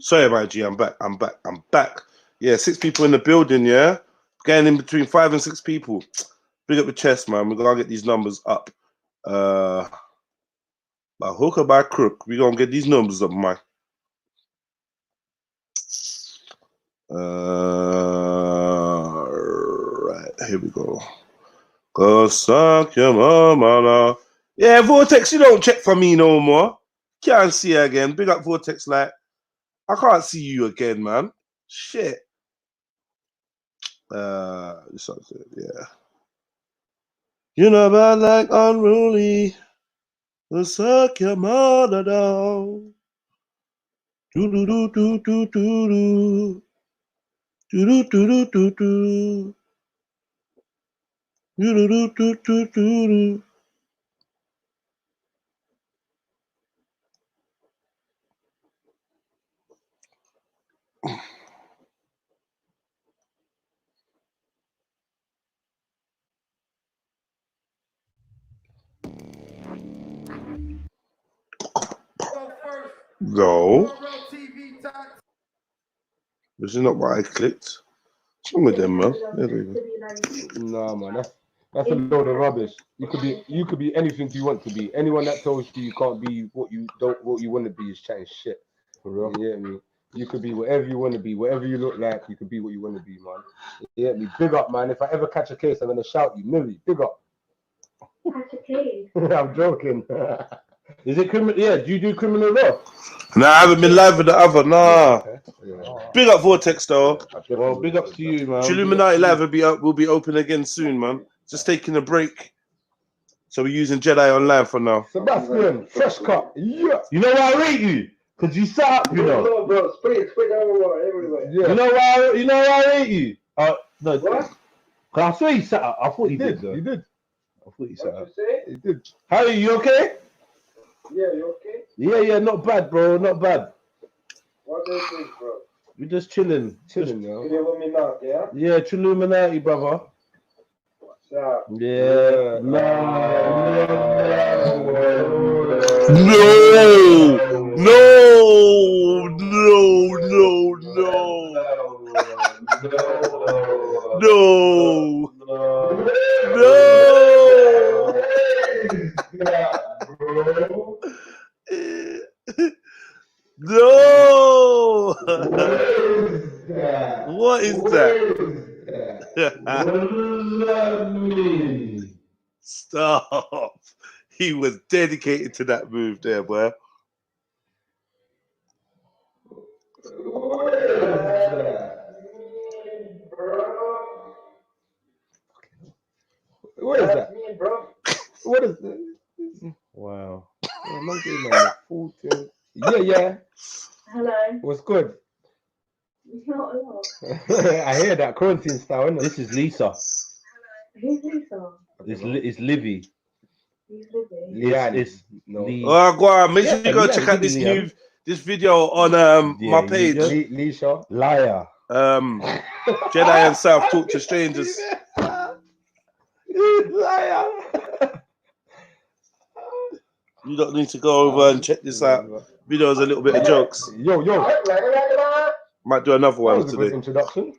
Sorry, my G, I'm back. Yeah, 6 people in the building, yeah? Getting in between 5 and 6 people. Big up the chest, man. We're going to get these numbers up. By hook or by crook, we're going to get these numbers up, man. Right, here we go. Go suck your mama now. Yeah, Vortex, you don't check for me no more. Can't see you again. Big up Vortex, like, I can't see you again, man. Shit. Yeah. You know about like unruly. Go suck your mother down. Do do do do do do do. Do do do do do do. Do do do do do do. No. This is not what I clicked. What's wrong with them, man? Nah, man, that's a load of rubbish. You could be anything you want to be. Anyone that tells you can't be what you want to be is chatting shit. For real. You get me? You could be whatever you want to be, whatever you look like, you could be what you want to be, man. You get me? Big up, man. If I ever catch a case, I'm gonna shout you, Millie. Big up. Catch a case. I'm joking. Is it criminal? Yeah, do you do criminal law? Nah, I haven't been live with the other. Nah. Yeah. Big up Vortex though. Well, big ups to you, man. Illuminati Live will be open again soon, man. Just taking a break. So we're using Jedionline for now. Sebastian, fresh cut. Yeah. You know why I rate you? Because you sat up, you know. No, bro, spray everywhere. Yeah. You know why I rate you? No. What? I saw you sat up. I thought you did. You did. I thought you sat up. You did. How are you? Okay? Yeah, you okay? Yeah, not bad, bro. Not bad. What do you think, bro? We're just chilling, yo. Illuminati, yeah? Yeah, Illuminati, brother. What's up? Yeah. No. No! What is that? Stop. He was dedicated to that move there, boy. What is that? What is that? Wow. Yeah. Hello. What's good? Not a lot. I hear that quarantine style, isn't it? This is Lisa. Who's Lisa? It's Livy. Who's Livy? Yeah, it's no. Oh, go on. Make sure you go check out this video on my page. Lisa. Liar. Jedi and South talk to strangers. Liar. You don't need to go over and check this out. Video's a little bit of jokes. Yo. Might do another one today. Introduction.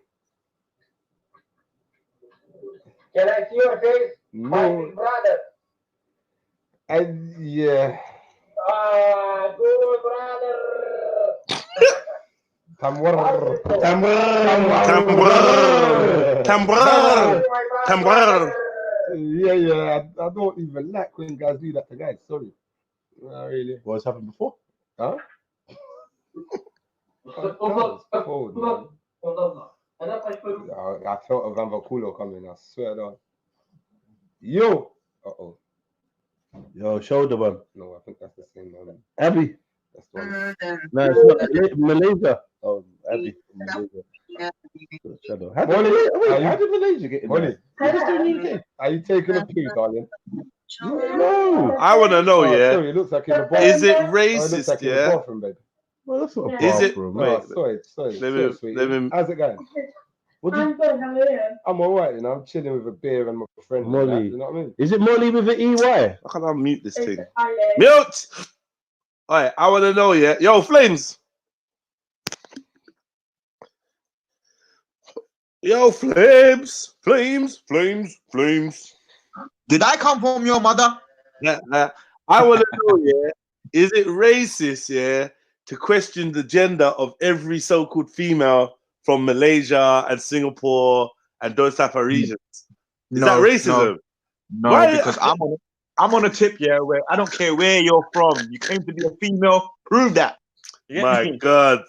Can I see your face? No. My big brother. Yeah. Good brother. Tambrr. Yeah. I don't even like when guys do that to guys. Sorry. Not really. What's happened before? Huh? I felt a Vanvaculo coming, I swear to God. Yo! Uh-oh. Yo, shoulder one. No, I think that's the same one. Abby. That's the one. No, it's not. Malaysia. Oh, Abby. Malaysia. Shadow. How did Malaysia get in there? Are you taking a pee, darling? No. I want to know, yeah. Sorry, it looks like in the bathroom. Is it racist, like yeah? In the bathroom, baby. Well, that's not a bathroom. Sorry. How's it going? I'm good, how are you? I'm alright, you know. I'm chilling with a beer and my friend. Molly. You know what I mean? Is it Molly with an EY? I can't unmute this thing. Mute! Alright, I want to know, yeah. Yo, Flames. Yo, flames. Did I come from your mother? I want to know, yeah, is it racist, yeah, to question the gender of every so-called female from Malaysia and Singapore and those type of regions? Is that racism? No, because I'm on a tip, yeah, where I don't care where you're from. You claim to be a female, prove that. My God.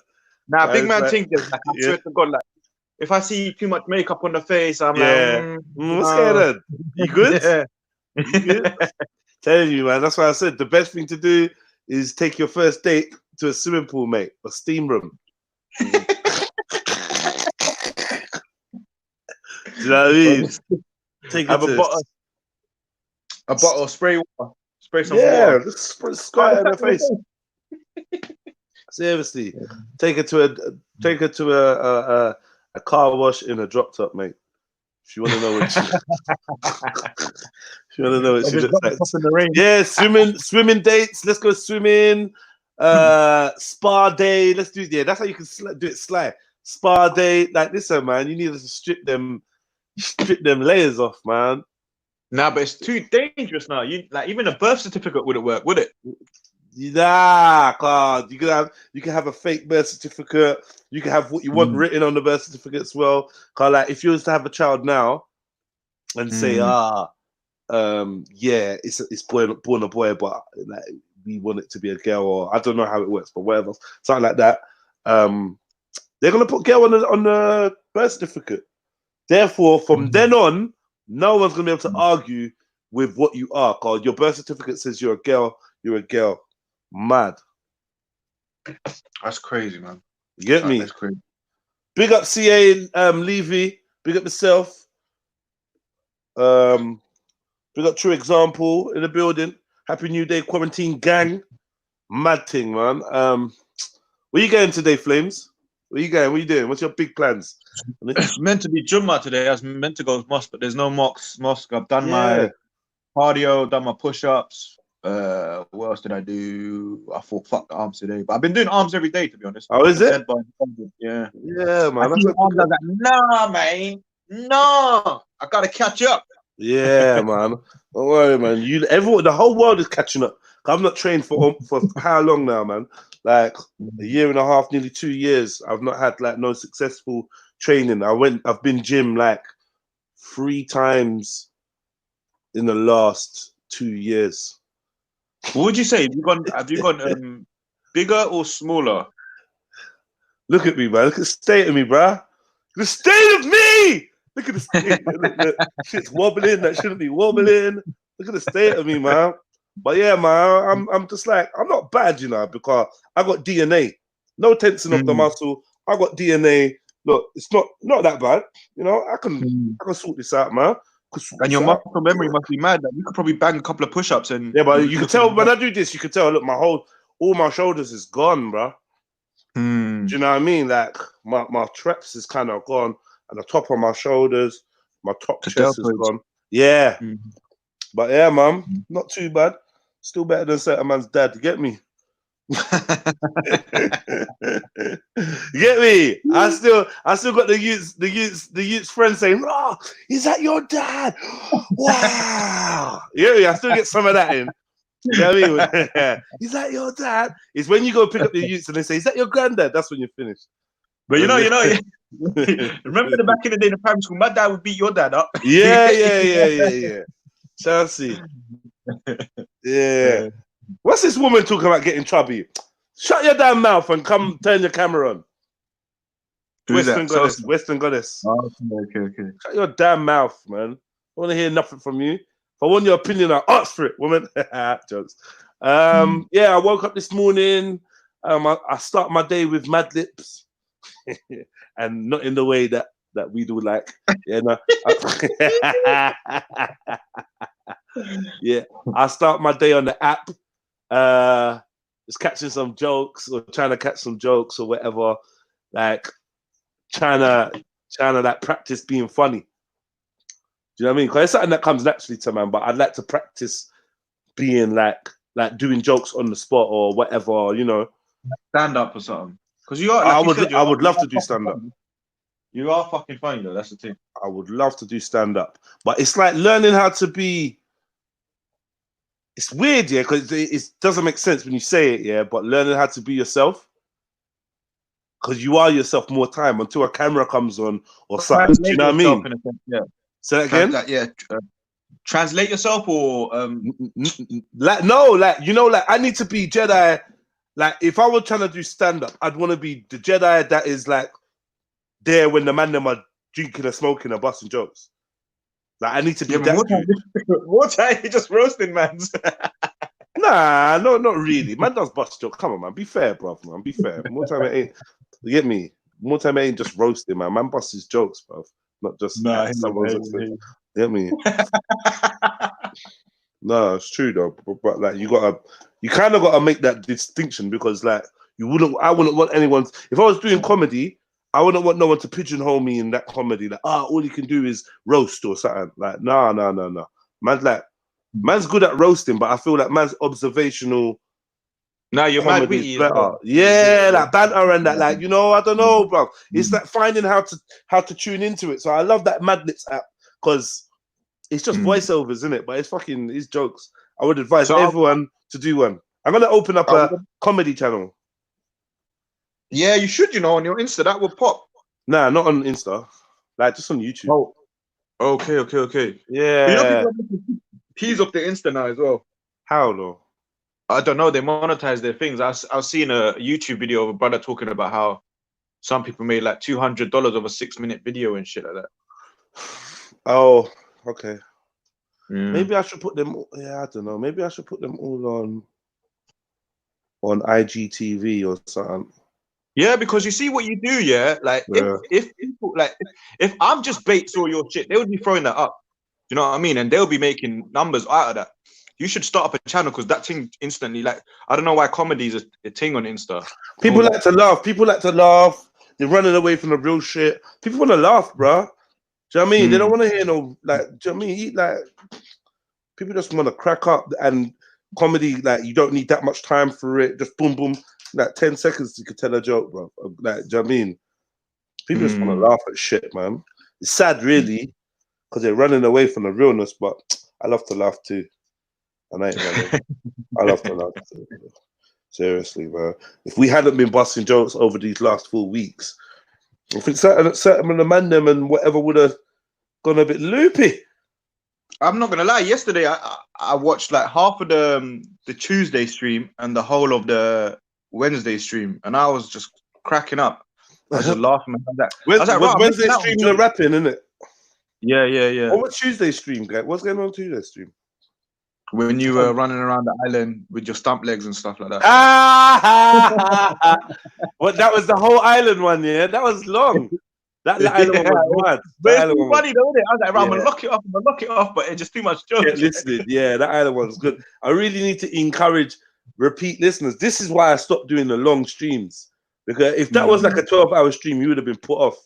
Now, big man think this. Like, I swear to God, like, if I see too much makeup on the face, I'm like, what's going on? You good? Yeah. You good? Telling you, man. That's why I said the best thing to do is take your first date to a swimming pool, mate, or steam room. Do you know what I mean? Take Have a bottle of spray water. Spray some water. Yeah, just squirt in her face. Seriously, take her to a car wash in a drop top, mate. If you want to know what she looks like. Yeah, swimming dates. Let's go swimming. Spa day. Let's do it. Yeah, that's how you can do it. Sly spa day. Like, listen, man, you need to strip them layers off, man. Nah, but it's too dangerous now. You like even a birth certificate wouldn't work, would it? Nah, God, you can have a fake birth certificate. You can have what you want written on the birth certificate as well. Cause like if you was to have a child now and say, yeah, it's born a boy, but like we want it to be a girl, or I don't know how it works, but whatever, something like that. They're gonna put girl on the birth certificate. Therefore, from then on, no one's gonna be able to argue with what you are. Cause your birth certificate says you're a girl. You're a girl. Mad. That's crazy, man. You get me? That's crazy. Big up CA Levy. Big up yourself. Big up True Example in the building. Happy New Day, Quarantine Gang. Mad thing, man. Where you going today, Flames? Where you going? What you doing? What's your big plans? It's meant to be Jummah today. I was meant to go to mosque, but there's no mosque. I've done my cardio, done my push-ups. What else did I do? I thought fuck the arms today, but I've been doing arms every day, to be honest. Oh, is it? Yeah, man. I was like, nah, man, no, I gotta catch up. Yeah, man. Don't worry, man. The whole world is catching up. I've not trained for how long now, man? Like a year and a half, nearly 2 years. I've not had like no successful training. I've been gym like 3 times in the last 2 years. What would you say? Have you gone bigger or smaller? Look at me, man. Look at the state of me, bruh. The state of me! Look at the state. Look, shit's wobbling. That shouldn't be wobbling. Look at the state of me, man. But yeah, man, I'm just like, I'm not bad, you know, because I got DNA. No tensing of the muscle. I got DNA. Look, it's not that bad. You know, I can sort this out, man. And your muscle memory must be mad. You could probably bang a couple of push-ups and but you can tell when I do this. You can tell. Look, all my shoulders is gone, bro. Do you know what I mean? Like my traps is kind of gone, and the top of my shoulders, my top chest is gone. Yeah, but yeah, man, not too bad. Still better than certain man's dad. You get me? You get me? I still got the youth's friend saying, "Oh, is that your dad? Wow!" Yeah, I still get some of that in. You know what I mean? Is that your dad? It's when you go pick up the youths and they say, "Is that your granddad?" That's when you're finished. But you know. Remember the back in the day in the primary school, my dad would beat your dad up. Yeah. Chelsea. Yeah. What's this woman talking about getting chubby? Shut your damn mouth and come turn your camera on. Western Goddess. Oh, okay. Shut your damn mouth, man. I want to hear nothing from you. If I want your opinion, I'll ask for it, woman. Jokes. Yeah, I woke up this morning. I start my day with Mad Lips. And not in the way that we do like. Yeah, no. Yeah, I start my day on the app. Just catching some jokes or trying to catch some jokes or whatever, like trying to like practice being funny. Do you know what I mean? Because it's something that comes naturally to man, but I'd like to practice being like doing jokes on the spot or whatever, you know. Stand up or something. Because you are. I would love to do stand up. You are fucking funny though. That's the thing. I would love to do stand up, but it's like learning how to be. It's weird, yeah, because it doesn't make sense when you say it, yeah. But learning how to be yourself, because you are yourself more time until a camera comes on or something. Do you know what I mean? In a sense, yeah. Say that again. Translate yourself or like no, like you know, like I need to be Jedi. Like if I were trying to do stand up, I'd want to be the Jedi that is like there when the man them are drinking and smoking and busting jokes. Like I need to be that dude. What time you just roasting, man? Nah, no, not really. Man does bust jokes. Come on, man. Be fair, bro. Man, be fair. More time it ain't. You get me? More time it ain't just roasting, man. Man busts his jokes, bro. Not just someone's expense. You get me? No, it's true though. But like you kind of gotta make that distinction because like I wouldn't want anyone. If I was doing comedy, I wouldn't want no one to pigeonhole me in that comedy. Like, all you can do is roast or something. Like, no. Man's good at roasting, but I feel like man's observational. Nah, you're mad witty. Better. Yeah, like banter and that. Like, you know, I don't know, bro. It's like finding how to tune into it. So I love that Madlips app because it's just voiceovers, isn't it? But it's jokes. I would advise everyone to do one. I'm gonna open up a comedy channel. Yeah, you should. You know, on your Insta, that would pop. Nah, not on Insta. Like just on YouTube. Oh, okay. Yeah. You know, people tease up the Insta now as well. How though? I don't know. They monetize their things. I was seeing a YouTube video of a brother talking about how some people made like $200 of a 6-minute video and shit like that. Oh, okay. Yeah. Maybe I should put them. Yeah, I don't know. Maybe I should put them all on IGTV or something. Yeah, because you see what you do, yeah. Like if people if I'm just baits all your shit, they would be throwing that up. You know what I mean? And they'll be making numbers out of that. You should start up a channel because that thing instantly, like, I don't know why comedy is a thing on Insta. People like to laugh. People like to laugh. They're running away from the real shit. People want to laugh, bro. Do you know what I mean? They don't want to hear no, like, do you know what I mean? People just want to crack up and comedy, like, you don't need that much time for it. Just boom, boom. Like 10 seconds you could tell a joke, bro. Like, do you know what I mean? People just want to laugh at shit, man. It's sad, really, because they're running away from the realness, but I love to laugh too. And I ain't running. I love to laugh too. Seriously, man. If we hadn't been busting jokes over these last 4 weeks, I think certain of the man them and whatever would have gone a bit loopy. I'm not gonna lie. Yesterday, I watched like half of the Tuesday stream and the whole of the Wednesday stream, and I was just cracking up. I was just laughing. Was Wednesday stream the rapping, isn't it? Yeah. What was Tuesday stream, guy? What's going on Tuesday stream? When you were running around the island with your stump legs and stuff like that. Well, that was the whole island one, yeah. That was long. That island one was mad. But it's too funny, though, isn't it? I was like, I'm gonna lock it off, but it's just too much joke. Yeah, that island one's good. I really need to encourage repeat listeners. This is why I stopped doing the long streams. Because if that was like a 12-hour stream, you would have been put off.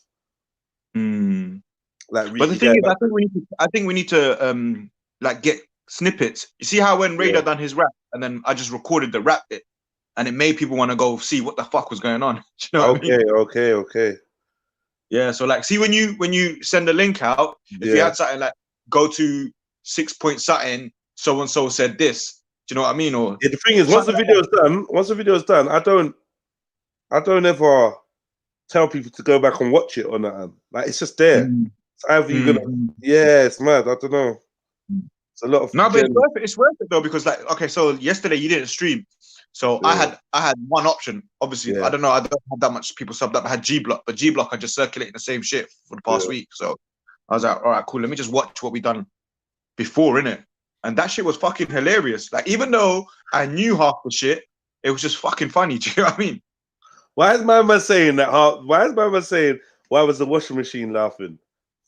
Like, really, but the thing is, I think we need to like get snippets. You see how when Radar done his rap, and then I just recorded the rap bit, and it made people want to go see what the fuck was going on. You know what I mean? Okay. Yeah, so like, see when you send a link out, if you had something like go to 6 point something, so and so said this. Do you know what I mean? Or the thing is, once the video is done, I don't ever tell people to go back and watch it or nothing. Like it's just there. It's either you're gonna, it's mad. I don't know. It's a lot of no, but it's worth it though, because like, okay, so yesterday you didn't stream, so I had one option. Obviously, I don't know, I don't have that much people subbed up. I had G Block, but G Block are just circulating the same shit for the past week. So I was like, all right, cool. Let me just watch what we done before, innit? And that shit was fucking hilarious. Like, even though I knew half the shit, it was just fucking funny. Do you know what I mean? Why is my man saying that? Why is my man saying, why was the washing machine laughing?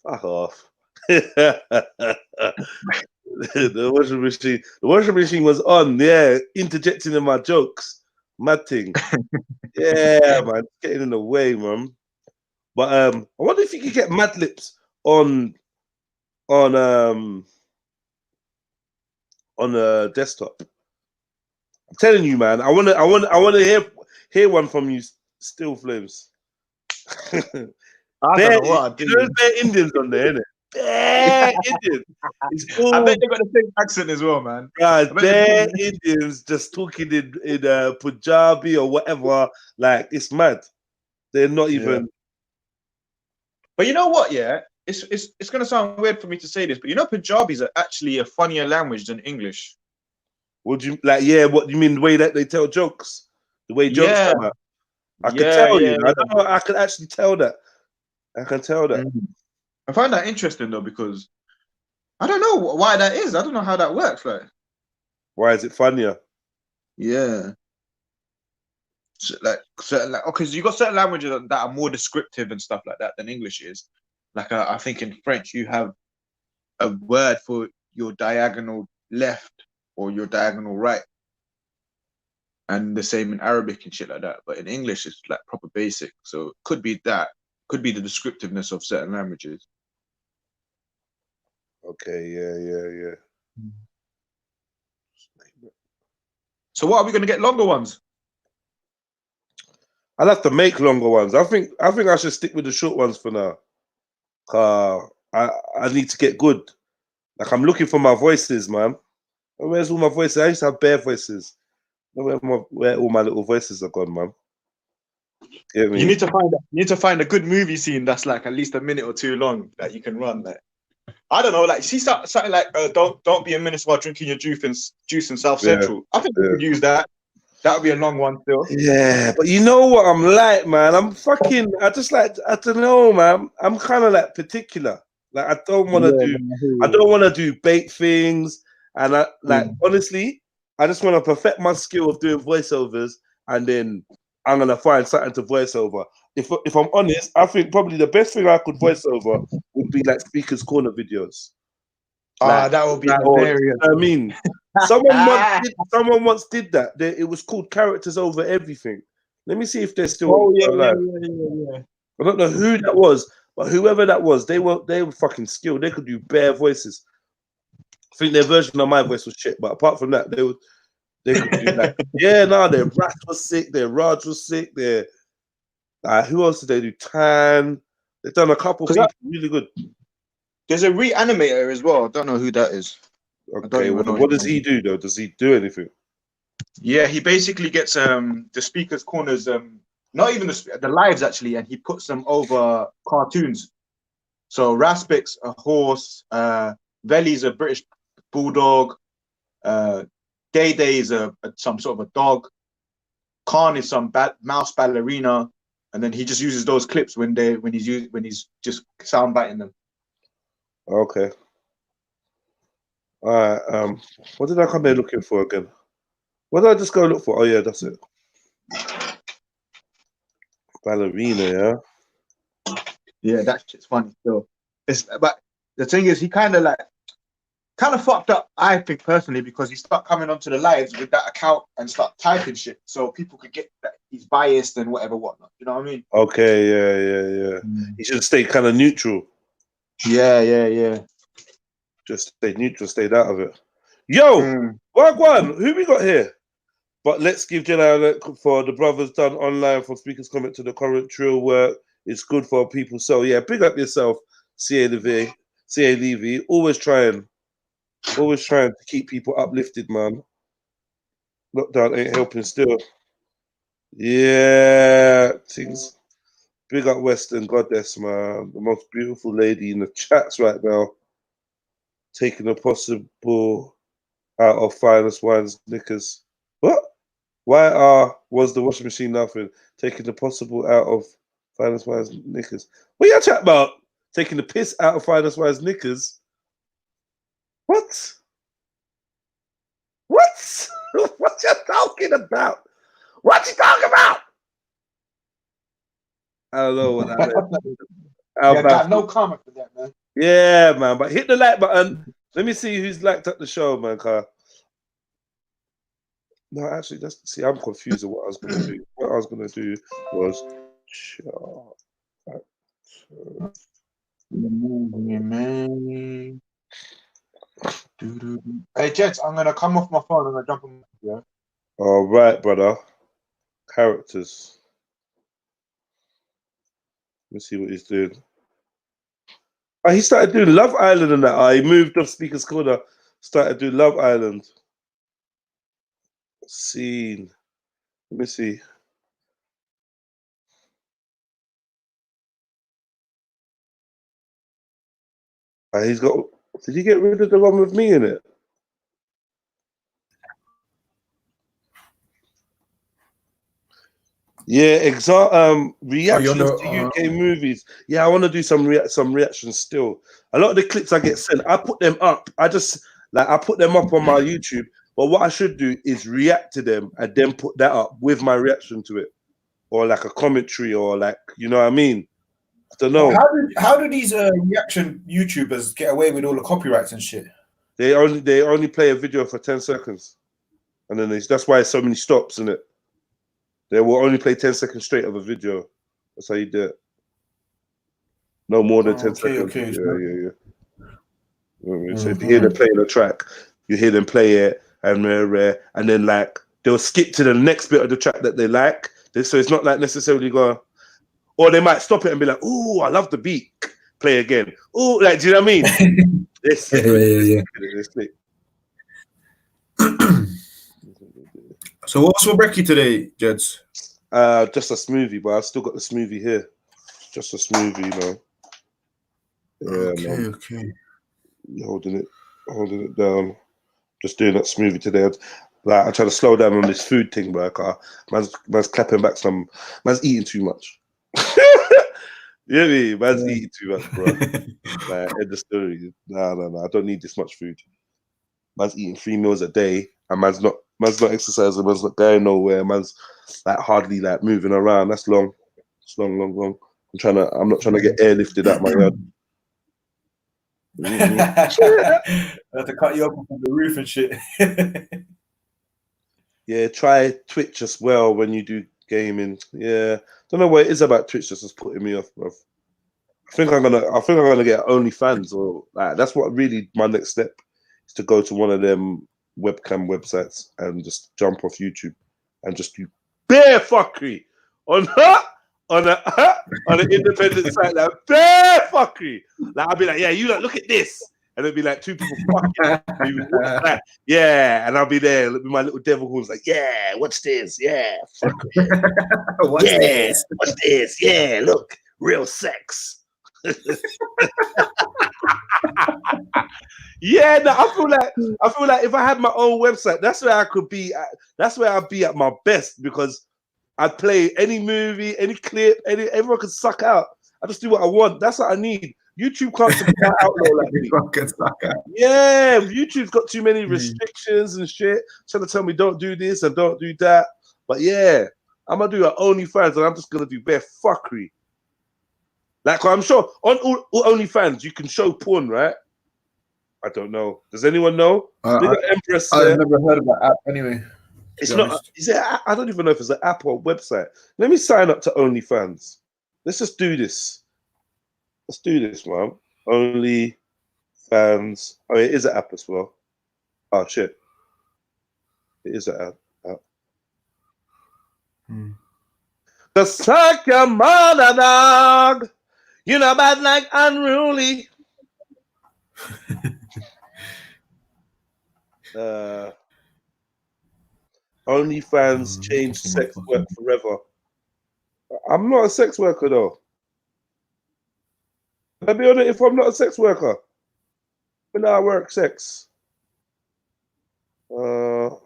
Fuck off. The washing machine was on, interjecting in my jokes. Mad thing. Yeah, man. Getting in the way, man. But I wonder if you could get Madlips on a desktop. I'm telling you, man. I wanna hear one from you, Still Flames. I don't know what I You know, there's bare Indians on there, innit? Bare Indians. It's I all bet they got the same accent as well, man. guys, I bet bare they- Indians just talking in Punjabi or whatever. Like, it's mad. They're not even. But you know what? Yeah, it's gonna sound weird for me to say this, but you know, Punjabis are actually a funnier language than English. Would you like? Yeah, what you mean? The way that they tell jokes, the way jokes Yeah, come out. I could yeah, tell yeah, you. I don't know. I could actually tell that. I can tell that. I find that interesting though because I don't know why that is. I don't know how that works. Like, Why is it funnier? yeah, so, like, okay, so you got certain languages that are more descriptive and stuff like that than English is. Like, I think in French you have a word for your diagonal left or your diagonal right, and the same in Arabic and shit like that. But in English, it's like proper basic. So it could be that, could be the descriptiveness of certain languages. Okay. Yeah. So what are we going to get longer ones? I'll have to make longer ones. I think I should stick with the short ones for now. I need to get good. Like, I'm looking for my voices, man. Where's all my voices? I used to have bare voices. Where all my little voices are gone, man. Get me? You need to find a good movie scene that's like at least a minute or two long that you can run. Like, I don't know, like see something like don't be a menace while drinking your juice in South Central. I think we could use that. That would be a long one still. Yeah, but you know what I'm like, man. I don't know, man. I'm kind of like particular. Like, I don't want to do bait things. And honestly, I just want to perfect my skill of doing voiceovers, and then I'm gonna find something to voice over. If I'm honest, I think probably the best thing I could voice over would be like Speaker's Corner videos. That would be hilarious. I mean, someone once did that. It was called Characters Over Everything. Let me see if they're still alive. Yeah. I don't know who that was, but whoever that was, they were fucking skilled. They could do bare voices. I think their version of my voice was shit, but apart from that, they could do that. Yeah, no, their Rat was sick, their Raj was sick, their who else did they do? Tan. They've done a couple people really good. There's a reanimator as well. I don't know who that is. Okay, what does he do though? Does he do anything? Yeah, he basically gets the Speaker's Corners, not even the lives actually, and he puts them over cartoons. So Raspik's a horse, Veli's a British bulldog, Day Day is some sort of a dog, Khan is some mouse ballerina, and then he just uses those clips when he's just sound biting them. Okay. All right. What did I come there looking for again? What did I just go look for? Oh yeah, that's it. Ballerina, yeah. Yeah, that shit's funny still. But the thing is, he kind of fucked up, I think personally, because he started coming onto the lives with that account and start typing shit, so people could get that he's biased and whatnot. You know what I mean? Okay, yeah. He should stay kind of neutral. Yeah. Just stay neutral, stayed out of it. Yo, Wagwan, who we got here? But let's give Jedionline for the brothers done online from Speaker's Comment to the current trill work. It's good for people. So yeah, big up yourself, CA Levy. Always trying to keep people uplifted, man. Lockdown ain't helping still. Yeah, things. Big up Western Goddess, man. The most beautiful lady in the chats right now. Taking the possible out of Finest Wine's knickers. What? Was the washing machine nothing? Taking the possible out of Finest Wine's knickers. What you chat about? Taking the piss out of Finest Wine's knickers? What? What? What you talking about? What you talking about? I don't know what that is. I got no comment for that, man. Yeah, man. But hit the like button. Let me see who's liked up the show, man. No, actually, see, I'm confused of what I was going to do. What I was going to do was Hey, gents, I'm gonna come off my phone and I'm gonna jump on. Yeah. All right, brother. Characters. me see what he's doing. Oh, he started doing Love Island and that. Oh, he moved off Speaker's Corner, started doing Love Island. Scene. Let me see. He's got. Did he get rid of the one with me in it? Yeah, reactions to UK movies. Yeah, I want to do some reactions still. A lot of the clips I get sent, I put them up. I put them up on my YouTube. But what I should do is react to them and then put that up with my reaction to it, or like a commentary, or like, you know what I mean? I don't know. How do these reaction YouTubers get away with all the copyrights and shit? They only play a video for 10 seconds, and then that's why there's so many stops in it. They will only play 10 seconds straight of a video. That's how you do it. No more than 10 seconds. Okay. Yeah. So if you hear them playing a track, you hear them play it, and then like they'll skip to the next bit of the track that they like. So it's not like necessarily going, or they might stop it and be like, "Ooh, I love the beat." Play again. Ooh, like, do you know what I mean? Yeah. So what's for brekkie today, Jeds? Just a smoothie, but I've still got the smoothie here. Just a smoothie, you know. Yeah, okay. Holding it down. Just doing that smoothie today. I try to slow down on this food thing, bro. Man's clapping back some. Man's eating too much. You know me? Man's eating too much, bro. Like, end the story. No. I don't need this much food. Man's eating 3 meals a day, and man's not exercising. Man's not going nowhere. Man's like hardly like moving around. That's long. It's long. I'm not trying to get airlifted out my yard. I have to cut you up from the roof and shit. Yeah, try Twitch as well when you do gaming. Yeah, don't know what it is about Twitch that's just putting me off, bro. I think I'm gonna get OnlyFans, or like, that's what really my next step is, to go to one of them webcam websites and just jump off YouTube and just do bare fuckery on an independent site, like bare fuckery. Like, I'll be like, yeah, you look at this. And it'd be like 2 people fucking. Like, yeah, and I'll be there with my little devil horns, like, yeah, what's this? Yeah, fuck. What's this? Yeah, look, real sex. Yeah, no, I feel like if I had my own website, that's where I could be. That's where I'd be at my best, because I'd play any movie, any clip, everyone can suck out. I just do what I want. That's what I need. YouTube can't support that outlaw like me. Yeah, YouTube's got too many restrictions and shit, trying to tell me don't do this and don't do that. But yeah, I'm gonna do an OnlyFans, and I'm just gonna do bare fuckery. Like, I'm sure on all OnlyFans you can show porn, right? I don't know. Does anyone know? Empress. I've never heard of that app anyway. It's not. Is it? I don't even know if it's an app or a website. Let me sign up to OnlyFans. Let's just do this. Let's do this, man. OnlyFans. Oh, it is an app as well. Oh shit. It is an app. The suck your mother, dog. You know, bad like unruly. OnlyFans changed sex work forever. I'm not a sex worker though. I'll be honest, if I'm not a sex worker, when I work sex. How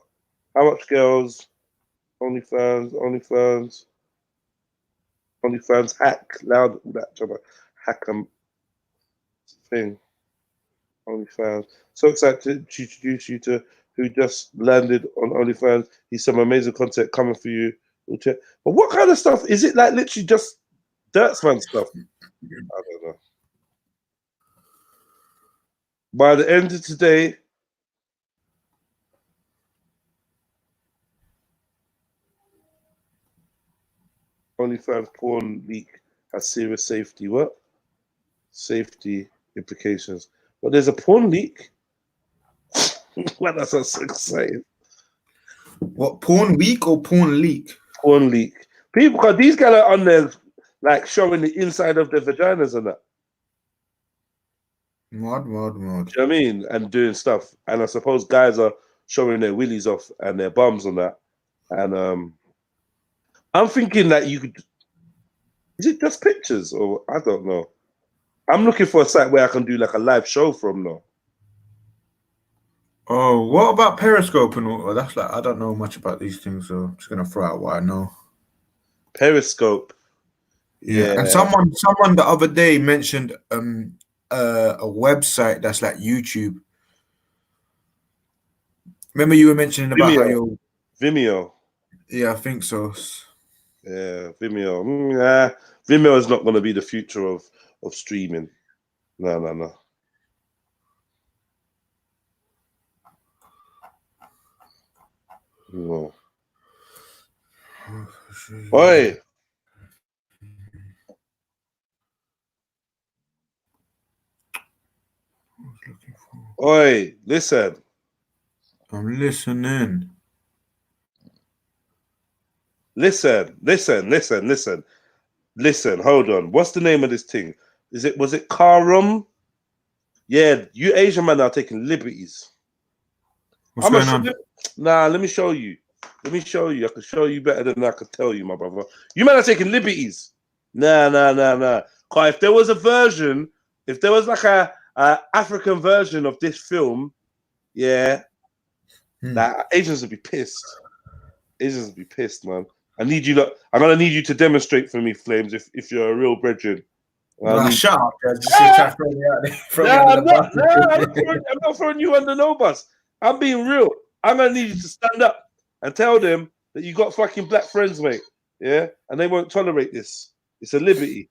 much girls? OnlyFans hack loud, that job, hack thing. OnlyFans. So excited to introduce you to who just landed on OnlyFans. He's some amazing content coming for you. But what kind of stuff is it? Like literally just Dirtsman stuff? I don't know. By the end of today, OnlyFans porn leak has serious safety. What? Safety implications. But there's a porn leak. Well, that's so exciting. What, porn week or porn leak? Porn leak. People, because these guys are on there like showing the inside of their vaginas and that. Mod. Do you know what I mean? And doing stuff. And I suppose guys are showing their willies off and their bums on that. And I'm thinking that you could. Is it just pictures or I don't know? I'm looking for a site where I can do like a live show from though. Oh, what about Periscope and all? That's like I don't know much about these things, so I'm just gonna throw out what I know. Periscope. Yeah. And someone the other day mentioned a website that's like YouTube. Remember you were mentioning about how you're Vimeo. Yeah, I think so. Yeah, Vimeo. Vimeo is not going to be the future of streaming. No. No. Oi. Oi, listen. I'm listening. Listen. Hold on. What's the name of this thing? Was it Karum? Yeah, you Asian man are taking liberties. What's going on? Nah, let me show you. I can show you better than I could tell you, my brother. You man are taking liberties. Nah. Cause if there was a version, if there was like a African version of this film, yeah, that Asians would be pissed. Man. I'm gonna need you to demonstrate for me, Flames, if you're a real brethren. Shut up, I'm not throwing you under no bus. I'm being real. I'm gonna need you to stand up and tell them that you got fucking black friends, mate. Yeah, and they won't tolerate this. It's a liberty.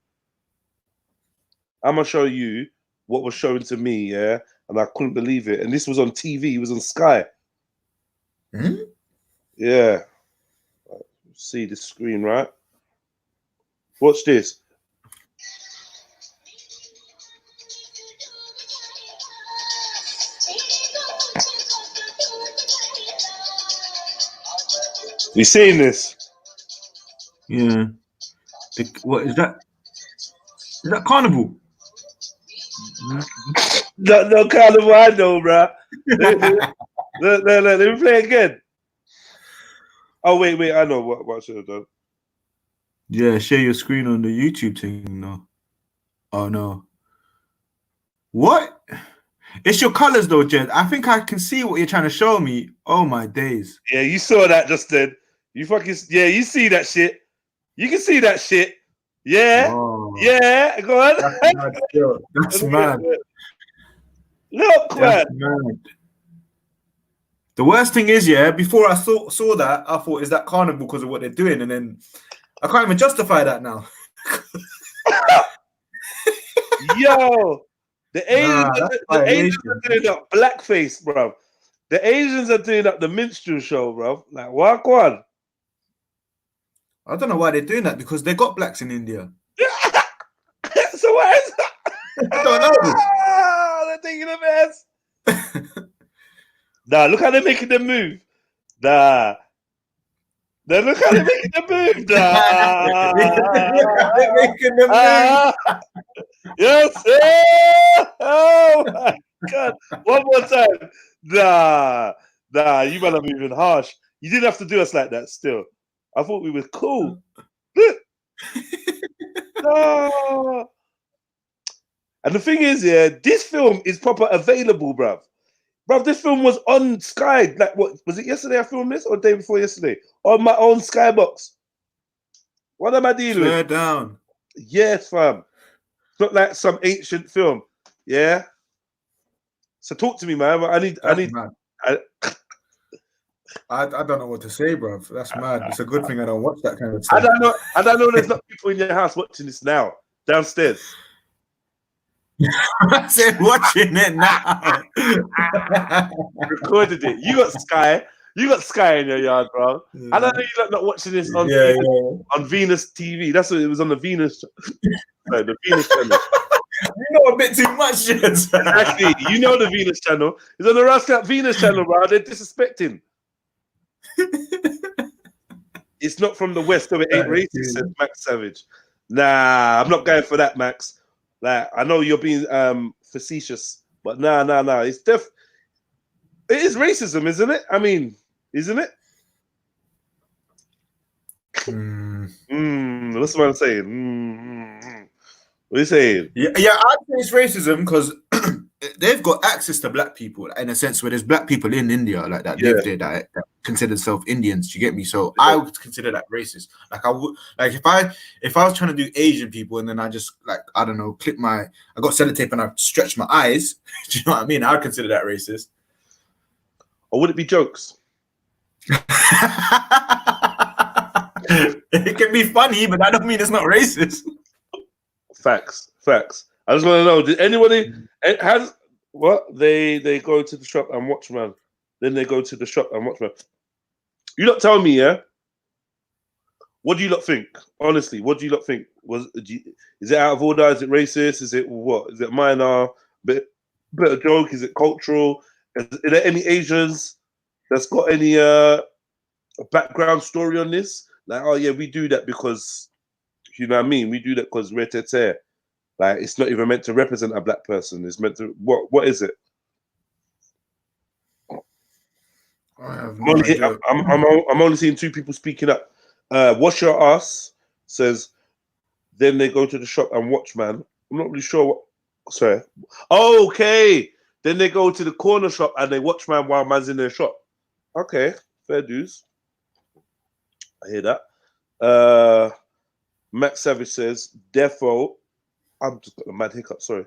I'm gonna show you what was shown to me, yeah, and I couldn't believe it. And this was on TV. It was on Sky. Yeah. See the screen, right? Watch this. You seen this? Yeah. What is that? Is that Carnival? No Carnival, I know, bro. Let me play again. Oh, wait, I know what should have done. Yeah, share your screen on the YouTube thing, no. Oh, no. What? It's your colors, though, Jed. I think I can see what you're trying to show me. Oh, my days. Yeah, you saw that just then. You see that shit. You can see that shit. Yeah. Oh. Yeah, go on. That's mad. Look, man. Mad. The worst thing is, yeah, before I saw that, I thought, is that Carnival because of what they're doing? And then I can't even justify that now. Yo, the Asians are doing up blackface, bro. The Asians are doing up the minstrel show, bro. Like, what on? I don't know why they're doing that, because they got blacks in India. So what is that? I don't know. They're taking a mess. Nah, look how they're making them move. Nah. Then look how they're making them move. Nah. They're making them move. Yes, sir. Oh my God. One more time. Nah, you better be moving harsh. You didn't have to do us like that still. I thought we were cool. No. And the thing is, yeah, this film is proper available, bruv. Bruv, this film was on Sky. Like, what was it yesterday? I filmed this, or the day before yesterday, on my own Skybox. What am I dealing with? Down. Yes, fam. It's not like some ancient film. Yeah. So talk to me, man. I need. I don't know what to say, bro. That's mad. It's a good thing I don't watch that kind of stuff. I don't know. There's not people in your house watching this now downstairs. I said watching it now. Recorded it. You got Sky. You got Sky in your yard, bro. I don't know you're not watching this on on Venus TV. That's what it was on the Venus. Sorry, the Venus channel. You know a bit too much, Jens. Exactly. You know the Venus channel. It's on the Rascal Venus channel, bro. They're disrespecting. It's not from the West, so it ain't racist, says Max Savage. Nah, I'm not going for that, Max. Like, I know you're being facetious, but nah. It is racism, isn't it? I mean, isn't it? That's what I'm saying. What are you saying? Yeah, I'd say it's racism because they've got access to black people in a sense where there's black people in India like that live there that consider themselves Indians. You get me? So I would consider that racist. Like I would, like if I was trying to do Asian people and then I just like I don't know, I got sellotape and I stretched my eyes. Do you know what I mean? I would consider that racist. Or would it be jokes? It can be funny, but that don't mean it's not racist. Facts. I just want to know, did anybody has what they go to the shop and watch, man? Then they go to the shop and watch, man. You lot tell me, yeah. What do you lot think? Honestly, what do you lot think? Is it out of order? Is it racist? Is it what? Is it minor? Bit of joke? Is it cultural? Is there any Asians that's got any background story on this? Like, oh yeah, we do that because you know what I mean. We do that because we're tete. Like, it's not even meant to represent a black person. It's meant to what is it? I have no idea. I'm only seeing two people speaking up. Wash your ass says. Then they go to the shop and watch, man. I'm not really sure what. Sorry. Okay. Then they go to the corner shop and they watch, man, while man's in their shop. Okay, fair dues. I hear that. Max Savage says, defo. I'm just got a mad hiccup. Sorry.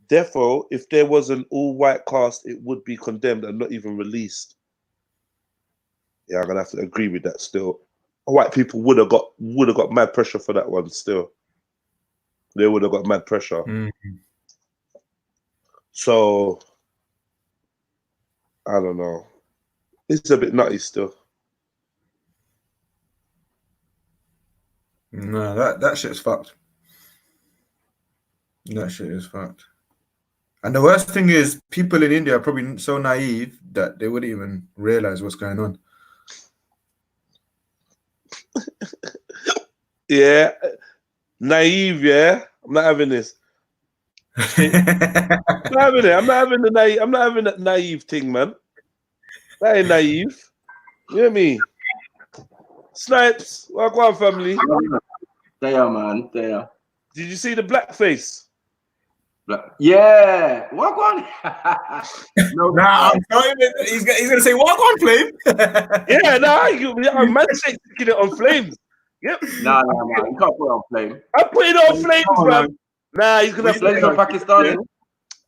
Defo, if there was an all-white cast, it would be condemned and not even released. Yeah, I'm gonna have to agree with that. Still, white people would have got mad pressure for that one. Still, they would have got mad pressure. So I don't know. It's a bit nutty still. No, that shit's fucked. That shit is fucked. And the worst thing is, people in India are probably so naive that they wouldn't even realize what's going on. Yeah, naive. Yeah, I'm not having this. I'm not having it. I'm not having the naive. I'm not having that naive thing, man. That ain't naive. You know what I mean? Snipes, welcome family. They are, man. They are. Did you see the blackface? Yeah. Walk on. No, nah, I'm telling you, he's gonna say walk on, Flame. Yeah, nah, man, taking it on Flames. Yep. Nah, you can't put it on Flame. I'm putting it on Flames, man. Nah, he's gonna put it on Pakistani.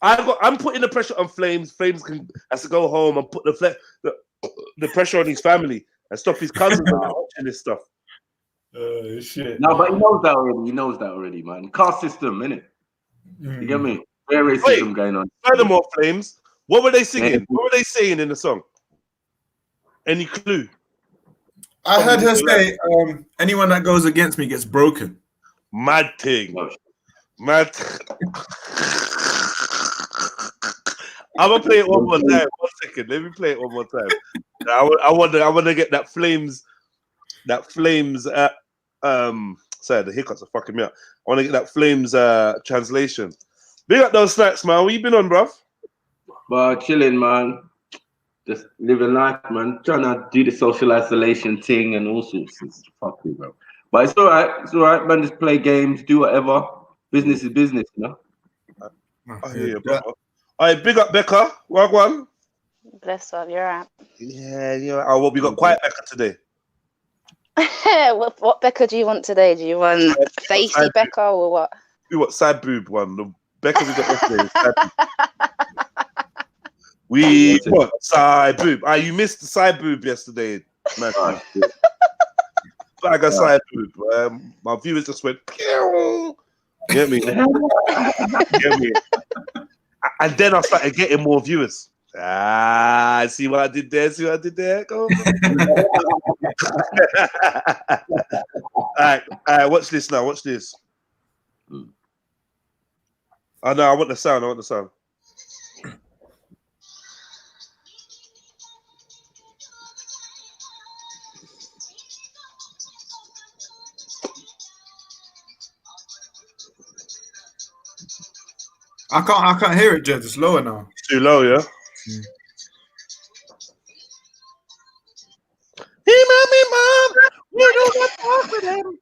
I'm putting the pressure on Flames. Flames has to go home and put the pressure on his family and stop his cousins from watching this stuff. Shit. No, but he knows that already. He knows that already, man. Caste system, innit? You get me? There is racism going on. Furthermore, Flames, what were they singing? What were they saying in the song? Any clue? I heard her say, anyone that goes against me gets broken. Mad thing. Mad. I'm gonna play it one more time. 1 second. Let me play it one more time. I want to get that Flames. Sorry, the hiccups are fucking me up. I want to get that Flames translation. Big up those snacks, man. What you been on, bruv? But chilling, man. Just living life, man. Trying to do the social isolation thing and all sorts. It's fucking, bro. But it's all right. It's all right, man. Just play games, do whatever. Business is business, you know. I hear you, bro. All right, big up Becca. Wagwan. Bless up, you're right. Yeah. Oh, well, we got quiet Becca today. What Becca do you want today? Do you want facey Becca or what? We want side boob one. The Becca we got yesterday. We want side boob. You missed the side boob yesterday, man. I got side boob. My viewers just went, pew! Get me? Get me? And then I started getting more viewers. See what I did there? See what I did there? Go on. All right, watch this now. Watch this. Oh no, I want the sound. I can't hear it, Jed. It's lower now. It's too low, yeah. Hey, mom, we do not fuck with him.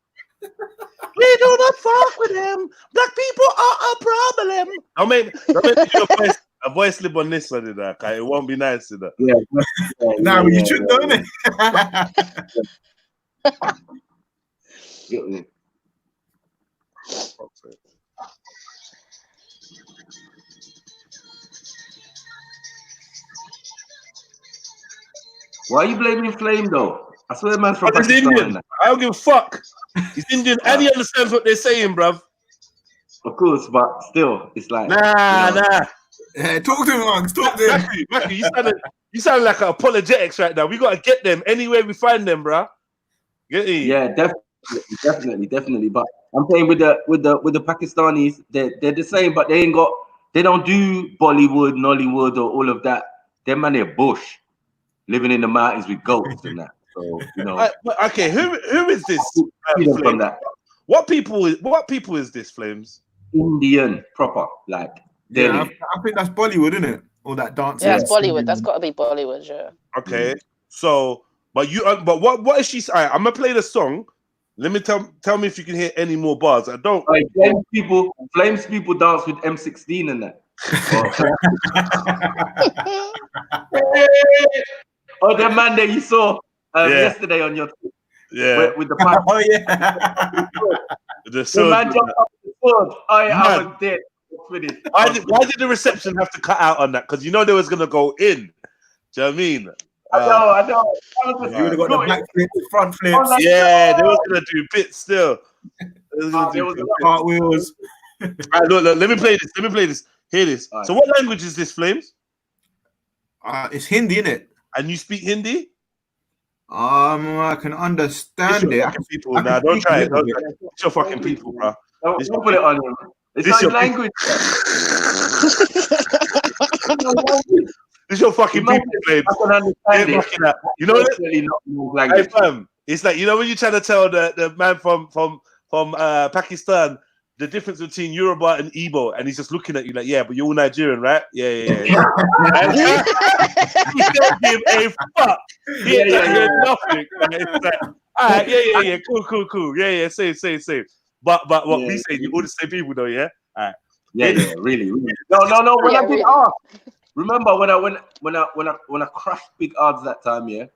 We do not fuck with him. Black people are a problem. Don't make your voice slip on this one, okay? It won't be nice, you know. Yeah. Nah, you should, don't it? Why are you blaming Flame though? I swear, man's from But he's Pakistan. Indian. I don't give a fuck. He's Indian and he understands what they're saying, bruv. Of course, but still, it's like Nah. Yeah, talk to him, Max. Talk to him. Matthew, you sound like an apologetics right now. We gotta get them anywhere we find them, bruh. Get it? Yeah, definitely. But I'm saying with the Pakistanis, they're the same, but they don't do Bollywood, Nollywood, or all of that. They're man, they're bush, living in the mountains with goats and that. So you know. Okay, who is this? From that. What people is this, Flames? Indian proper, like Yeah, Delhi. I think that's Bollywood, isn't it? All that dancing. Yeah, it's Bollywood. That's got to be Bollywood, yeah. Okay, so but what is she? Right, I'm gonna play the song. Let me tell me if you can hear any more bars. I don't. Like, Flames people dance with M16 and that. Oh, the man that you saw yesterday on your with the pipe. Oh yeah. The man jumped up the sword. I was dead. Why did the reception have to cut out on that? Because you know they was gonna go in. Do you know what I mean? I know. You would have got the back flips, the front flips. Yeah, they was gonna do bits still. They was gonna do cartwheels. Right, look, let me play this. Hear this. Right. So what language is this, Flames? It's Hindi, innit? And you speak Hindi? I can understand it. People, nah, don't try it. It's your fucking people, bro. Don't put it on him. It's This not your language. It's your fucking people, Flames. I can understand it. You know what? Really not language. Hey, fam, it's like, you know when you're trying to tell the man from Pakistan the difference between Yoruba and Igbo, and he's just looking at you like, yeah, but you're all Nigerian, right? Yeah. He don't give a fuck. He ain't nothing. It's like, all right, yeah, cool. Yeah, same. But what we say, you all the same people though, yeah? All right. Yeah, really. No. When I did ask, remember when I crashed big odds that time, yeah,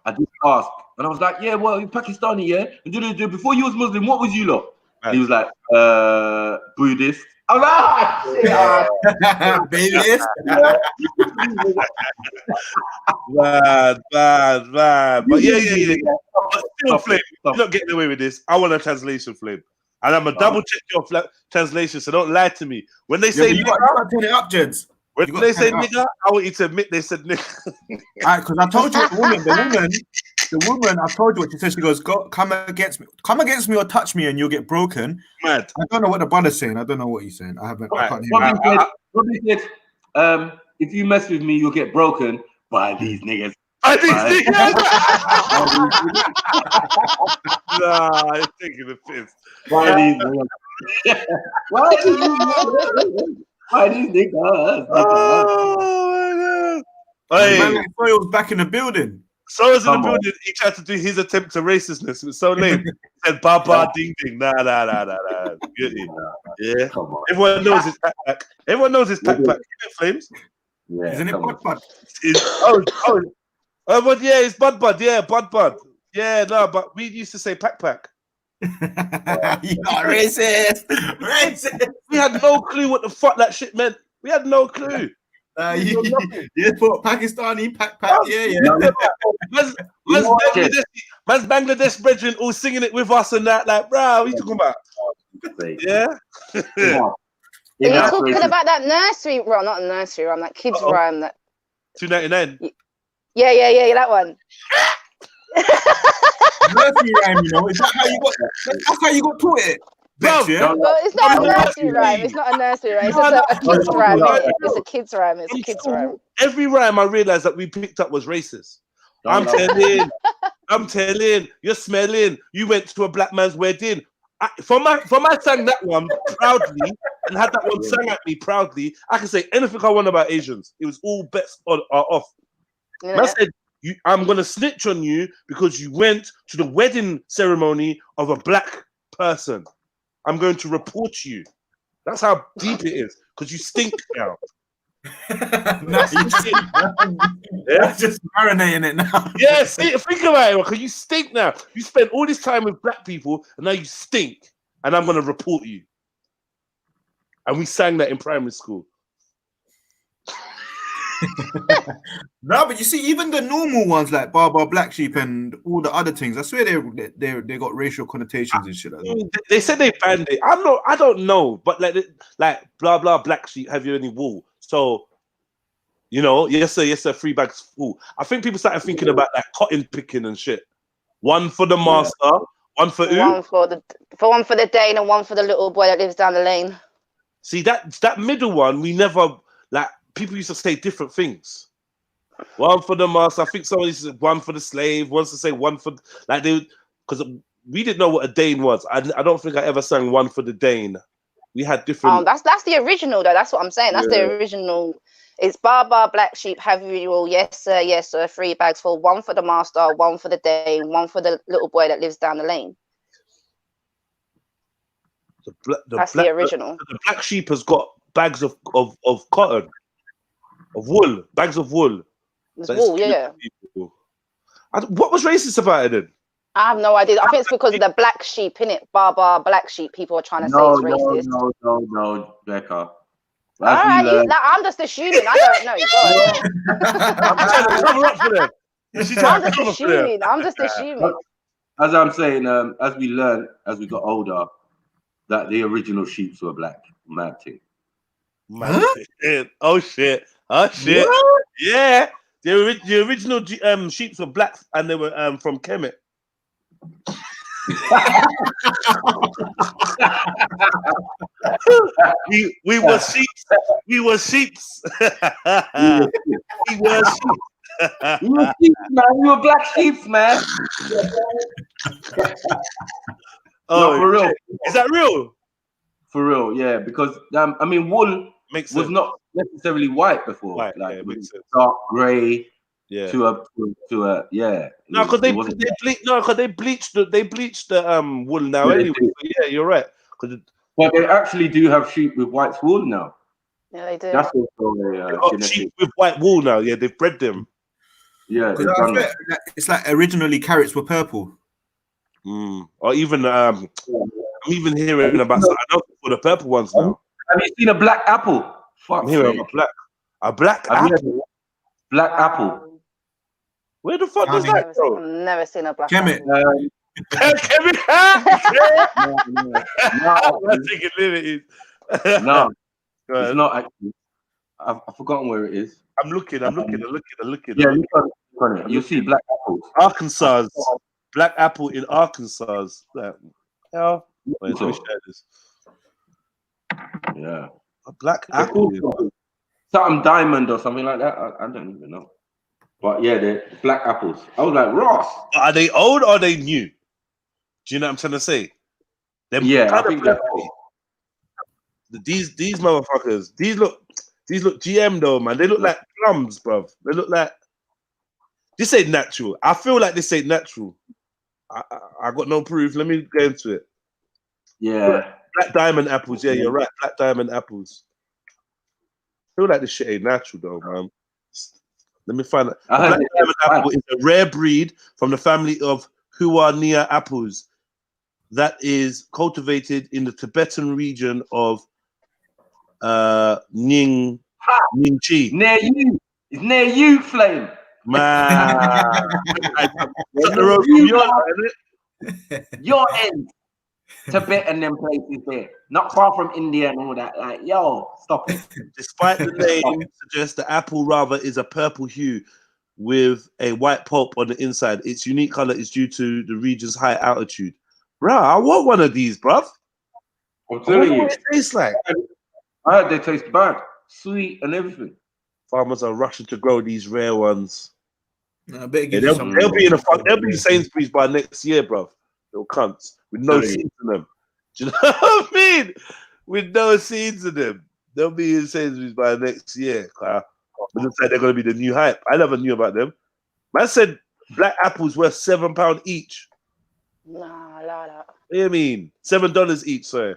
I did ask, and I was like, yeah, well, you're Pakistani, yeah, and before you was Muslim, what was you lot? He was like, Buddhist. I'm like, Buddhist. Bad. But yeah. But still, Flame, you're not getting away with this. I want a translation, Flame. And I'm going to double check your translation, so don't lie to me. When they say you got to turn it up, Jeds. When they say nigga, I want you to admit they said nigga. Alright, because I told you the woman, I told you what she said. She goes, come against me or touch me and you'll get broken. Mad. I don't know what the brother's saying. I don't know what he's saying. I can't hear it. If you mess with me, you'll get broken by these niggas. Nah, you're taking the piss. By these niggas. Why these niggas? Oh my god! Hey, man, Soy was back in the building. So was in the building. He tried to do his attempt to racistness. It was so lame. He said "Baba ding ding." Nah. Yeah. Everyone knows his pack. Everyone knows his pack. Flames. Yeah. Isn't it Bud? But yeah, it's Bud. Yeah, Bud. Yeah, no, but we used to say pack. You're not racist. We had no clue what the fuck that shit meant. We had no clue. You thought Pakistani pack. Yeah. Man's Bangladesh brethren all singing it with us and that. Like, bro, what are you talking about? Yeah. Are you talking about that nursery rhyme? Not a nursery rhyme, that kids rhyme. That $2.99. Yeah, that one. Nursery rhyme, you know. Is that how you got? That's how you got taught it. Bro, well, it's not a nursery rhyme. It's not a nursery rhyme. It's just a kid's rhyme. It's a kid's rhyme. It's a kid's rhyme. Every rhyme I realized that we picked up was racist. I'm telling, you're smelling. You went to a black man's wedding. From I sang that one proudly and had that one sang at me proudly, I can say anything I want about Asians. It was all bets are off. Yeah. I said, I'm gonna snitch on you because you went to the wedding ceremony of a black person. I'm going to report you. That's how deep it is because you stink now. That's just marinating it now. Yeah, think about it, because you stink now. You spent all this time with black people, and now you stink. And I'm gonna report you. And we sang that in primary school. No, but you see, even the normal ones like Baba, Black Sheep, and all the other things, I swear they got racial connotations and shit like that. They said they banned it. I don't know, but like blah blah Black Sheep, have you any wool? So, yes sir, 3 bags full. I think people started thinking about like cotton picking and shit. One for the master, one for who? One for the Dane and one for the little boy that lives down the lane. See that middle one, we never like. People used to say different things. One for the master. I think somebody said one for the slave. Wants to say one for like they, because we didn't know what a Dane was. I don't think I ever sang one for the Dane. We had different. That's the original though. That's what I'm saying. That's the original. It's Baba, Black Sheep, have you all? Yes sir. 3 bags full. One for the master, one for the Dane, one for the little boy that lives down the lane. That's the original. The Black Sheep has got bags of cotton. Of wool, bags of wool. It's wool, yeah. What was racist about it then? I have no idea. I think it's because of the black sheep, innit? Bar, black sheep. People are trying to say it's racist. No, Becca. All right, I'm just assuming. I don't know. I'm just assuming. As I'm saying, as we learn, as we got older, that the original sheeps were black. Mad thing. Oh shit! What? Yeah, the original sheeps were black and they were from Kemet. we were sheeps. We were sheeps. We were sheep. You were sheep, man. You were black sheeps, man. Oh, no, for real. Is that real? For real, yeah. Because I mean, wool was not necessarily white before. White, like it was dark grey. Yeah. To a yeah. No, because they bleached the wool now anyway. So yeah, you're right. But they actually do have sheep with white wool now. Yeah, they do. That's also sheep with white wool now. Yeah, they've bred them. Yeah, it's like originally carrots were purple. Or even I'm even hearing about for the purple ones now. Have you seen a black apple? I'm hearing a black apple. Black apple. Where the fuck is that, bro? I've never seen a black apple. No, it's not actually. I've forgotten where it is. I'm looking. Yeah, look on it. You'll see black apples. Arkansas. Black apple in Arkansas. Hell, wait, let me share this. Yeah. A black apple. Something diamond or something like that. I don't even know. But yeah, they're black apples. I was like, Ross. Are they old or are they new? Do you know what I'm trying to say? Yeah, I think they're old. These motherfuckers, these look GM though, man. They look like plums, bruv. They look like this ain't natural. I feel like this ain't natural. I got no proof. Let me get into it. Yeah. Black diamond apples. Yeah, you're right. Black diamond apples. I feel like this shit ain't natural though, man. Let me find it. Black diamond apple is a rare breed from the family of Huania apples that is cultivated in the Tibetan region of Ningchi. Near you. It's near you, Flame. Man. Your end. Tibet and them places there. Not far from India and all that. Like, yo, stop it. Despite the name suggests the apple rather is a purple hue with a white pulp on the inside. Its unique color is due to the region's high altitude. Bruh, I want one of these, bruv. I'm telling you. What it tastes like. I heard they taste bad, sweet, and everything. Farmers are rushing to grow these rare ones. No, they'll be in Sainsbury's by next year, bruv. Little cunts with no seeds in them. Do you know what I mean? With no seeds in them. They'll be in Sainsbury's by next year. It looks like they're going to be the new hype. I never knew about them. Man said black apples worth £7 each. Nah, la la. What do you mean? $7 each, sorry.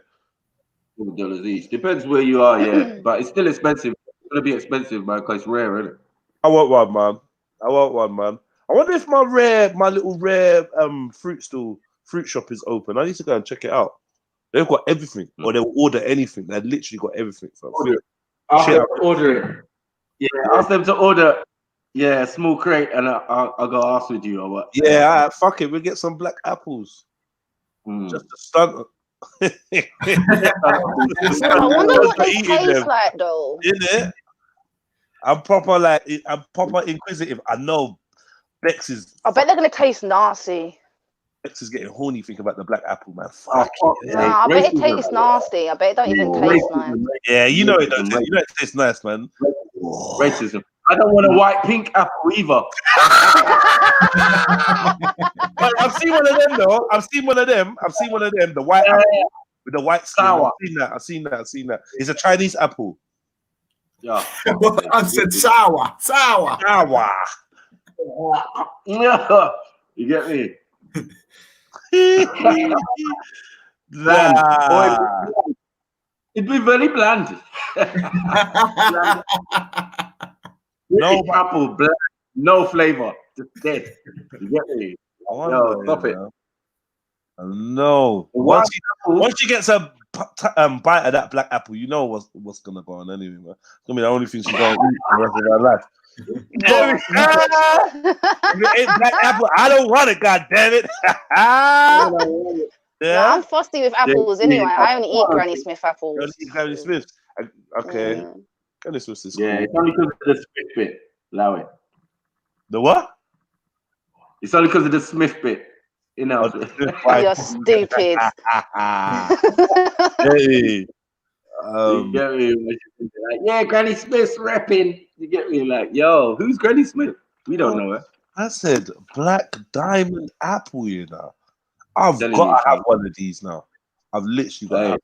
$7 each. Depends where you are, yeah. But it's still expensive. It's going to be expensive, man, because it's rare, isn't it? I want one, man. I wonder if my little rare fruit shop is open. I need to go and check it out. They've got everything, or they'll order anything. They've literally got everything. Ask them to order it. Yeah, ask them to order. Yeah, a small crate, and I'll go ask with you or what. Yeah, fuck it. We'll get some black apples. Just to stunt. I wonder what they taste like, though. Isn't it? I'm proper inquisitive. I know Bex is. I bet they're gonna taste nasty. Bex is getting horny thinking about the black apple, man. Fuck. Nah, I bet it tastes nasty. I bet it don't even taste nice. Yeah, you know it don't taste. You know it tastes nice, man. Racism. I don't want a white pink apple either. I've seen one of them though. I've seen one of them. The white apple with the white skin. Sour. I've seen that. It's a Chinese apple. Yeah. I said sour. You get me? Nah. It'd be very bland. No apple, bland, no flavor, just dead. You get me? Yo, stop it. No. Once she gets a bite of that black apple, you know what's gonna go on anyway, man. It's gonna be the only thing she's gonna eat for the rest of her life. If it ain't black apple, I don't want it, god damn it. Yeah, I'm fussy with apples anyway. I only eat Granny Smith apples. You only eat Granny Smith? Okay. Granny Smith is cool. Yeah, it's only because of the Smith bit. Allow it. The what? It's only because of the Smith bit. You know. You're stupid. Hey. You get me? Like, yeah, Granny Smith's repping. You get me? Like, yo, who's Granny Smith? We don't know her. I said black diamond apple, you know. I've got to have one of these now. I've literally got to have.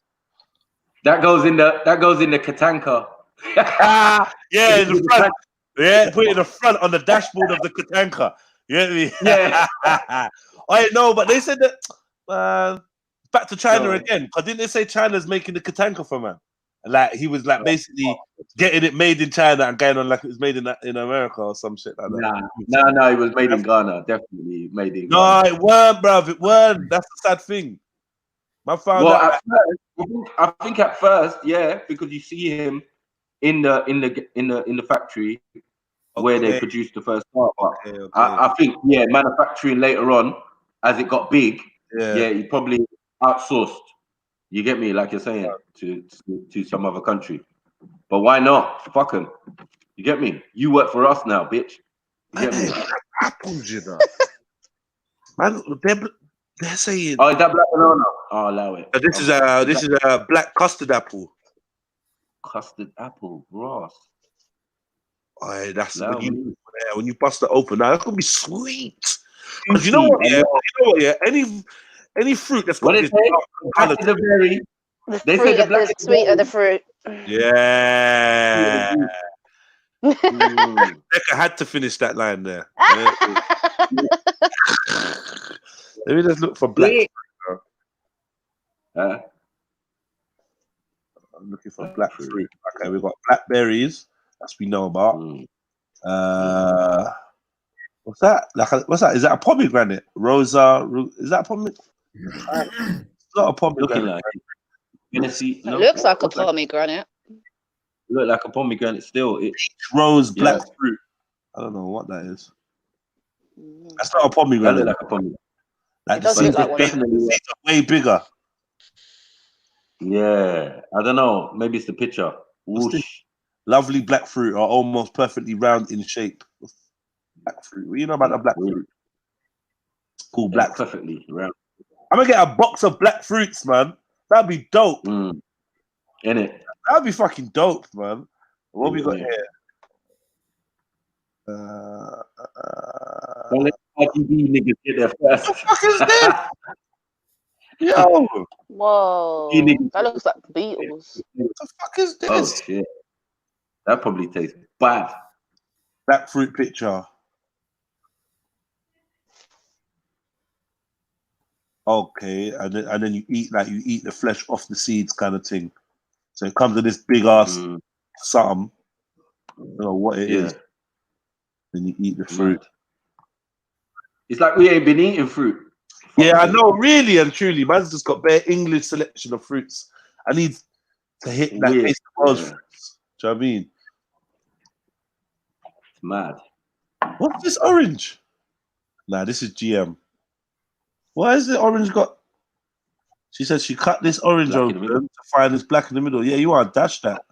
That goes in the Katanka. Yeah, in the front. Yeah, put it in the front on the dashboard of the Katanka. You get me? Yeah. I know, but they said that back to China again. Because didn't they say China's making the Katanka for man? Like he was like basically getting it made in China and going on like it was made in America or some shit like that. No, it was made in Ghana. Definitely made in No, Ghana. it weren't, bruv. It weren't. That's the sad thing. I found out. I think at first, yeah, because you see him in the factory where they produced the first part. I think manufacturing later on as it got big, he probably outsourced. You get me, like you're saying, to some other country. But why not? Fuck them. You get me? You work for us now, bitch. You get me? Apples, you know. Man, they're saying. Oh, is that black banana? Oh, allow it. This is a black custard apple. Custard apple, Ross. Oh, that's when you bust it open. Now that's gonna be sweet. Because you know what? Yeah, any fruit that's got this color. The berry. They say the black is sweet of the fruit. Yeah. Becca had to finish that line there. Let me just look for black. I'm looking for black fruit. Okay, we've got blackberries. That's we know about. What's that? What's that? Is that a pomegranate? Rosa? Is that a pomegranate? It's not a pomegranate. It looks like a pomegranate. Look like a pomegranate still. Rose black fruit. I don't know what that is. That's not a pomegranate. That look like a pomegranate. It does look like one. Seeds are way bigger. Yeah, I don't know. Maybe it's the picture. Lovely black fruit are almost perfectly round in shape. Black fruit. What do you know about the black fruit? It's called black. Perfectly round. I'm gonna get a box of black fruits, man. That'd be dope. In it. That'd be fucking dope, man. What we got here? Don't let RGB niggas get there first. What the fuck is this? Yo, what Whoa, You need- that looks like beetles. the fuck is this? Oh shit. That probably tastes bad. Black fruit picture. Okay, and then you eat the flesh off the seeds kind of thing. So it comes in this big ass something. I don't know what it is. Then you eat the fruit. It's like we ain't been eating fruit. Yeah, I know, really and truly. Man's just got bare English selection of fruits. I need to hit that Weird. taste of those Yeah. fruits. Do you know what I mean? It's mad. What's this orange? Nah, this is GM. Why is the orange got? She said she cut this orange Black in the open middle. to find this black in the middle. Yeah, you want to dash that.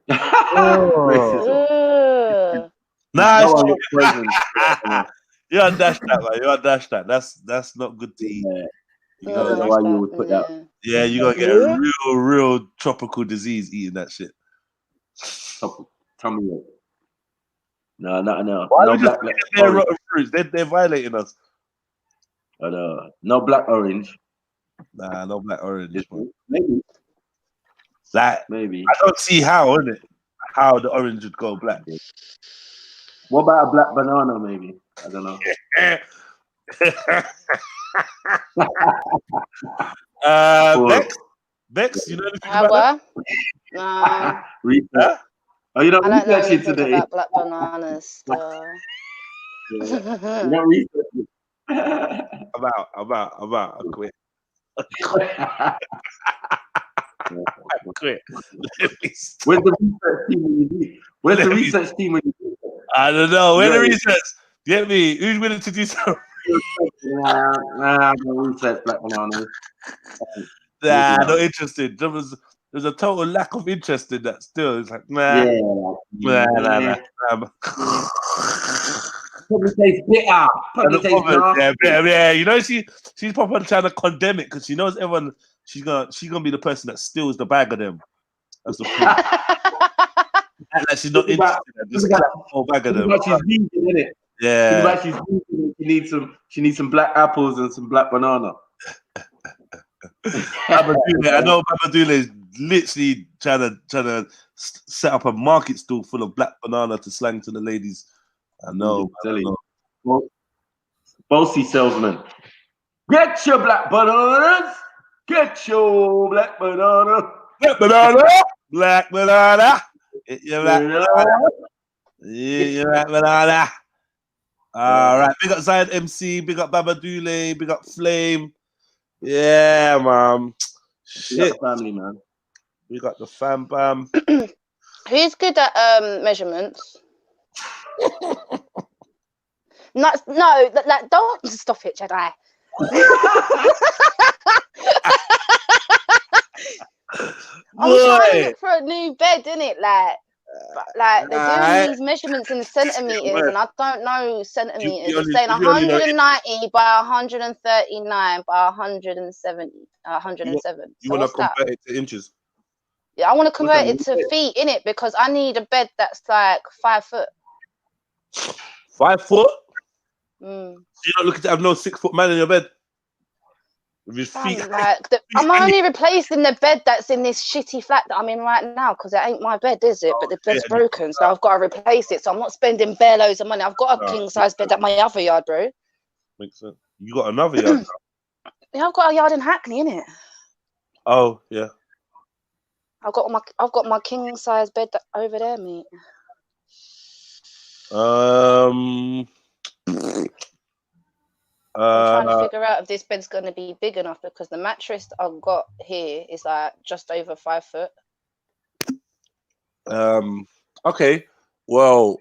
Racism. Nah, No it's one not. gets poisoned. You want to dash that, man. You want to dash that. That's not good to eat. Yeah. You I don't know gotta, why you would put that. yeah, you gotta get a real tropical disease eating that shit. Tummy ache. No. Why No we just black their orange. rotten fruits? They're violating us. No black orange. Nah, no black orange. Man. Maybe. Maybe. I don't see how, innit? How the orange would go black. What about a black banana, maybe? I don't know. Bex, you know anything How about that? No. Huh? Oh, you don't I don't know research it anything today. about black bananas still. You don't research it. About. I quit. I quit. Where's the research team when you need? Where's the research team when you need? I don't know. Where's the research? Get me. Who's willing to do something? Nah, no research black bananas. Nah, not interested. There's a total lack of interest in that still. It's like, nah. Nah. Probably tastes bitter. Probably tastes nasty. Yeah. You know, she's probably trying to condemn it because she knows everyone. She's gonna be the person that steals the bag of them. That's the point. Like she's not interested. Just clap the whole bag of them. She's vegan, isn't it? Yeah. She's vegan. She needs some black apples and some black banana. I know Babadule is literally trying to set up a market stall full of black banana to slang to the ladies. I know. Bossy salesman. Get your black bananas. Get your black banana. Black banana. Black banana. Get your black banana. Get your black banana. All right. Big up Zion MC. Big up Babadule. Big up Flame. Yeah, man. Shit, family, man. We got the fam bam. Who's good at measurements? No, don't stop it, Jedi. I'm trying to look for a new bed, innit? Like they're doing these measurements in centimeters, and I don't know centimeters. It's saying 190 by 139 by 170, 107. You want to convert it to inches? Yeah, I want to convert it to feet, innit? Because I need a bed that's like 5 foot. 5 foot? Mm. You're not looking to have no 6 foot man in your bed with his feet. I'm only replacing the bed that's in this shitty flat that I'm in right now because it ain't my bed, is it? But the bed's broken, so I've got to replace it. So I'm not spending bare loads of money. I've got a king size bed at my other yard, bro. Makes sense. You got another yard? Yeah, I've got a yard in Hackney, innit? Oh yeah. I've got my king size bed over there, mate. I'm trying to figure out if this bed's going to be big enough because the mattress I've got here is like just over 5 foot. Okay. Well,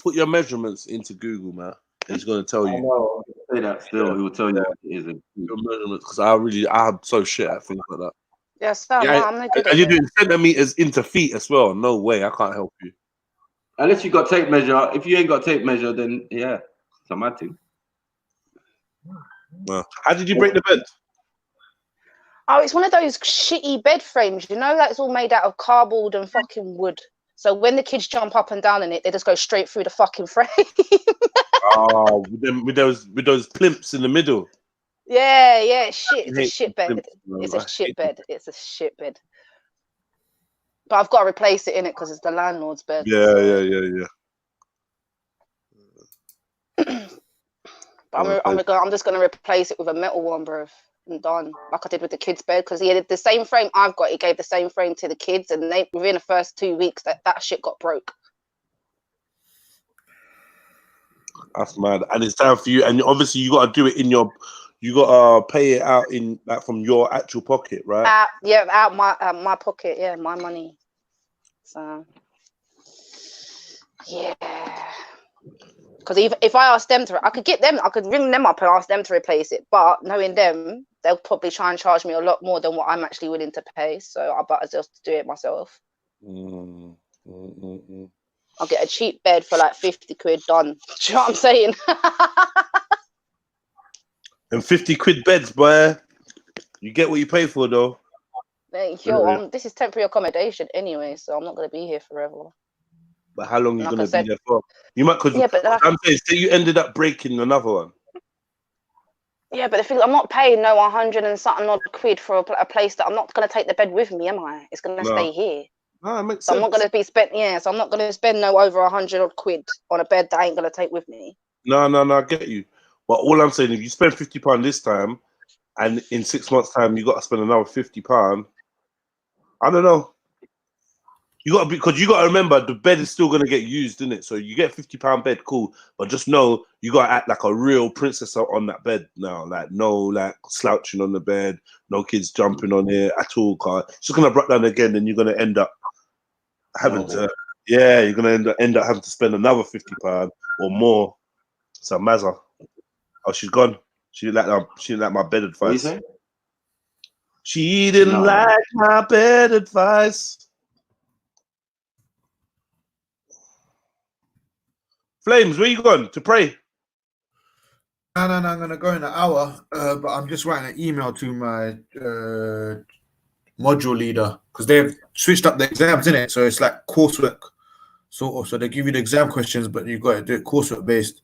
put your measurements into Google, man. It's going to tell you. I know. Say that still. He will tell you what it is. Your measurements, because I'm so shit at things like that. Yes, I'm not good at and you're it. doing centimeters into feet as well. No way, I can't help you. Unless you got tape measure. If you ain't got tape measure, then yeah, it's a mad thing. Well, how did you break the bed? Oh, it's one of those shitty bed frames, you know, that's all made out of cardboard and fucking wood. So when the kids jump up and down in it, they just go straight through the fucking frame. Oh, with those plimps in the middle. Yeah, shit. It's a hate shit bed. pimps, man. It's I a shit hate them. bed. It's a shit bed. But I've got to replace it in it because it's the landlord's bed. Yeah, so. yeah. But I'm just gonna replace it with a metal one, bro, and done. Like I did with the kids' bed, because he had the same frame I've got. He gave the same frame to the kids, and they within the first 2 weeks that shit got broke. That's mad. And it's time for you. And obviously, you got to do it in your. You got to pay it out in like from your actual pocket, right? Out my pocket. Yeah, my money. So yeah. Because if I asked them to, I could ring them up and ask them to replace it. But knowing them, they'll probably try and charge me a lot more than what I'm actually willing to pay. So I better just do it myself. I'll get a cheap bed for like 50 quid done. Do you know what I'm saying? And 50 quid beds, boy. You get what you pay for, though. This is temporary accommodation anyway, so I'm not going to be here forever. But how long are you going to be there for? You might, because I'm saying, say you ended up breaking another one. Yeah, but the thing, I'm not paying no 100 and something odd quid for a place that I'm not going to take the bed with me, am I? It's going to stay here. No, it makes so sense. I'm not going to be so I'm not going to spend no over 100 odd quid on a bed that I ain't going to take with me. No, I get you. But all I'm saying, if you spend £50 this time, and in 6 months' time you got to spend another £50, I don't know. You got to because you got to remember the bed is still gonna get used, isn't it? So you get £50 bed, cool. But just know you gotta act like a real princess on that bed now. Like no like slouching on the bed, no kids jumping on it at all. Cause it's just gonna break down again, and you're gonna end up having to. Yeah, you're gonna end up having to spend another £50 or more. So Mazza, oh, she's gone. She didn't like my bed advice. What you say? She didn't like my bed advice. Flames, where you going to pray? No, I'm gonna go in an hour. But I'm just writing an email to my module leader because they've switched up the exams, innit? So it's like coursework sort of. So they give you the exam questions, but you got to do it coursework based.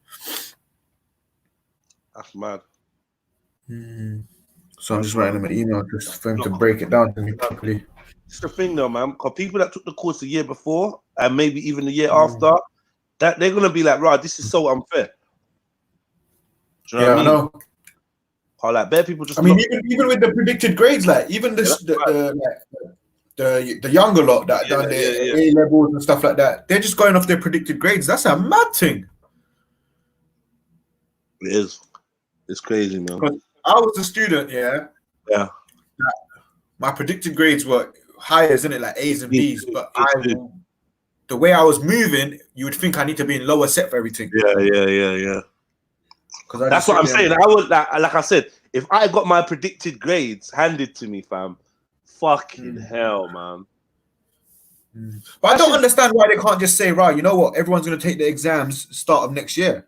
That's mad. So I'm just writing them an email just for him to break it down to me properly. It's the thing though, man. Because people that took the course the year before and maybe even the year after, that they're gonna be like, right, this is so unfair. Do you know what I mean? know. How like bare people just. I mean, even with the predicted grades, like even this, the younger lot that done their A levels and stuff like that, they're just going off their predicted grades. That's a mad thing. It is. It's crazy, man. I was a student, yeah. My predicted grades were higher, isn't it? Like A's and B's, but the way I was moving, you would think I need to be in lower set for everything. Yeah. That's what I'm saying. I would like I said, if I got my predicted grades handed to me, fam, fucking hell, man. But I don't understand why they can't just say, right, you know what, everyone's gonna take the exams start of next year.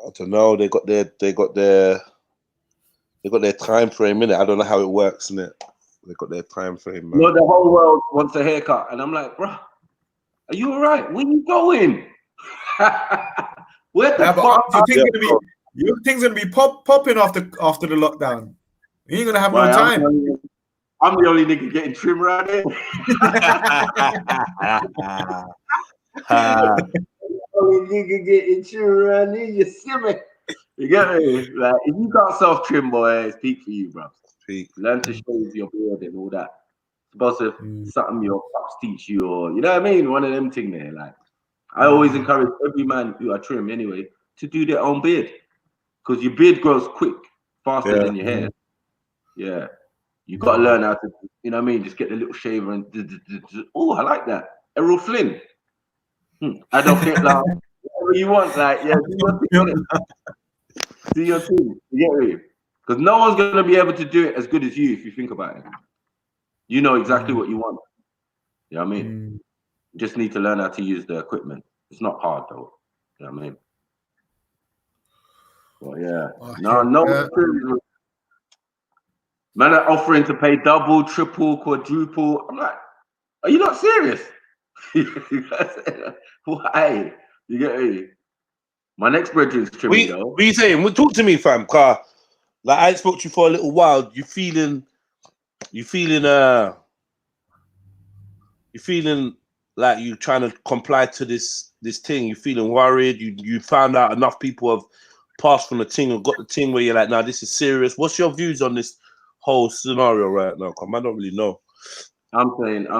I don't know. They got their time frame in it. I don't know how it works in it. They got their time frame, man. No, the whole world wants a haircut, and I'm like, bro, are you all right? Where you going? Where the fuck? Your thing's gonna be popping after the lockdown. You ain't gonna have no time. I'm the only nigga getting trim around here. Only nigga getting trim around here. You see me? You get me? Like if you got self trim, boy, it's peak for you, bro. Peak. Learn to shave your beard and all that. It's supposed to something your pops teach you, or you know what I mean? One of them thing there. Like I always encourage every man who are trim anyway to do their own beard, because your beard grows quick, faster than your hair. Yeah, you got to learn how to, you know what I mean? Just get the little shaver and oh, I like that. Errol Flynn. I don't think like whatever you want, like do your thing. You get me? Because no one's gonna be able to do it as good as you if you think about it. You know exactly what you want. You know what I mean? You just need to learn how to use the equipment. It's not hard though. You know what I mean? Well, yeah. No. Man are offering to pay double, triple, quadruple. I'm like, are you not serious? Why? You get me? My next brethren's trimming though. What are you saying? Well, talk to me, fam. Car, like I ain't spoke to you for a little while. You feeling like you trying to comply to this thing? You feeling worried? You found out enough people have passed from the thing and got the thing where you're like, nah, this is serious. What's your views on this whole scenario right now? I don't really know. I'm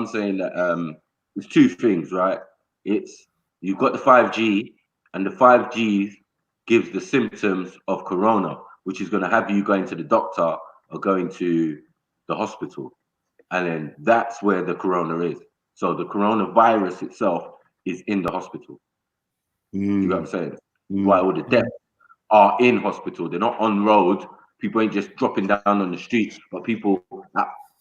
saying that there's two things, right? It's you've got the 5G, and the 5G gives the symptoms of corona, which is going to have you going to the doctor or going to the hospital, and then that's where the corona is. So the coronavirus itself is in the hospital. You know what I'm saying? Why all the deaths are in hospital? They're not on road. People ain't just dropping down on the street, but people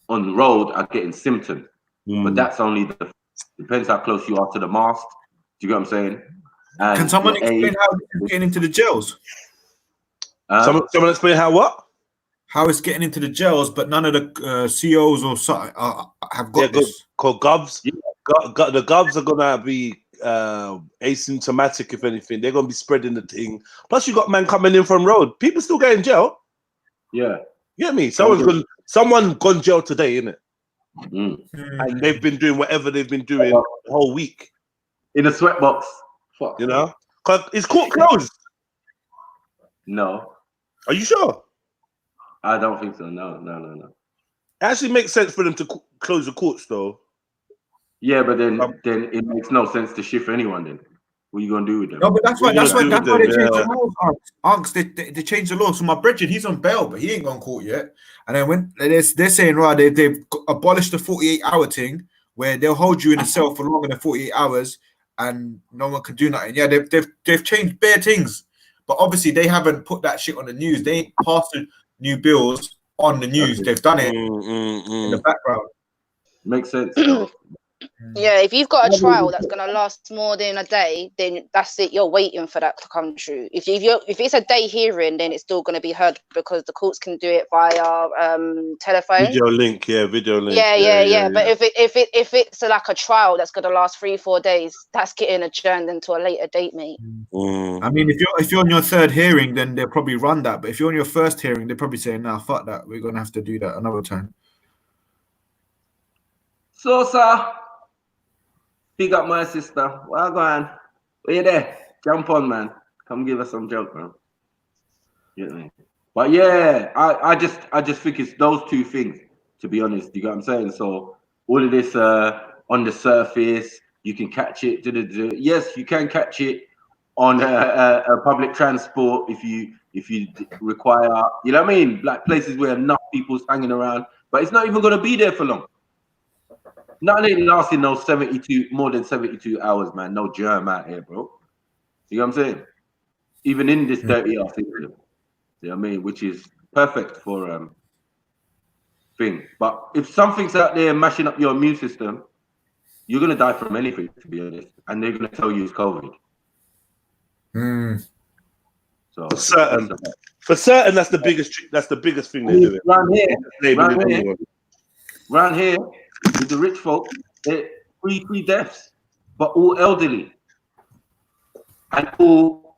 on the road are getting symptoms. But that's only depends how close you are to the mast. Do you get what I'm saying? And can someone explain how it's getting into the jails? Someone explain how what? How it's getting into the jails, but none of the CEOs or have got this. Called Govs. Yeah. The Govs are gonna be asymptomatic, if anything. They're gonna be spreading the thing. Plus, you got man coming in from road. People still get in jail. Yeah. You get me? Someone gone jail today, innit? And they've been doing whatever they've been doing the whole week. In a sweatbox. Fuck. You know? Because is court closed? No. Are you sure? I don't think so. No. It actually makes sense for them to close the courts, though. Yeah, but then it makes no sense to shift anyone. Then what are you gonna do with them? No, but that's why they changed the laws. Unks, they changed the law. So my brethren, he's on bail, but he ain't gone court yet. And then when they're saying, right, they've abolished the 48-hour thing, where they'll hold you in a cell for longer than 48 hours, and no one can do nothing. Yeah, they've changed bare things, but obviously they haven't put that shit on the news. They ain't passed the new bills on the news. They've done it in the background. Makes sense. Yeah, if you've got a trial that's going to last more than a day, then that's it. You're waiting for that to come true. If it's a day hearing, then it's still going to be heard because the courts can do it via telephone. Video link. Yeah. But if it's like a trial that's going to last 3-4 days, that's getting adjourned into a later date, mate. I mean, if you're on your third hearing, then they'll probably run that. But if you're on your first hearing, they're probably saying, "Nah, fuck that. We're going to have to do that another time." So, sir. Pick up my sister. Well, go on. Where you there? Jump on, man. Come give us some joke, man. You know what I mean? But yeah, I just think it's those two things, to be honest. You get what I'm saying? So all of this on the surface, you can catch it. Yes, you can catch it on a public transport if you require, you know what I mean? Like places where enough people's hanging around, but it's not even going to be there for long. Not only lasting no more than 72 hours, man. No germ out here, bro. You know what I'm saying? Even in this dirty ass England, you know what I mean? Which is perfect for thing. But if something's out there mashing up your immune system, you're gonna die from anything, to be honest. And they're gonna tell you it's COVID. So for certain, that's the biggest thing they do. Around here. With the rich folk, they're free deaths, but all elderly and all,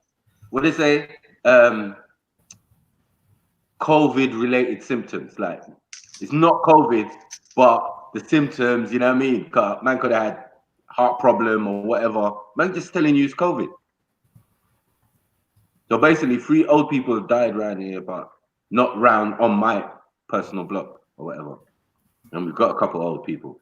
what they say, COVID-related symptoms. Like it's not COVID, but the symptoms, you know what I mean? Man could have had heart problem or whatever. Man just telling you it's COVID. So basically, 3 old people have died around here, but not round on my personal block or whatever. And we've got a couple old people.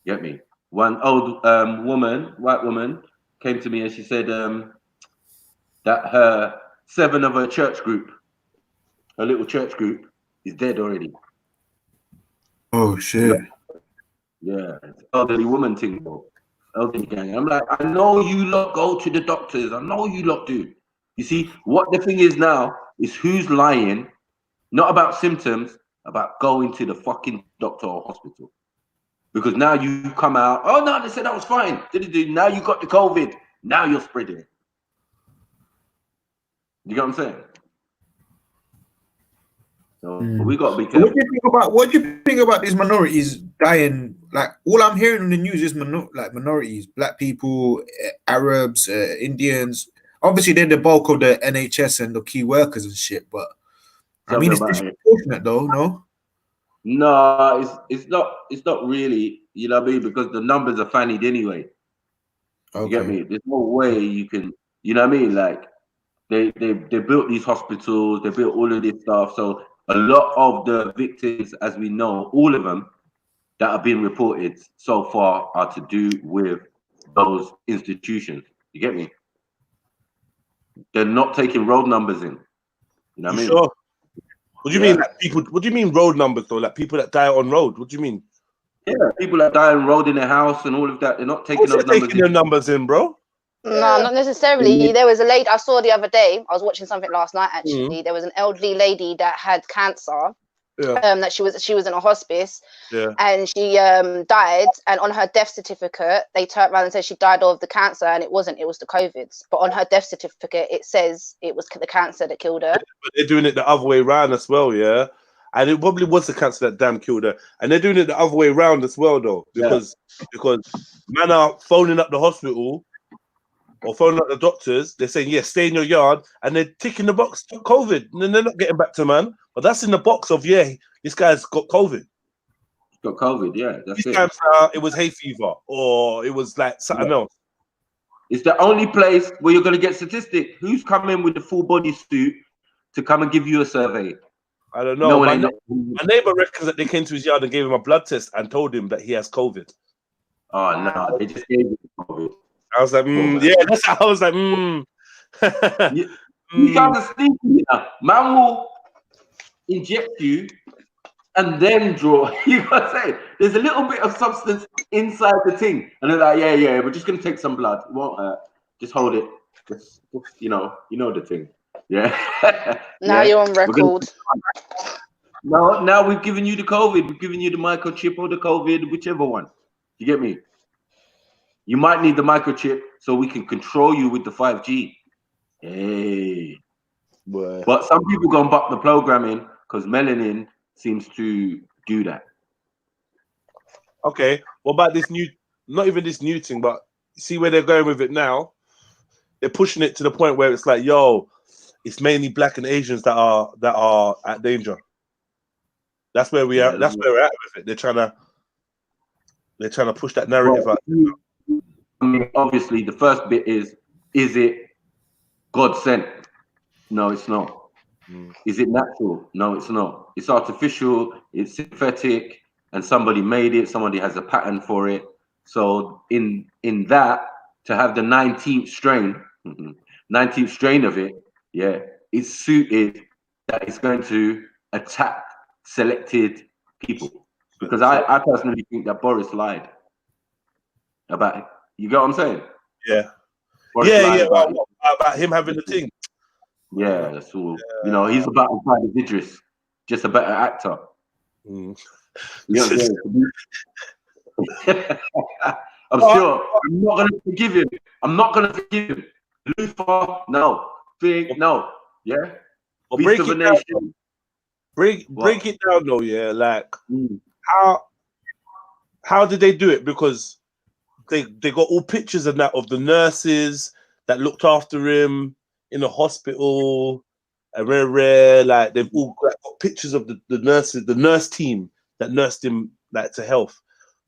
Get me? One old white woman, came to me and she said that her 7 of her church group, her little church group, is dead already. Oh shit! Yeah, it's elderly woman thing, bro. Elderly gang. I'm like, I know you lot go to the doctors. I know you lot do. You see, what the thing is now is who's lying, not about symptoms, about going to the fucking doctor or hospital. Because now you come out, oh no, they said that was fine. Now you got the COVID. Now you're spreading it. You get what I'm saying? So we got to be careful. What do you think about these minorities dying? Like all I'm hearing on the news is minorities, black people, Arabs, Indians. obviously they're the bulk of the NHS and the key workers and shit, but I mean, it's disproportionate though, no? No, it's not really, you know what I mean? Because the numbers are fannied anyway. You get me? There's no way you can, you know what I mean? Like they built these hospitals, they built all of this stuff. So a lot of the victims, as we know, all of them that have been reported so far are to do with those institutions. You get me? They're not taking road numbers in. You know what I mean? Sure. What do you mean, like people? What do you mean road numbers though? Like people that die on road? What do you mean? Yeah, people that die on road in their house and all of that. They're not taking those numbers. Taking their numbers in, bro. No, not necessarily. There was a lady I saw the other day. I was watching something last night. Actually, there was an elderly lady that had cancer. Yeah. That she was in a hospice. Yeah. And she died. And on her death certificate, they turned around and said she died of the cancer, and it wasn't. It was the COVID. But on her death certificate, it says it was the cancer that killed her. But they're doing it the other way around as well, yeah. And it probably was the cancer that damn killed her. And they're doing it the other way around as well, though, because men are phoning up the hospital or phoning up the doctors. They're saying, yeah, stay in your yard, and they're ticking the box to COVID. And then they're not getting back to man. But that's in the box of, yeah, this guy's got COVID. Got COVID, yeah. That's this it. It was hay fever, or it was like something else. It's the only place where you're going to get statistic. Who's coming with the full body suit to come and give you a survey? I don't know. My neighbor reckons that they came to his yard and gave him a blood test and told him that he has COVID. Oh, no, they just gave him COVID. I was like, yeah, that's how I was like, You guys are sneaky now. Man will inject you and then draw. You got to say, there's a little bit of substance inside the thing. And they're like, yeah, we're just going to take some blood. It won't hurt. Just hold it. Just, you know the thing. Yeah. Now you're on record. Now we've given you the COVID. We've given you the microchip or the COVID, whichever one. You get me? You might need the microchip so we can control you with the 5G. Hey. Boy. But some people gonna buck the programming because melanin seems to do that. Okay. What about this new, not even this new thing, but see where they're going with it now? They're pushing it to the point where it's like, yo, it's mainly black and Asians that are at danger. That's where we are. That's where we're at with it. They're trying to push that narrative out. I mean, obviously, the first bit is it God sent? No, it's not. Is it natural? No, it's not. It's artificial. It's synthetic, and somebody made it. Somebody has a pattern for it. So in that, to have the 19th strain of it, yeah, it's suited that it's going to attack selected people. Because I personally think that Boris lied about it. You get what I'm saying? Yeah. Boris lied about him having the thing. Yeah, that's all. You know, he's about to fight as Idris, just a better actor. You know what I'm saying? I'm sure. I'm not gonna forgive him. I'm not gonna forgive him. Lucifer, no. Big, no. Yeah. Well, break it down. Break it down though, yeah. Like how did they do it? Because they got all pictures of that of the nurses that looked after him in the hospital, and rare, like they've all got pictures of the nurses, the nurse team that nursed him like to health.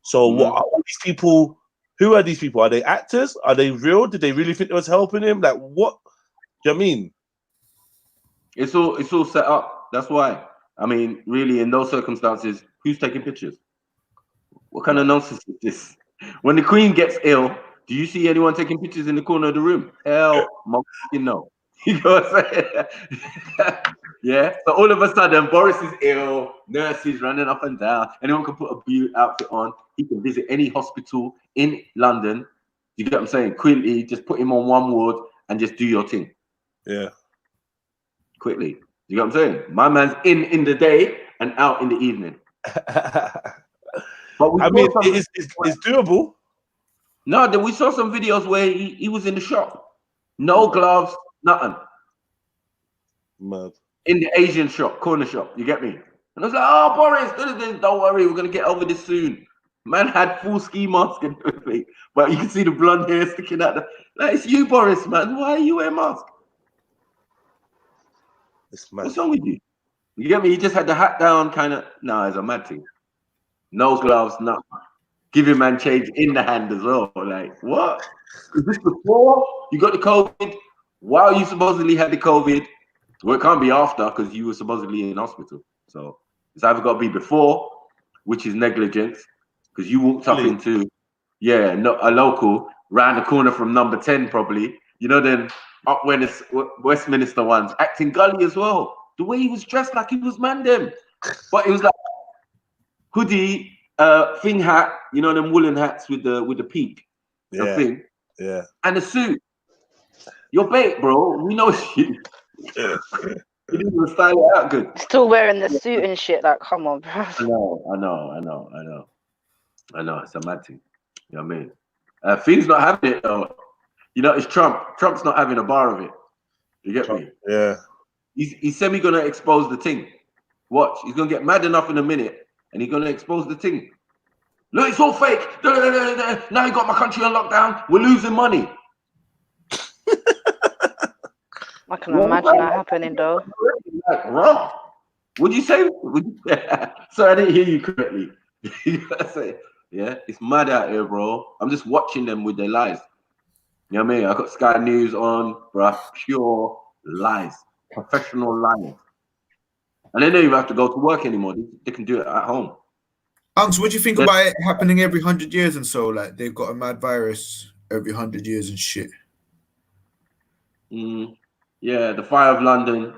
So what are all these people? Who are these people? Are they actors? Are they real? Did they really think it was helping him? Like what? Do you know what I mean? It's all set up. That's why. I mean, really, in those circumstances, who's taking pictures? What kind of nonsense is this? When the Queen gets ill, do you see anyone taking pictures in the corner of the room? Hell, no. You know what I'm saying? Yeah. So all of a sudden, Boris is ill. Nurses running up and down. Anyone can put a blue outfit on. He can visit any hospital in London. You get what I'm saying? Quickly, just put him on one ward and just do your thing. Yeah. Quickly. You get what I'm saying? My man's in the day and out in the evening. But I mean, it's doable. No, we saw some videos where he was in the shop. No gloves, nothing. Mad. In the Asian shop, corner shop. You get me? And I was like, oh, Boris, don't worry, we're going to get over this soon. Man had full ski mask and everything. But you can see the blonde hair sticking out. Like, it's you, Boris, man. Why are you wearing a mask? It's mad. What's wrong with you? You get me? You just had the hat down, kind of. No, it's a mad thing. No gloves, nothing. Giving man change in the hand as well. Like, what? Is this before you got the COVID? While you supposedly had the COVID? Well, it can't be after because you were supposedly in hospital. So it's either got to be before, which is negligence, because you walked up into, a local, round the corner from number 10 probably. You know, then up when it's Westminster ones, acting gully as well. The way he was dressed like he was Mandem. But it was like hoodie, thing hat, you know, them woolen hats with the peak. The thing. Yeah. And the suit. You're bait, bro. We know shit. You didn't even style it out good. Still wearing the suit and shit. Like, come on, bro. I know. It's a mad thing. You know what I mean? Finn's not having it though. You know, it's Trump. Trump's not having a bar of it. You get me? Yeah. He's semi-gonna expose the thing. Watch. He's gonna get mad enough in a minute and he's gonna expose the thing. Look, it's all fake. Now you got my country on lockdown. We're losing money. I can imagine that happening though. Like, raw. What'd you say? Sorry, I didn't hear you correctly. You gotta say, yeah, it's mad out here, bro. I'm just watching them with their lies. You know what I mean? I got Sky News on, bro. Pure lies. Professional lying. And they don't even have to go to work anymore. They can do it at home. Unks, what do you think about it happening every 100 years and so? Like, they've got a mad virus every 100 years and shit. Yeah, the fire of London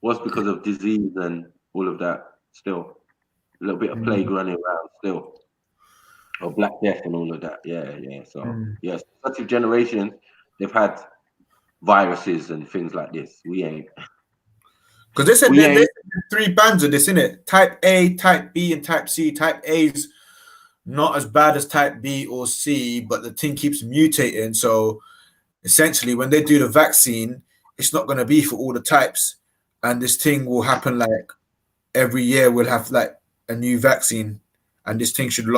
was because of disease and all of that. Still, a little bit of plague running around still, or Black Death and all of that. Yeah. So yes, such generation, they've had viruses and things like this. We ain't. Because they said there's 3 bands of this, innit? Type A, Type B, and Type C. Type A's not as bad as Type B or C, but the thing keeps mutating. So essentially, when they do the vaccine, it's not going to be for all the types, and this thing will happen like every year. We'll have like a new vaccine, and this thing should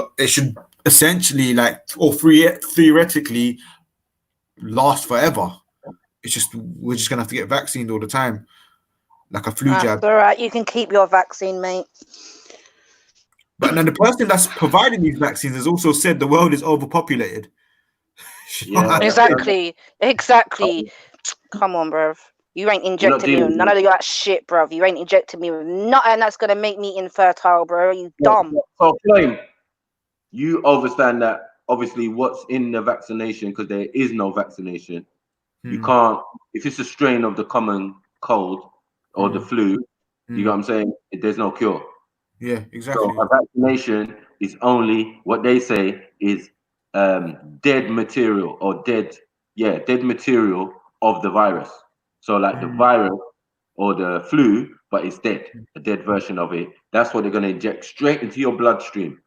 essentially theoretically last forever. It's just we're just gonna have to get vaccinated all the time, like a flu jab. That's all right. You can keep your vaccine, mate. But then the person that's providing these vaccines has also said the world is overpopulated. Yeah, exactly. Come on, bruv. You ain't injecting me with none of that shit, bruv. You ain't injecting me with nothing that's gonna make me infertile, bro. You dumb. So, Flame, you understand that obviously what's in the vaccination, because there is no vaccination. You can't, if it's a strain of the common cold or the flu, you know what I'm saying? There's no cure. Yeah, exactly. So a vaccination is only what they say is dead material or dead material of the virus. So like the virus or the flu, but it's dead, a dead version of it. That's what they're going to inject straight into your bloodstream,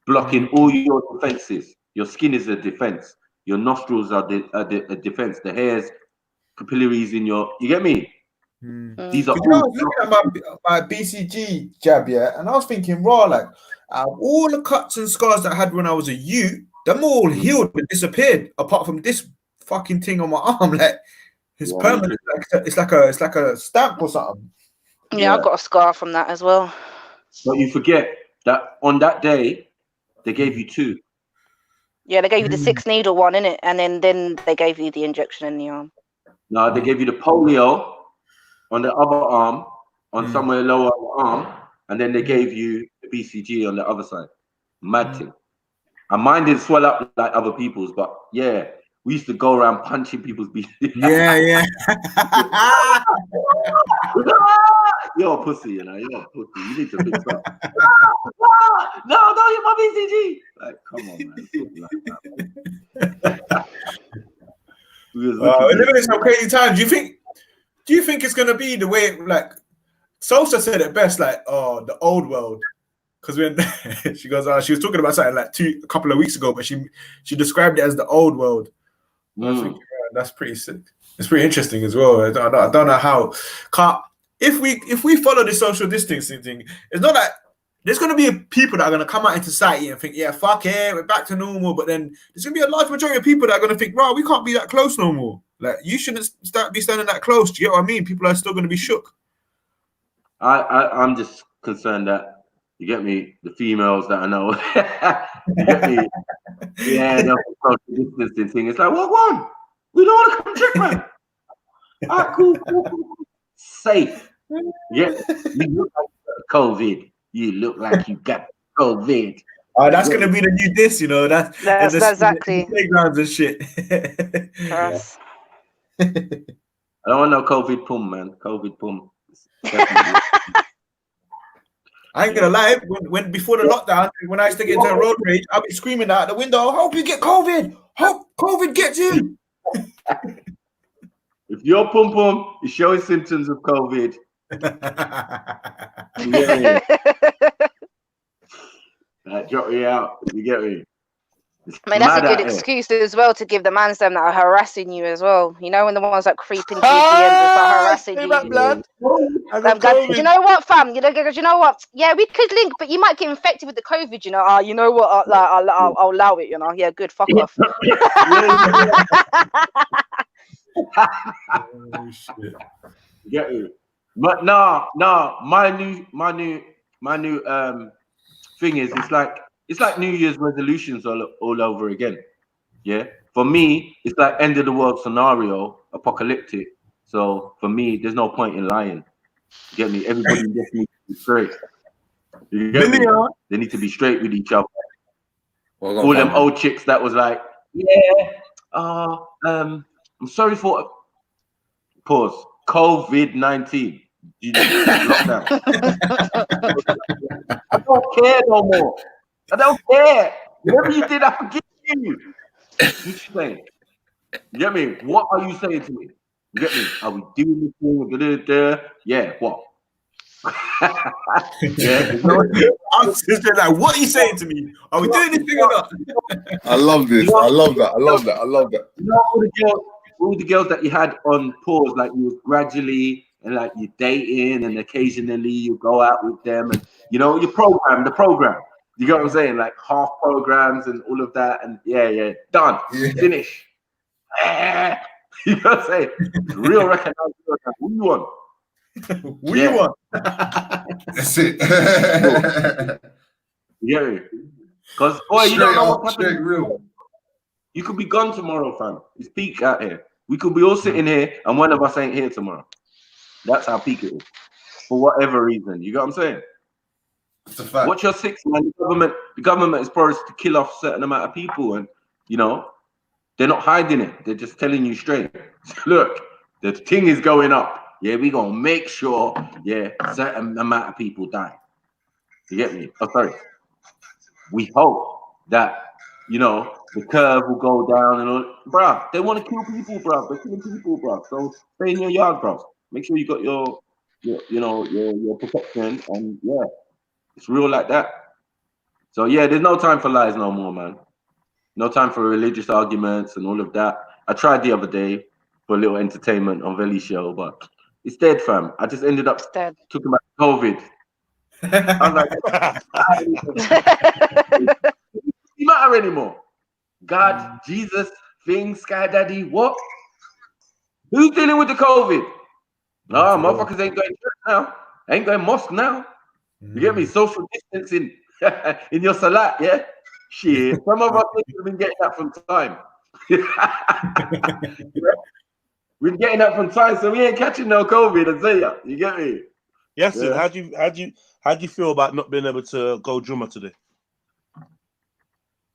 blocking all your defenses. Your skin is a defense. Your nostrils are the defense. The hairs, capillaries in your, you get me? These are all. I was looking at my BCG jab, yeah, and I was thinking, raw, like all the cuts and scars that I had when I was a youth, them all healed and disappeared, apart from this fucking thing on my arm. Like it's permanent. It's like a stamp or something. Yeah, I got a scar from that as well. But you forget that on that day they gave you 2. Yeah, they gave you the 6-needle one, innit? And then they gave you the injection in the arm. No, they gave you the polio on the other arm, on somewhere lower on the arm, and then they gave you the BCG on the other side. Mad thing. And mine didn't swell up like other people's, but yeah, we used to go around punching people's BCG. Yeah. You're a pussy, you know. You're a pussy. You need to fix up. No, don't hit my BCG. Like, come on, man. We're living in some crazy times. Do you think it's gonna be the way like Sosa said it best, like the old world? Because when she goes, she was talking about something like a couple of weeks ago, but she described it as the old world. I was thinking, that's pretty sick. It's pretty interesting as well. I don't know how. If we follow the social distancing thing, it's not like there's going to be people that are going to come out into society and think, yeah, fuck it, we're back to normal. But then there's going to be a large majority of people that are going to think, right, we can't be that close no more. Like, you shouldn't be standing that close. Do you get what I mean? People are still going to be shook. I'm just concerned that, you get me, the females that I know, you get me, yeah, they'll social distancing thing. It's like, what one? We don't want to come check, man. All right, cool. Safe. Yeah, you look like COVID. You look like you got COVID. Oh, that's gonna be the new diss, you know. That's exactly the playgrounds and shit. Yes. I don't want no COVID pum, man. COVID pum. I ain't gonna lie. When before the lockdown, when I used to get into a road rage, I'll be screaming out the window, "Hope you get COVID! Hope COVID gets you!" If your pum pum is showing symptoms of COVID, you get me? Drop me out. You get me? I mean, that's a good excuse as well to give the mans them that are harassing you as well. You know, when the ones that creep into your DMs and start harassing you. You know what, fam? You know what? Yeah, we could link, but you might get infected with the COVID. You know, you know what? I'll allow it. You know, yeah, good. Fuck off. Oh, shit. Get you. But no, my new thing is, it's like New Year's resolutions all over again. Yeah, for me, it's like end of the world scenario, apocalyptic. So for me, there's no point in lying. You get me? Everybody just needs to be straight. You get me? They need to be straight with each other. All them old chicks that was like, yeah, I'm sorry for pause. COVID-19. Lockdown. I don't care no more. I don't care. Whatever you did, I forgive you. You saying? You get me? What are you saying to me? You get me? Are we doing this thing? Yeah, what? Yeah. I'm just like, what are you saying to me? Are we doing this thing or not? I love this. I love that. You know, all the girls that you had on pause, like you was gradually and like you're dating and occasionally you go out with them and you know the program. You get what I'm saying? Like half programs and all of that, and yeah, done, finish. You know what I'm saying? Real recognize who you want. Who you want? That's it. Yeah, because boy, you don't know what's happening. Real. You could be gone tomorrow, fam. It's peak out here. We could be all sitting here, and one of us ain't here tomorrow. That's how peak it is, for whatever reason. You get what I'm saying? It's a fact. What's your six, man? The government is supposed to kill off a certain amount of people, and you know they're not hiding it. They're just telling you straight. Look, the thing is going up. Yeah, we gonna make sure. Yeah, a certain amount of people die. You get me? Oh, sorry. We hope that you know the curve will go down and all. Bruh, they want to kill people, bruh. They're killing people, bruh. So stay in your yard, bruh. Make sure you got your protection, and yeah, it's real like that. So yeah, there's no time for lies no more, man. No time for religious arguments and all of that. I tried the other day for a little entertainment on Veli show, but it's dead, fam. I just ended up talking about COVID. I was like, it doesn't matter anymore. God, Jesus, things, Sky Daddy, what? Who's dealing with the COVID? No, motherfuckers ain't going church now. Ain't going mosque now. You get me? Social distancing in your salat, yeah? Shit. Some of us have been getting that from time. We've been getting that from time, so we ain't catching no COVID, I tell ya. You get me? Yes, yeah. How do you feel about not being able to go Juma today?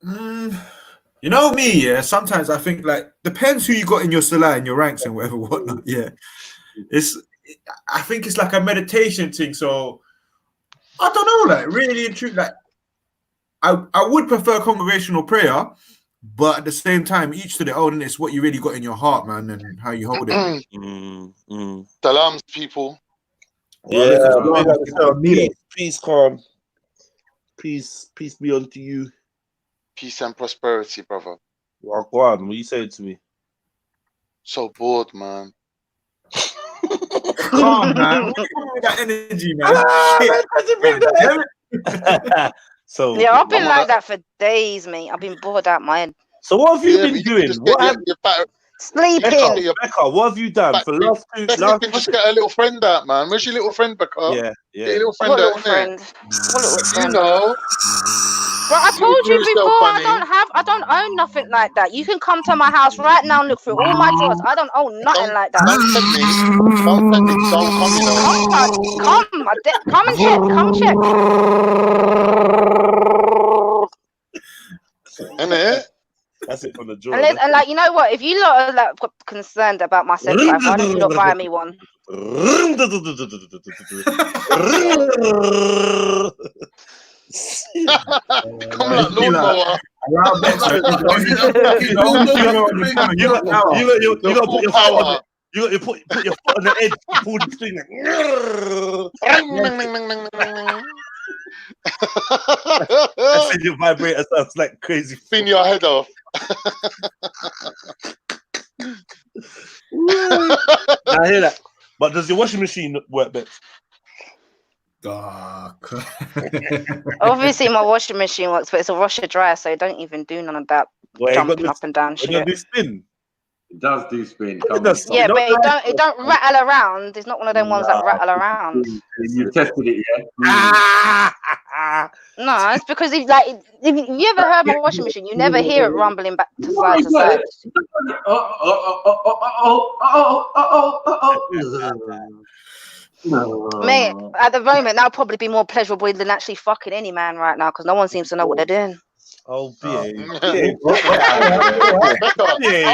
You know me, yeah. Sometimes I think like depends who you got in your salah and your ranks and whatever whatnot. Yeah, I think it's like a meditation thing. So I don't know, like really and truly, like I would prefer congregational prayer, but at the same time, each to their own. And it's what you really got in your heart, man, and how you hold it. Salams, people. Peace, calm. Peace be unto you. Peace and prosperity, brother. Well, go on. What you saying to me? So bored, man. Calm, man. What's wrong with that energy, man? So Yeah, I've been like that for days, mate. I've been bored out my head. So what have you been doing? Sleeping. Becca, what have you done for the last two? Becca can just get her little friend out, man. Where's your little friend, Becca? Yeah. Get your little friend What out, little friend? What little friend? You know. But I told you before, I don't own nothing like that. You can come to my house right now and look through all my drawers. I don't own nothing like that. Don't tempt me. Don't tempt me. Don't come, you know. Come and check. Come check. Innit? That's it from the drawer. And like, you know what? If you lot are like concerned about my sex life, why don't you not buy me one? Come like lawnmower. You got to put your foot on the edge, pull the string. I said your vibrator sounds like crazy. Spin your head off. I hear that. But does your washing machine work, Bex? Obviously, my washing machine works, but it's a washer dryer, so it don't even do none of that jumping up and down shit. Do spin? It does do spin. Yeah, but it don't rattle around. It's not one of them ones that rattle around. You tested it, yeah? No, it's because if you ever heard my washing machine, you never hear it rumbling back to side to side. Mate, at the moment, that'll probably be more pleasurable than actually fucking any man right now, because no one seems to know what they're doing. Oh, behave. I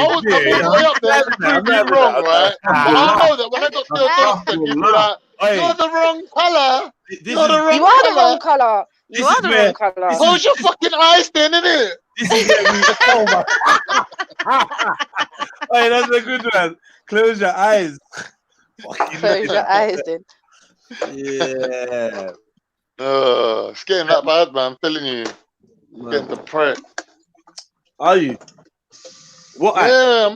was way up there to prove you wrong, right? But I know that when I got to your doorstep, you'd be like, you're the wrong colour. You are the wrong colour. You are the wrong colour. Close your fucking eyes then, innit? This is where we Hey, that's a good one. Close your eyes. Close your eyes then. Yeah. It's getting that bad, man. I'm telling you. Getting depressed. Are you? What? Yeah, I'm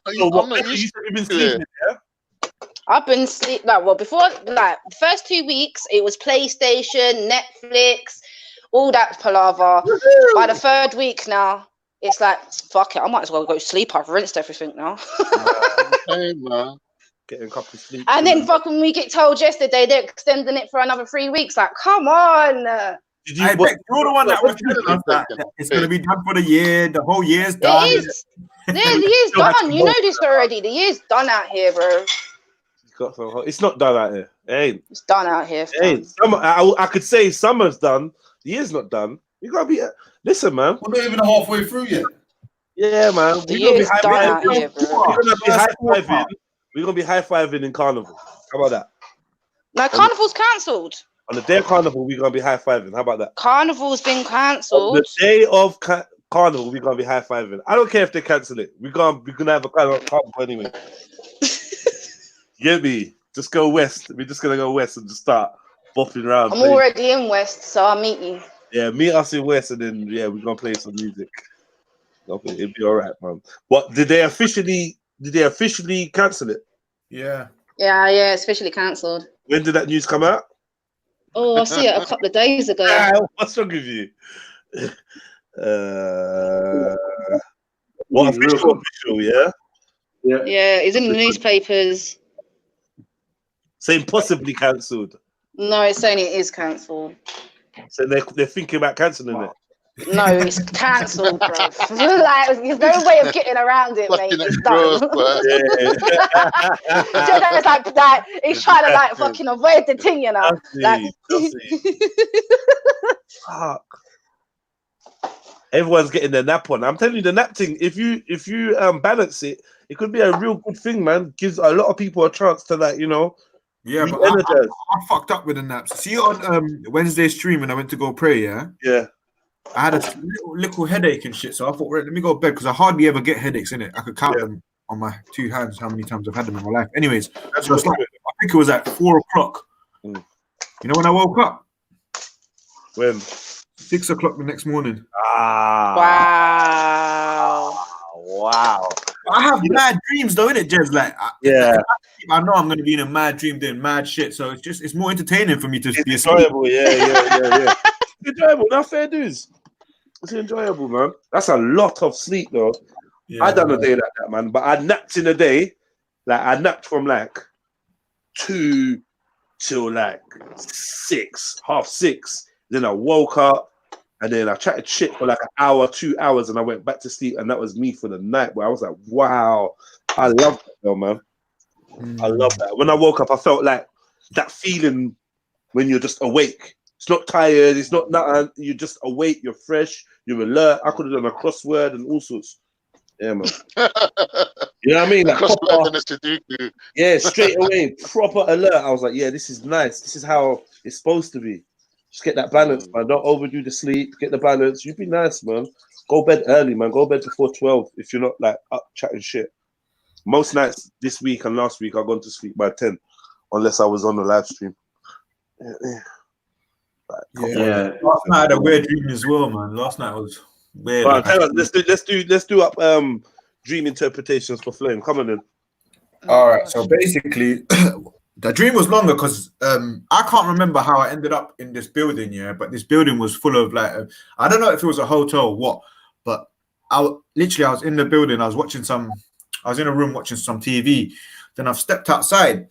not you used said you've been to sleeping, it. yeah? I've been sleep before the first 2 weeks it was PlayStation, Netflix, all that palaver. By the third week now, it's like fuck it, I might as well go sleep. I've rinsed everything now. Hey, man. Getting a couple of sleep. And then fucking we get told yesterday they're extending it for another 3 weeks. Like, come on. Did you? You're the one that was telling us that it's going to be done for the year. The whole year's done. It is. Yeah, the year's done. You know this already. The year's done out here, bro. It's not done out here. It ain't. It's done out here. Hey, I could say summer's done. The year's not done. You gotta be. Listen, man. We're not even halfway through yet. Yeah, man. The year's done out here, bro. We're gonna be high-fiving. We're gonna be high-fiving in Carnival. How about that? No, Carnival's cancelled. On the day of Carnival, we're gonna be high-fiving. How about that? Carnival's been cancelled. On the day of Carnival, we're gonna be high-fiving. I don't care if they cancel it. We're gonna have a Carnival anyway. Get me? Just go west. We're just gonna go west and just start bopping around. I'm already in West, so I'll meet you. Yeah, meet us in West, and then we're gonna play some music. Okay, it'll be all right, man. What did they officially cancel it? Yeah. Yeah, it's officially cancelled. When did that news come out? Oh, I see it a couple of days ago. What's wrong with you? What official? Yeah. Yeah, it's in the newspapers. Saying possibly cancelled. No, it's saying it is cancelled. So they're thinking about cancelling it. No, it's cancelled, bro. Like, there's no way of getting around it, mate. It's done. It's like he's trying to fucking avoid the thing, you know. Fuck. Everyone's getting their nap on. I'm telling you, the nap thing. If you balance it, it could be a real good thing, man. Gives a lot of people a chance to Yeah, but I fucked up with the naps. See on Wednesday stream when I went to go pray, yeah? Yeah. I had a little headache and shit, so I thought, right, let me go to bed because I hardly ever get headaches, innit? I could count them on my 2 hands how many times I've had them in my life. Anyways, so it's like, I think it was at 4 o'clock. You know when I woke up? When? 6 o'clock the next morning. Wow. I have mad dreams though, innit, Jez? Like, I know I'm going to be in a mad dream doing mad shit, so it's more entertaining for me to be enjoyable. Yeah. enjoyable. Now fair dues. It's enjoyable, man. That's a lot of sleep, though. Yeah, I done a day like that, man. But I napped in a day. Like I napped from like 2 till like 6, half 6. Then I woke up and then I chatted shit for like an hour, 2 hours, and I went back to sleep. And that was me for the night. Where I was like, wow, I love that, though, man. I love that. When I woke up, I felt like that feeling when you're just awake. It's not tired. It's not nothing. You're just awake. You're fresh. You're alert. I could have done a crossword and all sorts. Yeah, man. You know what I mean? Like proper, yeah, straight away, proper alert. I was like, yeah, this is nice. This is how it's supposed to be. Just get that balance, man. Don't overdo the sleep. Get the balance. You be nice, man. Go bed early, man. Go bed before 12 if you're not like up chatting shit. Most nights this week and last week, I've gone to sleep by 10, unless I was on the live stream. Yeah. Last night I had a weird dream as well, man. Last night was weird. Right, let's do up dream interpretations for Flame. Come on in. All right. So basically, the dream was longer because I can't remember how I ended up in this building. Yeah, but this building was full of like I don't know if it was a hotel or what, but I was in the building. I was in a room watching some TV. Then I've stepped outside.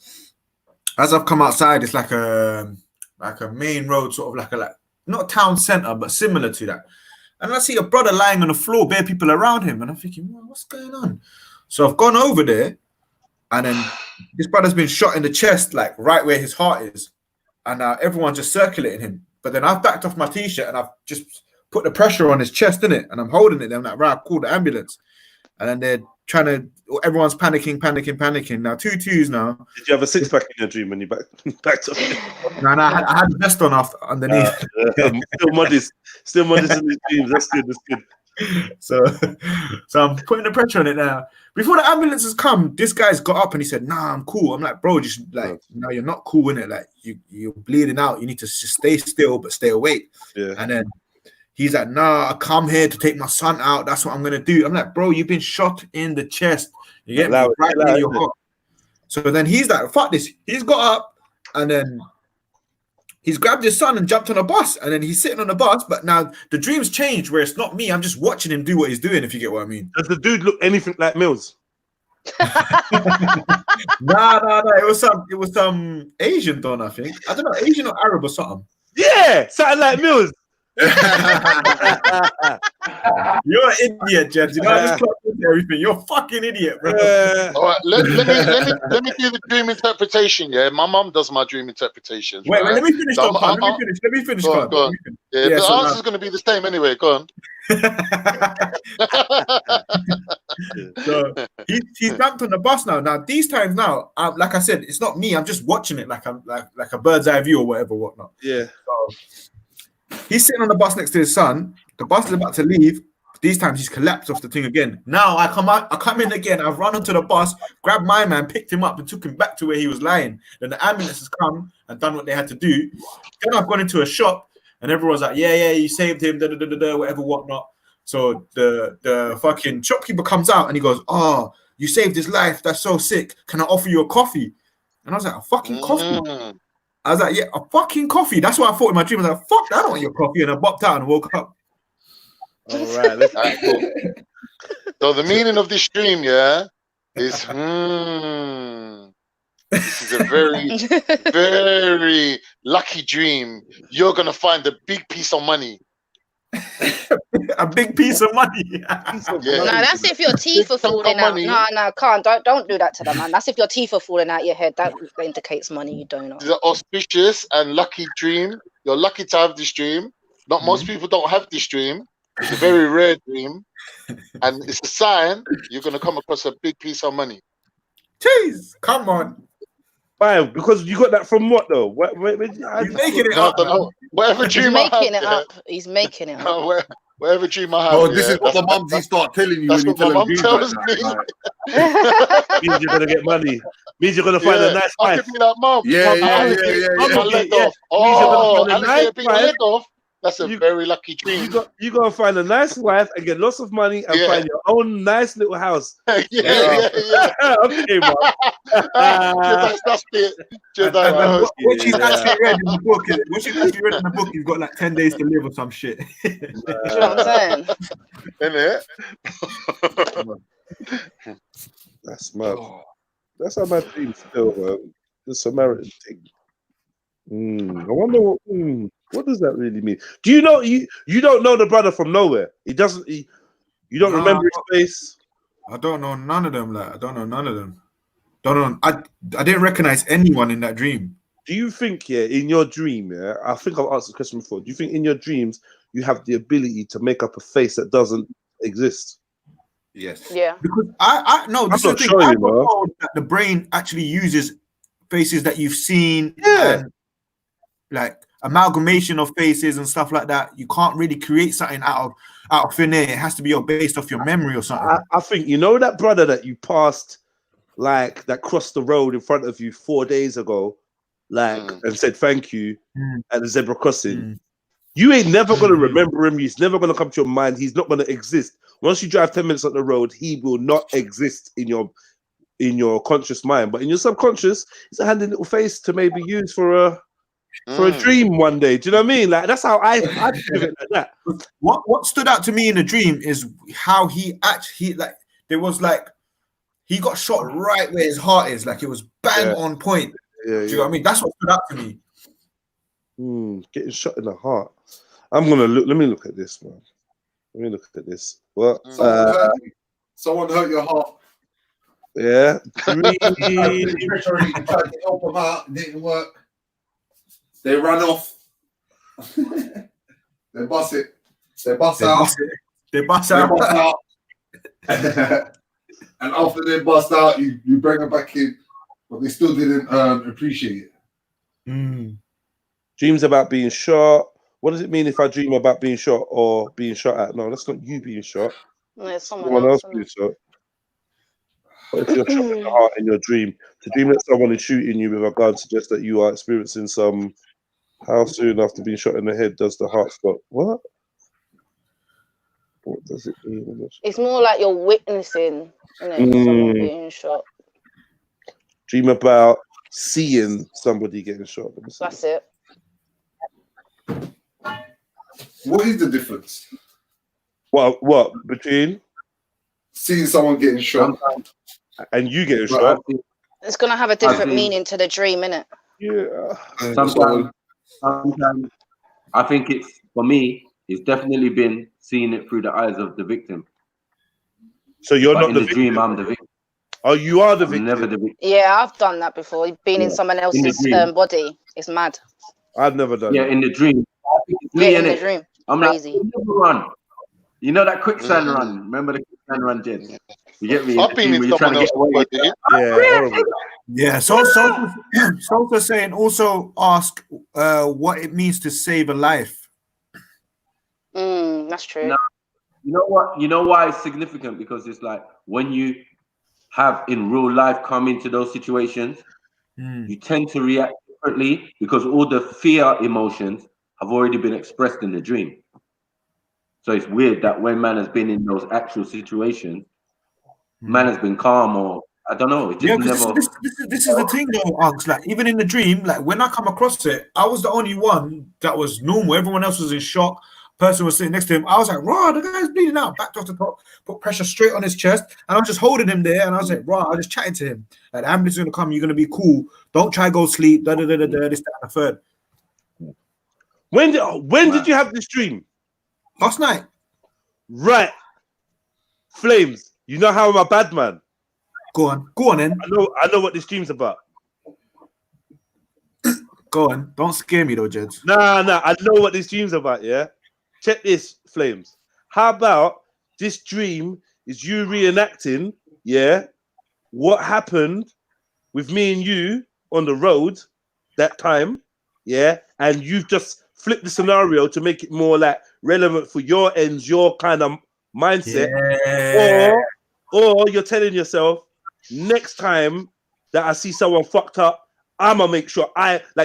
As I've come outside, it's like a main road, sort of like not town center, but similar to that. And I see a brother lying on the floor, bare people around him, and I'm thinking, well, what's going on? So I've gone over there, and then this brother's been shot in the chest, like right where his heart is, and everyone's just circulating him. But then I've backed off my t-shirt and I've just put the pressure on his chest, in it, and I'm holding it. Then I'm like, right, call the ambulance, and then they're trying to. Everyone's panicking. Now 2 twos now. Did you have a 6-pack in your dream when you backed up? No, I had the vest on underneath. Still modest in his dreams. That's good. So I'm putting the pressure on it now. Before the ambulances come, this guy's got up and he said, "Nah, I'm cool." I'm like, "Bro, just like, no, you're not cool, innit? Like, you're bleeding out. You need to just stay still, but stay awake." Yeah. And then he's like, "Nah, I come here to take my son out. That's what I'm gonna do." I'm like, "Bro, you've been shot in the chest. You get me? Right in your heart." So then he's like, "Fuck this." He's got up and then he's grabbed his son and jumped on a bus, and then he's sitting on the bus. But now the dream's changed where it's not me. I'm just watching him do what he's doing, if you get what I mean. Does the dude look anything like Mills? No. It was some Asian don, I think. I don't know, Asian or Arab or something. Yeah, something like Mills. You're an idiot, Jed. You know, I just clocked into everything. You're a fucking idiot, bro. All right, let me do the dream interpretation. Yeah, my mum does my dream interpretations. Wait, right? let me finish. So Let me finish. Go on. Yeah, the answer's going to be the same anyway. Go on. So he's jumped on the bus now. Now these times now, like I said, it's not me. I'm just watching it like I'm like a bird's eye view or whatnot. Yeah. So he's sitting on the bus next to his son. The bus is about to leave. These times he's collapsed off the thing again. Now I come in again. I've run onto the bus, grabbed my man, picked him up, and took him back to where he was lying. Then the ambulance has come and done what they had to do. Then I've gone into a shop, and everyone's like, "Yeah, you saved him, whatever, whatnot." So the fucking shopkeeper comes out and he goes, "Oh, you saved his life. That's so sick. Can I offer you a coffee?" And I was like, "A fucking coffee?" I was like, "Yeah, a fucking coffee." That's what I thought in my dream. I was like, "Fuck, I don't want your coffee." And I bopped out and woke up. All right, let's go. So the meaning of this dream, yeah, is this is a very, very lucky dream. You're gonna find a big piece of money. A big piece of money. No, that's if your teeth are falling out. No, can't. Don't do that to them, man. That's if your teeth are falling out your head. That indicates money you don't know. It's an auspicious and lucky dream. You're lucky to have this dream. Not most people don't have this dream. It's a very rare dream, and it's a sign you're gonna come across a big piece of money. Jeez, come on. Why? Because you got that from what though? He's making it up. Whatever dream I have, He's making it up. Whatever dream I have. Oh, this is what the mums start telling you. That's when what you my mum tell tells them me. Means you're gonna get money. Means you're gonna find a nice I wife. could be like, "Mum, Yeah. my leg off." Oh, Alice, get a leg off. That's a very lucky dream. You gotta find a nice wife and get lots of money and find your own nice little house. yeah. Okay, man. That's it. What she's actually read in the book is what she's actually read in the book. He's got like 10 days to live or some shit. You know what I'm saying? Isn't it? That's mad. That's how my dream still. The Samaritan thing. I wonder what does that really mean? Do you know you don't know the brother from nowhere? He doesn't. You don't remember his face. I don't know none of them. Like I don't know none of them. Don't know. I didn't recognize anyone in that dream. Do you think, in your dream, I think I've asked the question before. Do you think in your dreams you have the ability to make up a face that doesn't exist? Yes. Yeah. Because I no, this is the thing. I know that the brain actually uses faces that you've seen. And, like amalgamation of faces and stuff like that. You can't really create something out of thin air. It has to be based off your memory or something. I think that brother that you passed, like that crossed the road in front of you 4 days ago, like and said thank you at the zebra crossing. You ain't never gonna remember him. He's never gonna come to your mind. He's not gonna exist. Once you drive 10 minutes on the road, he will not exist in your conscious mind. But in your subconscious, it's a handy little face to maybe use for a dream one day. Do you know what I mean? Like that's how I do it like that. What stood out to me in the dream is how he like there was like he got shot right where his heart is, like it was bang on point. Do you know what I mean? That's what stood out to me. Getting shot in the heart. I'm gonna look. Let me look at this, man. Let me look at this. What? Someone hurt your heart. Yeah. You tried to help them out. It didn't work. They ran off. They bust it. They bust out. And after they bust out, you bring them back in, but they still didn't appreciate it. Dreams about being shot. What does it mean if I dream about being shot or being shot at? No, that's not you being shot. No, it's someone else being shot. But if you're shot in the heart in your dream, to dream that someone is shooting you with a gun suggests that you are experiencing some. How soon after being shot in the head does the heart stop? What? What does it mean? It's more like you're witnessing, someone being shot. Dream about seeing somebody getting shot. That's it. What is the difference? What between seeing someone getting shot and you getting shot? It's gonna have a different meaning to the dream, innit? Yeah. Sometimes I think it's for me. It's definitely been seeing it through the eyes of the victim. So you're not in the the dream. I'm the victim. Oh, you are the victim. Never the victim. Yeah, I've done that before. Being in someone else's body. It's mad. I've never done. Yeah, in the dream. In the dream. I'm crazy. Like, run. You know that quicksand run? Remember the quicksand run, Jed? You get me? I've been in someone else's body. Yeah. So saying also ask what it means to save a life. That's true. No, you know what? You know why it's significant? Because it's like when you have in real life come into those situations, you tend to react differently because all the fear emotions have already been expressed in the dream. So it's weird that when man has been in those actual situations, man has been calm, or I don't know. It just never. This is the thing, though, Unks. Like even in the dream, like when I come across it, I was the only one that was normal. Everyone else was in shock. Person was sitting next to him. I was like, "Raw, the guy's bleeding out." Backed off the top, put pressure straight on his chest, and I was just holding him there. And I was like, "Raw," I was just chatting to him. Like, the ambulance is gonna come. You're gonna be cool. Don't try to go sleep. This, that, and the third. When did you have this dream? Last night. Right. Flames. You know how I'm a bad man. Go on then. I know what this dream's about. Go on. Don't scare me though, Jed. Nah. I know what this dream's about, yeah? Check this, Flames. How about this dream is you reenacting, yeah, what happened with me and you on the road that time, yeah? And you've just flipped the scenario to make it more like relevant for your ends, your kind of mindset. Yeah. Or you're telling yourself, next time that I see someone fucked up, I'ma make sure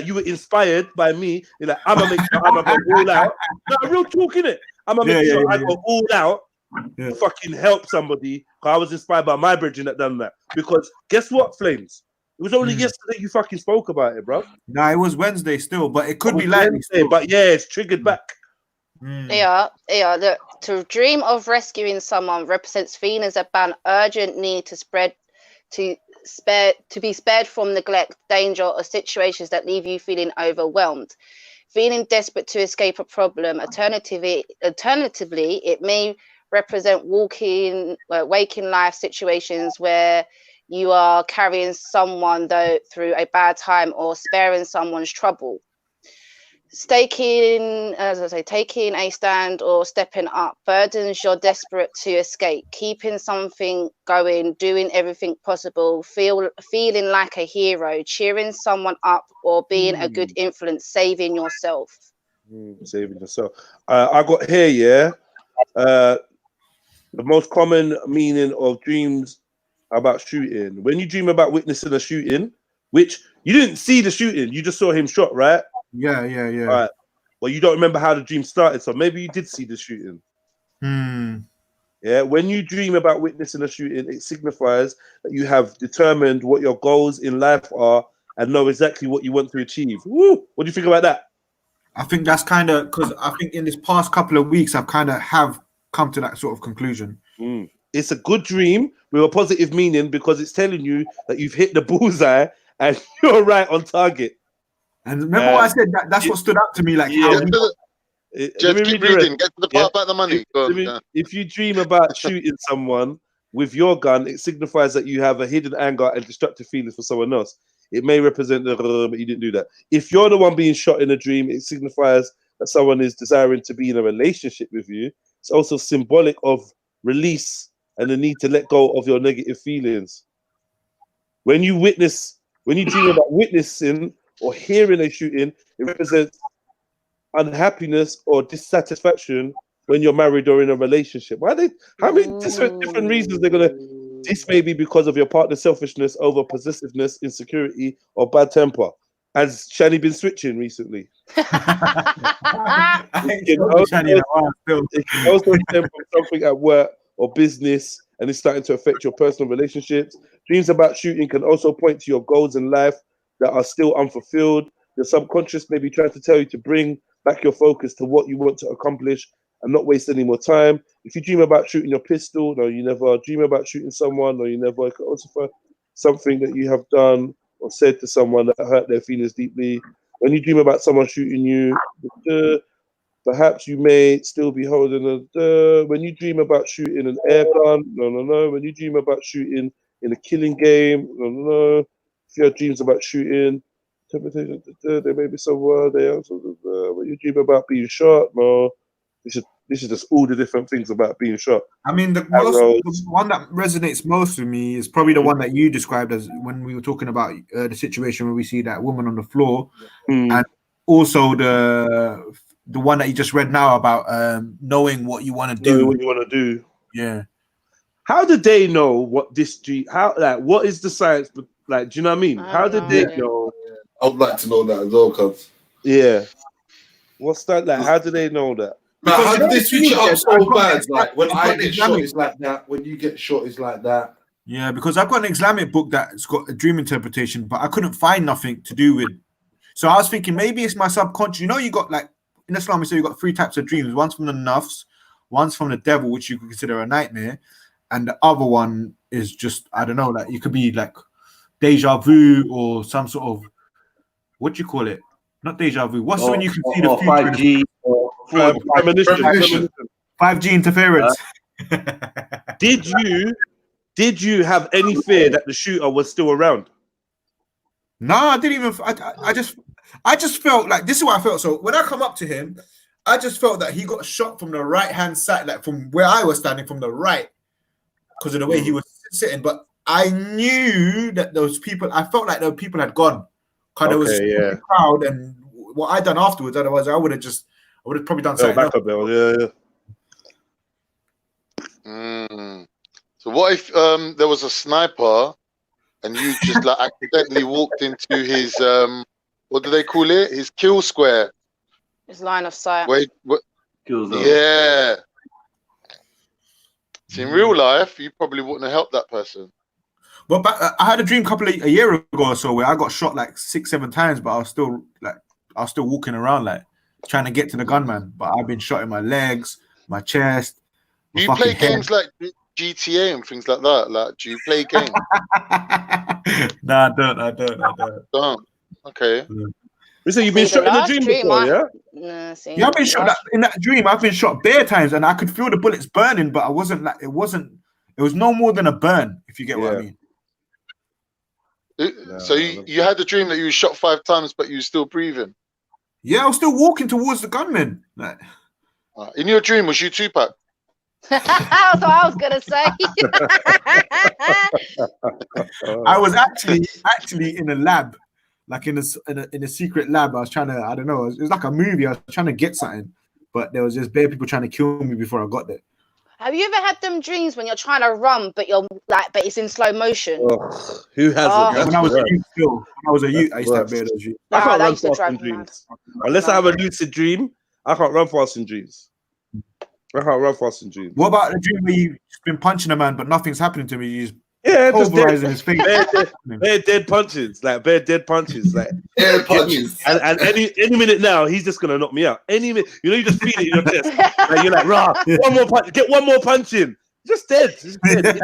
you were inspired by me. You're like, I'ma make sure I'ma go all out. No, real talk, innit? I'ma make sure I go all out to fucking help somebody. Cause I was inspired by my brethren that done that. Because guess what, Flames? It was only yesterday you fucking spoke about it, bro. No, it was Wednesday still, but it could be like Wednesday, but yeah, it's triggered back. Yeah. To dream of rescuing someone represents feelings about an urgent need to be spared from neglect, danger, or situations that leave you feeling overwhelmed, feeling desperate to escape a problem. Alternatively, it may represent waking life situations where you are carrying someone through a bad time or sparing someone's trouble. Taking a stand or stepping up burdens you're desperate to escape, keeping something going, doing everything possible, feeling like a hero, cheering someone up, or being a good influence, saving yourself. Saving yourself. I got here, the most common meaning of dreams about shooting. When you dream about witnessing a shooting, which you didn't see the shooting, you just saw him shot, right? Yeah. All right. Well, you don't remember how the dream started, so maybe you did see the shooting. Yeah. When you dream about witnessing a shooting, it signifies that you have determined what your goals in life are and know exactly what you want to achieve. Woo! What do you think about that? I think that's kind of because I think in this past couple of weeks I've kind of have come to that sort of conclusion. It's a good dream with a positive meaning because it's telling you that you've hit the bullseye and you're right on target. And remember what I said? That's what stood out to me. Like, how just keep reading. Get to the part about the money. If you dream about shooting someone with your gun, it signifies that you have a hidden anger and destructive feelings for someone else. It may represent but you didn't do that. If you're the one being shot in a dream, it signifies that someone is desiring to be in a relationship with you. It's also symbolic of release and the need to let go of your negative feelings. When you dream about witnessing or hearing a shooting, it represents unhappiness or dissatisfaction when you're married or in a relationship. How many different reasons they're gonna? This may be because of your partner's selfishness, over possessiveness, insecurity, or bad temper. Has Shani been switching recently? It can also stem from something at work or business, and it's starting to affect your personal relationships. Dreams about shooting can also point to your goals in life that are still unfulfilled. Your subconscious may be trying to tell you to bring back your focus to what you want to accomplish and not waste any more time. If you dream about shooting your pistol, no, you never. Dream about shooting someone, no, you never. It can also for something that you have done or said to someone that hurt their feelings deeply. When you dream about someone shooting you, perhaps you may still be holding a. When you dream about shooting an air gun, no. When you dream about shooting in a killing game, no. If you have dreams about shooting, there may be somewhere there. When you dream about being shot, no. This is just all the different things about being shot. I mean, the one that resonates most with me is probably the one that you described as when we were talking about the situation where we see that woman on the floor, and also the one that you just read now about knowing what you want to do. What you want to do. Yeah. How did they know what this dream? What is the science? Like, do you know what I mean? How did they know? I would like to know that as well, cuz. Yeah. What's that like? How do they know that? Now, how did they switch it up so bad? Like when I get shot, it's like that. When you get shot, it's like that. Yeah, because I've got an Islamic book that's got a dream interpretation, but I couldn't find nothing to do with. So I was thinking maybe it's my subconscious. You know, you got like in Islam, we say you got 3 types of dreams. One's from the nafs, one's from the devil, which you could consider a nightmare, and the other one is just I don't know, like you could be like deja vu or some sort of what do you call it? Not deja vu. What's when you can see the future? 5G or premonition. 5G interference. Did you have any fear that the shooter was still around? No, I didn't even. I just felt like this is what I felt. So when I come up to him, I just felt that he got shot from the right hand side, like from where I was standing, from the right, because of the way he was sitting. But I knew that those people. I felt like those people had gone. Kind of was a crowd, and what I done afterwards. Otherwise, I would have probably done something else. So what if there was a sniper and you just like accidentally walked into his what do they call it? His kill square. His line of sight. Yeah. So in real life, you probably wouldn't have helped that person. But I had a dream a year ago or so where I got shot like 6-7 times, but I was still walking around like trying to get to the gunman. But I've been shot in my legs, my chest. Do you play games like GTA and things like that? Like, do you play games? Nah, I don't. Okay. So you've been shot in a dream before, yeah? Yeah, I've been shot in that dream. I've been shot bare times, and I could feel the bullets burning, but I wasn't like it was no more than a burn, if you get what I mean. So you had the dream that you were shot 5 times, but you were still breathing. Yeah, I was still walking towards the gunman. Like, in your dream, was you Tupac? That's what I was gonna say. I was actually in a lab, like in a secret lab. I was trying to, I don't know, it was like a movie. I was trying to get something, but there was just bare people trying to kill me before I got there. Have you ever had them dreams when you're trying to run, but it's in slow motion? Oh, who hasn't? When I was a youth, I used to have bare those dreams. I can't run fast in dreams. Unless I have a lucid dream, I can't run fast in dreams. I can't run fast in dreams. What about the dream where you've been punching a man, but nothing's happening to me? You just pulverizing his face. Bare dead punches, like bare dead punches, like dead punches. And any minute now, he's just gonna knock me out. Any minute, you just feel it in your chest. Like you're like, rah, one more punch, get one more punch in. Just dead. Just dead.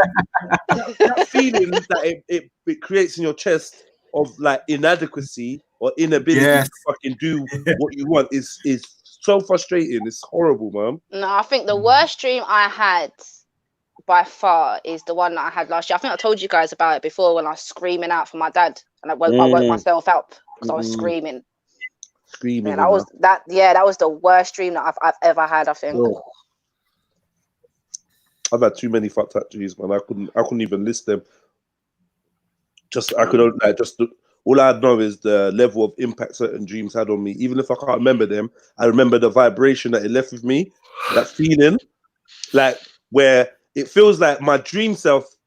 that feeling that it creates in your chest of like inadequacy or inability to fucking do what you want is so frustrating. It's horrible, man. No, I think the worst dream I had by far is the one that I had last year. I think I told you guys about it before when I was screaming out for my dad and I woke myself up because I was screaming. Yeah, that was the worst dream that I've ever had, I think. Oh. I've had too many fucked up dreams, man. I couldn't even list them. All I know is the level of impact certain dreams had on me. Even if I can't remember them, I remember the vibration that it left with me. That feeling, like where it feels like my dream self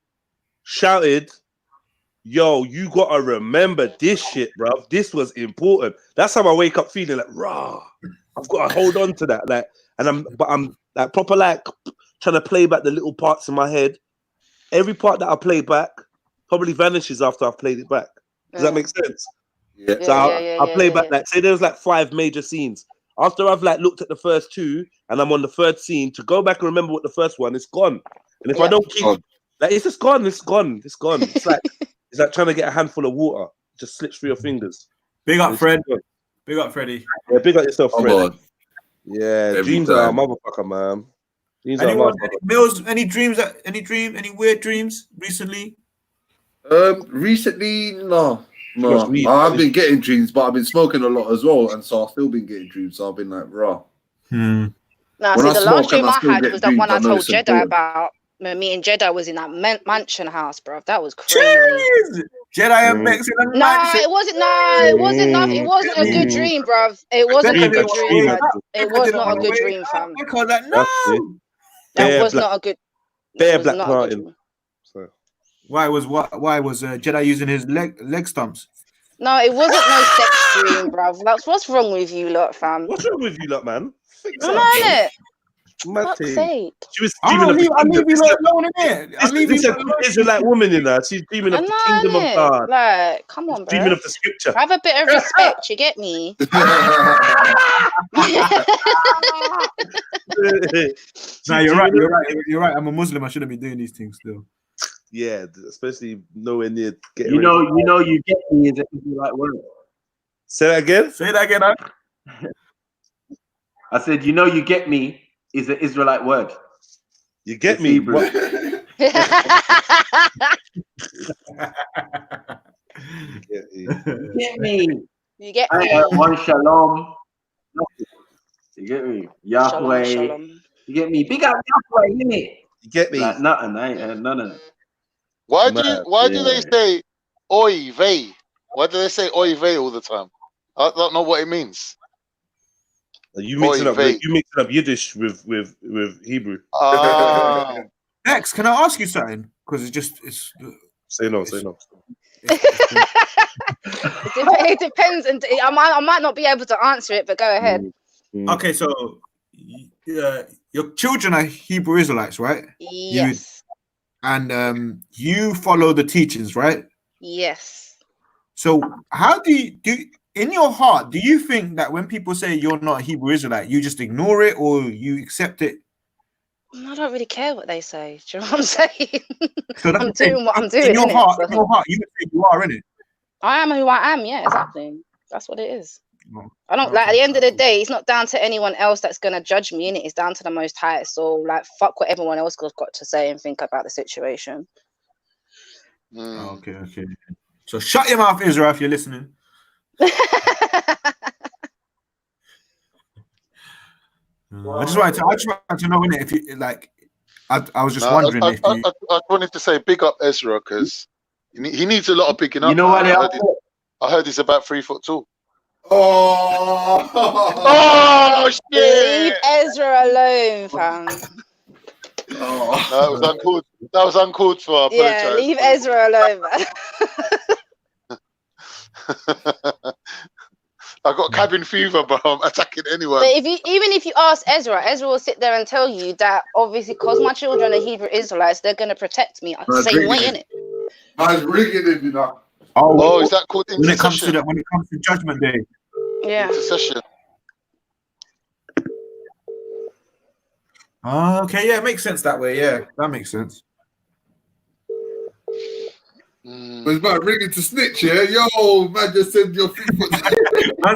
shouted, "Yo, you gotta remember this shit, bruv. This was important." That's how I wake up feeling like, "Rah, I've got to hold on to that." Like, I'm like proper like trying to play back the little parts in my head. Every part that I play back probably vanishes after I've played it back. Does that make sense? Yeah. So I play back like, say there's like 5 major scenes. After I've like looked at the first 2 and I'm on the 3rd scene, to go back and remember what the first one, it's gone. And if I don't keep like, it's just gone. It's gone. It's gone. It's like trying to get a handful of water. It just slips through your fingers. Big up, Fred. Big up, Freddie. Yeah, big up yourself, Fred. On. Yeah, dreams are a motherfucker, man. Any weird dreams recently? Recently, no. I've been getting dreams, but I've been smoking a lot as well, and so I've still been getting dreams. So I've been like, raw. No, see, the last dream I had was the one I told Jedi about. Me and Jedi was in that mansion house, bro. That was crazy. Jeez! Jedi and Max in a mansion. It wasn't. No, it wasn't nothing. It wasn't a good dream, bro. It wasn't a good dream. It was not a good dream, fam. That was not a good. Bare black Martin. Why was Jedi using his leg stumps? No, it wasn't no sex dream, bruv. That's what's wrong with you lot, fam. What's wrong with you lot, man? Fuck's sake. She was dreaming of the Israelite woman in her. She's dreaming of the kingdom of God. Like, come on, bro. Dreaming of the scripture. Have a bit of respect, you get me? No, you're right. I'm a Muslim. I shouldn't be doing these things still. Yeah, especially nowhere near getting. You know, you get me is an Israelite word. Say that again. I said, you get me is an Israelite word. You get me. Get me. You get me. One shalom. You get me. Yahweh. Shalom. You get me. Big up Yahweh, innit? You get me. Like nothing. I ain't heard none of that. Why do they say oy vey? Why do they say oy vey all the time? I don't know what it means. You mixing up Yiddish with Hebrew. Next, can I ask you something? Because Say no. Say no. It depends, and I might not be able to answer it, but go ahead. Okay, so your children are Hebrew Israelites, right? Yes. You follow the teachings, right? Yes. So how do you in your heart, do you think that when people say you're not a Hebrew Israelite, you just ignore it or you accept it? I don't really care what they say. Do you know what I'm saying? So I'm doing what I'm doing. In your heart, so. you would say you are, innit? I am who I am. Yeah, exactly. That's what it is. Oh, I don't like. At the end of the day, it's not down to anyone else that's gonna judge me. In it, it's down to the Most High. So, like, fuck what everyone else has got to say and think about the situation. Okay. So shut your mouth, Israel, if you're listening. I just wanted to know, innit, if you like. I was just wondering if you. I wanted to say big up Ezra because he needs a lot of picking up. You know what? I heard he's about 3 foot tall. Oh shit! Leave Ezra alone, fam. That was uncalled. That was uncalled for. I apologize. Yeah, leave Ezra alone, man. I got cabin fever, bro. I'm attacking anyone. But even if you ask Ezra will sit there and tell you that obviously because my children are Hebrew Israelites, they're gonna protect me the same way, innit? I was rigging it, you know. Oh, is that called when it comes to Judgment Day? Yeah. Intercession. Okay, yeah, it makes sense that way. Yeah, that makes sense. It's about rigging to snitch, yeah? Yo, man just said your feet. Nah.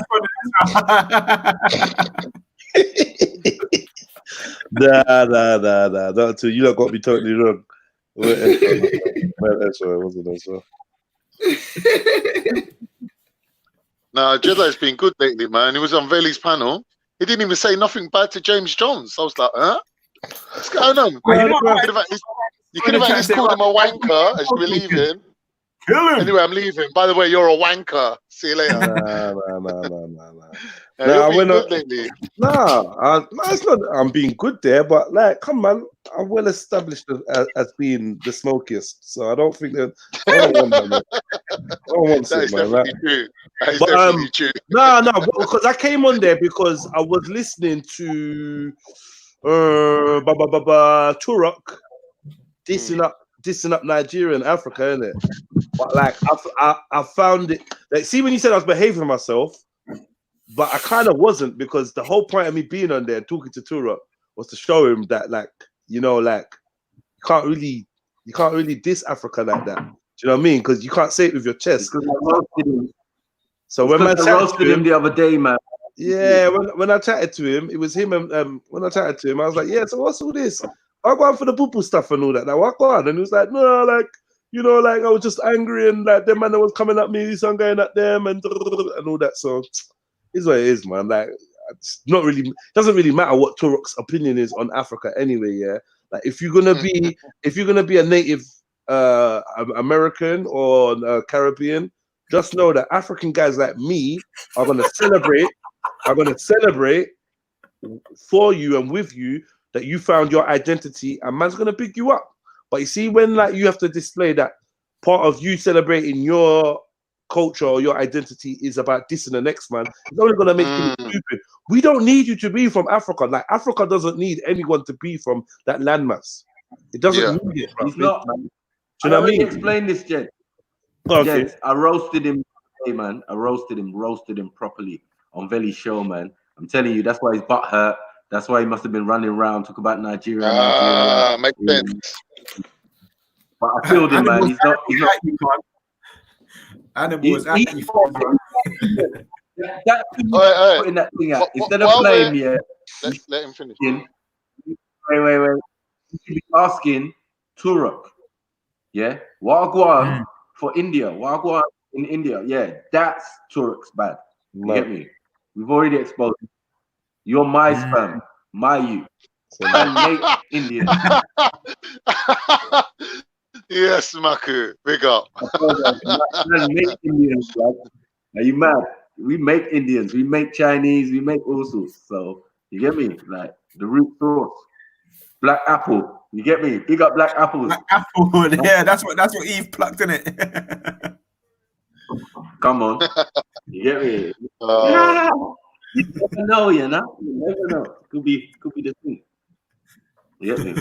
That too. You don't got me totally wrong. That's why I wasn't as well. Nah, Jedi's been good lately, man. He was on Veli's panel. He didn't even say nothing bad to James Jones. I was like, huh? What's going on? You could have at least called him a wanker, as you believe in. Kill him. Anyway, I'm leaving. By the way, you're a wanker. See you later. Nah, you're being good lately. It's not that I'm being good there, but like, come on, I'm well established as being the smokiest, so I don't think that. I don't want that, man. That is definitely true. That is definitely true. No, because I came on there because I was listening to Turok dissing up Nigeria and Africa, innit? But like I found it like, see, when you said I was behaving myself, but I kind of wasn't, because the whole point of me being on there and talking to Turok was to show him that, like, you know, like you can't really diss Africa like that. Do you know what I mean? Because you can't say it with your chest. So when I roasted him the other day, man. Yeah, when I chatted to him, it was him, and when I chatted to him, I was like, yeah, so what's all this? I go on for the poo-poo stuff and all that. Now, what go on? And he was like, no, like, you know, like, I was just angry, and like, them man that was coming at me, so I'm going at them, and all that. So it's what it is, man. Like, it's not really, doesn't really matter what Turok's opinion is on Africa anyway, yeah? Like, if you're gonna be a native American or Caribbean, just know that African guys like me are gonna celebrate for you and with you that you found your identity, and man's gonna pick you up. But you see, when like you have to display that part of you celebrating your culture or your identity is about dissing the next man, it's only gonna make you stupid. We don't need you to be from Africa. Like, Africa doesn't need anyone to be from that landmass. It doesn't need it, bro. He's not. Do you know what I mean? Explain this, Jed. Okay. Jed, I roasted him today, man. I roasted him properly on Veli's show, man. I'm telling you, that's why his butt hurt. That's why he must have been running around talking about Nigeria. Makes sense. But I killed him, man. He's not. Animals. Putting that thing out. Instead of playing me, let him finish. Wait. You should be asking Turok, yeah, Wagwan for India. Wagwan in India. Yeah, that's Turok's bad. You get me? We've already exposed it. You're my sperm, my you. And make Indian. Yes, Maku. Big up. Make Indians, like. Are you mad? We make Indians, we make Chinese, we make all sorts. So you get me? Like the root sauce, black apple. You get me? Big up Black Apples. Black apple. Yeah, that's what Eve plucked in it. Come on. You get me? You never know, you know? You never know. Could be the thing. You get me?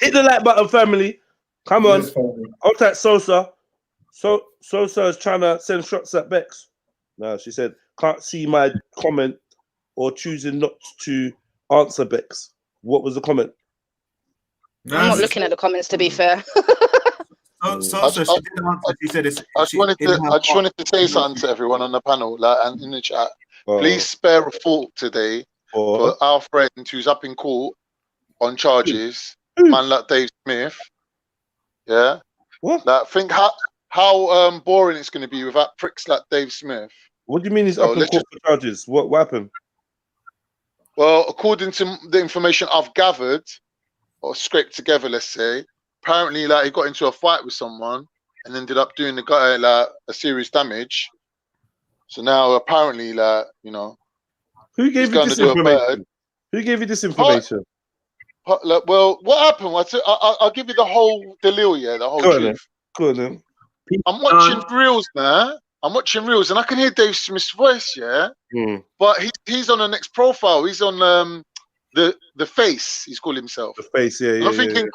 Hit the like button, family. Come on. Yes, family. Out at Sosa. Sosa is trying to send shots at Bex. No, she said, can't see my comment or choosing not to answer Bex. What was the comment? I'm not looking at the comments, to be fair. Sosa, she didn't answer. She said it's. I just wanted to say something to everyone on the panel, like, and in the chat. Please spare a thought today for our friend who's up in court on charges. Man like Dave Smith. Yeah. What? Like, think how boring it's going to be without pricks like Dave Smith. What do you mean he's up in court for charges? What happened? Well, according to the information I've gathered or scraped together, let's say, apparently, like, he got into a fight with someone and ended up doing the guy like a serious damage. So now, apparently, like, you know, who gave you this information? Who gave you this information? Well, what happened? I'll give you the whole deal, yeah, the whole truth. Go on then. I'm watching reels now. I'm watching reels, and I can hear Dave Smith's voice, yeah. But he's on the next profile. He's on the face. He's called himself the face. Yeah, yeah. I'm thinking,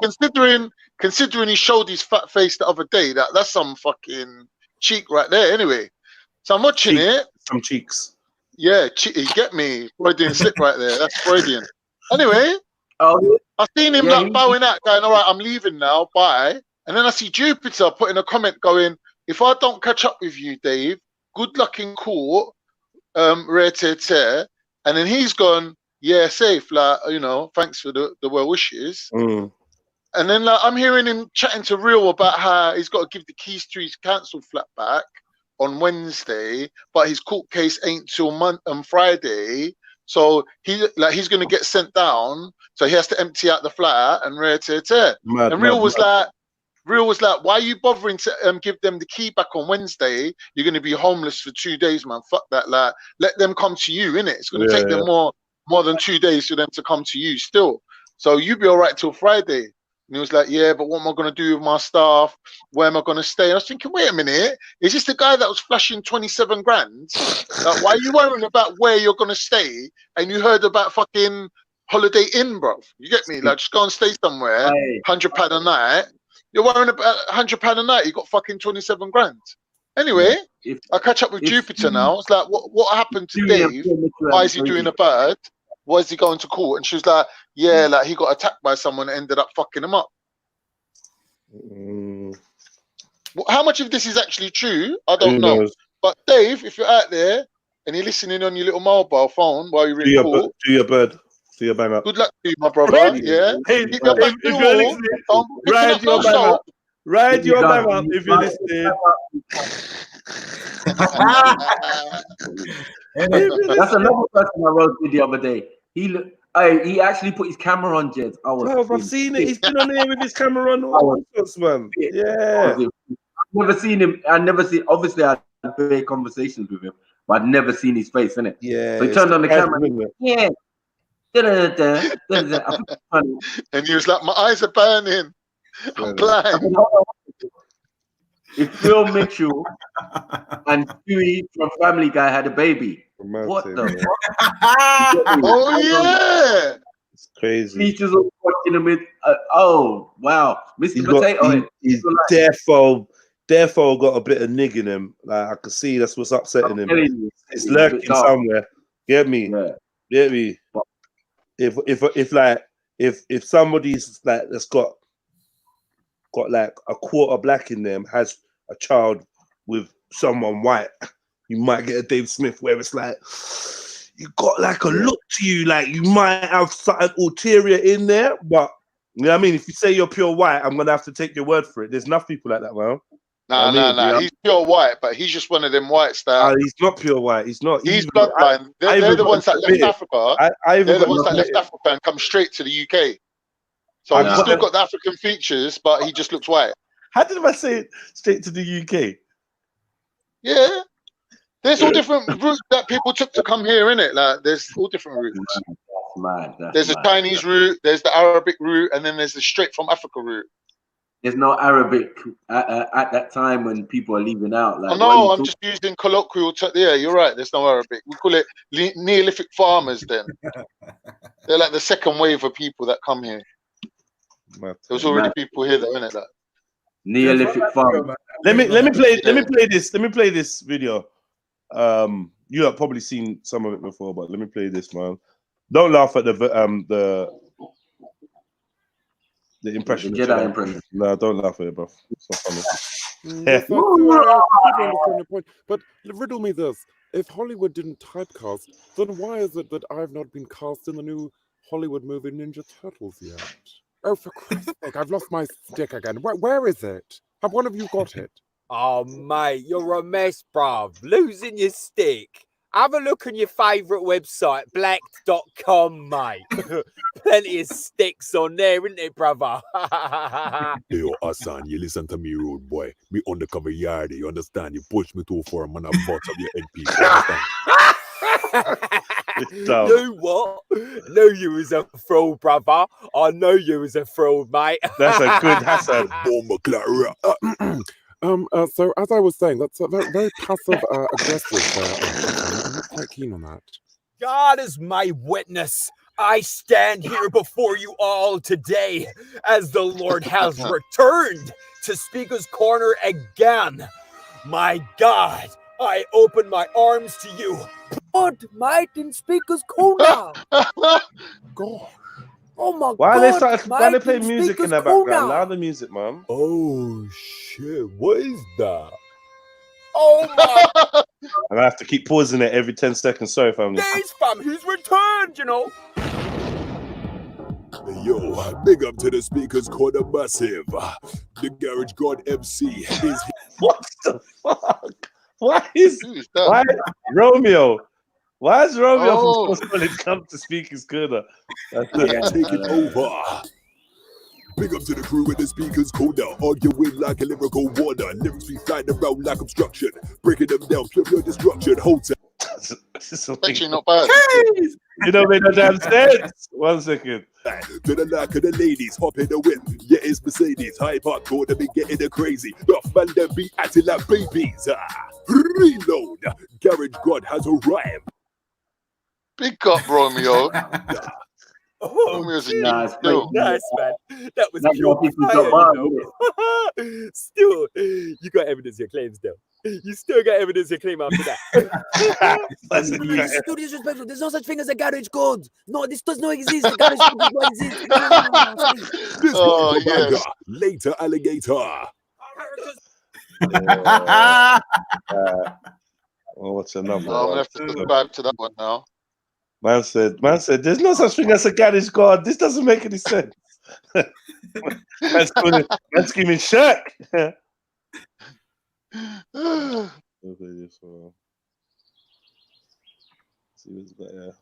considering he showed his fat face the other day, that's some fucking cheek right there. Anyway, so I'm watching it. Some cheeks. Yeah, you get me. Freudian slip right there. That's Freudian. Anyway, I seen him like bowing out, going, "All right, I'm leaving now. Bye." And then I see Jupiter putting a comment going, "If I don't catch up with you, Dave, good luck in court, rare tear." And then he's gone, "Yeah, safe, like, you know, thanks for the well wishes." And then like I'm hearing him chatting to Real about how he's got to give the keys to his council flat back on Wednesday, but his court case ain't till Friday. So he's gonna get sent down, so he has to empty out the flat and rare tear. And Real was like, "Why are you bothering to give them the key back on Wednesday? You're going to be homeless for 2 days, man. Fuck that. Like, let them come to you, innit? It's going to take them more than 2 days for them to come to you still. So you be all right till Friday." And he was like, "Yeah, but what am I going to do with my staff? Where am I going to stay?" And I was thinking, wait a minute. Is this the guy that was flashing 27 grand? Like, why are you worrying about where you're going to stay? And you heard about fucking Holiday Inn, bro. You get me? Like, just go and stay somewhere, £100 a night. You're worrying about £100 a night. You got fucking 27 grand. Anyway, I catch up with Jupiter now. It's like, what happened to Dave? Why is he doing a bird? Why is he going to court? And she was like, "Yeah, like he got attacked by someone and ended up fucking him up." How much of this is actually true? I don't know. But Dave, if you're out there and you're listening on your little mobile phone while you're in court, do your bird. Do your bang up. Good luck to you, my brother. Yeah. Hey, if you're listening, ride your bang up. Ride your bang up if you're listening. That's another person I wrote to the other day. He actually put his camera on, Jed. I've seen it. He's been on here with his camera on. Man. Yeah. I've never seen him. Obviously, I had great conversations with him, but I'd never seen his face, innit? Yeah. So he turned on the camera. Yeah. And he was like, "My eyes are burning. I'm blind." If Phil Mitchell and Stewie from Family Guy had a baby, what the fuck? Oh yeah, it's crazy. Features of watching him with oh wow, Mr. Potato. He's therefore got a bit of nig in him. Like, I can see that's what's upsetting him. It's lurking somewhere. Get me? Get me? If somebody's like that's got like a quarter black in them, has a child with someone white, you might get a Dave Smith where it's like you got like a look to you, like you might have something ulterior in there, but you know what I mean? If you say you're pure white, I'm gonna have to take your word for it. There's enough people like that, man. Nah. He's pure white, but he's just one of them whites that. He's not pure white. He's not. He's bloodline. They're the ones that left Africa. They're the ones that left Africa and come straight to the UK. So he's still got the African features, but he just looks white. How did I say it? Straight to the UK? Yeah. There's all different routes that people took to come here, innit? Like, there's all different routes. mad. That's There's a mad. Chinese route, there's the Arabic route, and then there's the straight from Africa route. There's no Arabic at that time when people are leaving out. Like, Oh no, I'm just using colloquial. Yeah, you're right. There's no Arabic. We call it Neolithic farmers. Then they're like the second wave of people that come here. There's already people here, though, isn't it? Like Neolithic farmers. Let me play this video. You have probably seen some of it before, but let me play this, man. Don't laugh at the impression. The Jedi impression. No, don't laugh at it, bro. It's not funny. Yes, I do understand your point. But riddle me this. If Hollywood didn't typecast, then why is it that I've not been cast in the new Hollywood movie Ninja Turtles yet? Oh, for Christ's sake, I've lost my stick again. Where is it? Have one of you got it? Oh, mate, you're a mess, bruv. Losing your stick. Have a look on your favourite website, blacked.com, mate. Plenty of sticks on there, isn't it, brother? Yo, Hassan, you listen to me, rude boy. Me undercover yardie, you understand? You push me too far, man, I bought up your NP. You what? Know you was a fraud, brother. I know you was a fraud, mate. That's a good Hassan. So as I was saying, that's a very passive aggressive. I'm not quite keen on that. God is my witness. I stand here before you all today as the Lord has returned to Speaker's Corner again. My God, I open my arms to you. Put mate in Speaker's Corner. God. Oh my Why God. Why they play music in the background? Loud the music, man. Oh shit, what is that? Oh my! I'm gonna have to keep pausing it every 10 seconds. Sorry, family. Days, fam, he's returned, you know. Yo, big up to the Speaker's Corner massive. The Garage God MC is. What the fuck? Why Romeo? Why is Romeo from Solid come to Speaker's Corner? Take it over. Big up to the crew in the Speaker's Corner, arguing like a lyrical water. Lyrics be flying around like obstruction, breaking them down, pure destruction. Hold tight. Actually, not bad. You don't make no damn sense. 1 second. To the lack of the ladies, hop in the whip. Yeah, it's Mercedes. High park corner, be getting it crazy. Rough man, them be acting like babies. Reload. Garage God has arrived. Big up, Romeo. Romeo's a nice, still. Nice, man. That was Still, you got evidence your claims, though. You still got evidence your claim after that. This is too disrespectful. There's no such thing as a garage code. No, this does not exist. The garage code does not exist. This oh, one, yes. Later, alligator. What's another I'm gonna have to subscribe to that one now. Man said, there's no such thing as a garage God. This doesn't make any sense. Man's screaming, Shaq. See what's got here.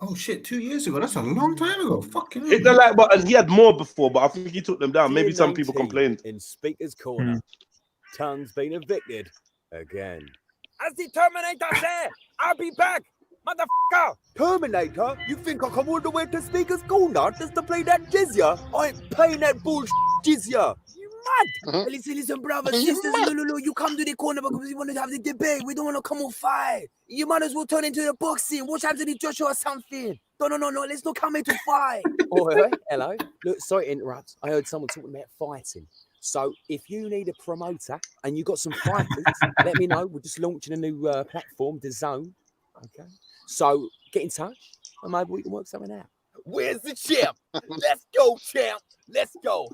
Oh shit, 2 years ago. That's a long time ago. Fucking hit the like button. He had more before, but I think he took them down. Maybe some people complained. In Speaker's Corner, Tongue's been evicted again. As the Terminator said, I'll be back, motherfucker. Terminator? You think I come all the way to Speaker's Corner just to play that jizya? I ain't paying that bullshit jizya. You mad? Listen, brothers, sisters, you come to the corner because we want to have the debate. We don't want to come on fight. You might as well turn into the boxing. Watch Anthony Joshua or something. No. Let's not come here to fight. Oh, hello. Look, sorry to interrupt. I heard someone talking about fighting. So if you need a promoter and you got some fighters, let me know. We're just launching a new platform, The Zone. Okay. So get in touch and maybe we can work something out. Where's the champ? Let's go, champ. Let's go.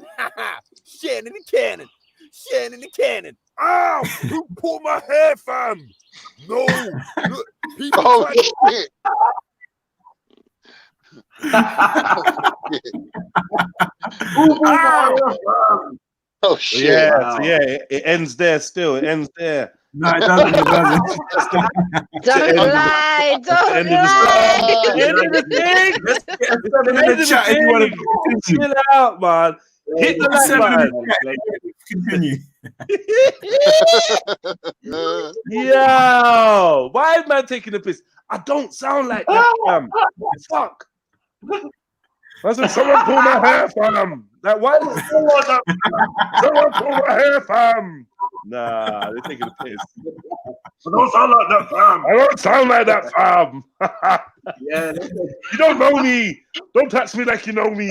Shannon the cannon. Shannon the cannon. Ow! Who pulled my hair, fam? No. Look, people shit. Oh shit! Yeah, wow. So yeah, it ends there. Still, it ends there. No, it doesn't. It doesn't. Don't lie. Don't lie. End of the thing. Let's chat if you want to chill out, man. Hit the like button. Continue. Yo, why is man taking the piss? I don't sound like that, fam. Fuck. I said, someone pull my hair, fam. Like, what? Someone pull my hair, fam. Nah, they're taking the piss. I don't sound like that, fam. I don't sound like that, fam. Yeah. You don't know me. Don't touch me like you know me.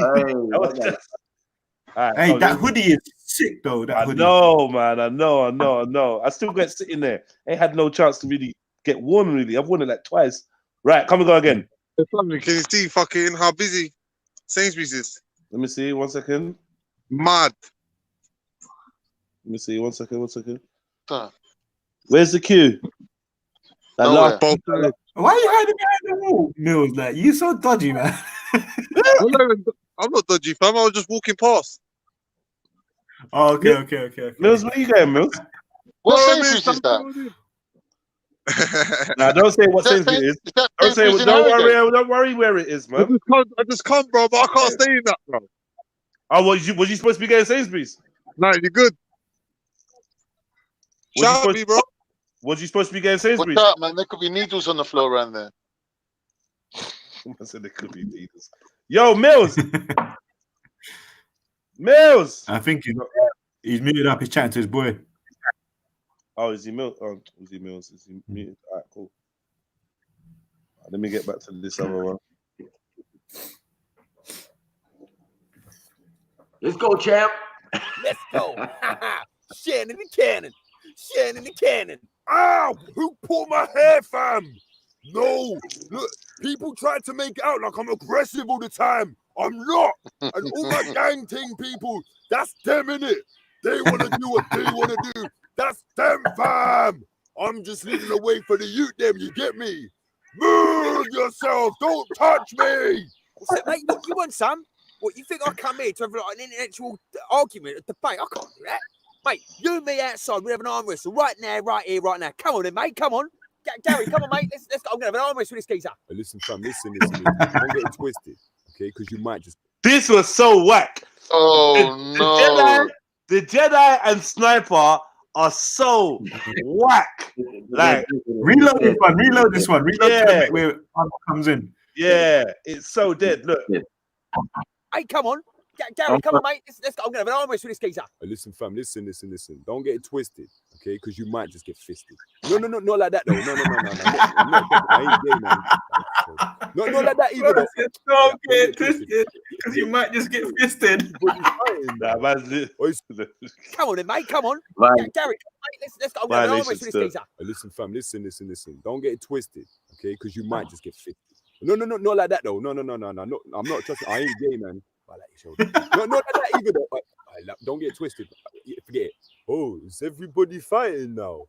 Hey, that hoodie is sick though. That hoodie. know, man. I know. I still got sitting there. Ain't had no chance to really get worn. Really, I've worn it like twice. Right, come and go again. Can you see fucking how busy Sainsbury's is? Let me see. 1 second. Mad. Let me see. 1 second. Where's the queue? That Nowhere. last- Why are you hiding behind the wall, Mills? Like, you so dodgy, man. I'm not dodgy, fam. I was just walking past. Oh, okay. Mills, where you going, Mills? What Sainsbury's is that? Nah, don't say what Sainsbury's is. Don't say. Don't worry where it is, man. I just come, bro, but I can't stay in that, bro. Oh, was you supposed to be getting Sainsbury's? No, you're good. Shout out me, bro. Was you supposed to be getting Sainsbury's? What's up, man? There could be needles on the floor around there. I said there could be needles. Yo, Mills. Mills. I think he's muted up. He's chatting to his boy. Oh, is he Mills? Oh, is he Mills? Is he muted? All right, cool. Let me get back to this other one. Let's go, champ. Let's go. Shannon the cannon. Ow! Who pulled my hair, fam? No. Look, people try to make it out like I'm aggressive all the time. I'm not. And all my gang ting people, that's them, innit? They want to do what they want to do. That's them, fam. I'm just leading the way for the youth, them. You get me? Move yourself. Don't touch me. What's that, mate? What you want, Sam? What, you think I come here to have like an intellectual argument, a debate? I can't do that. Mate, you and me outside, we have an arm wrestle right now, right here, right now. Come on then, mate, come on. Gary, come on, mate. Let's go. I'm going to have an arm wrestle with this geezer. Hey, listen, fam, listen. Don't get it twisted, okay? Because you might just... This was so whack. Oh, no. The Jedi and Sniper are so whack. Like, reload this one. Reload to the bit where Arnold comes in. Yeah, it's so dead. Look. Hey, come on. Gary, come on, mate. Let's go. I'm going to have an arm wrestle with this geezer. Hey, listen, fam, listen. Don't get it twisted, okay? Because you might just get fisted. No, not like that, though. No. I'm not I ain't gay, man. Not like that either, though. Don't get it twisted, because you might just get fisted. Nah, man. Come on then, mate. Come on. Right. Gary, come on, mate. Let's go. I'm going to have an arm wrestle with this geezer. Hey, listen, fam, listen. Don't get it twisted, okay? Because you might just get fisted. No, not like that, though. No. I'm not trusting. I ain't gay, man. I like your shoulder. No, not like that either, though. Don't get it twisted. Forget it. Oh, is everybody fighting now?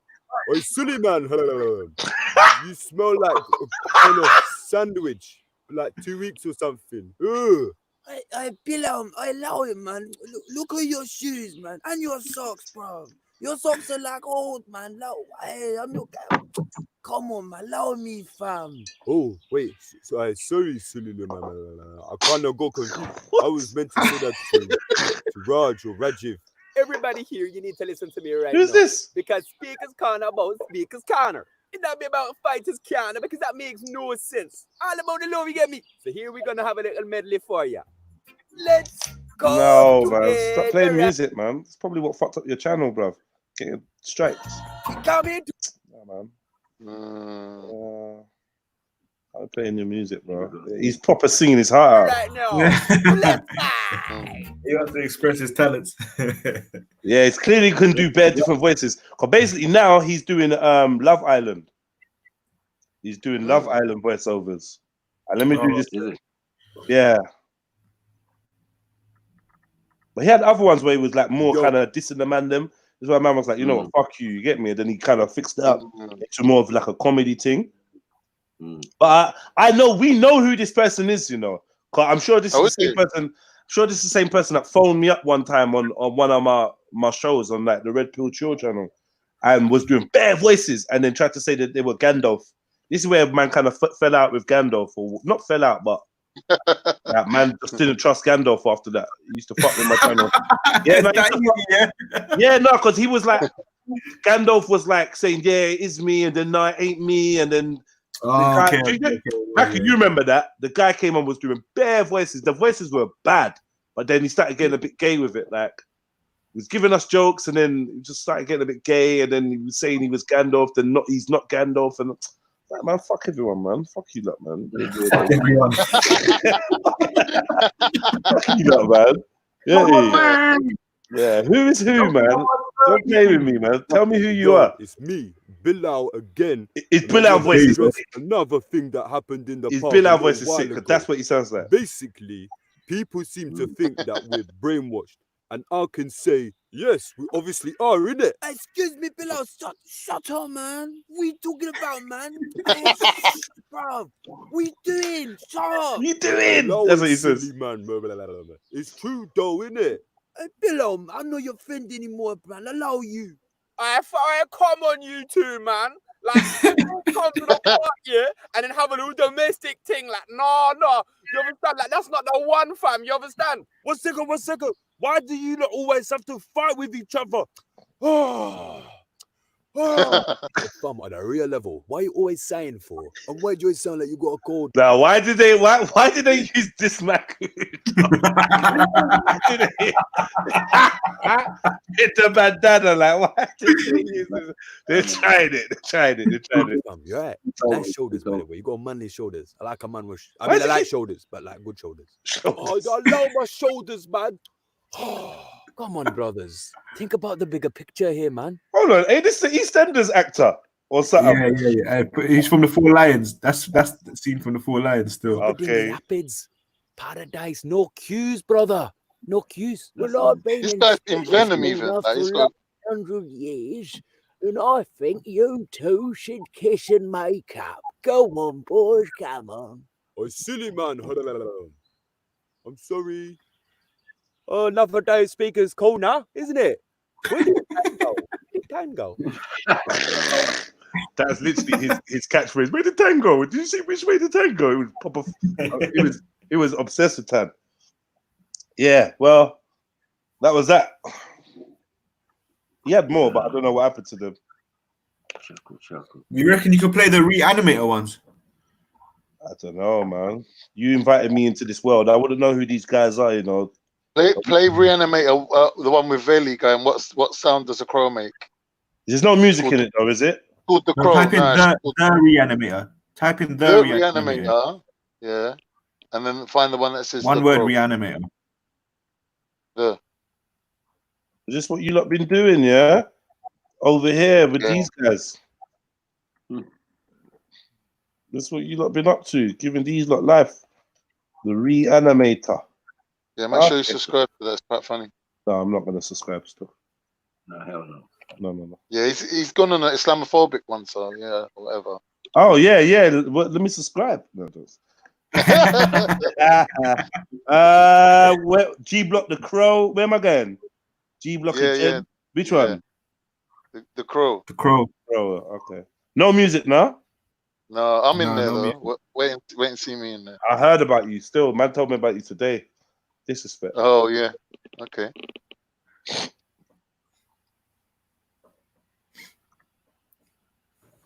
Oh, silly man. You smell like a kind of sandwich, like 2 weeks or something. I allow it, man. Look at your shoes, man, and your socks, bro. Your socks are like old, man. I'm not. Come on, man. Allow me, fam. Oh, wait. Sorry, silly man. I kind of got confused. I was meant to say that to Raj or Rajiv. Everybody here, you need to listen to me right now. Who's this? Because Speaker's Corner about Speaker's Corner. It not be about Fighters Corner because that makes no sense. All about the love, you get me? So here we're going to have a little medley for you. Let's go. No, man. Stop playing music, man. It's probably what fucked up your channel, bruv. Getting strikes. Come in. No, man. I'm playing your music, bro. He's proper singing his heart out. Right now. He wants to express his talents. Yeah, it's clearly he can do bare different voices. Because basically now he's doing Love Island. He's doing Love Island voiceovers. And let me do this. Yeah. But he had other ones where he was like more kind of dissing the man them. This is why man was like, you know what, fuck you get me? And then he kind of fixed it up into more of like a comedy thing. But we know who this person is, you know. Cause I'm sure this is the same person. I'm sure this is the same person that phoned me up one time on one of my shows on like the Red Pill Chill channel and was doing bare voices and then tried to say that they were Gandalf. This is where man kind of fell out with Gandalf, or not fell out, but That man just didn't trust Gandalf after that. He used to fuck with my channel. Yeah, no, because he was like, Gandalf was like saying, yeah, it is me, and then no, it ain't me, and then you remember that? The guy came on, was doing bare voices. The voices were bad, but then he started getting a bit gay with it. Like, he was giving us jokes, and then he just started getting a bit gay, and then he was saying he was Gandalf, then he's not Gandalf, and like, man, fuck everyone, man. Fuck you lot, man. Fuck everyone. Fuck you lot, man. Yeah. Yeah, who is who, man? Don't play with me, man. Tell me who you are. It's me, Bilal again. It's Bilal voice. Another thing that happened in the past. Bilal voice is sick, because that's what he sounds like. Basically, people seem to think that we're brainwashed. And I can say, yes, we obviously are, innit? Excuse me, Bilal, shut up, man. What are you talking about, man? Bro, what you doing? Shut up. What you doing? That's what he says. Man. It's true, though, innit? Hey, Bilal, I'm not your friend anymore, man. Allow you. Come on, you two, man. Like, come to the park, yeah, and then have a little domestic thing. Like, no. You understand? Like, that's not the one, fam. You understand? 1 second. Why do you not always have to fight with each other? Fam, on a real level, what are you always saying for? And why do you always sound like you got a cold? Now, why did they use this Mac? Hit the bandana, like, why did they use this? They tried it. You're right. Nice shoulders, by the way. You got manly shoulders. I like a man with. I like shoulders, but like good shoulders. Oh, I love my shoulders, man. Come on, brothers. Think about the bigger picture here, man. Hold on. Hey, this is the EastEnders actor or something. Yeah. He's from the Four Lions. That's the scene from the Four Lions still. Okay. Rapids, paradise, no queues, brother. No queues. This guy's in Venom even. Like, he's got 100 years. And I think you two should kiss and make up. Go on, boys, come on. Oh, silly man. I'm sorry. Oh, another day speaker's cool now, isn't it? Where did Tango? That's literally his catchphrase. Where did Tango? Did you see which way did Tango? It was proper. It was obsessed with Tan. Yeah, well, that was that. He had more, but I don't know what happened to them. You reckon you could play the Reanimator ones? I don't know, man. You invited me into this world. I wouldn't know who these guys are, you know. Play Reanimator, the one with Veli going. What sound does a crow make? There's no music in it though, is it? Called the crow. Type in the Reanimator. Type in the Reanimator. Yeah, and then find the one that says one word Reanimator. Yeah. Is this what you lot been doing? Yeah, over here with these guys. This is what you lot been up to, giving these lot life. The Reanimator. Yeah, make sure you subscribe to that. It's quite funny. No, I'm not going to subscribe still. No, hell no. No. Yeah, he's gone on an Islamophobic one, so yeah, whatever. Oh, yeah. Well, let me subscribe. No, where, G Block the Crow. Where am I going? G Block again. Which one? The Crow. The Crow. Okay. No music now? No, I'm in there though. Wait and see me in there. I heard about you still. Man told me about you today. Disrespect. Oh yeah. Okay.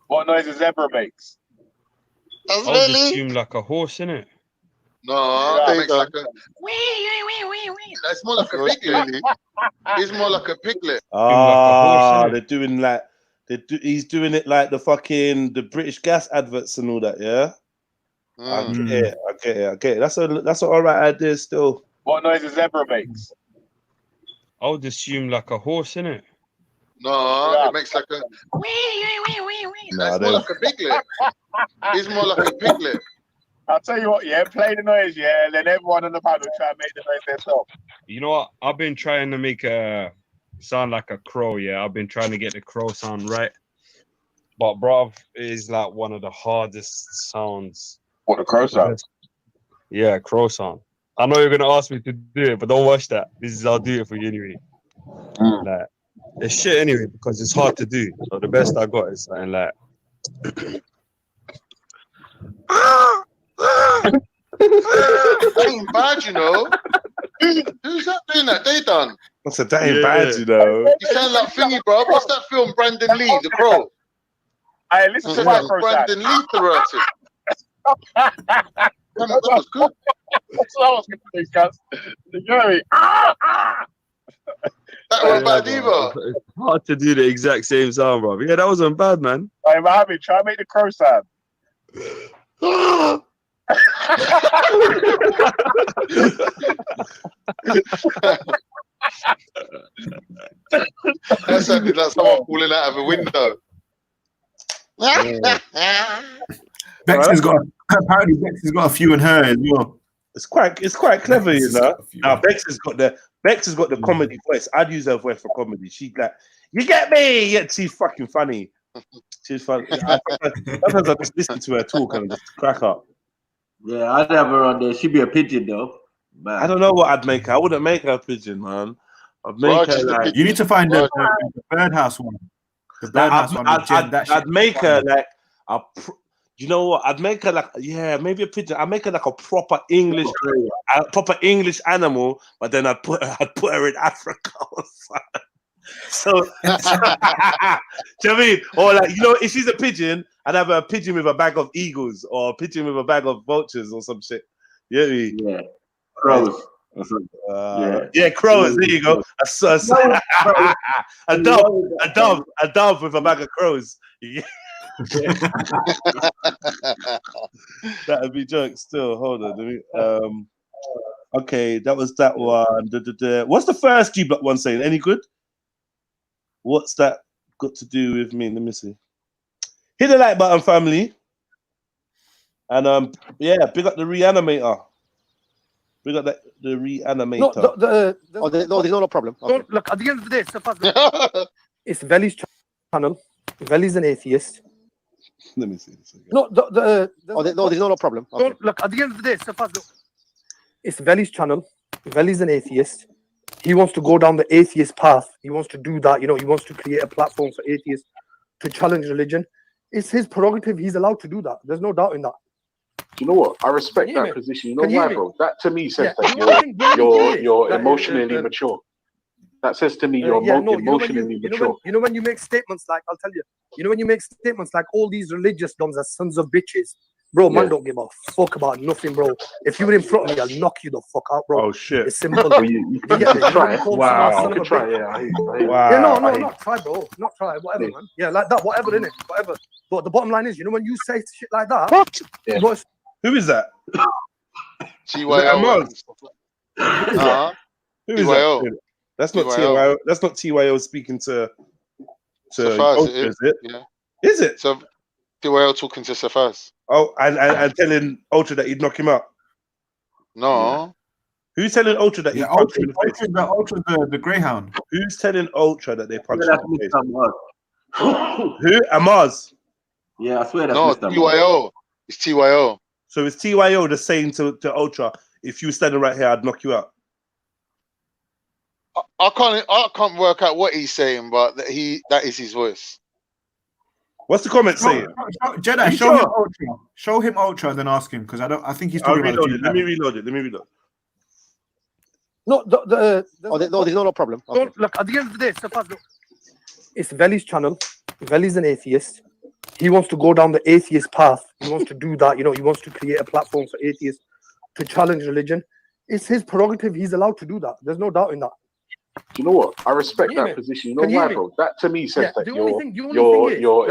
What noise a zebra makes? Oh, I would assume like a horse, innit? No, it makes like a. That's more like a piglet. It's more like a piglet. Ah, they're doing like he's doing it like the British gas adverts and all that. Yeah. I get it. That's an all right idea still. What noise a zebra makes? I would assume like a horse, innit? No, it makes like a. That's more like a piglet. It's more like a piglet. I'll tell you what, play the noise, and then everyone on the panel try and make the noise themselves. You know what? I've been trying to make a sound like a crow, I've been trying to get the crow sound right. But bruv, it is like one of the hardest sounds. What, the crow sound? Yeah, crow sound. I know you're gonna ask me to do it, but don't watch that. I'll do it for you anyway. Like, it's shit anyway because it's hard to do. So the best I got is something like. ain't bad, you know. Who's that doing that? They done. I said that ain't bad, you know. You sound like thingy, bro. What's that film? Brandon Lee, The Crow. Hey, listen to my crow sound. Brandon Lee directed. That was good. That's what I was going to do, cuz. You know what I mean? That wasn't bad either. It's hard to do the exact same sound, bro. Yeah, that wasn't bad, man. Hey, Mohammed, try and make the crow sound. That sounded like someone falling out of a window. Bex has got apparently Bex has got a few in her as well. It's quite clever, you know. Now Bex has got the comedy voice. I'd use her voice for comedy. She's like, you get me. Yeah, she's fucking funny. She's funny. Sometimes I just listen to her talk and just crack up. Yeah, I'd have her on there. She'd be a pigeon though. I don't know what I'd make her. I wouldn't make her a pigeon, man. I'd make her like. You need to find the birdhouse one. The birdhouse one. I'd make her like a. You know what? I'd make her like maybe a pigeon. I'd make her like a proper English animal, but then I'd put her in Africa or something. So, do you know what I mean? Or like, you know, if she's a pigeon, I'd have a pigeon with a bag of eagles or a pigeon with a bag of vultures or some shit. You know what I mean? Yeah, crows. Crows. There you go. A dove with a bag of crows. Yeah. That'd be jokes still. Hold on. Okay, that was that one. What's the first G Block one saying? Any good? What's that got to do with me? Let me see. Hit the like button, family. And big up the reanimator. Big up the reanimator. There's no problem. Okay. Look, at the end of the day, it's Veli's channel. Veli's an atheist. Let me see this again. There's no problem. Okay. Look, at the end of the day, it's Veli's channel. Veli's an atheist. He wants to go down the atheist path. He wants to do that. You know, he wants to create a platform for atheists to challenge religion. It's his prerogative. He's allowed to do that. There's no doubt in that. Do you know what? I respect that position. You know why, bro? That to me says that you're emotionally mature. That says to me you're emotionally mature. You know when you make statements like, I'll tell you, when you make statements like all these religious dons are sons of bitches, bro, man don't give a fuck about nothing, bro. If you were in front of me, I'll knock you the fuck out, bro. Oh shit. It's simple. You can try. Wow. You can try, Wow. Yeah, no, not try, bro. Not try, whatever, man. Yeah, like that, whatever, innit? Whatever. But the bottom line is, when you say shit like that, who is that? TYO. Who is that? That's not TYO. That's not TYO speaking to Safaz, is it? Yeah. Is it? So TYO talking to Safaz. Oh, and telling Ultra that he'd knock him out. No. Who's telling Ultra that he'd punch him in the face? Ultra, the Greyhound. Who's telling Ultra that they punch him in the face? Who? Amaz. Yeah, I swear that's TYO. It's TYO. So it's TYO the saying to Ultra, if you were standing right here, I'd knock you out. I can't work out what he's saying, but that is his voice. What's the comment saying? Jedi, show him Ultra, and then ask him because I think he's talking about it. Let me reload it. No, there's no problem. Okay. Look, at the end of the day, it's Veli's channel. Veli's an atheist. He wants to go down the atheist path. He wants to do that. He wants to create a platform for atheists to challenge religion. It's his prerogative. He's allowed to do that. There's no doubt in that. Do you know what? I respect that position. You know why, bro? That to me says that you're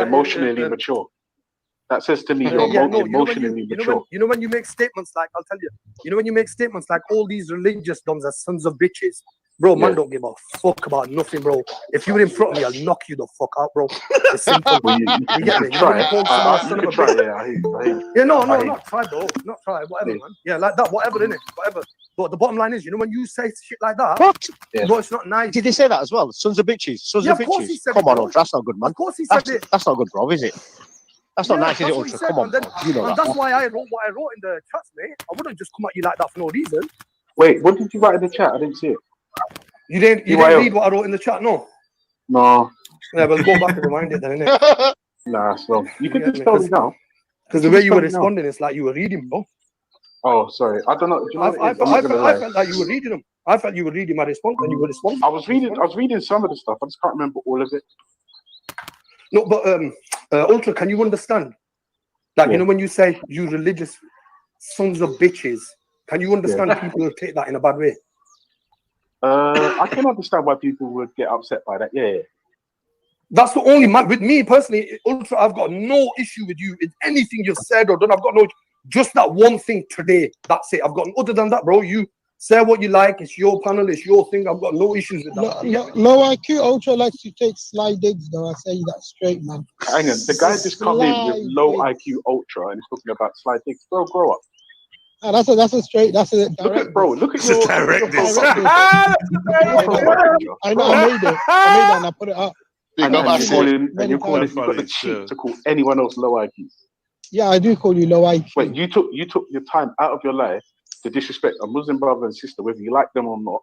emotionally mature. That says to me you're emotionally mature. When you make statements like, I'll tell you, when you make statements like all these religious dons are sons of bitches, bro, man don't give a fuck about nothing, bro. If you were in front of me, I'll knock you the fuck out, bro. It's simple. You get me? Try. You can try. Yeah, not try, bro. Not try. Whatever, man. Yeah, like that. Whatever, innit? Whatever. But the bottom line is, when you say shit like that, bro, it's not nice. Did he say that as well? Sons of bitches. Sons of bitches. Come on, Ultra. That's not good, man. Of course he said it. That's not good, bro. Is it? That's not nice, is it, Ultra? Come on, and that's why I wrote what I wrote in the chats, mate. I wouldn't just come at you like that for no reason. Wait, what did you write in the chat? I didn't see it. You didn't read what I wrote in the chat, no? No. Yeah, well, go back and rewind it then, innit? Nah, so you can just tell me now. Because the way you were responding, it's like you were reading, bro. Oh, sorry. I don't know. Do you know I what it is? felt like you were reading them. I felt you were reading my response and you were responding. I was reading some of the stuff. I just can't remember all of it. No, but Ultra, can you understand? Like, you know, when you say you religious sons of bitches, can you understand people will take that in a bad way? I can understand why people would get upset by that. Yeah. That's the only man. With me personally, Ultra, I've got no issue with you in anything you've said or done. I've got no, just that one thing today. That's it. I've got other than that, bro. You say what you like. It's your panel. It's your thing. I've got no issues with that. Low IQ Ultra likes to take sly digs, though. I say that straight, man. Hang on, the guy just come in with low IQ Ultra and he's talking about slide digs. Bro, grow up. Oh, that's a straight. That's a direct. Look at bro. Look at your direct. your I know. I made it. And I put it up. And you're calling. You've got the cheek to call anyone else low IQ. Yeah, I do call you low IQ. Wait, you took your time out of your life to disrespect a Muslim brother and sister, whether you like them or not,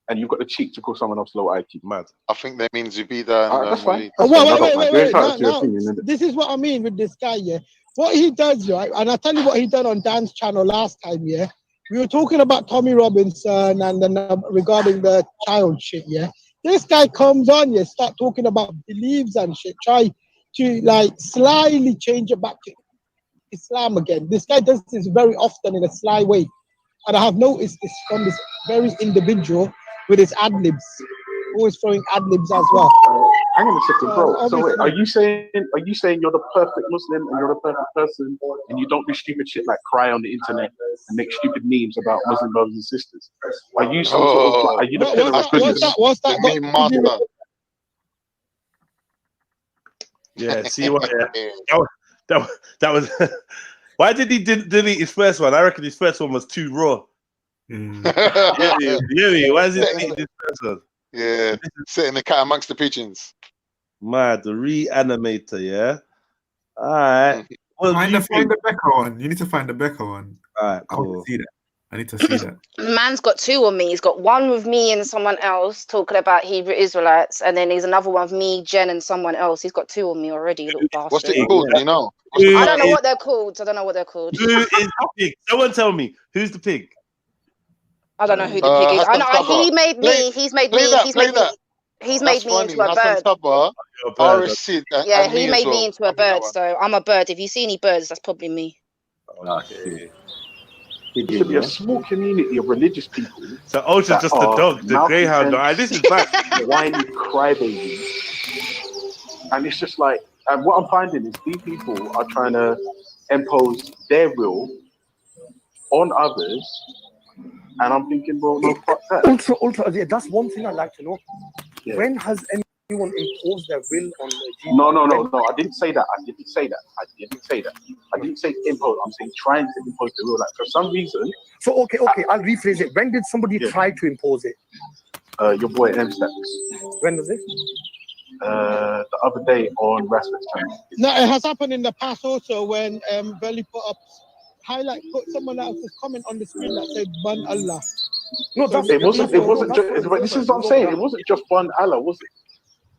and you've got the cheek to call someone else low IQ. Mad. I think that means Zubida. That's fine. Wait. Now, this is what I mean with this guy, yeah. What he does, right? And I tell you what he done on Dan's channel last time, yeah. We were talking about Tommy Robinson and then regarding the child shit, yeah. This guy comes on, yeah, start talking about beliefs and shit, try to like slyly change it back to Islam again. This guy does this very often in a sly way. And I have noticed this from this very individual with his ad-libs, always throwing ad-libs as well. Hang on a second, bro. So wait, are you saying you're the perfect Muslim and you're the perfect person and you don't do stupid shit like cry on the internet and make stupid memes about Muslim brothers and sisters? Are you some sort of are you the pillar of goodness? What's that? Yeah, see what? Yeah. That was. Why did he delete his first one? I reckon his first one was too raw. Yeah, why is it deleting his first one? Yeah, sitting the cat amongst the pigeons. Mad, the reanimator, yeah. All right. Find the Becca one. You need to find the Becca one. All right, cool. I need to see that. Man's got two on me. He's got one with me and someone else talking about Hebrew Israelites, and then he's another one with me, Jen, and someone else. He's got two on me already, little bastard. What's it called? Do you know? I don't know what they're called. Who is the pig? Someone tell me. Who's the pig? I don't know who the pig is. I know he made me. He's made me into a bird. Yeah, he made me into a bird. So I'm a bird. If you see any birds, that's probably me. Okay. There should be a small community of religious people. So Ultra's just the dog, the greyhound dog. This is back. Whiny crybabies. And it's just like, and what I'm finding is these people are trying to impose their will on others. And I'm thinking, well, no, fuck that. Ultra, that's one thing I'd like to know. Yeah. When has anyone imposed their will on the Jews? No, I didn't say that. I didn't say impose. I'm saying trying to impose the will. Like, for some reason. So, okay, I'll rephrase it. When did somebody try to impose it? Your boy M-Steps. When was it? The other day on Rasmus channel. No, it has happened in the past also when Belly put someone else's comment on the screen that said "Ban Allah." No, it wasn't. This is what I'm saying. It wasn't just "Ban Allah," was it?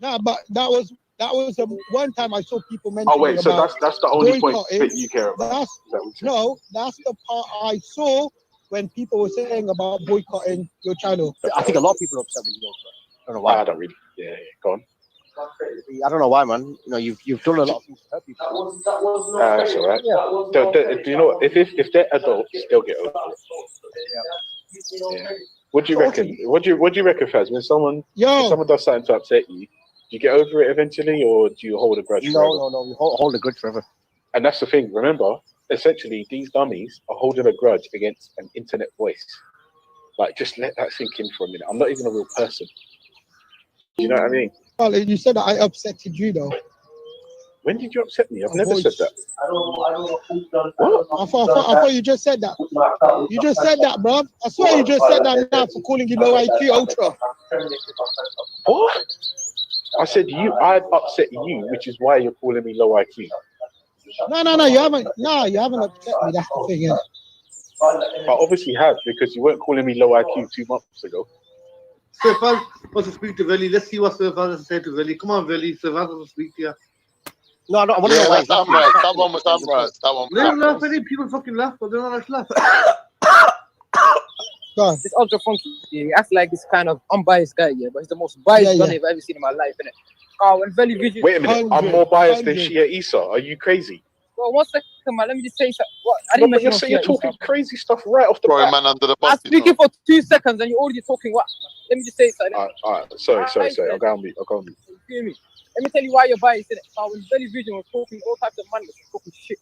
No, but that was one time I saw people mention. Oh wait, so that's the only point that you care about. That's the part I saw when people were saying about boycotting your channel. I think a lot of people are upset with you. I don't know why. I don't really. Yeah, go on. I don't know why, man. You know, you've done a lot of things to help people. That's all right. Yeah. Do you know if they're adults, they'll get over it. Yeah. What do you reckon? What do you reckon, Faz? When someone does something to upset you, do you get over it eventually, or do you hold a grudge forever? No. You hold a grudge forever. And that's the thing. Remember, essentially, these dummies are holding a grudge against an internet voice. Like, just let that sink in for a minute. I'm not even a real person. You know what I mean? Well, you said that I upsetted you, though. When did you upset me? I've never said that. What? I thought you just said that. You just said that, bro. I swear you just said that now for calling you low IQ Ultra. What? I said I'd upset you, which is why you're calling me low IQ. No, you haven't. No, you haven't upset me. That's the thing, yeah. I obviously have, because you weren't calling me low IQ 2 months ago. Sirfaz wants to speak to Veli. Let's see what Sirfaz has to say to Veli. Come on, Veli. Sirfaz wants to speak to you. No, I want to know why he's laughing. That one was unright. That one was Let him laugh, unright. any people fucking laugh, but they're not allowed to laugh. This ultra funky, he acts like this kind of unbiased guy, yeah, but he's the most biased gun I've ever seen in my life, innit? When Valley Vision. Wait a minute, I'm more biased than Shia Issa. Are you crazy? Well, 1 second, man. Let me just say something. What? I No, didn't but mention you're talking crazy stuff right off the Throwing bat. man under the I'm bus. speaking for 2 seconds and you're already talking what? Let me just say something. Alright, sorry. I'll go on mute. You hear me? Let me tell you why you're biased, innit? When Valley Vision was talking all types of madness, talking shit,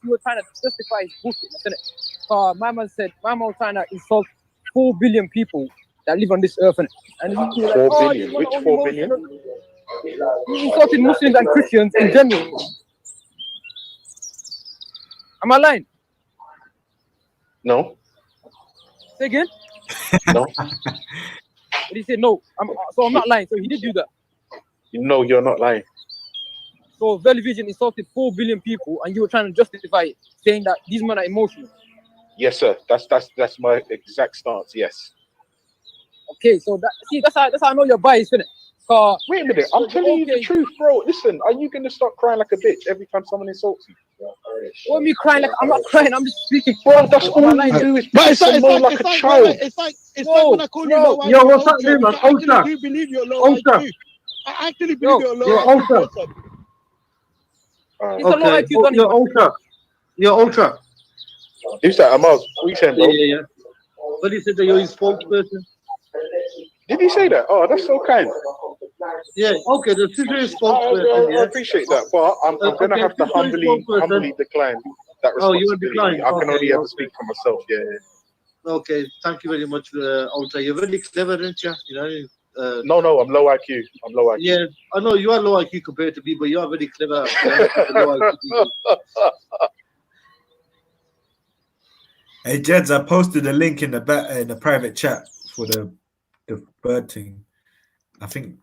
you were trying to justify his bullshit, innit? My man was trying to insult 4 billion people that live on this earth, innit? And he was like, 4 billion? Which 4 billion? He insulted Muslims and Christians in general. Am I lying? No. Say again? No. But he said no. I'm not lying. So he did do that. No, you're not lying. So Valley Vision insulted 4 billion people, and you were trying to justify it, saying that these men are emotional. Yes, sir. That's my exact stance. Yes. Okay, so that's how I know you're biased, innit? Wait a minute, I'm telling you the truth, bro. Listen, are you gonna start crying like a bitch every time someone insults you? What me crying like? I'm not crying. I'm just speaking. Bro, that's all you do is piss and moan like a child. It's like when I call you low IQ. Yo, what's that name, man? I actually do believe you're low IQ. I actually believe you're low IQ. Okay, you're ultra. You're ultra. Who's that? Amaz. What are you saying, bro? Yeah. But he said that you're his spokesperson. Did he say that? Oh, that's so kind. Yeah, okay, the future is spokesperson. I appreciate that, but I'm going to have to humbly decline that responsibility. Oh, you will decline? I can only ever speak for myself, yeah. Okay, thank you very much, Ultra. You're very clever, aren't you? You know, No, I'm low IQ. I'm low IQ. Yeah, I know you are low IQ compared to me, but you are very clever. Low IQ people. Hey Jeds, I posted a link in the private chat for the bird thing. I think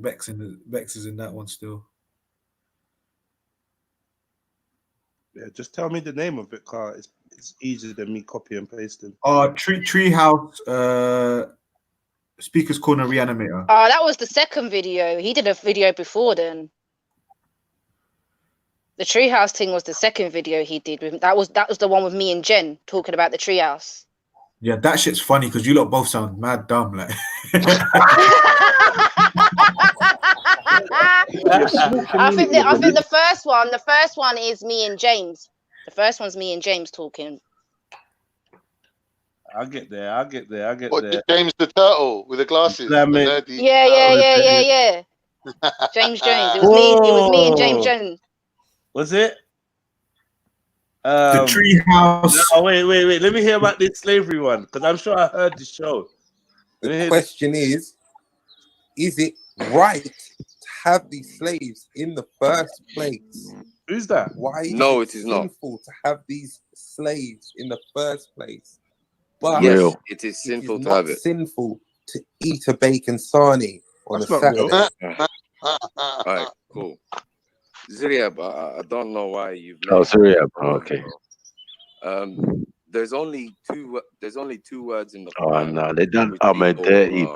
Bex is in that one still. Yeah, just tell me the name of it, car. It's easier than me copy and pasting. Treehouse Speaker's Corner Reanimator. Oh, that was the second video. He did a video before then. The treehouse thing was the second video he did. That was the one with me and Jen talking about the treehouse. Yeah, that shit's funny because you lot both sound mad dumb. Like, I think the first one is me and James. The first one's me and James talking. I'll get there. What, James the turtle with the glasses? Yeah. James Jones. It was me and James Jones. Was it? the treehouse. No, wait. Let me hear about this slavery one because I'm sure I heard the show. The question is it right to have these slaves in the first place? Who's that? Why is it is not sinful to have these slaves in the first place? But yes, it is sinful to have it. Sinful to eat a bacon sarnie on a Saturday. Alright, cool. Zuriab, I don't know why you've. Zuriab. Okay. There's only two words in the Quran. Oh no, they done. I'm a dirty.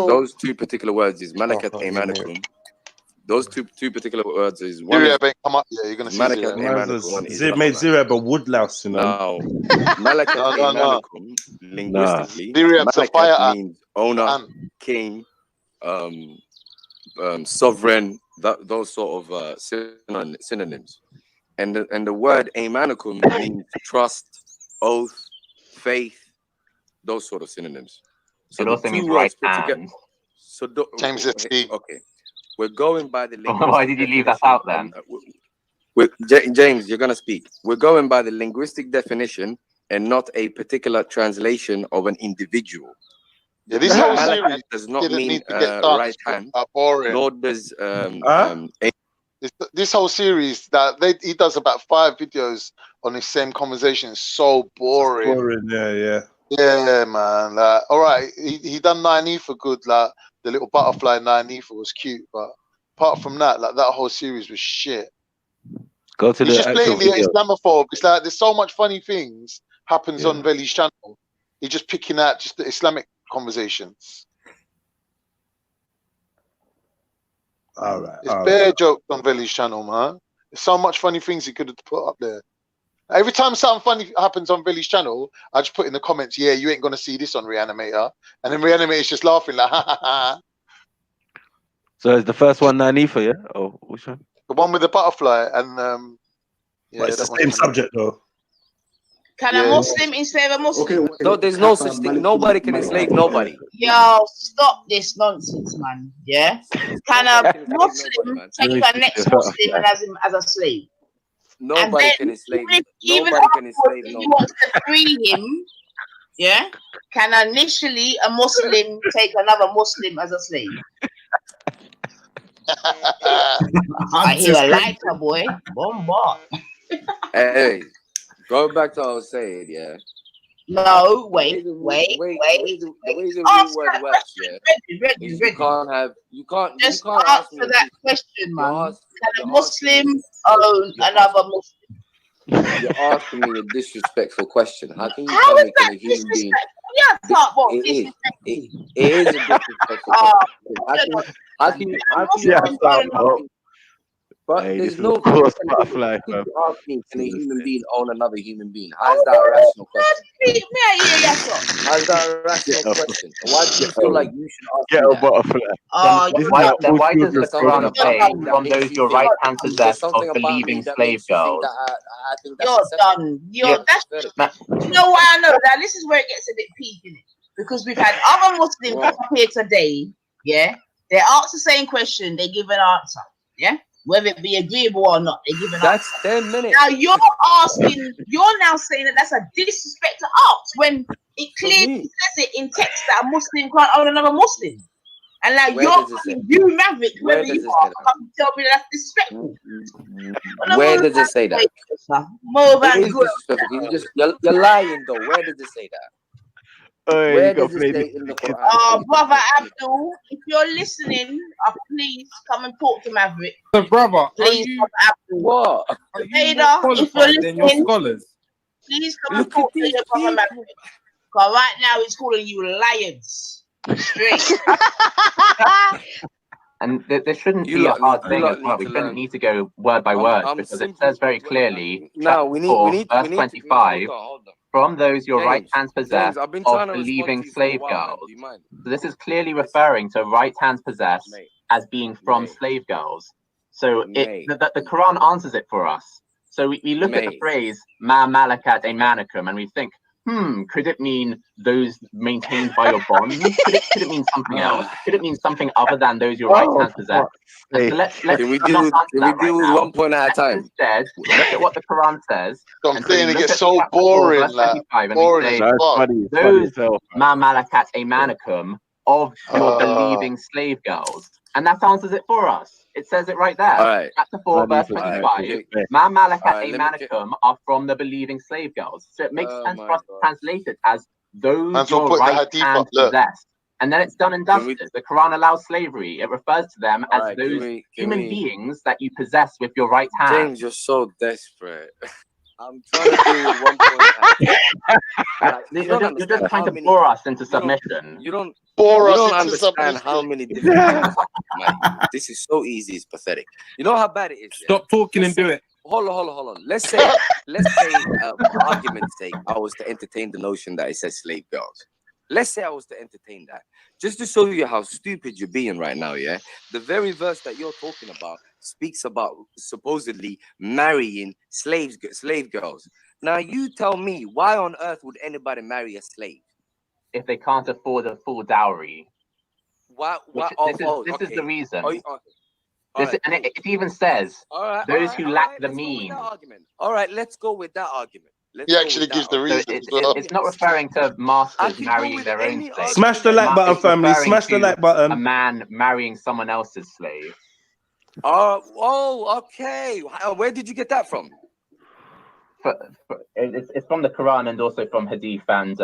Those two particular words is Malakat Aymanakum. Those two particular words is one. Zuriab ain't come up. Yeah, you're gonna see Malakat Zuriab. Aymanakum. Made Zuriab a woodlouse, you know. No, Malakat Aymanakum linguistically. Zuriab's a fire ant. means owner, king, sovereign. Those sort of synonyms. And the word Aymanakum means trust, oath, faith, those sort of synonyms. So it also means right hand. So James, okay, we're going by the. Why did you leave that out then? James, you're gonna speak. We're going by the linguistic definition and not a particular translation of an individual. Yeah, this whole series does not mean right hand. Boring. Nor does this whole series that he does about 5 videos on the same conversation is so boring. Yeah, man. Like, all right, he done 9E for good. Like the little butterfly 9E for was cute, but apart from that, like that whole series was shit. Go to He's the just actual blatantly video. Islamophobe. It's like there's so much funny things happens on Veli's channel. He's just picking out just the Islamic conversations. All right. It's bare jokes on Veli's channel, man. There's so much funny things he could have put up there. Every time something funny happens on Veli's channel, I just put in the comments, yeah, you ain't gonna see this on Reanimator. And then Reanimator's just laughing like, ha ha ha. So is the first one Nanifa, yeah? Oh, which one? The one with the butterfly and yeah, but it's the same subject though. Can a Muslim enslave a Muslim? No, there's no such thing. Nobody can enslave nobody. Yo, stop this nonsense, man. Yeah? Can a Muslim take a next Muslim and as him as a slave? Nobody can enslave. Even if he wants to free him, yeah? Can initially a Muslim take another Muslim as a slave? I hear a lighter, boy. Bombard. Hey, go back to what I was saying, yeah. No, wait. The way the word works, yeah. You can't Just ask me answer that question, man. Can a Muslim own another Muslim? You're asking me a disrespectful question. How can you How tell is me that can a human being? Yeah, talk about It is a disrespectful question. How can you ask me? But Hey, there's this no is cross butterfly, you fam. ask me, can a human being own another human being? How is that a rational question? How is that a rational question? Why do you feel like you should ask Get me a that? butterfly. Then why does the Quran say, from those your right hand possess of believing slave girls? You're done. That's you know why I know that. This is where it gets a bit peaky, innit? Because we've had other Muslims come up here today, yeah. They ask the same question, they give an answer, yeah. Whether it be agreeable or not, they give an answer. That's 10 minutes. Now you're asking, you're now saying that that's a disrespect to us when it clearly says it in text that a Muslim can't own another Muslim. And now you Maverick, whoever you are, come tell me that's disrespectful. Where does it say that? It is disrespectful. You're lying though. Where does it say that? Where does it say in the Quran? Brother Abdul, if you're listening, please come and talk to Maverick. So, brother, Please, Brother Abdul. What? Ada, if you're Then you're listening, scholars. please come and talk to your brother Maverick. Because right now he's calling you lions. Straight. And there shouldn't be a hard thing as well. We shouldn't need to go word by word because it says very clearly, verse 25, from those your right hands possess of believing slave girls. So this is clearly referring to right hands possess as being from slave girls. So the Quran answers it for us. So we look at the phrase ma malakat aymanukum and we think, could it mean those maintained by your bonds? Could it mean something else? Could it mean something other than those your right hands possess? So let's can we do with 1 point at a time? Instead, look at what the Quran says. I'm saying it gets so boring, like boring. Those ma malakat aymanukum of your believing slave girls. And that answers it for us. It says it right there. All right. Chapter 4, verse 25. Ma malakat aymanukum are from the believing slave girls. So it makes sense for us to translate it as those your right hand possess. And then it's done and dusted. The Quran allows slavery. It refers to them as those human beings that you possess with your right hand. James, you're so desperate. I'm trying to do 1 point. You're just trying to bore us into submission. You don't bore us into understand how many different this is so easy, it's pathetic. You know how bad it is. Stop talking and do it. Hold on. Let's say, for argument's sake, I was to entertain the notion that it says slave girls. Let's say I was to entertain that. Just to show you how stupid you're being right now, yeah? The very verse that you're talking about speaks about supposedly marrying slave girls. Now you tell me, why on earth would anybody marry a slave? If they can't afford a full dowry. Why? This is the reason. And it even says, those who lack the means. All right, let's go with that argument. He actually gives the reason. It's not referring to masters marrying their own slaves. Smash the like button, family. Smash the like button. A man marrying someone else's slave. Oh, okay. Where did you get that from? It's from the Quran and also from Hadith and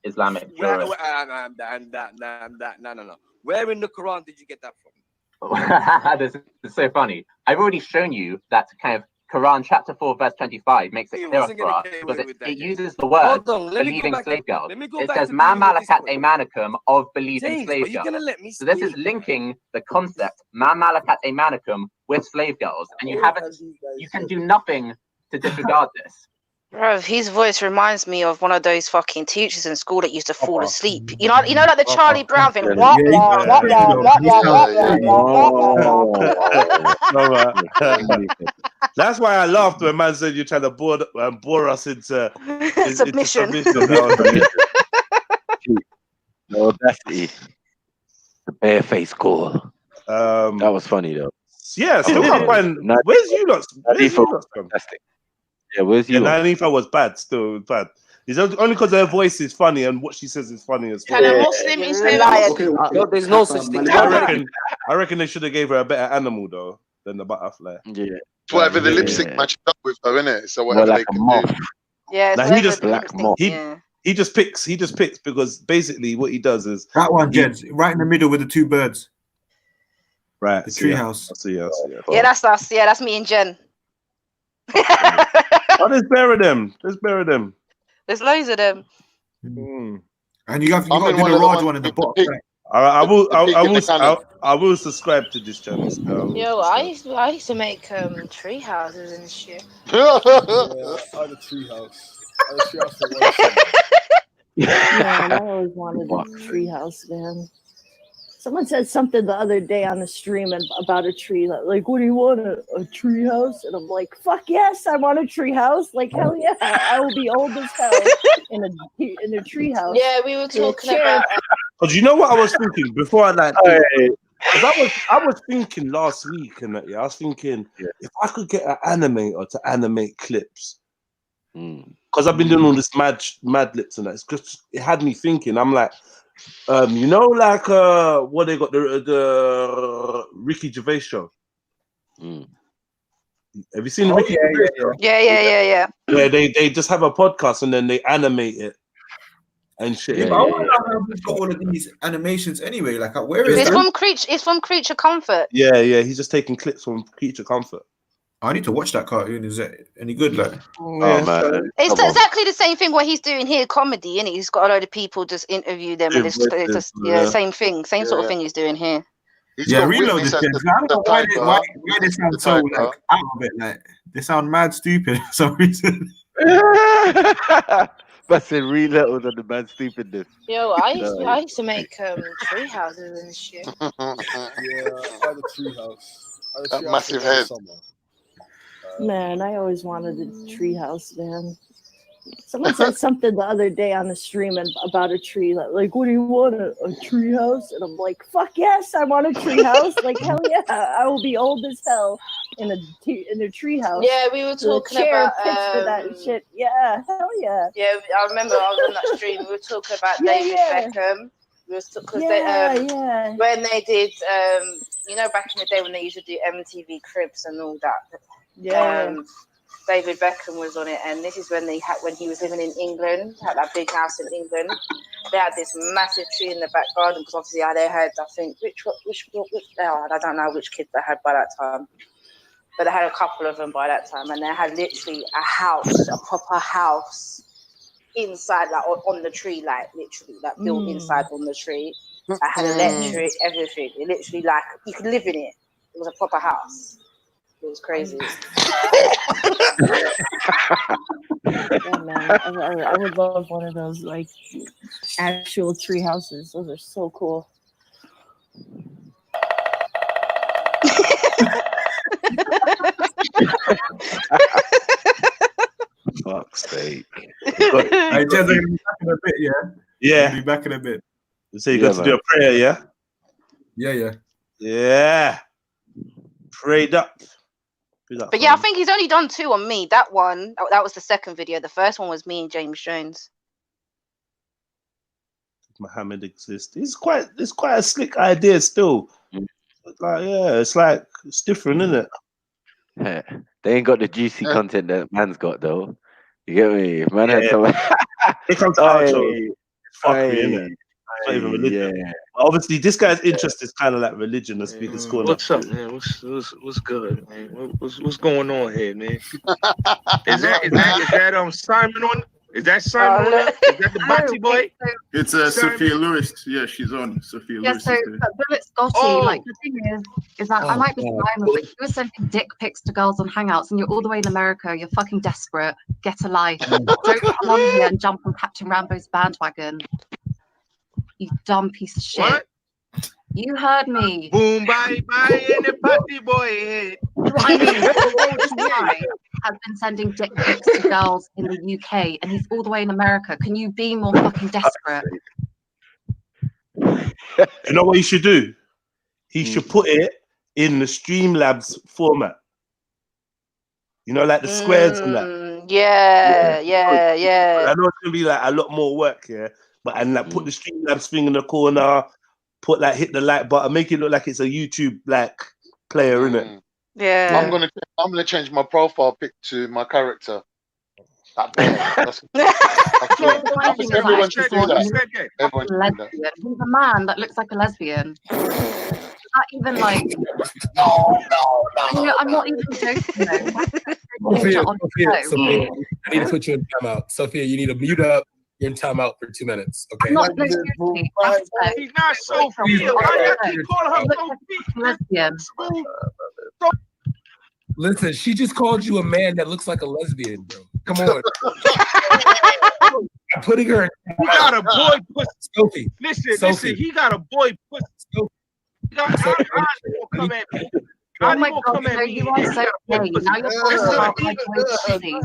Islamic jurists. No. Where in the Quran did you get that from? This is so funny. I've already shown you that kind of Quran chapter 4 verse 25 makes it clearer for us because it uses the word believing slave girls. It says ma malakat aymanukum of believing slave girls. So this is linking the concept ma malakat aymanukum with slave girls, and you can do nothing to disregard this. Bro, his voice reminds me of one of those fucking teachers in school that used to fall asleep. You know, like the Charlie Brown thing. That's why I laughed when man said you're trying to bore us into submission. No, that's it. The barefaced call. That was funny though. Yeah, still can't find. Where's you lot? Fantastic. Yeah, where's you? Yeah, Nanifa was bad. Still bad. It's only because her voice is funny and what she says is funny as well. Can a Muslim instead of Muslim? No, there's no such thing. I reckon they should have gave her a better animal though than the butterfly. Yeah. Whatever the lipstick matched up with her, innit? So whatever like they can do. Yeah, now, he just he just picks because basically what he does is that one, Jed, right in the middle with the two birds. Right, the treehouse. Yeah, that's us. Yeah, that's me and Jen. Oh, there's bear of them. There's loads of them. And you got to do the large one in the bottom. I will subscribe to this channel. So. Yo, I used to make tree houses and shit. I had a tree house. Man, I always wanted a tree house, man. Someone said something the other day on the stream about a tree. Like, what do you want? A tree house? And I'm like, fuck yes, I want a tree house. Like, hell yeah, I will be old as hell in a tree house. Yeah, we were talking about. Because you know what I was thinking before I I was thinking last week and that, I was thinking if I could get an animator to animate clips, because I've been doing all this mad lips and that, it had me thinking. I'm like, you know, like what they got the Ricky Gervais show. Have you seen the Ricky Gervais show? Yeah. Yeah, they just have a podcast and then they animate it and shit. Yeah, but I want to know how we've got all of these animations anyway. Like, where is it's that? It's from Creature Comfort. Yeah, he's just taking clips from Creature Comfort. I need to watch that cartoon. Is it any good? Like, man, it's exactly the same thing what he's doing here, comedy, and he's got a load of people just interview them, and it's just same thing, sort of thing he's doing here. Reload this. I don't know why they sound so like out of it. Like they sound mad stupid for some reason. But say reload on the mad stupidness. Yo, I used to make tree houses and shit. Yeah, I had a tree house. That massive head. Man, I always wanted a tree house, man. Someone said something the other day on the stream about a tree. Like, what do you want? A tree house? And I'm like, fuck yes, I want a tree house. Like, hell yeah, I will be old as hell in a tree house. Yeah, we were talking about for that shit. Yeah, hell yeah. Yeah, I remember I was on that stream. We were talking about David Beckham. When they did, you know, back in the day when they used to do MTV Cribs and all that. Yeah. David Beckham was on it, and this is when he was living in England, had that big house in England. They had this massive tree in the back garden because obviously they had, I think, which I don't know which kids they had by that time, but they had a couple of them by that time, and they had literally a proper house inside, like on the tree, like literally, like built inside on the tree. I had electric, everything. It literally, like, you could live in it. It was a proper house. It was crazy. Yeah, man. I would love one of those, like, actual tree houses. Those are so cool. Fuck's sake. Hey, Jez, are you back in a bit, yeah? Yeah. Be back in a bit. So you got to do a prayer, yeah? Yeah. Prayed up. But yeah, I think he's only done 2 on me. That one, that was the second video. The first one was me and James Jones. Muhammad exists. It's quite a slick idea still. Like, it's different, isn't it? They ain't got the juicy content that man's got though. You get me? Man had some. It comes out. It's fuckery, isn't it? It's not even religion. Obviously, this guy's interest is kind of like religion, the Speaker's Corner. What's up, man? What's good, man? What's going on here, man? Is that Simon on? Is that Simon on? Is that the Boxy boy? It's Sophia Lewis. Yeah, she's on. Sophia Yeah, Lewis. so Bullet Scotty, like the thing is that I like this Simon, but you were sending dick pics to girls on Hangouts, and you're all the way in America. You're fucking desperate. Get a life. Don't come on here and jump on Captain Rambo's bandwagon. You dumb piece of shit. What? You heard me. Boom, bye, in the party boy head. I mean, this guy has been sending dick pics to girls in the UK, and he's all the way in America. Can you be more fucking desperate? You know what he should do? He should put it in the Streamlabs format. You know, like the squares and that. Yeah. I know it's gonna be like a lot more work, yeah. But and like put the Streamlabs thing in the corner, put like hit the like button, make it look like it's a YouTube like player, innit? Yeah. I'm gonna change my profile pic to my character. Everyone should do that. Everyone should do that. He's a man that looks like a lesbian. Not even like. No. I'm not even joking though. Sophia, I need to put you in timeout. Sophia, you need to mute up. You're in timeout for 2 minutes. Okay. I'm not, no, seriously. He's not Sophia. Why do you keep calling her lesbian? Listen, she just called you a man that looks like a lesbian, bro. Come on. I'm putting her in He got a boy pussy. Sophie. Listen, he got a boy pussy. How do you come at me? How do you come at me? You are so gay. Now you're talking about my boy pussy.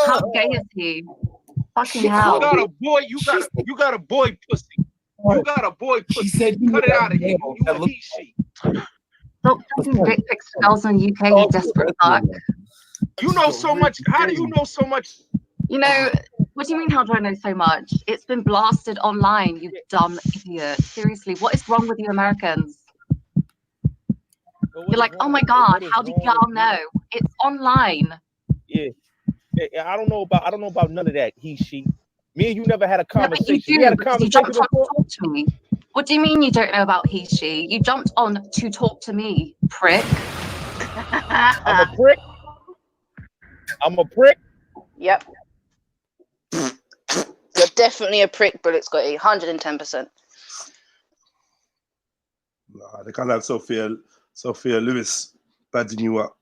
How gay is he? Fucking hell. You got a boy. You got a boy pussy. You got a boy pussy. She said, "Cut it out of here." You a he she. Stop taking dick pics to girls in the UK, you desperate fuck. You know so much. How do you know so much? You know, what do you mean, how do I know so much? It's been blasted online, you dumb idiot. Seriously, what is wrong with you Americans? You're like, oh my God, how did y'all know? It's online. Yeah. I don't know about none of that. He, she. Me and you never had a conversation. No, but you had a do, conversation you jumped on before? to talk to me. What do you mean you don't know about he, she? You jumped on to talk to me, prick. I'm a prick. I'm a prick. Yep. You're definitely a prick, Bullet Scotty. 110%. Nah, they can't have Sophia Lewis badding you up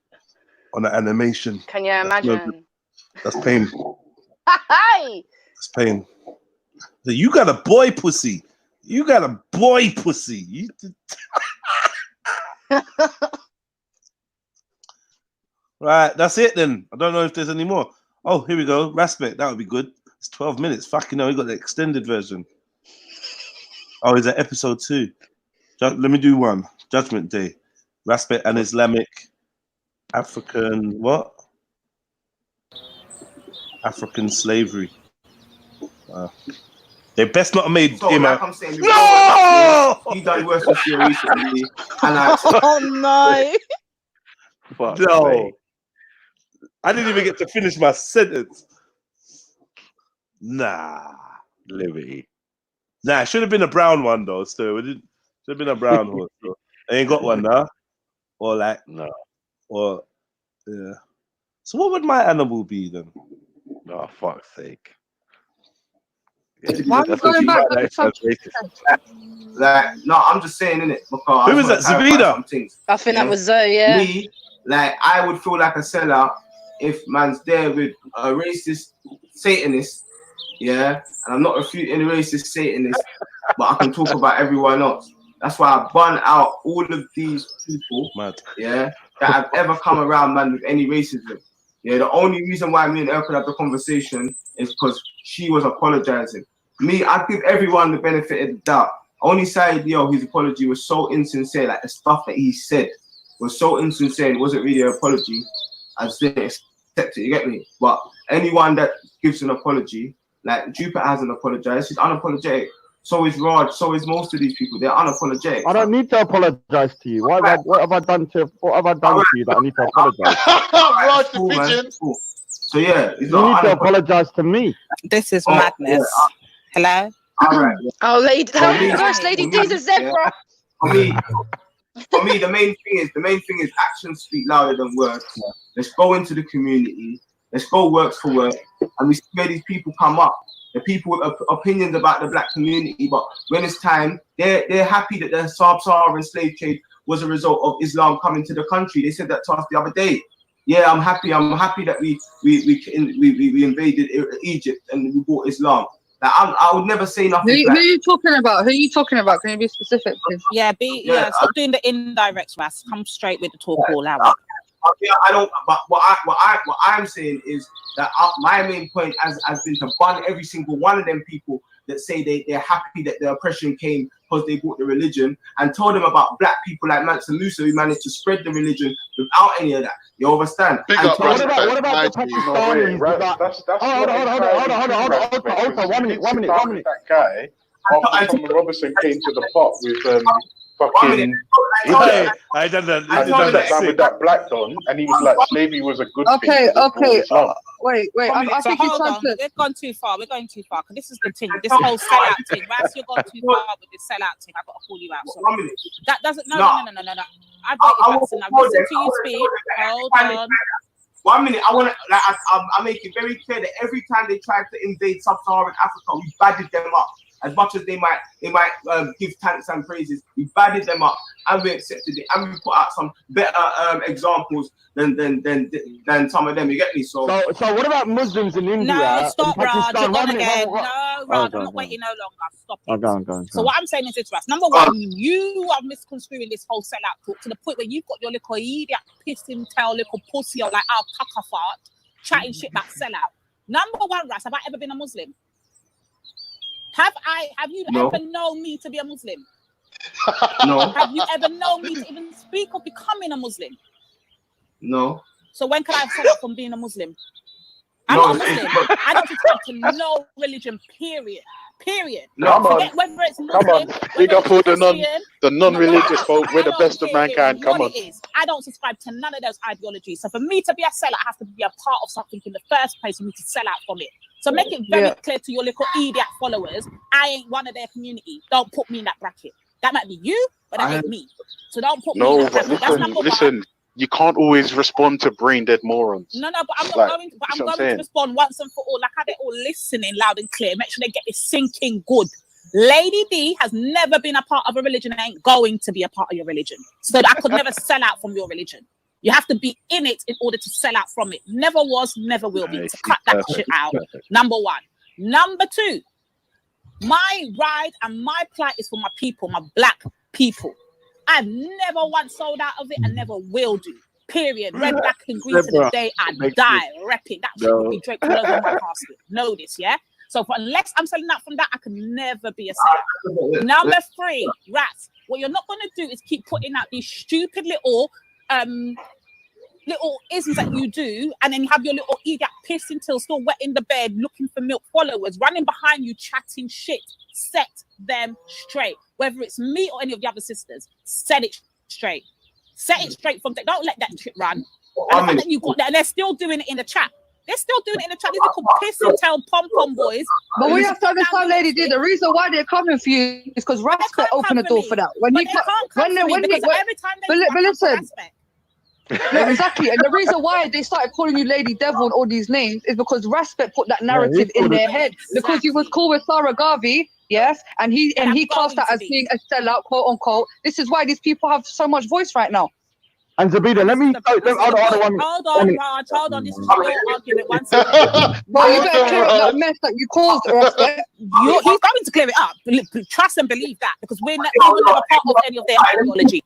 on the animation. Can you imagine? That's pain. Hi. That's pain. You got a boy pussy. You got a boy pussy. Right, that's it then. I don't know if there's any more. Oh, here we go. Raspet, that would be good. It's 12 minutes. Fucking hell, we got the extended version. Oh, is that episode 2? Let me do one. Judgment Day. Raspet and Islamic African what? African slavery. They best not have made him like a... I'm saying, No! He done worse than you recently. And Oh no! No. I didn't even get to finish my sentence. Nah. Liberty. Nah, it should have been a brown one though. Still, it should have been a brown horse. So. I ain't got one now. Or like no. Or yeah. So what would my animal be then? Oh fuck's sake. Why That's what you got, like, no, I'm just saying, innit? Because who was that? Zavida? I think that was Zoe, yeah. Me, like, I would feel like a sellout if man's there with a racist Satanist, yeah, and I'm not refuting the racist Satanist, but I can talk about everyone else. That's why I bun out all of these people, yeah, that have ever come around, man, with any racism. Yeah, the only reason why me and Elle could have the conversation is because she was apologizing. Me, I give everyone the benefit of the doubt. Only side, yo, his apology was so insincere. Like the stuff that he said was so insincere. It wasn't really an apology. I just didn't accept it. You get me? But anyone that gives an apology, like Jupiter hasn't apologized. He's unapologetic. So is Raj. So is most of these people. They're unapologetic. I don't need to apologize to you. What have I done to you that I need to apologize? Raj the pigeon. So yeah, you need to apologize to me. This is madness. Hello? All right. Oh, lady, For me- gosh, Lady D's a zebra. For me, the main thing is actions speak louder than words. Let's go into the community. Let's go work for work, and we see where these people come up. The people with opinions about the black community, but when it's time, they're happy that the sub-Saharan slave trade was a result of Islam coming to the country. They said that to us the other day. Yeah, I'm happy. I'm happy that we invaded Egypt and we brought Islam. Like, I would never say nothing. Who are you talking about? Who are you talking about? Can you be specific, please? Yeah, stop doing the indirects, Ras. Come straight with the talk all out. Yeah, I don't. But what I'm saying is that my main point has been to ban every single one of them people that say they're happy that the oppression came because they brought the religion, and told them about black people like Mansa Musa who managed to spread the religion without any of that. You understand? Big And up, what about the Pakistanis? Hold on, 1 minute. That guy, after Tommy Robertson came to the pot with fucking. I done that. And he sat down with that black don, and he was like, slavery was a good Okay. thing. Wait. I think you tried to. We've gone too far. We're going too far. Because this is the thing. This whole sellout thing. Ras, you're going too far with this sellout thing. I've got to call you out. Sorry. That doesn't. No. I've waited, I've listened to you speak. Hold on. 1 minute. I make it very clear that every time they tried to invade sub-Saharan Africa, we badded them up. As much as they might give thanks and praises, we badded them up and we accepted it, and we put out some better examples than some of them. You get me? So what about Muslims in India? No, stop, Raj. You're gone Minute, again. what? No, Raj, I'm not waiting no longer. Stop it. Go on. So what I'm saying is this, Ras. Number one, you are misconstruing this whole sellout talk to the point where you've got your little idiot pissing tail little pussy or like our cuckafart chatting shit about sellout. Number one, Ras, have I ever been a Muslim? Have you ever known me to be a Muslim? No. Have you ever known me to even speak of becoming a Muslim? No. So when can I set up from being a Muslim? I'm not a Muslim. I don't subscribe to no religion, period. No, forget whether it's Muslim, come on. Big up all the non-religious folk. We're the best of mankind. Come on. I don't subscribe to none of those ideologies. So for me to be a seller, I have to be a part of something in the first place for me to sell out from it. So make it very clear to your little idiot followers, I ain't one of their community. Don't put me in that bracket. That might be you, but that ain't me. So don't put me in that bracket. That's number one. You can't always respond to brain dead morons. No, but I'm not going to. But I'm going to respond once and for all. Like how they're all listening loud and clear. Make sure they get this sinking good. Lady D has never been a part of a religion and ain't going to be a part of your religion. So I could never sell out from your religion. You have to be in it in order to sell out from it. Never was, never will be. So cut that shit out. Number one. Number two, my ride and my plight is for my people, my black people. I've never once sold out of it and never will do. Period. Red, black, and green to the day I die. Repping. That shit will be draped all over my casket. Know this, yeah? So unless I'm selling out from that, I can never be a seller. Number three, Rats. What you're not going to do is keep putting out these stupid little isms that you do, and then you have your little idiot pissing till still wet in the bed looking for milk followers running behind you chatting shit. Set them straight. Whether it's me or any of the other sisters, set it straight. Set it straight from there. Don't let that shit run. And the fact that you got that, and they're still doing it in the chat. They're still doing it in the chat. These little piss and tell pom-pom boys. But we have to understand, Lady D, the reason why they're coming for you is because Respect opened the door for that. But listen. No, exactly, and the reason why they started calling you Lady Devil and all these names is because Respect put that narrative in their head. Because you was cool with Sarah Garvey, yes, and he cast that as being a sellout, quote unquote. This is why these people have so much voice right now. And Zabida, let me hold on, Raj, hold on. This is your argument. One second. Well, you better clear up that mess that you caused, Respect. He's going to clear it up. Trust and believe that, because we were never part of any of their ideology.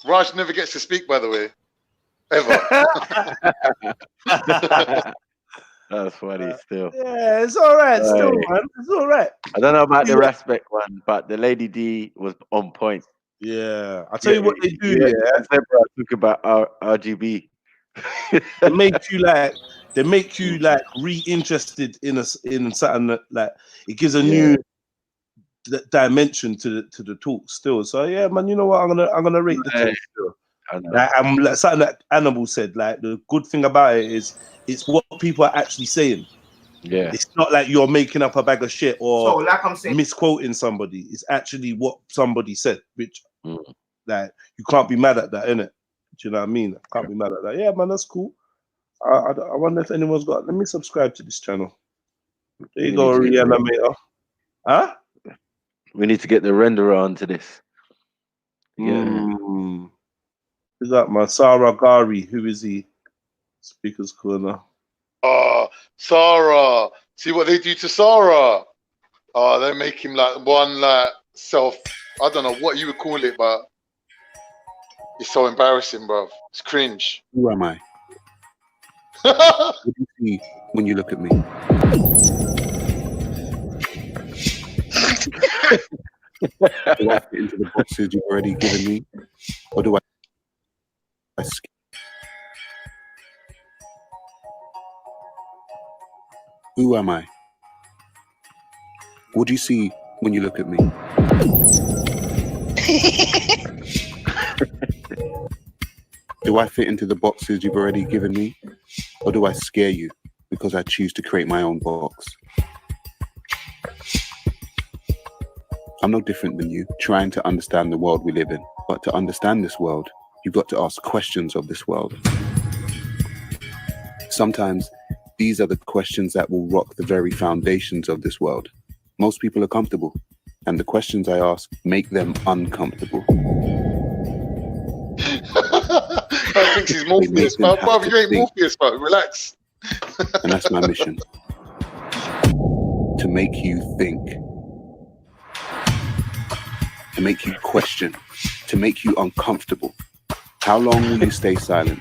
Raj never gets to speak, by the way, ever. That's funny still. Yeah, it's all right still, man. It's all right. I don't know about the Respect one, but the Lady D was on point. Yeah, I'll tell you what they do. Yeah, talk about RGB. They make you like re-interested in something that like it gives a new dimension to the talk still. So yeah, man, you know what? I'm gonna rate the talk still. Like, something that Animal said. Like the good thing about it is it's what people are actually saying. Yeah. It's not like you're making up a bag of shit or So, like I'm saying, misquoting somebody. It's actually what somebody said, which like you can't be mad at that, innit? Do you know what I mean? I can't be mad at that. Yeah, man, that's cool. I wonder if anyone's got. Let me subscribe to this channel. There you go, Reanimator. Huh? We need to get the renderer onto this. Who's that, man? Sarah Gari. Who is he? Speaker's Corner. Oh, Sarah. See what they do to Sarah. Oh, they make him like one like self. I don't know what you would call it, but it's so embarrassing, bro. It's cringe. Who am I? What do you see when you look at me? Do I fit into the boxes you've already given me, or do I Who am I? What do you see when you look at me? Do I fit into the boxes you've already given me, or do I scare you because I choose to create my own box? I'm no different than you, trying to understand the world we live in. But to understand this world, you've got to ask questions of this world. Sometimes these are the questions that will rock the very foundations of this world. Most people are comfortable, and the questions I ask make them uncomfortable. I think he's Morpheus, bro. Brother, you ain't Morpheus, bro. Relax. And that's my mission. To make you think. To make you question. To make you uncomfortable. How long will you stay silent?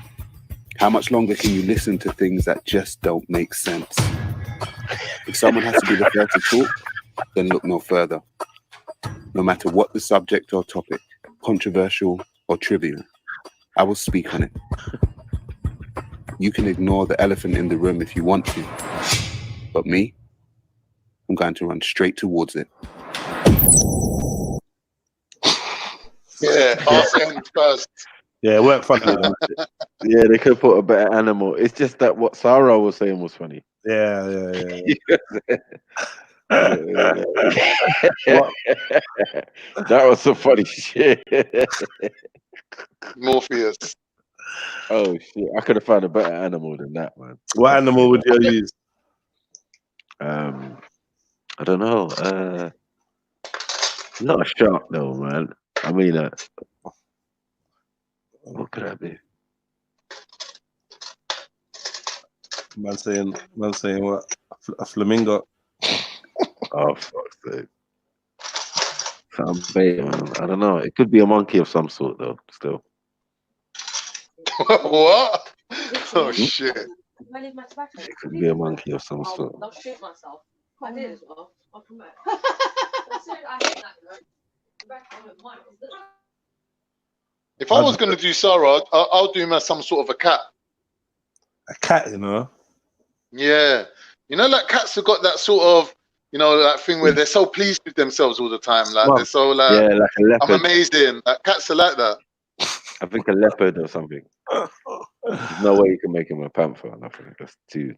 How much longer can you listen to things that just don't make sense? If someone has to be the first to talk, then look no further. No matter what the subject or topic, controversial or trivial, I will speak on it. You can ignore the elephant in the room if you want to, but me, I'm going to run straight towards it. Yeah, ask him first. Yeah, it weren't funny. Yeah, they could put a better animal. It's just that what Sarah was saying was funny. Yeah. That was some funny shit. Morpheus. Oh shit! I could have found a better animal than that, man. What animal would you use? I don't know. Not a shark, though, man. I mean, what could that be? Man saying what? A flamingo. Oh, fuck's sake. Some bait, man. I don't know. It could be a monkey of some sort, though. Still. What? Oh shit! It could be a monkey of some sort. I'll shoot myself. I did as well. I'll come back. If I was going to do Sarah, I'll do him as some sort of a cat. A cat, you know? Yeah. You know, like cats have got that sort of, you know, that thing where they're so pleased with themselves all the time. Like, they're so like, yeah, like a leopard. I'm amazing. Like, cats are like that. I think a leopard or something. There's no way you can make him a panther or nothing. That's too.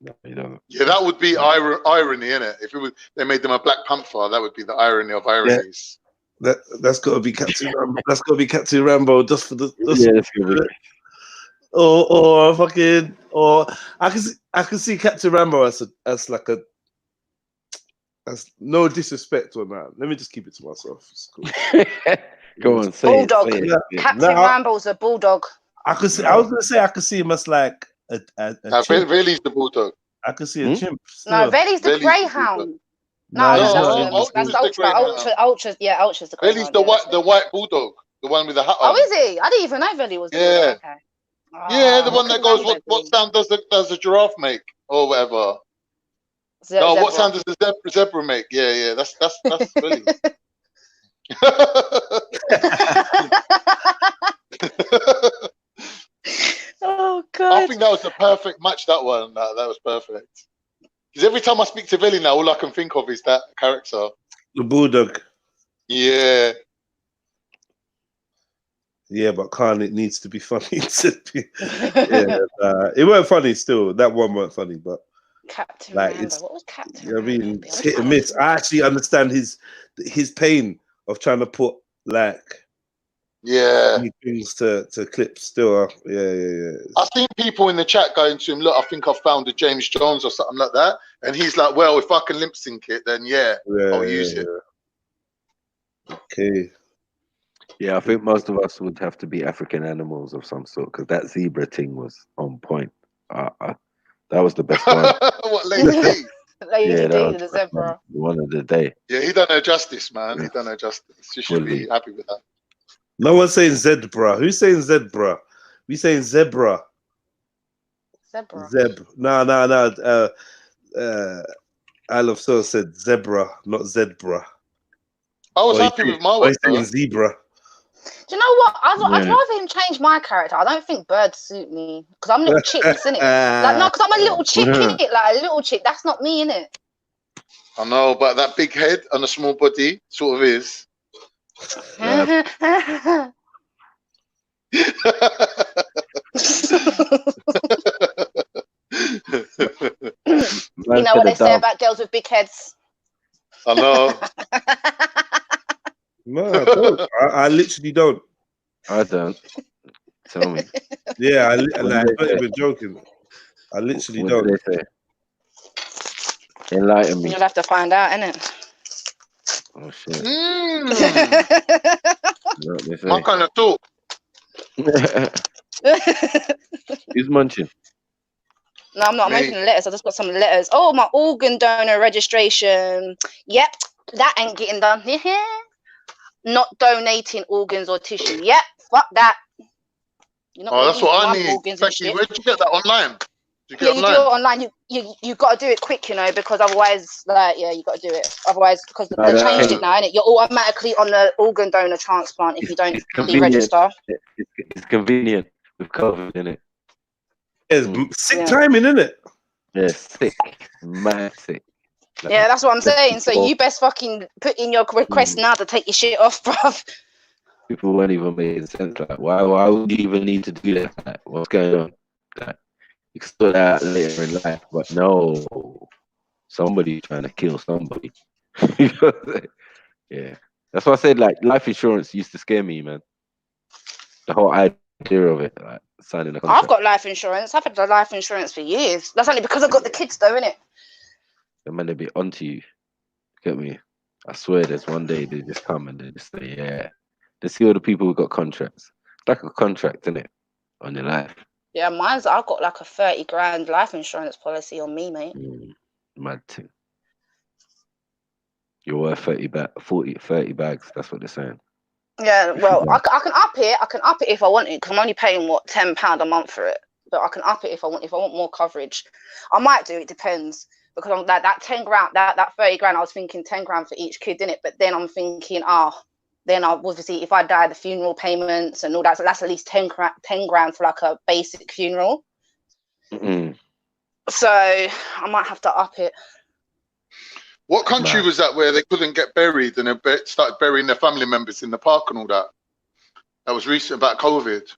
No, you don't. Yeah, that would be irony, innit? If it was, they made them a Black Panther, that would be the irony of ironies. Yeah. That's got to be Captain Rambo. That's got to be Captain Rambo just for the. Yeah, that's good. Or fucking, or I can see Captain Rambo as like a. That's no disrespect on that. Let me just keep it to myself. It's cool. Go on, say bulldog. it. Captain Rambo's a bulldog. I could see. I was gonna say I could see him as like a chimp. Veli's the bulldog. I could see a chimp. No, Veli's the greyhound. No, that's Ultra. Yeah, Ultra's the greyhound. Veli's the white bulldog, the one with the hat on. Oh, is he? I didn't even know Veli was. Yeah. Okay. Yeah, the one that goes. What sound does the giraffe make, or whatever? No, what sound does the zebra make? Yeah, that's Veli. Oh God! I think that was the perfect match. That one, that was perfect. Because every time I speak to Veli now, all I can think of is that character, the bulldog. Yeah. Yeah, but it needs to be funny. It weren't funny still. That one weren't funny, but Captain Like Rambo. it's, What was Captain you know what I mean? Rambo? It's hit and miss. I actually understand his pain of trying to put like things to clips still. Yeah. I think people in the chat going to him, look, I think I found a James Jones or something like that. And he's like, well, if I can lip sync it, then I'll use it. Okay. Yeah, I think most of us would have to be African animals of some sort because that zebra thing was on point. That was the best one. What, Lady D? Lady D, the zebra. One of the day. Yeah, he done her justice, man. He done her justice. She should be happy with that. No one's saying zebra. Who's saying zebra? We saying zebra. Zebra. No. I Love So said zebra, not zebra. I was happy with my one. Saying zebra. Do you know what? I'd rather him change my character. I don't think birds suit me because I'm little chicks, innit? Like, no, because I'm a little chick, innit? Like a little chick. That's not me, innit? I know, but that big head and a small body sort of is. You know what they say about girls with big heads? I know. No, I don't. I literally don't. I don't. Tell me. Yeah, I'm not even joking. I literally don't. What do they say? Enlighten me. You'll have to find out, innit? Oh shit. My kind of talk. Who's munching? No, I'm not. I'm opening letters. I just got some letters. Oh, my organ donor registration. Yep, that ain't getting done. Not donating organs or tissue. Yep, fuck that. That's what I need. Becky, where'd you get that online? You do it online. You got to do it quick, you know, because otherwise, like, you got to do it. Otherwise, because they changed it now, innit? You're automatically on the organ donor transplant if you don't re-register. It's convenient with COVID, innit? It's sick timing, innit? Yeah, sick. Mad sick. Yeah, that's what I'm saying. So you best fucking put in your request now to take your shit off, bruv. People weren't even making sense. Like, why would you even need to do that? Like, what's going on? Like, you can sort that out later in life, but no, somebody trying to kill somebody. Yeah, that's why I said like life insurance used to scare me, man. The whole idea of it, like signing a contract. I've got life insurance. I've had the life insurance for years. That's only because I've got the kids, though, innit? The man they be onto you. Get me? I swear, there's one day they just come and they just say, yeah. They see all the people who got contracts. It's like a contract, isn't it, on your life? Yeah, I've got like a 30 grand life insurance policy on me, mate. Mad thing. You're worth 30 bags. That's what they're saying. Yeah, well, I can up it. I can up it if I want it because I'm only paying £10 a month for it. But I can up it if I want more coverage. I might do. It depends because I'm that 10 grand, that 30 grand. I was thinking 10 grand for each kid, didn't it? But then I'm thinking, then I'll obviously if I die, the funeral payments and all that. So that's at least 10 grand for like a basic funeral. So I might have to up it. What country was that where they couldn't get buried and they started burying their family members in the park and all that? That was recent about COVID.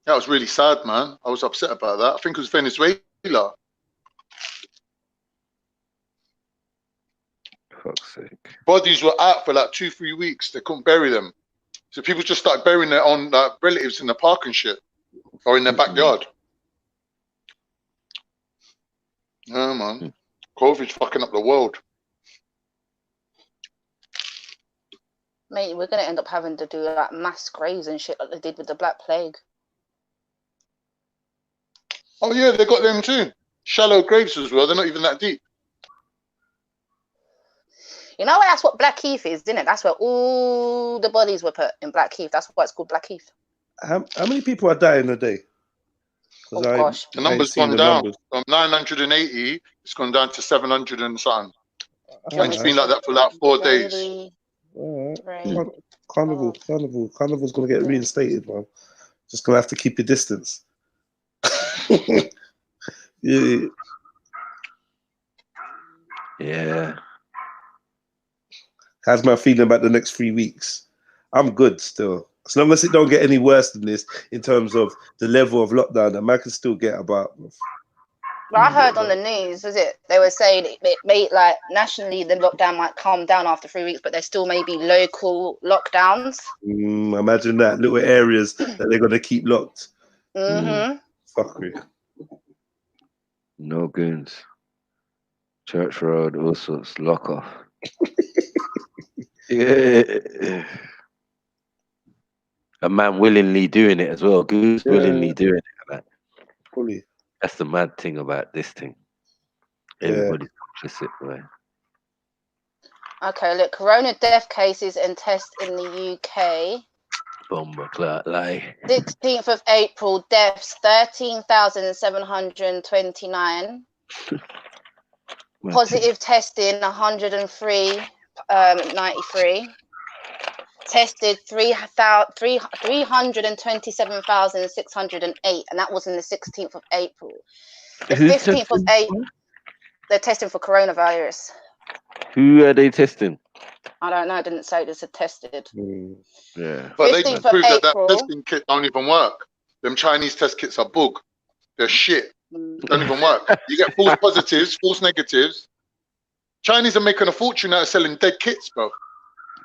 That was really sad, man. I was upset about that. I think it was Venezuela. Fuck's sake. Bodies were out for like 2-3 weeks. They couldn't bury them. So people just started burying their own relatives in the park and shit. Or in their backyard. Yeah, man. COVID's fucking up the world. Mate, we're going to end up having to do like mass graves and shit like they did with the Black Plague. Oh, yeah, they got them too. Shallow graves as well. They're not even that deep. You know, that's what Blackheath is, isn't it? That's where all the bodies were put in Blackheath. That's why it's called Blackheath. How many people are dying a day? Oh, gosh. The number's gone down. From 980, it's gone down to 700 and something. And it's been like that for like 4 days. Right. Carnival's gonna get reinstated, man. Just gonna have to keep your distance. Yeah. How's my feeling about the next 3 weeks? I'm good still. As long as it don't get any worse than this in terms of the level of lockdown, I can still get about But I heard on the news, was it? They were saying it may like nationally the lockdown might calm down after 3 weeks, but there still may be local lockdowns. Imagine that little areas that they're gonna keep locked. Mm-hmm. Fuck me. No goons. Church Road, all sorts. Lock off. Yeah. A man willingly doing it as well. Goose willingly doing it. Like, fully. That's the mad thing about this thing. Everybody's complicit, right? Okay, look, corona death cases and tests in the UK. Bomber clock, like 16th of April, deaths 13,729. Positive testing 103, 93. Tested 327,608, and that was on the 16th of April. The 15th of April, they're testing for coronavirus. Who are they testing? I don't know. I didn't say this. It tested. Yeah. But they just proved that testing kit don't even work. Them Chinese test kits are bug. They're shit. Don't even work. You get false positives, false negatives. Chinese are making a fortune out of selling dead kits, bro.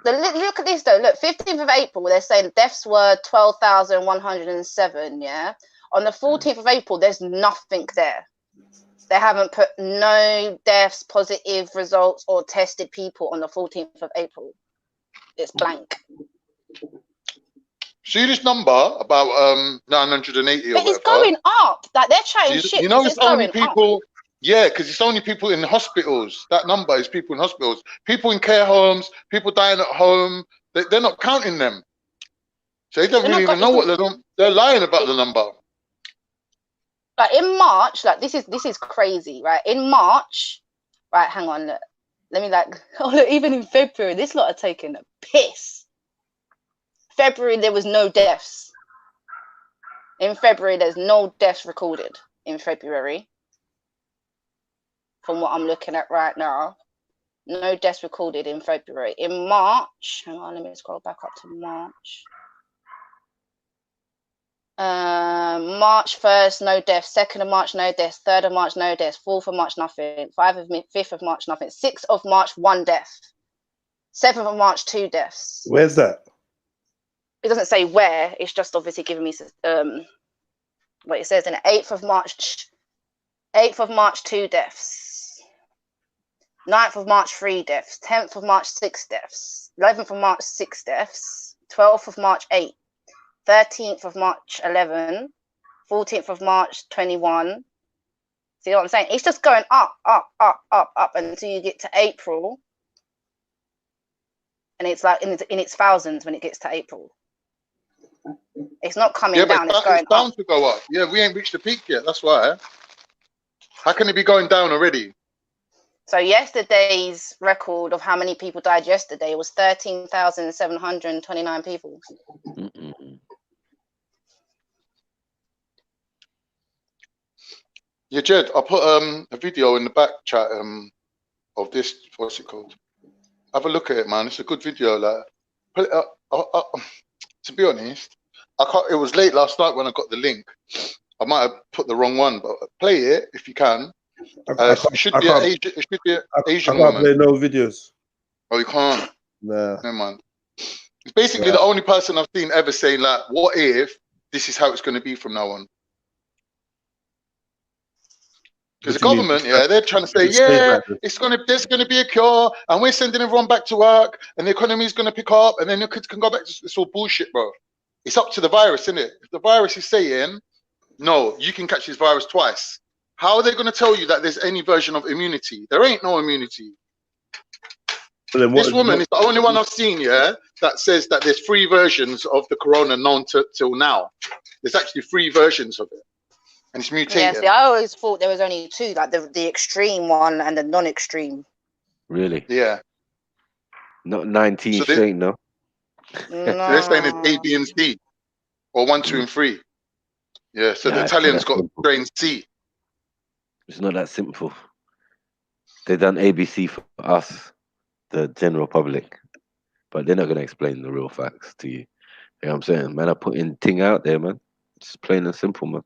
Look at this though. Look, 15th of April, they're saying deaths were 12,107. Yeah. On the 14th of April, there's nothing there. They haven't put no deaths, positive results, or tested people on the 14th of April. It's blank. See this number about 980 or But it's whatever? going up. Like they're chatting shit. You know, it's it's only going people. up. Yeah, because it's only people in hospitals. That number is people in hospitals. People in care homes, people dying at home. They're not counting them. So they don't really even know what they're doing. They're lying about the number. Like in March, like this is crazy, right? In March, right? Hang on, look. Let me look, even in February, this lot are taking a piss. February, there was no deaths. In February, there's no deaths recorded in February. From what I'm looking at right now, no deaths recorded in February. In March, hang on, let me scroll back up to March. March 1st, no deaths. 2nd of March, no deaths. 3rd of March, no deaths. 4th of March, nothing. 5th of March, nothing. 6th of March, 1 death. 7th of March, 2 deaths. Where's that? It doesn't say where. It's just obviously giving me what it says in it. 8th of March, 2 deaths. 9th of March, 3 deaths. 10th of March, 6 deaths. 11th of March, 6 deaths. 12th of March, 8. 13th of March, 11. 14th of March, 21. See what I'm saying? It's just going up until you get to April. And it's like in its thousands when it gets to April. It's not coming down, it's going bound up. to go up. Yeah, we ain't reached the peak yet. That's why. How can it be going down already? So yesterday's record of how many people died yesterday was 13,729 people. Yeah, Jed, I put a video in the back chat of this. What's it called? Have a look at it, man. It's a good video. Like, put it up. To be honest, I can't. It was late last night when I got the link. I might have put the wrong one, but play it if you can. It should be an Asian I can't woman. play no videos. Oh, you can't? Nah. Never mind. It's basically the only person I've seen ever saying like, "What if this is how it's going to be from now on?" Because the government, they're trying to say, there's going to be a cure, and we're sending everyone back to work, and the economy is going to pick up, and then the kids can go back to. It's all bullshit, bro. It's up to the virus, isn't it? If the virus is saying, no, you can catch this virus twice, how are they going to tell you that there's any version of immunity? There ain't no immunity. This woman is the only one I've seen, that says that there's 3 versions of the corona known till now. There's actually 3 versions of it. And it's mutated. Yeah, see, I always thought there was only 2, like the extreme one and the non-extreme. Really? Yeah. Not 19 So straight, no? No. So they're saying it's A, B, and C, or 1, 2, and 3. Yeah. So the Italians got strain C. It's not that simple. They done ABC for us, the general public, but they're not going to explain the real facts to you. You know what I'm saying? Man, I put in thing out there, man. It's plain and simple, man.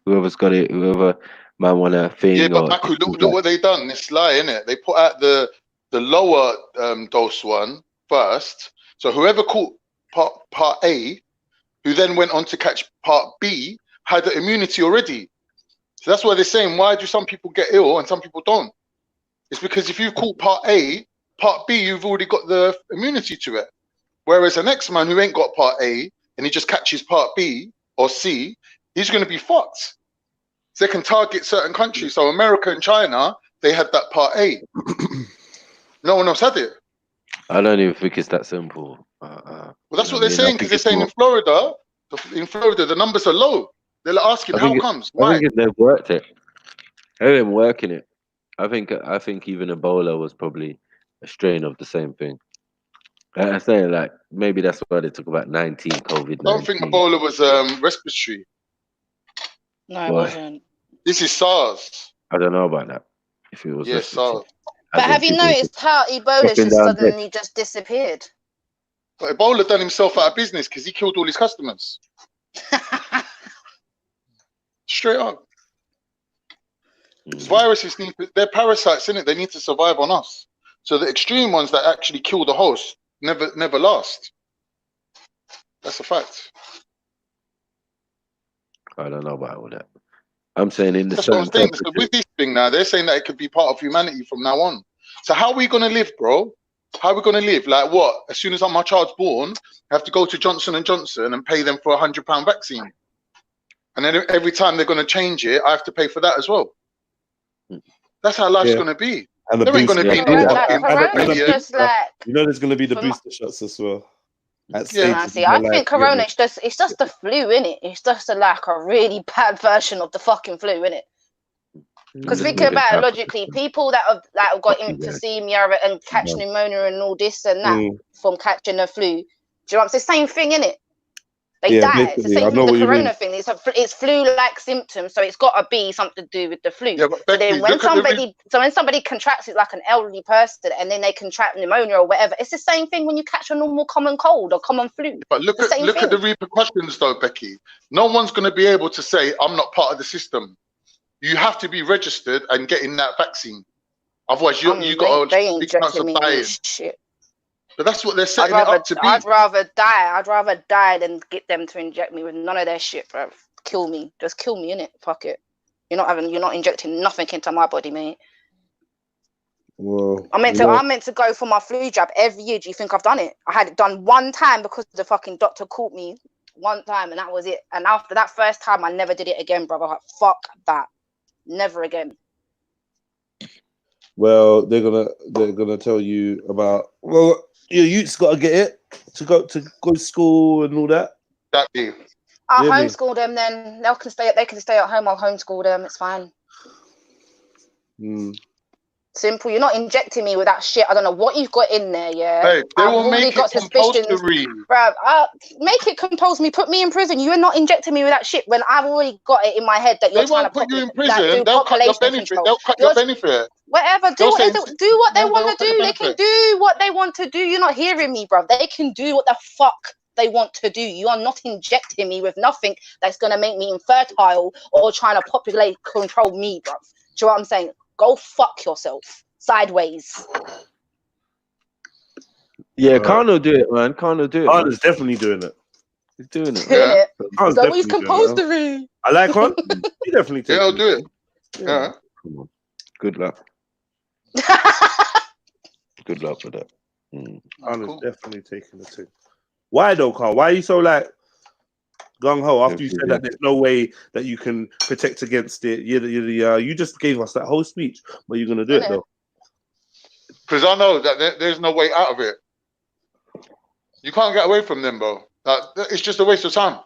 Whoever's got it, whoever man want a thing. Yeah, but or Baku, look what they done. It's lie, innit? They put out the lower dose one first. So whoever caught part A, who then went on to catch part B, had the immunity already. So that's why they're saying, why do some people get ill and some people don't? It's because if you caught part A, part B, you've already got the immunity to it. Whereas the next man who ain't got part A and he just catches part B or C, he's going to be fucked. So they can target certain countries. So America and China, they had that part A. No one else had it. I don't even think it's that simple. Well, that's what they're saying, because they're saying in Florida, the numbers are low. They're asking, how comes? Why? I think they've worked it. They've been working it. I think even Ebola was probably a strain of the same thing. I'm saying, like, maybe that's why they talk about COVID-19. I don't think Ebola was respiratory. No, it wasn't. This is SARS. I don't know about that. If it was SARS. But have you noticed how Ebola just suddenly just disappeared? But Ebola done himself out of business because he killed all his customers. Straight up. These viruses they're parasites, innit? They need to survive on us. So the extreme ones that actually kill the host never last. That's a fact. I don't know about all that. I'm saying in the That's what I'm saying. So with this thing now, they're saying that it could be part of humanity from now on. So how are we gonna live, bro? How are we gonna live? Like what? As soon as my child's born, I have to go to Johnson & Johnson and pay them for £100 vaccine. And then every time they're gonna change it, I have to pay for that as well. That's how life's gonna be. And there ain't gonna be you know there's gonna be the booster shots as well. I think Corona it's just the flu, innit? It's just like a really bad version of the fucking flu, innit? Because think about it logically, people that have got emphysema and catch pneumonia and all this and that from catching the flu, do you know what I'm saying? Same thing, innit? They die. It's the same thing with the corona thing. It's flu-like symptoms, so it's got to be something to do with the flu. Yeah, so then when somebody contracts it, like an elderly person, and then they contract pneumonia or whatever, it's the same thing when you catch a normal common cold or common flu. But look at the repercussions, though, Becky. No one's going to be able to say, I'm not part of the system. You have to be registered and getting that vaccine. Otherwise, you got a big chance of dying. Shit. But that's what they're setting it up to be. I'd rather die than get them to inject me with none of their shit, bro. Kill me. Just kill me, innit? Fuck it. You're not injecting nothing into my body, mate. Well, I'm meant to go for my flu jab every year. Do you think I've done it? I had it done one time because the fucking doctor caught me one time and that was it. And after that first time, I never did it again, brother. Like, fuck that. Never again. Well, they're gonna tell you about your youth's got to get it to go to school and all that. I'll homeschool them. Then they can stay at home. I'll homeschool them. It's fine. Simple. You're not injecting me with that shit. I don't know what you've got in there. Yeah. Hey, they will make it compulsory. Bruv, make it compulsory. Put me in prison. You are not injecting me with that shit when I've already got it in my head that you're trying to put you in prison. They'll cut your benefit. They'll cut your benefit. Whatever. Do what they want to do. They can do what they want to do. You're not hearing me, bruv. They can do what the fuck they want to do. You are not injecting me with nothing that's gonna make me infertile or trying to populate control me, bruv. Do you know what I'm saying? Go fuck yourself. Sideways. Yeah, Khan will do it, man. Khan will do it. Khan is definitely doing it. He's doing it. Yeah. Khan's So he's definitely composed doing to it. me. I like Khan. He definitely takes I'll do it. Yeah. Come on. Good luck. Good luck with that. Khan is definitely taking the thing. Why though, Khan? Why are you so like gung ho after you said that there's no way that you can protect against it? You just gave us that whole speech, but you're gonna do it though. Because I know that there's no way out of it. You can't get away from them, bro. It's just a waste of time.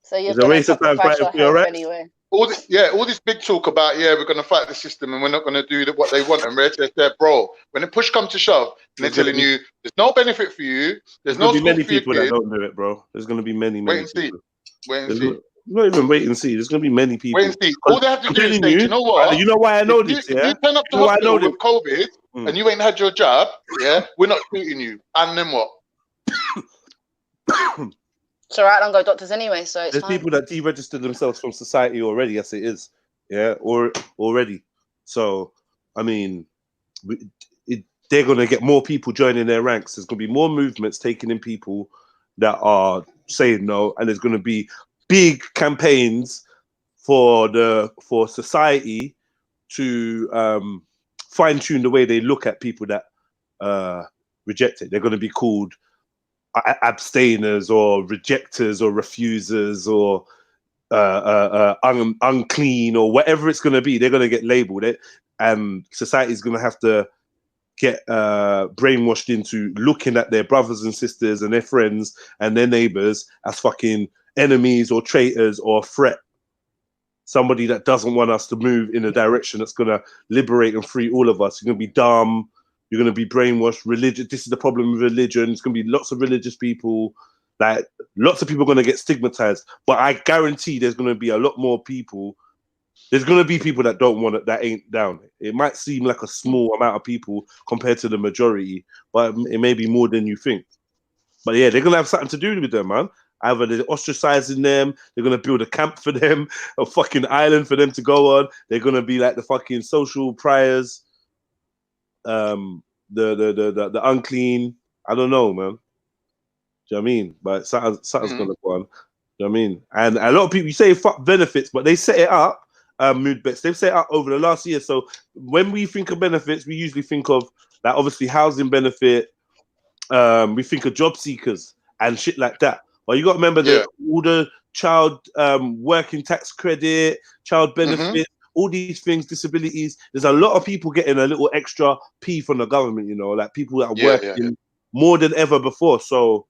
So you're It's a waste of time fighting for your rights. anyway. All this big talk about we're gonna fight the system and we're not gonna do what they want, and they're bro. When the push comes to shove, and they're telling you there's no benefit for you, there's no gonna be many school for your people that kid. don't do it, bro. There's gonna be many. Wait and see. Wait and see. Not even wait and see. There's gonna be many people. Wait and see. All they have to do is say, you know what? You know why I know this, If yeah? you turn up to You know why I hospital know with COVID and you ain't had your jab, we're not treating you. And then what? It's alright, I don't go to doctors anyway, so it's There's fine. people that deregistered themselves from society already, as it is, yeah, or already. So, I mean, they're going to get more people joining their ranks. There's going to be more movements taking in people that are saying no, and there's going to be big campaigns for society to fine tune the way they look at people that reject it. They're going to be called abstainers or rejectors or refusers or unclean or whatever it's going to be. They're going to get labeled it, and society's going to have to get brainwashed into looking at their brothers and sisters and their friends and their neighbors as fucking enemies or traitors or a threat. Somebody that doesn't want us to move in a direction that's going to liberate and free all of us. You're going to be dumb. You're going to be brainwashed. Religion. This is the problem with religion. It's going to be lots of religious people. Like, lots of people are going to get stigmatized. But I guarantee there's going to be a lot more people. There's going to be people that don't want it, that ain't down. It might seem like a small amount of people compared to the majority, but it may be more than you think. But yeah, they're going to have something to do with them, man. Either they're ostracizing them, they're going to build a camp for them, a fucking island for them to go on. They're going to be like the fucking social pariahs, the unclean. I don't know, man. Do you know what I mean? But something's going to go on. Do you know what I mean? And a lot of people, you say fuck benefits, but they set it up, mood bets. They've set it up over the last year. So when we think of benefits, we usually think of, like, obviously housing benefit. We think of job seekers and shit like that. But you got to remember that all the child working tax credit, child benefit, all these things, disabilities. There's a lot of people getting a little extra P from the government, you know, like people that are working more than ever before. So,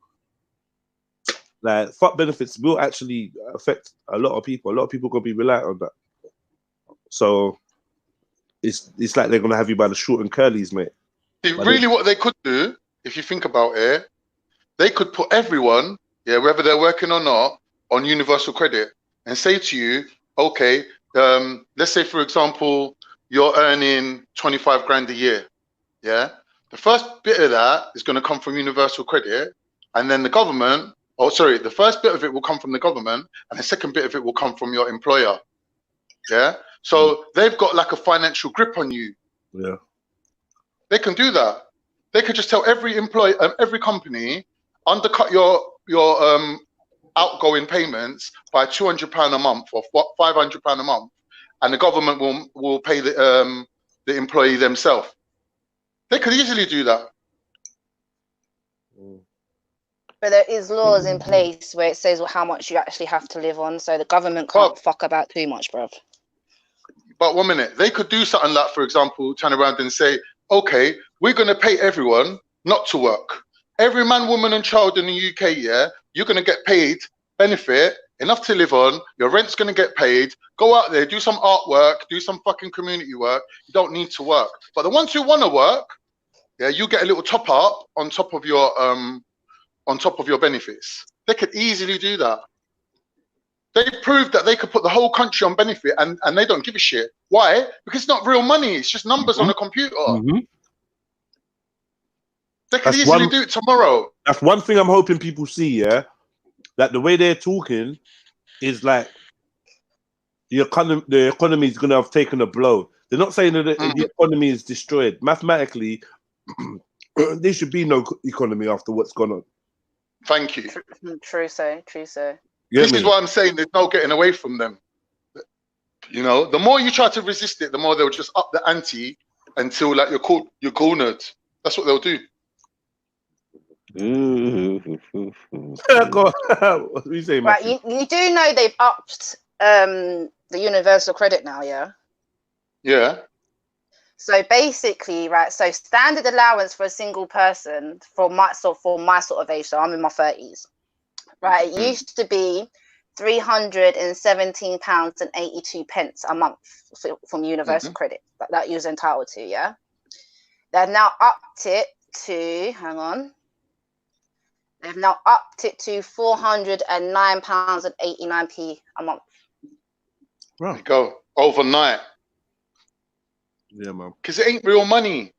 like, fuck benefits will actually affect a lot of people. A lot of people gonna be reliant on that. So, it's like they're gonna have you by the short and curlies, mate. See, really, what they could do, if you think about it, they could put everyone, whether they're working or not, on universal credit and say to you, okay, let's say, for example, you're earning 25 grand a year. Yeah. The first bit of that is going to come from universal credit, and then the government, the first bit of it will come from the government, and the second bit of it will come from your employer. Yeah. So they've got like a financial grip on you. Yeah. They can do that. They could just tell every employee, every company, undercut your outgoing payments by £200 a month or £500 a month, and the government will pay the employee themselves. They could easily do that. But there is laws in place where it says how much you actually have to live on, so the government can't fuck about too much, bruv. But 1 minute, they could do something like, for example, turn around and say, okay, we're going to pay everyone not to work. Every man, woman, and child in the UK, you're going to get paid benefit, enough to live on. Your rent's going to get paid. Go out there, do some artwork, do some fucking community work. You don't need to work. But the ones who want to work, you get a little top up on top of your benefits. They could easily do that. They proved that they could put the whole country on benefit, and they don't give a shit. Why? Because it's not real money. It's just numbers on a computer. They could easily do it tomorrow. That's one thing I'm hoping people see, that the way they're talking is like the economy is going to have taken a blow. They're not saying that the economy is destroyed. Mathematically, there should be no economy after what's gone on. Thank you. True so. This is what I'm saying. There's no getting away from them. You know, the more you try to resist it, the more they'll just up the ante until like you're cornered. That's what they'll do. What do you say, right, you do know they've upped the universal credit now, yeah? Yeah. So basically, right, so standard allowance for a single person for my sort of age, so I'm in my 30s, right, it used to be £317.82 a month from universal credit that you're entitled to, yeah? They've now upped it to, they've now upped it to £409.89 a month. Right. There you go. Overnight. Yeah, man. Because it ain't real money.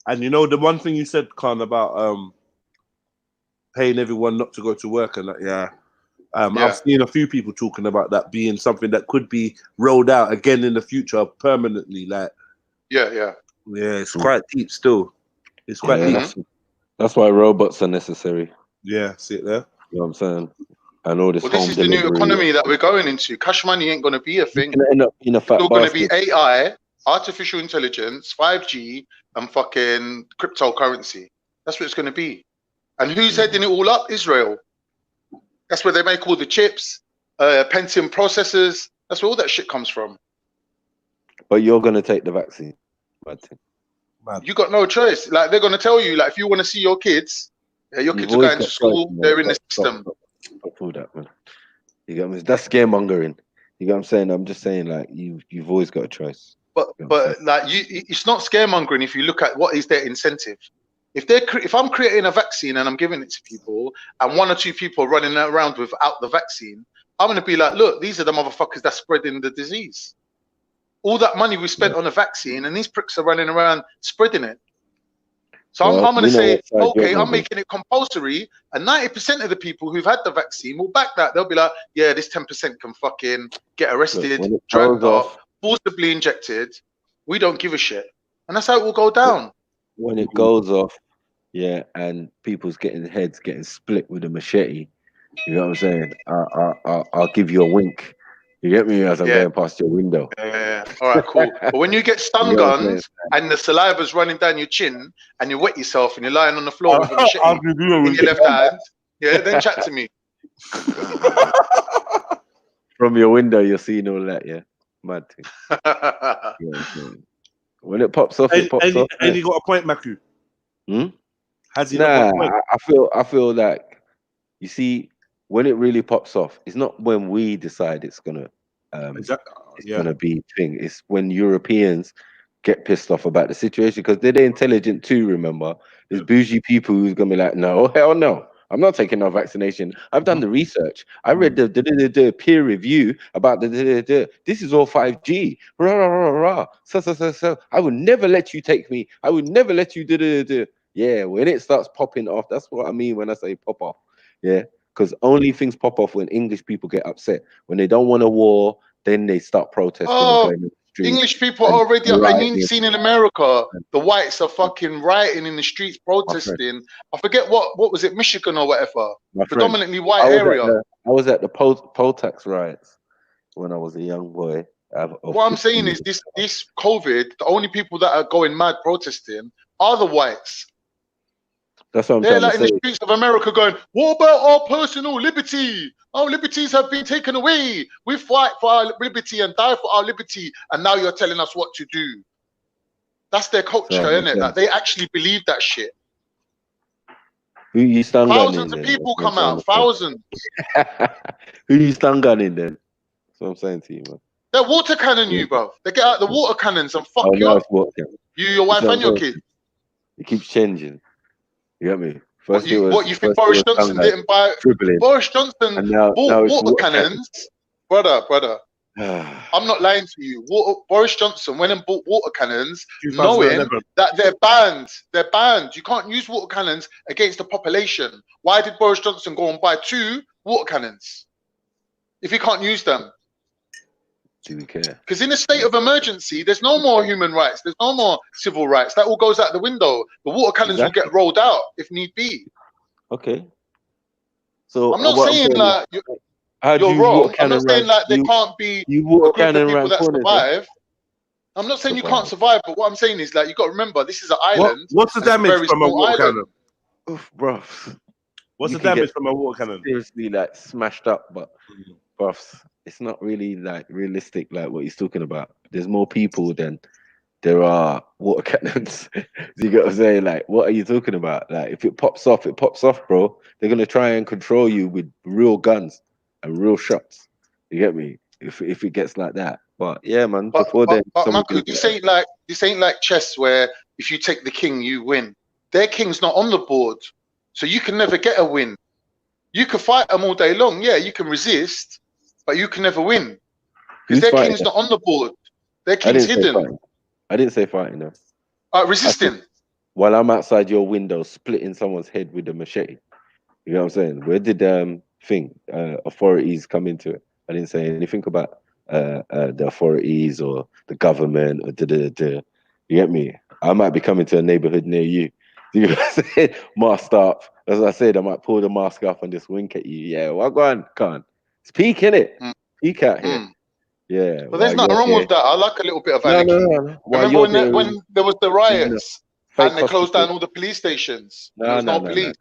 And you know, the one thing you said, Khan, about paying everyone not to go to work and that, I've seen a few people talking about that being something that could be rolled out again in the future permanently. Like, yeah, it's quite deep still. It's quite Yeah, deep. that's why robots are necessary. Yeah, see it there. You know what I'm saying? And all this Well, home this is the new delivery. economy that we're going into. Cash money ain't going to be a thing. Gonna end up in a It's fat still going to be basket. AI, artificial intelligence, 5G, and fucking cryptocurrency. That's what it's going to be. And who's heading it all up? Israel. That's where they make all the chips, Pentium processors. That's where all that shit comes from. But you're gonna take the vaccine. You got no choice. Like, they're going to tell you, like, if you want to see your kids, your kids are going to school, they're in the system. Stop all that, man. You get me? That's scaremongering. You get what I'm saying? I'm just saying, like, you've always got a choice. But like, it's not scaremongering if you look at what is their incentive. If I'm creating a vaccine and I'm giving it to people, and 1 or 2 people are running around without the vaccine, I'm going to be like, look, these are the motherfuckers that's spreading the disease. All that money we spent on a vaccine, and these pricks are running around spreading it. So I'm going to say, okay, I'm making it compulsory, and 90% of the people who've had the vaccine will back that. They'll be like, yeah, this 10% can fucking get arrested, dragged off, forcibly injected. We don't give a shit. And that's how it will go down. When it goes off, yeah, and people's heads getting split with a machete, you know what I'm saying? I'll give you a wink. You get me as I'm going past your window. Yeah. All right, cool. But when you get stun guns and the saliva's running down your chin and you wet yourself and you're lying on the floor with a machete in your left hand, then chat to me. From your window, you're seeing all that, yeah? Mad thing. When it pops off, it pops off. And you got a point, Maku? Has he nah, not got a point? I feel like, you see, when it really pops off, it's not when we decide it's gonna gonna be thing. It's when Europeans get pissed off about the situation because they're intelligent too. Remember, there's bougie people who's gonna be like, no, hell no, I'm not taking no vaccination. I've done the research. I read the peer review about this is all 5G. Rah, rah, rah, rah. So I would never let you take me. I would never let you do. Yeah, when it starts popping off, that's what I mean when I say pop off. Yeah. Because only things pop off when English people get upset. When they don't want a war, then they start protesting. Oh, and going in the streets English people are already up. I mean, seen in America, the whites are fucking rioting in the streets, protesting. I forget what was it, Michigan or whatever. Predominantly white area. I was at the Vortex riots when I was a young boy. What I'm saying is this COVID, the only people that are going mad protesting are the whites. That's what I'm They're trying like to in the say. streets of America going, what about our personal liberty? Our liberties have been taken away. We fight for our liberty and die for our liberty. And now you're telling us what to do. That's their culture, isn't it? Like, they actually believe that shit. Who you stun Thousands of people come out. Thousands. Who you stun gunning then? That's what I'm saying to you, man. They're water cannon you, bro. They get out the water cannons and fuck you up. You, your wife, and your kids. It keeps changing. You get me? What you think Boris Johnson didn't buy? Boris Johnson bought water cannons, brother. I'm not lying to you. Boris Johnson went and bought water cannons, knowing that they're banned. They're banned. You can't use water cannons against the population. Why did Boris Johnson go and buy 2 water cannons if he can't use them? Do we care? Because in a state of emergency, there's no more human rights. There's no more civil rights. That all goes out the window. The water cannons will get rolled out if need be. Okay. So I'm not saying like you're wrong. I'm not saying like there can't be a group of people that survive. I'm not saying you can't survive, but what I'm saying is like you got to remember this is an island. What's the damage from a water cannon? Oof, bro. What's the damage from a water cannon? Seriously, like smashed up, but bruv, it's not really like realistic, like what he's talking about. There's more people than there are water cannons. You get what I'm saying? Like, what are you talking about? Like, if it pops off, bro. They're gonna try and control you with real guns and real shots. You get me? If it gets like that. But yeah, man. Before then, Marco, this ain't like chess where if you take the king, you win. Their king's not on the board, so you can never get a win. You can fight them all day long. Yeah, you can resist. But you can never win because their king's not on the board. Their king's hidden. I didn't say fighting though. Resisting. While I'm outside your window, splitting someone's head with a machete. You know what I'm saying? Where did thing. Authorities come into it. I didn't say anything about the authorities or the government or da. You get me? I might be coming to a neighborhood near you. You know what I'm saying? Masked up. As I said, I might pull the mask off and just wink at you. Yeah, well, go on, can't. It's peak, innit? Peak out here. Yeah. But there's nothing wrong with that. I like a little bit of anarchy. Remember when there was the riots and they closed down all the police stations? There was no police.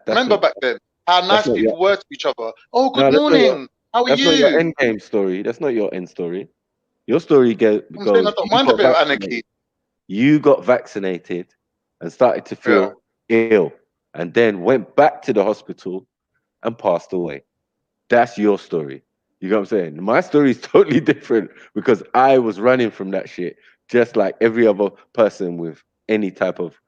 Remember back then how nice people were to each other. Oh, good morning. How are you? That's not your end game story. That's not your end story. Your story goes. I'm saying I don't mind a bit of anarchy. You got vaccinated and started to feel ill, and then went back to the hospital and passed away. That's your story. You know what I'm saying? My story is totally different because I was running from that shit just like every other person with any type of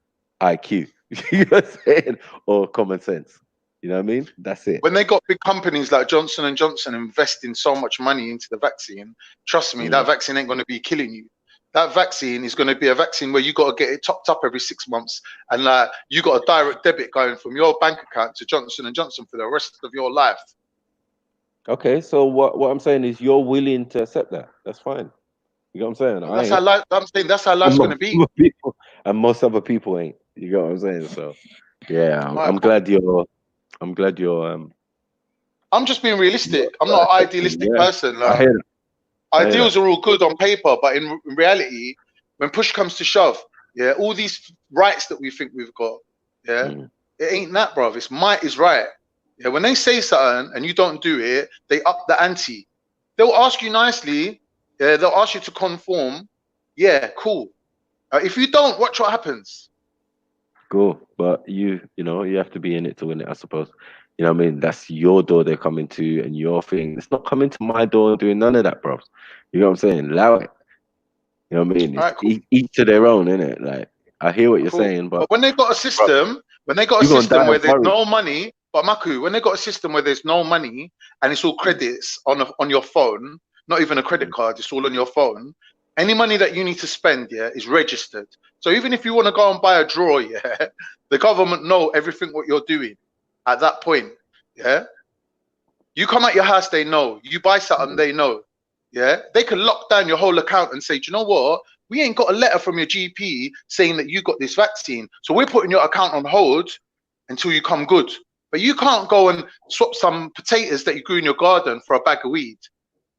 IQ. You know what I'm saying? Or common sense. You know what I mean? That's it. When they got big companies like Johnson & Johnson investing so much money into the vaccine, trust me, that vaccine ain't going to be killing you. That vaccine is going to be a vaccine where you got to get it topped up every 6 months, and you got a direct debit going from your bank account to Johnson & Johnson for the rest of your life. Okay, so what I'm saying is you're willing to accept that. That's fine. You know what I'm saying? That's how life. I'm saying that's how life's going to be. And most other people ain't. You know what I'm saying? So yeah, I'm glad you're. I'm just being realistic. I'm not an idealistic person. I hear that. Ideals are all good on paper, but in reality, when push comes to shove, all these rights that we think we've got, it ain't that, bruv. It's might is right. Yeah, when they say something and you don't do it, they up the ante. They'll ask you nicely. Yeah, they'll ask you to conform. Yeah, cool. If you don't, watch what happens. Cool, but you know, you have to be in it to win it, I suppose. You know what I mean? That's your door they're coming to and your thing. It's not coming to my door and doing none of that, bro. You know what I'm saying? Allow it. You know what I mean? Right, cool. Each to their own, innit? Like, I hear what you're saying, but when they got a system, where there's no money, but Maku, when they got a system where there's no money and it's all credits on your phone, not even a credit card, it's all on your phone. Any money that you need to spend, is registered. So even if you want to go and buy a drawer, the government know everything what you're doing at that point. You come at your house, they know. You buy something, they know. They can lock down your whole account and say, do you know what? We ain't got a letter from your GP saying that you got this vaccine, so we're putting your account on hold until you come good. But you can't go and swap some potatoes that you grew in your garden for a bag of weed.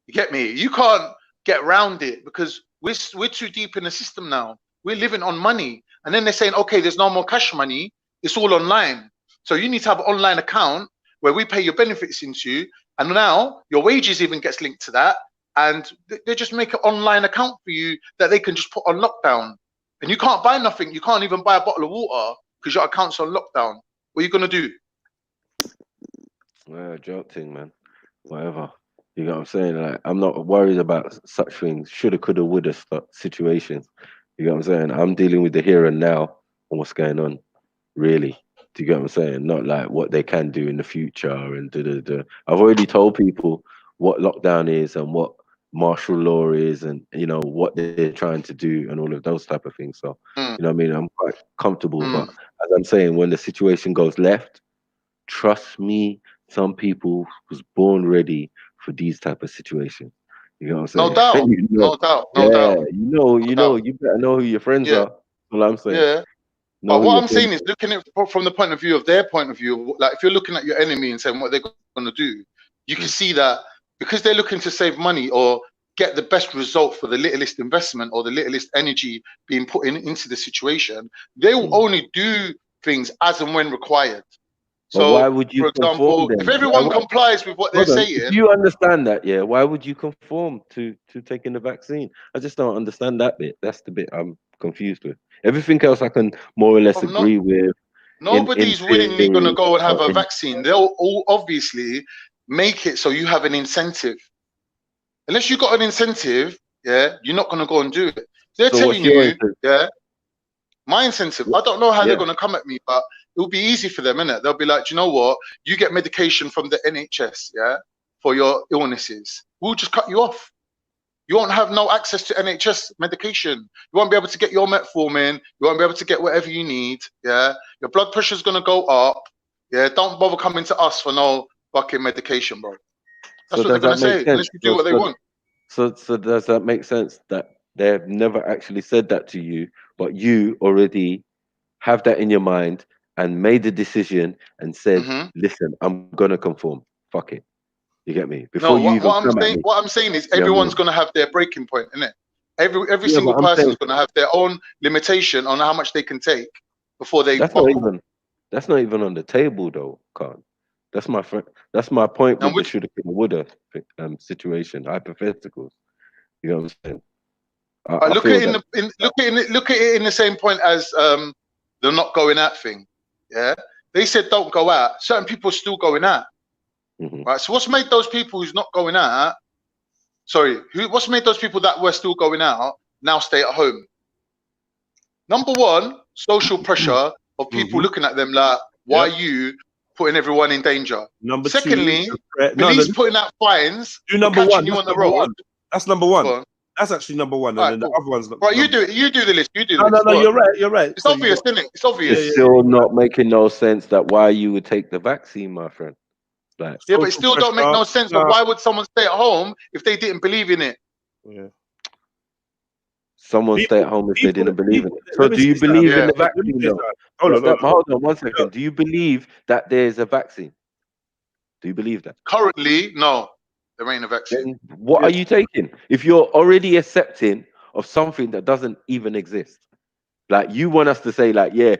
You get me? You can't get around it because we're too deep in the system now. We're living on money. And then they're saying, okay, there's no more cash money. It's all online. So you need to have an online account where we pay your benefits into. And now your wages even gets linked to that. And they just make an online account for you that they can just put on lockdown. And you can't buy nothing. You can't even buy a bottle of water because your account's on lockdown. What are you going to do? Well, joke thing, man. Whatever. You know what I'm saying? Like, I'm not worried about such things. Shoulda, coulda, woulda situations. You know what I'm saying? I'm dealing with the here and now and what's going on, really. Do you get what I'm saying? Not like what they can do in the future and I've already told people what lockdown is and what martial law is and, you know, what they're trying to do and all of those type of things. So, you know what I mean? I'm quite comfortable. But as I'm saying, when the situation goes left, trust me, some people was born ready for these type of situations. You know what I'm saying? No doubt. No doubt. You better know who your friends are. That's all I'm saying. Yeah. But what I'm saying is looking at it from the point of view of their point of view, like if you're looking at your enemy and saying what they're going to do, you can see that because they're looking to save money or get the best result for the littlest investment or the littlest energy being put into the situation, they will only do things as and when required. So, why would you, for example, if everyone complies with what they're saying, if you understand that, why would you conform to taking the vaccine? I just don't understand that bit. That's the bit I'm confused with. Everything else I can more or less agree with. Nobody's willingly going to go and have a vaccine. They'll all obviously make it so you have an incentive. Unless you got an incentive, you're not going to go and do it. They're telling you, my incentive. I don't know how they're going to come at me, but it'll be easy for them, innit? They'll be like, do you know what? You get medication from the NHS, for your illnesses. We'll just cut you off. You won't have no access to NHS medication. You won't be able to get your metformin. You won't be able to get whatever you need. Your blood pressure's going to go up. Don't bother coming to us for no fucking medication, bro. So That's what they're does gonna that make say. sense? Unless you do what they want. So does that make sense that they've never actually said that to you, but you already have that in your mind and made the decision and said, listen, I'm gonna conform. Fuck it. You get me? Before No, you even come at me. what I'm saying is You know what I everyone's mean? gonna have their breaking point, innit? Every Yeah, single but I'm saying person's gonna have their own limitation on how much they can take before they that's not buckle. even on the table though, Khan. That's my friend. That's my point And with the shoulda, coulda, woulda situation, hypotheticals. You know what I'm saying? I look feel at look at it in the same point as the not going out thing. Yeah, they said don't go out. Certain people are still going out. Right. So what's made those people who's not going out? Sorry, what's made those people that were still going out now stay at home? Number one, social pressure of people looking at them like, why are you putting everyone in danger? Number Secondly, two, police putting out fines do for number catching one. you That's on the number road. one. That's number one. Go on. That's actually number one, and Alright, then the cool. other one's not. Right, you do it. You do the list. You do the No, list. no, Go on. you're right. You're right. It's So obvious, isn't it? It's obvious. It's still not making no sense that why you would take the vaccine, my friend. Like, Yeah, but it still don't make no sense. But why would someone stay at home if they didn't believe in it? Yeah. Someone stay at home if they didn't believe in it. So do you believe in the vaccine though? Hold on 1 second. Do you believe that there's a vaccine? Do you believe that? Currently, no, there ain't a vaccine. Then what are you taking? If you're already accepting of something that doesn't even exist, like you want us to say, like, yeah,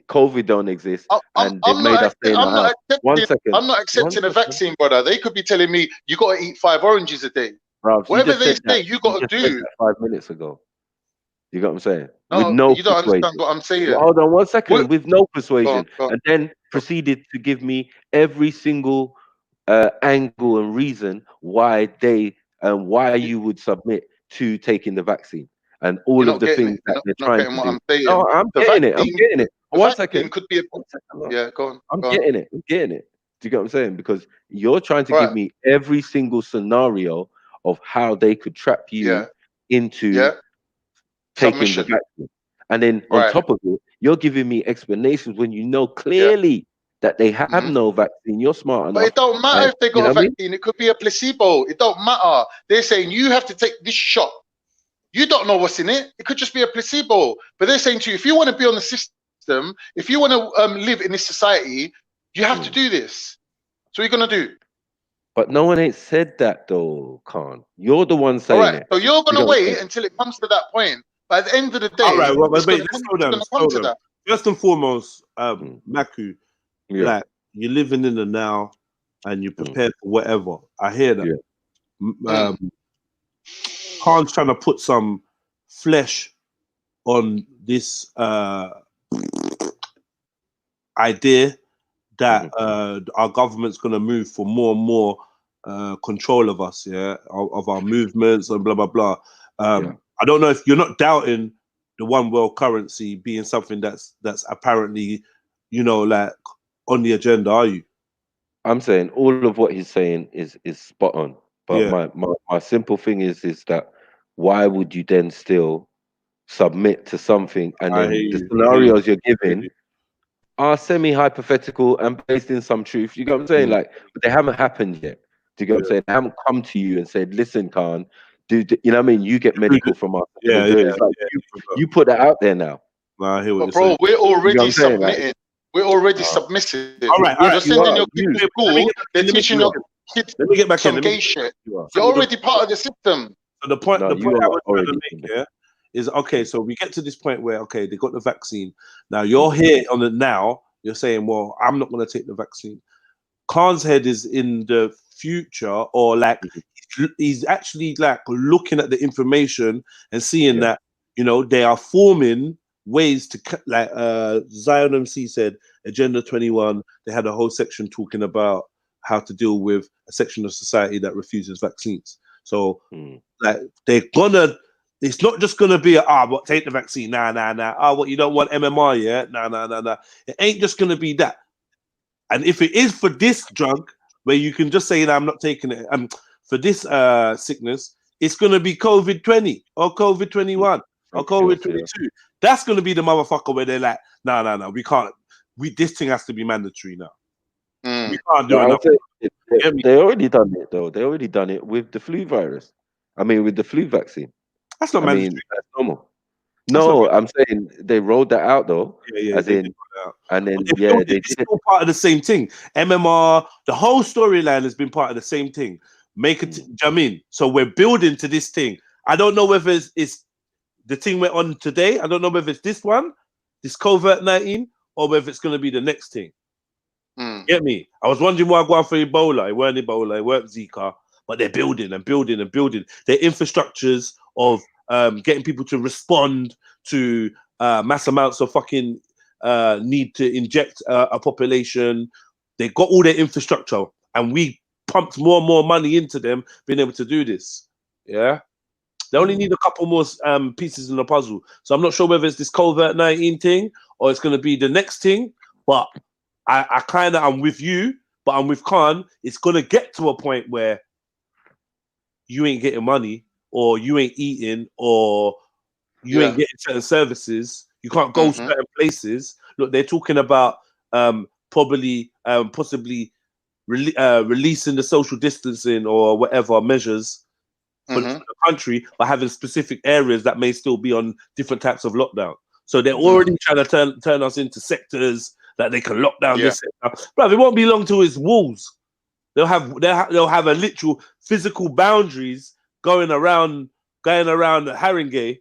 COVID don't exist, and they've made us stay in the house. 1 second. I'm not accepting a vaccine, brother. They could be telling me you got to eat 5 oranges a day. Bruv, Whatever they say, you got to just said do. that 5 minutes ago. You got what I'm saying? No, With no you don't persuasion. understand what I'm saying. Well, hold on 1 second. With no persuasion, go on. and then proceeded to give me every single angle and reason why why you would submit to taking the vaccine and all of the things that they're trying to do. Saying. No, I'm getting it. I'm getting it. 1 second. Could be yeah, go on. I'm getting it. I'm getting it. Do you get what I'm saying? Because you're trying to give me every single scenario of how they could trap you into taking the vaccine. And then on top of it, you're giving me explanations when you know clearly that they have no vaccine. You're smart enough. But it don't matter if they got a vaccine. It could be a placebo. It don't matter. They're saying you have to take this shot. You don't know what's in it. It could just be a placebo. But they're saying to you, if you want to be on the system, if you want to live in this society, you have to do this. So what are you going to do? But no one ain't said that though, Khan. You're the one saying it. So you're going to wait until it comes to that point. But at the end of the day, all right, well, wait, let's slow down. First and foremost, Maku, like you're living in the now and you're prepared for whatever. I hear that. Khan's trying to put some flesh on this idea that our government's going to move for more and more control of us, of our movements and blah, blah, blah. I don't know if you're not doubting the one world currency being something that's apparently, like on the agenda, are you? I'm saying all of what he's saying is spot on. But my simple thing is that why would you then still submit to something and then the scenarios you're giving are semi-hypothetical and based in some truth? You get what I'm saying? Like, but they haven't happened yet. Do you get what I'm saying? They haven't come to you and said, listen, Khan, you know what I mean? You get medical from us. You put that out there now. I hear what but bro, we're already submitting. We're already submissive. All right, you're sending your kids to school. They're teaching your kids some gay shit. You're already part of the system. So the point I was trying to make is, okay, so we get to this point where, okay, they got the vaccine. Now you're here on the now, you're saying, well, I'm not going to take the vaccine. Khan's head is in the future, or like he's actually like looking at the information and seeing that, they are forming ways to, like Zion MC said, Agenda 21, they had a whole section talking about how to deal with a section of society that refuses vaccines. So like it's not just gonna be but take the vaccine, nah. What, you don't want MMR yet? Nah. It ain't just gonna be that. And if it is for this drug, where you can just say, I'm not taking it, for this sickness, it's gonna be COVID-20 or COVID-21 or COVID-22. That's gonna be the motherfucker where they're like, no, we can't. This thing has to be mandatory now. We can't do But I enough. would say they already done it though. They already done it with the flu virus. I mean, with the flu vaccine. That's not I mandatory. mean, that's normal. No, I'm saying they rolled that out though. Yeah, as they in, did roll it out. and then But they yeah, built it. they It's did it. still part of the same thing. MMR, the whole storyline has been part of the same thing. Make it, do you know what I mean? So we're building to this thing. I don't know whether it's the thing we're on today. I don't know whether it's this one, this COVID-19, or whether it's going to be the next thing. Get me? I was wondering why I go for Ebola. It weren't Ebola, it weren't Zika, but they're building and building and building. Their infrastructures of getting people to respond to mass amounts of fucking need to inject a population. They got all their infrastructure, and we pumped more and more money into them being able to do this. Yeah. They only need a couple more pieces in the puzzle. So I'm not sure whether it's this COVID-19 thing or it's going to be the next thing. But I'm with you, but I'm with Khan. It's going to get to a point where you ain't getting money, or you ain't eating, or you ain't getting certain services. You can't go certain places. Look, they're talking about possibly releasing the social distancing or whatever measures for the country, but having specific areas that may still be on different types of lockdown. So they're already trying to turn us into sectors that they can lock down this sector. But it won't be long till it's walls. They'll have a literal physical boundaries going around the Haringey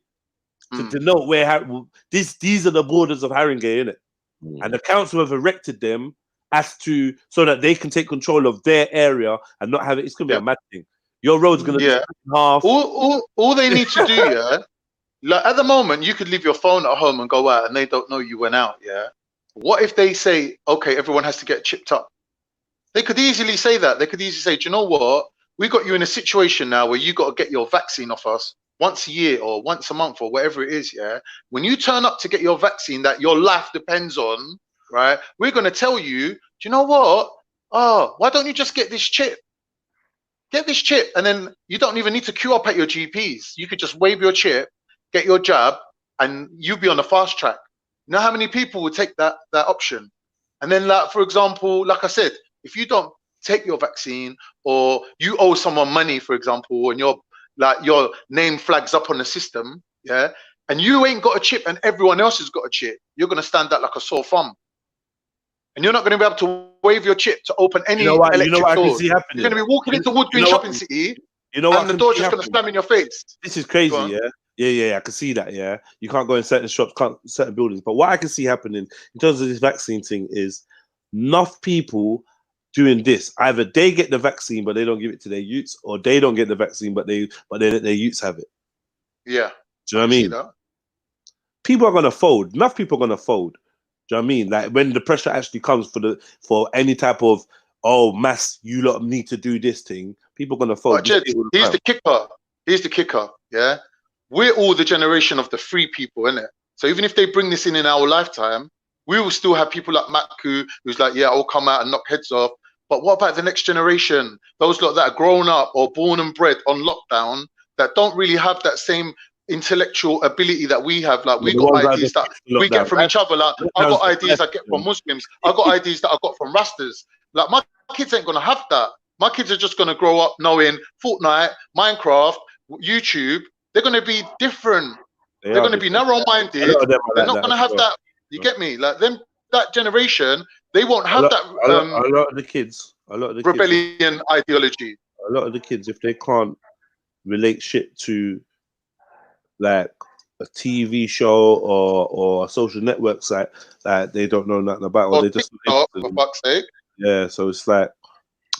to denote where these are the borders of Haringey, innit? And the council have erected them so that they can take control of their area and not have it. It's gonna be a mad thing. Your road's gonna be half. All they need to do, like at the moment, you could leave your phone at home and go out, and they don't know you went out. Yeah. What if they say, okay, everyone has to get chipped up? They could easily say that. They could easily say, do you know what? We got you in a situation now where you got to get your vaccine off us once a year or once a month or whatever it is. Yeah. When you turn up to get your vaccine that your life depends on, right? We're going to tell you, do you know what? Oh, why don't you just get this chip? Get this chip, and then you don't even need to queue up at your GPs. You could just wave your chip, get your jab, and you'll be on the fast track. You know how many people would take that option? And then, like, for example, like I said, if you don't take your vaccine, or you owe someone money, for example, and your name flags up on the system, yeah, and you ain't got a chip and everyone else has got a chip, you're gonna stand out like a sore thumb. And you're not going to be able to wave your chip to open any electric doors. You're going to be walking into Wood Green Shopping City, and the door's just going to slam in your face. This is crazy, yeah. I can see that, yeah. You can't go in certain shops, certain buildings. But what I can see happening in terms of this vaccine thing is enough people doing this. Either they get the vaccine, but they don't give it to their youths, or they don't get the vaccine, but they let their youths have it. Yeah. Do you know what I mean? People are going to fold. Enough people are going to fold. Do you know what I mean? Like when the pressure actually comes for any type of mass, you lot need to do this thing, people are gonna fold. Jed, here's the kicker. Here's the kicker. Yeah, we're all the generation of the free people, innit? So even if they bring this in our lifetime, we will still have people like Matku who's like, yeah, I'll come out and knock heads off. But what about the next generation? Those lot that are grown up or born and bred on lockdown that don't really have that same intellectual ability that we have. Like we got ideas that we get from each other. Like I got ideas I get from Muslims. I got ideas that I got from Rastas. Like my kids ain't gonna have that. My kids are just gonna grow up knowing Fortnite, Minecraft, YouTube. They're gonna be different. They're gonna be narrow-minded. They're not gonna have that. You get me? Like them, that generation, they won't have that. A lot of the kids, rebellion ideology. A lot of the kids, if they can't relate shit to like a TV show or a social network site that they don't know nothing about, or they just for fuck's sake. Yeah, so it's like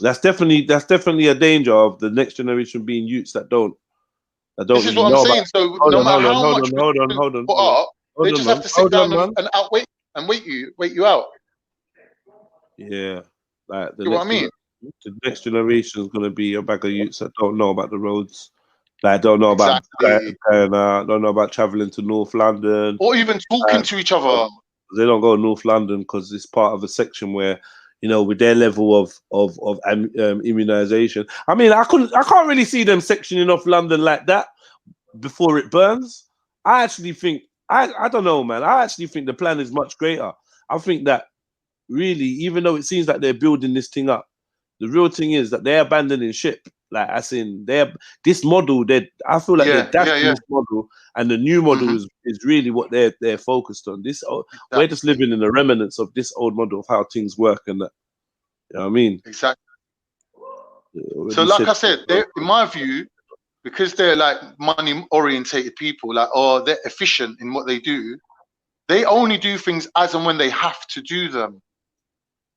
that's definitely a danger of the next generation being youths that don't. This is what I'm saying. So no matter how much we put up, they just have to sit down and wait you out. Yeah, like you know what I mean? The next generation is going to be a bag of youths that don't know about the roads. Like, don't know about don't know about traveling to North London, or even talking to each other. They don't go to North London because it's part of a section where, you know, with their level of immunization. I mean, I can't really see them sectioning off London like that before it burns. I actually think I don't know, man. I actually think the plan is much greater. I think that really, even though it seems like they're building this thing up, the real thing is that they're abandoning ship. Like, as in, this model. I feel like they're dashing this model, and the new model is really what they're focused on. We're just living in the remnants of this old model of how things work, and that. You know what I mean? Exactly. So, like I said, in my view, because they're like money-orientated people, like, they're efficient in what they do. They only do things as and when they have to do them.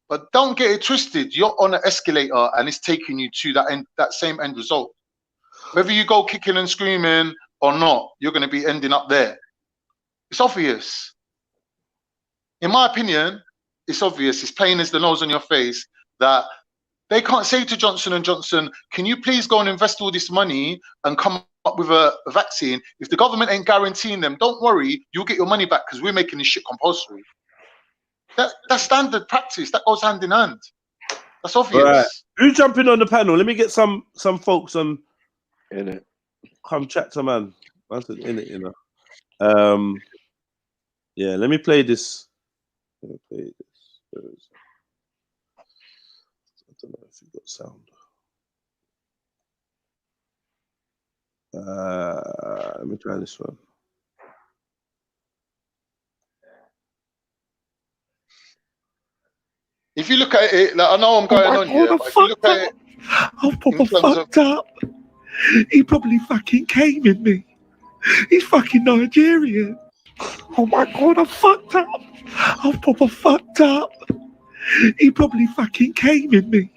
But don't get it twisted. You're on an escalator and it's taking you to that same end result. Whether you go kicking and screaming or not, you're going to be ending up there. It's obvious. In my opinion, it's obvious. It's plain as the nose on your face that they can't say to Johnson & Johnson, can you please go and invest all this money and come up with a vaccine? If the government ain't guaranteeing them, don't worry, you'll get your money back because we're making this shit compulsory. That's standard practice. That goes hand in hand. That's obvious. Right. Who's jumping on the panel? Let me get some folks on. In it. Come chat to man. In it, you know. Yeah, let me play this. I don't know if you've got sound. Let me try this one. If you look at it, like, I know I'm going on here, but if you look at it, I'm proper fucked up. He probably fucking came in me. He's fucking Nigerian. Oh my God, I'm fucked up. I'm proper fucked up. He probably fucking came in me.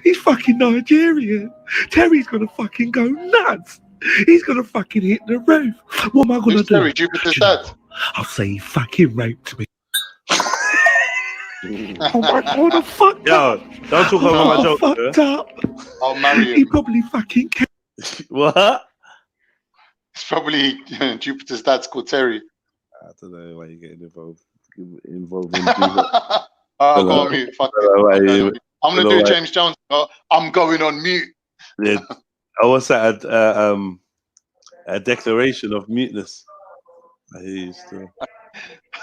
He's fucking Nigerian. Terry's gonna fucking go nuts. He's gonna fucking hit the roof. What am I gonna do? Terry, Jupiter's dad. I'll say he fucking raped me. Oh my God, I'm fucked up. Yo, don't talk about my joke. Fucked up. I'll marry him. He probably fucking came. What? It's probably Jupiter's dad's called Terry. I don't know why you're getting involved in I'll go on mute. Fuck it. I'm gonna do James Jones. I'm going on mute. Yeah, I was at a declaration of muteness. I hear you still.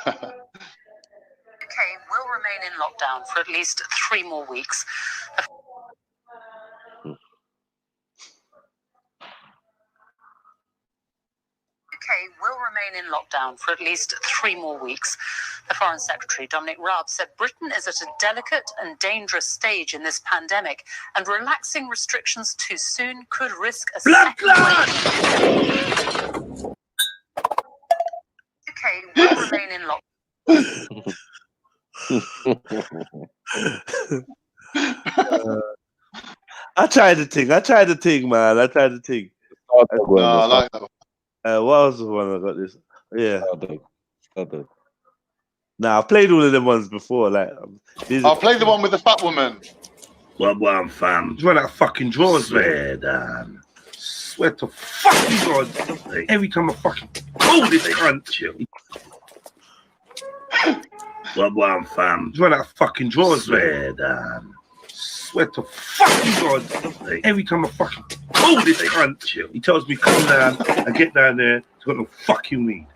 UK will remain in lockdown for at least 3 more weeks. UK will remain in lockdown for at least 3 more weeks. The Foreign Secretary, Dominic Raab, said Britain is at a delicate and dangerous stage in this pandemic, and relaxing restrictions too soon could risk a second wave. UK will remain in lockdown. I tried the thing, man. I tried the thing. No, I like that one. What was the one I got this? Yeah. Nah, I've played all of them ones before. Like, I'll play the one with the fat woman. Well, fam. Do you want that fucking drawers, man? Swear to fucking God. Every time I fucking pull this cunt, you. Well, fam. Do you want that fucking drawers, man? Swear to fucking God. Every time I fucking pull this cunt, you. He tells me come down, I get down there, he's got no fucking weed.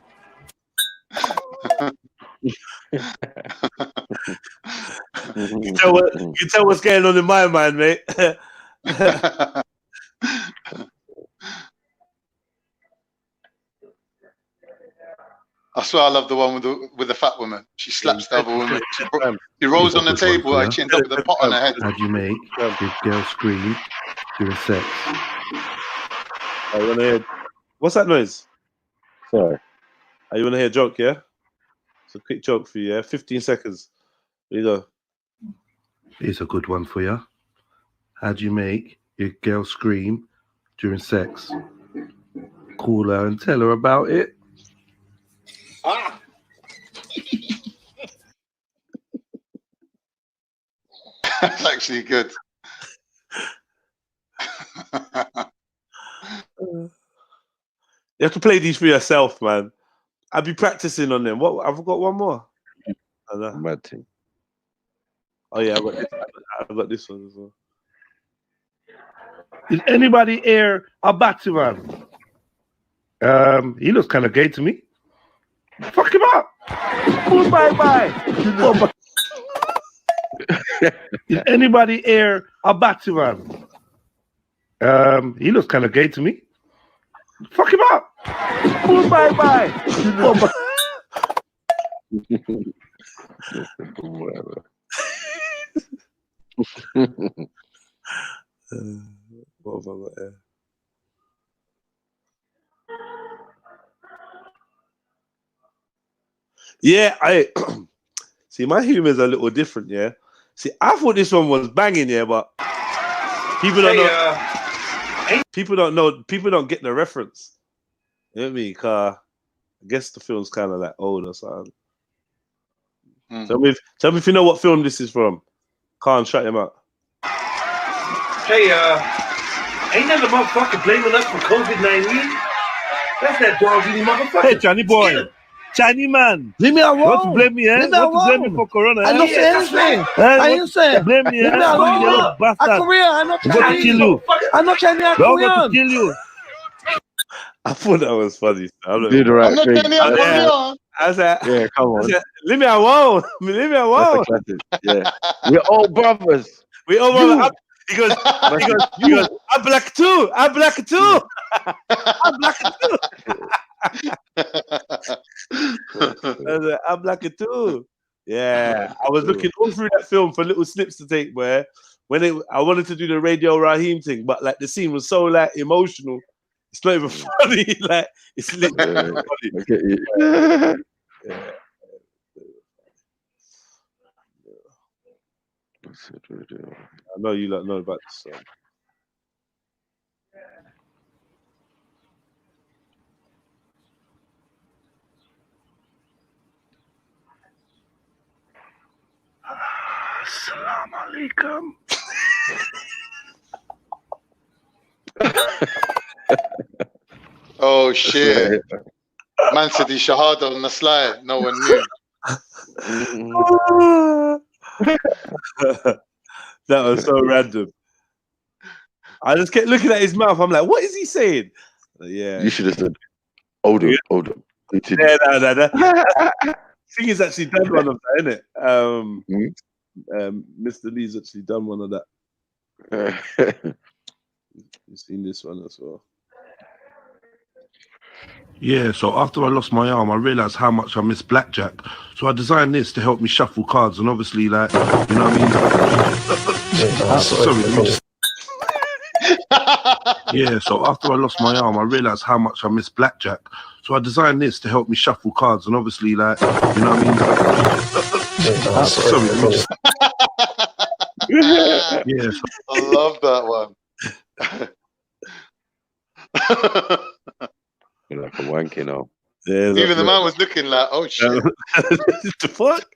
You tell what's going on in my mind, mate. I swear I love the one with the fat woman. She slaps the other woman. She rolls on the table and she ends up with a pot on her head. How do you make big girl scream during sex? I want to hear. What's that noise? Sorry. You want to hear a joke, yeah? It's a quick joke for you, yeah? 15 seconds. Here you go. Here's a good one for you. How do you make your girl scream during sex? Call her and tell her about it. Ah. That's actually good. You have to play these for yourself, man. I'll be practicing on them. What? I've got one more. Mad thing. Oh yeah, I've got this one as well. Is anybody here a Batman? He looks kind of gay to me. Fuck him up. Oh, bye. Is anybody here a Batman? He looks kind of gay to me. Fuck him up. Oh, bye. Whatever. What have I got here? Yeah, I see. My humor's a little different. Yeah. See, I thought this one was banging. Yeah, but people don't know. People don't know. People don't get the reference. You know what I mean? I guess the film's kind of like old or something. Tell me if you know what film this is from. Can't shut him up. Hey, ain't that the motherfucker blaming us for COVID-19? That's that dog-eating motherfucker. Hey, Johnny boy. Johnny man. Leave me alone. Don't blame me, eh? Leave me Don't blame alone. me for Corona. I don't say anything. I ain't saying. Blame me, Leave eh? me alone. You little bastard. I'm Korean. I'm not I'm going to Chinese. kill you. I'm not Chinese. I'm I'm going to Korean. kill you. I thought that was funny. Do the right thing. I said, yeah, come on. I said, leave me alone. Leave me alone. That's a classic. Yeah. We're all brothers. We all brothers. He goes, I'm black too. I'm black too. I'm black too. I said, I'm black too. Yeah. I was looking all through that film for little snips to take where I wanted to do the Radio Raheem thing, but like the scene was so like emotional. It's not even funny. Like it's literally funny. Okay. Yeah. I know you lot know about this song. Assalamu alaikum. Oh shit. Man said he shahada on the slide. No one knew. That was so random. I just kept looking at his mouth. I'm like, what is he saying? Yeah. You should have said, hold on. Yeah, no. Thing is actually done one of that, isn't it? Mr. Lee's actually done one of that. You've seen this one as well. Yeah, so after I lost my arm, I realized how much I miss blackjack. So I designed this to help me shuffle cards, and obviously, like, you know what I mean? Sorry, let me just... Yeah, so after I lost my arm, I realized how much I miss blackjack. So I designed this to help me shuffle cards, and obviously, like, you know what I mean? Sorry, let me just... Yeah, so... I love that one. You're like a wanky now. Yeah, even the man was looking like, oh shit. The fuck?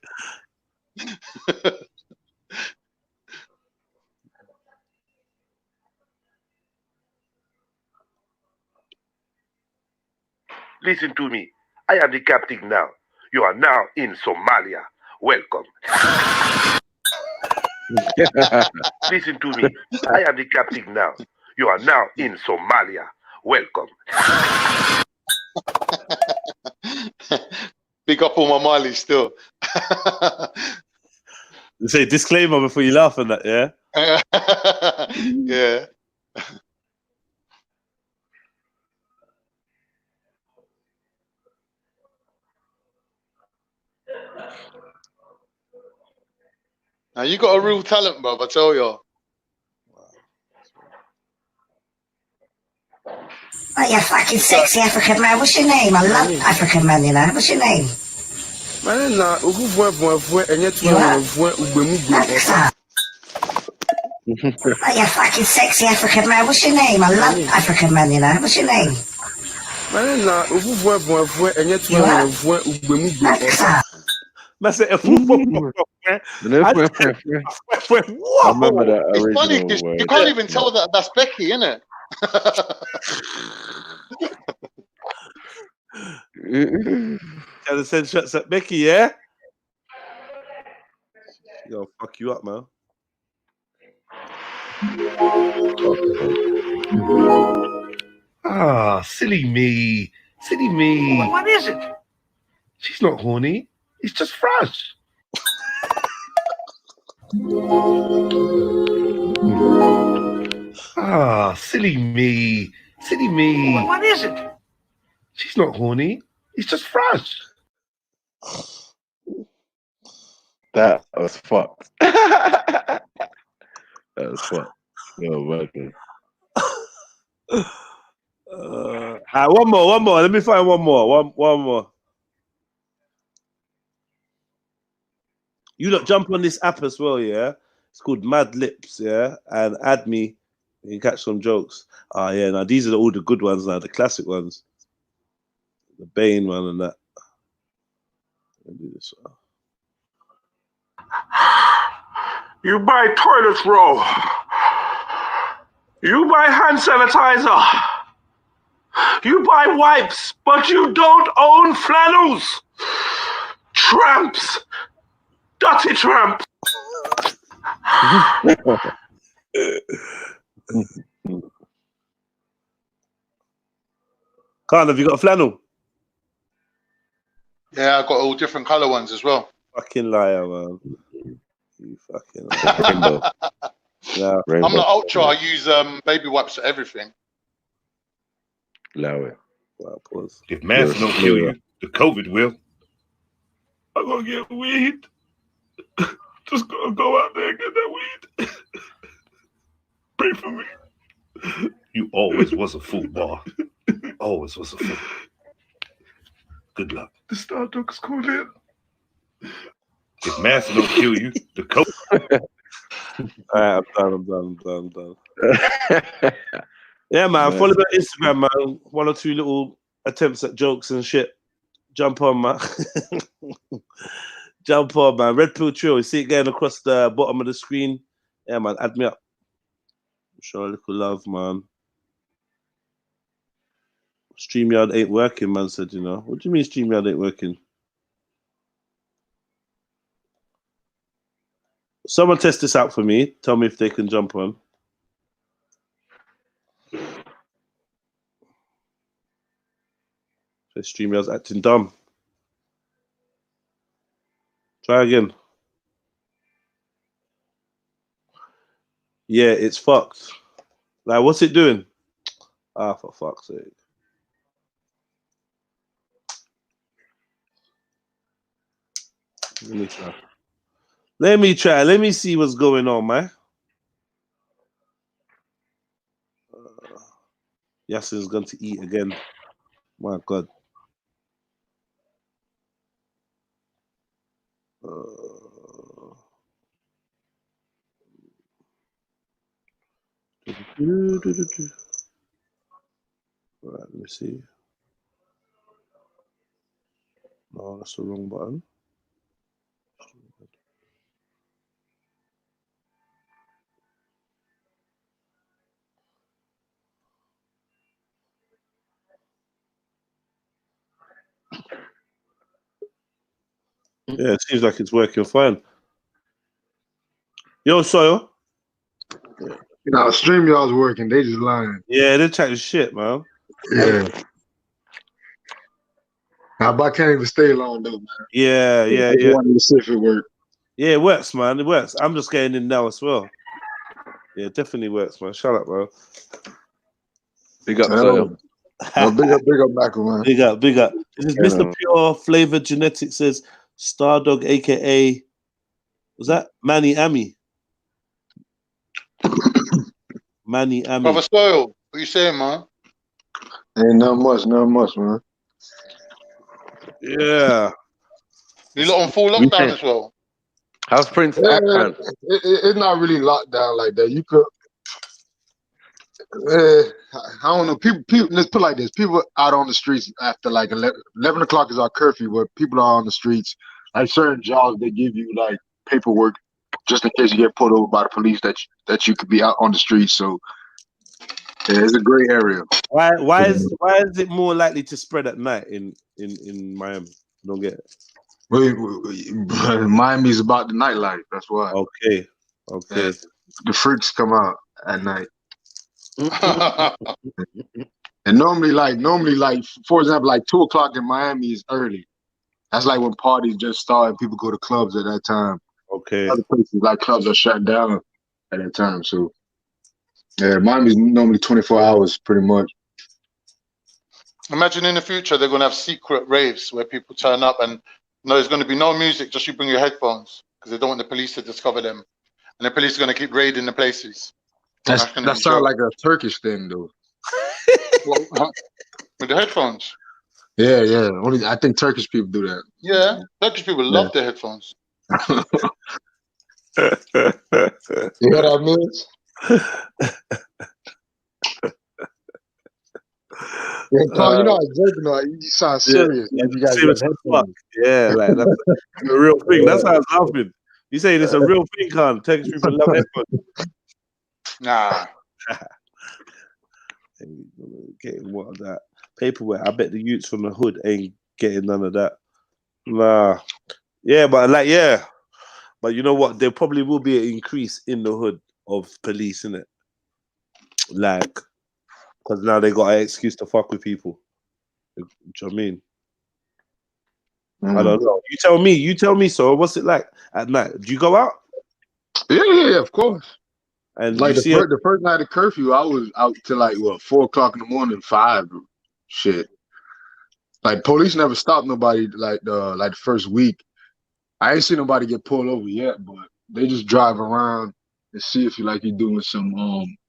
Listen to me. I am the captain now. You are now in Somalia. Welcome. Listen to me. I am the captain now. You are now in Somalia. Welcome. Big up all my Mali still. Say disclaimer before you laugh at that, yeah? Yeah. Now you got a real talent, bro, I tell you. Oh, you fucking sexy African man. What's your name? I love African man, you know. What's your name? You are? Oh, you fucking sexy African man. What's your name? I love African man, you know. What's your name? You are? I remember that. It's funny because you can't even tell that that's Becky, innit? Trying to send shots at Becky, yeah? Yo, fuck you up, man. Ah, silly me. Silly me. What is it? She's not horny. It's just fresh. Ah, silly me. Silly me. What is it? She's not horny. He's just fresh. That was fucked. That was fucked. Yo, working. One more. Let me find one more. One more. You lot jump on this app as well, yeah? It's called Mad Lips, yeah? And add me. You can catch some jokes. Yeah, now these are all the good ones now, the classic ones. The Bane one and that. Let me do this one. You buy toilet roll. You buy hand sanitizer. You buy wipes, but you don't own flannels. Tramps. Dirty tramp. Khan, have you got a flannel? Yeah, I got all different color ones as well. Fucking liar, man. You fucking liar. Yeah. I'm not ultra. I use baby wipes for everything. Allow it. Pause. If math don't kill you, the COVID will. I'm gonna get weed. Just gonna go out there and get that weed. Pray for me. You always was a fool, boy. Always was a fool. Good luck. The Star Dog's called in. If math don't kill you, the COVID. Alright, I'm done. Yeah, man. Follow me on Instagram, man. 1 or 2 little attempts at jokes and shit. Jump on, man. Jump on, man. Red Pill Trill. You see it going across the bottom of the screen. Yeah, man. Add me up. Show a little love, man. StreamYard ain't working, man said, you know. What do you mean StreamYard ain't working? Someone test this out for me. Tell me if they can jump on. So StreamYard's acting dumb. Try again. Yeah, it's fucked. Like, what's it doing? Ah, for fuck's sake. Let me try. Let me see what's going on, man. Yassin's going to eat again. My God. Right, let me see. No, that's the wrong button. Yeah, it seems like it's working fine. Yo, Soil. You know, StreamYard's working. They just lying. Yeah, they're chatting shit, man. Yeah. Now, but I can't even stay long though, man. Yeah. I just wanted to see if it worked. Yeah, it works, man. It works. I'm just getting in now as well. Yeah, it definitely works, man. Shut up, bro. Big up, Soil. Big up, Michael, man. Big up. This is Mr. Pure Flavor Genetics says Stardog, aka was that Manny Ami? Manny Ami. Brother Soil, what you saying, man? Ain't not much, man. Yeah. You lot on full lockdown as well. How's Prince? It's not really locked down like that. You could. I don't know. People. Let's put it like this: people out on the streets after like 11 o'clock is our curfew, where people are on the streets. Like certain jobs, they give you like paperwork just in case you get pulled over by the police that you could be out on the streets. So yeah, it's a gray area. Why is it more likely to spread at night in Miami? I don't get it. Miami's about the nightlife. That's why. Okay. Yeah, the freaks come out at night. And normally, for example, like 2 o'clock in Miami is early. That's like when parties just start and people go to clubs at that time. Okay. Other places like clubs are shut down at that time. So yeah, Miami's normally 24 hours pretty much. Imagine in the future they're going to have secret raves where people turn up and no, there's going to be no music, just you bring your headphones because they don't want the police to discover them. And the police are going to keep raiding the places. That sounds like a Turkish thing, though. With the headphones? Yeah. Only I think Turkish people do that. Yeah, Turkish people love their headphones. You know what I mean? Yeah, Paul, you know I was joking though. You sound serious. Yeah, you guys serious got as fuck. Yeah, like that's a real thing. That's how I was laughing. You saying it's a real thing, Khan? Turkish people love headphones. Nah. Getting what of that paperwork? I bet the youths from the hood ain't getting none of that. Nah. Yeah, but you know what? There probably will be an increase in the hood of police, innit? Like, because now they got an excuse to fuck with people. Do you know what I mean? I don't know. You tell me. So, what's it like at night? Do you go out? Yeah, of course. And like you the first night of curfew, I was out till like 4 o'clock in the morning, 5. Shit. Like police never stopped nobody like the first week. I ain't seen nobody get pulled over yet, but they just drive around and see if you're doing some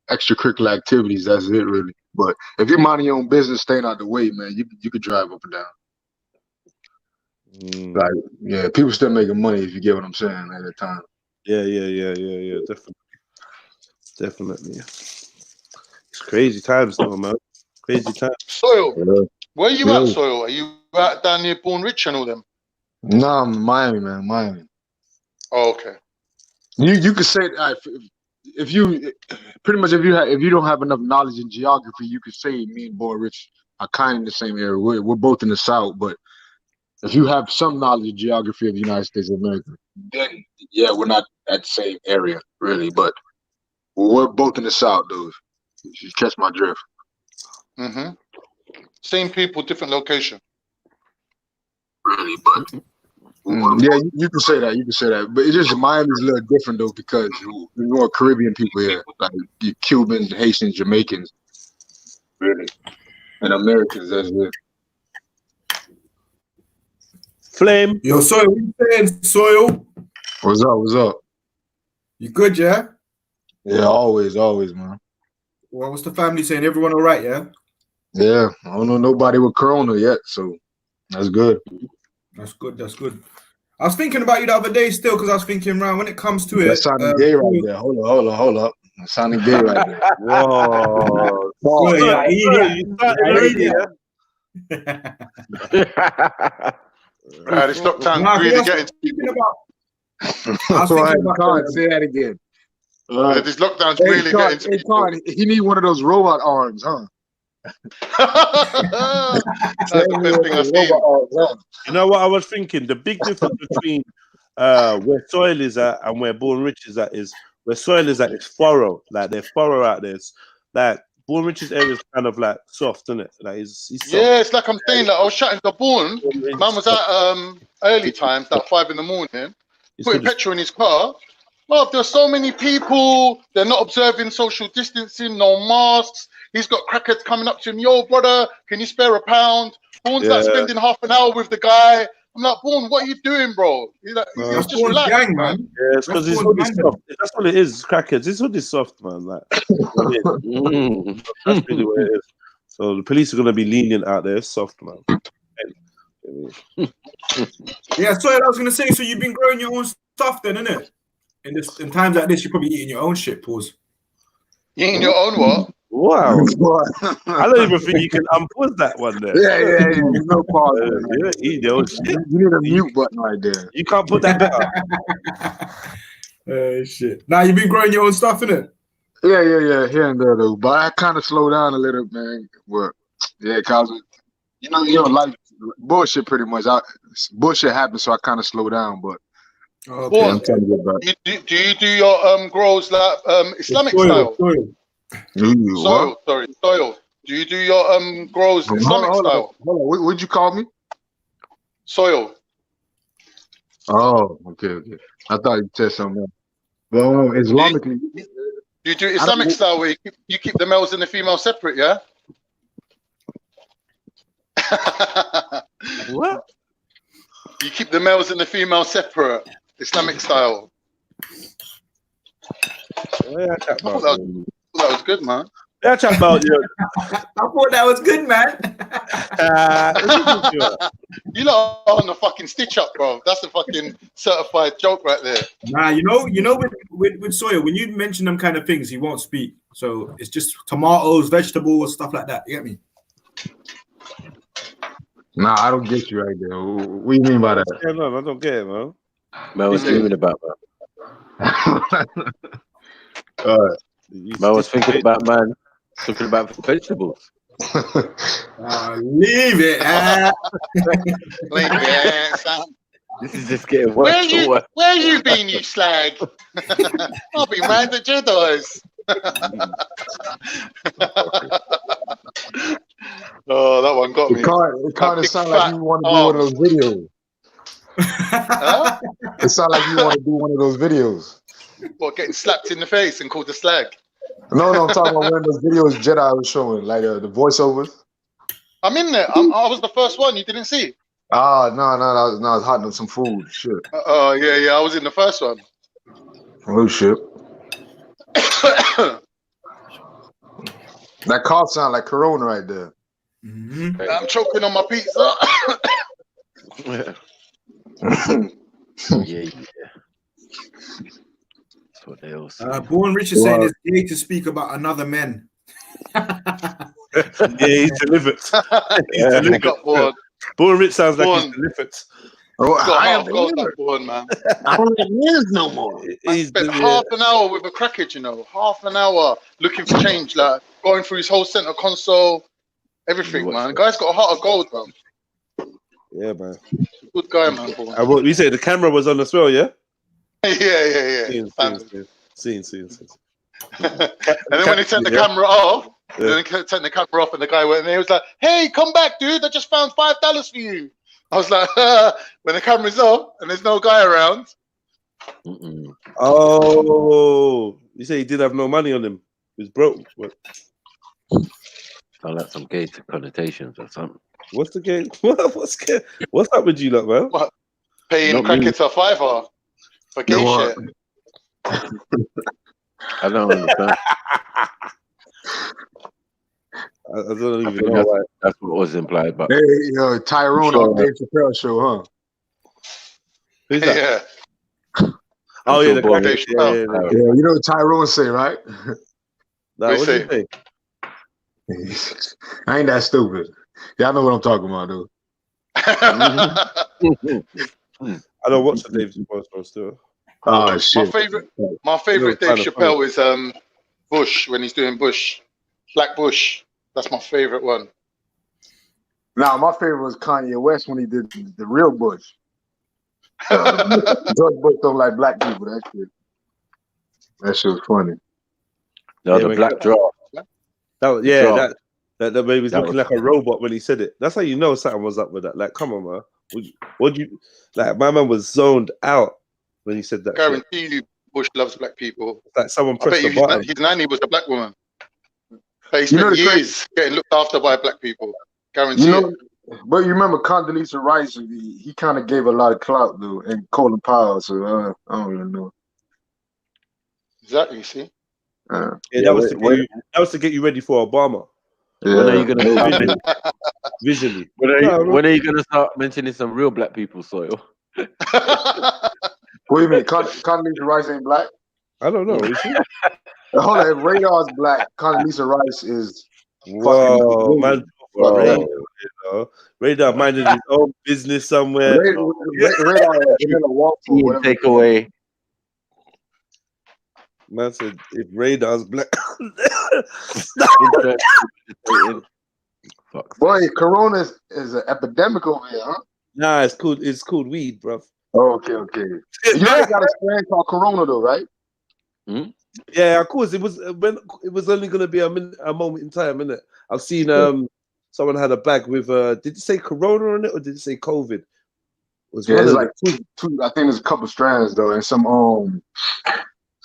extracurricular activities. That's it, really. But if you're minding your own business, staying out the way, man, you could drive up and down. Like, yeah, people still making money if you get what I'm saying at the time. Yeah, definitely. It's crazy times though, man. Crazy times. Soil. Where are you at, Soil? Are you out down near Born Rich and all them? No, I'm in Miami, man. Miami. Oh, okay. You could say if you don't have enough knowledge in geography, you could say me and Born Rich are kind of in the same area. We're both in the South, but if you have some knowledge of geography of the United States of America, then yeah, we're not at the same area really, but we're both in the South, though. If you catch my drift. Mm-hmm. Same people, different location. Really, but yeah, you can say that. You can say that, but it's just Miami's a little different though because we're more Caribbean people here, like Cubans, Haitians, Jamaicans, really, and Americans. That's it. Flame. Yo, Soil, what you saying, Soil? What's up? What's up? You good, yeah? Yeah, always, man. Well, what's the family saying? Everyone all right, yeah? Yeah, I don't know nobody with Corona yet, so that's good. That's good. I was thinking about you the other day still because I was thinking, man, when it comes to That's sounding gay right there. Hold up. That's sounding gay right there. Whoa. This lockdown's really getting to people. Say that again. This lockdown's really getting to people. He need one of those robot arms, huh? That's the best thing I've seen. You know what I was thinking? The big difference between where Soil is at and where Born Rich is at is where Soil is at is thorough. Like they're thorough out there. It's like Born Rich's area is kind of like soft, isn't it? Like he's soft. Yeah, it's like I'm saying that I was chatting to Born. Man was at early times, like 5 in the morning, putting petrol in his car. Well, there's so many people, they're not observing social distancing, no masks. He's got crackheads coming up to him, yo, brother, can you spare £1? Born's like spending half an hour with the guy. I'm like, Born, what are you doing, bro? He's like, he's just relaxed. Gang, man. Yeah, it's because his hood is soft. That's what it is, crackheads. His hood is soft, man. Like, that's really what it is. So the police are going to be lenient out there. It's soft, man. Yeah, so I was going to say, so you've been growing your own stuff then, innit? In times like this, you're probably eating your own shit, pause. Eating your own what? Wow. I don't even think you can unpause that one there. Yeah. No pause. Eat your own shit. You need a mute button right there. You can't put that better. Shit. Now you've been growing your own stuff, innit? Yeah, here and there though. But I kind of slowed down a little, man. But yeah, cause you know, like bullshit pretty much. Bullshit happens, so I kind of slow down. But okay, I'm trying to get back. Do you do your grows like Islamic style? Soil. Do you do your grows Islamic style? Hold on. What'd you call me? Soil. Oh, okay. I thought you said something else. Well, Islamically, You do Islamic style where you keep the males and the females separate, yeah? What? You keep the males and the females separate, Islamic style. Yeah, I thought that was good, man. Yeah, chat about you. I thought that was good, man. You lot are on the fucking stitch up, bro. That's a fucking certified joke right there. Nah, you know, with Sawyer, when you mention them kind of things, he won't speak. So it's just tomatoes, vegetables, stuff like that. You get me? nah, I don't get you right there. What do you mean by that? Yeah, no, I don't get it, man. Man was dreaming about that. Man was thinking about talking about vegetables. Leave it. Leave it, son. This is just getting worse. Where you been, you slag? I'll be round the Jedi's. Oh, that one got me. It kind of sounds like you want to do one of those videos. Huh? It sounds like you want to do one of those videos. What, getting slapped in the face and called a slag? No, I'm talking about one of those videos Jedi was showing, like the voiceovers. I'm in there. I was the first one. You didn't see? No, I was hot on some food. Shit. Oh, yeah. I was in the first one. Oh, shit. That cough sound like Corona right there. Mm-hmm. I'm choking on my pizza. Yeah. That's what they all say. Born Rich is saying it's gay to speak about another man. Yeah, he's delivered. Born Rich sounds like he's delivered. I am born, man. I don't like men no more. I spent half an hour with a crackhead, half an hour looking for change, like going through his whole center console, everything, man. The guy's got a heart of gold, man. Yeah, man. Good guy, man. Born. You say the camera was on as well, yeah? Yeah. Seen. And then when he turned the camera off, and the guy went and he was like, "Hey, come back, dude! I just found $5 for you." I was like, when the camera's off and there's no guy around. Oh, you say he did have no money on him. He was broke. What? Sound like some gay connotations or something. What's the game? What's up with you, lot, man? What? Paying crackheads a $5 for gay shit. I don't understand. I don't even know. That's what was implied. But hey, Tyrone on Dave Chappelle show, huh? Who's that? Yeah. Oh yeah, the Dave Chappelle. Yeah, you know what Tyrone say, right? What do you think? I ain't that stupid. Y'all know what I'm talking about, dude. I don't watch the Dave Chappelle show still. Oh shit! My favorite Dave Chappelle is Bush when he's doing Bush, Black Bush. That's my favorite one. Nah, my favorite was Kanye West when he did the real Bush. Drug Bush don't like black people. That shit was funny. No, the black draft. That baby was looking like a robot when he said it. That's how you know something was up with that. Like, come on, man. What you like? My man was zoned out when he said that. Guarantee you, Bush loves black people. Like someone pressed the button. His nanny was a black woman. But he spent years getting looked after by black people. Guarantee it. But you remember Condoleezza Rice? He kind of gave a lot of clout, though, and Colin Powell. So I don't really know. Exactly. You see. That was to get you ready for Obama. Yeah. When are you gonna visually? When are you gonna start mentioning some real black people, Soil? What do you mean? Condoleezza Rice ain't black? I don't know. Is she? Hold on, if Radar's black, Condoleezza Rice is. Whoa, man! Radar minded his own business somewhere. Radar is in a walk for take away. Man said, if Radar's black. Boy, Corona is an epidemic over here, huh? Nah, it's cool. It's called weed, bro. Oh, okay. You know they got a strain called Corona, though, right? Yeah, of course. It was only going to be a moment in time, innit? I've seen someone had a bag with did it say Corona on it or did it say COVID? Was Yeah, one it's of like two. I think there's a couple strands though, and some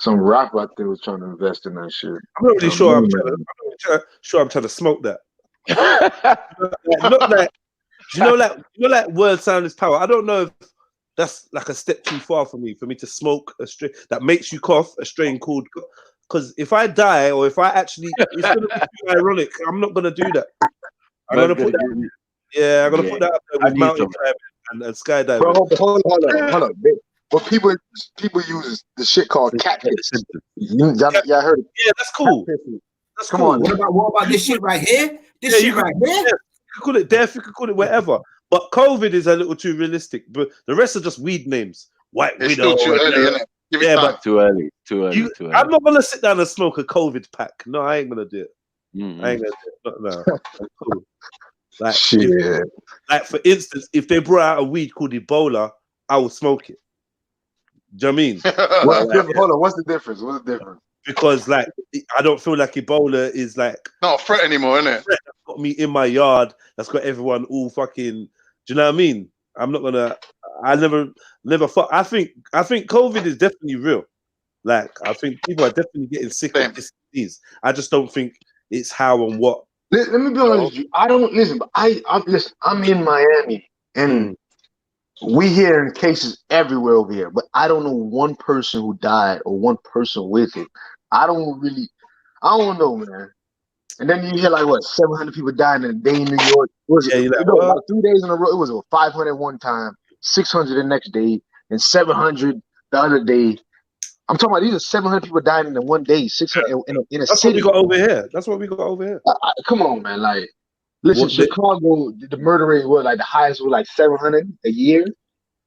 rapper I think was trying to invest in that shit. I'm not really sure. I'm trying to smoke that. Not like, like word sound is power. I don't know if that's like a step too far for me to smoke a strain that makes you cough, a strain called. Because if I die or if I actually, it's gonna be too ironic. I'm not gonna do that. I'm gonna put that. Yeah, I'm gonna put that up there with mountain climbing and skydiving. Bro, hold on. But people use the shit called catfish. Y'all heard it? Yeah, that's cool. That's Come cool. on. What about this shit right here? This shit right here? Yeah, you could call it death. You could call it whatever. But COVID is a little too realistic. But the rest are just weed names. White Widow. It's still too early, isn't it? Give it time. But too early. I'm not gonna sit down and smoke a COVID pack. No, I ain't gonna do it. Mm-hmm. I ain't gonna do it. No. That's cool. Like, shit. Like for instance, if they brought out a weed called Ebola, I would smoke it. Do you know what I mean? Hold on, what's the difference? Because like I don't feel like Ebola is like not a threat anymore, isn't it? That's got me in my yard. That's got everyone all fucking. Do you know what I mean? I'm not gonna. I never thought. I think COVID is definitely real. Like I think people are definitely getting sick of this disease. I just don't think it's how and what. Let me be honest with you. I don't listen, but I'm in Miami and we hearing cases everywhere over here, but I don't know one person who died or one person with it. I don't know, man. And then you hear like what 700 people died in a day in New York. Like 3 days in a row. It was 500 one time, 600 the next day, and 700 the other day. I'm talking about these are 700 people dying in one day, 600 in a That's city. What we got over here. Come on, man. Like, listen, Chicago, the murder rate was like the highest was like 700 a year, and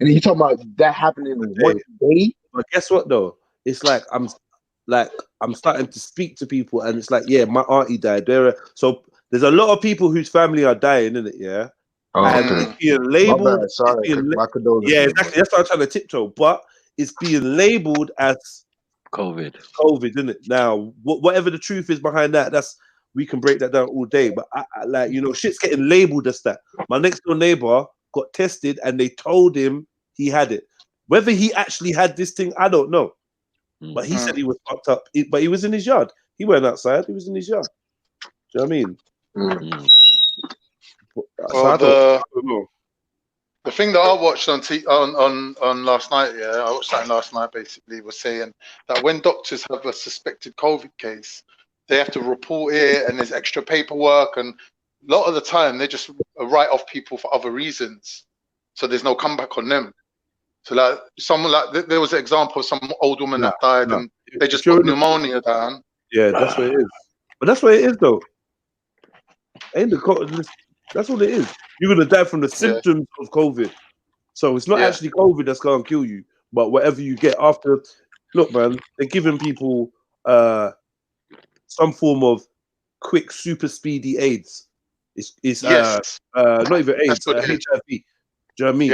then you talking about that happening in one day. But guess what though? It's like I'm starting to speak to people, and it's like, yeah, my auntie died. So there's a lot of people whose family are dying, isn't it? Yeah. Oh, and it's being labeled. My bad. Sorry, my condolences. Yeah, exactly. That's what I'm trying to tiptoe. But it's being labeled as COVID, isn't it? Now, whatever the truth is behind that, we can break that down all day. But I like, shit's getting labeled as that. My next door neighbor got tested, and they told him he had it. Whether he actually had this thing, I don't know. But he said he was fucked up. But he was in his yard. He went outside. He was in his yard. Do you know what I mean? Well, the thing that I watched on last night, I watched something last night. Basically, was saying that when doctors have a suspected COVID case, they have to report it, and there's extra paperwork, and a lot of the time they just write off people for other reasons, so there's no comeback on them. So like someone like there was an example of some old woman that died, and they just put pneumonia down. Yeah, that's what it is. But that's what it is, though. That's what it is. You're gonna die from the symptoms of COVID. So it's not actually COVID that's gonna kill you, but whatever you get after. Look, man, they're giving people some form of quick, super speedy AIDS. It's not even AIDS, HIV. Do you know what I mean?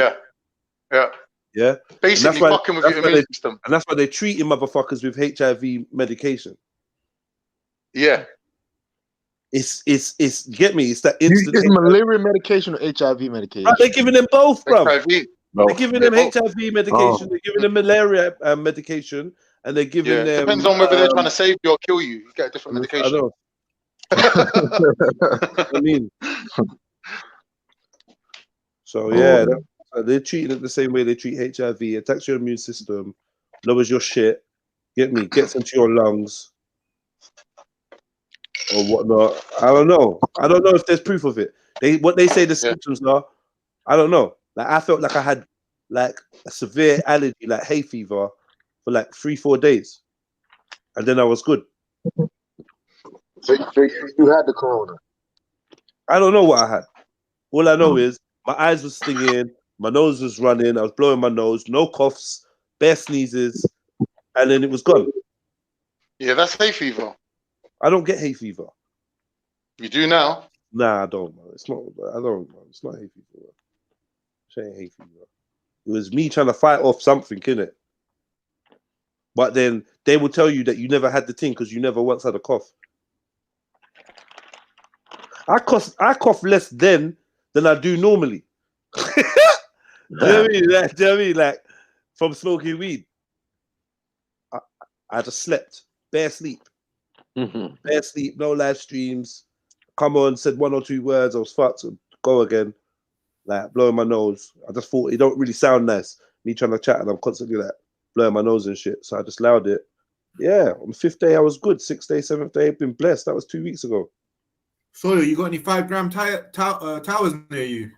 Yeah. Basically, fucking with your immune system. And that's why they're treating motherfuckers with HIV medication. Yeah. It's get me. It's that instant. It's malaria medication or HIV medication. They're giving them both, bro. HIV. They're giving them HIV medication. They're giving them malaria medication, and they're giving them. Depends on whether they're trying to save you or kill you. You get a different medication. I know. I mean, so yeah, they're treating it the same way they treat HIV. Attacks your immune system, lowers your shit. Get me, gets into your lungs. Or whatnot. I don't know if there's proof of it. What they say the symptoms are, I don't know. Like I felt like I had like a severe allergy, like hay fever, for like 3-4 days, and then I was good. So you had the corona? I don't know what I had. All I know is my eyes were stinging, my nose was running, I was blowing my nose, no coughs, bare sneezes, and then it was gone. Yeah, that's hay fever. I don't get hay fever. You do now? Nah, I don't, man. It's not. I don't, man. It's not hay fever. It ain't hay fever. It was me trying to fight off something, innit? But then they will tell you that you never had the thing because you never once had a cough. I cough less then than I do normally. Do you know what I mean? Like, do you know what I mean? Like, from smoking weed, I just slept, bare sleep, bare sleep, no live streams. Come on, said 1 or 2 words, I was fucked, so go again, like blowing my nose. I just thought it don't really sound nice, me trying to chat, and I'm constantly like blowing my nose and shit. So I just allowed it. Yeah, on the 5th day I was good. 6th day, 7th day, been blessed. That was 2 weeks ago. So you got any 5 gram towers near you?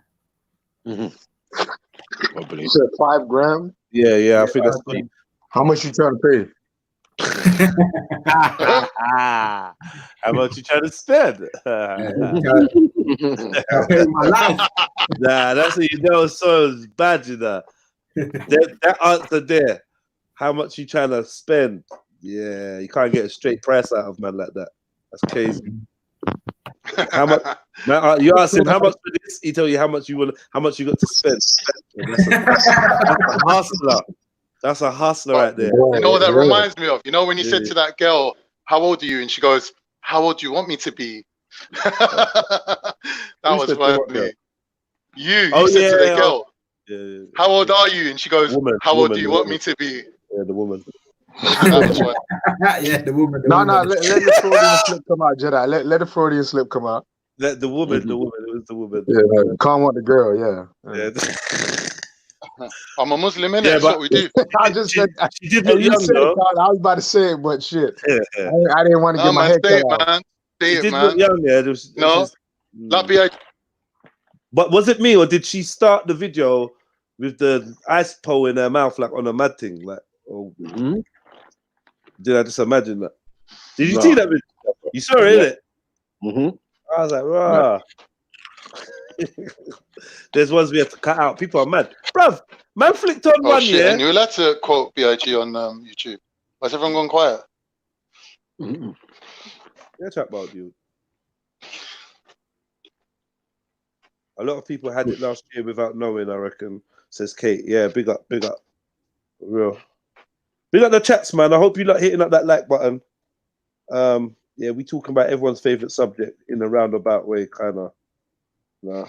Probably. You said 5 gram? Yeah, I think that's good. How much you trying to pay? How much you trying to spend? My life. Nah, that's what you know. So it's bad, you know. That answer there. How much you trying to spend? Yeah, you can't get a straight price out of man like that. That's crazy. How much? Man, you ask him how much for this. He tell you how much you want, how much you got to spend. That's a hustler. That's a hustler right there. You know what that reminds me of? You know when you said to that girl, "How old are you?" and she goes, "How old do you want me to be?" That was funny. You said to the girl, "How old are you?" and she goes, "How old do you want me to be?" Yeah, the woman. That was funny. Yeah, the woman. No, let the Freudian slip come out, Jedi. Let the Freudian slip come out. Let the woman. It was the woman. Yeah, Khan want the girl. Yeah. I'm a Muslim, innit? Yeah, That's what we do. I just said she did look you young, said though. it, Khan. I was about to say it, but shit, I didn't want to get my head cut off. Man. Say She it, did man. look young, yeah. But was it me, or did she start the video with the ice pole in her mouth, like on a mad thing? Like, oh, did I just imagine that? Did you see that video? You saw it, innit? I was like, rah. There's ones we have to cut out. People are mad. Bruv, man flicked on one, Shit, yeah? and you're allowed to quote B.I.G. on YouTube. Why's everyone gone quiet? Yeah, chat about you. A lot of people had it last year without knowing, I reckon, says Kate. Yeah, big up. For real. Big up the chats, man. I hope you like hitting up that like button. Yeah, we talking about everyone's favorite subject in a roundabout way, kind of. Nah.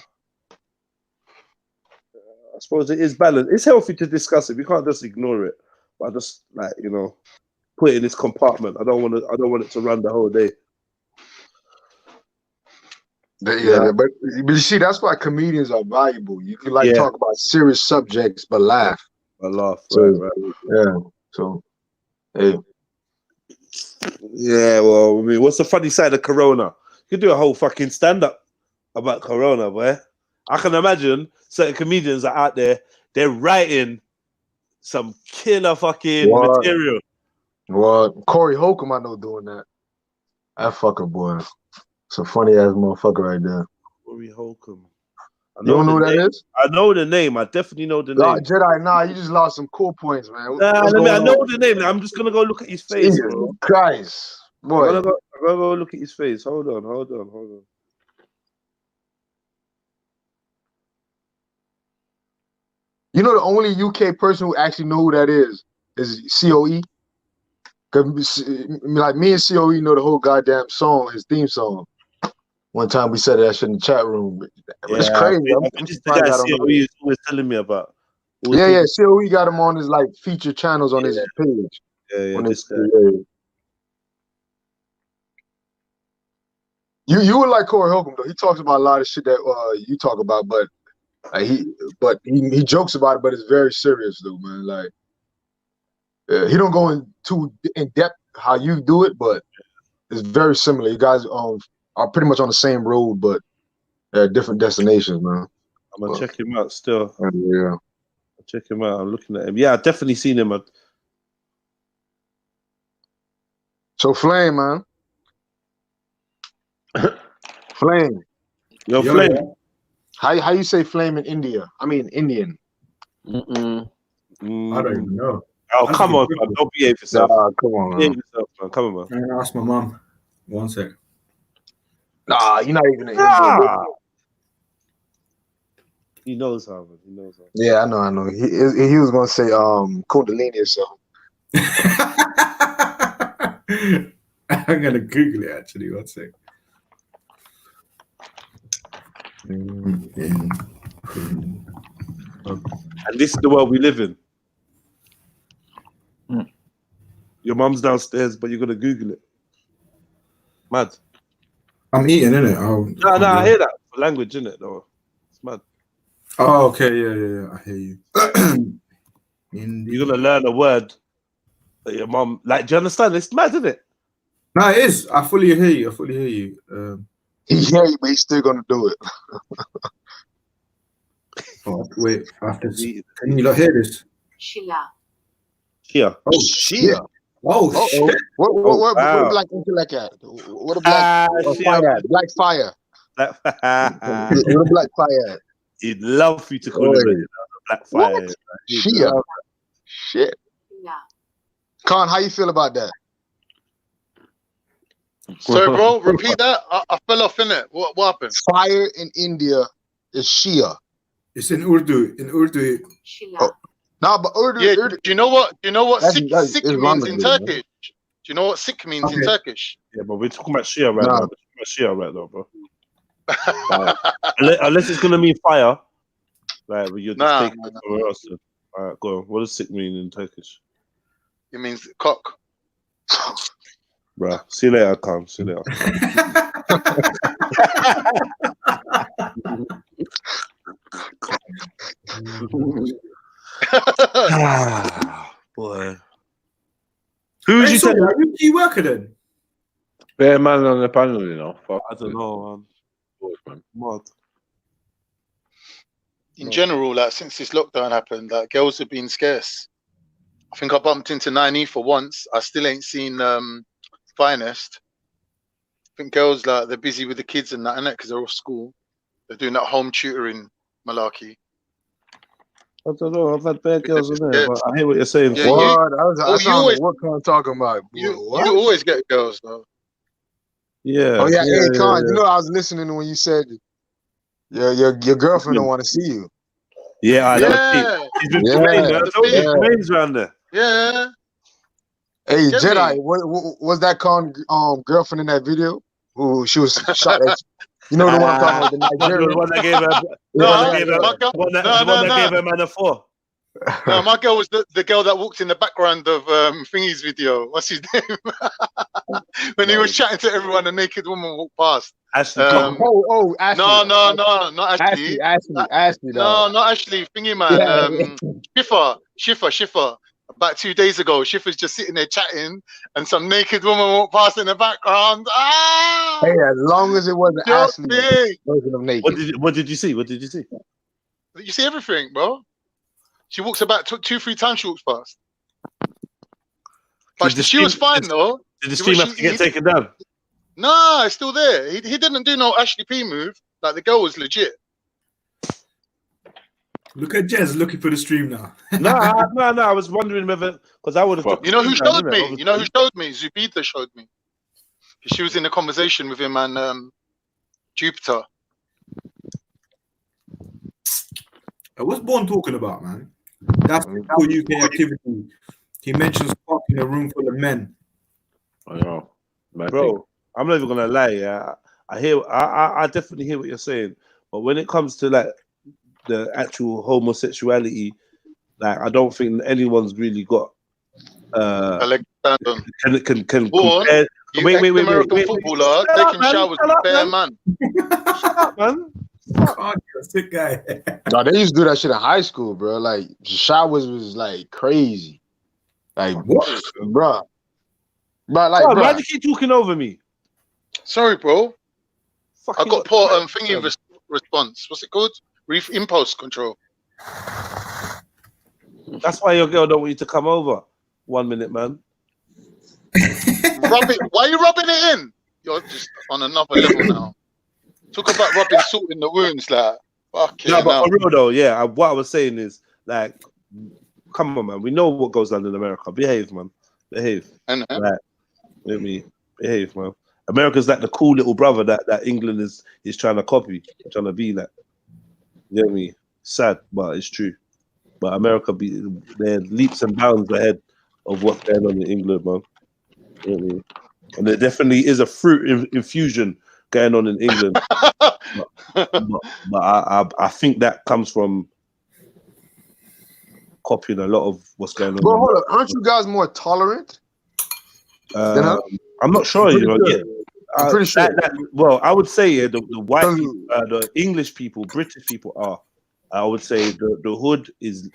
I suppose it is balanced. It's healthy to discuss it. We can't just ignore it. But I just like, put it in this compartment. I don't want it to run the whole day. But you see, that's why comedians are valuable. You can talk about serious subjects but laugh. Right. Yeah. So, hey. Yeah, well, I mean, what's the funny side of Corona? You could do a whole fucking stand-up about Corona, boy. I can imagine certain comedians are out there, they're writing some killer fucking material. What? Corey Holcomb, I know doing that. That fucker, boy. It's a funny ass motherfucker right there. Corey Holcomb. You don't know who that is? I know the name. I definitely know the name. Jedi, you just lost some cool points, man. I know the name. I'm just gonna go look at his face, Jesus bro. Christ, boy. I'm gonna go look at his face. Hold on. You know the only UK person who actually know who that is COE. Cause like me and COE know the whole goddamn song, his theme song. One time we said that shit in the chat room. It's crazy. I'm surprised I don't know. COE is always telling me about. Yeah, COE got him on his like feature channels on his page. Yeah, this guy. You would like Corey Holcomb though. He talks about a lot of shit that you talk about, but he jokes about it, but it's very serious though, man. Like he don't go in depth how you do it, but it's very similar. You guys are pretty much on the same road, but at different destinations, man. I'm gonna check him out still. Yeah. I'll check him out. I'm looking at him. Yeah, I've definitely seen him. So Flame, man. Flame. Yo, Flame. How you say flame in India? I mean Indian. I don't even know. Oh, come on, man. Don't behave yourself. Come on, man. Behave yourself, man. Come on, man. I'm gonna ask my mum. 1 sec. Nah, you're not even. He knows how, man. He knows how. Yeah, I know. He was gonna say Kundalini or something. I'm gonna Google it actually. 1 sec. And this is the world we live in. Your mum's downstairs, but you're gonna Google it. Mad. I'm eating, innit? No, I hear that for language, innit? Though it's mad. Oh, okay, yeah. I hear you. You're gonna learn a word that your mum like. Do you understand? It's mad, isn't it? No, it is. I fully hear you. He's hear you, but he's still gonna do it. Wait, after can you not hear this? Shia. Shia. Oh, Shia. Oh, shit. What black intellect at? What a black fire at? Black fire. What a black fire at? He'd love for you to call him black fire. Shia. Shit. Yeah. Khan, how you feel about that? Sorry, bro. Repeat that. I fell off in it. What happened? Fire in India is Shia. It's in Urdu. Oh. No, but Urdu. Yeah. Urdu. Do you know what Sikh means in Islamic, Turkish? Do you know what Sikh means in Turkish? Yeah, but we're talking about Shia right now. We're talking about Shia right now, bro. Unless it's gonna mean fire, like you're just taking it somewhere else. All right, go on. What does Sikh mean in Turkish? It means cock. Bruh, see you later, Khan. See you later. Boy. Who's you telling? Are you key worker then? Bear man on the panel, you know. Fuck. I don't know, man. Mad. In general, like since this lockdown happened, like girls have been scarce. I think I bumped into 9E for once. I still ain't seen Finest. I think girls like they're busy with the kids and that, innit? Because they're off school. They're doing that home tutoring malarkey. I don't know. I've had bad girls in there, but I hear what you're saying. Yeah, what Khan talking about? You always get girls though. Yeah. Oh yeah, hey Khan, you know I was listening when you said your girlfriend don't want to see you. Yeah, he's been Jermaine's around there. Yeah. Hey Jedi, was that Khan girlfriend in that video? Who she was shot at? You know the one I'm talking about, the Nigerian. The one that gave her, the one that gave her man a 4. No, my girl was the girl that walked in the background of Thingy's video. What's his name? When he was chatting to everyone, a naked woman walked past. Ashley. Ashley. No, not Ashley. Ashley. No, not Ashley. Thingy man. Schiffer. About 2 days ago, Schiffer's just sitting there chatting, and some naked woman walked past in the background. Ah! Hey, as long as it wasn't Ashley version of naked. What did you see? You see everything, bro. She walks about 2-3 times. She walks past. But she was fine though. Did the stream have to get taken down? No, it's still there. He didn't do no Ashley P move. Like the girl was legit. Look at Jez looking for the stream now. No. I was wondering whether because I would have. You know who showed me? You know who showed me? Zubida showed me. She was in a conversation with him and Jupiter. What's Born talking about, man? That's the UK activity. He mentions fuck in a room full of men. I know, bro. I'm not even gonna lie. Yeah, I definitely hear what you're saying. But when it comes to like the actual homosexuality, like I don't think anyone's really got can compare. Wait. American footballer taking showers with bare man. Shut up, man. Oh, you're a sick guy. No, they used to do that shit in high school, bro. Like showers was like crazy. Like what, bro? But like, why do you keep talking over me? Sorry, bro. I got poor thingy response. What's it called? Impulse control. That's why your girl don't want you to come over. 1 minute, man. Why are you rubbing it in? You're just on another level now. Talk about rubbing salt in the wounds, like fucking. No, but for real though, yeah. What I was saying is, like, come on, man. We know what goes on in America. Behave, man. Behave. And like, let me behave, man. America's like the cool little brother that England is trying to copy, trying to be like. You know what I mean? Sad, but it's true. But America they're leaps and bounds ahead of what's going on in England, man. You know what I mean? And there definitely is a fruit infusion going on in England. but I think that comes from copying a lot of what's going on. But hold up, aren't you guys more tolerant? I'm not sure. You know, I'm pretty sure. Well, I would say the white, the English people, British people are. I would say the hood is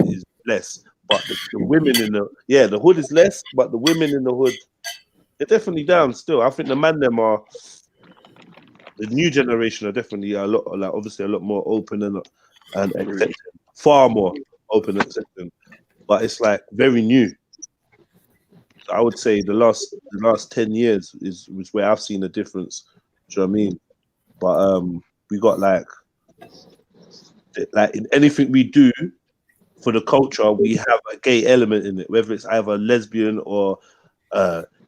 less, but the women in the hood is less, but the women in the hood, they're definitely down still. I think the man them are. The new generation are definitely a lot, like obviously a lot more open and accepting, far more open and accepting. But it's like very new. So I would say the last 10 years was where I've seen a difference. Do you know what I mean? But we got like in anything we do for the culture, we have a gay element in it, whether it's either lesbian or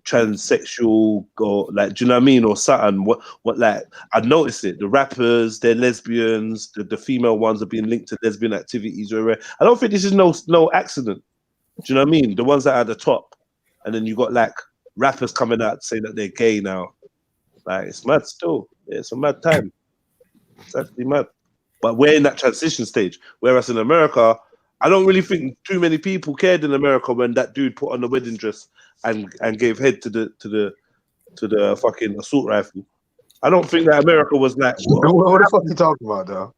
transsexual or like, do you know what I mean, or something. What like I noticed it. The rappers, they're lesbians. The female ones are being linked to lesbian activities. I don't think this is no accident. Do you know what I mean? The ones that are at the top, and then you got like rappers coming out saying that they're gay now. Like it's mad still. Yeah, it's a mad time. It's actually mad. But we're in that transition stage. Whereas in America, I don't really think too many people cared in America when that dude put on the wedding dress and gave head to the fucking assault rifle. I don't think that America was like. What the fuck you talking about, though?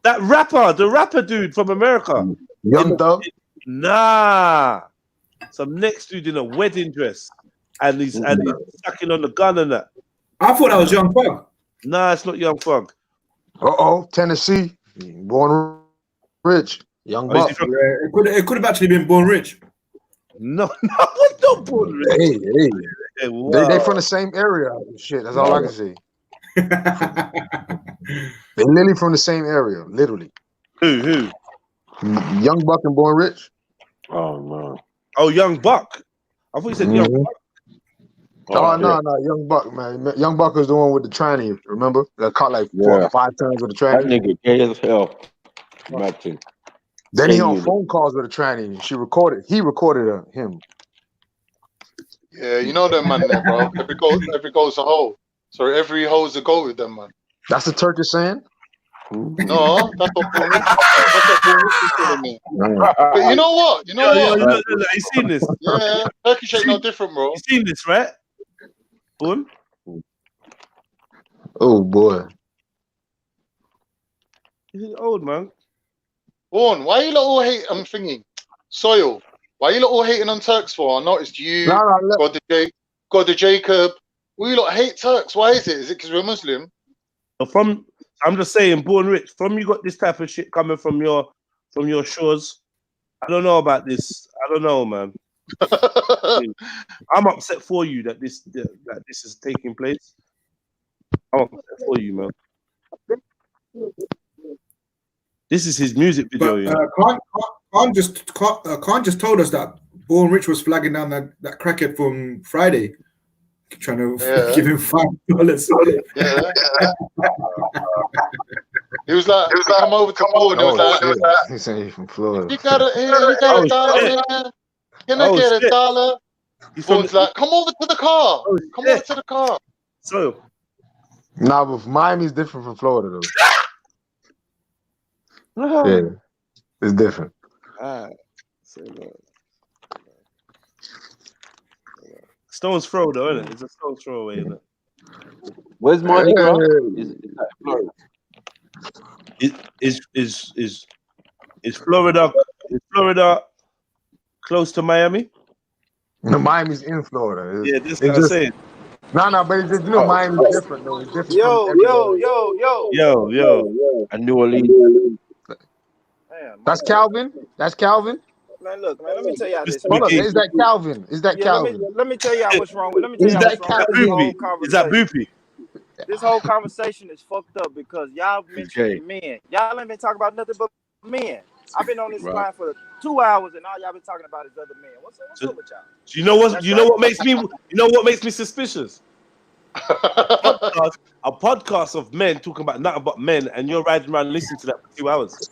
That rapper, the rapper dude from America. Young Thug? Nah. Some next dude in a wedding dress and he's sucking on the gun and that. I thought that was Young Thug. Nah, it's not Young Thug. Tennessee, born rich, Young Buck. It could have actually been Born Rich. No, not Born Rich. Hey, wow. they from the same area. Shit, that's all I can say. They literally from the same area, literally. Who? Young Buck and Born Rich. Oh no. Oh, Young Buck. I thought you said Young Buck. No, Young Buck, man. Young Buck was the one with the tranny, remember? That caught like 4 or 5 times with the tranny. That nigga gay as hell. Imagine. Then he on phone calls with a tranny. He recorded him. Yeah, you know them man there, bro. Every goal's a hole. So every hole's a goal with them, man. That's the Turkish saying? No, that's what Born Rich is telling me. But you know what? You seen this? Yeah, Turkish ain't no different, bro. You seen this, right? Boom. Oh boy. He's old, man. Born, why you lot all hate? I'm thinking, Soil. Why you lot all hating on Turks for? I noticed you, God the Jacob. We lot hate Turks. Why is it? Is it because we're Muslim? I'm just saying, Born Rich. From you got this type of shit coming from your shores. I don't know about this. I don't know, man. I'm upset for you that this is taking place. I'm upset for you, man. This is his music video. Khan just told us that Born Rich was flagging down that crackhead from Friday, trying to give him $5. Yeah. He was like, come over to Born. He was like, he's saying he's from Florida. You got a dollar, man. Can I get a dollar? Born's like, come over to the car. Come over to the car. So, nah, but Miami's different from Florida, though. Yeah, it's different. Stone's throw, though, isn't it? It's a stone's throw away, isn't it? Where's Mardi Gras? Is that Florida? Is Florida? Is Florida close to Miami? No, Miami's in Florida. Yeah, this guy saying. No, but it's just, Miami's different though. It's different. Yo. And New Orleans. That's Calvin. That's Calvin. Man, look, man. Let me tell y'all this. Hold on, is that Calvin? Is that Calvin? Let me tell y'all what's wrong with. Let me tell y'all what's wrong with this whole conversation. Is that Boopy? This whole conversation is fucked up because y'all mentioned men. Y'all ain't been talking about nothing but men. I've been on this line for 2 hours, and all y'all been talking about is other men. What's up with y'all? You know what makes me suspicious? A podcast of men talking about nothing but men, and you're riding around listening to that for 2 hours.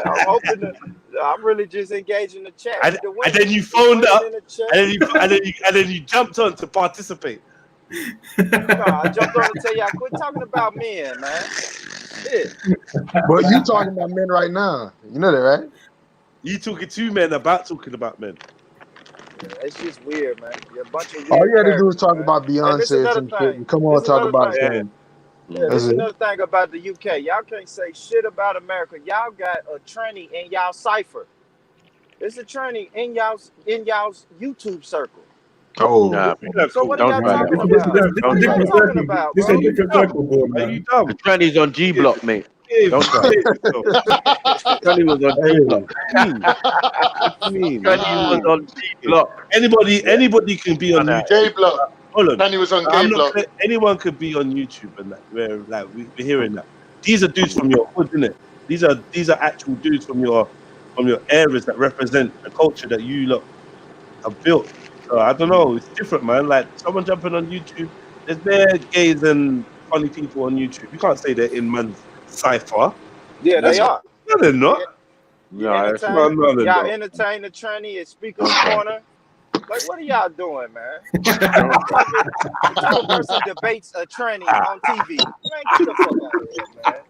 I'm hoping I'm really just engaging the chat. And then you phoned up, and then you jumped on to participate. No, I jumped on to tell y'all quit talking about men, man. Shit. But you talking about men right now. You know that, right? You talking to men about talking about men. Yeah, it's just weird, man. You're a bunch of All weird you had to do was characters, talk man. about And this Beyonce and another some shit. thing. Come on, This talk another about thing. some. Yeah, That's this it. another thing about the UK. Y'all can't say shit about America. Y'all got a tranny in y'all cipher. It's a tranny in y'all's YouTube circle. Oh, Nah, So what are don't y'all try talking that. about? Don't What are try y'all that. talking about, This bro? is a different circle, bro, Are man. you dumb? The tranny's on G Block, mate. Don't try. Behave The yourself. tranny was on G Block. What do you mean? What do Tranny you was mean? on G Block. Anybody can be on YouTube. Gay block. Hold on. Danny was on I'm gay not block. saying anyone could be on YouTube and that. We're like we're hearing that. These are dudes from your hood, isn't it? These are actual dudes from your areas that represent the culture that you lot have built. So I don't know. It's different, man. Like someone jumping on YouTube. There's bare gays and funny people on YouTube. You can't say they're in man's cipher. Yeah, they are. No, they're not. You No, entertain, No, they're y'all not. entertain the tranny at Speaker's Don't try. Corner. Like, what are y'all doing, man? What type of person debates a tranny on TV? Man, get the fuck out of here, man.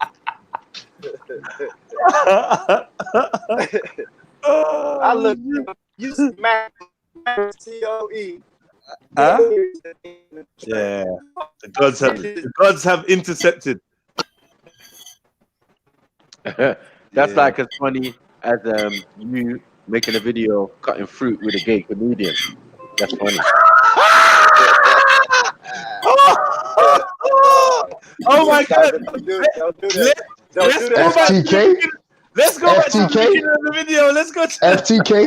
I look, you smack COE. Huh? Yeah, the gods have intercepted. That's like as funny as you making a video cutting fruit with a gay comedian. That's funny. Oh my God! Don't do that. Let's go back to the FTK? beginning. Let's go back to the FTK? beginning of the video. Let's go to FTK?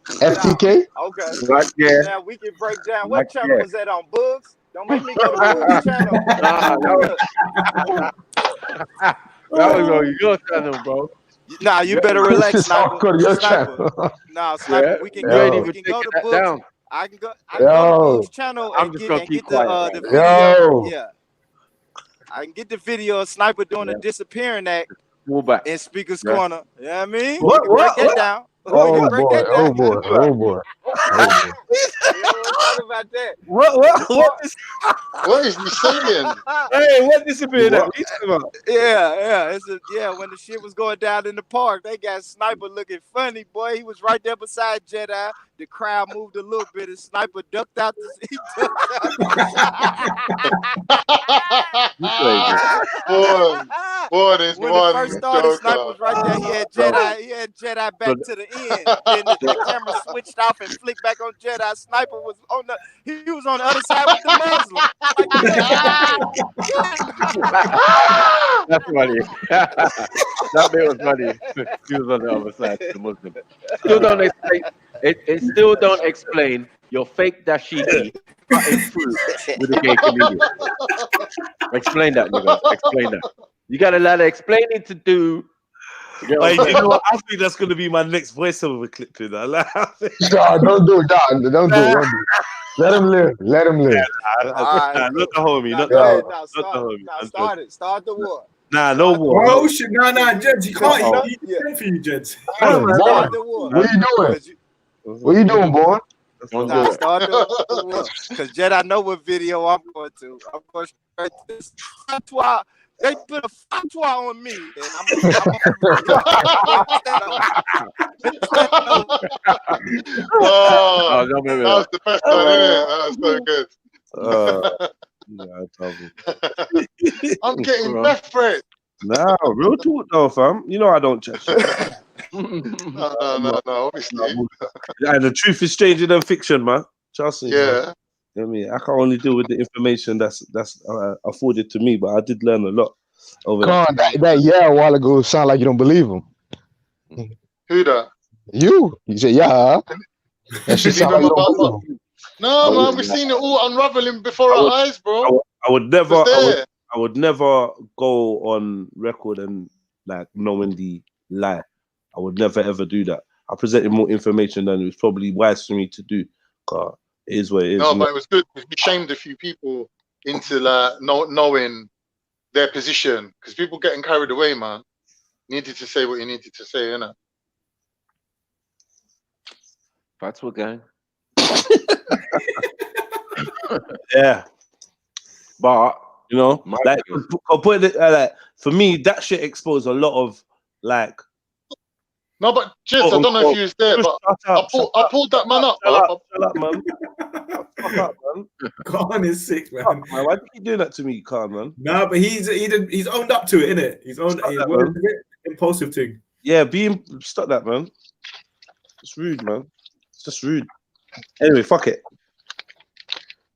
FTK? Okay. Right there. Now we can break down. Right What channel there. was that on? Bugs? Don't make me go to Bugs channel. That was on your channel, bro. Nah, you better relax, This is Sniper. hardcore, your Sniper. channel. Nah, Sniper. Yeah, We can you go. ain't We even can go taking to that Bugs. down. I can go to Bugs channel I'm and just get gonna keep the quiet. the video. Yo. Yeah, I can get the video of Sniper doing the disappearing act Pull back. in Speaker's Yeah. Corner. You know what I mean? What? We can break that down. We Oh can break boy, that down. oh boy, oh boy. We don't want to talk about that. What is he saying? Hey, what disappeared? What you talking about? Yeah. When the shit was going down in the park, they got Sniper looking funny, boy. He was right there beside Jedi. The crowd moved a little bit, and Sniper ducked out the. He ducked out Boy, this when one it first started, joker. Sniper was right there. He had Jedi back to the end. Then the camera switched off and flicked back on Jedi. Sniper was on the other side with the Muslim. Like, That's funny. That bit was funny. He was on the other side, the Muslim. Still don't explain. It still don't explain your fake dashiki cutting fruit with a gay comedian. Explain that, nigga. Explain that. You got a lot of explaining to do. Wait, you know what? I think that's going to be my next voiceover clip. You know? Nah, don't do it, Don. Don't do it. Don't do it. Let him live. Let him live. Not the homie. Not the homie. Start the war. Nah, no war. Oh shit! Nah, Jeds, you can't. He's for you, Jeds. Boy, what are you doing? What are you doing, boy? Nah, start the war. Because Jedi know what video I'm going to. I'm going straight to this fatwa. They put a fatwa on me, and Oh, that was the best one, isn't it? That was so good. I'm getting left for it. Nah, real talk though, fam. You know I don't chat shit. No, obviously. And the truth is stranger than fiction, man. Trust me. Yeah. I mean, I can only deal with the information that's afforded to me, but I did learn a lot over that a while ago sound like you don't believe him. Who that? You said yeah. That shit sound like you don't believe him. No, man, we've seen it all unraveling before our eyes, bro. I would never go on record and like knowingly lie. I would never ever do that. I presented more information than it was probably wise for me to do. It is what it is. No, but it was good. We shamed a few people into like knowing their position because people getting carried away, man. Needed to say what you needed to say, innit? That's what gang. Yeah. But You know, like for me, that shit exposed a lot of like. No, but Jizz, I don't know if you was there, but I pulled that man up, bro. Shut up, man. Fuck up, man. Khan is sick, man. Fuck, man. Why do you keep doing that to me, Khan, man? No, but he's owned up to it, innit? He's owned. He's one impulsive thing. Yeah, stop that, man. It's rude, man. It's just rude. Anyway, fuck it.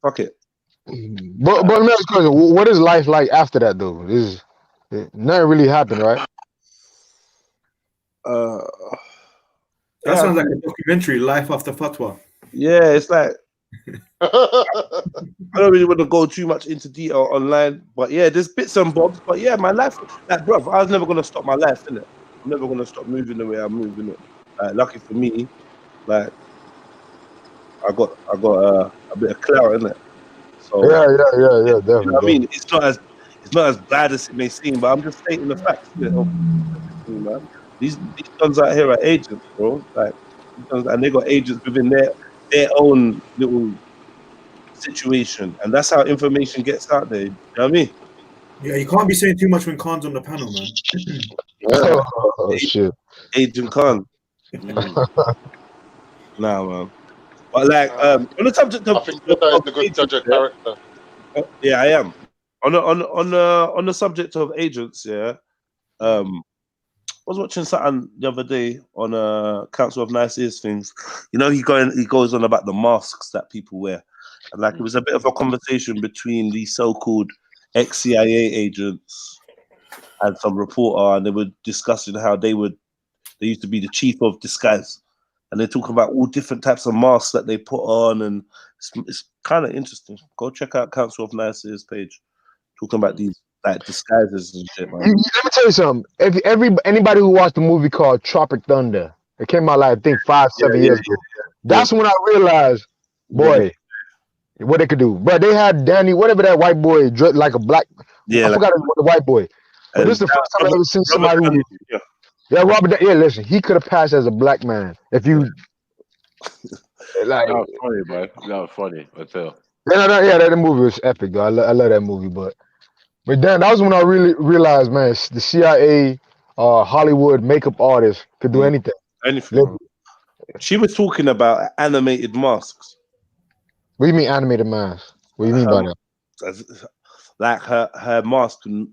Fuck it. But let me ask you a question. What is life like after that, though? Nothing really happened, right? That sounds like a documentary, Life After Fatwa. Yeah, it's like I don't really want to go too much into detail online, but yeah, there's bits and bobs. But yeah, my life, like, bro, I was never gonna stop my life, innit? I'm never gonna stop moving the way I'm moving it. Lucky for me, like I got a bit of clout in it. So yeah, definitely. You know what I mean? It's not as bad as it may seem, but I'm just stating the facts. You know? Man. These guns out here are agents, bro. Like, and they got agents within their own little situation, and that's how information gets out there. You know what I mean? Yeah, you can't be saying too much when Khan's on the panel, man. Oh shit, Agent Khan. Nah, man. But like, on the subject of, I think that is a good judge of character. Yeah, I am. On the subject of agents, yeah. I was watching something the other day on Council of Nice Ears things. You know, he goes on about the masks that people wear, and like it was a bit of a conversation between these so-called ex-CIA agents and some reporter, and they were discussing how they used to be the chief of disguise, and they're talking about all different types of masks that they put on, and it's kind of interesting. Go check out Council of Nice Ears page, talking about these like disguises and shit, man. Let me tell you something. Anybody who watched the movie called Tropic Thunder, it came out like I think 5-7 years ago. That's when I realized, boy, what they could do. But they had Danny, whatever that white boy, like a black. Yeah, I forgot the white boy. But this is the first time I ever seen somebody who. Yeah, Robert. Yeah, listen, he could have passed as a black man if you. Like, that was funny, bro. That was funny. I tell. Yeah, that movie was epic, though. I love that movie, but then that was when I really realized, man, the CIA, Hollywood makeup artists could do anything. Anything. She was talking about animated masks. What do you mean animated masks? What do you mean by that? Like her mask could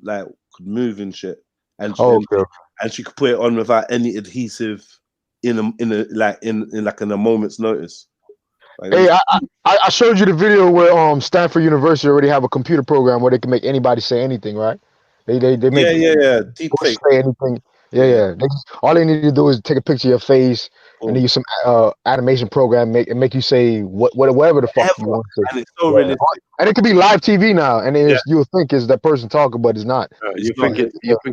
move and shit, and she could put it on without any adhesive in a moment's notice. Like, hey, I showed you the video where Stanford University already have a computer program where they can make anybody say anything, right? They make deep fake. Say anything. Yeah. All they need to do is take a picture of your face and then use some animation program make you say whatever the fuck you want to say. And it's so realistic. And it could be live TV now, and you'll think it's that person talking, but it's not. You think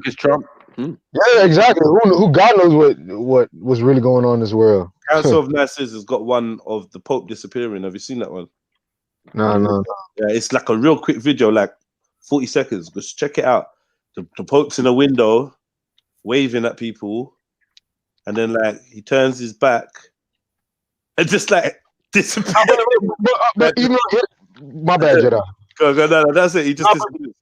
it's Trump? Yeah, exactly. Who God knows what was really going on in this world. Council of Nice Ears has got one of the Pope disappearing. Have you seen that one? No. Yeah, it's like a real quick video, like 40 seconds. Just check it out. The Pope's in a window, waving at people, and then like he turns his back and just like disappears. But even my bad, Jedi. No, that's it. He just disappears.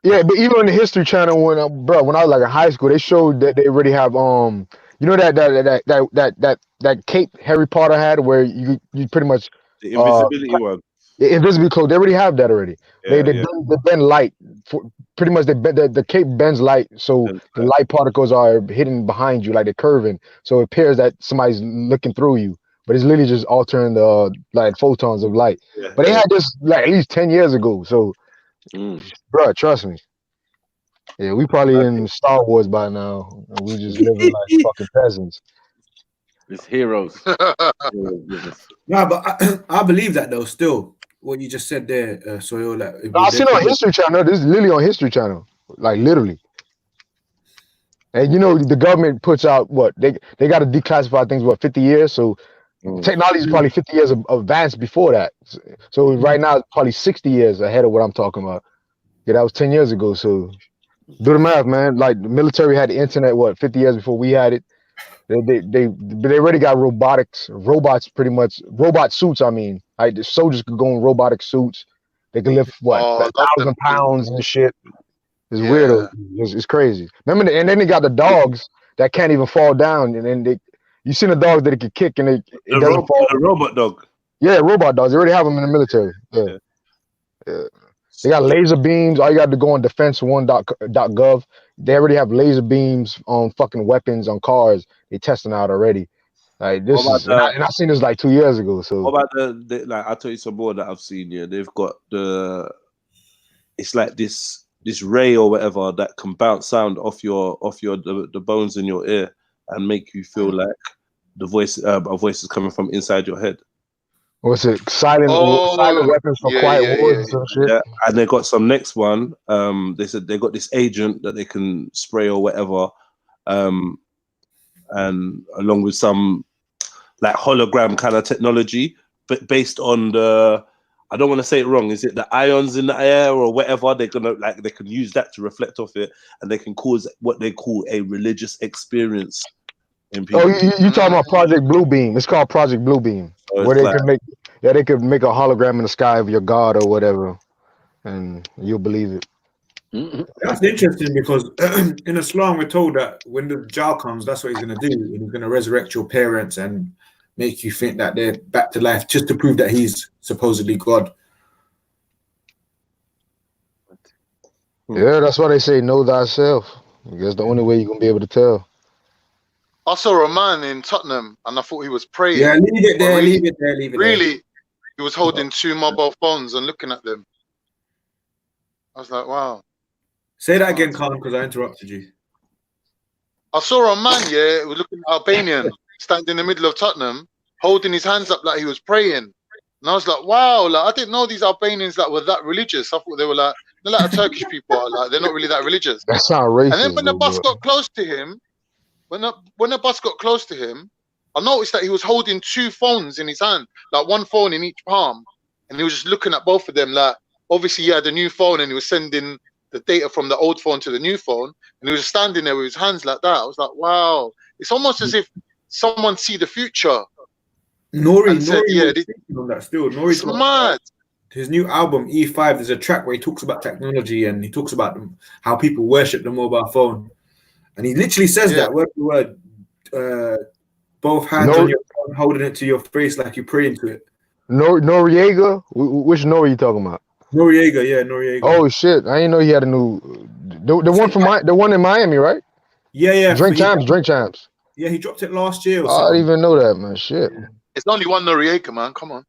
Yeah, but even on the History Channel, when I was like in high school, they showed that they already have you know that cape Harry Potter had, where you pretty much the invisibility one. The invisibility code. They already have that already. They bend light. Pretty much, the cape bends light, so the light particles are hidden behind you, like they're curving, so it appears that somebody's looking through you. But it's literally just altering the like photons of light. But they had this like at least 10 years ago. So, bro, trust me. Yeah, we probably in Star Wars by now. And we just living like fucking peasants. It's heroes. No, but I believe that though. Still, what you just said there, Soyo. Like, I seen on History Channel. This is literally on History Channel, like literally. And you know the government puts out what they got to declassify things 50 years. So technology is probably 50 years advanced before that. So right now it's probably 60 years ahead of what I'm talking about. Yeah, that was 10 years ago. So do the math, man. Like the military had the internet 50 years before we had it. They already got robots pretty much, robot suits. I mean, like the soldiers could go in robotic suits. They can lift what Oh, I love them 1,000 things. pounds and shit. It's Yeah. weird. It's crazy. Remember, and then they got the dogs that can't even fall down, and then you seen the dogs that it can kick and it doesn't fall. The robot dog. Yeah, robot dogs. They already have them in the military. Yeah. They got laser beams. All you got to go on defense1.gov. They already have laser beams on fucking weapons on cars. They testing out already. Like this is, and I seen this like 2 years ago. So What about the like? I'll tell you some more that I've seen. Yeah, they've got it's like this ray or whatever that can bounce sound off the bones in your ear and make you feel like a voice is coming from inside your head. what's it? Silent weapons for quiet wars and some shit. Yeah, and they got some next one. They said they got this agent that they can spray or whatever, and along with some like hologram kind of technology, but based on I don't want to say it wrong. Is it the ions in the air or whatever? They're gonna they can use that to reflect off it, and they can cause what they call a religious experience in people. Oh, you talking about Project Bluebeam? It's called Project Bluebeam, where they can make a hologram in the sky of your god or whatever, and you'll believe it. That's interesting because in Islam we're told that when the Dajjal comes, that's what he's going to do. He's going to resurrect your parents and make you think that they're back to life just to prove that he's supposedly God. Yeah, that's why they say know thyself. I guess the only way you're going to be able to tell. I saw a man in Tottenham and I thought he was praying. Yeah, leave it there, Really, leave it there, leave it really, there. he was holding 2 mobile phones and looking at them. I was like, wow. Say that again, Khan, because I interrupted you. I saw a man, yeah, looking Albanian, standing in the middle of Tottenham, holding his hands up like he was praying. And I was like, wow, like I didn't know these Albanians that were that religious. I thought they were like, they're like Turkish people are, like they're not really that religious. That sound racist. And then when the bus got close to him, when the bus got close to him, I noticed that he was holding 2 phones in his hand, like 1 phone in each palm, and he was just looking at both of them. Like obviously he had a new phone and he was sending the data from the old phone to the new phone, and he was standing there with his hands like that. I was like, wow, it's almost as if someone see the future. Nori said, yeah, on that still. Nori's mad. His new album E5, there's a track where he talks about technology and he talks about how people worship the mobile phone, and he literally says that word for word, both hands on your phone, holding it to your face like you're praying to it. Noriega? Which Nori you talking about? Noriega, yeah, Noriega. Oh shit! I didn't know he had a new the one in Miami, right? Yeah. Drink Champs. Yeah, he dropped it last year. Or I didn't even know that, man. Shit. It's only one Noriega, man. Come on.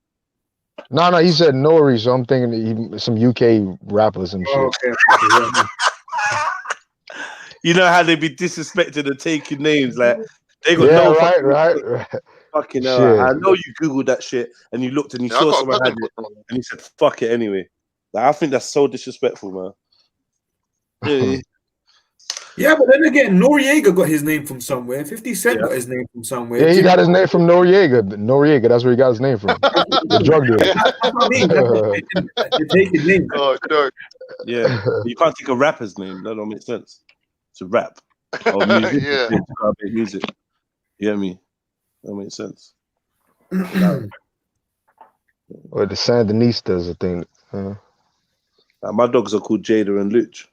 No, he said Nori, so I'm thinking some UK rapper or some shit. Okay. You know how they be disrespecting and taking names like they got right. Fucking hell. I know you googled that shit and you looked and you saw someone had it and you said fuck it anyway. Like, I think that's so disrespectful, man. Really? Yeah, but then again, Noriega got his name from somewhere. 50 Cent got his name from somewhere. Yeah, he got his name from Noriega. That's where he got his name from. The drug dealer. You're taking names. Oh, no. Yeah, you can't take a rapper's name. That don't make sense. It's a rap. Or music. Yeah. Music. You know what I mean? That makes sense. Or the Sandinistas, I think. Like my dogs are called Jada and Luch.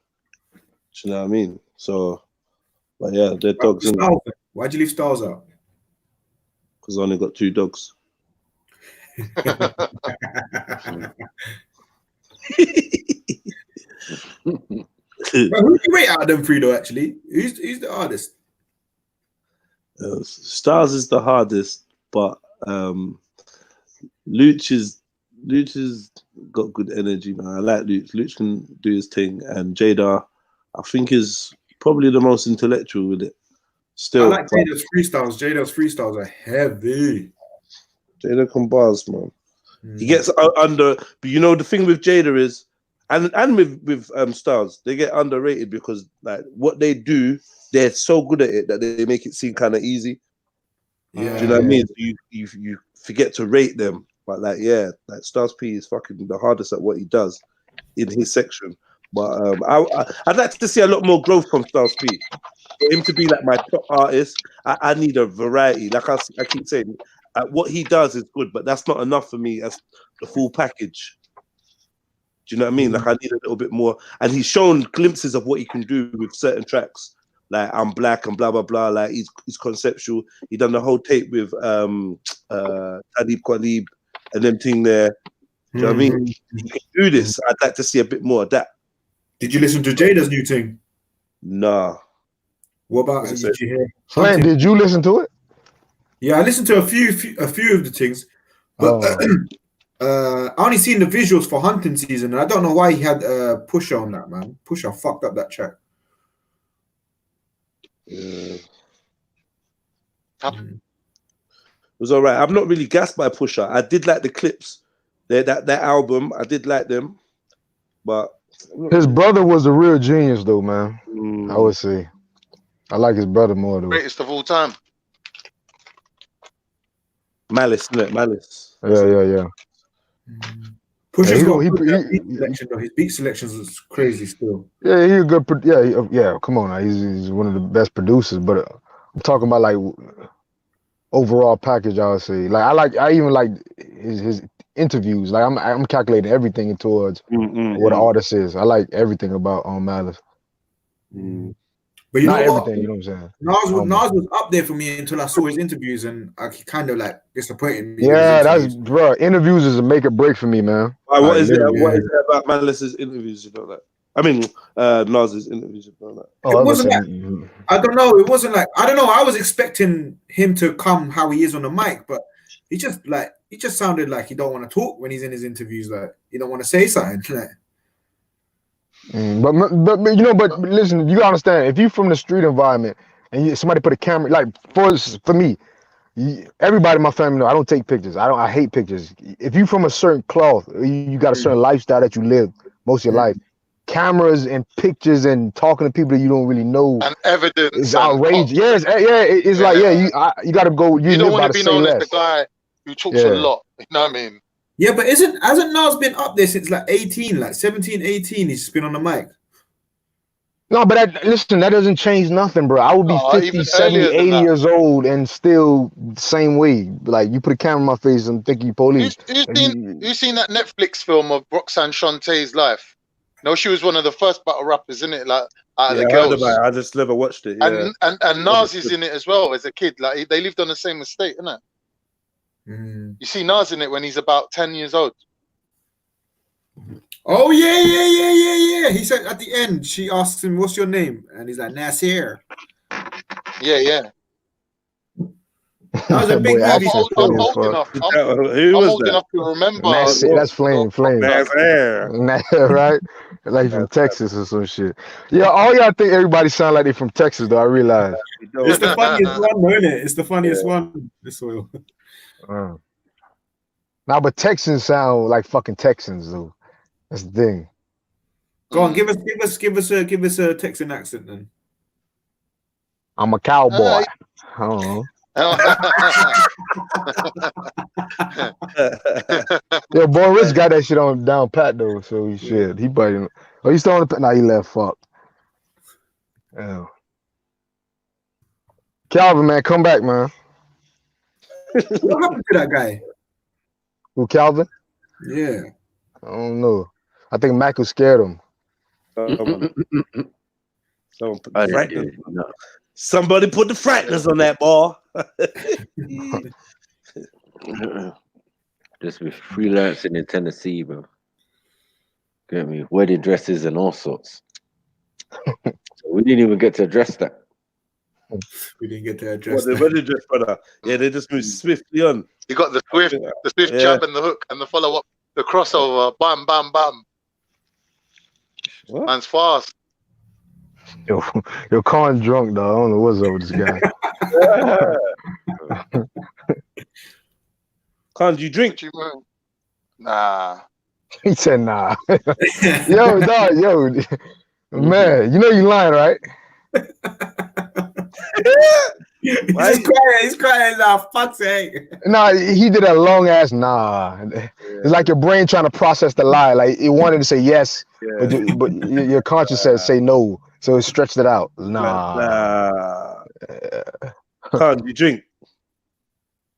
Do you know what I mean? So, but yeah, they're dogs. Why'd you leave Stars out? Because I only got 2 dogs. But who do you rate out of them 3 though? Actually, who's the hardest? Stars is the hardest, but Luch is got good energy, man. I like Luch. Luch can do his thing, and Jada, I think, is probably the most intellectual with it. Still, I like Jada's freestyles. Jada's freestyles are heavy. Jada can bars, man. He gets under, but you know the thing with Jada is, and with Stars, they get underrated because like what they do, they're so good at it that they make it seem kind of easy. Yeah, do you know what I mean? You forget to rate them, but like Stars P is fucking the hardest at what he does in his section. But I'd like to see a lot more growth from Stars P. For him to be like my top artist, I need a variety. Like I keep saying, what he does is good, but that's not enough for me as the full package. Do you know what I mean? Like I need a little bit more. And he's shown glimpses of what he can do with certain tracks. Like I'm black and blah blah blah. Like he's conceptual. He done the whole tape with Talib Kweli and them thing there. Do you know what I mean? He can do this. I'd like to see a bit more of that. Did you listen to Jada's new thing? Nah. What about did you hear? Slam, did you listen to it? Yeah, I listened to a few of the things, but I only seen the visuals for hunting season, and I don't know why he had Pusha on that, man. Pusha fucked up that track. It was all right. I'm not really gassed by Pusha. I did like the clips. That album, I did like them, but his brother was a real genius, though, man. I would say I like his brother more, though. Greatest of all time. Malice, isn't it? Malice. Yeah. Pusha's got his beat selections is crazy still. Yeah, he's a good. Yeah. Come on, now. He's one of the best producers. But I'm talking about like overall package. I would say I even like his interviews. Like I'm calculating everything towards what an artist is. I like everything about Malice. But you not know everything. what? You know what I'm saying? Nas was up there for me until I saw his interviews, and I kind of like disappointed me. Yeah, that's bro. Interviews is a make or break for me, man. What is it about Malice's interviews? You know that. I mean, Nas's interviews. You know that. It wasn't like, I don't know. It wasn't like I don't know. I was expecting him to come how he is on the mic, but he just sounded like he don't want to talk when he's in his interviews. Like he don't want to say something. Like. But you know, but listen, you gotta understand. If you from the street environment and somebody put a camera, like for me, everybody in my family know I don't take pictures. I hate pictures. If you from a certain cloth, you got a certain lifestyle that you live most of your life. Cameras and pictures and talking to people that you don't really know and evidence is outrageous. Yes, it's like you got to go. You don't want to be known as the guy who talks a lot. You know what I mean? Yeah, but hasn't Nas been up there since like 18, like 17, 18? He's just been on the mic. No, but listen, that doesn't change nothing, bro. I would be 50, 70, 80 years old and still the same way. Like, you put a camera in my face and think you police. Who's seen that Netflix film of Roxanne Shantae's life? No, she was one of the first battle rappers, isn't it? Like, out of the girls. I just never watched it. Yeah. And Nas is in it as well as a kid. Like, they lived on the same estate, innit? You see Nas in it when he's about 10 years old. Oh yeah. He said at the end, she asks him, "What's your name?" And he's like, "Nasir." Yeah. That was a big movie. I'm old enough to remember. That's Flame. Right? Like from Texas or some shit. Yeah, all y'all think everybody sound like they from Texas, though. I realize. It's the funniest one, isn't it? It's the funniest one. This way. Nah, but Texans sound like fucking Texans, though. That's the thing. Go on, give us a Texan accent then. I'm a cowboy. I don't know. Yeah, boy, Rich got that shit on down pat though, so he should. He probably. Oh, he's still on the pat. Nah, he left. Fuck. Yeah. Calvin, man, come back, man. What happened to that guy? Who, Calvin? Yeah. I don't know. I think Michael scared him. Somebody put the frighteners on that ball. Just with freelancing in Tennessee, bro. Get me? Wedding dresses and all sorts. So we didn't even get to address that. We didn't get to address the wedding dress, brother. Yeah, they just moved swiftly on. You got the swift jab and the hook and the follow up, the crossover, bam, bam, bam. What? Man's fast. Yo, Khan drunk, though. I don't know what's up with this guy. Khan, do you drink? Nah. He said, nah. Yo, man, you know you lying, right? He's crying now. Fuck's sake. Nah, he did a long ass nah. It's like your brain trying to process the lie. Like it wanted to say yes, but your conscience says say no. So it stretched it out. Nah. Khan, you drink?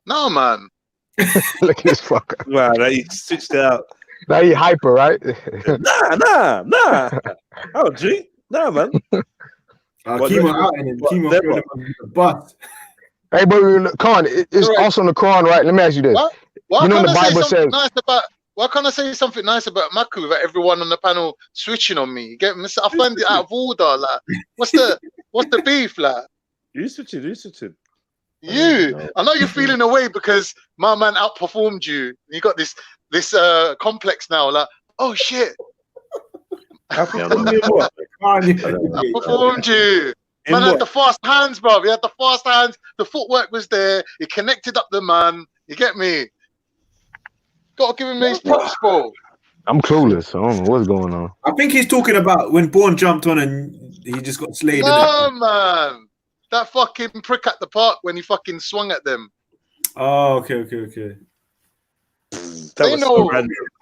No, man. Look at this fucker. Wow, he switched it out. Now you hyper, right? Nah. I don't drink. Nah, man. Chemo out and then chemo throw them under the bus. Hey, but Khan, it's also in the Quran, right? Let me ask you this. Why You know can't the I say Bible something says. nice about? Why can't I say something nice about Maku without everyone on the panel switching on me? You get me? I find it out of order. Like, what's the beef, like? You switching. I know you're feeling away because my man outperformed you. You got this complex now. Like, oh shit, I outperformed you. Man had the fast hands, bro. He had the fast hands. The footwork was there. He connected up the man. You get me? Gotta give him these props, bro. I'm clueless. I don't know what's going on. I think he's talking about when Bourne jumped on and he just got slayed. No, man. That fucking prick at the park when he fucking swung at them. Oh, okay. They know.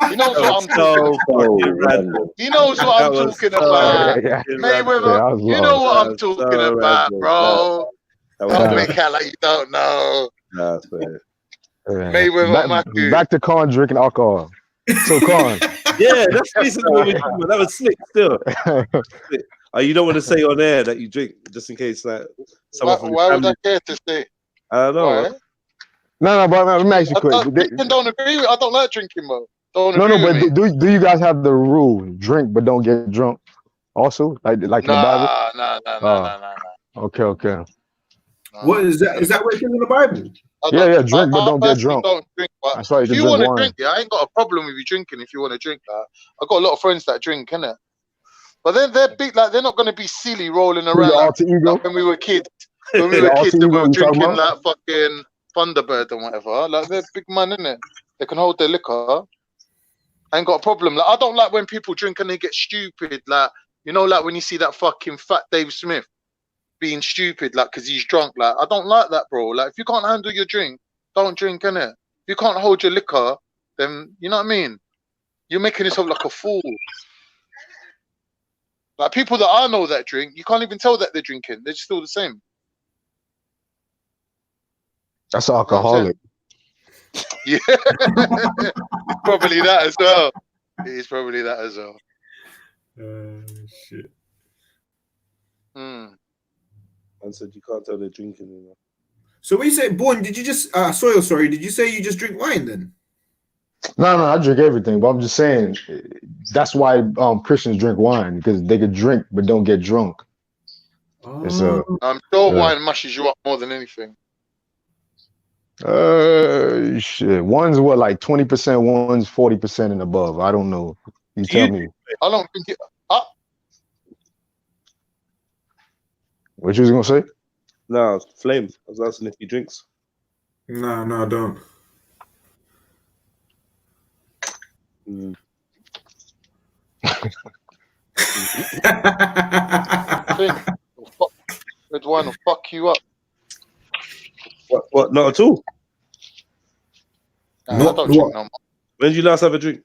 He knows what I'm talking about. He knows what I'm talking about. Mayweather, you know what I'm talking about, bro. Don't make out like you don't know. Mayweather, back to Khan drinking alcohol. So Khan. Yeah, that's basically what we're doing. That was slick still. You don't want to say on air that you drink, just in case that someone from why would I care to say? I don't know. No, but let me ask you quick. I don't agree with. I don't like drinking, bro. But do you guys have the rule drink but don't get drunk? Also, like in the Bible. No. Okay. What is that? Is that what it is in the Bible? Yeah, drink but don't get drunk. Don't drink, but that's right. If you want to drink, I ain't got a problem with you drinking. If you want to drink, I got a lot of friends that drink, innit? But then they're big, like they're not going to be silly rolling around like when we were kids. When we were kids, we were drinking like fucking Thunderbird and whatever. Like they're big man, innit? They can hold their liquor. I ain't got a problem. Like I don't like when people drink and they get stupid. Like like when you see that fucking fat Dave Smith being stupid, like because he's drunk. Like I don't like that, bro. Like if you can't handle your drink, don't drink, innit? If you can't hold your liquor, then you know what I mean. You're making yourself like a fool. Like people that I know that drink, you can't even tell that they're drinking. They're still the same. That's alcoholic. Yeah, probably that as well. It is probably that as well. Shit. Man said you can't tell they're drinking anymore. So when you say Bourne, did you just sorry, did you say you just drink wine then? No, I drink everything, but I'm just saying that's why Christians drink wine, because they could drink but don't get drunk. I'm sure wine mushes you up more than anything. Shit. One's what, like 20%, one's 40% and above. I don't know. You tell me. I don't think it. What you was gonna say? No, Flame. I was asking if he drinks. No, I don't. Red wine will fuck you up. What? Not at all. I don't drink no more. When did you last have a drink?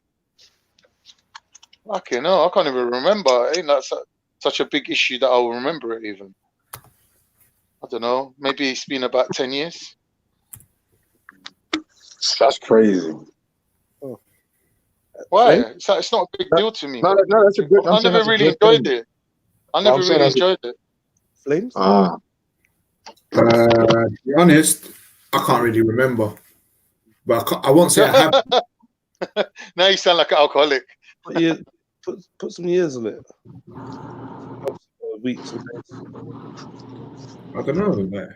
Okay, no, I can't even remember. Ain't that such a big issue that I'll remember it even? I don't know. Maybe it's been about 10 years. That's crazy. Oh. Why? It's not a big deal to me. No, that's a good. I never really enjoyed it. I never really enjoyed it. Flames? To be honest, I can't really remember. But I won't say I have. Now you sound like an alcoholic. Yeah, put some years on it. Weeks or days. I don't know, man.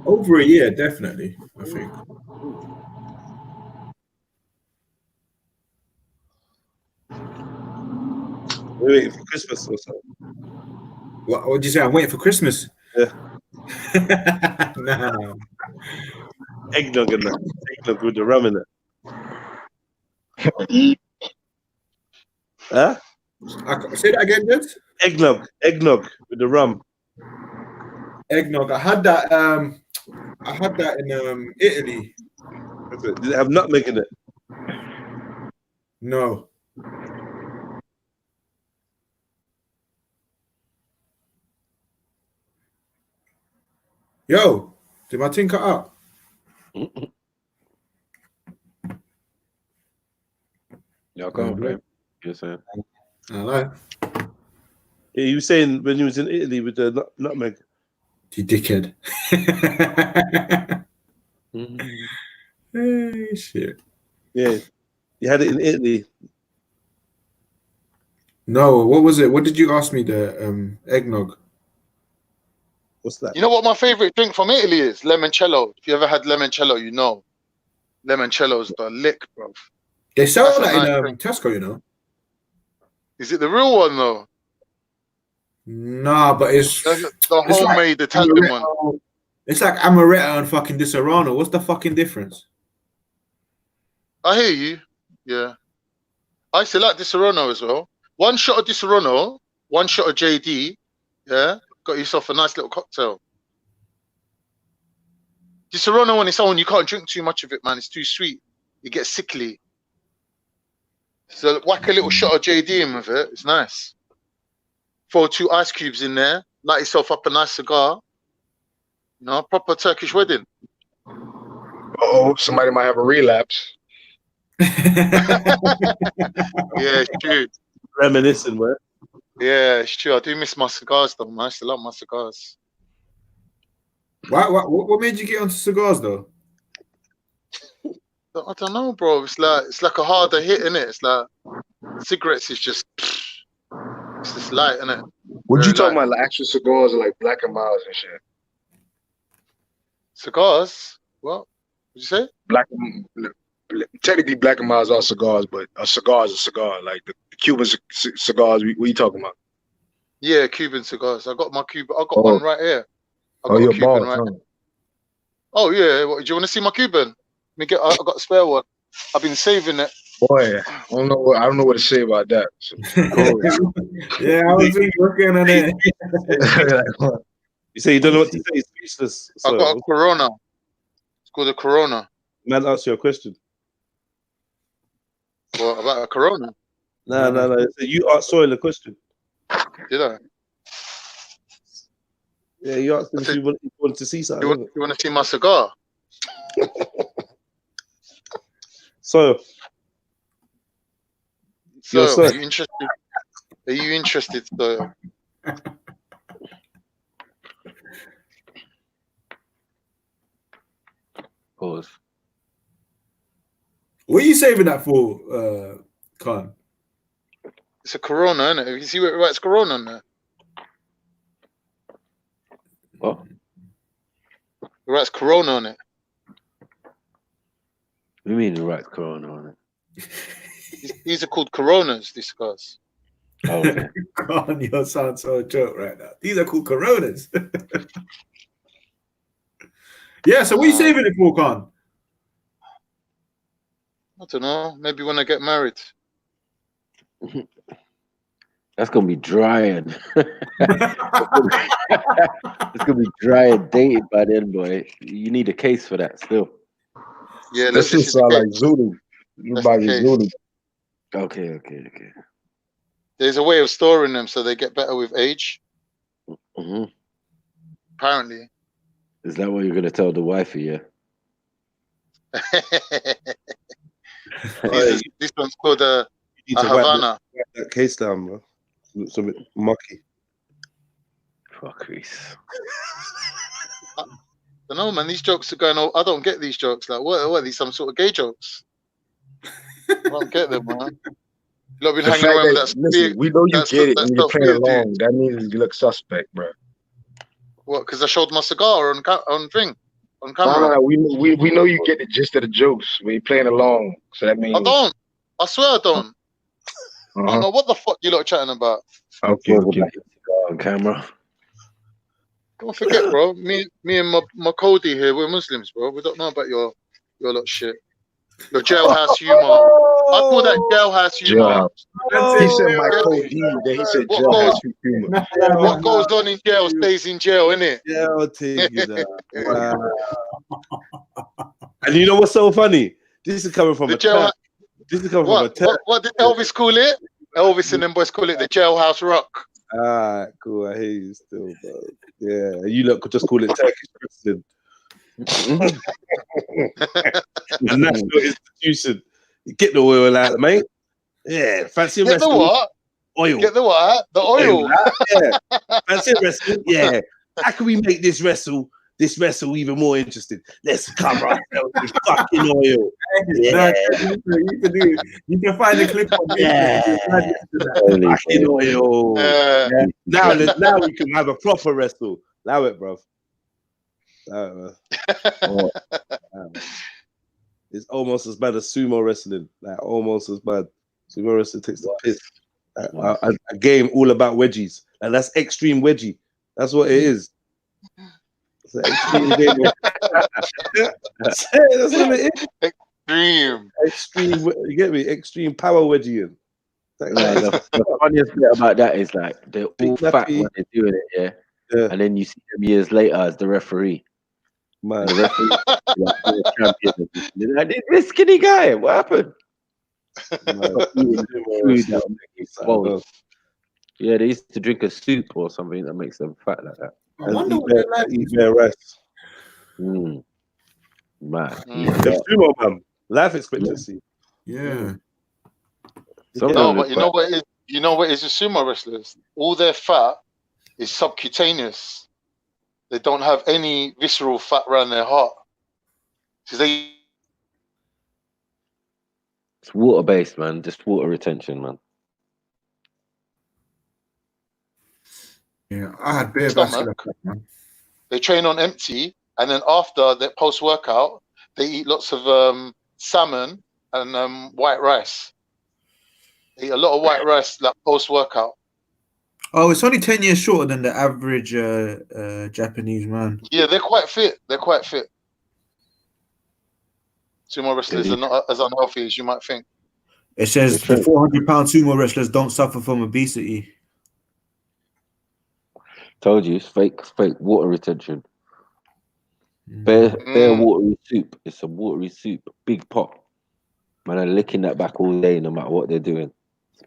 Over a year, definitely, I think. We're waiting for Christmas or something. What did you say? I'm waiting for Christmas? Yeah. Nah. Eggnog and that. Eggnog with the rum in it. Huh? Say that again, Jess? Eggnog with the rum. Eggnog. I had that in Italy. Did it have nutmeg in it? No. Yo, did my thing cut out? Y'all come, man. You're saying. Hello. Yeah, you were saying when you was in Italy with the nutmeg. You dickhead. Hey, shit. Yeah, you had it in Italy. No, what was it? What did you ask me? The eggnog. What's that? You know what my favorite drink from Italy is? Limoncello. If you ever had limoncello, you know. Limoncello's the lick, bro. They sell That's a that nice in drink. Tesco, you know. Is it the real one though? Nah, but it's The it's like homemade Italian one. amaretto. It's like amaretto and fucking Disaronno. What's the fucking difference? I hear you. Yeah. I used to like Disaronno as well. One shot of Disaronno, one shot of JD. Yeah. Got yourself a nice little cocktail. Disaronno on its own, you can't drink too much of it, man. It's too sweet. You get sickly. So whack a little shot of JD in with it. It's nice. Throw 2 ice cubes in there. Light yourself up a nice cigar. You know, proper Turkish wedding. Oh, somebody might have a relapse. Yeah, it's true. Reminiscing, man. Yeah, it's true. I do miss my cigars, though, man. I still love my cigars. What made you get onto cigars, though? I don't know, bro. It's like a harder hit, innit? It's like cigarettes is just, it's just light, innit? What you Very talking light. about? Like actual cigars, like Black and Milds and shit. Cigars? What? What'd you say? Technically, Black and Milds are cigars, but a cigar is a cigar. Like the Cuban cigars, what you talking about? Yeah, Cuban cigars. I got my Cuban. I got one right here. I got you're a Cuban boss, right huh? here. Oh yeah. What, do you want to see my Cuban? I got a spare one. I've been saving it. Boy, I don't know what to say about that. So, Yeah, I was thinking, what's going on there? You say you don't know what to say. It's speechless. I got a Corona. It's called a Corona. Man, answer your question. What about a Corona? No. So you asked Soil a question. Did I? Yeah, you asked him if you wanted to see something. You want to see my cigar? So are you interested? Are you interested? So Pause. What are you saving that for, Khan? it's a Corona, isn't it? You see where it writes Corona on there? What? It writes Corona on it. What do you mean it writes Corona on it? These are called Coronas, these cigars. Oh, okay. Khan, you sound so a joke right now. These are called Coronas. Yeah, so what are you saving it for, Khan? I don't know. Maybe when I get married. That's gonna be drying. It's gonna be dry and dated by then, boy. You need a case for that still. Yeah, that shit sound like Zulu. You buy your Zulu. Okay. There's a way of storing them so they get better with age. Mm-hmm. Apparently. Is that what you're gonna tell the wifey? Yeah. This one's called a You need to Havana. wipe that case down, bro. Looks a bit mucky. Fuckeries. I don't know, man. These jokes are going on. I don't get these jokes. Like, what are these? Some sort of gay jokes? I don't get them, man. You've been hanging around with that. Listen, we know you get it and you're playing along. That means you look suspect, bro. What? Because I showed my cigar on thing, on camera. No. We know you get the gist of the jokes when you're playing along. So that means I don't. I swear I don't. I don't know what the fuck you lot are chatting about. Okay. On camera. Don't forget, bro. Me and my Cody here, we're Muslims, bro. We don't know about your lot shit. Your jailhouse humor. I call that jailhouse humor. He said my Cody, then he said jailhouse humor. What goes on in jail stays in jail, innit? Jail thing, you know. And you know what's so funny? This is coming from The a jail. tap. This is coming from a tap. What did Elvis call it? Elvis and them boys call it the jailhouse rock. Ah, cool. I hear you still, bro. Yeah, you lot could just call it Turkish wrestling. A national institution. You get the oil out, mate. Yeah, fancy Get the wrestling. what? Oil. Get the what? The oil. Yeah. Fancy wrestling. Yeah. How can we make this wrestle even more interesting? Let's cover ourselves with fucking oil. Yeah. You can find the clip on Fucking oil. Yeah. Now we can have a proper wrestle. Allow it, bro. It's almost as bad as sumo wrestling. Like almost as bad. Sumo wrestling takes the piss. A game all about wedgies, and that's extreme wedgie. That's what it is. It's an extreme game. That's what it is. Extreme. You get me? Extreme power wedging. The funniest bit about that is like they're all fat when they're doing it, yeah. And then you see them years later as the referee. Man, the referee, like, this skinny guy, what happened? Yeah, they used to drink a soup or something that makes them fat like that. And eat their rice. Man, life expectancy. Yeah. No, but you know what is? You know what is the sumo wrestlers? All their fat is subcutaneous. They don't have any visceral fat around their heart. It's water based, man. Just water retention, man. Yeah, I had beer vascular, man. They train on empty, and then after their post workout, they eat lots of salmon and white rice. They eat a lot of white rice like post workout. Oh, it's only 10 years shorter than the average Japanese man. Yeah, they're quite fit. They're quite fit. Sumo wrestlers are not as unhealthy as you might think. It says the 400-pound sumo wrestlers don't suffer from obesity. Told you, it's fake water retention. Bare watery soup. It's a watery soup, big pot. Man, I'm licking that back all day, no matter what they're doing.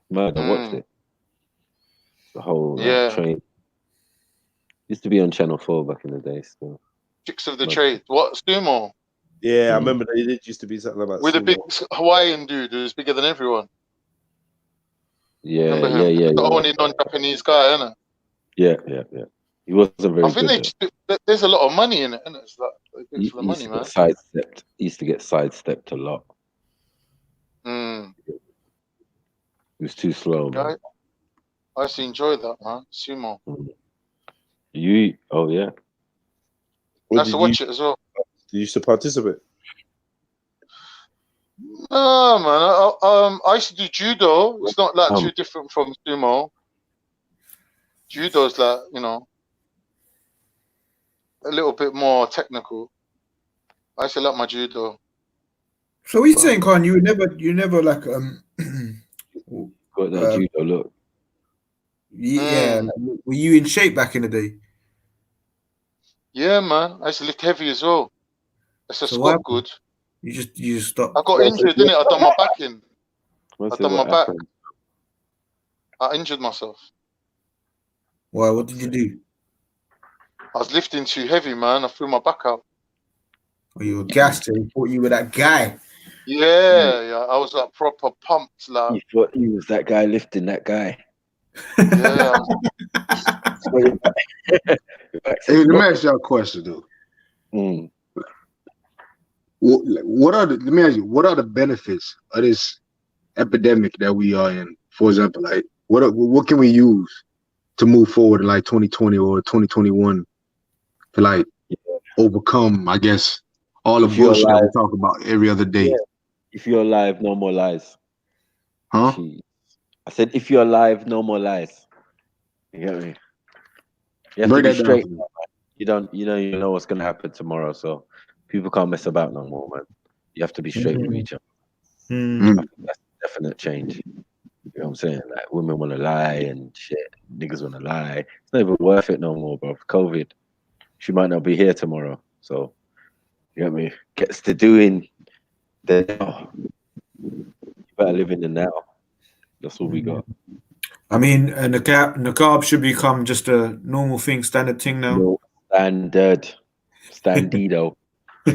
Murder, watched it. The whole train. Used to be on Channel 4 back in the day. Still. Chicks of the trade. What, sumo? Yeah, I remember they did used to be something about with sumo. a big Hawaiian dude who's bigger than everyone. Yeah, the only non-Japanese guy, isn't it? Yeah. He wasn't very I think good. there's a lot of money in it, isn't it? It's like it's for the money, man. He used to get sidestepped a lot. He was too slow, man. I used to enjoy that, man. Sumo. Oh yeah. I used to watch it as well. You used to participate? No, man. I used to do judo. It's not like too different from sumo. Judo's like, you know, a little bit more technical. I used to like my judo. So what are you saying, Khan? You never like got that judo look. Yeah, were you in shape back in the day? Yeah, man. I used to lift heavy as well. That's a squat good. You just stopped. I got injured, didn't it? I done my back in. I done my back. I injured myself. Why? What did you do? I was lifting too heavy, man. I threw my back out. Oh, you were gassed. He thought you were that guy. Yeah. I was like proper pumped. Like you thought he was that guy lifting that guy. Yeah. Hey, let me ask y'all a question, though. What are the benefits of this epidemic that we are in? For example, like what can we use to move forward in like 2020 or 2021 to like overcome, I guess, all the bullshit that we talk about every other day? Yeah. If you're alive, no more lies. Huh? Jeez. I said, if you're alive, no more lies. You get me? You have to be straight. You know what's gonna happen tomorrow, so people can't mess about no more, man. You have to be straight with each other. I think that's a definite change. You know what I'm saying? Like women want to lie and shit. Niggas want to lie. It's not even worth it no more, bro. COVID. She might not be here tomorrow, so you get me. Gets to doing the now. You better live in the now. That's all we got. I mean, niqab should become just a normal thing, standard thing now. No, standardido. All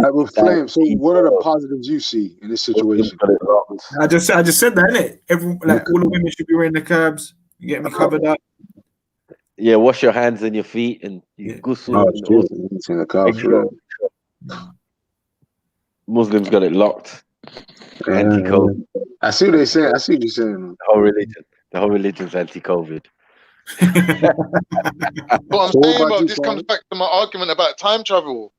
right, with Flame. So, what are the positives you see in this situation? I just said that, innit? Like all the women should be wearing the cabs. You get me covered up. Yeah, wash your hands and your feet and you ghusl. Oh, And all. it's in the car for real. Muslims got it locked. Anti-COVID. I see what they're saying. I see what you're saying. The whole religion's anti-COVID. What I'm saying, bro, this comes back to my argument about time travel.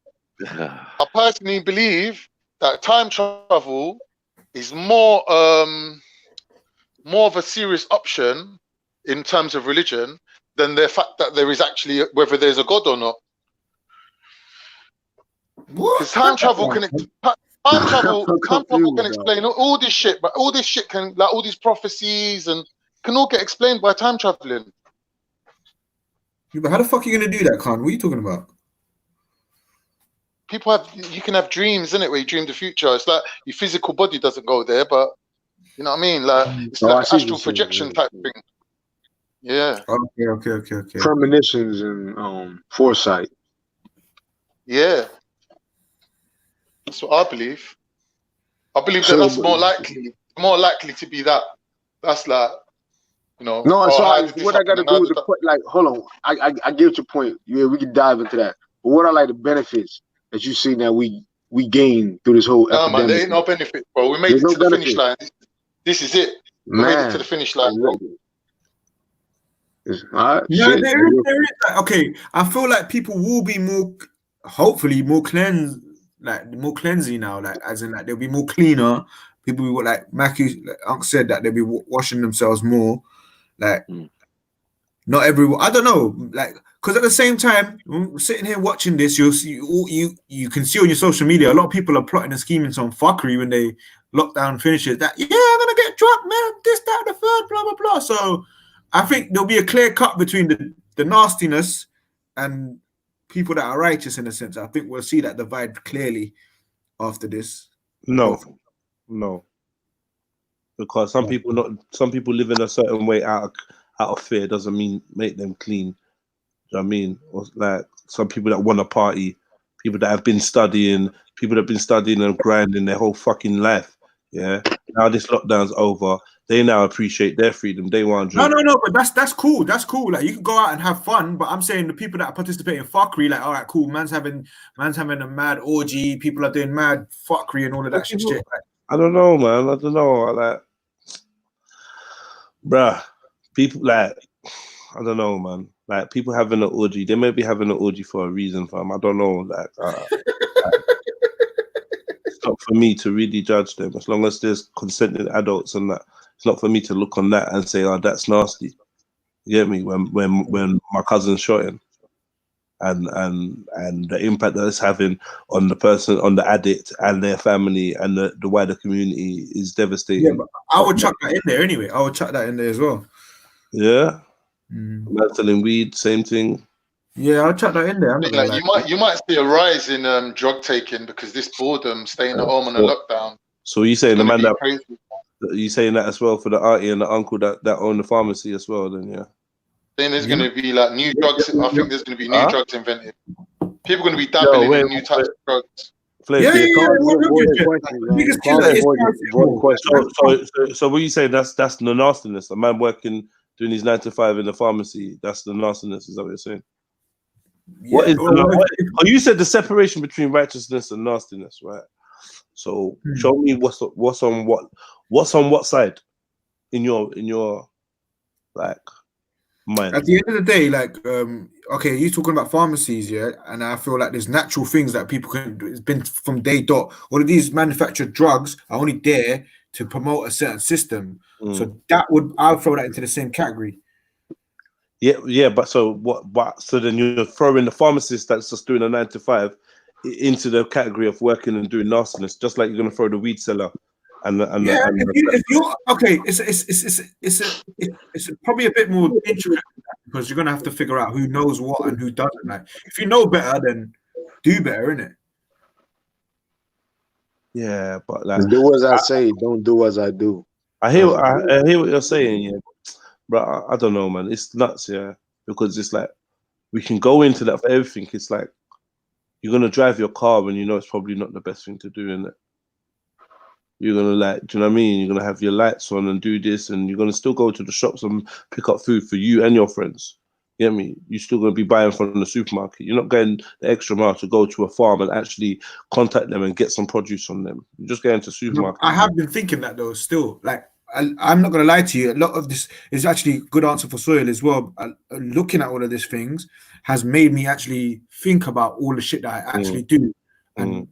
I personally believe that time travel is more of a serious option in terms of religion than the fact that there is actually whether there's a God or not. Because time travel can explain all this shit, but all this shit can, like all these prophecies and can all get explained by time traveling. Yeah, but how the fuck are you gonna do that, Khan? What are you talking about? You can have dreams, isn't it, where you dream the future. It's like your physical body doesn't go there, but you know what I mean? Like it's like astral projection type thing. Yeah. Okay. Premonitions and foresight. Yeah. That's what I believe. I believe that that's more likely to be that. That's like, you know. No, so what I got to do with the like, hold on. I get your point. Yeah, we can dive into that. But what are like the benefits that you see that we gain through this whole epidemic? Man, there ain't no benefit, bro. We made it to the finish line. This is it. We made it to the finish line, bro. There is. Okay, I feel like people will be hopefully more cleansing now. Like, as in, like, they'll be more cleaner. People will, like Mackie, like Unc said, that they'll be washing themselves more. Like, not everyone. I don't know. Like, because at the same time, when we're sitting here watching this, you'll see you can see on your social media a lot of people are plotting and scheming some fuckery when they lockdown finishes. That I'm gonna get drunk, man. This, that, the third, blah blah blah. So I think there'll be a clear cut between the nastiness and people that are righteous in a sense. I think we'll see that divide clearly after this. No, because some people live in a certain way out of fear doesn't mean make them clean. Do you know what I mean? Or like some people that want to party, people that have been studying, and grinding their whole fucking life. Yeah. Now this lockdown's over. They now appreciate their freedom. They want to drink. No, but that's cool. That's cool. Like, you can go out and have fun, but I'm saying the people that participate in fuckery, like, all right, cool. Man's having a mad orgy. People are doing mad fuckery and all of that shit. Like, I don't know, man. I don't know. Like, bruh, people like, I don't know, man. Like, people having an orgy. They may be having an orgy for a reason, fam. I don't know. Like, it's not for me to really judge them. As long as there's consenting adults and that. It's not for me to look on that and say, "Oh, that's nasty." You get me? When my cousin shot him, and the impact that it's having on the person, on the addict, and their family, and the wider community is devastating. Yeah, but I would chuck that in there anyway. I would chuck that in there as well. Yeah, man selling weed, same thing. Yeah, I'll chuck that in there. You might see a rise in drug taking because this boredom, staying at home on a lockdown. So you saying the man that crazy. You saying that as well for the auntie and the uncle that own the pharmacy as well? Then Then there's going to be like new drugs. I think there's going to be new drugs invented. People are going to be dabbling in new types of drugs. So what are you saying? That's the nastiness. A man working doing his 9 to 5 in the pharmacy. That's the nastiness. Is that what you're saying? What is? You said the separation between righteousness and nastiness, right? So show me what's on what side in your like mind. At the end of the day, like okay, you're talking about pharmacies, yeah, and I feel like there's natural things that people can do. It's been from day dot. All of these manufactured drugs are only there to promote a certain system. So I'll throw that into the same category. Yeah, but so what? But so then you're throwing the pharmacist that's just doing a 9 to 5 into the category of working and doing nastiness, just like you're gonna throw the weed seller if you're okay, it's probably a bit more intricate because you're gonna have to figure out who knows what and who doesn't. Like, if you know better, then do better, innit? Yeah, but like, do as I say, don't do as I do. I hear what you're saying, yeah, but I don't know, man. It's nuts, yeah, because it's like we can go into that for everything. It's like you're gonna drive your car when you know it's probably not the best thing to do, innit? You're gonna like, do you know what I mean? You're gonna have your lights on and do this, and you're gonna still go to the shops and pick up food for you and your friends. You get me? You're still gonna be buying from the supermarket. You're not going the extra mile to go to a farm and actually contact them and get some produce from them. You're just going to supermarket. I have been thinking that though. Still, like I'm not gonna lie to you. A lot of this is actually good answer for Soil as well. Looking at all of these things has made me actually think about all the shit that I actually do and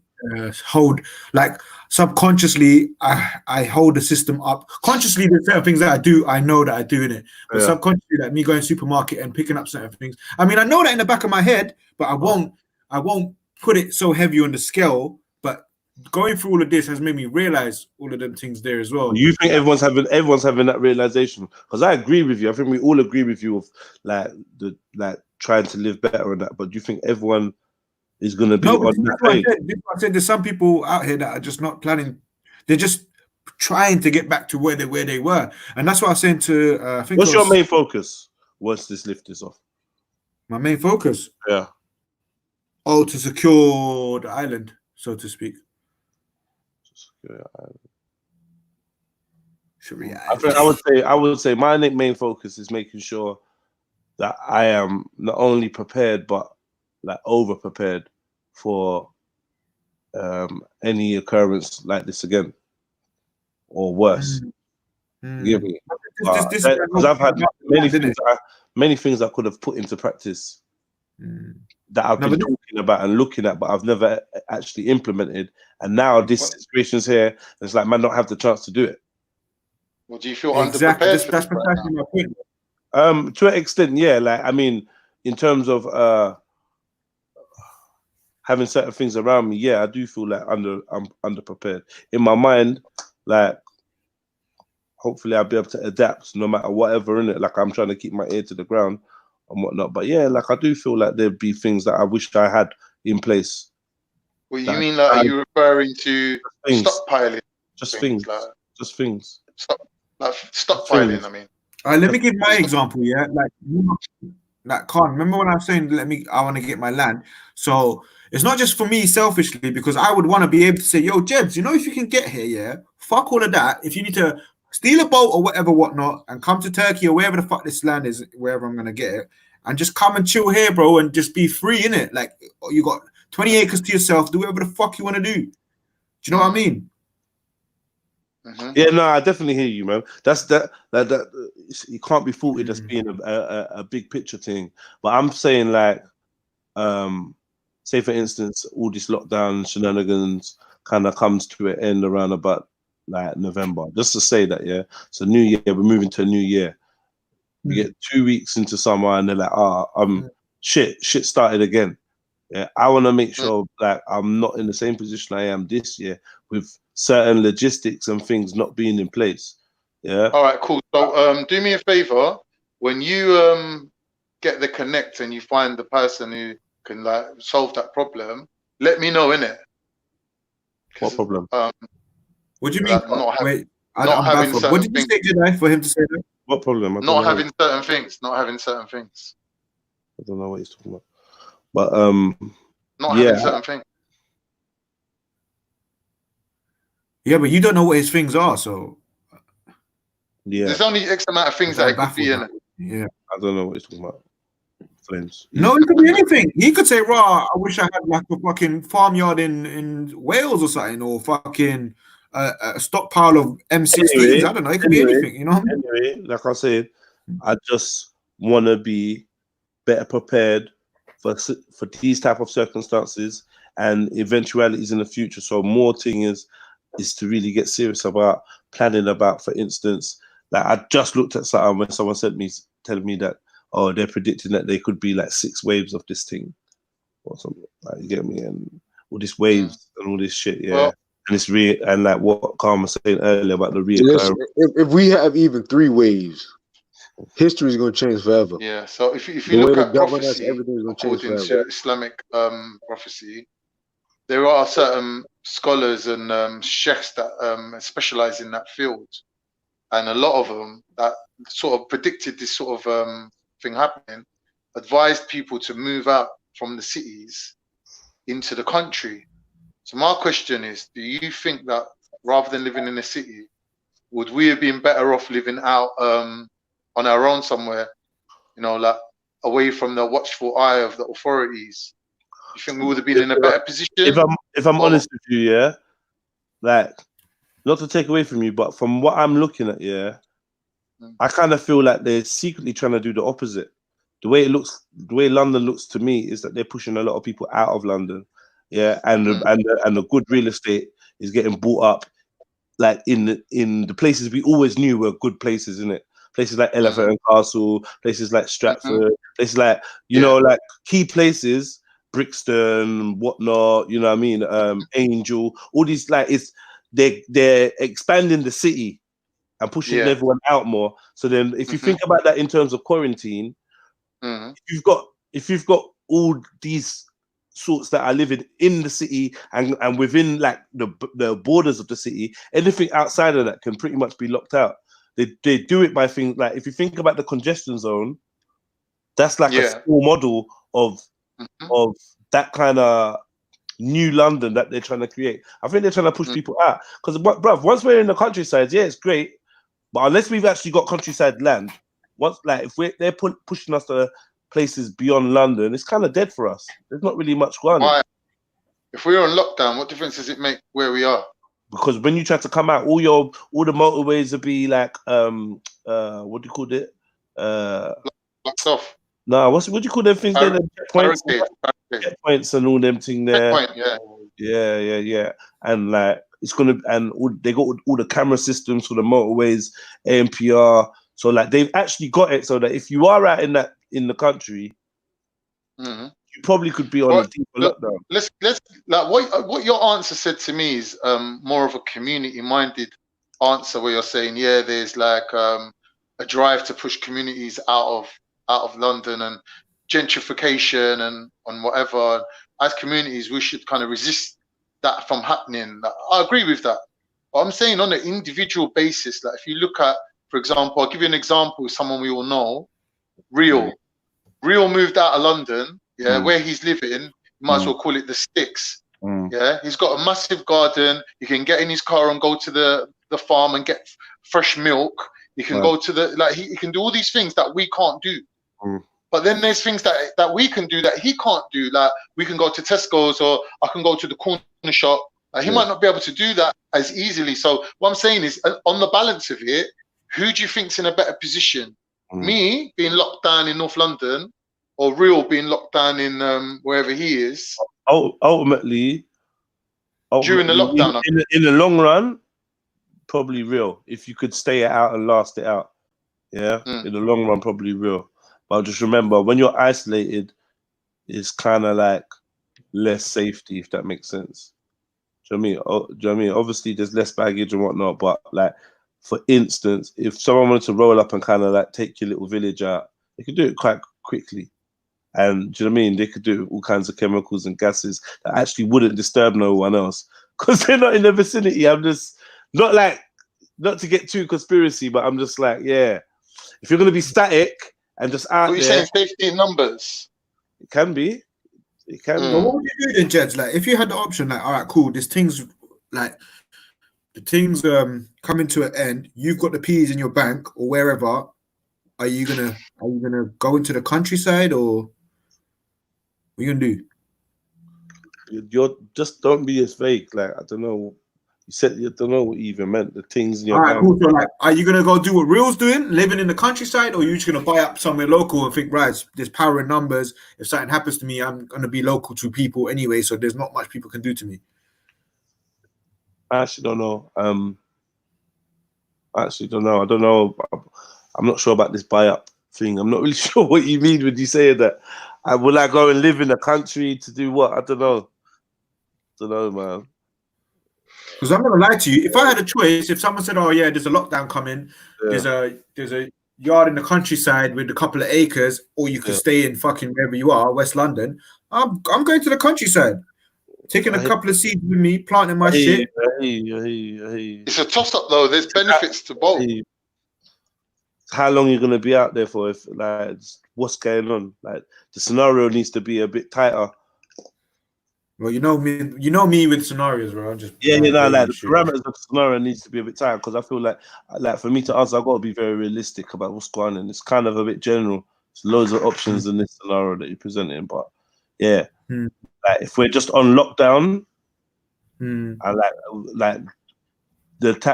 hold, like subconsciously I hold the system up. Consciously there's certain things that I do, I know that I do in it, but subconsciously, like me going to supermarket and picking up certain things, I mean I know that in the back of my head, but I won't put it so heavy on the scale. But going through all of this has made me realize all of them things there as well. You think everyone's having that realization? Because I agree with you. I think we all agree with you of like trying to live better and that. But do you think everyone is going to be on that page? I said there's some people out here that are just not planning. They're just trying to get back to where they were, and that's what I was saying to. I think. What's your main focus once this lift is off? My main focus. Yeah. Oh, to secure the island, so to speak. I would say my main focus is making sure that I am not only prepared but like over prepared for any occurrence like this again or worse. You get me? Because I've had many things I could have put into practice that I've been talking about and looking at, but I've never actually implemented. And now this situation's here, and it's like man, not have the chance to do it. Well, do you feel underprepared? That's precisely my point. To an extent, yeah. Like I mean, in terms of having certain things around me, yeah, I do feel like I'm underprepared. In my mind, like hopefully I'll be able to adapt no matter whatever in it. Like I'm trying to keep my ear to the ground and whatnot. But yeah, like I do feel like there'd be things that I wished I had in place. Well, you mean like are you referring to stockpiling? Just things. Just things. Stockpiling, I mean. Let me give my example, yeah. Like Khan, remember when I was saying I want to get my land? So it's not just for me selfishly, because I would want to be able to say, yo, Jebs, you know, if you can get here, yeah, fuck all of that. If you need to steal a boat or whatnot, and come to Turkey or wherever the fuck this land is, wherever I'm gonna get it, and just come and chill here, bro, and just be free, innit? Like you got 20 acres to yourself, do whatever the fuck you want to do. Do you know what I mean? Yeah, no, I definitely hear you, man. That you can't be faulted as being a big picture thing. But I'm saying like, say for instance, all this lockdown shenanigans kind of comes to an end around about like November. Just to say that, yeah. So New Year, we're moving to a new year. We get 2 weeks into summer, and they're like, shit started again. Yeah, I want to make sure that I'm not in the same position I am this year with certain logistics and things not being in place. Yeah. All right, cool. So do me a favor, when you get the connect and you find the person who can like solve that problem, let me know, innit? What problem? What do you mean? Wait, what did you say, Jedi, for him to say that? What problem? Not having certain things. I don't know what he's talking about. But not having certain things. Yeah, but you don't know what his things are, so yeah. There's only X amount of things that it could be in it. Yeah. I don't know what he's talking about. Flames. No, it could be anything. He could say, "Raw, I wish I had like a fucking farmyard in Wales or something, or fucking a stockpile of M16s." I don't know. It could be anything, you know. Anyway, like I said, I just want to be better prepared for these type of circumstances and eventualities in the future. So more thing is to really get serious about planning about, for instance, like I just looked at something when someone sent me telling me that, oh, they're predicting that there could be like 6 waves of this thing or something. Like, you get me? And all these waves and all this shit, yeah. Well, and it's real, and like what Carl was saying earlier about the reoccurring. If we have even 3 waves, history is going to change forever. Yeah. So if you look at prophecy, according to Islamic prophecy, there are certain scholars and sheikhs that specialize in that field, and a lot of them that sort of predicted this sort of thing happening, advised people to move out from the cities into the country. So my question is, do you think that rather than living in the city, would we have been better off living out on our own somewhere, you know, like away from the watchful eye of the authorities? You think we would have been in a better position? If I'm honest with you, yeah, like, not to take away from you, but from what I'm looking at, yeah, I kind of feel like they're secretly trying to do the opposite. The way it looks, the way London looks to me is that they're pushing a lot of people out of London, yeah, and the good real estate is getting bought up, like in the places we always knew were good places, isn't it? Places like Elephant and Castle, places like Stratford, places like you know, like key places, Brixton, whatnot. You know what I mean? Angel, all these like they're expanding the city and pushing everyone out more. So then, if you think about that in terms of quarantine, if you've got all these sorts that are living in the city and within like the borders of the city, anything outside of that can pretty much be locked out. They do it by things like, if you think about the congestion zone, that's like a small model of that kind of new London that they're trying to create. I think they're trying to push people out because, bruv, once we're in the countryside, yeah, it's great, but unless we've actually got countryside land, once like if they're pushing us to places beyond London, it's kind of dead for us. There's not really much going on. Why? If we're on lockdown, what difference does it make where we are? Because when you try to come out, all the motorways will be like what do you call it? Blocked off. No, what do you call them things? There, checkpoints and all them things there. Yeah. And like it's gonna, and they got all the camera systems for the motorways, ANPR. So like they've actually got it so that if you are out in the country, you probably could be on a deeper lockdown. Let's like what your answer said to me is more of a community-minded answer, where you're saying, yeah, there's like a drive to push communities out of London and gentrification and whatever. As communities, we should kind of resist that from happening. Like, I agree with that. But I'm saying on an individual basis, like if you look at, for example, I'll give you an example of someone we all know, Real. Real moved out of London, where he's living, you might as well call it the sticks. Yeah, he's got a massive garden. You can get in his car and go to the farm and get fresh milk. You can go to he can do all these things that we can't do. But then there's things that we can do that he can't do. Like we can go to Tesco's, or I can go to the corner shop. He might not be able to do that as easily. So what I'm saying is, on the balance of it, who do you think's in a better position? Me being locked down in North London, or Real being locked down in wherever he is? Ultimately, during the lockdown, in the long run, probably Real. If you could stay it out and last it out, in the long run, probably Real. But just remember, when you're isolated, it's kind of like less safety, if that makes sense. Do you know what I mean? Obviously, there's less baggage and whatnot, but like, for instance, if someone wanted to roll up and kind of like take your little village out, they could do it quite quickly. And do you know what I mean? They could do all kinds of chemicals and gases that actually wouldn't disturb no one else because they're not in the vicinity. I'm just not to get too conspiracy, but I'm just like, yeah, if you're going to be static and just out there. You're saying safety in numbers? It can be. It can be. But what would you do then, Jeds? Like, if you had the option, like, all right, cool, this thing's like, the things coming to an end, you've got the peas in your bank or wherever, are you gonna go into the countryside, or what are you gonna do? You're just, don't be as vague. Like, I don't know. You said you don't know what you even meant. The things in your bank. Cool. So like, are you gonna go do what Real's doing, living in the countryside, or are you just gonna buy up somewhere local and think, right, there's power in numbers. If something happens to me, I'm gonna be local to people anyway, so there's not much people can do to me. I actually don't know. I don't know. I'm not sure about this buy-up thing. I'm not really sure what you mean when you say that. Will I go and live in the country to do what? I don't know. Man. Because I'm not gonna lie to you. If I had a choice, if someone said, "Oh yeah, there's a lockdown coming. There's a yard in the countryside with a couple of acres, or you could stay in fucking wherever you are, West London," I'm going to the countryside. Taking a couple of seeds with me, planting my shit. It's a toss-up though. There's benefits to both. How long are you gonna be out there for? If like, what's going on? Like, the scenario needs to be a bit tighter. Well, you know me with scenarios, bro. I'm just Yeah, like, the shit. parameters of the scenario needs to be a bit tight because I feel like for me to answer, I've got to be very realistic about what's going on. It's kind of a bit general. There's loads of options in this scenario that you're presenting, but yeah, like if we're just on lockdown, I like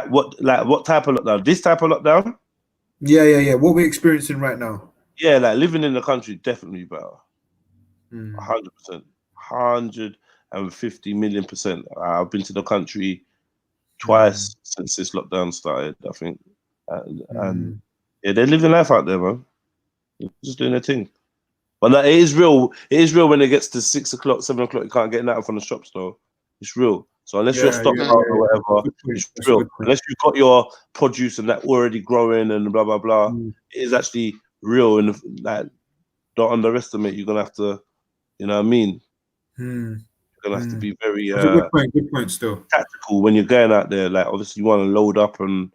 what type of lockdown? This type of lockdown? Yeah. What we're experiencing right now. Yeah, like living in the country definitely better. 100%, 150 million%. I've been to the country twice since this lockdown started, I think, and yeah, they're living life out there, man. They're just doing their thing. But no, it is real. It is real when it gets to 6 o'clock, 7 o'clock. You can't get nothing from the shops, though. It's real. So unless you're stocked out or whatever, it's real. Unless you've got your produce and that already growing and blah blah blah, it is actually real. And like, don't underestimate. You're gonna have to, you know what I mean? You're gonna have to be very good point still. Tactical when you're going out there. Like obviously you want to load up and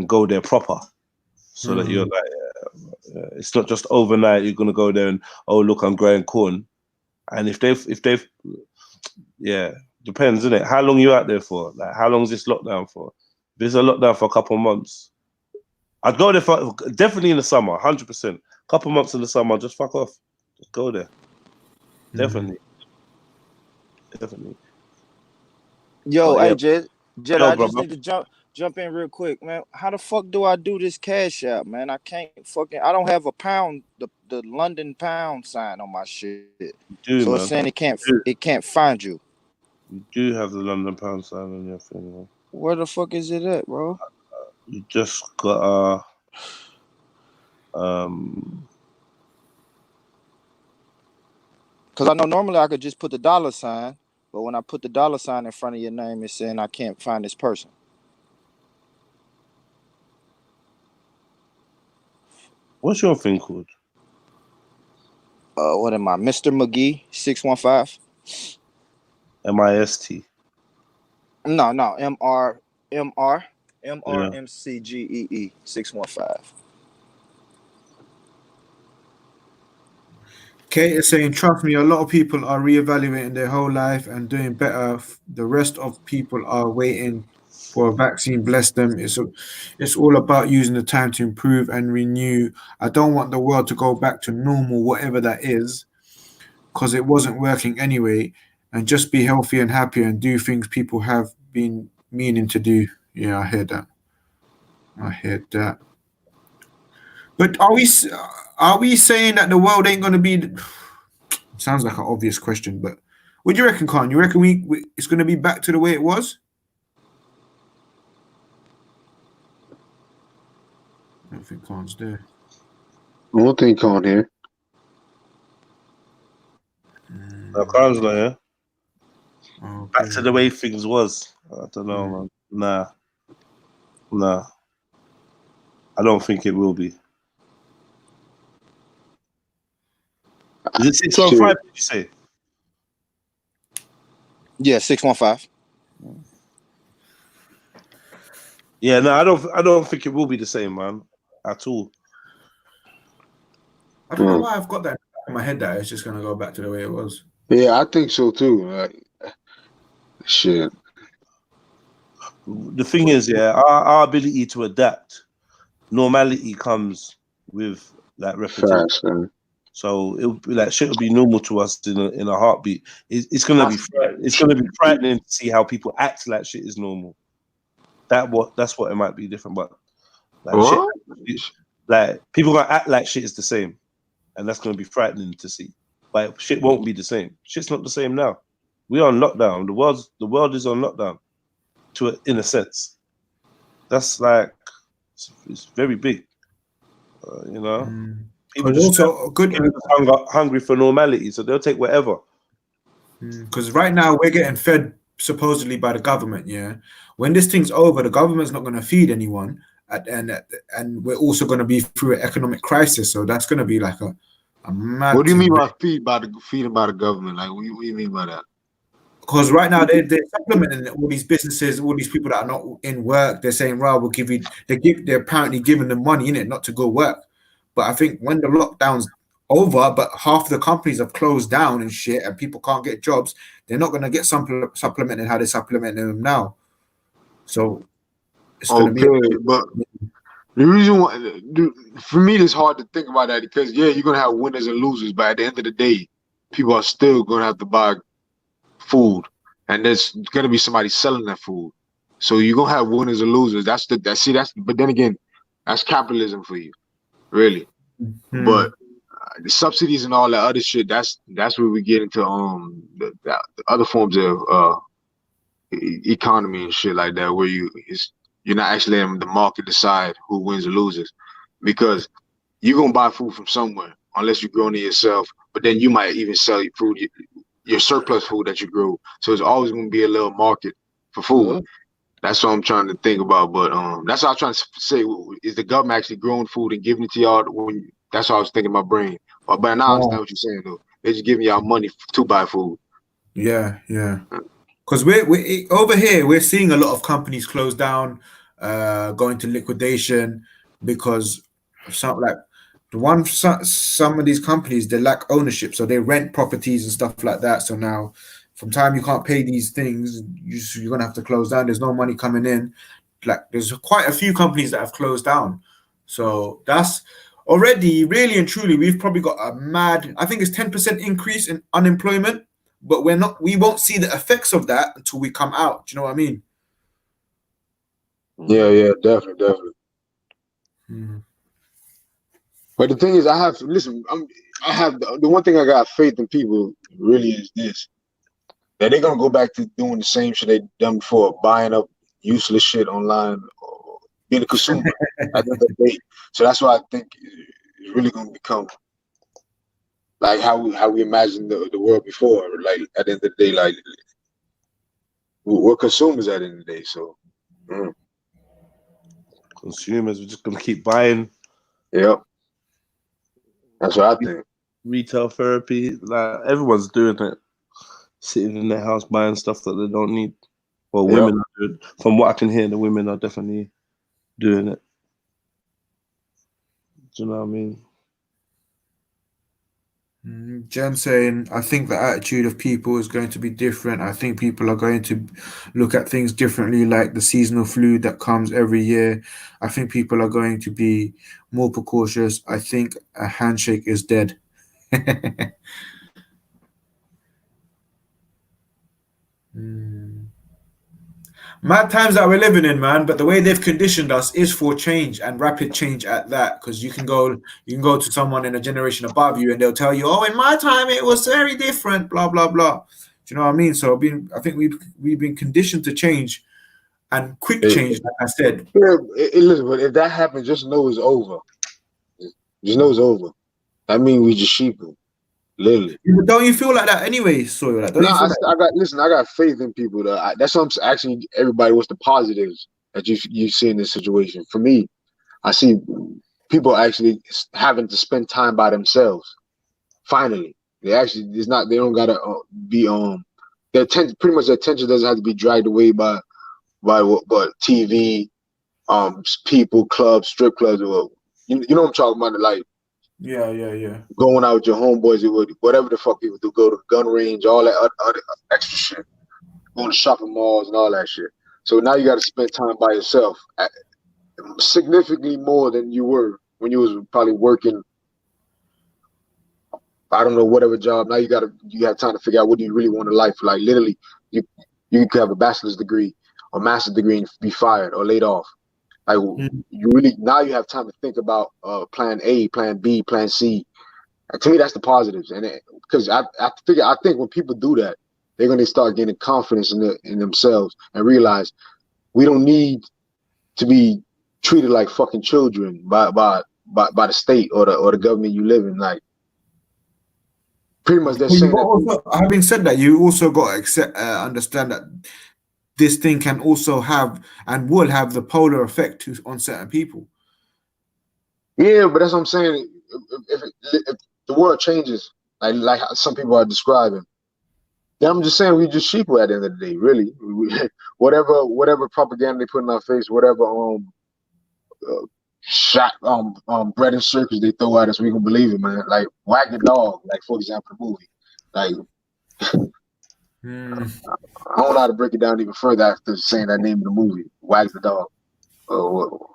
go there proper, so that you're like, it's not just overnight. You're gonna go there and look, I'm growing corn, and if they've depends, isn't it? How long you out there for? Like how long is this lockdown for? If it's a lockdown for a couple of months, I'd go there for definitely in the summer, 100%. Couple months in the summer, just fuck off, just go there. Definitely. Yo, hey, Jed, Yo, I just bro. need to jump in real quick, man. How the fuck do I do this Cash App, man? I don't have a pound, the London pound sign on my shit. So it's saying it can't find you. You do have the London pound sign on your thing, man. Where the fuck is it at, bro? You just got because I know normally I could just put the dollar sign, but when I put the dollar sign in front of your name, it's saying I can't find this person. What's your thing called? What am I, Mr. McGee 615? MIST. No, MRMCGEE 615. Kate is saying, trust me, a lot of people are reevaluating their whole life and doing better. The rest of people are waiting for a vaccine. Bless them. It's all about using the time to improve and renew. I don't want the world to go back to normal, whatever that is, because it wasn't working anyway. And just be healthy and happy and do things people have been meaning to do. Yeah, I heard that. But are we saying that the world ain't going to be... Sounds like an obvious question, but what do you reckon, Khan? You reckon it's going to be back to the way it was? I don't think Khan's there. I don't think Khan here. No, Khan's not here. Okay. Back to the way things was. I don't know, man. Nah. I don't think it will be. Is it 615? Did you say? Yeah, 615. Yeah, no, I don't think it will be the same, man, at all. I don't know why I've got that in my head that it's just gonna go back to the way it was. Yeah, I think so too. Like, shit. The thing is, our ability to adapt, normality comes with like repetition. Fast, so it would be like shit will be normal to us in a heartbeat. It's gonna be frightening to see how people act like shit is normal. That's what it might be different, but like people gonna act like shit is the same, and that's gonna be frightening to see. But shit won't be the same. Shit's not the same now. We're on lockdown. The world is on lockdown, in a sense. That's like it's very big, you know. People just hungry for normality, so they'll take whatever. Because right now we're getting fed supposedly by the government. Yeah, when this thing's over, the government's not going to feed anyone, and we're also going to be through an economic crisis. So that's going to be like a mad. What do you mean by feeding by the government? Like, what do you mean by that? Because right now they're supplementing all these businesses, all these people that are not in work. They're saying, "Right, we'll give you." They're apparently giving them money in it not to go work. But I think when the lockdown's over, but half the companies have closed down and shit, and people can't get jobs, they're not gonna get supplemented how they supplement them now. So it's gonna be but the reason why, for me, it's hard to think about that because yeah, you're gonna have winners and losers, but at the end of the day, people are still gonna have to buy food, and there's gonna be somebody selling that food. So you're gonna have winners and losers. But then again, that's capitalism for you, really. But the subsidies and all that other shit, that's where we get into the other forms of economy and shit like that, where you're not actually letting the market decide who wins or loses, because you're gonna buy food from somewhere unless you're growing it yourself. But then you might even sell your food, your surplus food that you grow. So it's always gonna be a little market for food. That's what I'm trying to think about. But that's what I was trying to say. Is the government actually growing food and giving it to y'all? That's what I was thinking in my brain. But now I understand what you're saying though. They're just giving y'all money to buy food. Yeah. Because we're over here, we're seeing a lot of companies close down, go into liquidation because of some of these companies, they lack ownership, so they rent properties and stuff like that. So now, from time you can't pay these things, you're gonna have to close down. There's no money coming in. Like there's quite a few companies that have closed down. So that's already really and truly, we've probably got a mad, I think it's 10% increase in unemployment. But we won't see the effects of that until we come out. Do you know what I mean? Yeah, definitely. But the thing is, I have the one thing I got faith in people really is this: that they're gonna go back to doing the same shit they done before, buying up useless shit online, or being a consumer at the end of the day. So that's why I think it's really gonna become like how we imagined the world before. Like at the end of the day, like we're consumers at the end of the day. So consumers, we're just gonna keep buying. Yep, that's what I think. Retail therapy, like everyone's doing it, sitting in their house buying stuff that they don't need. Well, women are doing, from what I can hear, the women are definitely doing it. Do you know what I mean? Jen saying, I think the attitude of people is going to be different. I think people are going to look at things differently, like the seasonal flu that comes every year. I think people are going to be more precautious. I think a handshake is dead. Mad times that we're living in, man. But the way they've conditioned us is for change, and rapid change at that. Because you can go to someone in a generation above you, and they'll tell you, "Oh, in my time it was very different." Blah blah blah. Do you know what I mean? So I think we've been conditioned to change, and quick change, like I said. Yeah, listen, but if that happens, just know it's over. Just know it's over. I mean, we just sheeple. Literally. Don't you feel like that anyway, Sawyer? Like, I got faith in people. That's what I'm asking everybody. What's the positives that you see in this situation? For me, I see people actually having to spend time by themselves. Finally, they don't gotta be their attention. Pretty much their attention doesn't have to be dragged away by TV, people, clubs, strip clubs, or you know what I'm talking about. Like. Yeah. Going out with your homeboys, whatever the fuck people do, go to the gun range, all that other extra shit, going to shopping malls and all that shit. So now you got to spend time by yourself, significantly more than you were when you was probably working. I don't know, whatever job. Now you have time to figure out what do you really want in life. Like literally, you could have a bachelor's degree or master's degree and be fired or laid off. Like you really now you have time to think about plan A, plan B, plan C. And to me, that's the positives. And because I think when people do that, they're going to start getting confidence in themselves and realize we don't need to be treated like fucking children by the state or the government you live in. Like pretty much they're saying that. Having said that, you also got to understand that this thing can also have and will have the polar effect on certain people. Yeah, but that's what I'm saying. If the world changes, like some people are describing, then I'm just saying we just sheeple at the end of the day. Really, whatever propaganda they put in our face, whatever shot bread and circus they throw at us, we can believe it, man. Like Wag the Dog, like for example, the movie. Like I don't know how to break it down even further after saying that name of the movie, Wag the Dog. So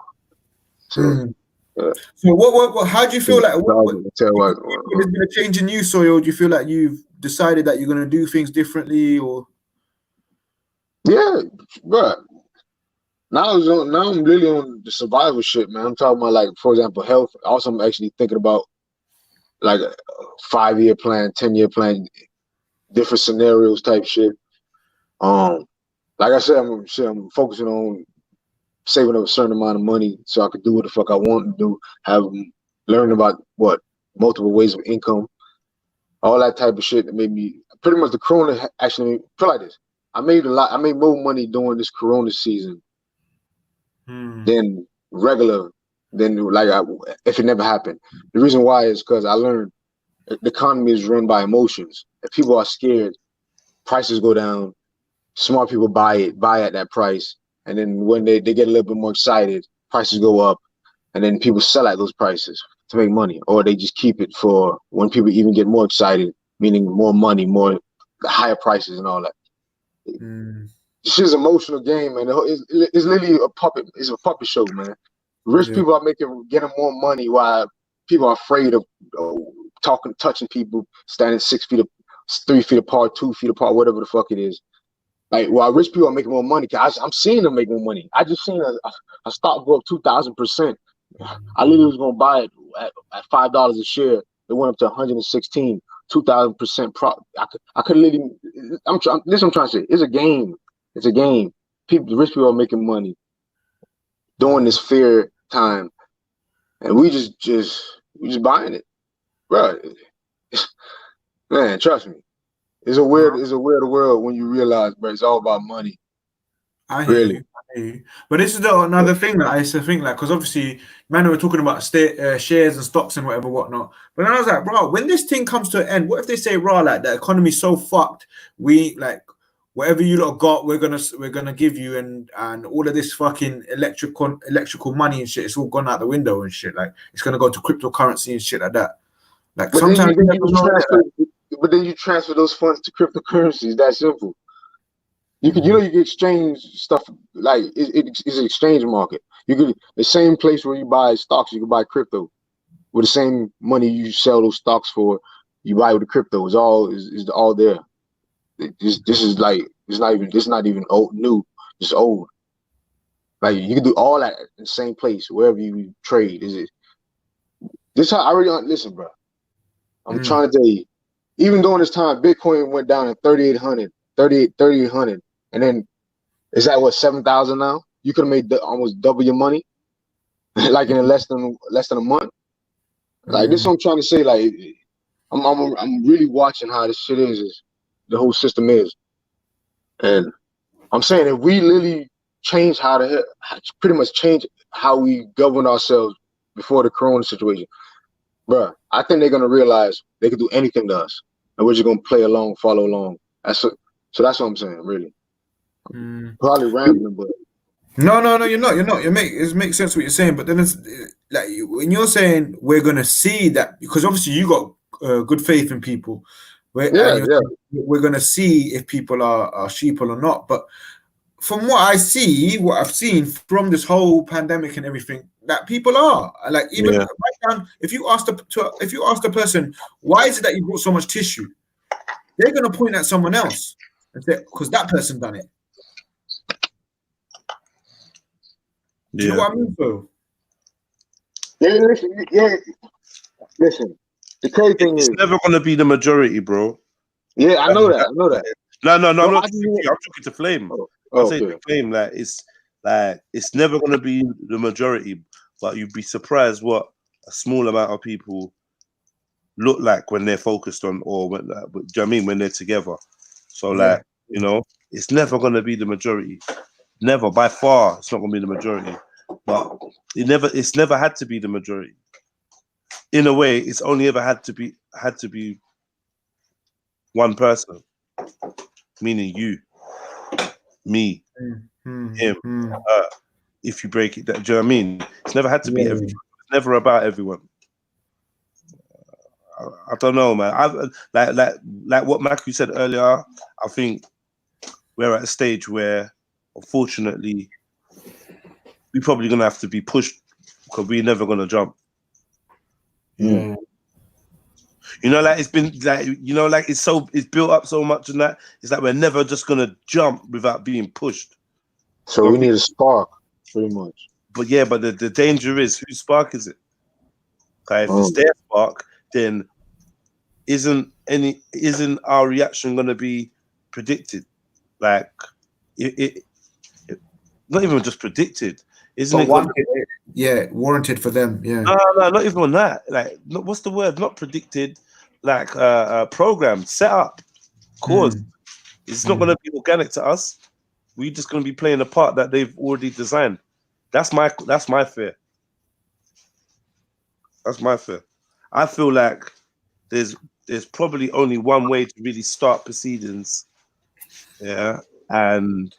what? How do you feel like? What has been a change in you, Soil? Do you feel like you've decided that you're going to do things differently, or? Yeah, bro. Now I'm really on the survival shit, man. I'm talking about, like, for example, health. Also, I'm actually thinking about like a 5-year plan, 10-year plan, different scenarios type shit. Like I said, I'm focusing on saving up a certain amount of money so I could do what the fuck I want to do. Learn about multiple ways of income, all that type of shit that made me pretty much the Corona actually put like this. I made more money during this Corona season than if it never happened. The reason why is because I learned the economy is run by emotions. If people are scared, prices go down. Smart people buy at that price, and then when they get a little bit more excited, prices go up, and then people sell at those prices to make money, or they just keep it for when people even get more excited, meaning more money, more higher prices and all that. This is an emotional game, man. It's literally a puppet. It's a puppet show, man. Rich people are getting more money while people are afraid of touching people, standing 3 feet apart, 2 feet apart, whatever the fuck it is. Like, while rich people are making more money, I'm seeing them make more money. I just seen a stock go up 2,000%. I literally was gonna buy it at $5 a share. It went up to 116, 2,000% profit. I could literally. I'm trying to say. It's a game. It's a game. The rich people are making money during this fear time, and we just buying it, bro. Man, trust me. It's a weird world when you realize, bro, it's all about money. I hear you. But this is another thing that I used to think, like, because obviously, man, we're talking about shares and stocks and whatnot. But then I was like, bro, when this thing comes to an end, what if they say, raw, like, the economy's so fucked, we like whatever you lot got, we're gonna give you, and all of this fucking electrical money and shit, it's all gone out the window and shit. Like, it's gonna go to cryptocurrency and shit like that. Like, sometimes but then you transfer those funds to cryptocurrencies. That simple. You can exchange stuff, like it's an exchange market. You could, the same place where you buy stocks, you can buy crypto with the same money you sell those stocks for. You buy with the crypto. It's all there. This is like it's not even old new. It's old. Like, you can do all that in the same place wherever you trade. This how I really listen, bro. I'm trying to tell you. Even during this time, Bitcoin went down to 3,800, and then is that what 7,000 now? You could have made almost double your money, like in less than a month. Like, this is what I'm trying to say. Like, I'm really watching how this shit is the whole system is, and I'm saying if we literally change pretty much change how we govern ourselves before the Corona situation, bro, I think they're gonna realize they could do anything to us, and we're just gonna play along, follow along. So that's what I'm saying, really. Probably rambling, but no, you're not. It makes sense what you're saying, but then it's like when you're saying we're gonna see that, because obviously you got good faith in people. We're gonna see if people are sheeple or not. But from what I've seen from this whole pandemic and everything, that people are like, even right down. If you ask the person, why is it that you brought so much tissue, they're gonna point at someone else and say, because that person done it. Do you know what I mean, bro? Listen. The crazy thing is, it's never gonna be the majority, bro. Yeah, I know that. No, I'm not talking to you. I'm talking to Flame. I'm saying to Flame, like, it's never gonna be the majority, but you'd be surprised what a small amount of people look like when they're focused on, or when, do you know what I mean, when they're together. So like, it's never gonna be the majority. Never, by far, it's not gonna be the majority. But it's never had to be the majority. In a way, it's only ever had to be one person, meaning you, me, him, her. if you break it down. Do you know what I mean? It's never had to be everyone. It's never about everyone. I don't know, man. Like what Matthew said earlier. I think we're at a stage where, unfortunately, we're probably gonna have to be pushed because we're never gonna jump. Yeah. You know, like it's been like, you know, like it's built up so much, and that it's like we're never just gonna jump without being pushed. So we need a spark, pretty much. But yeah, but the danger is, whose spark is it? Okay, if it's their spark, then isn't our reaction gonna be predicted? Like it not even just predicted, isn't it? Warranted for them. Yeah. No, not even on that. Like, what's the word? Not predicted. Like, programmed, set up, caused. It's not going to be organic to us. We're just going to be playing a part that they've already designed. That's my fear. That's my fear. I feel like there's probably only one way to really start proceedings. Yeah, and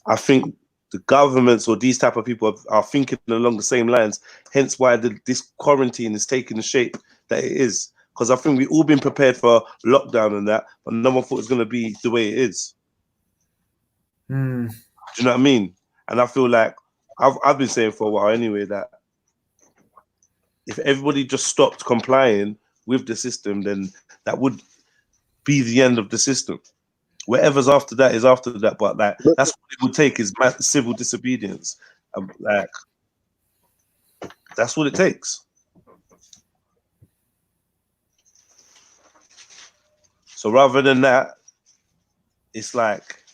I think the governments or these type of people are thinking along the same lines. Hence why this quarantine is taking the shape that it is. Because I think we've all been prepared for lockdown and that, but no one thought it was going to be the way it is. Do you know what I mean? And I feel like I've been saying for a while anyway that if everybody just stopped complying with the system, then that would be the end of the system. Whatever's after that is after that, but like that's what it would take is civil disobedience. Like that's what it takes. So rather than that, it's like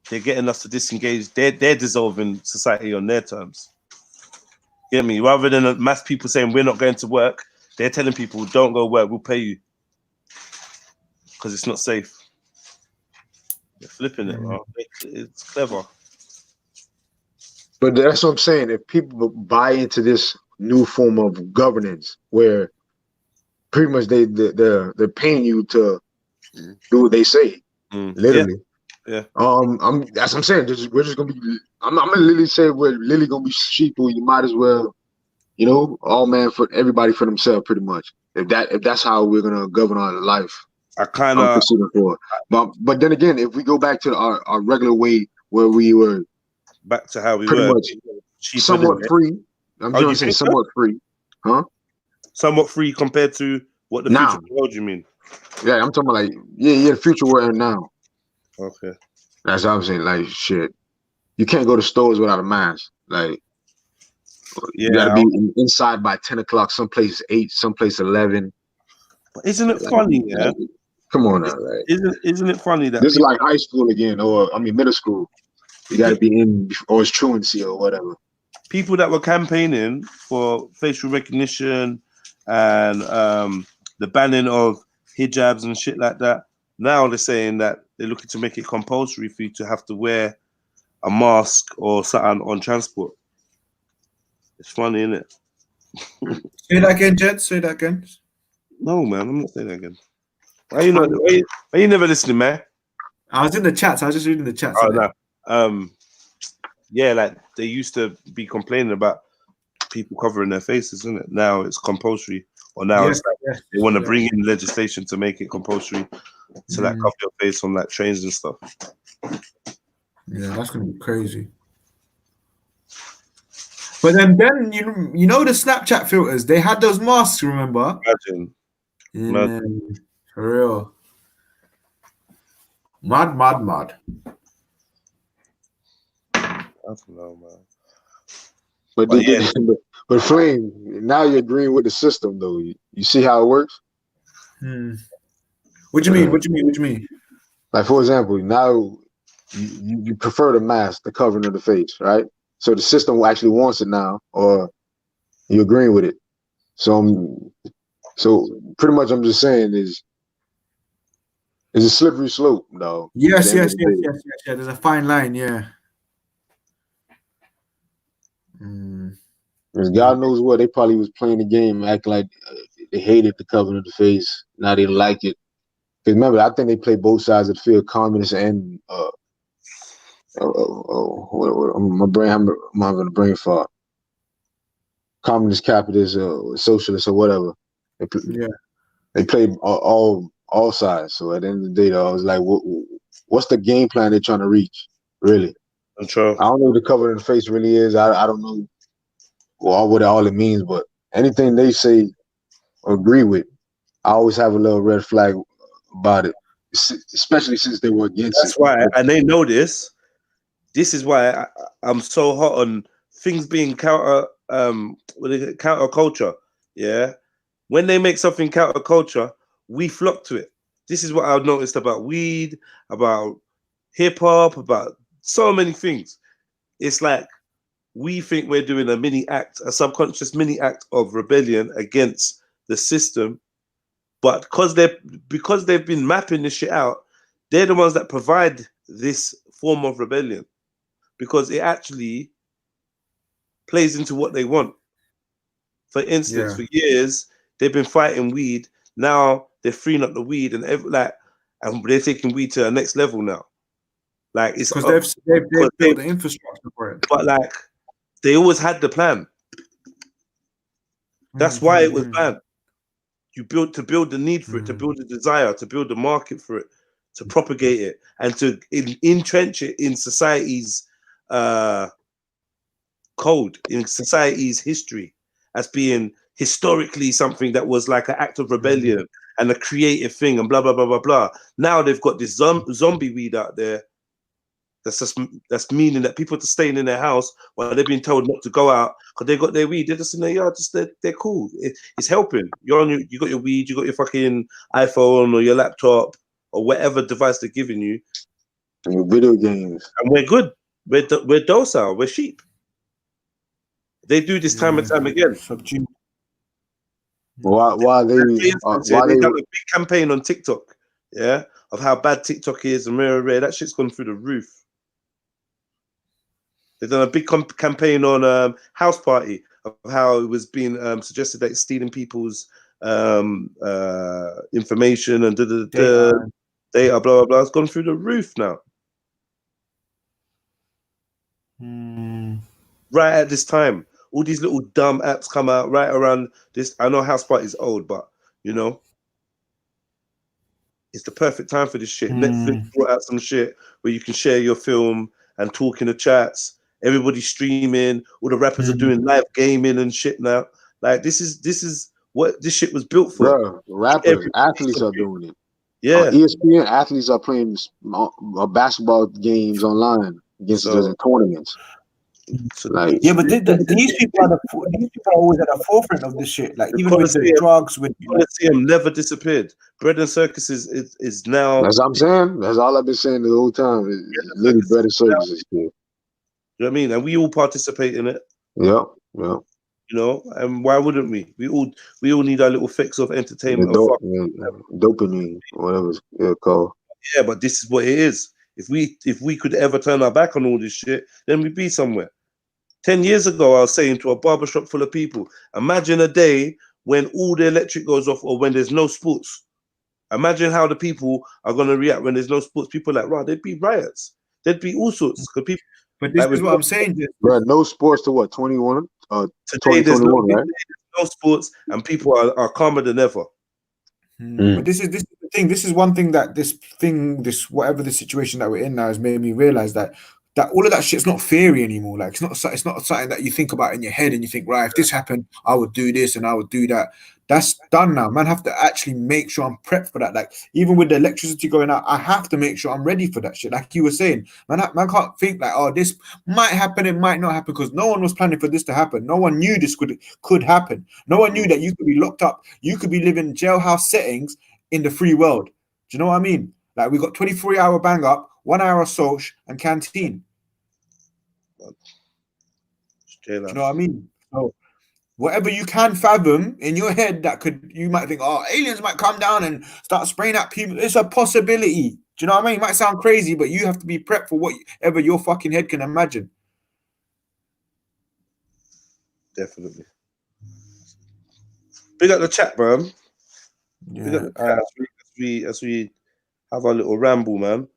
they're getting us to disengage. They're dissolving society on their terms. Get me? Rather than mass people saying we're not going to work, they're telling people don't go work. We'll pay you because it's not safe. They're flipping it, bro. It's clever. But that's what I'm saying. If people buy into this new form of governance, where pretty much they're paying you to do what they say, literally. Yeah. That's what I'm saying. We're just gonna be. I'm gonna literally say we're literally gonna be sheeple. You might as well, you know, all man for everybody for themselves, pretty much. If that's how we're gonna govern our life. I kind of, but then again, if we go back to our regular way where we were back to how we pretty were, much somewhat free. I'm just saying somewhat free, huh? Somewhat free compared to what the future world. You mean? Yeah, I'm talking about like the future we're in now. Okay, that's what I'm saying. Like shit, you can't go to stores without a mask. Like you gotta be inside by 10 o'clock. Some places 8, some places 11. But isn't it funny? Yeah. Come on now, like, isn't it funny that this is like high school again, or I mean middle school? You got to be in, or it's truancy or whatever. People that were campaigning for facial recognition and the banning of hijabs and shit like that, now they're saying that they're looking to make it compulsory for you to have to wear a mask or something on transport. It's funny, isn't it? Say that again, Jed. Say that again. No, man, I'm not saying that again. Why you never listening, man? I was in the chats. I was just reading the chats. Oh, no. Yeah, like they used to be complaining about people covering their faces, isn't it? Now it's compulsory, or now it's like they want to bring in legislation to make it compulsory to like cover your face on like trains and stuff. Yeah, that's gonna be crazy. But then you know the Snapchat filters, they had those masks, remember? Imagine. For real. Mad. I don't know, man. But Flame, now you're agreeing with the system, though. You see how it works? What do you mean? Like, for example, now you prefer the mask, the covering of the face, right? So the system actually wants it now, or you agreeing with it. So pretty much I'm just saying is it's a slippery slope, though. Yes. There's a fine line, yeah. Because God knows what, they probably was playing the game, acting like they hated the covering of the face. Now they like it. Because remember, I think they play both sides of the field, communists and My brain, I'm having a brain fart. Communist, capitalist, socialist, or whatever. They played all sides. So at the end of the day, though, I was like, what's the game plan they're trying to reach? Really? I don't know what the cover in the face really is. I don't know what all it means, but anything they say or agree with, I always have a little red flag about it, especially since they were against That's why, and they know this. This is why I'm so hot on things being counter culture. Yeah, when they make something counter culture, we flock to it. This is what I've noticed about weed, about hip hop, about so many things. It's like we think we're doing a mini act, a subconscious mini act of rebellion against the system, but because they've been mapping this shit out, they're the ones that provide this form of rebellion, because it actually plays into what they want. For instance, for years they've been fighting weed. Now they're freeing up the weed, and and they're taking weed to the next level now. Like it's because they've built the infrastructure for it. But like they always had the plan. That's why it was planned. You build the need for it, to build the desire, to build the market for it, to propagate it, and to entrench it in society's code, in society's history, as being historically something that was like an act of rebellion and a creative thing, and blah blah blah blah blah. Now they've got this zombie weed out there. That's meaning that people are staying in their house while they've been told not to go out because they got their weed. They're just in their yard, they're cool. It's helping. You got your weed, you got your fucking iPhone or your laptop or whatever device they're giving you. And your video games. And we're good. We're docile. We're sheep. They do this time and time again. Why they done a big campaign on TikTok, of how bad TikTok is and that shit's gone through the roof. They've done a big campaign on House Party of how it was being suggested that it's stealing people's information and data, blah blah blah. It's gone through the roof now. Right at this time, all these little dumb apps come out right around this. I know House Party is old, but you know, it's the perfect time for this shit. Netflix brought out some shit where you can share your film and talk in the chats. Everybody's streaming. All the rappers are doing live gaming and shit now. Like this is what this shit was built for. Bro, rappers, athletes are doing it. Yeah, ESPN athletes are playing basketball games online against each other in tournaments. Like, yeah, but these people are always at the forefront of this shit. Like even with the drugs, with Coliseum never disappeared. Bread and circuses is now. That's what I'm saying. That's all I've been saying the whole time. It's literally bread and circuses. You know what I mean? And we all participate in it. Yeah. You know, and why wouldn't we? We all need our little fix of entertainment. Dopamine, whatever it's called. Yeah, but this is what it is. If we could ever turn our back on all this shit, then we'd be somewhere. 10 years ago, I was saying to a barbershop full of people, imagine a day when all the electric goes off or when there's no sports. Imagine how the people are going to react when there's no sports. People are like, right, there'd be riots. There'd be all sorts. People, but this is what I'm saying. Bro, no sports to what, 21? Today there's right? no sports and people are calmer than ever. But this is the thing. This is one thing that whatever the situation that we're in now has made me realize that all of that shit's not theory anymore. Like it's not something that you think about in your head and you think, right, if this happened, I would do this and I would do that. That's done now. Man, have to actually make sure I'm prepped for that. Like even with the electricity going out, I have to make sure I'm ready for that shit. Like you were saying, man can't think like, oh, this might happen, it might not happen, because no one was planning for this to happen. No one knew this could happen. No one knew that you could be locked up. You could be living jailhouse settings in the free world. Do you know what I mean? Like we got 24-hour bang up, 1 hour social and canteen. Do you know what I mean? So whatever you can fathom in your head you might think, oh, aliens might come down and start spraying at people. It's a possibility. Do you know what I mean? It might sound crazy, but you have to be prepped for whatever your fucking head can imagine. Definitely. Big up the chat, bro. Big up the chat as we have our little ramble, man.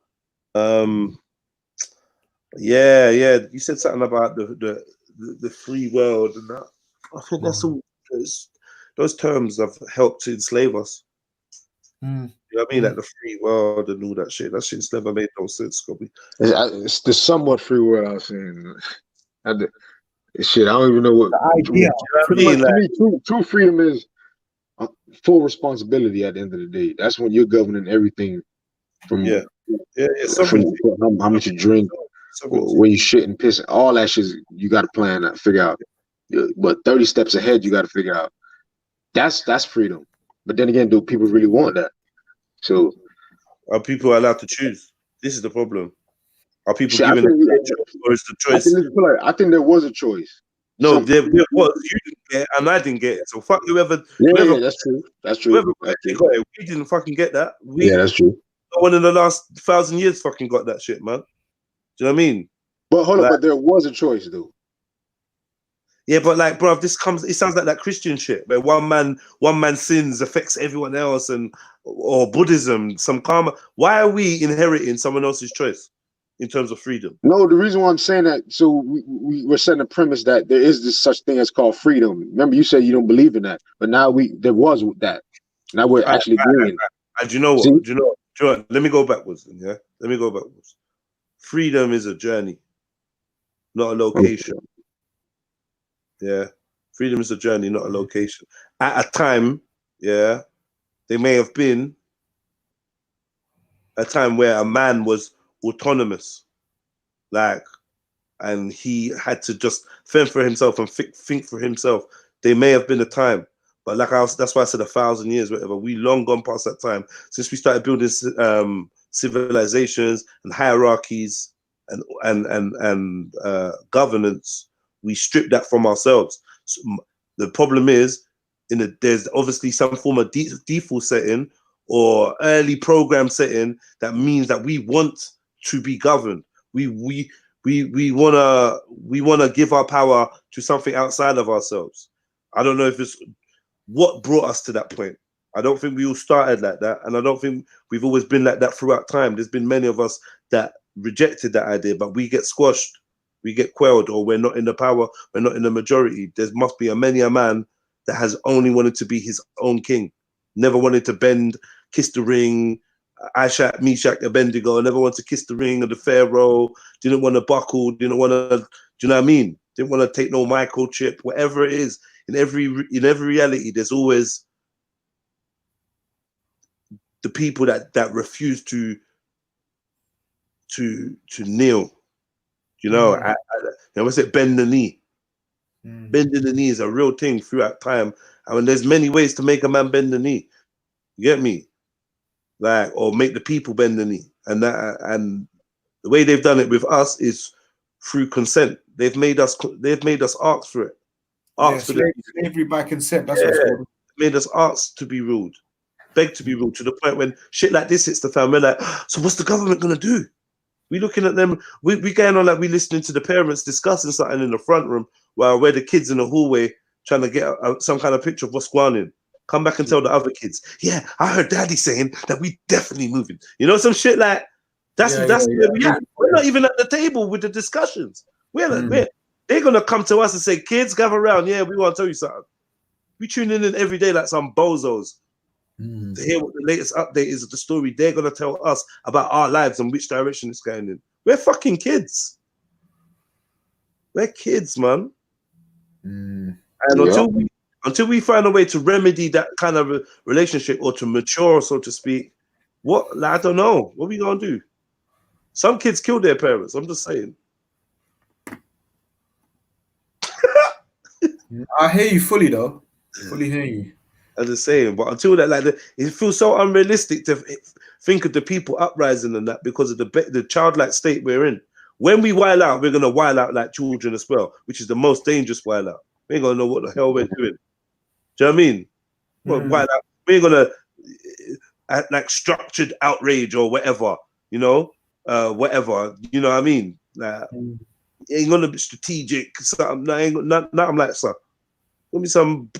Yeah, yeah. You said something about the free world and that. I think that's all. Those terms have helped to enslave us. You know what I mean? Like the free world and all that shit. That shit's never made no sense, Scobby. It's the somewhat free world I was saying. Shit, I don't even know what. idea. Pretty much to me, true freedom is full responsibility at the end of the day. That's when you're governing everything from from how much you drink, when you shit and piss, all that shit. You got to plan that, figure out. But 30 steps ahead, you got to figure out. That's freedom. But then again, do people really want that? So, are people allowed to choose? This is the problem. Are people shit, given a choice, or is the choice? I think there was a choice. No, there was. You didn't get it, and I didn't get it. So fuck whoever. Yeah, that's true. That's true. Whoever got it, we didn't fucking get that. Yeah, that's true. No one in the last 1,000 years fucking got that shit, man. Do you know what I mean? But hold on, but there was a choice though. Yeah, but like, bro, this comes. It sounds like that Christian shit where one man sins affects everyone else, or Buddhism, some karma. Why are we inheriting someone else's choice in terms of freedom? No, the reason why I'm saying that, so we're setting a premise that there is this such thing as called freedom. Remember, you said you don't believe in that, but now there was that. Now we're actually doing it. And do you know what? Do you know what? Let me go backwards. Then, yeah, let me go backwards. Freedom is a journey, not a location. Okay. Yeah, freedom is a journey, not a location. At a time, yeah, there may have been a time where a man was autonomous, like, and he had to just fend for himself and think for himself. There may have been a time, but that's why I said 1,000 years, whatever. We long gone past that time since we started building civilizations and hierarchies and governance. We strip that from ourselves. So the problem is, there's obviously some form of default setting or early program setting that means that we want to be governed. We wanna give our power to something outside of ourselves. I don't know if it's what brought us to that point. I don't think we all started like that, and I don't think we've always been like that throughout time. There's been many of us that rejected that idea, but we get squashed. We get quelled, or we're not in the power, we're not in the majority. There must be many a man that has only wanted to be his own king, never wanted to bend, kiss the ring, Ashak, Meshach, Abednego, never wanted to kiss the ring of the Pharaoh, didn't want to buckle, didn't want to, do you know what I mean? Didn't want to take no microchip, whatever it is. In every reality, there's always the people that refuse to kneel. You know, I what's it? Bend the knee. Bending the knee is a real thing throughout time. I mean, there's many ways to make a man bend the knee. You get me? Like, or make the people bend the knee. And the way they've done it with us is through consent. They've made us ask for it. Slavery by consent. That's what's called. Made us ask to be ruled, beg to be ruled, to the point when shit like this hits the fan, we're like, so what's the government gonna do? We looking at them, we going on like we listening to the parents discussing something in the front room while we're the kids in the hallway trying to get some kind of picture of what's going on. Come back and tell the other kids, yeah, I heard daddy saying that we definitely moving. You know, some shit like that's where we at. We're not even at the table with the discussions. They're gonna come to us and say, kids, gather around, yeah, we want to tell you something. We tune in every day like some bozos. To hear what the latest update is of the story. They're gonna tell us about our lives and which direction it's going in. We're fucking kids. We're kids, man. And until we find a way to remedy that kind of relationship or to mature, so to speak, I don't know. What are we gonna do? Some kids kill their parents. I'm just saying. I hear you fully, though. Fully hear you. I'm just saying, but until that, it feels so unrealistic to think of the people uprising and that because of the childlike state we're in. When we wild out, we're gonna wild out like children as well, which is the most dangerous wild out. We ain't gonna know what the hell we're doing. Do you know what I mean? Wild out. We ain't gonna act like structured outrage or whatever. You know, whatever. You know what I mean? It ain't gonna be strategic. Something. I'm like, sir, give me some.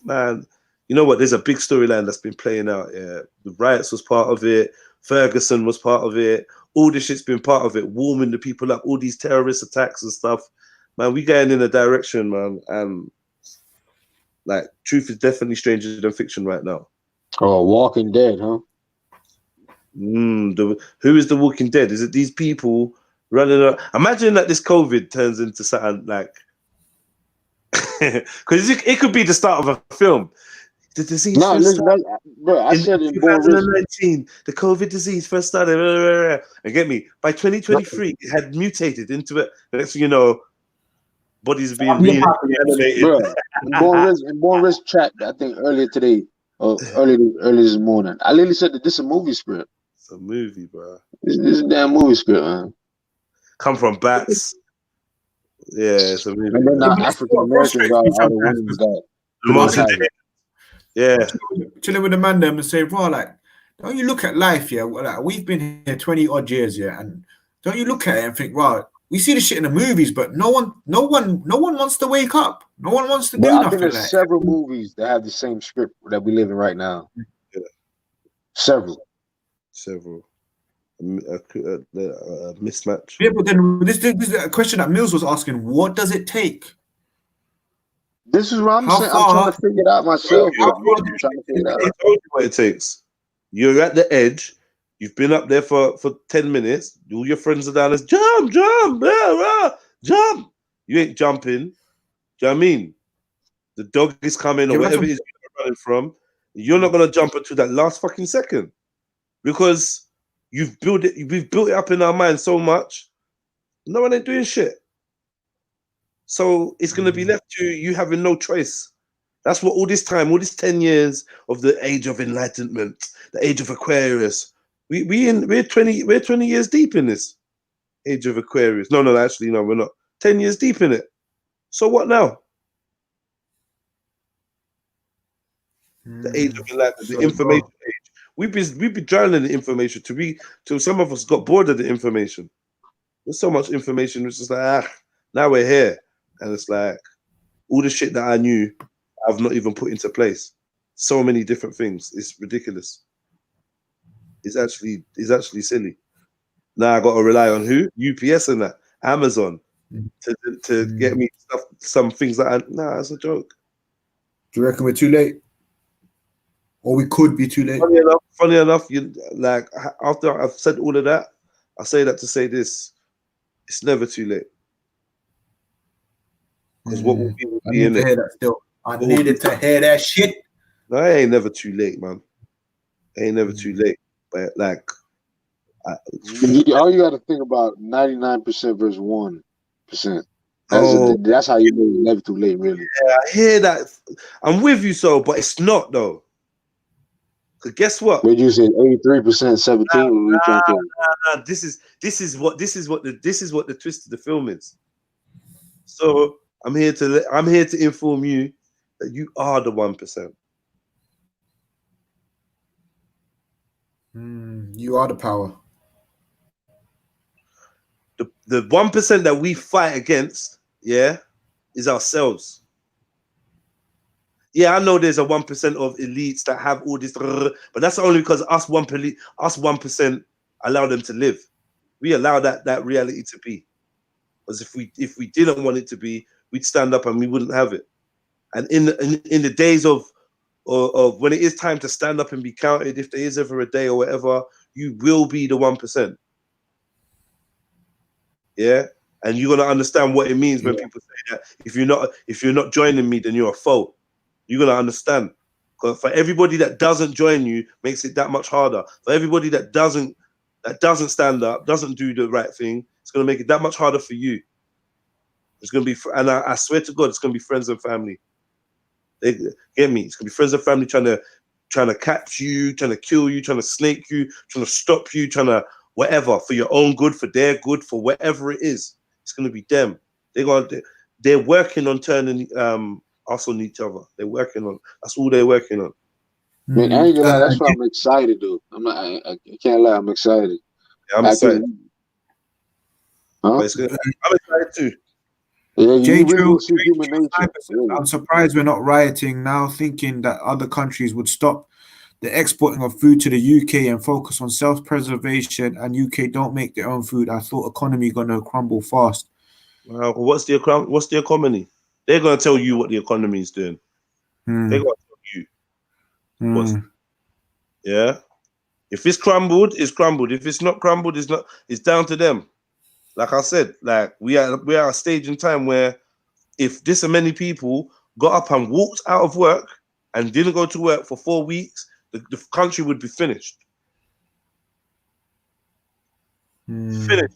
Man, you know what? There's a big storyline that's been playing out. Yeah, the riots was part of it. Ferguson was part of it. All this shit's been part of it, warming the people up. All these terrorist attacks and stuff, man. We going in a direction, man, and like truth is definitely stranger than fiction right now. Oh, Walking Dead, huh? Who is the Walking Dead? Is it these people running around? Imagine that this COVID turns into something like, because it could be the start of a film. The disease first started bro, I said in 2019. The COVID disease first started. And get me, by 2023, it had mutated into it. The next thing you know, bodies being reanimated. Bro, in Born Rich chat, I think earlier today, or early this morning, I literally said that this is a movie script. It's a movie, bro. This is a damn movie script, man. Come from bats. Yeah, it's a movie. And then African Americans are the ones that. Yeah, chilling with the man them and say, bro, like, don't you look at life, yeah? Like, we've been here 20 odd years, yeah, and don't you look at it and think, bro, we see this shit in the movies, but no one wants to wake up. No one wants to do nothing. I think there's several movies that have the same script that we live in right now. Yeah. Several. A mismatch. Yeah, but then this is a question that Mills was asking. What does it take? This is what I'm saying. I'm trying to figure it out myself. I told you what it takes. You're at the edge. You've been up there for 10 minutes. All your friends are down there. Jump, jump. You ain't jumping. Do you know what I mean? The dog is coming or whatever it is you're running from. You're not gonna jump until that last fucking second because we've built it up in our mind so much. No one ain't doing shit. So it's going to be left to you having no choice. That's what all this time, all this 10 years of the age of enlightenment, the age of Aquarius. We're 20 years deep in this age of Aquarius. No, actually, no, we're not. 10 years deep in it. So what now? The age of enlightenment, the information age. We've been drowning in the information till some of us got bored of the information. There's so much information, it's just like, now we're here. And it's like all the shit that I knew, I've not even put into place. So many different things. It's ridiculous. It's actually silly. Now I got to rely on who? UPS and that, Amazon, to get me some things that it's a joke. Do you reckon we're too late? Or we could be too late? Funny enough, you like after I've said all of that, I say that to say this: it's never too late. Because what will be in it? I needed to hear that shit. No, it ain't never too late, man. It ain't never too late. But like, all you got to think about 99% versus 1%. That's how you know it's never too late, really. Yeah, I hear that. I'm with you, so, but it's not though. Cause guess what? Would you say 83%, 17? Nah. This is what the twist of the film is. So I'm here to inform you that you are the 1%. You are the power. The 1% that we fight against, is ourselves. Yeah, I know there's a 1% of elites that have all this, but that's only because us 1% allow them to live. We allow that reality to be. Because if we didn't want it to be, we'd stand up and we wouldn't have it. And in the days of when it is time to stand up and be counted, if there is ever a day or whatever, you will be the 1%. Yeah, and you're gonna understand what it means when people say that if you're not joining me, then you're a foe. You're gonna understand. Because for everybody that doesn't join you, makes it that much harder. For everybody that doesn't stand up, doesn't do the right thing, it's gonna make it that much harder for you. It's gonna be, and I swear to God, it's gonna be friends and family. They get me. It's gonna be friends and family trying to catch you, trying to kill you, trying to snake you, trying to stop you, trying to whatever for your own good, for their good, for whatever it is. It's gonna be them. They're working on turning us on each other. That's all they're working on. Man, I ain't gonna lie, that's why I'm excited, dude. I can't lie, I'm excited. Yeah, I'm excited. I'm excited too. Yeah, I'm surprised we're not rioting now, thinking that other countries would stop the exporting of food to the UK and focus on self-preservation, and UK don't make their own food, I thought economy gonna crumble fast. Well, what's the economy? They're gonna tell you what the economy is doing. They're gonna tell you what's yeah. If it's crumbled, it's crumbled. If it's not crumbled, it's not. It's down to them. Like I said, like we are at a stage in time where if this many people got up and walked out of work and didn't go to work for 4 weeks, the country would be finished. Finished.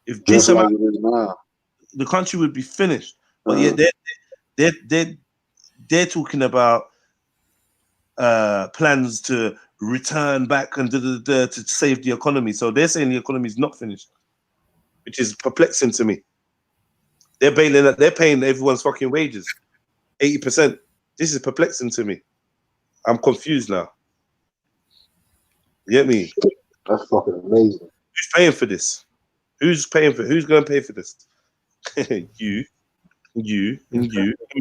If this amount, the country would be finished. But yet they're talking about plans to return back and to save the economy. So they're saying the economy is not finished, which is perplexing to me. They're paying everyone's fucking wages, 80%. This is perplexing to me. I'm confused now. You get me? That's fucking amazing. Who's paying for this? Who's paying for? Who's going to pay for this? you, and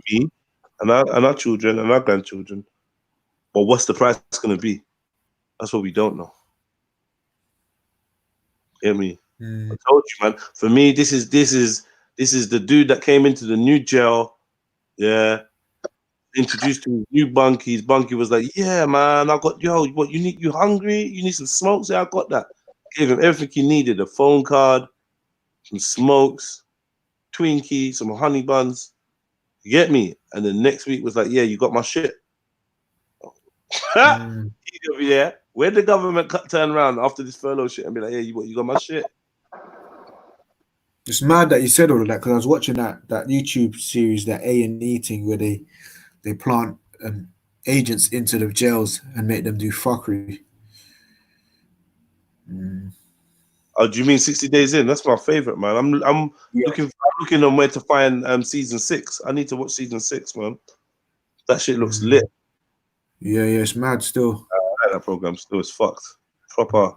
me, and our children and our grandchildren. But what's the price going to be? That's what we don't know. You get me? I told you, man. For me, this is the dude that came into the new jail. Yeah. Introduced to his new bunkie. His bunkie was like, yeah, man, I got, what you need? You hungry? You need some smokes? Yeah, I got that. Gave him everything he needed, a phone card, some smokes, Twinkie, some honey buns. You get me? And the next week was like, yeah, you got my shit. Yeah. Where the government turn around after this furlough shit and be like, yeah, you got my shit? It's mad that you said all of that, because I was watching that YouTube series, that A&E thing, where they plant agents into the jails and make them do fuckery. Oh, do you mean 60 Days In? That's my favorite, man. I'm looking on where to find season 6. I need to watch season 6, man. That shit looks lit. Yeah, it's mad still. I like that program still. It's fucked. Proper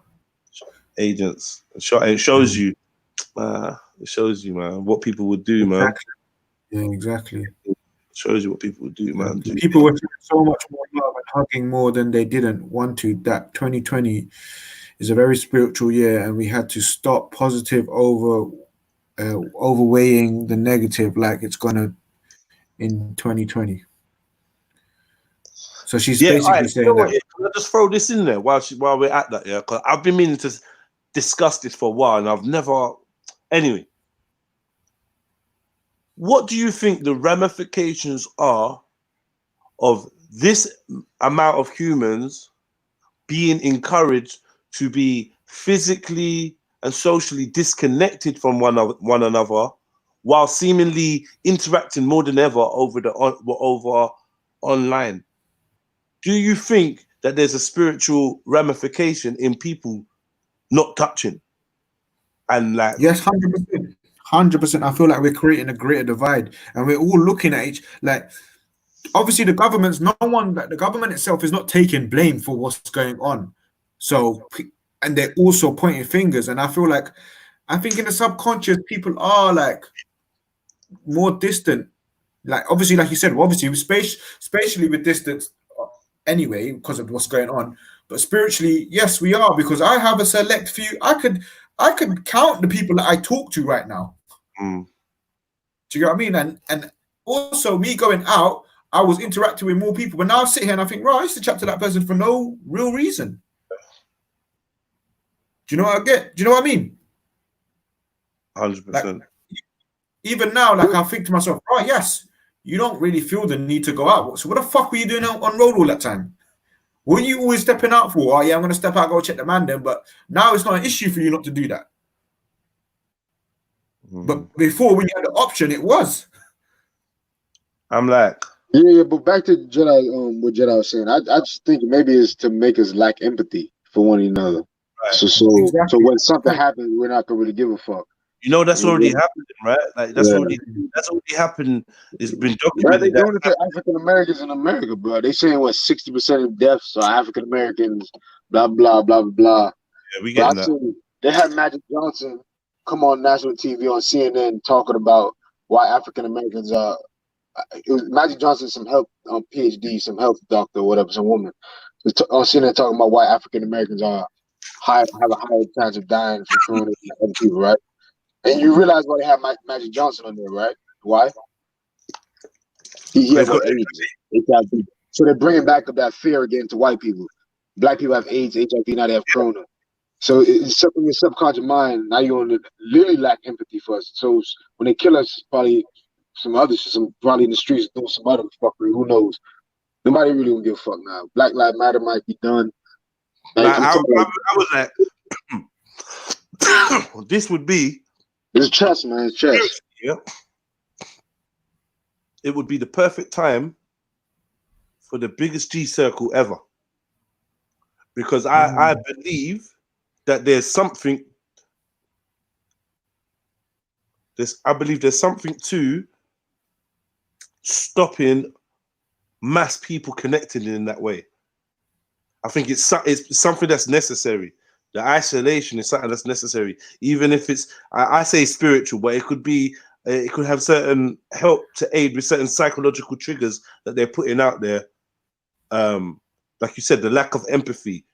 agents. It shows you, man, what people would do, man. Exactly. Yeah, exactly. It shows you what people would do, man. People were showing so much more love and hugging more than they didn't want to. That 2020 is a very spiritual year, and we had to stop positive overweighing the negative like it's gonna in 2020. So she's basically saying that. Can I just throw this in there while we're at that? Yeah, because I've been meaning to discuss this for a while, and I've never. Anyway, what do you think the ramifications are of this amount of humans being encouraged to be physically and socially disconnected from one another, while seemingly interacting more than ever over online? Do you think that there's a spiritual ramification in people not touching? And like, yes, 100%. I feel like we're creating a greater divide, and we're all looking at each, like, obviously the government itself is not taking blame for what's going on. So, and they're also pointing fingers, and I think in the subconscious people are like more distant. Like, obviously, like you said, obviously spatially we're distant anyway because of what's going on, but spiritually, yes, we are, because I have a select few. I could count the people that I talk to right now. Do you get what I mean? And also me going out, I was interacting with more people, but now I sit here and I think, right, I used to chat to that person for no real reason. Do you know what I get? Do you know what I mean? 100%. Like, even now, like, I think to myself, right, yes, you don't really feel the need to go out. So what the fuck were you doing on road all that time? Were you always stepping out for? Oh yeah, I'm gonna step out, go check the man then. But now it's not an issue for you not to do that. But before, when you had the option, it was. I'm like, yeah, but back to Jedi, what Jedi was saying, I just think maybe it's to make us lack empathy for one another. Right. So when something happens, we're not gonna really give a fuck. You know, that's already happening, right? Like that's already happened. It's been documented. They're doing it to African Americans in America, bro. They saying 60% of deaths are African Americans. Blah blah blah blah. Yeah, we getting that. They had Magic Johnson come on national TV on CNN talking about why African Americans are it was Magic Johnson, some health PhD, some health doctor, or whatever, some woman. On CNN talking about why African Americans have a higher chance of dying from corona than other people, right? And you realize why they have Magic Johnson on there, right? Why? He has what, AIDS, HIV. So they're bringing back up that fear again to white people. Black people have AIDS, HIV, now they have corona. So it's something in your subconscious mind. Now you're literally lack empathy for us. So when they kill us, probably probably in the streets doing some other fuckery. Who knows? Nobody really gonna give a fuck now. Black Lives Matter might be done. Like, I was like, this would be. It's chess, man. It's chess. Yeah. It would be the perfect time for the biggest G circle ever, because I believe that there's something. I believe there's something to stopping mass people connecting in that way. I think it's something that's necessary. The isolation is something that's necessary, even if it's I say spiritual, but it could be it could have certain help to aid with certain psychological triggers that they're putting out there. Like you said, the lack of empathy.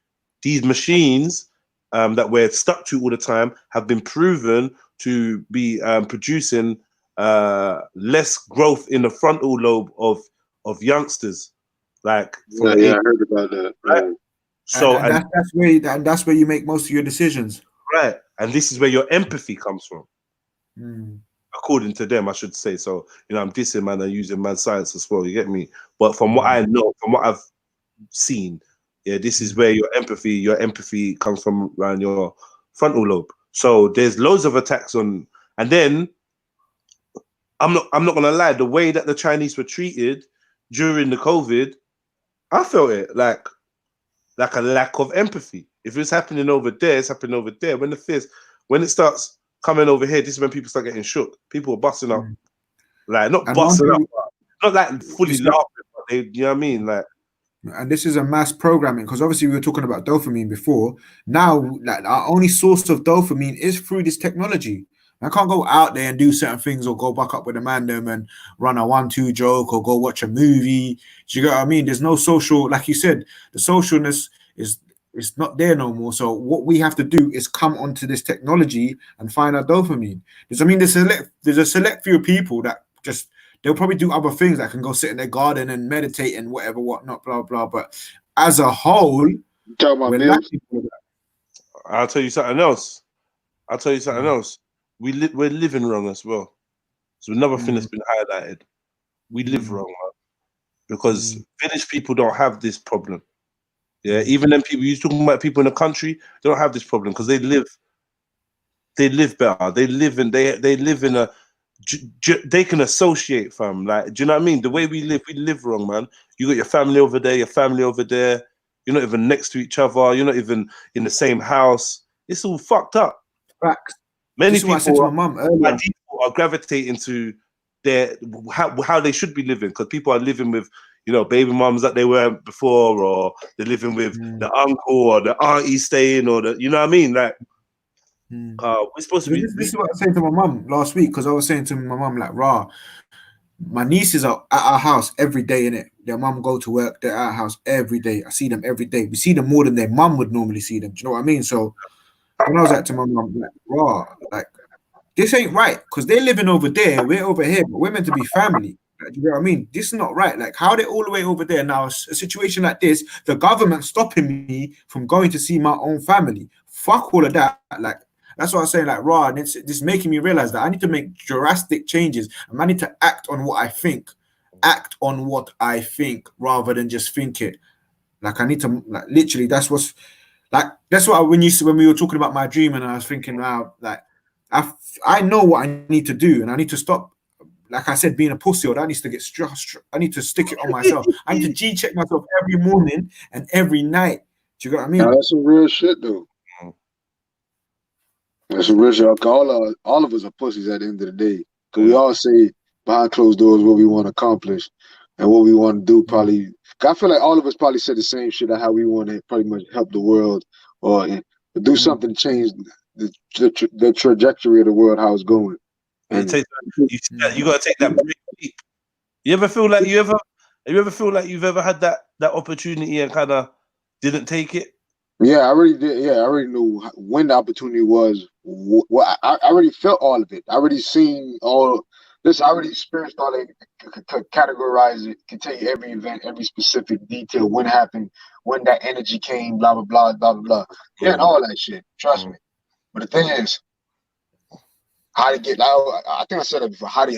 These machines that we're stuck to all the time have been proven to be producing less growth in the frontal lobe of youngsters. Like, I heard about that. Right? So and that's where you make most of your decisions. Right, and this is where your empathy comes from. According to them, I should say. So, I'm dissing man and using man science as well. You get me? But from what I know, from what I've seen, this is where your empathy comes from around your frontal lobe. So there's loads of attacks on, and then I'm not gonna lie, the way that the Chinese were treated during the COVID, I felt it like a lack of empathy. If it's happening over there, it's happening over there. When it starts coming over here, this is when people start getting shook. People are busting up, like not busting up, not like fully laughing, but they, you know what I mean, like. And this is a mass programming, because obviously we were talking about dopamine before. Now, like, our only source of dopamine is through this technology. I can't go out there and do certain things or go back up with a mandem and run a 1-2 joke or go watch a movie. Do you get what I mean? There's no social, like you said, the socialness is not there no more. So what we have to do is come onto this technology and find our dopamine. There's a select few people that just, they'll probably do other things that can go sit in their garden and meditate and whatever, whatnot, blah, blah. But as a whole, I'll tell you something else. We're living wrong as well. So another thing that's been highlighted. We live wrong, man. Because village people don't have this problem. Yeah, even them people, you're talking about people in the country, they don't have this problem because they live better. They live in a, they can associate, fam. Like, do you know what I mean? The way we live wrong, man. You got your family over there, your family over there. You're not even next to each other. You're not even in the same house. It's all fucked up. Facts. Many people are gravitating to how they should be living, because people are living with, baby mums that they weren't before, or they're living with the uncle or the auntie staying, or you know what I mean? Like, we're supposed to be. This is what I was saying to my mum last week, because I was saying to my mum, like, my nieces are at our house every day, innit? Their mum go to work, they're at our house every day. I see them every day. We see them more than their mum would normally see them. Do you know what I mean? So when I was like to my mum, like, like, this ain't right, because they're living over there, we're over here, but we're meant to be family. Like, you know what I mean? This is not right. Like, how they're all the way over there now, a situation like this, the government stopping me from going to see my own family. Fuck all of that. Like, that's what I'm saying, like, and it's making me realize that I need to make drastic changes, and I need to act on what I think. Act on what I think rather than just think it. Like, I need to, like, literally, that's what when we were talking about my dream, and I was thinking, wow, like, I know what I need to do, and I need to stop, like I said, being a pussy, or that needs to get I need to stick it on myself. I need to G-check myself every morning and every night. Do you get what I mean? Now, that's some real shit, though. That's some real shit. All of us are pussies at the end of the day. Because we all say behind closed doors what we want to accomplish and what we want to do, probably. I feel like all of us probably said the same shit on how we want to pretty much help the world, or do something to change the trajectory of the world, how it's going. And you got to take that big leap. You ever feel like you ever feel like you've ever had that opportunity and kind of didn't take it? Yeah, I already did. Yeah, I already knew when the opportunity was. I already felt all of it. I already seen all this. I already experienced all it. Categorize it. Can tell you every event, every specific detail, when it happened, when that energy came, blah blah blah blah blah blah. Yeah, and all that shit. Trust me. But the thing is, how to get out? I think I said it before. How do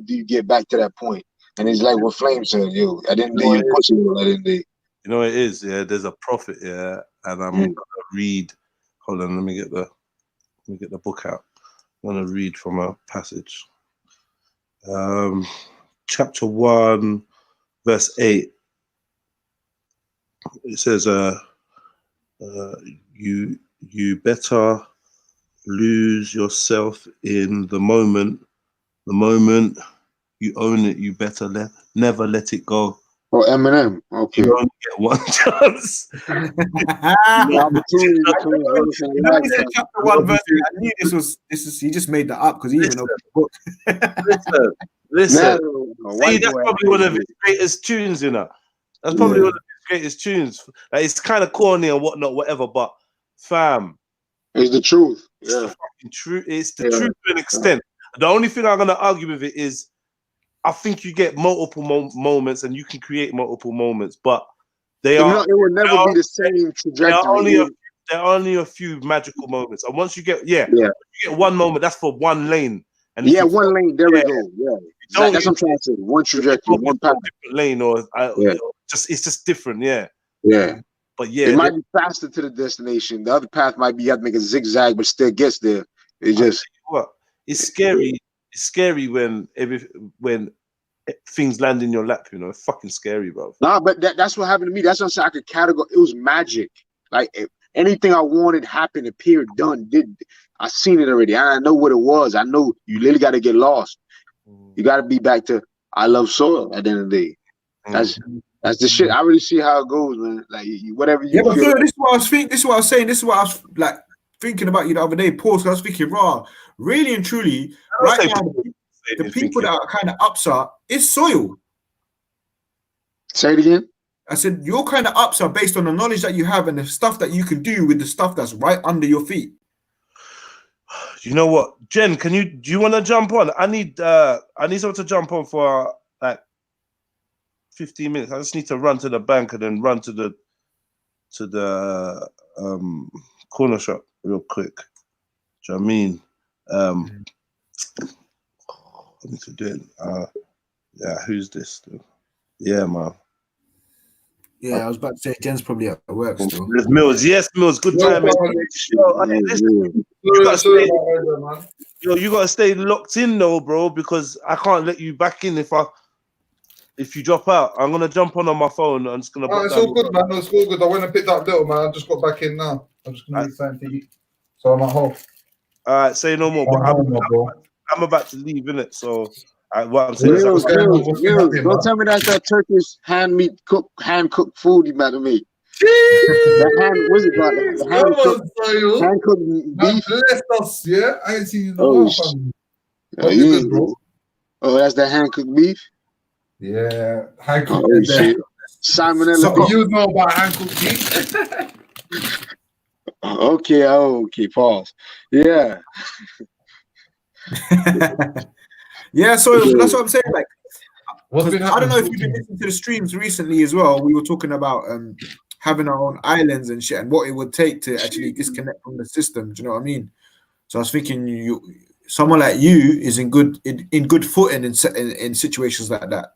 you get back to that point? And it's like what Flame said. Yo, at the end of the day, you pussy. At the end of the day. You know what it is, yeah. There's a prophet, yeah, and I'm gonna read. Hold on, let me get the book out. I'm gonna read from a passage. Chapter 1, verse 8. It says, you better lose yourself in the moment. The moment you own it, you better never let it go. Oh, Eminem. Okay. You only get one chance. Chapter 1 verse. I knew this is. He just made that up because he even opened the book. Listen. See, that's probably one of his greatest tunes, you know. That's probably one of his greatest tunes. Like, it's kind of corny and whatnot, whatever. But fam, it's the truth. It's the fucking truth. It's the truth to an extent. The only thing I'm gonna argue with it is, I think you get multiple moments and you can create multiple moments, but it will never be the same trajectory. There are only a few magical moments, and once you get you get one moment, that's for one lane. And one lane. There we go. Yeah, that's what I'm trying to say. One trajectory, one path, different lane, or it's just different. Yeah. But it might be faster to the destination. The other path might be you have to make a zigzag, but still gets there. It just it's scary. It's scary when things land in your lap, you know. It's fucking scary, bro. Nah, but that's what happened to me. That's what I'm saying. I could categorize. It was magic. Like anything I wanted happened, appeared, done, did. I seen it already. I know what it was. I know you literally got to get lost. You got to be back to I love soil at the end of the day. That's the shit. I already see how it goes, man. Like whatever you. Yeah, but this is what I was thinking. This is what I was saying. This is what I was like thinking about you the other day. Pause. I was thinking, raw. Really and truly, right now, the people that are kind of upset is soil. Say it again. I said your kind of ups are based on the knowledge that you have and the stuff that you can do with the stuff that's right under your feet. You know what, Jen? Do you want to jump on? I need someone to jump on for like 15 minutes. I just need to run to the bank and then run to the corner shop real quick. Do you know what I mean? I need to do it. Yeah, who's this? Yeah, man. Yeah, I was about to say Jen's probably at work still. There's Mills. Yes, Mills. Good time. You gotta stay locked in though, bro, because I can't let you back in if you drop out. I'm gonna jump on my phone. I'm just gonna. It's all good, man. It's all good. I went and picked up Little, man. I just got back in now. I'm just gonna eat something to eat. So I'm at home. All right, say no more. But I'm about to leave, innit? So what I'm saying is, don't tell me that's that Turkish hand cooked food you about to make. What's it called? The hand cooked beef. Bless us, yeah. I ain't seen you in a while, bro. Oh, that's that hand cooked beef. Yeah, hand cooked beef. Salmonella. So you know about hand cooked beef? Okay, pause. Yeah. Yeah, so that's what I'm saying. Like, I don't know if you've been listening to the streams recently as well. We were talking about having our own islands and shit, and what it would take to actually disconnect from the system. Do you know what I mean? So I was thinking, someone like you is in good footing in situations like that.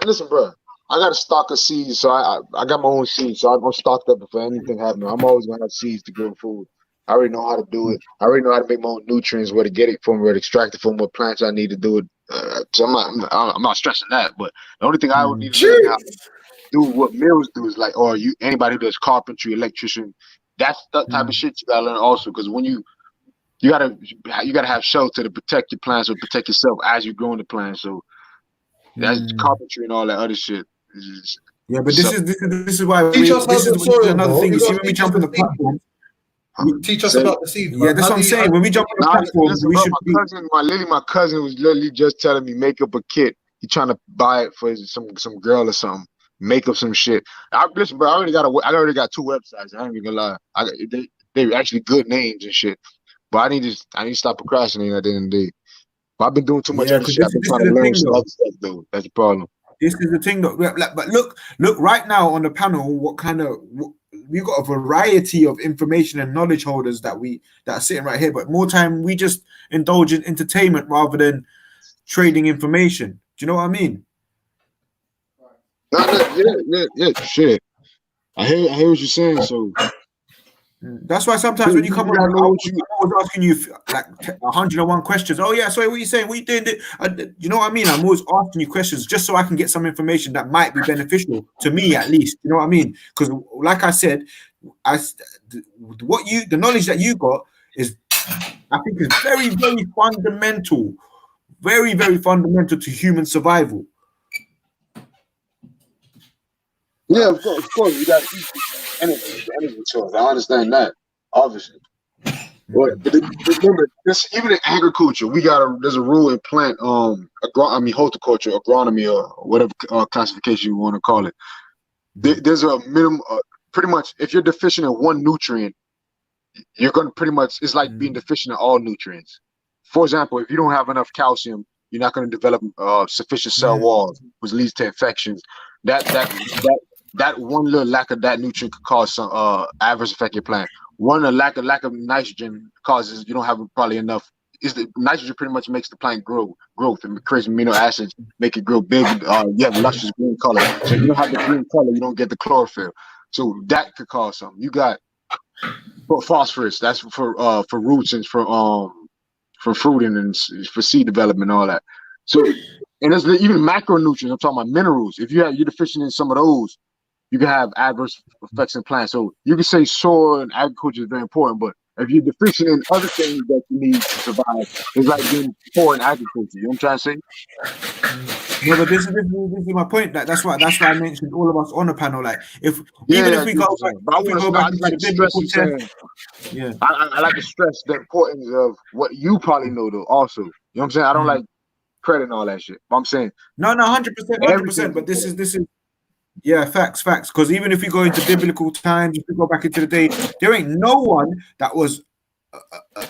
Listen, bro. I got to stock of seeds, so I got my own seeds, so I'm gonna stock up before anything happens. I'm always gonna have seeds to grow food. I already know how to do it. I already know how to make my own nutrients, where to get it from, where to extract it from, what plants I need to do it. So I'm not stressing that. But the only thing I would need to learn how to do what Mills do is like, or anybody who does carpentry, electrician, that's the type of shit you gotta learn also. Because when you gotta have shelter to protect your plants or protect yourself as you're growing the plants. So that's carpentry and all that other shit. Yeah, but this is why this is another thing. You see when we jump on the platform. Teach us about the seed. Yeah, that's what I'm saying. When we jump on the platform, listen, we bro, should my cousin was literally just telling me make up a kit. He trying to buy it for some girl or something. Make up some shit. Listen, bro, I already got 2 websites. I ain't even gonna lie. They actually good names and shit. But I need to stop procrastinating at the end of the day. But I've been doing too much other shit. I've been trying to learn some other stuff, though. That's the problem. This is the thing, though. But look right now on the panel. We've got a variety of information and knowledge holders that are sitting right here. But more time, we just indulge in entertainment rather than trading information. Do you know what I mean? Yeah, shit. I hear what you're saying. So that's why sometimes when you come on, I'm always asking you like 101 questions. Oh yeah, sorry, what are you saying? What are you doing? You know what I mean? I'm always asking you questions just so I can get some information that might be beneficial to me at least. You know what I mean? Because like I said, the knowledge that you got is, I think, is very, very fundamental, very, very fundamental to human survival. Yeah, of course, you got to eat energy source. I understand that, obviously. But remember, even in agriculture, there's a rule in plant horticulture, agronomy, or whatever classification you want to call it. There's a minimum. Pretty much, if you're deficient in one nutrient, you're going to pretty much, it's like being deficient in all nutrients. For example, if you don't have enough calcium, you're not going to develop sufficient cell walls, which leads to infections. That one little lack of that nutrient could cause some adverse effect your plant. One, a lack of nitrogen causes you don't have probably enough. The nitrogen pretty much makes the plant growth and creates amino acids, make it grow big. You have luscious green color. So if you don't have the green color, you don't get the chlorophyll. So that could cause something. You got phosphorus. That's for roots and for fruiting and for seed development and all that. So and there's even macronutrients. I'm talking about minerals. If you're deficient in some of those, you can have adverse effects in plants. So you can say soil and agriculture is very important, but if you're deficient in other things that you need to survive, it's like being poor in agriculture. You know what I'm trying to say? No, but this is my point. That's why I mentioned all of us on the panel. Like if we go back into the biblical text, yeah. I like to stress the importance of what you probably know though. Also, you know what I'm saying? I don't like credit and all that shit. But I'm saying no, 100%. But this is. Yeah, facts. Because even if we go into biblical times, if we go back into the day, there ain't no one that was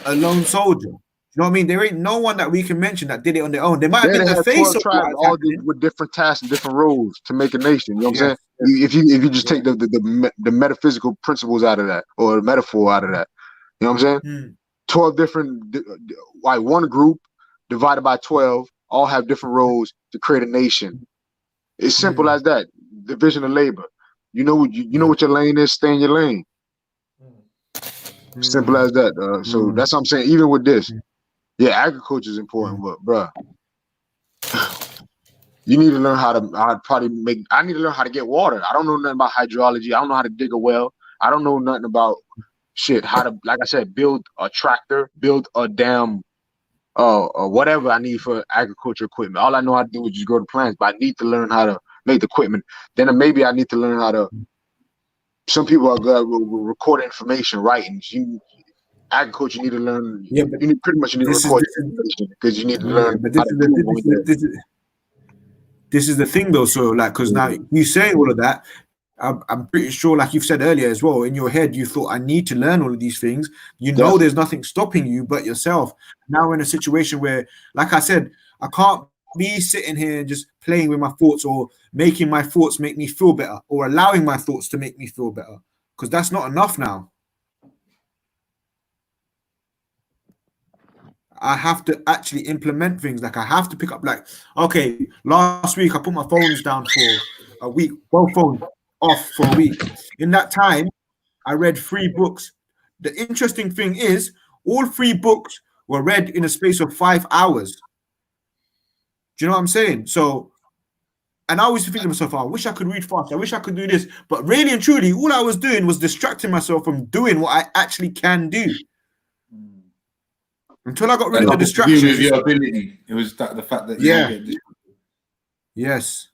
a lone soldier. You know what I mean? There ain't no one that we can mention that did it on their own. They might have been the face of tribes, all with different tasks and different roles to make a nation. You know what I'm saying? If you just take the metaphysical principles out of that, or the metaphor out of that, you know what I'm saying? 12 different, like one group divided by 12, all have different roles to create a nation. It's simple as that. Division of labor. You know what your lane is. Stay in your lane. Simple as that. So that's what I'm saying. Even with this, yeah, agriculture is important, but bruh, you need to learn how to I need to learn how to get water. I don't know nothing about hydrology. I don't know how to dig a well. I don't know nothing about shit. How to, like I said, build a tractor, build a damn or whatever I need for agriculture equipment. All I know how to do is just grow the plants, but I need to learn how to make the equipment. Then maybe I need to learn how to. Some people are good with recording information, writing. Agriculture, you need to learn. Yeah, but you pretty much need to record information because you need to learn. But this is the thing, though. So, like, because now you saying all of that, I'm pretty sure, like you've said earlier as well, in your head, you thought, I need to learn all of these things. You know, there's nothing stopping you but yourself. Now we're in a situation where, like I said, I can't be sitting here and just playing with my thoughts or making my thoughts make me feel better or allowing my thoughts to make me feel better, because that's not enough now. I have to actually implement things. Like I have to pick up, like, okay, last week I put my phones down for a week, both phones off for a week. In that time, I read 3 books. The interesting thing is, all 3 books were read in a space of 5 hours. Do you know what I'm saying? So, and I always think to myself, I wish I could read fast. I wish I could do this. But really and truly, all I was doing was distracting myself from doing what I actually can do. Until I got rid of the distractions. With your ability. It was the fact that you yes.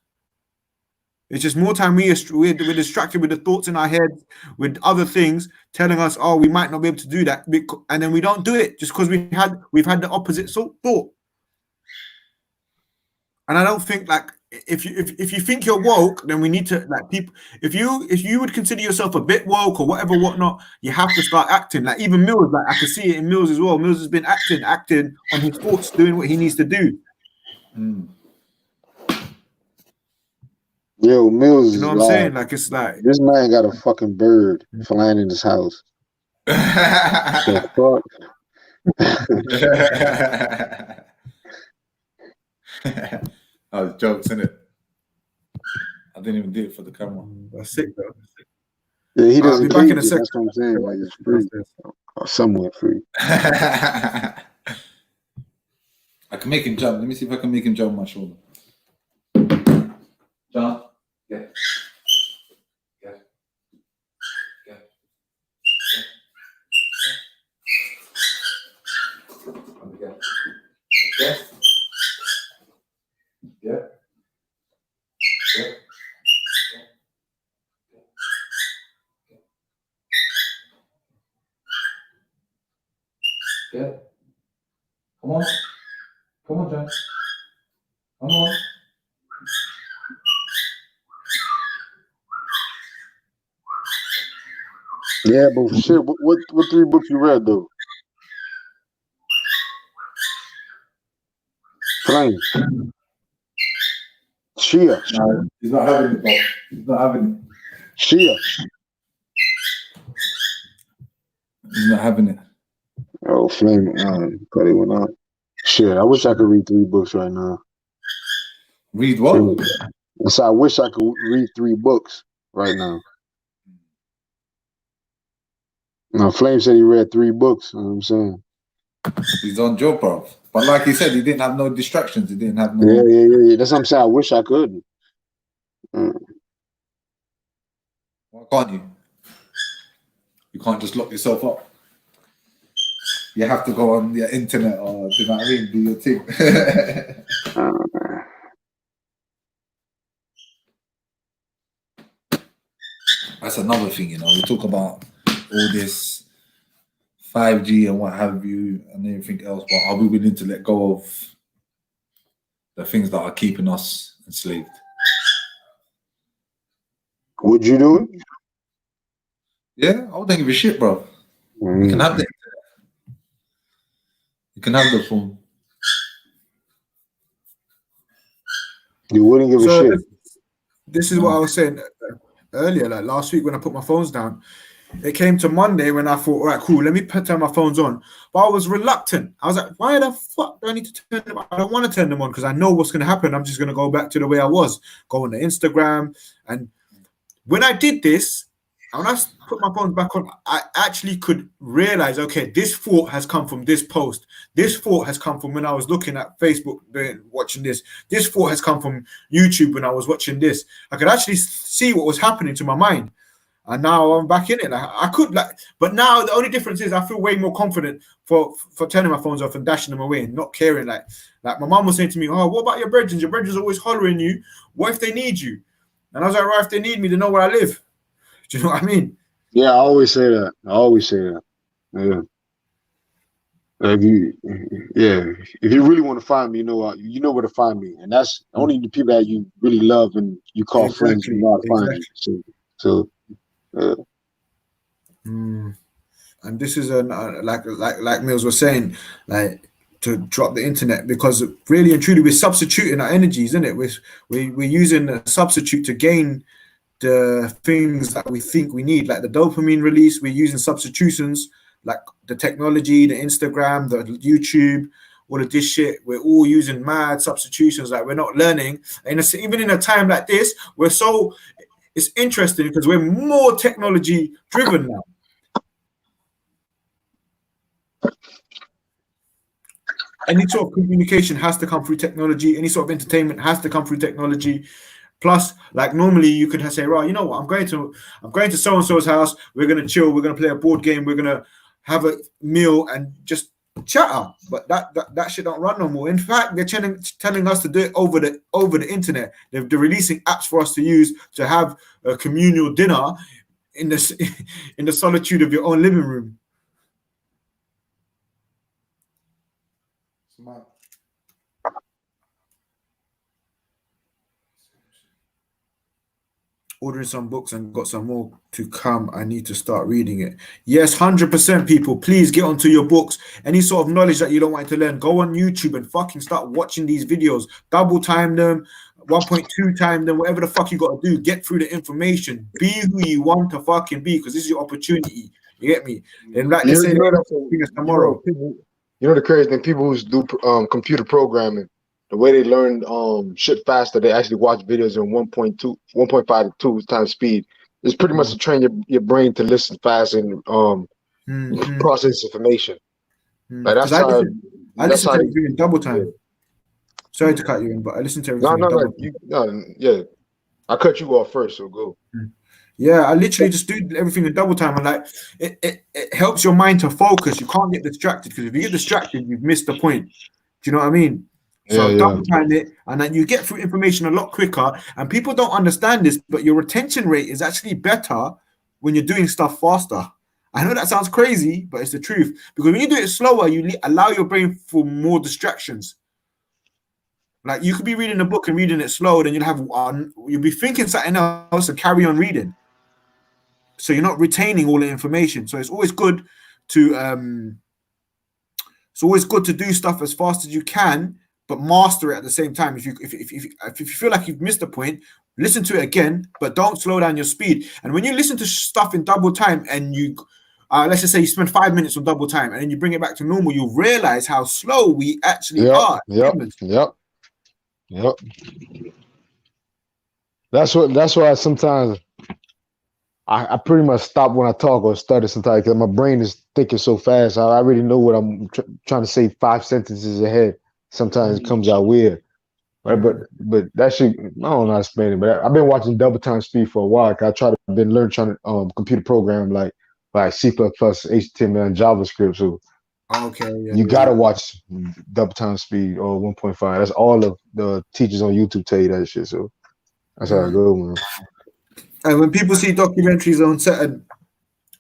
It's just more time we're distracted with the thoughts in our heads, with other things telling us, oh, we might not be able to do that, and then we don't do it just because we've had the opposite thought. And I don't think like if you think you're woke, then we need to like people. If you would consider yourself a bit woke or whatnot, you have to start acting. Like even Mills, like I can see it in Mills as well. Mills has been acting on his thoughts, doing what he needs to do. Yo, Mills, you know what I'm saying? Like it's like this man got a fucking bird flying in his house. The fuck? Oh, jokes, innit? I didn't even do it for the camera. That's sick though. Yeah, he doesn't. I'll be back in a second. That's what I'm saying. Like it's free, or somewhat free. I can make him jump. Let me see if I can make him jump on my shoulder. Jump. Yeah. Yeah. Yeah. Yeah. Yeah. Yeah. Yeah. Yeah. Come on. Come on, John. Come on. Yeah, but shit, what 3 books you read though? Flame. Shia. No, he's not having it, bro. He's not having it. Shia. He's not having it. Oh, Flame. Probably went out. Shit, I wish I could read 3 books right now. Read what? So I wish I could read 3 books right now. No, Flame said he read 3 books. You know what I'm saying? He's on Joe, bro. But like he said, he didn't have no distractions. He didn't have no. Yeah. That's what I'm saying. I wish I could. Why can't you? You can't just lock yourself up. You have to go on the internet or, do you know what I mean? Do your thing. That's another thing, you know. We talk about all this 5G and what have you and everything else, but are we willing to let go of the things that are keeping us enslaved? Would you do it? Yeah, I wouldn't give a shit, bro. You can have the internet. You can have the phone. You wouldn't give a shit. This is what I was saying earlier, like last week when I put my phones down. It came to Monday when I thought, all right, cool, let me turn my phones on. But I was reluctant. I was like, why the fuck do I need to turn them on? I don't want to turn them on because I know what's going to happen. I'm just going to go back to the way I was, go on to Instagram. And when I did this, when I put my phones back on, I actually could realize, okay, this thought has come from this post. This thought has come from when I was looking at Facebook, watching this. This thought has come from YouTube when I was watching this. I could actually see what was happening to my mind. And now I'm back in it. Like I could, like, but now the only difference is I feel way more confident for turning my phones off and dashing them away and not caring. Like my mom was saying to me, "Oh, what about your brethren? Your brethren's always hollering you. What if they need you?" And I was like, "Right, if they need me, they know where I live." Do you know what I mean? Yeah, I always say that. Yeah. If you really want to find me, you know where to find me, and that's only the people that you really love and you call friends who know how to find you. So. And this is like Mills was saying, like to drop the internet, because really and truly we're substituting our energies, isn't it? We're using a substitute to gain the things that we think we need, like the dopamine release. We're using substitutions like the technology, the Instagram, the YouTube, all of this shit. We're all using mad substitutions. Like we're not learning, and even in a time like this, it's interesting because we're more technology driven now. Any sort of communication has to come through technology. Any sort of entertainment has to come through technology. Plus, like normally you could say, right, you know what, I'm going to so-and-so's house. We're going to chill. We're going to play a board game. We're going to have a meal and just chatter, but that shit don't run no more. In fact, they're telling us to do it over the internet. They're releasing apps for us to use to have a communal dinner in the solitude of your own living room. Ordering some books and got some more to come. I need to start reading it. Yes, 100% people. Please get onto your books. Any sort of knowledge that you don't want to learn, go on YouTube and fucking start watching these videos. Double time them, 1.2 time them, whatever the fuck you got to do. Get through the information. Be who you want to fucking be, because this is your opportunity. You get me? And like they say, tomorrow. You know the crazy thing, people who do computer programming, the way they learn shit faster, they actually watch videos in 1.5 to 2 times speed. It's pretty much to train your brain to listen fast and process information. Like that's how I listen to everything in double time. Sorry to cut you in, but I listen to everything. Yeah. I cut you off first, so go. Yeah, I literally just do everything in double time, and like it helps your mind to focus. You can't get distracted, because if you get distracted, you've missed the point. Do you know what I mean? So double time it, and then you get through information a lot quicker. And people don't understand this, but your retention rate is actually better when you're doing stuff faster. I know that sounds crazy, but it's the truth. Because when you do it slower, you allow your brain for more distractions. Like you could be reading a book and reading it slow, then you'll be thinking something else and carry on reading. So you're not retaining all the information. So it's always good to do stuff as fast as you can, but master it at the same time. If you feel like you've missed a point, listen to it again, but don't slow down your speed. And when you listen to stuff in double time, and you let's just say you spend 5 minutes on double time, and then you bring it back to normal, you'll realize how slow we actually are. Yep. That's why sometimes I pretty much stop when I talk or stutter sometimes, because my brain is thinking so fast. I already know what I'm trying to say 5 sentences ahead. Sometimes it comes out weird, right? But that shit, I don't know how to explain it. But I've been watching double time speed for a while. I trying to computer program like C++, HTML, and JavaScript. So you gotta watch double time speed or 1.5. That's all of the teachers on YouTube tell you that shit. So that's how I go, man. And when people see documentaries on certain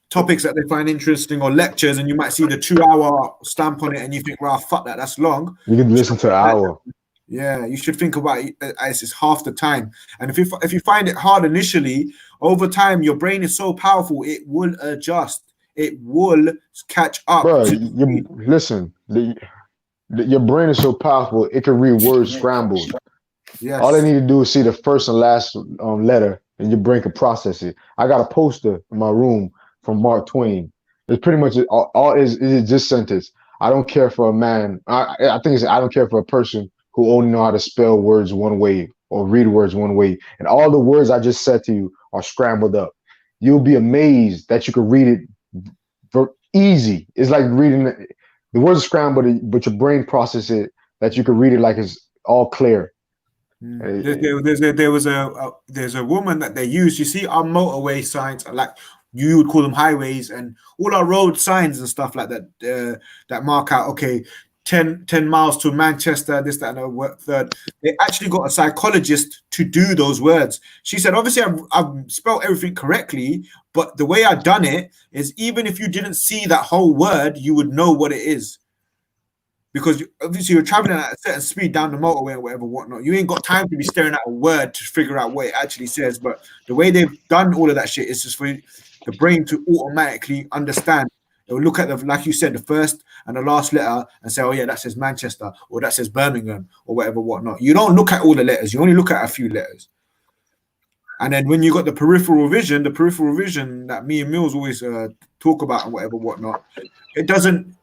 topics that they find interesting, or lectures, and you might see the 2-hour stamp on it, and you think, "Well, fuck that, that's long." You can listen to an hour. Yeah, you should think about it as it's half the time. And if you find it hard initially, over time, your brain is so powerful, it will adjust. It will catch up. Bro, listen, your brain is so powerful, it can read words scrambled. Yes. All they need to do is see the first and last letter, and your brain can process it. I got a poster in my room from Mark Twain. It's pretty much all is this sentence. I don't care for a man. I think it's I don't care for a person who only know how to spell words one way or read words one way. And all the words I just said to you are scrambled up. You'll be amazed that you can read it easy. It's like reading the words are scrambled, but your brain processes it that you can read it like it's all clear. There's a woman that they use. You see our motorway signs, like you would call them highways, and all our road signs and stuff like that that mark out 10 miles to Manchester, this, that, and the third. They actually got a psychologist to do those words. She said, obviously I've spelled everything correctly, but the way I've done it is, even if you didn't see that whole word, you would know what it is. Because obviously you're traveling at a certain speed down the motorway or whatever, whatnot. You ain't got time to be staring at a word to figure out what it actually says. But the way they've done all of that shit is just for the brain to automatically understand. It'll look at like you said, the first and the last letter and say, "Oh yeah, that says Manchester," or "That says Birmingham," or whatever, whatnot. You don't look at all the letters. You only look at a few letters. And then when you got the peripheral vision that me and Mills always talk about and whatever, whatnot, it doesn't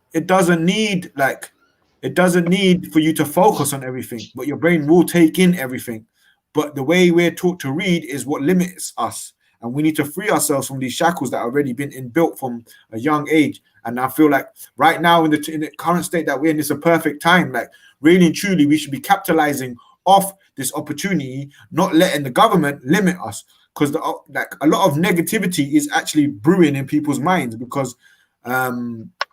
need for you to focus on everything, but your brain will take in everything. But the way we're taught to read is what limits us. And we need to free ourselves from these shackles that have already been inbuilt from a young age. And I feel like right now in the current state that we're in, it's a perfect time. Like really and truly, we should be capitalizing off this opportunity, not letting the government limit us. Because like a lot of negativity is actually brewing in people's minds, because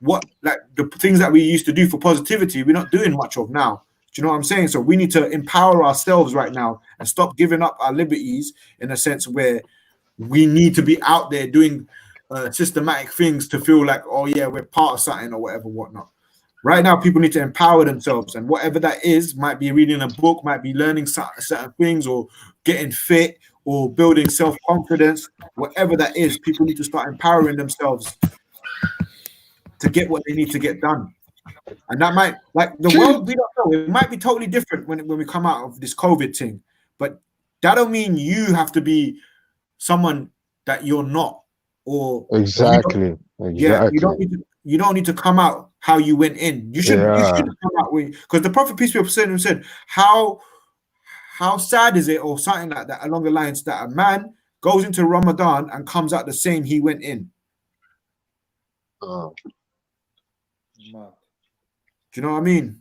what, like the things that we used to do for positivity, we're not doing much of now. Do you know what I'm saying? So we need to empower ourselves right now and stop giving up our liberties in a sense where we need to be out there doing systematic things to feel like, oh yeah, we're part of something or whatever, whatnot. Right now, people need to empower themselves, and whatever that is, might be reading a book, might be learning certain things, or getting fit, or building self-confidence. Whatever that is, people need to start empowering themselves to get what they need to get done. And that might, like the world, we don't know. It might be totally different when we come out of this COVID thing, but that don't mean you have to be someone that you're not, or Exactly. yeah, you don't need to come out how you went in. You should come out with, because the Prophet peace be upon him said, how sad is it, or something like that along the lines, that a man goes into Ramadan and comes out the same he went in. Do you know what I mean?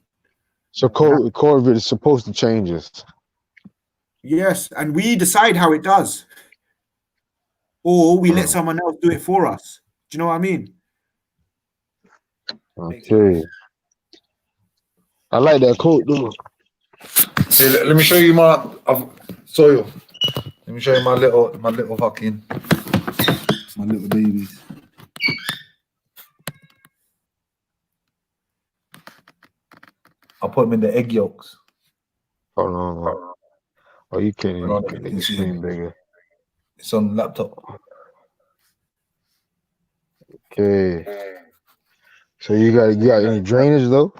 So COVID is supposed to change us. Yes, and we decide how it does, or we let someone else do it for us. Do you know what I mean? Okay. I like that quote, though. See, let me show you my soil. Let me show you my little fucking, my little babies. I'll put them in the egg yolks. Hold on. Oh, you can't make the screen bigger. It's on laptop. Okay. So you got any drainage though?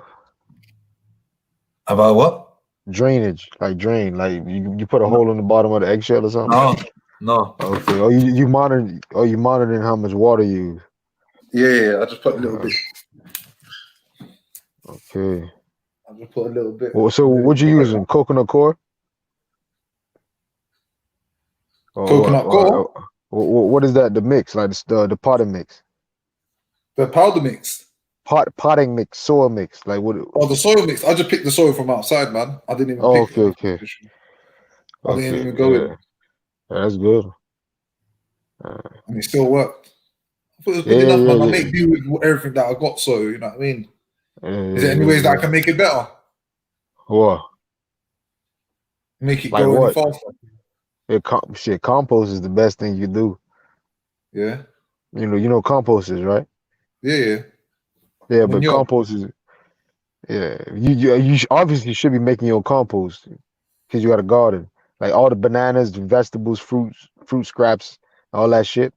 About what? Drainage, like drain, like you put a hole in the bottom of the eggshell or something? No. Okay. Oh, you monitoring how much water you use? Yeah. I just put a little bit. Okay. I just put a little bit. Well, so what you using? Coconut core? Coconut core? What is that? The mix, like the potting mix? The powder mix. Potting mix, soil mix, like what? Oh, the soil mix. I just picked the soil from outside, man. I didn't even pick it. Okay. I didn't even go in. That's good. And it still worked. I thought it was good enough, man. I make do with everything that I got, so you know what I mean? Is there any ways that I can make it better? What? Make it like go what? any faster. Shit, compost is the best thing you do. Yeah. You know compost is, right? Yeah. Yeah, but compost is, you obviously should be making your compost because you got a garden. Like all the bananas, the vegetables, fruit scraps, all that shit,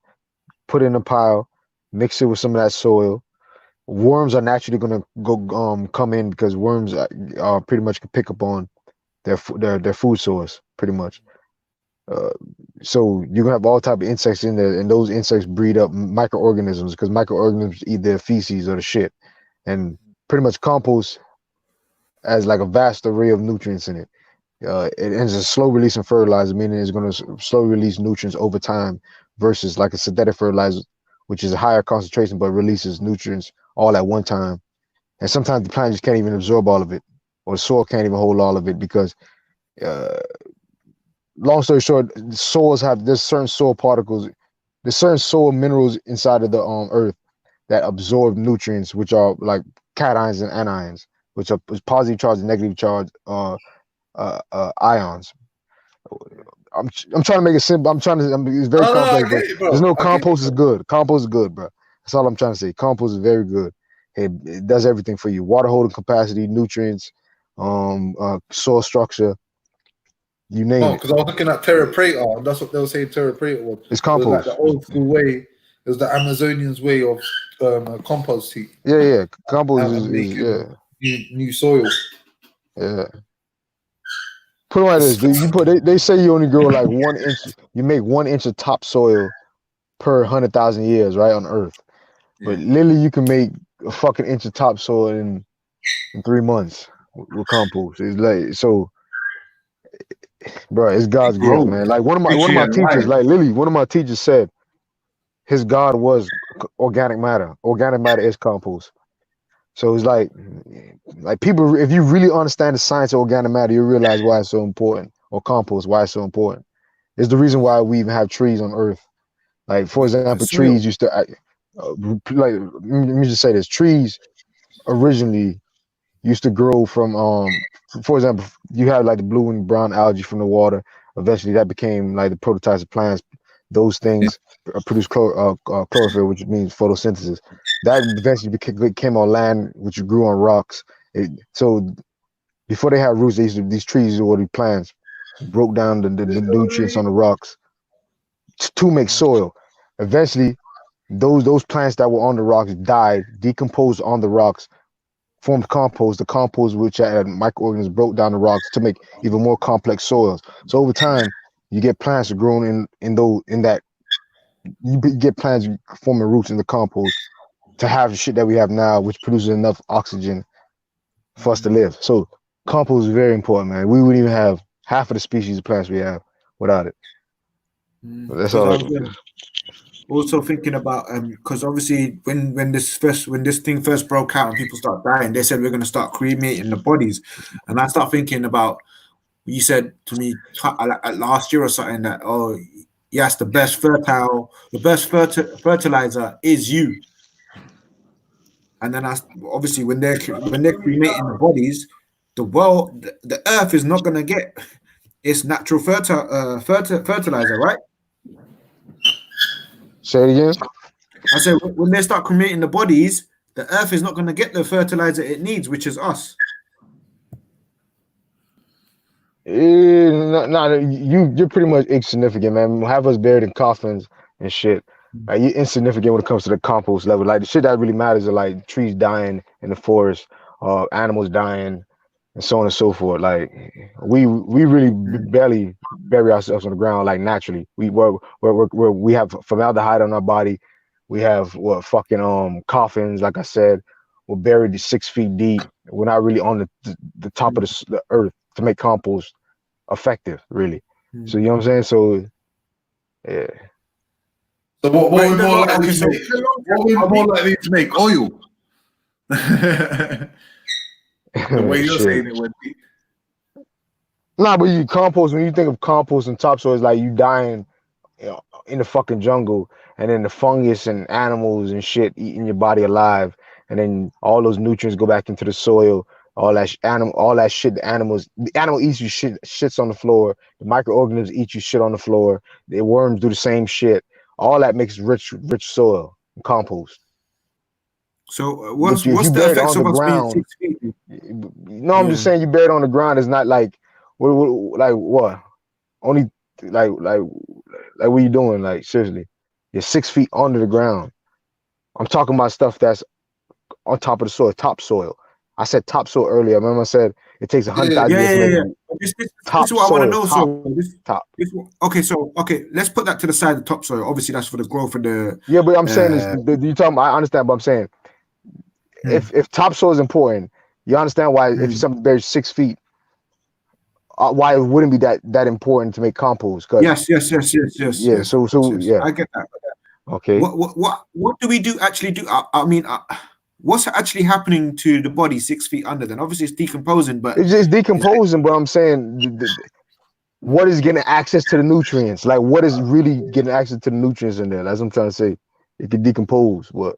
put it in a pile, mix it with some of that soil. Worms are naturally gonna go come in because worms are pretty much can pick up on their food source pretty much. So you're gonna have all type of insects in there, and those insects breed up microorganisms because microorganisms eat their feces or the shit. And pretty much compost has like a vast array of nutrients in it. It ends a slow releasing fertilizer, meaning it's going to slow release nutrients over time versus like a synthetic fertilizer, which is a higher concentration but releases nutrients all at one time. And sometimes the plant just can't even absorb all of it, or the soil can't even hold all of it because long story short, there's certain soil particles, there's certain soil minerals inside of the earth that absorb nutrients, which are like cations and anions, which are positive charge and negative charge ions. I'm trying to make it simple. It's very complex, but there's no compost is good. Compost is good, bro. That's all I'm trying to say. Compost is very good. It does everything for you: water holding capacity, nutrients, soil structure. You name it. Because I was looking at terra preta, and that's what they were saying. Terra preta was. It's compost. It was like the old school way. It was the Amazonians' way of compost heat. Yeah. Compost is new soil. Yeah. Put it like this, dude. They say you only grow like 1 inch. You make 1 inch of topsoil per 100,000 years, right, on Earth. But literally, you can make a fucking inch of topsoil in 3 months with compost. It's like so, bro. It's God's gift, man. Like one of my teachers, like literally, one of my teachers said, his God was organic matter. Organic matter is compost. So it's like people, if you really understand the science of organic matter, you realize why it's so important, or compost, why it's so important. It's the reason why we even have trees on Earth. Like, for example, trees used to, like let me just say this: trees originally used to grow from for example, you have like the blue and brown algae from the water. Eventually, that became like the prototypes of plants. Those things produce chlorophyll, which means photosynthesis. That eventually became on land, which grew on rocks. So before they had roots, these trees or these plants broke down the nutrients on the rocks to make soil. Eventually, those plants that were on the rocks died, decomposed on the rocks, formed compost. The compost, which had microorganisms, broke down the rocks to make even more complex soils. So over time, you get plants grown in that. You get plants forming roots in the compost to have the shit that we have now, which produces enough oxygen for us to live. So compost is very important, man. We wouldn't even have half of the species of plants we have without it. That's all. Also thinking about because obviously when this thing first broke out and people start dying, they said we're going to start cremating the bodies, and I start thinking about, you said to me last year or something that, oh yes, the best fertilizer is you. And then obviously when they're cremating the bodies, the earth is not going to get its natural fertilizer, right? Say it again. I said when they start cremating the bodies, the earth is not going to get the fertilizer it needs, which is us. You're pretty much insignificant, man. Have us buried in coffins and shit. Like, you're insignificant when it comes to the compost level. Like the shit that really matters are like trees dying in the forest, animals dying, and so on and so forth. Like we really barely bury ourselves on the ground like naturally. We have formaldehyde on our body. We have coffins. Like I said, we're buried 6 feet deep. We're not really on the top of the earth to make compost effective, really. So you know what I'm saying? So yeah. So what we're more likely to make? What we're more likely to make? Oil. The way you're saying it would be. Nah, but you compost, when you think of compost and topsoil, it's like you dying in the fucking jungle, and then the fungus and animals and shit eating your body alive, and then all those nutrients go back into the soil. All that shit. The animal eats you shits on the floor. The microorganisms eat you shit on the floor. The worms do the same shit. All that makes rich soil and compost. So what's the effects of us being 6 feet? No, I'm just saying you buried on the ground is not like what? Only like what you doing? Like seriously, you're 6 feet under the ground. I'm talking about stuff that's on top of the soil, topsoil. I said topsoil earlier. Remember I said it takes 100,000 years to make This is what I want to know. Okay, let's put that to the side of topsoil. Obviously, that's for the growth of the. Yeah, but I'm saying is you talking. I understand, but I'm saying if topsoil is important, you understand why if something buried 6 feet, why it wouldn't be that important to make compost? Yes. Yeah, so yeah, I get that. Okay. What do we actually do? I mean. What's actually happening to the body 6 feet under? Then obviously it's decomposing, but it's just decomposing. But I'm saying, what is getting access to the nutrients? Like, what is really getting access to the nutrients in there? That's what I'm trying to say. It can decompose. What?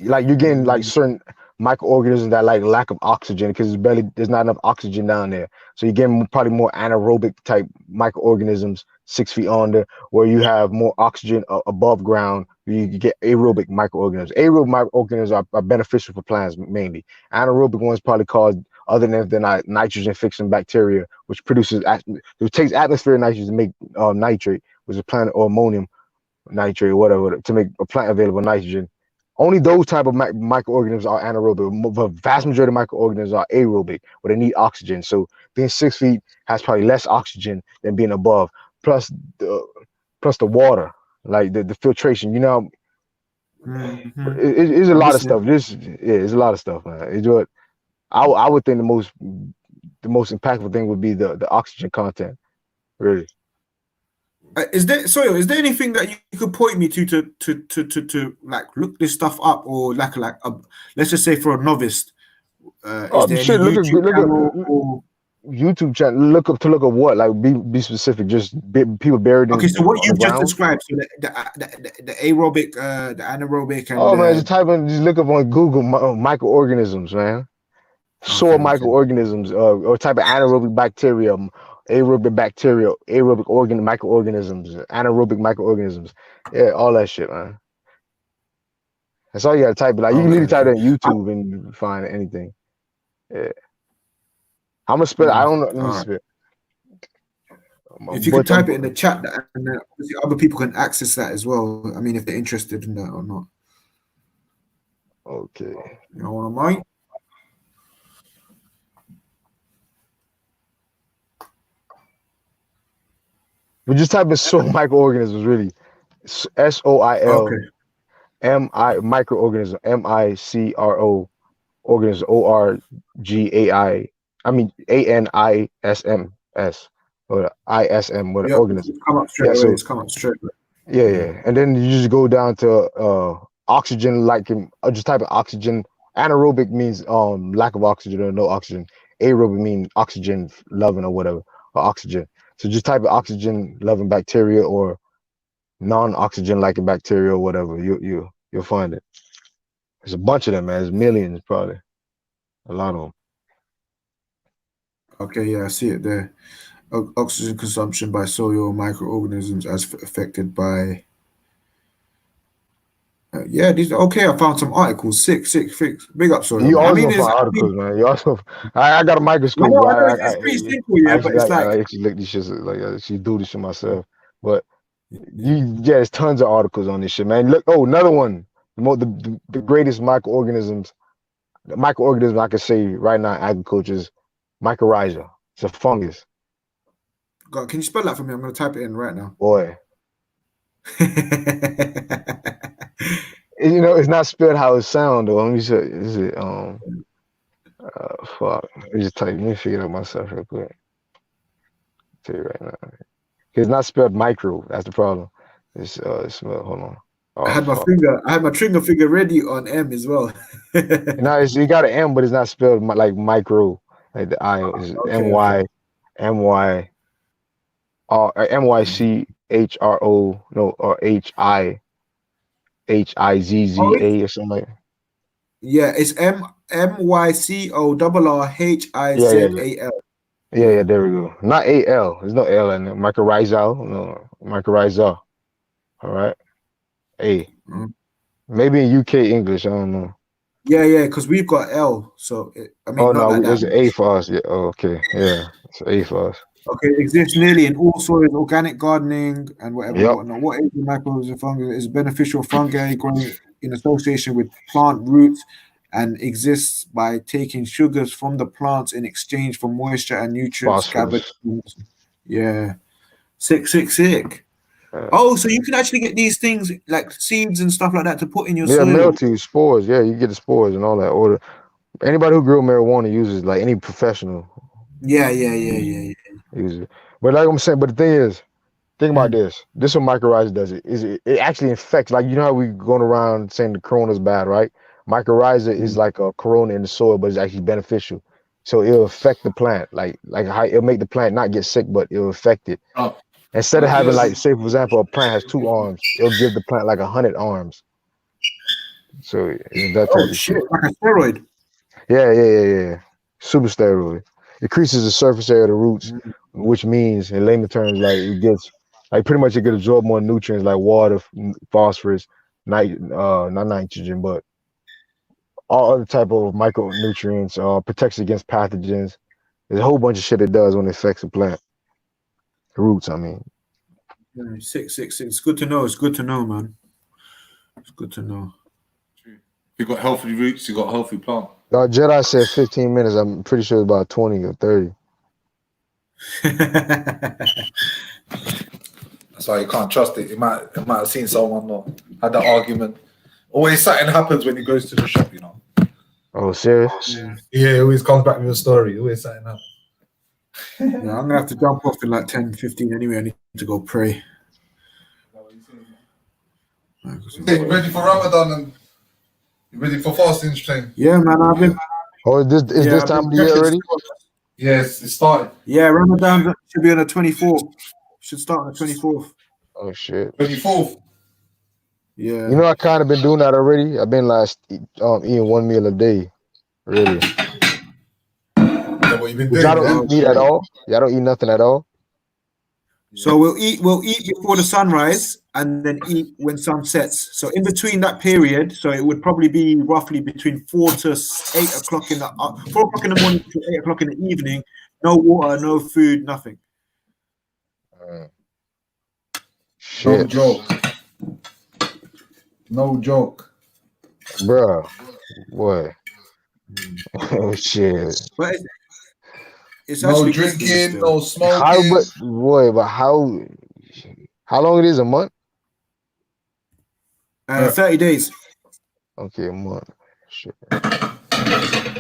Like you're getting like certain microorganisms that like lack of oxygen because there's not enough oxygen down there. So you're getting probably more anaerobic type microorganisms 6 feet under, where you have more oxygen above ground. You get aerobic microorganisms. Aerobic microorganisms are beneficial for plants mainly. Anaerobic ones probably cause other than nitrogen fixing bacteria, which takes atmospheric nitrogen to make nitrate, which is plant or ammonium nitrate or whatever to make a plant available nitrogen. Only those type of microorganisms are anaerobic. The vast majority of microorganisms are aerobic, where they need oxygen. So being 6 feet has probably less oxygen than being above. Plus the water, like the filtration. You know, it's a lot of stuff. It's a lot of stuff, man. It's what I would think the most impactful thing would be the oxygen content, really. Is there anything that you could point me to like look this stuff up, or like let's just say for a novice, is there any YouTube channel or YouTube channel. Look up what? Like be specific. Just people buried in. Okay, so what on you've the just ground? described, so the aerobic, the anaerobic, and Oh man, just look up on Google microorganisms, man. Soil microorganisms, or type of anaerobic bacteria, aerobic microorganisms, anaerobic microorganisms. Yeah, all that shit, man. That's all you gotta type. Like you can literally type it on YouTube and find anything. Yeah. I'm gonna spell. I don't know. Let me spell. If you could type it in the chat, and then obviously other people can access that as well. I mean, if they're interested in that or not. Okay. You know what I mean? We just type in soil microorganisms, really. SOIL microorganism, MICRO organism, ORGAI. I mean ANISMS or ISM with organism. It's come up straight away. It's come up straight away. Yeah. And then you just go down to oxygen, like just type of oxygen. Anaerobic means lack of oxygen or no oxygen. Aerobic means oxygen loving or whatever, or oxygen. So just type of oxygen loving bacteria or non-oxygen liking bacteria or whatever. You'll find it. There's a bunch of them, man. There's millions, probably. A lot of them. Okay, yeah, I see it there. Oxygen consumption by soil microorganisms as affected by. Yeah, these okay. I found some articles. Sick. Big up, soil. You also I mean, find articles, man. You also, I got a microscope. No, it's pretty simple, yeah. But it's like I actually look these shit, like I actually do this shit myself. But there's tons of articles on this shit, man. Look, another one. The greatest microorganisms. The microorganism I can say right now in agriculture is mycorrhiza. It's a fungus. God, can you spell that for me? I'm gonna type it in right now. Boy. It's not spelled how it sounds though. Let me say, is it fuck. Let me figure it out myself real quick. I'll tell you right now. It's not spelled micro, that's the problem. It's spelled, hold on. I had my trigger finger ready on M as well. No, you got an M, but it's not spelled like micro. Like the I is MYCHRO, or HIZZA or something like that. Yeah, it's MYCORRHIZAL. Yeah, there we go. Not AL. There's no L in it. Mycorrhizal. No, mycorrhiza. All right. A. Maybe in UK English, I don't know. Yeah, because we've got L. So there's an A for us. Yeah. Oh, okay. Yeah, it's an A for us. Okay, it exists nearly in all soils, organic gardening and whatnot. What is the microorganism fungus? Is beneficial fungi growing in association with plant roots and exists by taking sugars from the plants in exchange for moisture and nutrients gathered. Yeah, sick. So you can actually get these things like seeds and stuff like that to put in your soil. Mildew, spores. Yeah, you get the spores and all that. Or anybody who grew marijuana uses, like any professional. Yeah. Uses it. But like I'm saying, the thing is, think about this. This is what mycorrhiza does. It actually infects. Like you know how we going around saying the corona's bad, right? Mycorrhiza is like a corona in the soil, but it's actually beneficial. So it'll affect the plant, like how it'll make the plant not get sick, but it'll affect it. Instead of having, like, say for example, a plant has 2 arms, it'll give the plant like 100 arms. So it's that type of shit. Like a steroid. Yeah. Super steroid. Increases the surface area of the roots, which means in layman terms, like it gets, like pretty much it can absorb more nutrients like water, phosphorus, not nitrogen, but all other type of micronutrients, protects against pathogens. There's a whole bunch of shit it does when it affects the plant. The roots, I mean. Yeah, sick. It's good to know. It's good to know, man. It's good to know. You've got healthy roots, you've got a healthy plant. Jedi said 15 minutes. I'm pretty sure it's about 20 or 30. That's why you can't trust it. You might have seen someone or had that argument. Always something happens when he goes to the shop, you know. Oh, serious? Yeah, it always comes back with a story. Always something happens. Yeah, I'm gonna have to jump off in like 10-15 anyway. I need to go pray. Ready for Ramadan and ready for fasting stream? Yeah, man. I've been. Oh, is this time of the year already? Yes, it started. Yeah, Ramadan should be on the 24th. Should start on the 24th. Oh shit. 24th. Yeah. You know, I kind of been doing that already. I've been eating one meal a day, really. Yeah, what you've been doing? Y'all don't eat meat at all. Y'all don't eat nothing at all. So we'll eat before the sunrise and then eat when sun sets. So in between that period, so it would probably be roughly between 4 to 8 o'clock 4 o'clock in the morning to 8 o'clock in the evening. No water, no food, nothing. No joke. No joke. Bruh. Boy. Oh shit. But it's no actually drinking, no smoking. How long it is, a month? 30 days. Okay, a month. Shit. Yeah,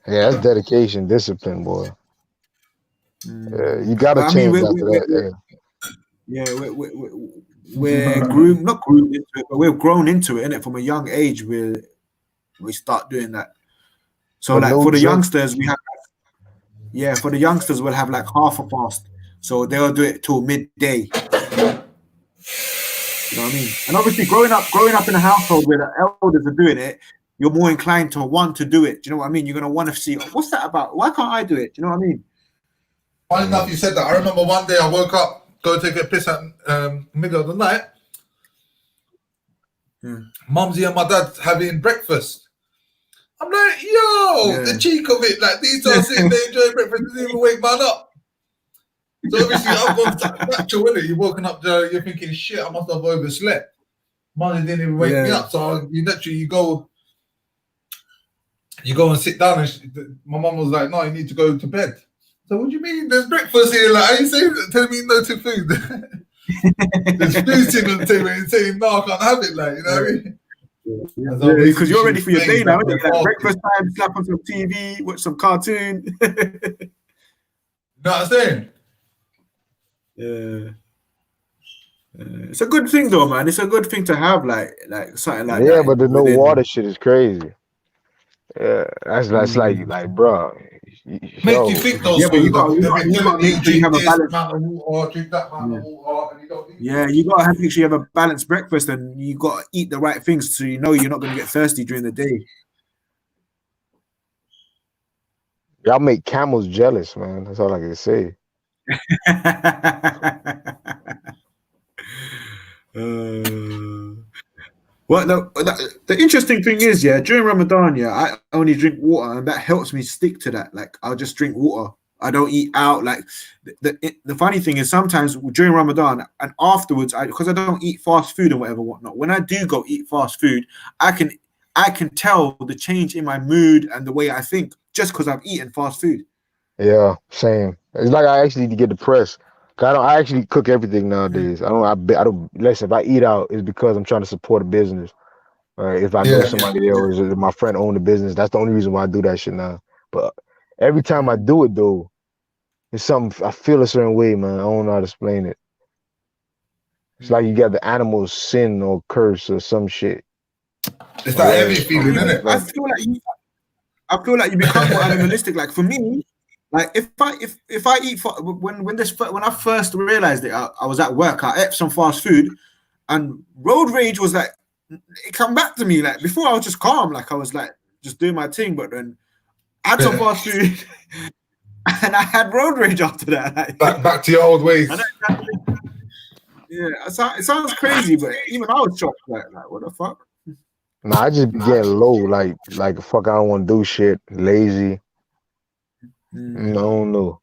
that's dedication, discipline, boy. You gotta change after that. We're groomed, not groomed into it, but we've grown into it, innit? From a young age, we start doing that. So But like no for the drink. youngsters, we have for the youngsters we'll have like half a fast. So they'll do it till midday. You know what I mean? And obviously growing up in a household where the elders are doing it, you're more inclined to want to do it. Do you know what I mean? You're gonna want to see what's that about? Why can't I do it? Do you know what I mean? Funny enough, you said that. I remember one day I woke up, go take a piss at middle of the night. Mumsy and my dad having breakfast. I'm like, yo, the cheek of it. Like these are sitting there enjoying breakfast, didn't even wake man up. So obviously I've gone natural, innit? You're woken up, you're thinking, shit, I must have overslept. Mumsy didn't even wake me up. So you naturally you go and sit down, and my mum was like, no, you need to go to bed. So what do you mean? There's breakfast here. Like, are you saying, telling me no to food? There's food sitting on the table and saying, no, I can't have it. Like, you know what I mean? Because you're ready for your day now, isn't it? Like breakfast time, slap on some TV, watch some cartoon. You know what I'm saying? Yeah. It's a good thing though, man. It's a good thing to have, like something like that. Yeah, but the no water shit is crazy. Yeah, that's like, bro. Make you think those but you got to make sure you have a balance. amount of water, drink that amount of water, and you don't eat. Yeah, you got to make sure you have a balanced breakfast, and you got to eat the right things so you know you're not going to get thirsty during the day. Y'all make camels jealous, man. That's all I can say. Well, the interesting thing is, during Ramadan, I only drink water, and that helps me stick to that. Like, I'll just drink water. I don't eat out. Like, the funny thing is, sometimes during Ramadan and afterwards, because I don't eat fast food and whatnot. When I do go eat fast food, I can tell the change in my mood and the way I think just because I've eaten fast food. Yeah, same. It's like I actually get depressed. I actually cook everything nowadays. I don't listen. If I eat out, it's because I'm trying to support a business. If I know somebody there or if my friend own the business, that's the only reason why I do that shit now. But every time I do it though, it's something I feel a certain way, man. I don't know how to explain it. It's like you got the animal's sin or curse or some shit. It's that heavy feeling, isn't it? I feel like you become more animalistic. Like for me, like if I eat when I first realized it, I was at work. I ate some fast food, and road rage was like it come back to me. Like before, I was just calm, like I was like just doing my thing. But then I had some fast food, and I had road rage after that. Like, back to your old ways. Yeah, it sounds crazy, but even I was shocked. Like what the fuck? Nah, I just be getting low. Like fuck, I don't want to do shit. Lazy. I don't know.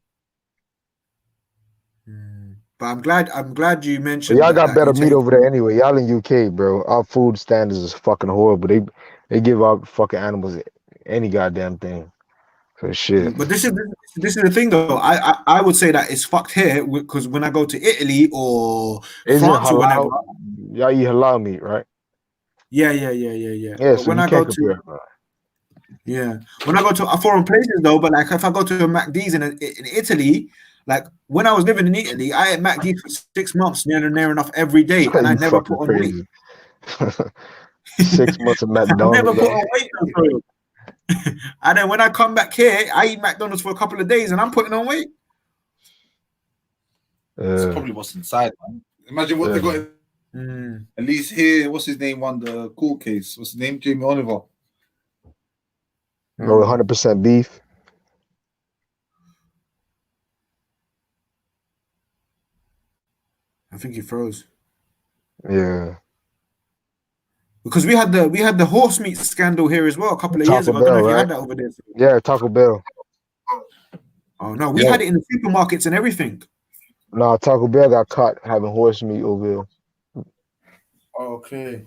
But I'm glad you mentioned. But y'all got better meat over there anyway. Y'all in UK, bro. Our food standards is fucking horrible. They give out fucking animals any goddamn thing. So shit. But this is the thing though. I would say that it's fucked here because when I go to Italy or France or whenever, y'all eat halal meat, right? Yeah. Yeah. But So when I go to when I go to foreign places though, but like if I go to a MacD's in Italy, like when I was living in Italy, I ate MacD's for 6 months near enough every day, and I never put on weight. 6 months of McDonald's. I never put on weight. And then when I come back here, I eat McDonald's for a couple of days and I'm putting on weight. That's probably what's inside, man. Imagine what they got. At least here, what's his name won the court case? What's his name? Jamie Oliver. No, 100% beef. I think he froze. Yeah. Because we had the horse meat scandal here as well a couple of years ago. I don't know if you had that over there. Yeah, Taco Bell. Oh no, we had it in the supermarkets and everything. No, Taco Bell got caught having horse meat over here. Okay.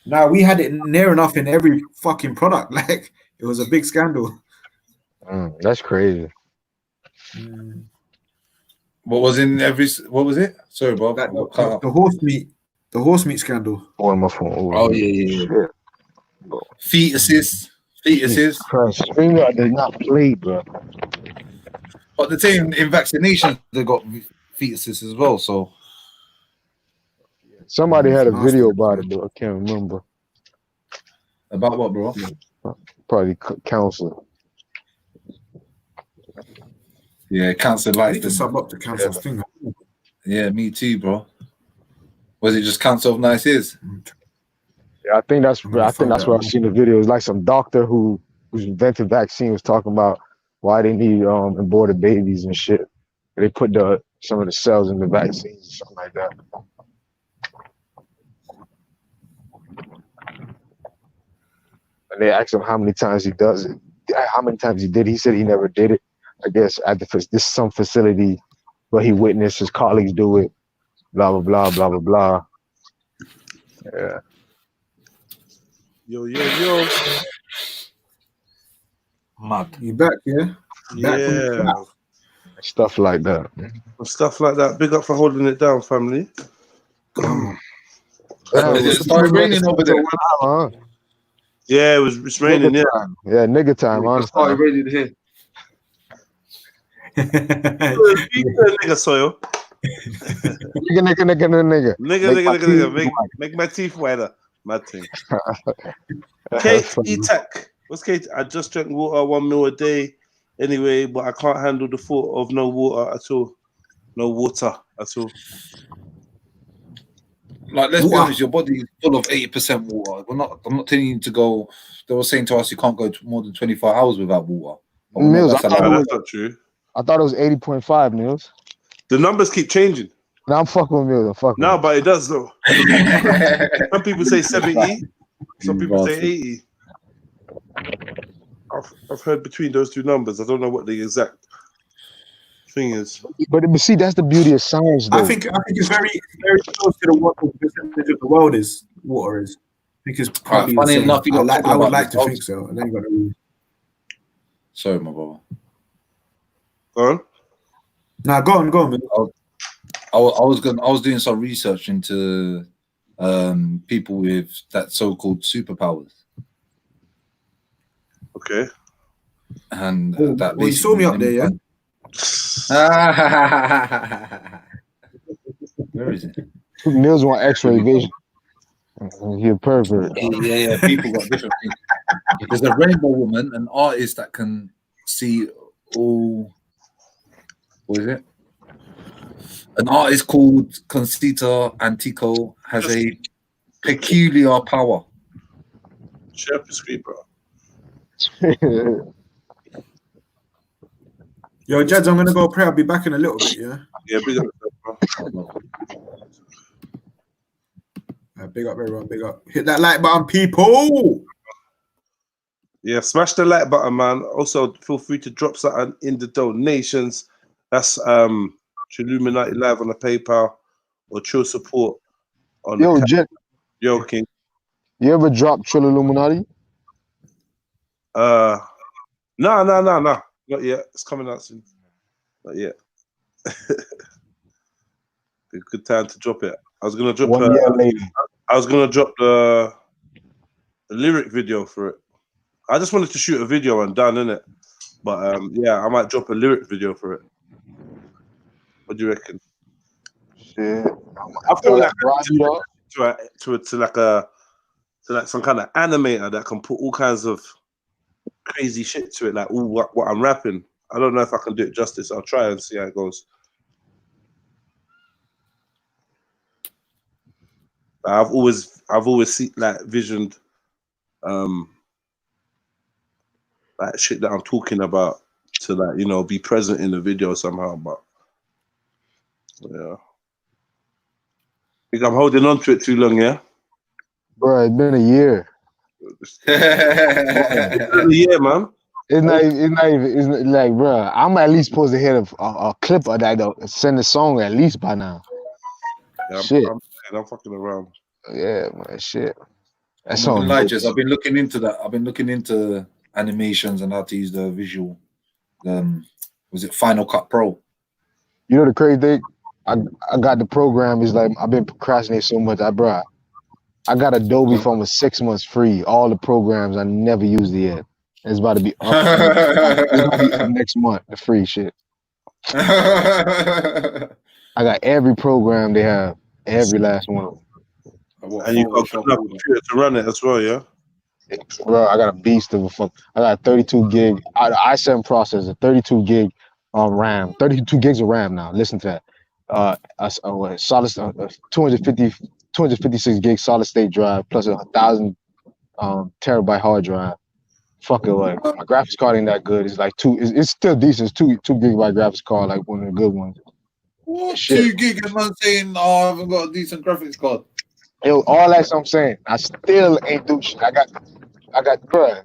Now we had it near enough in every fucking product. Like it was a big scandal. That's crazy. What was in every? What was it? Sorry, Bob. The horse meat. The horse meat scandal. On my phone. Oh yeah. Fetuses. Screaming out did not play, bro. But the same in vaccinations, they got fetuses as well. So somebody had a video about it, though. I can't remember. About what, bro? Probably counselor. Yeah, cancer life. I need to sub up to cancer's thing. Yeah, me too, bro. Was it just cancer of nice ears? Yeah, I think that's what I've seen the video. It's like some doctor who's invented vaccine was talking about why they need aborted babies and shit. They put some of the cells in the vaccines or something like that. And they asked him how many times he does it, how many times he did. He said he never did it. I guess at this some facility where he witnessed his colleagues do it. Blah blah blah blah blah blah. Yeah. Yo. Mad. You back, yeah? Yeah. Stuff like that. Stuff like that. Big up for holding it down, family. It started raining over there. Yeah, it's raining. Yeah, nigga time. Honestly, started raining here. Nigga soil. Nigga. Make my teeth whiter. My thing. Kate E-Tech. What's Kate? I just drank water 1 mil a day anyway, but I can't handle the thought of no water at all. No water at all. Like, let's be honest, your body is full of 80% water. I'm not telling you to go. They were saying to us you can't go more than 24 hours without water. Mills, that's not true. I thought it was 80.5, Mills. The numbers keep changing. Now I'm fucking with Mills. No, but it does though. Some people say 70, some people say 80. I've heard between those two numbers. I don't know what the exact thing is. But see, that's the beauty of science, though. I think it's very close to what the percentage of the world is. Water is. I think it's probably funny enough. I would like to think so. And then you got to. Sorry, my brother. Go on. Nah, go on, man. I was doing some research into people with that so-called superpowers. Okay. And that you saw me up there, yeah? Where is it? Mills want X-ray vision. You're perfect. Yeah. People got different things. There's a rainbow woman, an artist that can see all. What is it? An artist called Concita Antico has a peculiar power. Share up the screen, bro. Yo, Jads, I'm gonna go pray. I'll be back in a little bit, yeah? Yeah, big up, bro. Big up, everyone. Big up. Hit that like button, people. Yeah, smash the like button, man. Also, feel free to drop something in the donations. That's Illuminati Live on the PayPal or Trill Support on Yo, the Jet. Yo, King. You ever drop Trill Illuminati? No. Not yet. It's coming out soon. Not yet. Good time to drop it. I was gonna drop. 1 year later. I was gonna drop the lyric video for it. I just wanted to shoot a video and done, innit? But yeah, I might drop a lyric video for it. What do you reckon? Shit. I feel like to like some kind of animator that can put all kinds of crazy shit to it, like all what I'm rapping. I don't know if I can do it justice. I'll try and see how it goes. I've always seen like visioned like shit that I'm talking about to like, you know, be present in the video somehow, but yeah. I think I'm holding on to it too long, yeah? Bro, it's been a year. It's been a year, man. It's not even like, bro, I'm at least supposed to hit a clip of that, though. Send a song at least by now. Yeah, Shit. I'm fucking around. Yeah, man, shit. That I'm not song gonna lie, dope. Jez, I've been looking into that. I've been looking into animations and how to use the visual. Was it Final Cut Pro? You know the crazy thing? I got the program. Is like I've been procrastinating so much. I got Adobe for almost 6 months free. All the programs I never used it yet. It's about to be up. It's gonna be up next month. The free shit. I got every program they have. Every last one of them. And you got enough computer to run it as well, yeah? Bro, I got a beast of a fuck. I got 32 gig i7 processor, 32 gig RAM, 32 gigs of RAM now. Listen to that. Solid 256 gig solid state drive plus 1,000 terabyte hard drive. Fuck it, like my graphics card ain't that good. It's like it's still decent. It's 2 gigabyte graphics card, like one of the good ones. What? Shit. 2 gig and man saying, oh, I haven't got a decent graphics card. Yo, all that's what I'm saying. I still ain't do shit. I got, bruh.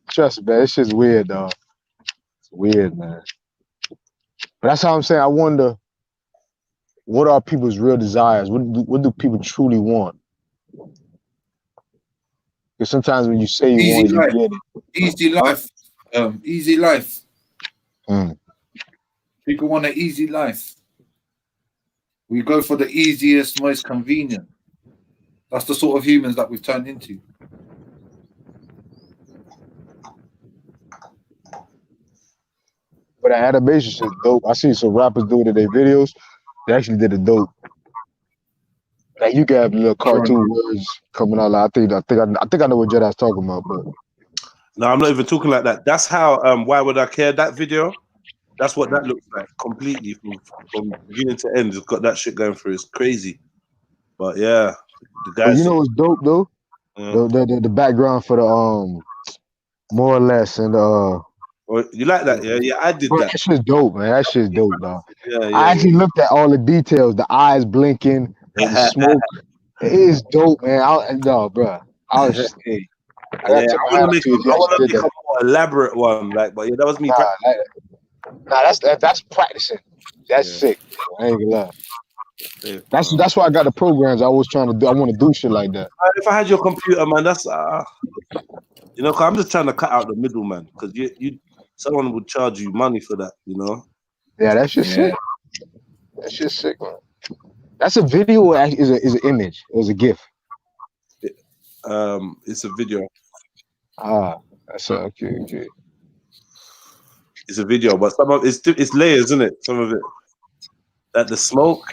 Trust me, man. This shit's weird, dog. It's weird, man. But that's how I'm saying. I wonder, what are people's real desires? What do people truly want? Because sometimes when you say you want it, you get it. Easy life. Easy life. Mm. People want an easy life. We go for the easiest, most convenient. That's the sort of humans that we've turned into. But the animation shit's dope. I see some rappers do it in their videos. They actually did it dope. Like you can have little cartoon words coming out. Like, I think I know what Jedi's talking about, but no, I'm not even talking like that. That's how Why Would I Care, that video, that's what that looks like completely from beginning to end. It's got that shit going through. It's crazy. But yeah, the guys. But you know what's dope though? The background for the more or less and you like that? Yeah, I did that. That shit's dope, man. That shit's dope, dog. Yeah, I actually looked at all the details, the eyes blinking, and the smoke. It is dope, man. No, bro. I was just, hey. I want to make a more elaborate one, like, but yeah, that was me. That's practicing. That's sick. I ain't gonna lie. Yeah, that's why I got the programs. I was trying to do. I want to do shit like that. If I had your computer, man, that's you know, cause I'm just trying to cut out the middleman, because someone would charge you money for that, you know. Yeah, that's just sick. That's just sick, man. That's a video or is an image? It was a GIF. It's a video. That's okay. It's a video, but some of it's layers, isn't it? Some of it, like the smoke.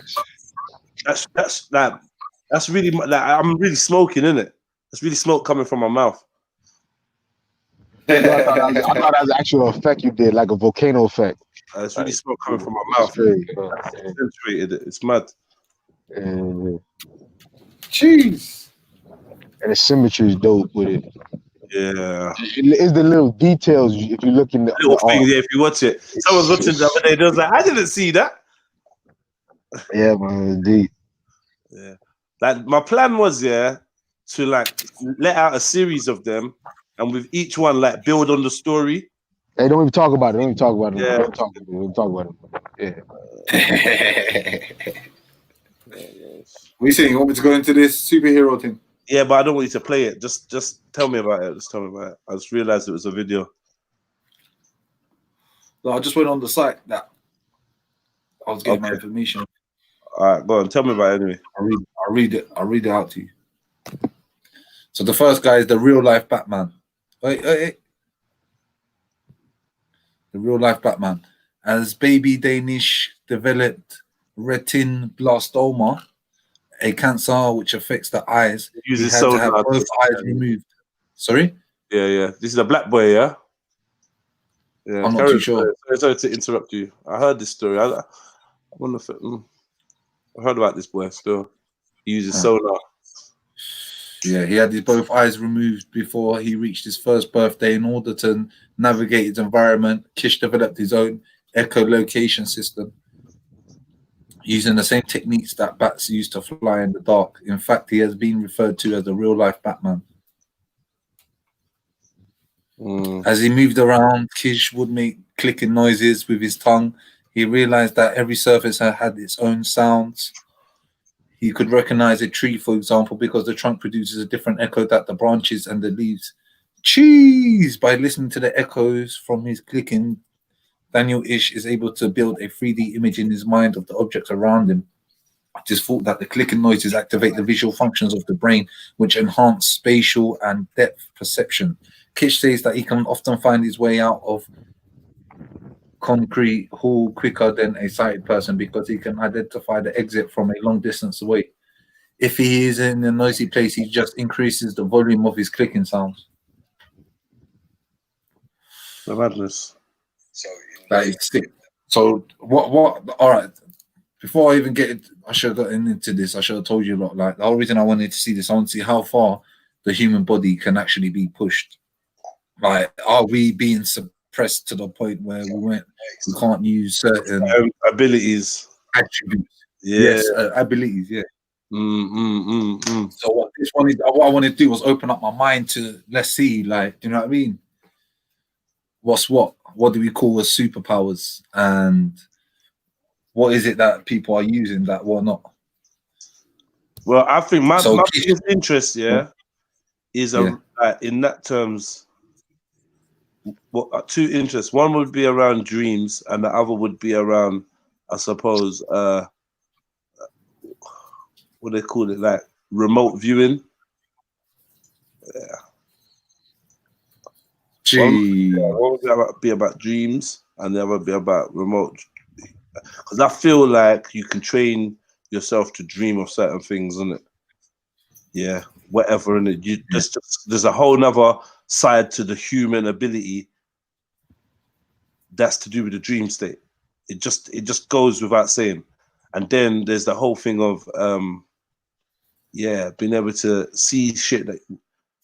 That's really like I'm really smoking, isn't it? That's really smoke coming from my mouth. I thought that was an actual effect you did, like a volcano effect. It's really smoke coming from my mouth. It's mad. Jeez. And the symmetry is dope with it. Yeah. It's the little details if you look in the little things. Yeah, if you watch it, someone's watching the other day. They was like, I didn't see that. Yeah, man, indeed. Yeah. Like my plan was, to like let out a series of them, and with each one like build on the story. Hey, don't even talk about it. Yeah. Don't talk about it. Yeah. What are you saying? You want me to go into this superhero thing? Yeah, but I don't want you to play it. Just tell me about it. Just tell me about it. I just realized it was a video. No, I just went on the site that I was getting my information. All right, go on. Tell me about it anyway. I'll read it out to you. So the first guy is the real life Batman. Hey. The real life Batman. As baby Danish developed retinoblastoma, a cancer which affects the eyes. He had to have both eyes removed. Sorry? Yeah. This is a black boy, yeah? Yeah, I'm not too sure. Sorry to interrupt you. I heard this story. I wonder if I heard about this boy still. He uses sonar. Yeah, he had his both eyes removed before he reached his first birthday in order to navigate his environment. Kish developed his own echolocation system using the same techniques that bats use to fly in the dark. In fact, he has been referred to as the real-life Batman. As he moved around, Kish would make clicking noises with his tongue. He realized that every surface had its own sounds. He could recognize a tree, for example, because the trunk produces a different echo that the branches and the leaves. Cheese! By listening to the echoes from his clicking, Daniel Ish is able to build a 3D image in his mind of the objects around him. I just thought that the clicking noises activate the visual functions of the brain, which enhance spatial and depth perception. Kish says that he can often find his way out of concrete hall quicker than a sighted person because he can identify the exit from a long distance away. If he is in a noisy place, he just increases the volume of his clicking sounds. The madness. That is sick. So what all right, before I even get it, I should have gotten into this. I should have told you a lot. Like the whole reason I wanted to see this, I want to see how far the human body can actually be pushed. Like, are we being suppressed to the point where we can't use certain abilities, attributes? Yeah. Yes, abilities. Yeah. So what I wanted to do was open up my mind to, let's see, like, do you know what I mean? What's what? What do we call as superpowers, and what is it that people are using that we're not? Well, I think my biggest interest, is in that terms. What two interests? One would be around dreams, and the other would be around, I suppose, what they call it, like remote viewing. One would be about dreams, and the other would be about remote. Because I feel like you can train yourself to dream of certain things, isn't it? Yeah, whatever, and you there's a whole nother side to the human ability that's to do with the dream state. It just goes without saying. And then there's the whole thing of being able to see shit, like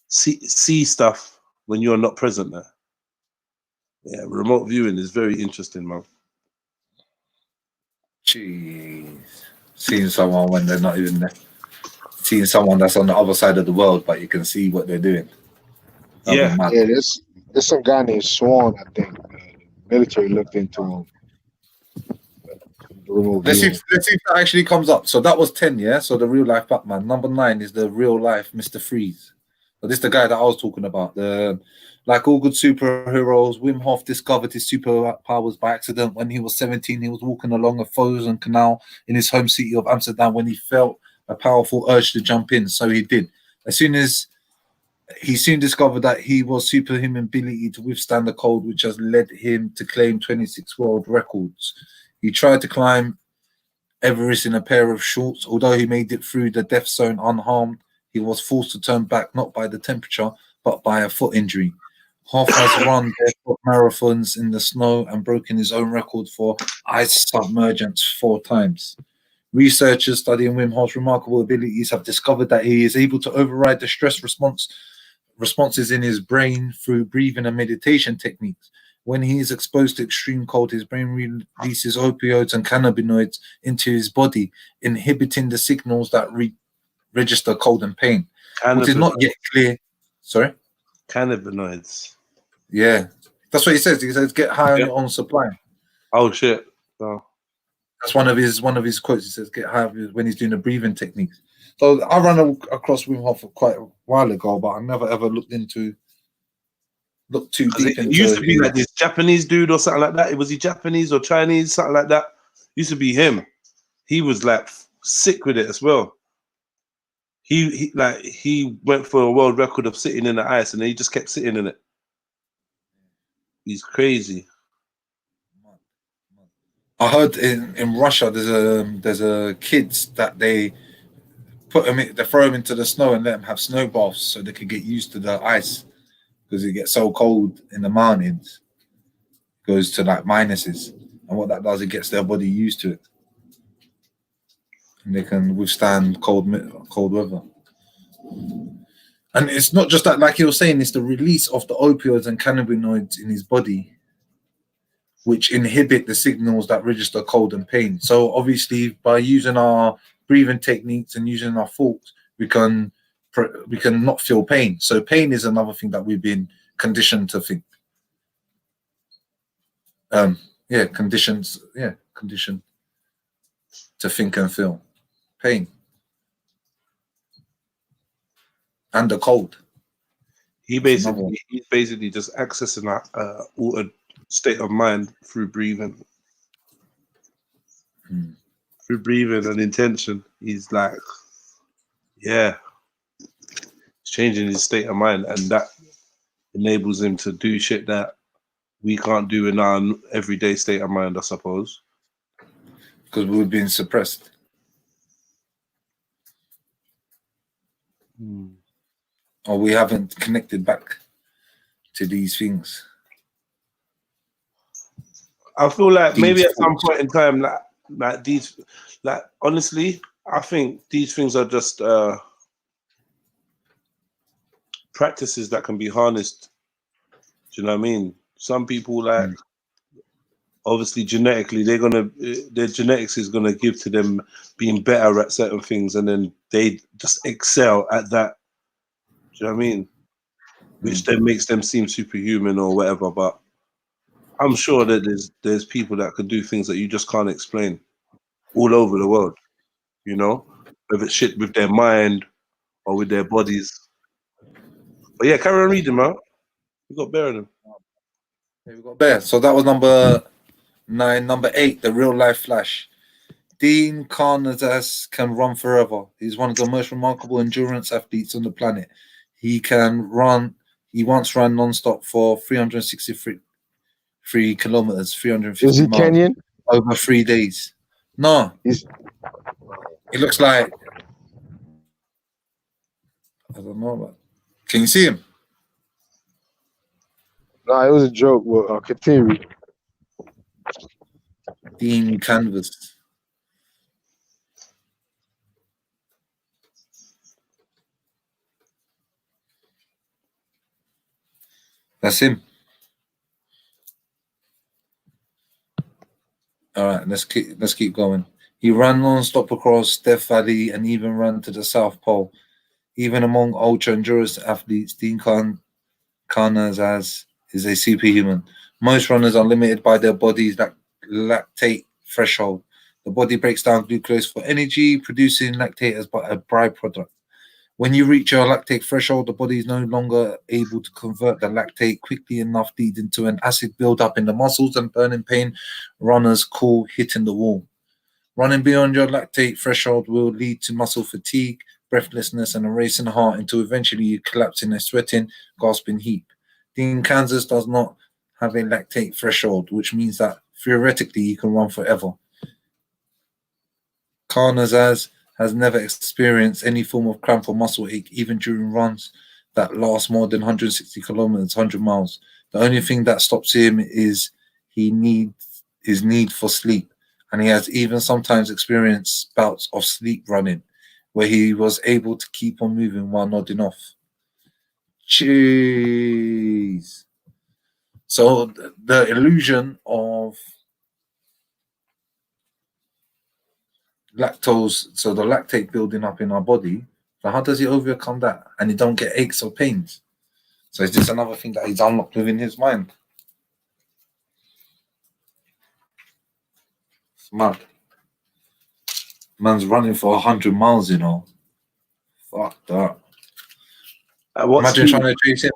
see stuff when you're not present there. Yeah, remote viewing is very interesting, man. Jeez, seeing someone when they're not even there. Seeing someone that's on the other side of the world, but you can see what they're doing. There's some guy named Swan, I think. The military looked into him. Let's see if that actually comes up. So that was 10, yeah? So the real life Batman. Number 9 is the real life Mr. Freeze. So this is the guy that I was talking about. Like all good superheroes, Wim Hof discovered his superpowers by accident. When he was 17, he was walking along a frozen canal in his home city of Amsterdam when he felt a powerful urge to jump in. So he did. He soon discovered that he was superhuman ability to withstand the cold, which has led him to claim 26 world records. He tried to climb Everest in a pair of shorts. Although he made it through the death zone unharmed, he was forced to turn back not by the temperature, but by a foot injury. Hoff has run barefoot marathons in the snow and broken his own record for ice submergence 4 times. Researchers studying Wim Hof's remarkable abilities have discovered that he is able to override the stress responses in his brain through breathing and meditation techniques. When he is exposed to extreme cold, his brain releases opioids and cannabinoids into his body, inhibiting the signals that register cold and pain. Which is not yet clear. Sorry? Cannabinoids. Yeah. That's what he says. He says, get high on your own supply. Oh, shit. Oh. That's one of his quotes. He says, get high when he's doing the breathing techniques. So I ran across Wim Hof quite a while ago, but I never ever looked too deep into it. Used to be like this Japanese dude or something like that. Was he Japanese or Chinese, something like that? Used to be him. He was like sick with it as well. He went for a world record of sitting in the ice, and he just kept sitting in it. He's crazy. I heard in Russia there's a kids that they throw them into the snow and let them have snow baths so they could get used to the ice. because it gets so cold in the mountains, goes to like minuses, and what that does, it gets their body used to it, and they can withstand cold weather. And it's not just that, like you were saying, it's the release of the opioids and cannabinoids in his body, which inhibit the signals that register cold and pain. So obviously, by using our breathing techniques and using our thoughts, we can not feel pain. So pain is another thing that we've been conditioned to think. Conditioned to think and feel pain and the cold. He's basically just accessing that altered state of mind through breathing. Through breathing and intention, he's like, he's changing his state of mind, and that enables him to do shit that we can't do in our everyday state of mind, I suppose. Because we've been suppressed. Or we haven't connected back to these things. I feel like maybe at some point in time, honestly, I think these things are just practices that can be harnessed. Do you know what I mean? Some people, like, obviously genetically, their genetics is gonna give to them being better at certain things, and then they just excel at that. Do you know what I mean? Which then makes them seem superhuman or whatever. But I'm sure that there's people that can do things that you just can't explain all over the world. You know, whether it's shit with their mind or with their bodies. But yeah, carry on reading, man. We got bear in them. Yeah, we got bear. So that was number 9. Number 8, the real life Flash. Dean Carnazas can run forever. He's one of the most remarkable endurance athletes on the planet. He once ran non-stop for 363 kilometers, 350 Is he miles, Kenyan? over 3 days. No, it looks like, I don't know, but can you see him? No, it was a joke. Well, continue. Dean Canvas. That's him. All right, let's keep going. He ran non-stop across Death Valley and even ran to the South Pole. Even among ultra endurance athletes, Dean Carnazas is a superhuman. Most runners are limited by their body's lactate threshold. The body breaks down glucose for energy, producing lactate as a byproduct. When you reach your lactate threshold, the body is no longer able to convert the lactate quickly enough, leading to an acid buildup in the muscles and burning pain runners call hitting the wall. Running beyond your lactate threshold will lead to muscle fatigue, breathlessness, and a racing heart until eventually you collapse in a sweating, gasping heap. Dean Kansas does not have a lactate threshold, which means that theoretically he can run forever. Carnazas has never experienced any form of cramp or muscle ache, even during runs that last more than 160 kilometers, 100 miles. The only thing that stops him is his need for sleep, and he has even sometimes experienced bouts of sleep running, where he was able to keep on moving while nodding off. Jeez. So the illusion of lactose, so the lactate building up in our body, so how does he overcome that and he don't get aches or pains? So is this another thing that he's unlocked within his mind? It's mad. Man's running for 100 miles, you know. Fuck that. Imagine trying to chase him.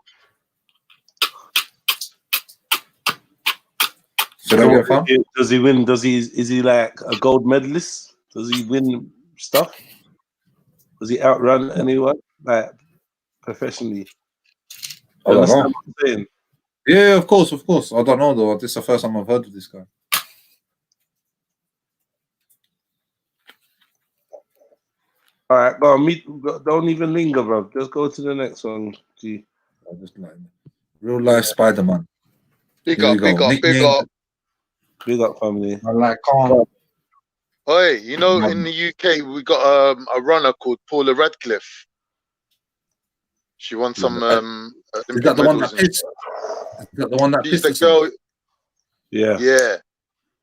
Does he win? Is he like a gold medalist? Does he win stuff? Does he outrun anyone like professionally? I don't know. What I'm saying? Yeah, of course. I don't know though. This is the first time I've heard of this guy. All right, go on. Don't even linger, bro. Just go to the next one. G. Real life Spider-Man. Big Here we up, go. big up, big Nickname. up. Big up, family. I like calm. Oi, you know, in the UK, we got a runner called Paula Radcliffe. She won some Is Olympic that the one medals that and pissed? Is that the one that she's pissed the us off? girl. Yeah. Yeah,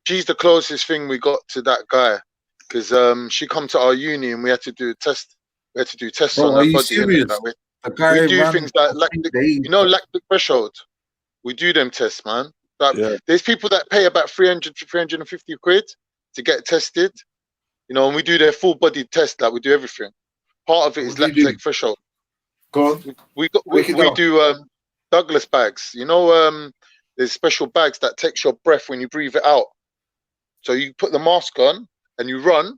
she's the closest thing we got to that guy, because she come to our uni and we had to do a test. We had to do tests Bro, on are her you body. serious? That way. The guy We do ran things like for 3 lactic, days. you know, lactic threshold. We do them tests, man. Like, there's people that pay about 300 to 350 quid to get tested, you know, and we do their full body test. Like, we do everything. Part of it is What do you lactate threshold. Go on. We do Douglas bags. You know, there's special bags that takes your breath when you breathe it out. So you put the mask on and you run,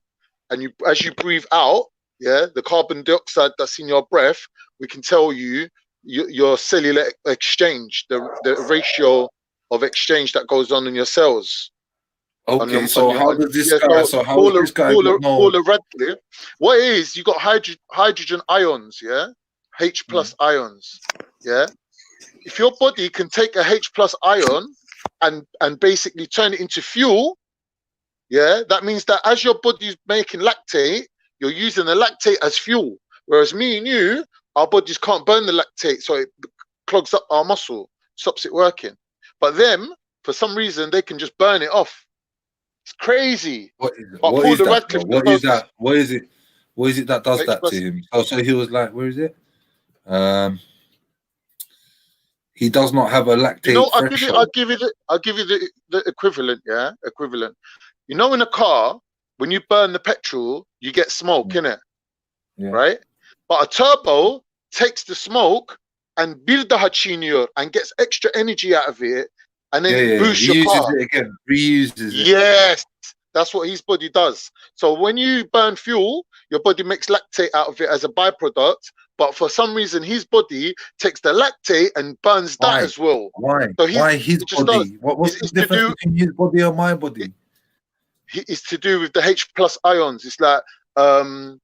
and you, as you breathe out, the carbon dioxide that's in your breath, we can tell you your cellular exchange, the ratio of exchange that goes on in your cells. Okay, so how does this guy? So how is this guy? Paula Radcliffe. What it is, you got hydrogen ions, H plus ions, If your body can take a H plus ion and basically turn it into fuel, that means that as your body's making lactate, you're using the lactate as fuel. Whereas me and you, our bodies can't burn the lactate, so it clogs up our muscle, stops it working. But them, for some reason, they can just burn it off. It's crazy. What is that? What is it? What is it that does H that plus, to him? Oh, so he was like, where is it? He does not have a lactate you know, threshold. I'll give you the equivalent, equivalent. You know, in a car, when you burn the petrol, you get smoke, innit? Right? But a turbo takes the smoke and builds the hachinio and gets extra energy out of it, and then it boosts your car. It again, reuses it. Yes, that's what his body does. So when you burn fuel, your body makes lactate out of it as a byproduct. But for some reason, his body takes the lactate and burns that as well. Why? So Why his body? What's the difference between his body and my body? It's to do with the H plus ions. It's like the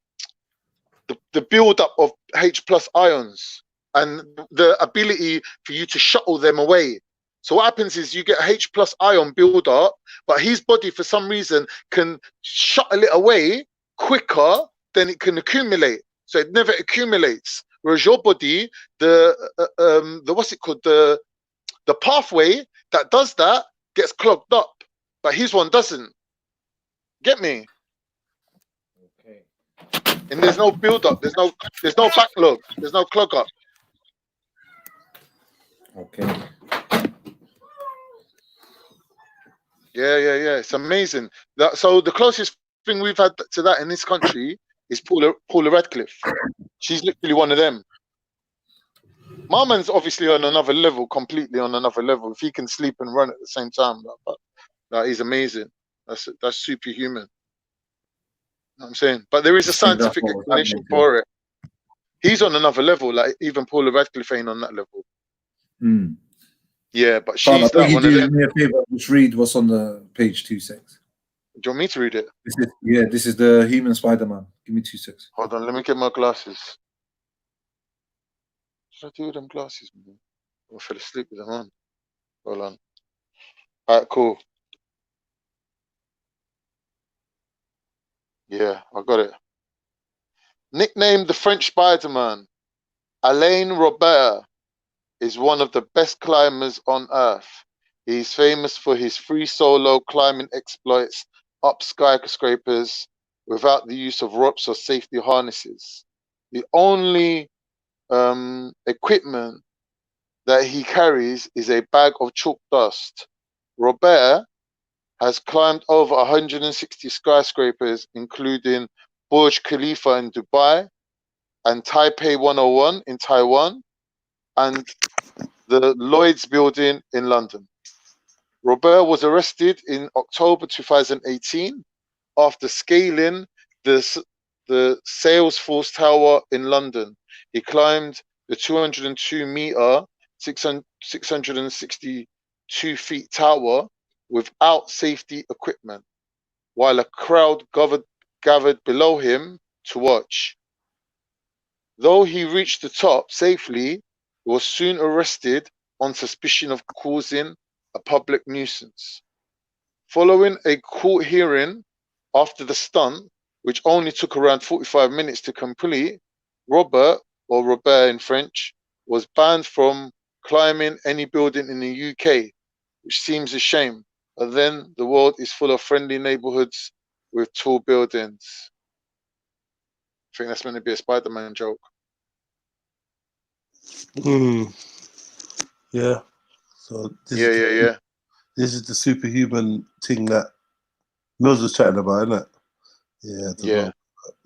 build up of H plus ions and the ability for you to shuttle them away. So what happens is you get H plus ion build up, but his body for some reason can shuttle it away quicker than it can accumulate. So it never accumulates. Whereas your body, the what's it called, the pathway that does that gets clogged up, but his one doesn't. Get me? Okay. And there's no build up. There's no backlog. There's no clog up. Okay. Yeah. It's amazing. So the closest thing we've had to that in this country is Paula Radcliffe. She's literally one of them. My man's obviously on another level, completely on another level. If he can sleep and run at the same time, he's amazing. That's superhuman. You know what I'm saying? But there is a scientific explanation for it. He's on another level. Like even Paula Radcliffe ain't on that level. Mm. Yeah, but she's like one of them. Do me a favor, just read what's on the page 26. Do you want me to read it? This is the human Spider-Man. Give me 26. Hold on, let me get my glasses. Should I do with them glasses, man? I fell asleep with them on. Hold on. Alright, cool. Yeah, I got it. Nicknamed the French Spider-Man, Alain Robert is one of the best climbers on Earth. He is famous for his free solo climbing exploits up skyscrapers without the use of ropes or safety harnesses. The only equipment that he carries is a bag of chalk dust. Robert has climbed over 160 skyscrapers, including Burj Khalifa in Dubai and Taipei 101 in Taiwan and the Lloyd's building in London. Robert was arrested in October 2018 after scaling the Salesforce Tower in London. He climbed the 202-meter, 662 feet tower without safety equipment, while a crowd gathered below him to watch. Though he reached the top safely, he was soon arrested on suspicion of causing a public nuisance. Following a court hearing after the stunt, which only took around 45 minutes to complete, Robert, or Robert in French, was banned from climbing any building in the UK, which seems a shame. But then the world is full of friendly neighborhoods with tall buildings. I think that's meant to be a Spider-Man joke. Yeah. So Yeah. This is the superhuman thing that Mills was chatting about, isn't it? Yeah. I don't know,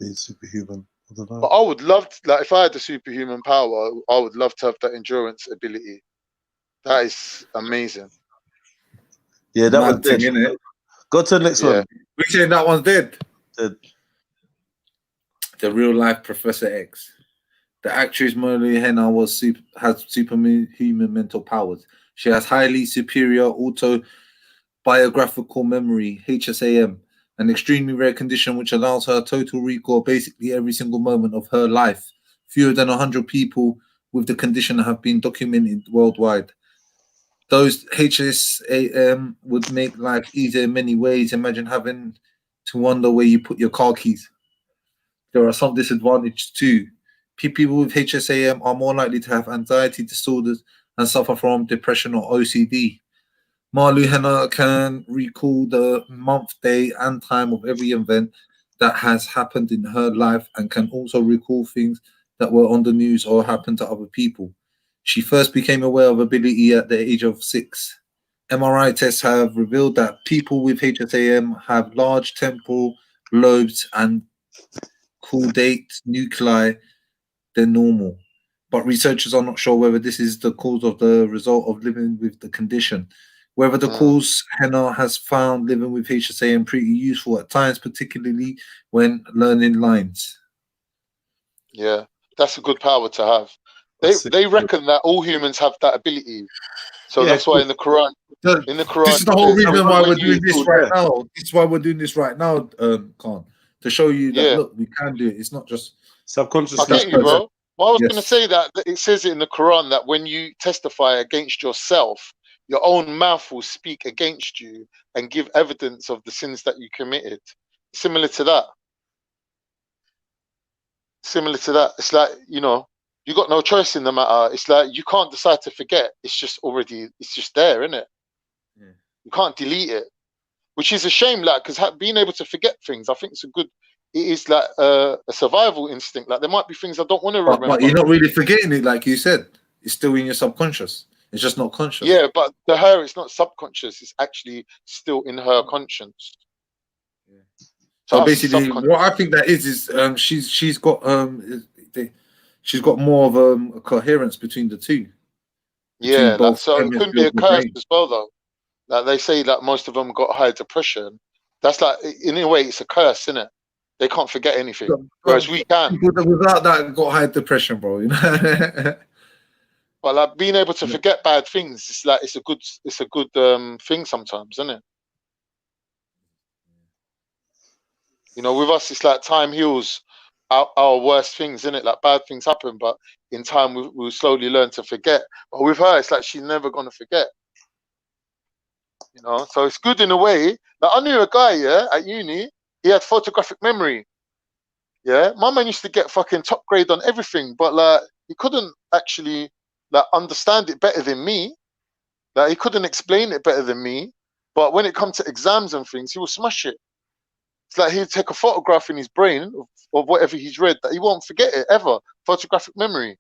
being superhuman. I don't know. But I would love to, like, if I had the superhuman power, I would love to have that endurance ability. That is amazing. Yeah, that Mad was dead. thing, innit? Go to the next one. We're saying that one's dead. Dead. The real life Professor X. The actress Molly Henna has superhuman mental powers. She has highly superior autobiographical memory, HSAM, an extremely rare condition which allows her total recall basically every single moment of her life. Fewer than 100 people with the condition have been documented worldwide. Those HSAM would make life easier in many ways. Imagine having to wonder where you put your car keys. There are some disadvantages too. People with HSAM are more likely to have anxiety disorders and suffer from depression or OCD. Malu Henna can recall the month, day, and time of every event that has happened in her life and can also recall things that were on the news or happened to other people. She first became aware of ability at the age of 6. MRI tests have revealed that people with HSAM have large temporal lobes and caudate nuclei than normal. But researchers are not sure whether this is the cause of the result of living with the condition. Whether the cause, Henna has found living with HSAM pretty useful at times, particularly when learning lines. Yeah, that's a good power to have. They reckon that all humans have that ability. So that's why in the Quran, this is the whole reason why we're doing this right now. This is why we're doing this right now, Khan, to show you that look, we can do it. It's not just subconscious. I get you, bro. Well, I was going to say that it says it in the Quran that when you testify against yourself, your own mouth will speak against you and give evidence of the sins that you committed. Similar to that. It's like, you know, you got no choice in the matter. It's like you can't decide to forget. It's just there, isn't it? Yeah. You can't delete it, which is a shame, like, because being able to forget things, I think it is like a survival instinct. Like, there might be things I don't want to remember. But you're not really forgetting it, like you said. It's still in your subconscious. It's just not conscious. Yeah, but to her, it's not subconscious. It's actually still in her conscience. Yeah. So basically, what I think that is she's got more of a coherence between the two. Yeah, so it could be a curse as well, though. Like they say that most of them got high depression. That's like, in a way, it's a curse, isn't it? They can't forget anything, whereas we can. People without that got high depression, bro. You know. But like being able to forget bad things, it's like it's a good thing sometimes, isn't it? You know, with us, it's like time heals our worst things, isn't it? Like bad things happen, but in time we'll slowly learn to forget. But with her, it's like she's never gonna forget. You know, so it's good in a way. Like I knew a guy, at uni, he had photographic memory. Yeah, my man used to get fucking top grade on everything, but like he couldn't actually like understand it better than me. Like he couldn't explain it better than me. But when it comes to exams and things, he will smash it. It's like he'd take a photograph in his brain of whatever he's read that he won't forget it ever. Photographic memory.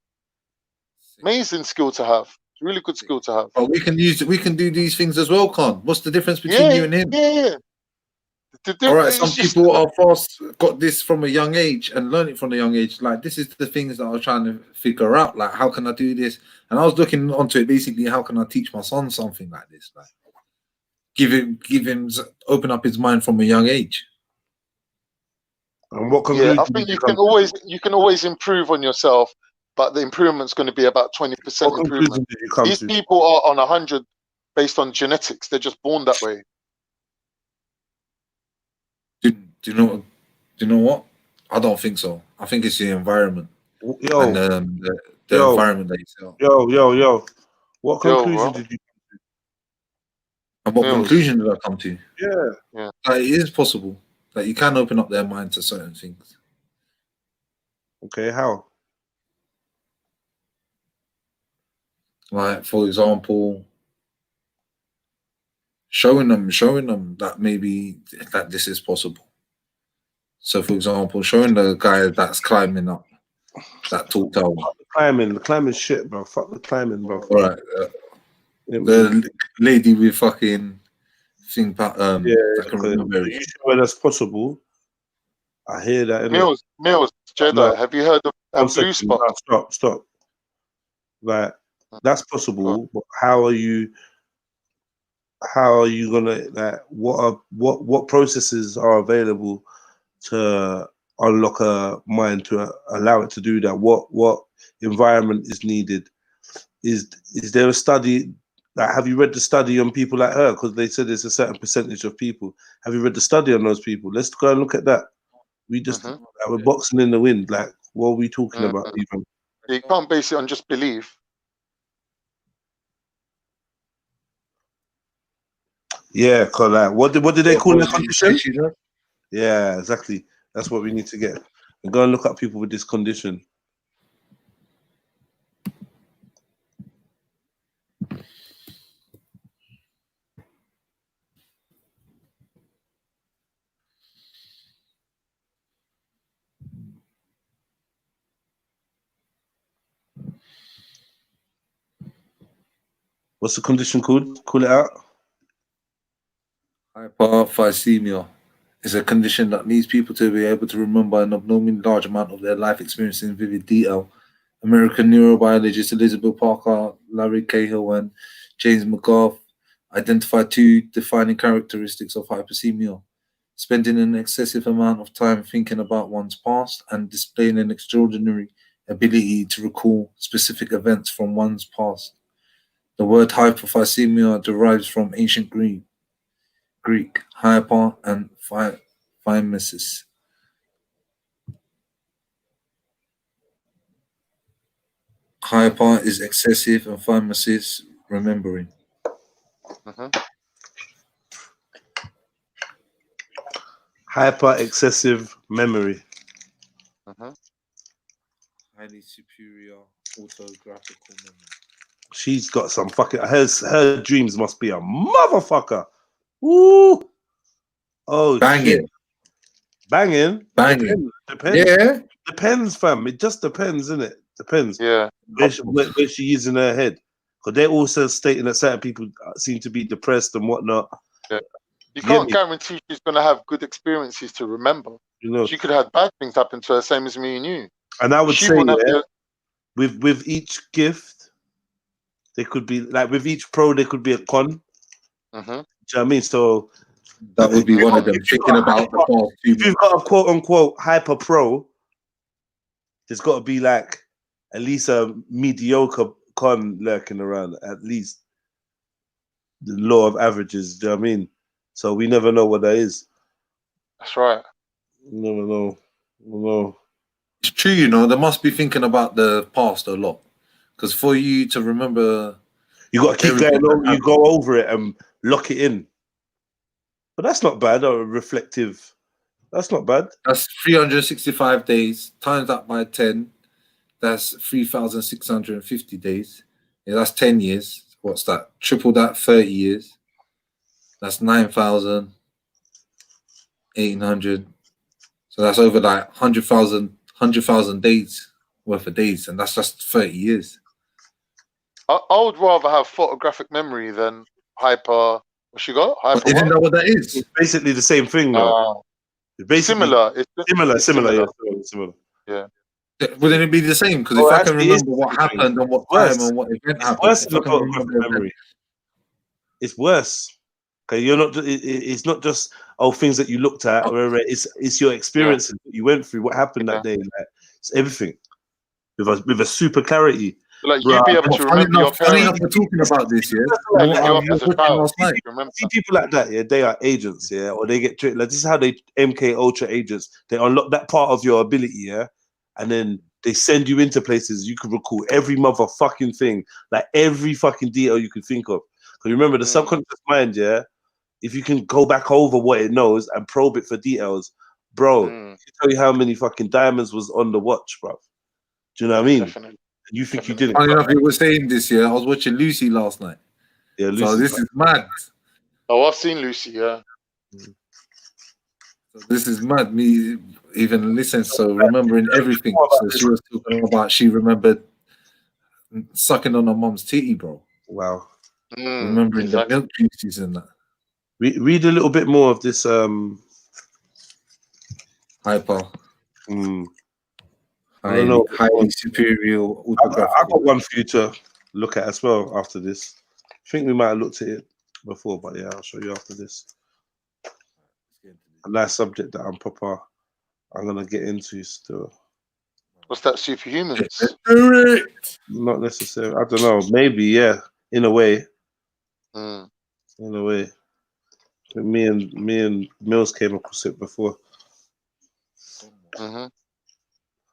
Amazing skill to have. Really good skill to have. Oh, we can do these things as well, Khan. What's the difference between you and him? Yeah. All right, some people are got this from a young age and learn it from a young age. Like, this is the things that I was trying to figure out. Like, how can I do this? And I was looking onto it basically, how can I teach my son something like this? Like, give him, open up his mind from a young age. And what conclusion? Yeah, I think you can always improve on yourself, but the improvement's going to be about 20% improvement. These people are on 100 based on genetics. They're just born that way. Do you know what? I don't think so. I think it's the environment. Yo, and the environment that you sell. Yo. What conclusion did you? And what conclusion did I come to? Yeah. It is possible that you can open up their mind to certain things. Okay, how? Like, for example, showing them that maybe that this is possible. So, for example, showing the guy that's climbing up that tall tower. The climbing shit, bro. Fuck the climbing, bro. All right. The lady with fucking thing, that can remember everything. When that's possible. I hear that. Mills, Jedi, No. have you heard of a One blue second, spot? Stop. Like, that's possible, but how are you gonna, like, what processes are available to unlock a mind to allow it to do that? What environment is needed? Is there a study? Like, have you read the study on people like her? Because they said there's a certain percentage of people. Have you read the study on those people? Let's go and look at that. We just we're boxing in the wind. Like, what are we talking about even? You can't base it on just belief. Yeah, cause like, what did they call that condition? Yeah, exactly. That's what we need to get. And go and look at people with this condition. What's the condition called? Call it out. Hyperphysemia is a condition that leads people to be able to remember an abnormally large amount of their life experience in vivid detail. American neurobiologist Elizabeth Parker, Larry Cahill, and James McGrath identified two defining characteristics of hypersemia: spending an excessive amount of time thinking about one's past and displaying an extraordinary ability to recall specific events from one's past. The word hyperphysemia derives from ancient Greek hyper and thymesis. Hyper is excessive and thymesis remembering. Hyper excessive memory. Highly superior autographical memory. She's got some fucking. Her dreams must be a motherfucker. Woo! Oh, banging, shit. Banging. Depends. Yeah. Depends, fam. It just depends, innit? Depends. Yeah. Where she is in her head. Because they're also stating that certain people seem to be depressed and whatnot. Yeah. You can't guarantee she's going to have good experiences to remember. You know, she could have bad things happen to her, same as me and you. And I would say, with each gift, there could be, like, with each pro, there could be a con. Do you know what I mean? So that would be one of them. Thinking about the past. If you've got a quote unquote hyper pro, there's got to be like at least a mediocre con lurking around. At least the law of averages. Do you know what I mean? So we never know what that is. That's right. You never know. No. It's true, you know. They must be thinking about the past a lot. Because for you to remember, you got to keep going on. You go over it and lock it in. But that's not bad. Or reflective. That's not bad. That's 365 days. Times that by 10. That's 3,650 days. Yeah, that's 10 years. What's that? Triple that, 30 years. That's 9,800. So that's over like 100,000 days worth of days, and that's just 30 years. I would rather have photographic memory than hyper. What she got? Hyper. Isn't that what that is? It's basically the same thing, though. It's basically similar. Similar. Yeah. Wouldn't it be the same? Because if I can remember what happened and what time and what event happened, worse than photographic memory. It's worse. Okay, you're not. It's not just things that you looked at, or it's your experiences that you went through. What happened that day? Like, it's everything with a super clarity. Like you'd be able to remember your parents. We're talking about this, yeah. See people like that, yeah. They are agents, yeah, or they get tricked. Like, this is how they MK Ultra agents. They unlock that part of your ability, yeah, and then they send you into places you can recall every motherfucking thing, like every fucking detail you could think of. Because remember, the subconscious mind, yeah, if you can go back over what it knows and probe it for details, bro, I can tell you how many fucking diamonds was on the watch, bro. Do you know what I mean? Definitely. You think you didn't? Funny enough, you were saying this, yeah. I was watching Lucy last night. Yeah, so Lucy's this is mad. Oh, I've seen Lucy, yeah. So this is mad. Me even listening, so remembering everything. So she was talking about she remembered sucking on her mom's titty, bro. Wow. Remembering the milk juices and that. Read a little bit more of this. Hyper. I don't know. Highly superior autographic. I got one for you to look at as well after this. I think we might have looked at it before, but yeah, I'll show you after this. A nice subject that I'm gonna get into still. What's that, Superhumans? Not necessarily. I don't know. Maybe, yeah. In a way. In a way. Me and Mills came across it before.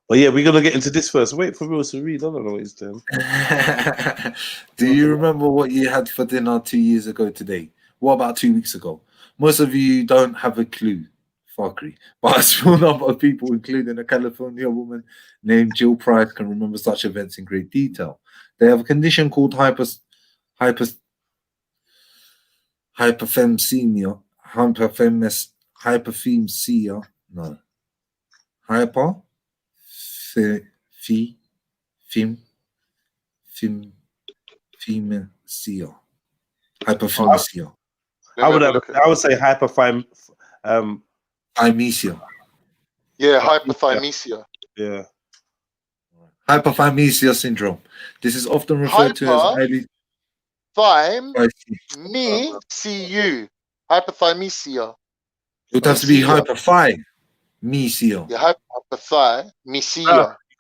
But yeah, we're gonna get into this first. Wait for Mills to read. I don't know what he's doing. Do you remember what you had for dinner 2 years ago today? What about 2 weeks ago? Most of you don't have a clue, fuckery. But a small number of people, including a California woman named Jill Price, can remember such events in great detail. They have a condition called hyperphemesia, hyperphemesia. I would say hyperthymesia. Yeah, hyperthymesia. Yeah. Hyperthymesia syndrome. This is often referred to as highly hyperthymesia. Hyperthymesia. It would have to be hyperthymesia. Yeah, hyperthymesia. You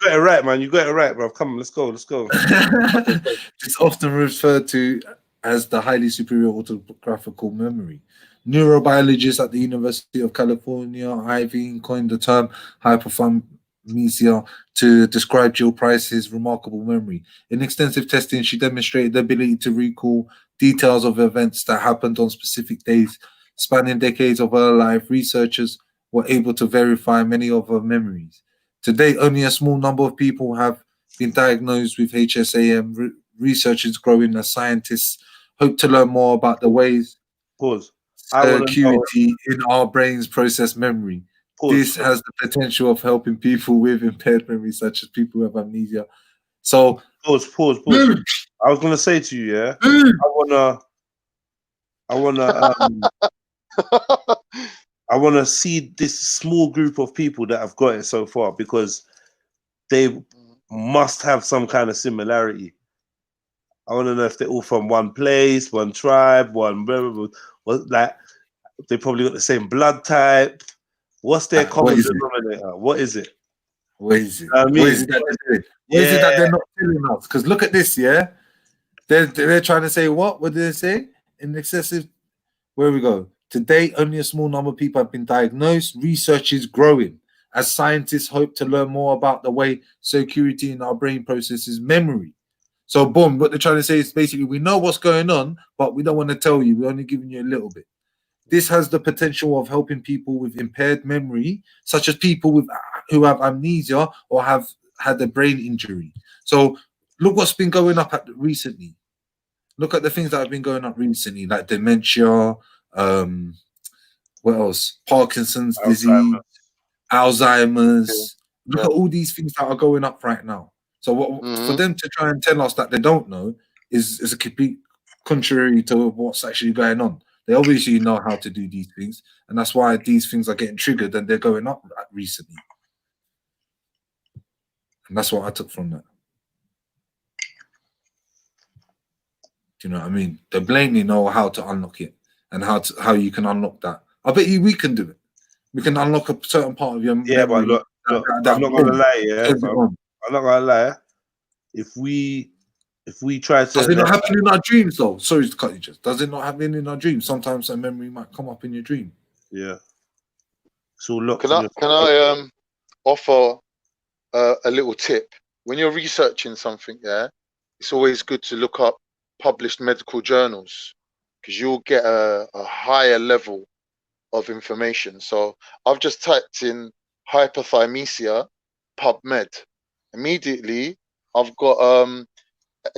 got it right, man. You got it right, bro. Come on, let's go. It's often referred to as the highly superior autographical memory. Neurobiologists at the University of California, Irvine, coined the term hyperphemesia to describe Jill Price's remarkable memory. In extensive testing, she demonstrated the ability to recall details of events that happened on specific days. Spanning decades of her life, researchers were able to verify many of her memories. Today, only a small number of people have been diagnosed with HSAM. Research is growing as scientists hope to learn more about the ways security in our brains process memory. This has the potential of helping people with impaired memory, such as people with amnesia. So pause. I was gonna say to you, yeah, I wanna see this small group of people that have got it so far, because they must have some kind of similarity. I want to know if they're all from one place, one tribe, like they probably got the same blood type. What's their common denominator? What is it? What is it? I mean, what is it that they're doing? What is it that they're not telling us? Because look at this, yeah. They're trying to say what? What did they say? In excessive. Where we go? Today, only a small number of people have been diagnosed. Research is growing as scientists hope to learn more about the way security in our brain processes memory. So, boom, what they're trying to say is basically we know what's going on, but we don't want to tell you. We're only giving you a little bit. This has the potential of helping people with impaired memory, such as people who have amnesia or have had a brain injury. So, look what's been going up recently. Look at the things that have been going up recently, like dementia, what else? Parkinson's disease, Alzheimer's. Look at all these things that are going up right now. So for them to try and tell us that they don't know is a complete contrary to what's actually going on. They obviously know how to do these things, and that's why these things are getting triggered and they're going up recently. And that's what I took from that. Do you know what I mean? They blatantly know how to unlock it and how you can unlock that. I bet you we can do it. We can unlock a certain part of your memory. Yeah, but look, I'm not gonna lie, yeah. I'm not gonna lie. If we try to, does it not happen in our dreams though? Sorry to cut you. Just does it not happen in our dreams? Sometimes a memory might come up in your dream. Yeah. So look, can I offer a a little tip. When you're researching something, yeah, it's always good to look up published medical journals because you'll get a higher level of information. So I've just typed in hypothymesia PubMed. Immediately, I've got a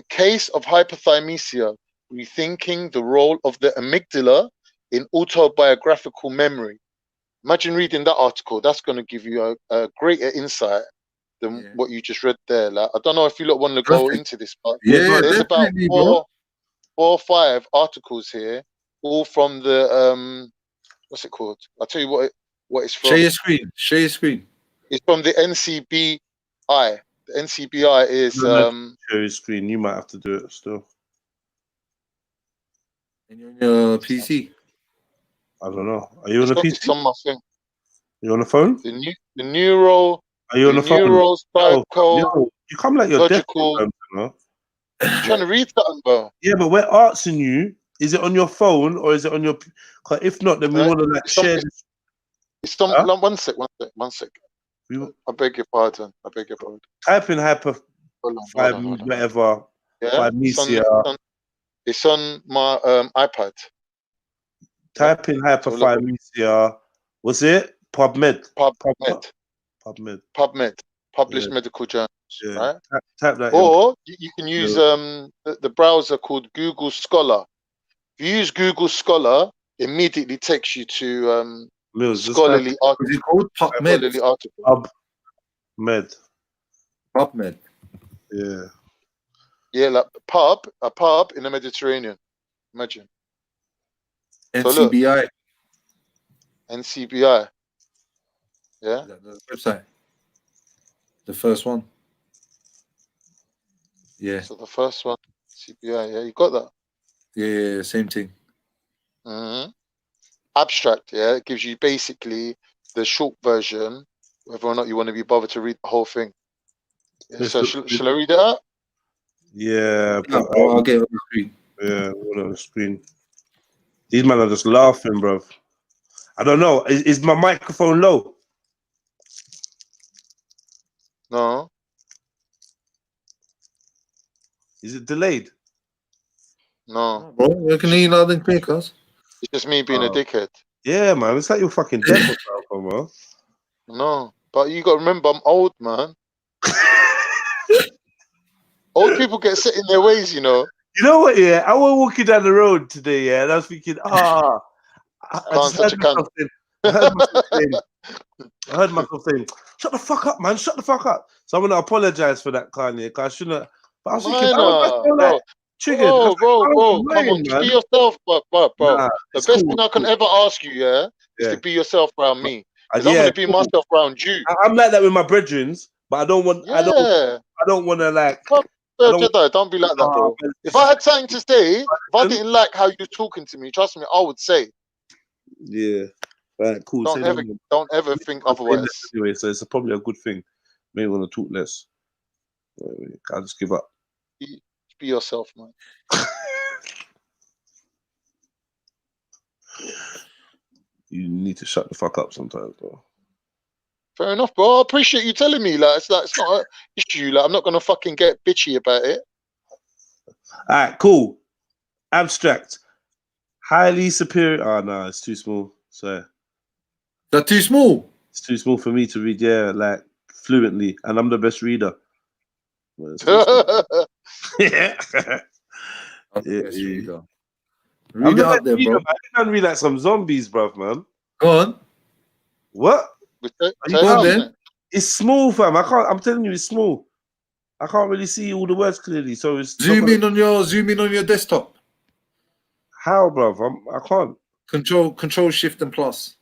case of hypothymesia, rethinking the role of the amygdala in autobiographical memory. Imagine reading that article. That's going to give you a greater insight than what you just read there. Like, I don't know if you lot want to go into this, but there's about four or five articles here, all from the what's it called? I'll tell you what it's from. Share your screen. Share your screen. It's from the NCBI. The NCBI is share your screen. You might have to do it still. And you're on your PC. I don't know. Are you on the PC? It's on my thing. You on the phone? The neuro. Are you on the phone? Neuropsycho. You come like you're deaf. You know? I'm trying to read something, bro. Yeah, but we're asking you. Is it on your phone or is it on your? Cause if not, then we want to like share. It's on. Huh? One sec. I beg your pardon. Type in whatever. Yeah. It's on my iPad. Type in hypothymesia. Was it PubMed? PubMed. Published medical journals. Yeah. Right. Type that. Or you can use the browser called Google Scholar. If you use Google Scholar, immediately takes you to scholarly articles. Is it called PubMed? PubMed. Yeah. Yeah, like a pub in the Mediterranean. Imagine. NCBI. NCBI. Yeah. The website. The first one. Yeah. So the first one, CBI. Yeah, you got that. Yeah, same thing. Abstract. Yeah, it gives you basically the short version, whether or not you want to be bothered to read the whole thing. Yeah, so shall I read it out? Yeah, I'll get it on the screen. Yeah, on the screen. These men are just laughing, bruv. I don't know. Is my microphone low? No. Is it delayed? No. Bro, you can hear loud and clear, cuz. It's just me being a dickhead. Yeah, man. It's like you're fucking deaf, bro. No, but you got to remember, I'm old, man. Old people get set in their ways, you know. You know what? Yeah, I was walking down the road today, yeah, and I was thinking, I heard myself saying, "Shut the fuck up, man! Shut the fuck up!" So I'm gonna apologize for that, Kanye. Cause I shouldn't. But I was thinking, triggered. Bro, come on, be yourself, bro. Nah, the best thing I can ever ask you, is to be yourself around me. Because I'm gonna be myself around you. I'm like that with my brethrens, but I don't want. I don't want to like. Don't be like that, bro. If I had something to say, if I didn't like how you're talking to me, trust me, I would say. Yeah. Right, cool. Don't ever think otherwise. Anyway, so it's probably a good thing. Maybe want to talk less. I'll just give up. Be yourself, man. You need to shut the fuck up sometimes, bro. Fair enough, bro. I appreciate you telling me. Like, it's not an issue. Like, I'm not gonna fucking get bitchy about it. All right, cool. Abstract. Highly superior. Oh no, it's too small. So. That's too small. It's too small for me to read. Yeah, like fluently, and I'm the best reader. Yeah. Read it up there, bro. I can read like some zombies, bruv, man. Go on. What? It's small, fam. I'm telling you, it's small. I can't really see all the words clearly. So it's zoom in on your desktop. How, bruv? I can't. Control Shift and Plus.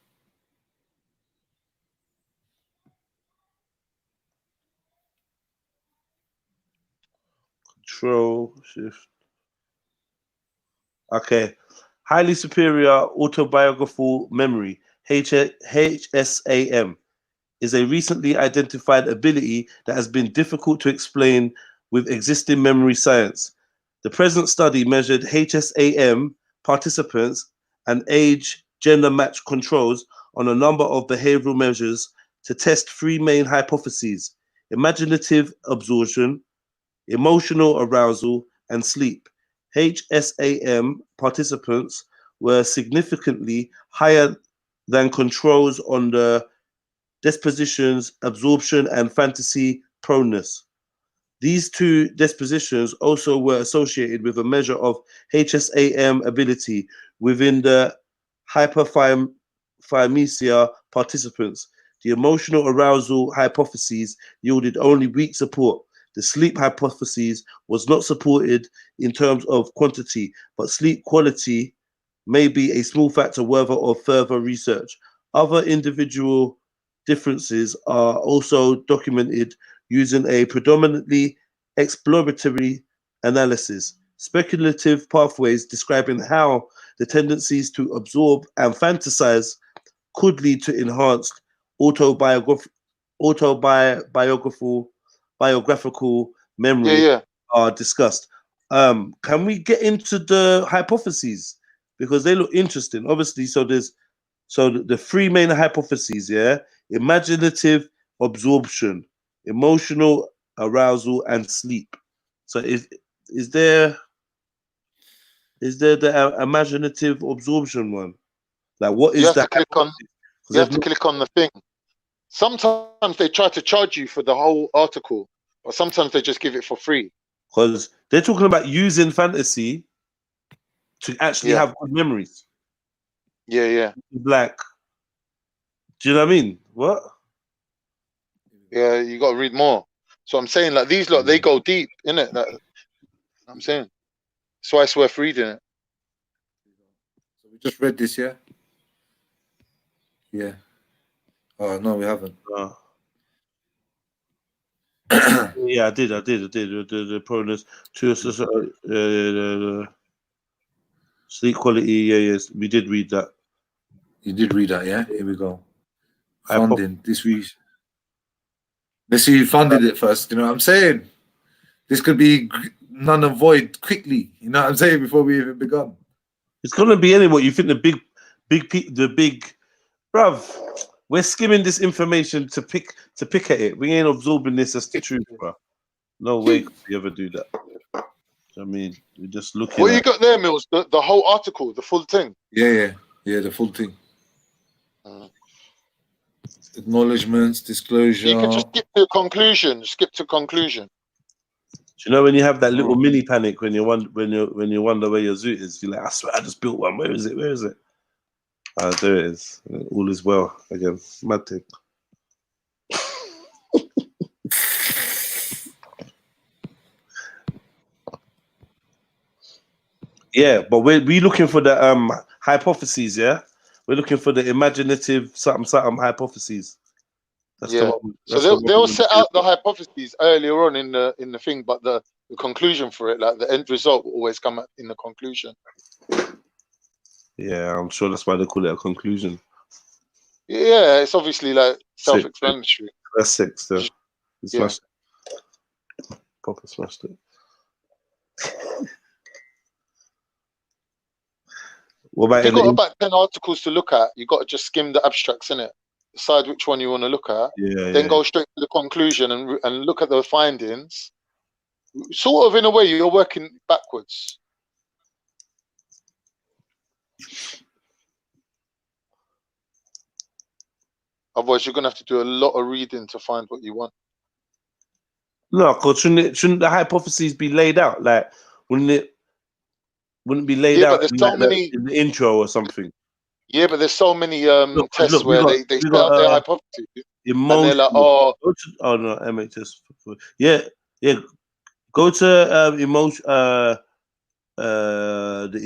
Control Shift. Okay. Highly superior autobiographical memory, HSAM, is a recently identified ability that has been difficult to explain with existing memory science. The present study measured HSAM participants and age gender match controls on a number of behavioral measures to test three main hypotheses: imaginative absorption, emotional arousal, and sleep. HSAM participants were significantly higher than controls on the dispositions, absorption, and fantasy proneness. These two dispositions also were associated with a measure of HSAM ability within the hyperthymesia participants. The emotional arousal hypotheses yielded only weak support. The sleep hypothesis was not supported in terms of quantity, but sleep quality may be a small factor worthy of further research. Other individual differences are also documented using a predominantly exploratory analysis. Speculative pathways describing how the tendencies to absorb and fantasize could lead to enhanced biographical memory are discussed. Can we get into the hypotheses? Because they look interesting. Obviously, so there's the three main hypotheses, yeah? Imaginative absorption, emotional arousal, and sleep. So is there the imaginative absorption one? Like, what is You have that? to click on the thing. Sometimes they try to charge you for the whole article, but sometimes they just give it for free. Because they're talking about using fantasy to actually have good memories. Yeah. Like, do you know what I mean? What? Yeah, you got to read more. So I'm saying, like, these lot, they go deep, innit? Like, I'm saying. That's why it's worth reading it. So we just read this, yeah? Yeah. Oh, no, we haven't. Yeah, I did. The proneness to sleep quality. Yes, we did read that. You did read that, yeah? Here we go. Funding. This week. Let's see who funded it first. You know what I'm saying? This could be none and void quickly. You know what I'm saying? Before we even begun. It's gonna be anyway. You think the big, bruv? We're skimming this information to pick at it. We ain't absorbing this as the truth, bro. No way could we ever do that. I mean, we're just looking. What you got there, Mills? The whole article, the full thing. Yeah, the full thing. Acknowledgements, disclosure. You can just skip to conclusion. Do you know when you have that little mini panic when you wonder where your zoot is? You're like, I swear I just built one. Where is it? There it is. All is well again. Mad thing. Yeah, but we're looking for the hypotheses. Yeah, we're looking for the imaginative something hypotheses. That's the one. So they'll set out the hypotheses earlier on in the thing, but the conclusion for it, like the end result, will always come out in the conclusion. Yeah, I'm sure that's why they call it a conclusion. Yeah, it's obviously like self-explanatory. That's sick still. He smashed it. Proper smashed it. What about if you've got about 10 articles to look at, you've got to just skim the abstracts, innit? Decide which one you want to look at. Then go straight to the conclusion and look at the findings. Sort of in a way, you're working backwards. Otherwise, you're going to have to do a lot of reading to find what you want. No, because shouldn't the hypotheses be laid out? Like, wouldn't it be laid out in, in the intro or something? Yeah, but there's so many tests where they set out their hypotheses. And they're like, oh no, MHS. Yeah. Go to the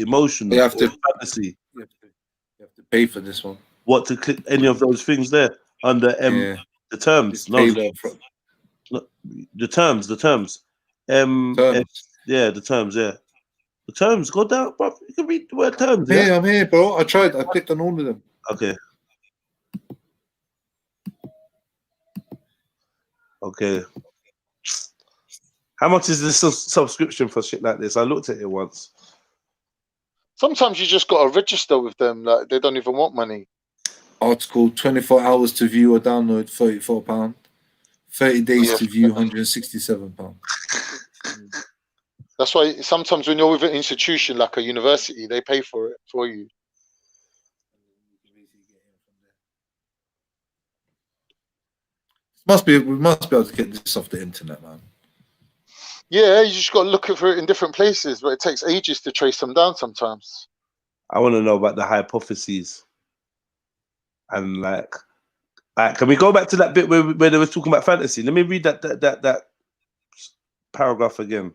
emotional. You have to fantasy. You have to pay for this one. What, to click any of those things there under the terms? No, the terms. Yeah, the terms. Yeah, the terms. Go down, bro. You can read the word terms. Yeah, I'm here, bro. I tried. I clicked on all of them. Okay. How much is this subscription for shit like this? I looked at it once. Sometimes you just got to register with them. Like, they don't even want money. Article, 24 hours to view or download, £34. 30 days to view, £167. That's why sometimes when you're with an institution like a university, they pay for it for you. We must be able to get this off the internet, man. Yeah, you just got to look for it in different places, but it takes ages to trace them down sometimes. I want to know about the hypotheses. And like, can we go back to that bit where they were talking about fantasy? Let me read that paragraph again.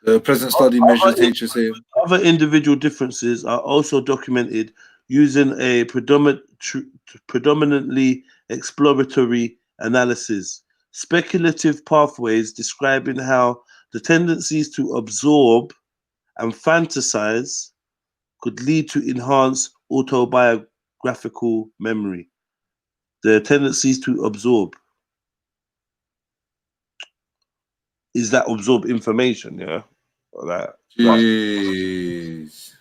The present study measures HSA. Other individual differences are also documented using a predominantly exploratory analysis. Speculative pathways describing how the tendencies to absorb and fantasize could lead to enhanced autobiographical memory. The tendencies to absorb. Is that absorb information, yeah? Or that, Jeez.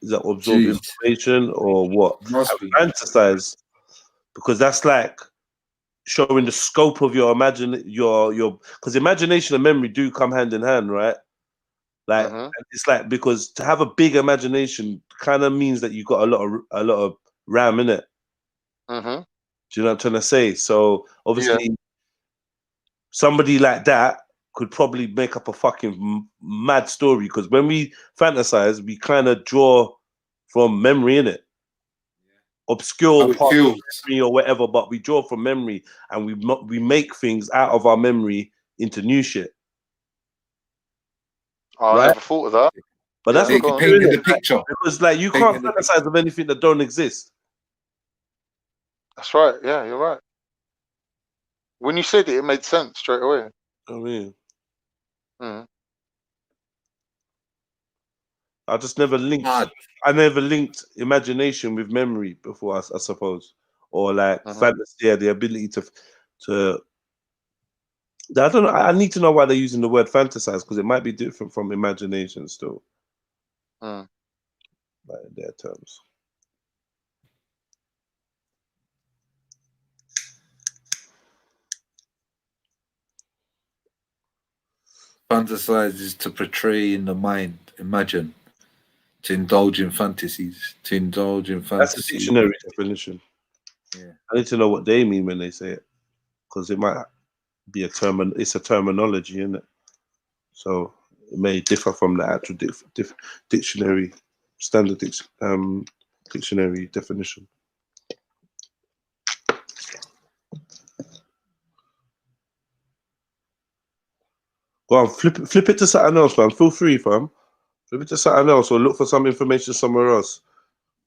Is that absorb information or what? Fantasize. Because that's like showing the scope of your because imagination and memory do come hand in hand, right? Like it's like, because to have a big imagination kind of means that you got a lot of RAM in it. Do you know what I'm trying to say? So obviously somebody like that could probably make up a fucking mad story, because when we fantasize, we kind of draw from memory, in it, obscure part of memory or whatever, but we draw from memory and we make things out of our memory into new shit. I never thought of that. But that's what you're painting the picture. Because like you can't fantasize of anything that don't exist. That's right. Yeah, you're right. When you said it, it made sense straight away. I mean, I just never linked. I never linked imagination with memory before, I suppose, or like fantasy. Yeah, the ability to. I don't know. I need to know why they're using the word fantasize, because it might be different from imagination still. Like in their terms. Fantasize is to portray in the mind, imagine, to indulge in fantasies, to indulge in fantasy. That's a dictionary definition. Yeah, I need to know what they mean when they say it, because it might be it's a terminology, isn't it? So it may differ from the actual dictionary, standard dictionary definition. Go on, flip it to something else, fam. Feel free, fam. Flip it to something else, or look for some information somewhere else.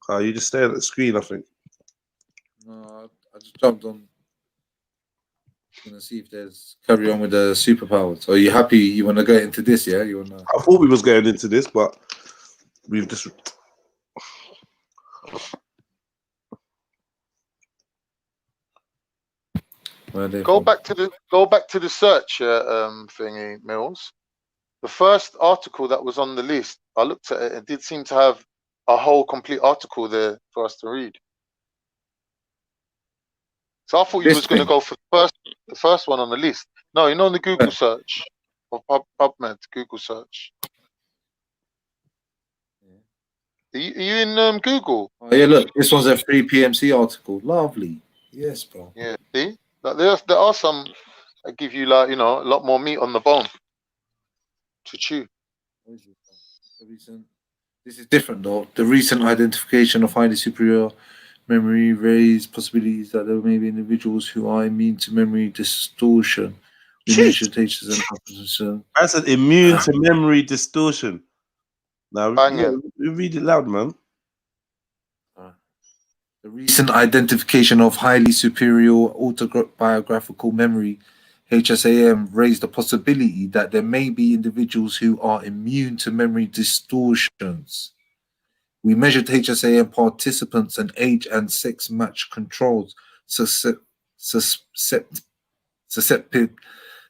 You just stay at the screen, I think. No, I just jumped on. Gonna see if there's carry on with the superpowers. Are you happy? You want to get into this? Yeah, you want to. I thought we was getting into this, but we've just. Go back to the search thingy, Mills. The first article that was on the list, I looked at it. It did seem to have a whole complete article there for us to read. So I thought you was going to go for the first one on the list. No, on the Google search or PubMed Google search. Are you in Google? Oh yeah, look, this one's a free PMC article. Lovely. Yes, bro. Yeah, see, like there are some that give you like a lot more meat on the bone to chew. This is different though. The recent identification of highly superior memory raised possibilities that there may be individuals who are immune to memory distortion. I said immune to memory distortion. Now read it loud, man. The recent identification of highly superior autobiographical memory, HSAM, raised the possibility that there may be individuals who are immune to memory distortions. We measured HSAM participants and age and sex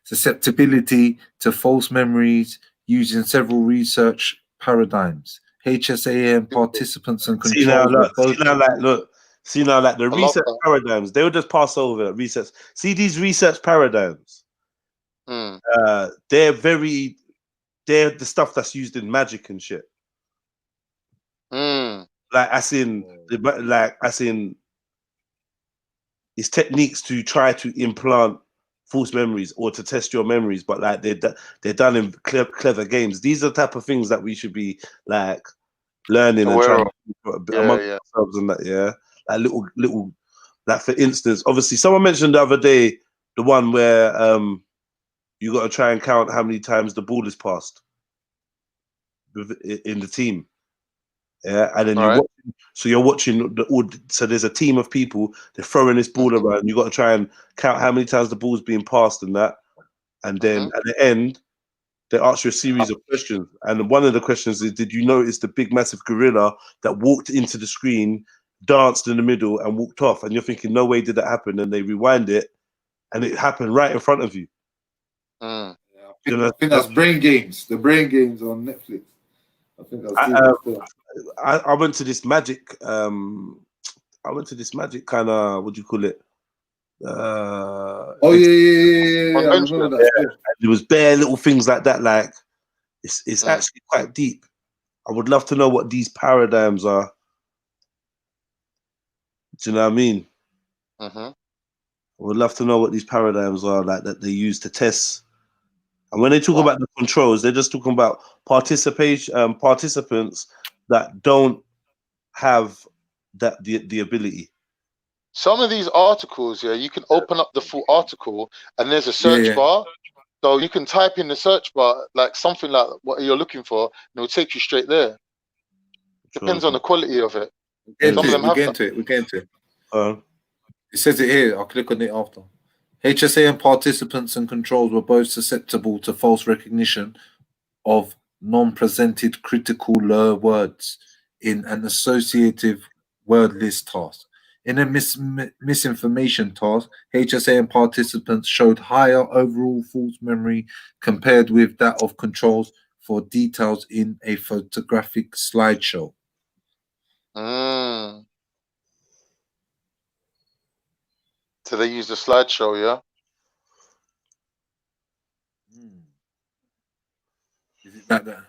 susceptibility to false memories using several research paradigms. HSAM participants and See now, controls were look. both. See now, like, look. See now, like the I love research that. paradigms. They will just pass over research. See these research paradigms. Mm. They're the stuff that's used in magic and shit. Mm. Like as in it's techniques to try to implant false memories or to test your memories, but like they're done in clever games. These are the type of things that we should be like learning and trying to amongst ourselves and that, yeah. Like little like for instance, obviously someone mentioned the other day the one where you got to try and count how many times the ball is passed in the team. Yeah, and then you're watching so there's a team of people, they're throwing this ball around, you got to try and count how many times the ball's being passed and that, and then at the end they ask you a series of questions, and one of the questions is, did you notice the big massive gorilla that walked into the screen, danced in the middle and walked off? And you're thinking, no way did that happen, and they rewind it and it happened right in front of you. I think that's Brain Games, the Brain Games on Netflix. I think that's I went to this magic kind of, what do you call it? I remember that. Yeah. There was bare little things like that. Like it's actually quite deep. I would love to know what these paradigms are. Do you know what I mean? I would love to know what these paradigms are, like that they use to test. And when they talk about the controls, they're just talking about participants that don't have the ability. Some of these articles, you can open up the full article and there's a search bar. So you can type in the search bar like something like what you're looking for, and it will take you straight there. Depends on the quality of it. Some of them have that. We get into it. It says it here. I'll click on it after. HSAM participants and controls were both susceptible to false recognition of non-presented critical words in an associative word list task. In a misinformation task, HSAM participants showed higher overall false memory compared with that of controls for details in a photographic slideshow. So they use the slideshow, yeah? Is it like that?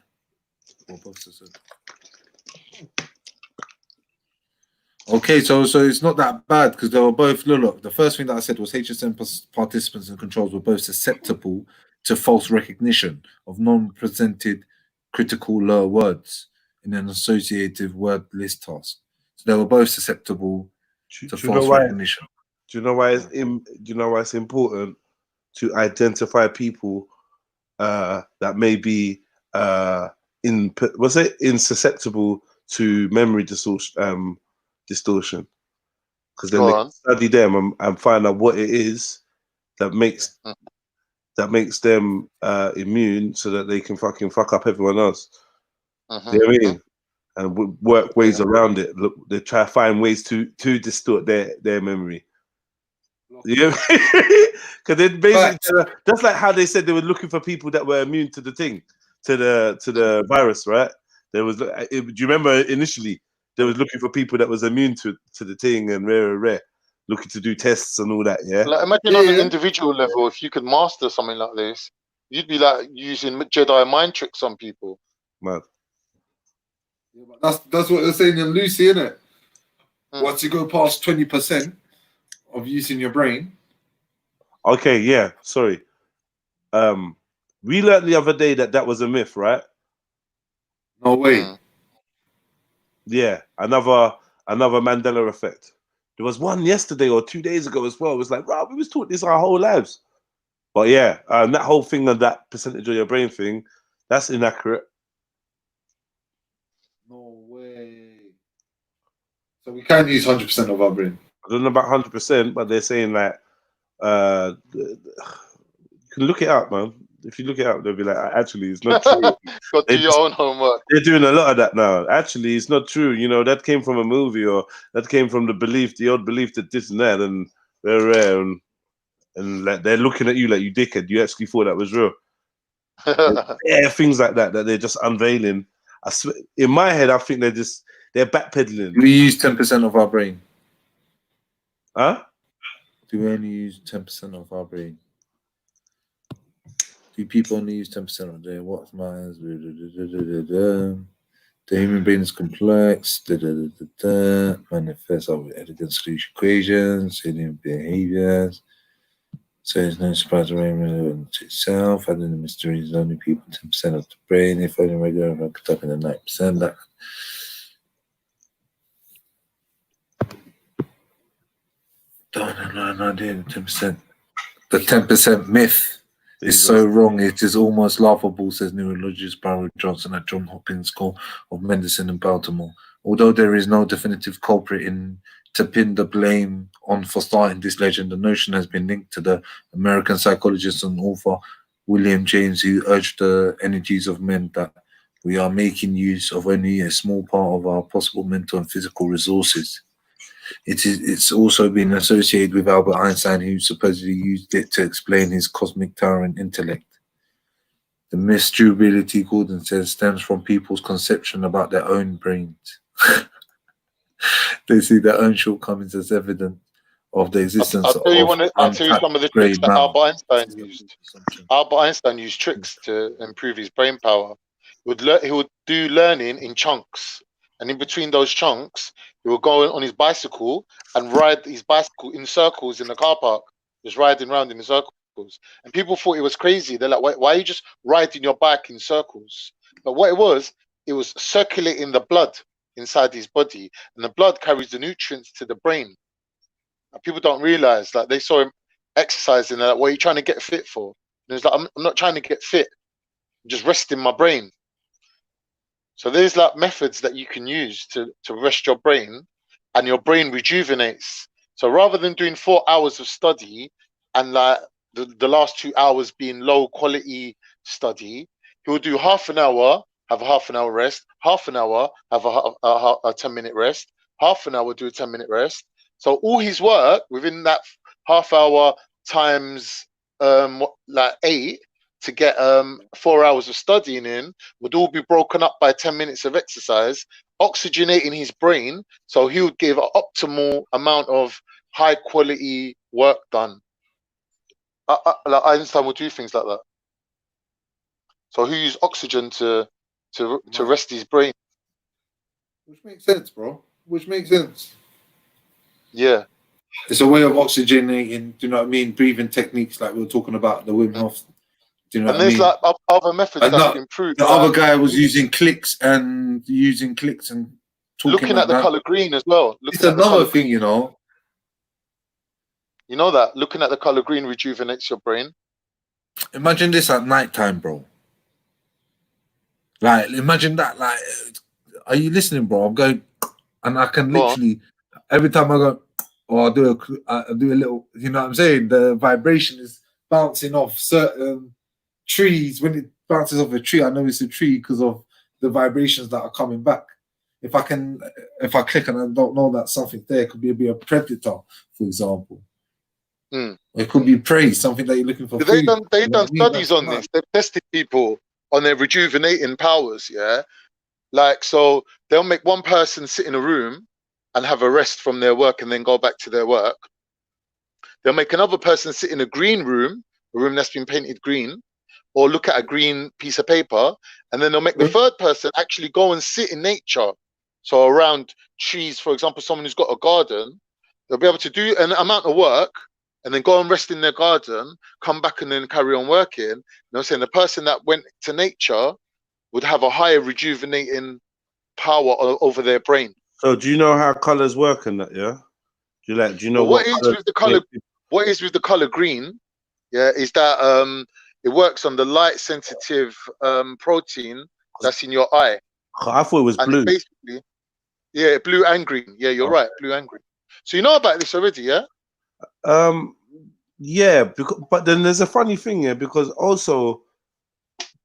Okay, so it's not that bad because they were both. Look, the first thing that I said was HSM participants and controls were both susceptible to false recognition of non-presented critical words in an associative word list task. So they were both susceptible to false recognition. Do you know why it's important to identify people that may be insusceptible to memory distortion? Because then they can study them and find out what it is that makes them immune, so that they can fucking fuck up everyone else. You know what I mean? And work ways around it. Look, they try to find ways to distort their memory. Yeah, because they basically just like how they said they were looking for people that were immune to the thing, to the virus, right? There was. Do you remember initially they was looking for people that was immune to the thing and rare, looking to do tests and all that. Yeah. Like imagine on an individual level, if you could master something like this, you'd be like using Jedi mind tricks on people. Mad. That's what they're saying in Lucy, isn't it? Once you go past 20% of using your brain. Okay, yeah. Sorry. We learned the other day that was a myth, right? No way. Yeah, another Mandela effect. There was one yesterday or 2 days ago as well. It was like, wow, we was taught this our whole lives. But yeah, that whole thing of that percentage of your brain thing, that's inaccurate. No way. So we can't use 100% of our brain. I don't know about 100%, but they're saying that you can look it up, man. If you look it up, they'll be like, actually, it's not true. Got to do your own homework. They're doing a lot of that now. Actually, it's not true. You know, that came from a movie, or that came from the old belief that this and that, and very rare. And and like they're looking at you like you dickhead. You actually thought that was real. Yeah, things like that they're just unveiling. I swear, in my head, I think they're backpedaling. We use 10% of our brain. Huh? Do we only use 10% of our brain? Do people only use 10% of their what's minds? The human brain is complex. Manifests with elegant solution equations, alien behaviors. So there's no surprise arrangement to itself. Adding the mysteries, only people 10% of the brain. If only regular, hooked up in the 9%. That. No, 10%. The 10% myth is so wrong. It is almost laughable, says neurologist Barrow Johnson at Johns Hopkins School of Medicine in Baltimore. Although there is no definitive culprit to pin the blame on for starting this legend, the notion has been linked to the American psychologist and author William James, who urged the energies of men that we are making use of only a small part of our possible mental and physical resources. It's also been associated with Albert Einstein, who supposedly used it to explain his cosmic tyrant intellect. The myth's durability, Gordon says, stems from people's conception about their own brains. They see their own shortcomings as evidence of the existence I'll tell you of some of the tricks that Albert Einstein used. Albert Einstein used tricks to improve his brain power. He would do learning in chunks, and in between those chunks, he would go on his bicycle and ride his bicycle in circles in the car park, just riding around in circles. And people thought it was crazy. They're like, why are you just riding your bike in circles? But what it was circulating the blood inside his body, and the blood carries the nutrients to the brain. And people don't realize that. They saw him exercising, and they're like, what are you trying to get fit for? And he's like, I'm not trying to get fit, I'm just resting my brain. So there's like methods that you can use to rest your brain, and your brain rejuvenates. So rather than doing 4 hours of study and like the last 2 hours being low quality study, he will do half an hour, have a half an hour rest, half an hour, have a 10-minute rest, half an hour, do a 10-minute rest. So all his work within that half hour times like 8 to get 4 hours of studying in would all be broken up by 10 minutes of exercise, oxygenating his brain, so he would give an optimal amount of high quality work done. Like Einstein would do things like that. So he used oxygen to rest his brain. Which makes sense, bro. Which makes sense. Yeah. It's a way of oxygenating, do you know what I mean? Breathing techniques like we were talking about, the Wim Hof. Do you know and what I mean? there's like other methods that can improve. The other guy was using clicks and talking looking like at the that. color green as well. It's another thing, you know. You know that looking at the color green rejuvenates your brain. Imagine this at night time, bro. Like, imagine that. Like, are you listening, bro? I'm going, and I can literally every time I go, or I do a little. You know what I'm saying? The vibration is bouncing off certain trees. When it bounces off a tree, I know it's a tree because of the vibrations that are coming back. If I click and I don't know that something there, it could be a predator, for example. It could be prey, something that you're looking for. They've done studies on this. They've tested people on their rejuvenating powers. Yeah, like so they'll make one person sit in a room and have a rest from their work and then go back to their work. They'll make another person sit in a green room, a room that's been painted green, or look at a green piece of paper, and then they'll make the third person actually go and sit in nature. So around trees, for example, someone who's got a garden, they'll be able to do an amount of work and then go and rest in their garden, come back and then carry on working. You know, saying the person that went to nature would have a higher rejuvenating power over their brain. So do you know how colors work in that? Yeah. Do you know what is with the color? What is with the color green? Yeah, is that it works on the light sensitive protein that's in your eye. I thought it was blue. Basically, yeah, blue and green. Yeah, you're right, blue and green. So you know about this already, yeah? Yeah, but then there's a funny thing here, because also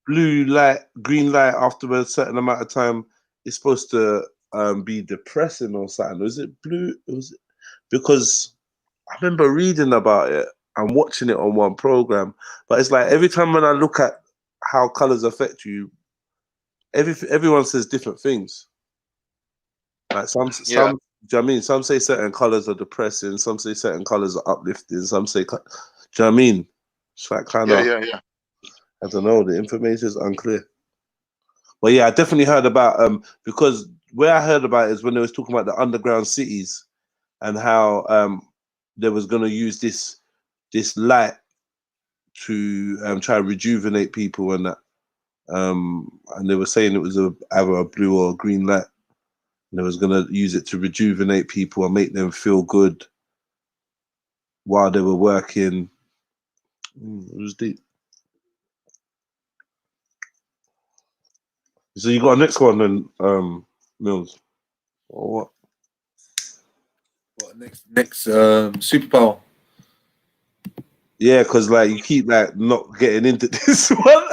blue light, green light after a certain amount of time is supposed to be depressing or something. Was it blue? Was it? Because I remember reading about it. and watching it on one program. But it's like every time when I look at how colors affect you, everyone says different things. Like some, do you know what I mean? Some say certain colors are depressing, some say certain colors are uplifting, some say, do you know what I mean? It's like kind of, yeah. I don't know, the information is unclear. But yeah, I definitely heard about, because where I heard about it is when they was talking about the underground cities and how they was going to use this light to try and rejuvenate people and that. And they were saying it was either a blue or a green light. And they was going to use it to rejuvenate people and make them feel good while they were working. It was deep. So you got a next one then, Mills? Or what? What next superpower? Yeah, because like you keep like not getting into this one.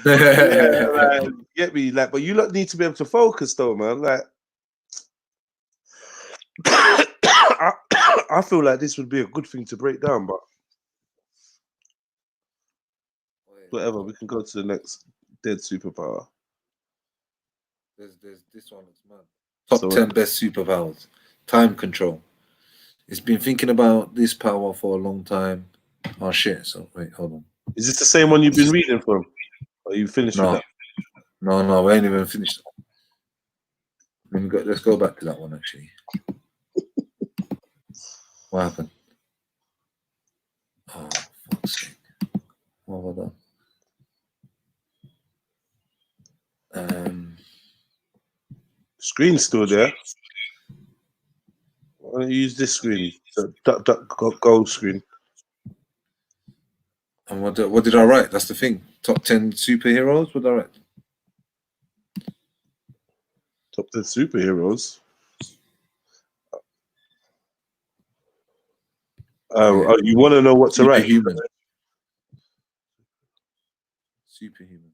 Yeah, like, get me, like, but you lot need to be able to focus though, man. Like, I feel like this would be a good thing to break down, but whatever. We can go to the next dead superpower. There's this one that's mad. Top 10 best superpowers. Time control. It's been thinking about this power for a long time. Oh shit! So wait, hold on. Is this the same one you've been reading from? Are you finished with that? No, we ain't even finished. Let's go back to that one actually. What happened? Oh, fuck's sake. What was that? Screen's still there. Why don't you use this screen? The gold screen. And what did I write? That's the thing. Top 10 superheroes? What did I write? Top 10 superheroes? Oh, you want to know what to write? Superhuman. Superhuman.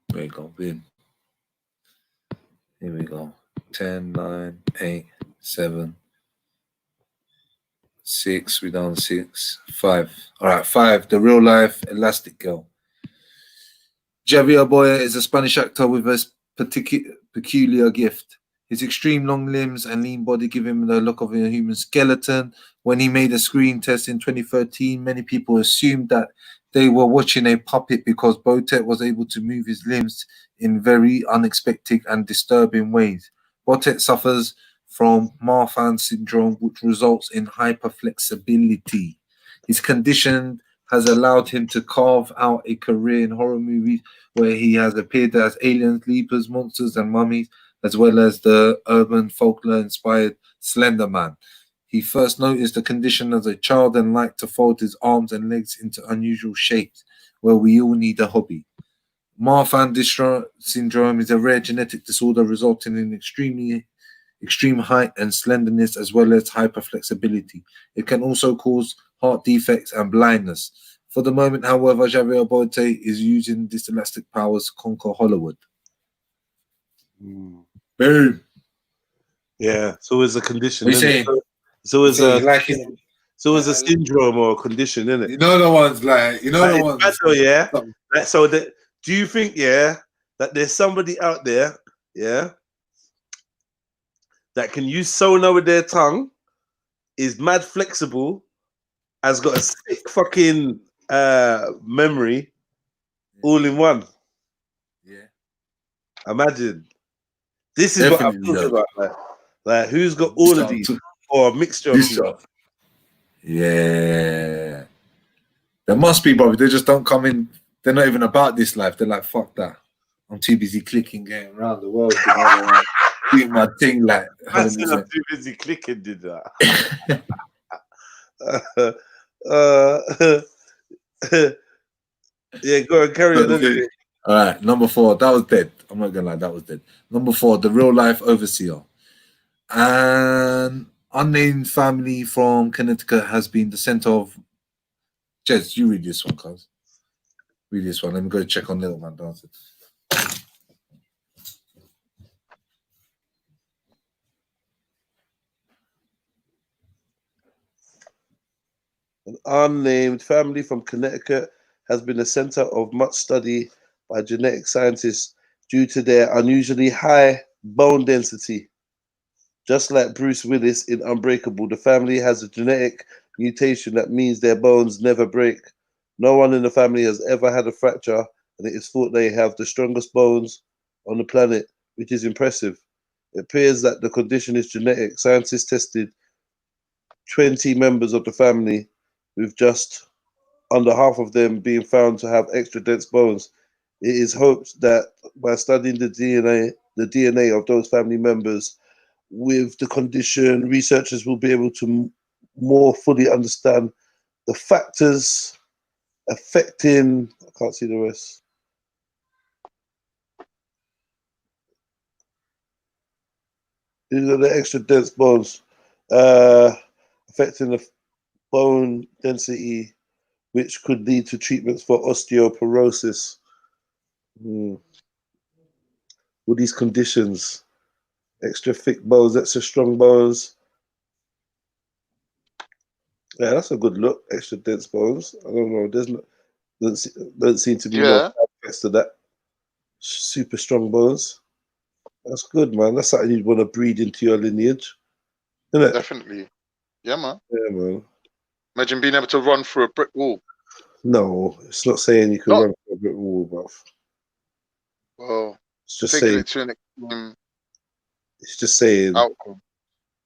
There you go, boom. Here we go. 10, 9, 8, 7, 6. We down 6. 5. All right, 5. The real life Elastic Girl. Javier Boya is a Spanish actor with a peculiar gift. His extreme long limbs and lean body give him the look of a human skeleton. When he made a screen test in 2013, many people assumed that they were watching a puppet because Vortex was able to move his limbs in very unexpected and disturbing ways. Vortex suffers from Marfan syndrome, which results in hyperflexibility. His condition has allowed him to carve out a career in horror movies where he has appeared as aliens, leapers, monsters, and mummies, as well as the urban folklore-inspired Slender Man. He first noticed the condition as a child and liked to fold his arms and legs into unusual shapes, where we all need a hobby. Marfan syndrome is a rare genetic disorder resulting in extreme height and slenderness, as well as hyperflexibility. It can also cause heart defects and blindness. For the moment, however, Javier Boite is using this elastic powers to conquer Hollywood. Boom. Yeah, so it's a condition. What are you saying? So it's a syndrome or a condition, isn't it? You know the ones like the ones. So yeah, like, so that, do you think that there's somebody out there that can use sonar with their tongue, is mad flexible, has got a sick fucking memory, all in one? Yeah. Imagine. This is what I'm talking about. Like who's got all of these, or a mixture of these? Yeah. There must be, bro. They just don't come in. They're not even about this life. They're like, fuck that. I'm too busy clicking, getting around the world, doing my thing. Like, I'm too busy clicking, did that. Yeah, go and carry on. All right, number 4. That was dead. I'm not gonna lie, that was dead. Number 4, the real life overseer. An unnamed family from Connecticut has been the center of. Jez, you read this one, cuz. Read this one. Let me go check on Little Man dancing. An unnamed family from Connecticut has been a center of much study by genetic scientists due to their unusually high bone density. Just like Bruce Willis in Unbreakable, the family has a genetic mutation that means their bones never break. No one in the family has ever had a fracture, and it is thought they have the strongest bones on the planet, which is impressive. It appears that the condition is genetic. Scientists tested 20 members of the family, with just under half of them being found to have extra dense bones. It is hoped that by studying the DNA of those family members with the condition, researchers will be able to more fully understand the factors affecting, I can't see the rest. These are the extra dense bones affecting the bone density, which could lead to treatments for osteoporosis. All these conditions, extra thick bones, extra strong bones. Yeah, that's a good look. Extra dense bones. I don't know. Don't seem to be no effects to that. Super strong bones. That's good, man. That's something you'd want to breed into your lineage, isn't it? Definitely. Yeah, man. Yeah, man. Imagine being able to run through a brick wall. No, it's not saying you can run through a brick wall, bruv. Well, It's just taking saying. it to an extreme It's just saying. outcome.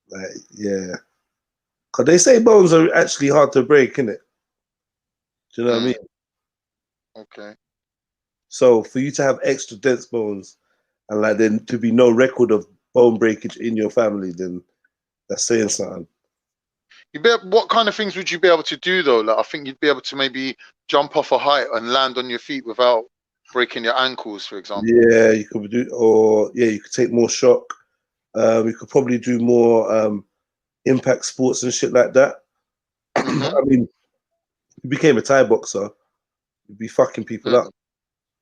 Like, yeah. Because they say bones are actually hard to break, innit? Do you know what I mean? Okay. So for you to have extra dense bones and like then to be no record of bone breakage in your family, then that's saying something. What kind of things would you be able to do though? Like I think you'd be able to maybe jump off a height and land on your feet without breaking your ankles, for example. Yeah, you could do, or yeah, you could take more shock. You could probably do more impact sports and shit like that. I mean, if you became a Thai boxer, you'd be fucking people up.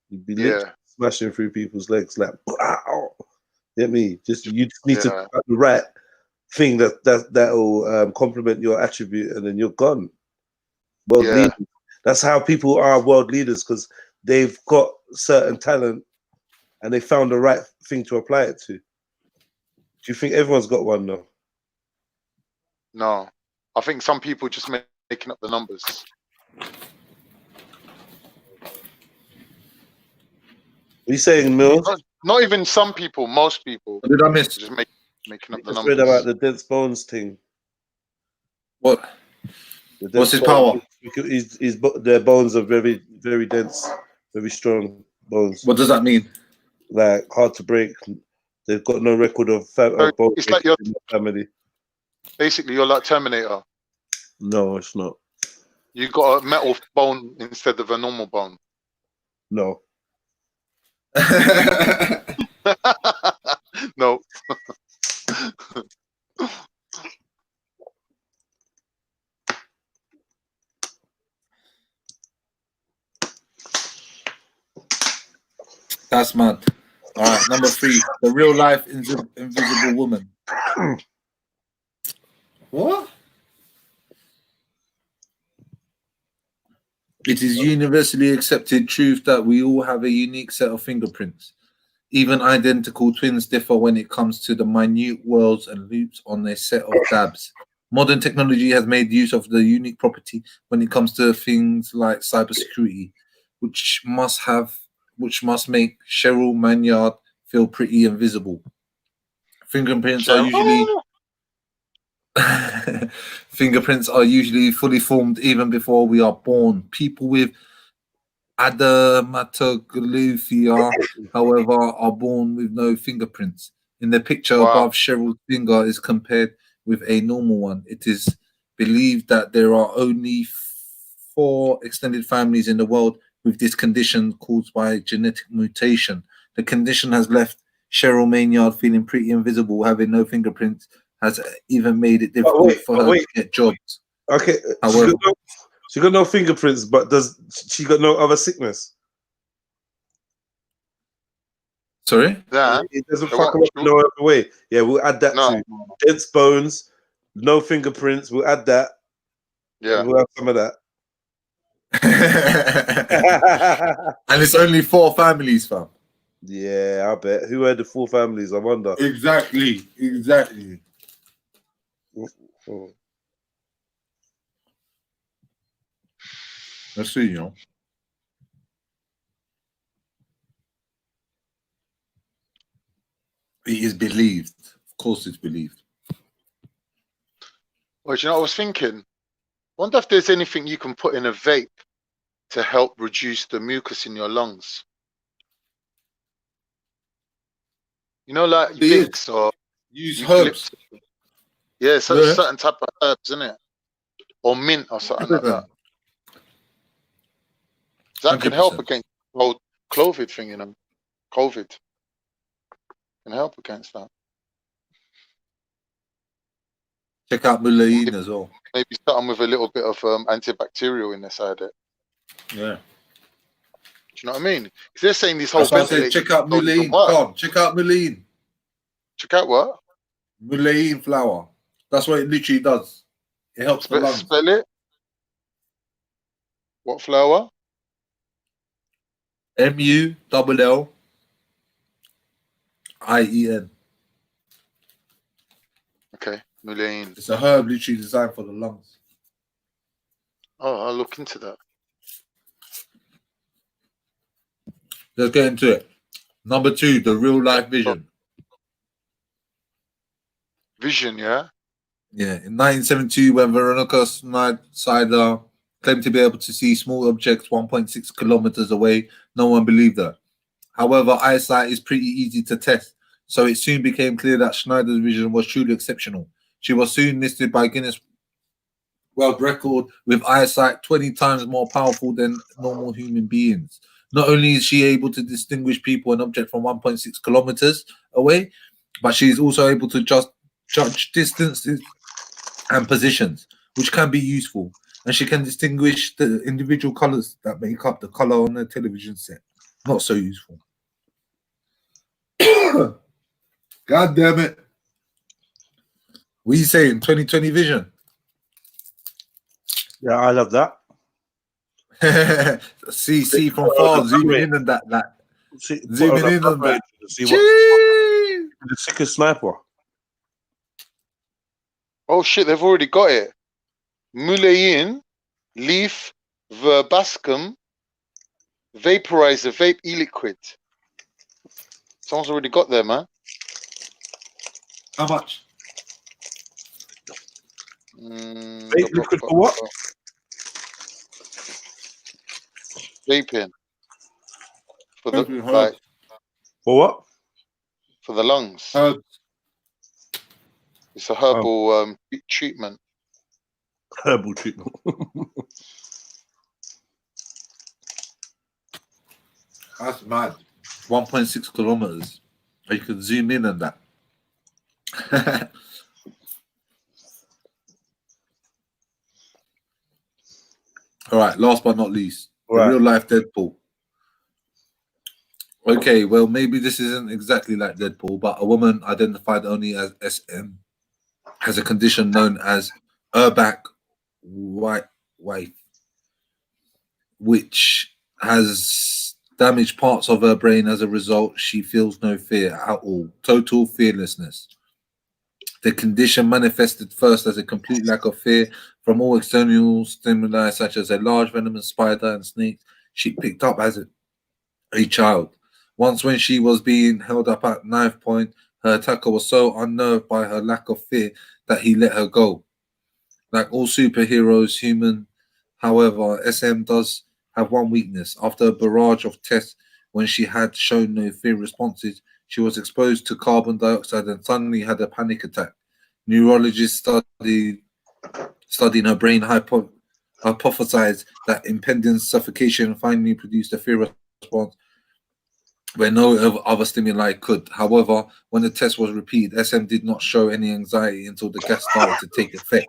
You'd be literally smashing through people's legs like, wow. Get me? You just need to have the right thing that'll complement your attribute, and then you're gone. World leaders. That's how people are world leaders, because they've got certain talent and they found the right thing to apply it to. Do you think everyone's got one though? No, I think some people just making up the numbers. What are you saying, Mills? Not even some people, most people. What did I miss? Just making up the Just numbers. read about the dense bones thing. What? What's his power? Their bones are very, very dense, very strong bones. What does that mean? Like hard to break. They've got no record of bone it's like in their family. Basically, you're like Terminator. No, it's not. You got a metal bone instead of a normal bone. No. No. That's mad. All right, number 3, the real life invisible woman. What? It is universally accepted truth that we all have a unique set of fingerprints. Even identical twins differ when it comes to the minute whorls and loops on their set of dabs. Modern technology has made use of the unique property when it comes to things like cybersecurity, which must make Cheryl Maynard feel pretty invisible. Fingerprints are usually fully formed even before we are born. People with adermatoglyphia, however, are born with no fingerprints. In the picture above, Cheryl's finger is compared with a normal one. It is believed that there are only 4 extended families in the world with this condition caused by genetic mutation. The condition has left Cheryl Maynard feeling pretty invisible. Having no fingerprints has even made it difficult for her to get jobs. Okay, however, She got no fingerprints, but does she got no other sickness? Sorry? It doesn't fuck her up no other way. Yeah, we'll add that too. Dense bones, no fingerprints. We'll add that. Yeah. We'll have some of that. And it's only 4 families, fam. Yeah, I bet. Who had the 4 families? I wonder. Exactly. Let's see, you know. It is believed. Of course, it's believed. Well, you know, I was thinking, wonder if there's anything you can put in a vape to help reduce the mucus in your lungs. You know, like Vicks or use eucalyptus. herbs. Yeah, certain type of herbs, isn't it? Or mint or something like that. That can help 100%. against the whole COVID thing, you know. COVID can help against that. Check out Mulain as well. Maybe something with a little bit of antibacterial in the side of it. Yeah. Do you know what I mean? Because they're saying this whole That's why I said check out Mulain. Come, check out Mulain. Check out what? Mulain flour. That's what it literally does. It helps the lungs. Spell it. What flour? MULLIEN. Okay, Mulain. It's a herb literally designed for the lungs. Oh, I'll look into that. Let's get into it. Number 2, the real life vision. Vision, yeah? Yeah, in 1972, when Veronica Sider claimed to be able to see small objects 1.6 kilometers away, no one believed her. However, eyesight is pretty easy to test, so it soon became clear that Schneider's vision was truly exceptional. She was soon listed by Guinness World Record with eyesight 20 times more powerful than normal human beings. Not only is she able to distinguish people and objects from 1.6 kilometers away, but she is also able to just judge distances and positions, which can be useful. And she can distinguish the individual colors that make up the color on the television set. Not so useful. God damn it. What are you saying? 2020 vision? Yeah, I love that. see from far, zooming in and that. Zooming in on that. See what the sickest sniper. Oh shit, they've already got it. Mulain, leaf, verbascum, vaporizer, vape e-liquid. Someone's already got there, man. How much? Vape liquid for what? Vaping. For the like, for what? For the lungs. Herbs. It's a herbal treatment. Herbal treatment. That's mad. 1.6 kilometers. You can zoom in on that. All right, last but not least, the real life Deadpool. Okay, well, maybe this isn't exactly like Deadpool, but a woman identified only as SM has a condition known as Urbach wife, which has damaged parts of her brain. As a result, she feels no fear at all, total fearlessness. The condition manifested first as a complete lack of fear from all external stimuli, such as a large venomous spider and snake she picked up as a child. Once, when she was being held up at knife point, her attacker was so unnerved by her lack of fear that he let her go. Like all superheroes, human, however, SM does have one weakness. After a barrage of tests, when she had shown no fear responses, she was exposed to carbon dioxide and suddenly had a panic attack. Neurologists studying her brain hypothesized that impending suffocation finally produced a fear response where no other stimuli could. However, when the test was repeated, SM did not show any anxiety until the gas started to take effect.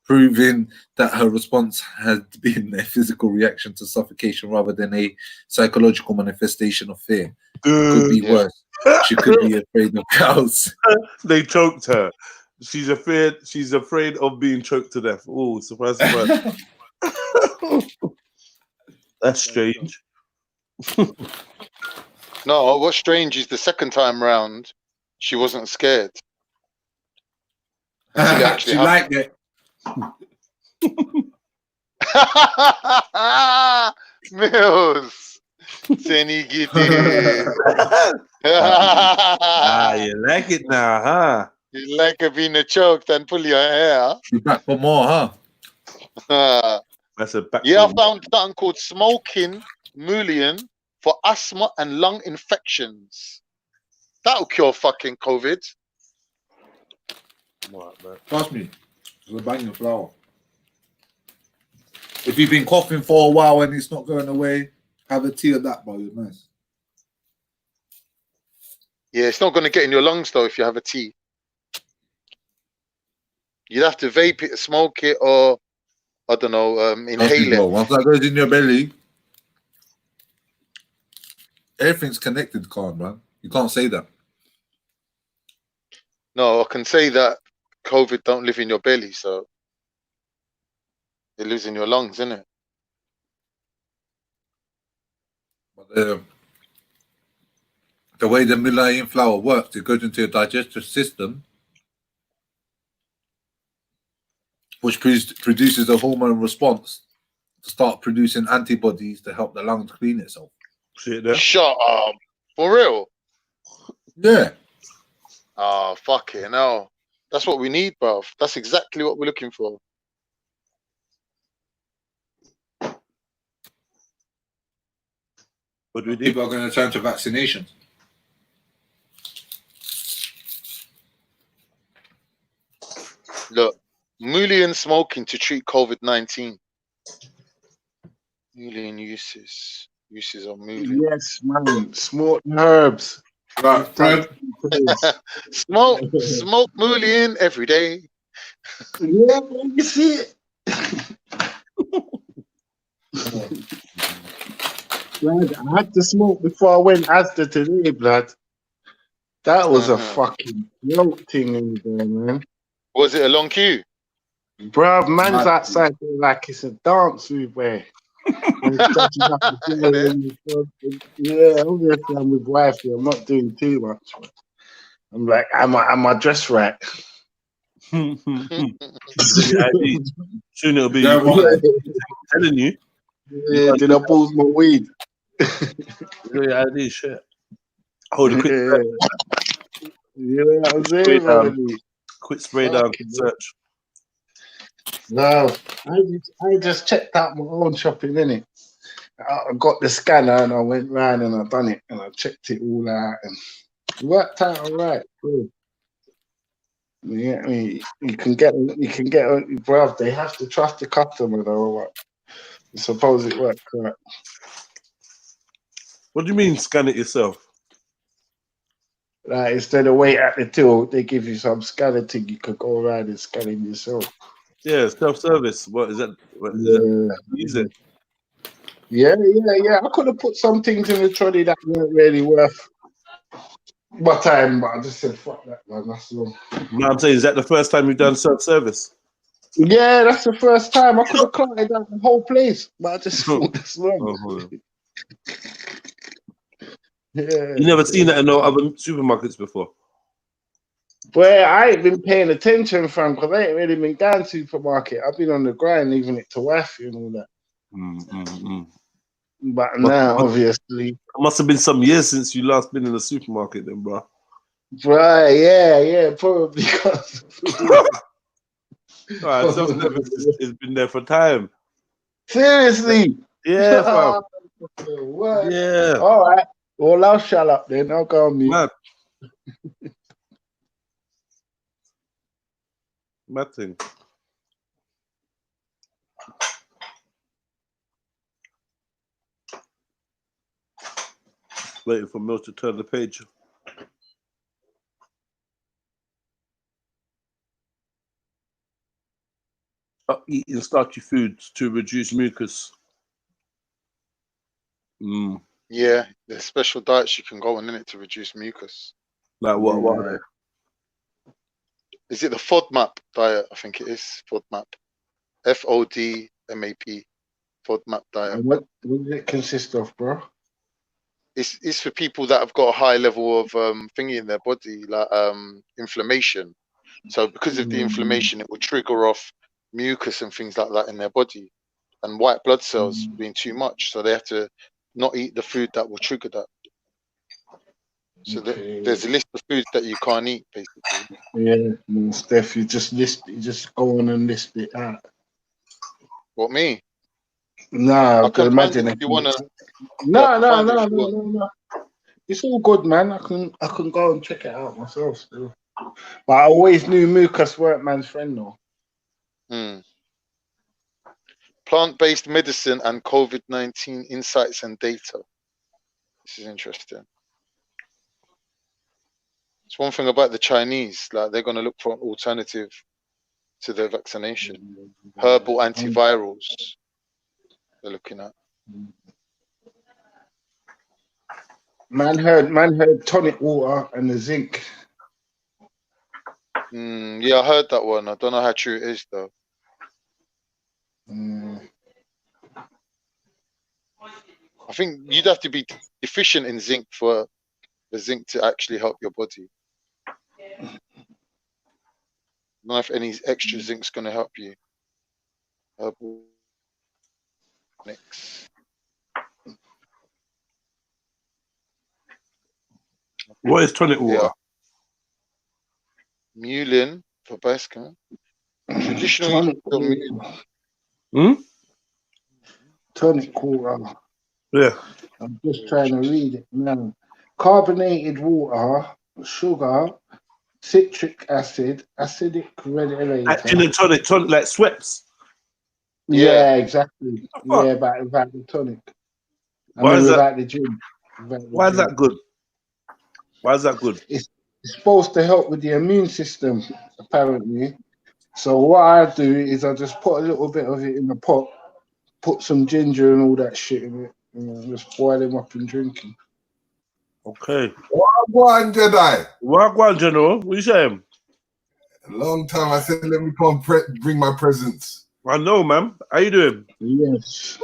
proving that her response had been a physical reaction to suffocation rather than a psychological manifestation of fear. It could be worse. She could be afraid of cows. They choked her. She's afraid of being choked to death. Oh, surprise, surprise. That's strange. No, what's strange is the second time round, she wasn't scared. Until it actually She liked it. Mills. Senigiti. You like it now, huh? You like it being choked and pull your hair. You back for more, huh? That's a back. Yeah, I found something called smoking mullion for asthma and lung infections. That'll cure fucking COVID. Trust me, it's a banging flower. If you've been coughing for a while and it's not going away, have a tea of that, bro. It's nice. Yeah, it's not going to get in your lungs though if you have a tea. You'd have to vape it, smoke it, or I don't know, inhale it. Once that goes in your belly, everything's connected, Khan, man. You can't say that. No, I can say that COVID don't live in your belly, so it lives in your lungs, innit? But the way the mullein flower works, it goes into your digestive system, which produces a hormone response to start producing antibodies to help the lungs clean itself. Shut up. For real? Yeah. Oh, fucking hell. That's what we need, bruv. That's exactly what we're looking for. What do we do? People are going to turn to vaccinations. Look, mullion smoking to treat COVID-19. Mullion uses of mullion. Yes, man. Smoke herbs. Right, Fred. smoke mullion every day. Yeah, you see it. Blood, I had to smoke before I went Asda today, blood. That was a fucking joke thing in there, man. Was it a long queue? Bruv, man's outside there like it's a dance move where. Yeah, obviously I'm with wifey. I'm not doing too much. I'm like, am I dressed right? Soon it'll be telling you. Yeah, did I pause my weed? Yeah, I did shit. Hold a quick. You know what I'm saying? Quick spray down, quick search. No, I just checked out my own shopping, innit? I got the scanner and I went round and I done it and I checked it all out and it worked out all right. Cool. You get me? You can get, bruv, they have to trust the customer though, or what? I suppose it worked correct. What do you mean scan it yourself? Like instead of wait at the till, they give you some scanner thing you could go around and scan it yourself. Yeah, self-service. What is that? What is that? Use it. Yeah. I could have put some things in the trolley that weren't really worth my time, but I just said, fuck that, man. That's long. No, I'm saying, is that the first time you've done self-service? Yeah, that's the first time. I could have clotted down the whole place, but I just thought that's long. Yeah. You never seen that in no other supermarkets before? Well, I ain't been paying attention, fam, because I ain't really been down supermarket. I've been on the grind, leaving it to wifey and all that. But now, obviously. It must have been some years since you last been in the supermarket then, bro. Right, yeah, probably. Alright, self-service has been there for time. Seriously? Yeah, fam. What? Yeah. All right. Well, I'll shut up then. I'll go on mute. Mad thing. Waiting for Mills to turn the page. eating starchy foods to reduce mucus. Yeah, there's special diets you can go on in it to reduce mucus. Like what? What are Is it the FODMAP diet? I think it is FODMAP. FODMAP. FODMAP diet. And what does it consist of, bro? It's for people that have got a high level of thingy in their body, like inflammation. So because of the inflammation, it will trigger off mucus and things like that in their body, and white blood cells being too much. So they have to not eat the food that will trigger that. So there's a list of foods that you can't eat, basically. Yeah, Steph, you just go on and list it out. What, me? Nah, I can imagine if you wanna. No. It's all good, man. I can go and check it out myself still. But I always knew mucus weren't man's friend though. Plant-based medicine and COVID-19 insights and data. This is interesting. It's one thing about the Chinese, like they're going to look for an alternative to their vaccination. Herbal antivirals they're looking at. Man heard tonic water and the zinc. Yeah, I heard that one. I don't know how true it is though. I think you'd have to be deficient in zinc for the zinc to actually help your body. I don't know if any extra zinc's going to help you. Herbal mix. What is tonic water? Mulin for Baskin. Traditional Tonic water. Yeah. I'm just trying to read it now. Carbonated water, sugar, citric acid, acidic regulator. Gin and tonic, like Schweppes. Yeah, exactly. Yeah, about the tonic. Why is without the gin. Why is that good? Why is that good? It's supposed to help with the immune system, apparently. So what I do is I just put a little bit of it in the pot, put some ginger and all that shit in it, and just boil them up and drink them. Okay. Wagwan Jedi. Wagwan General. What you saying? A long time. I said, let me come bring my presents. I know, man. How you doing? Yes.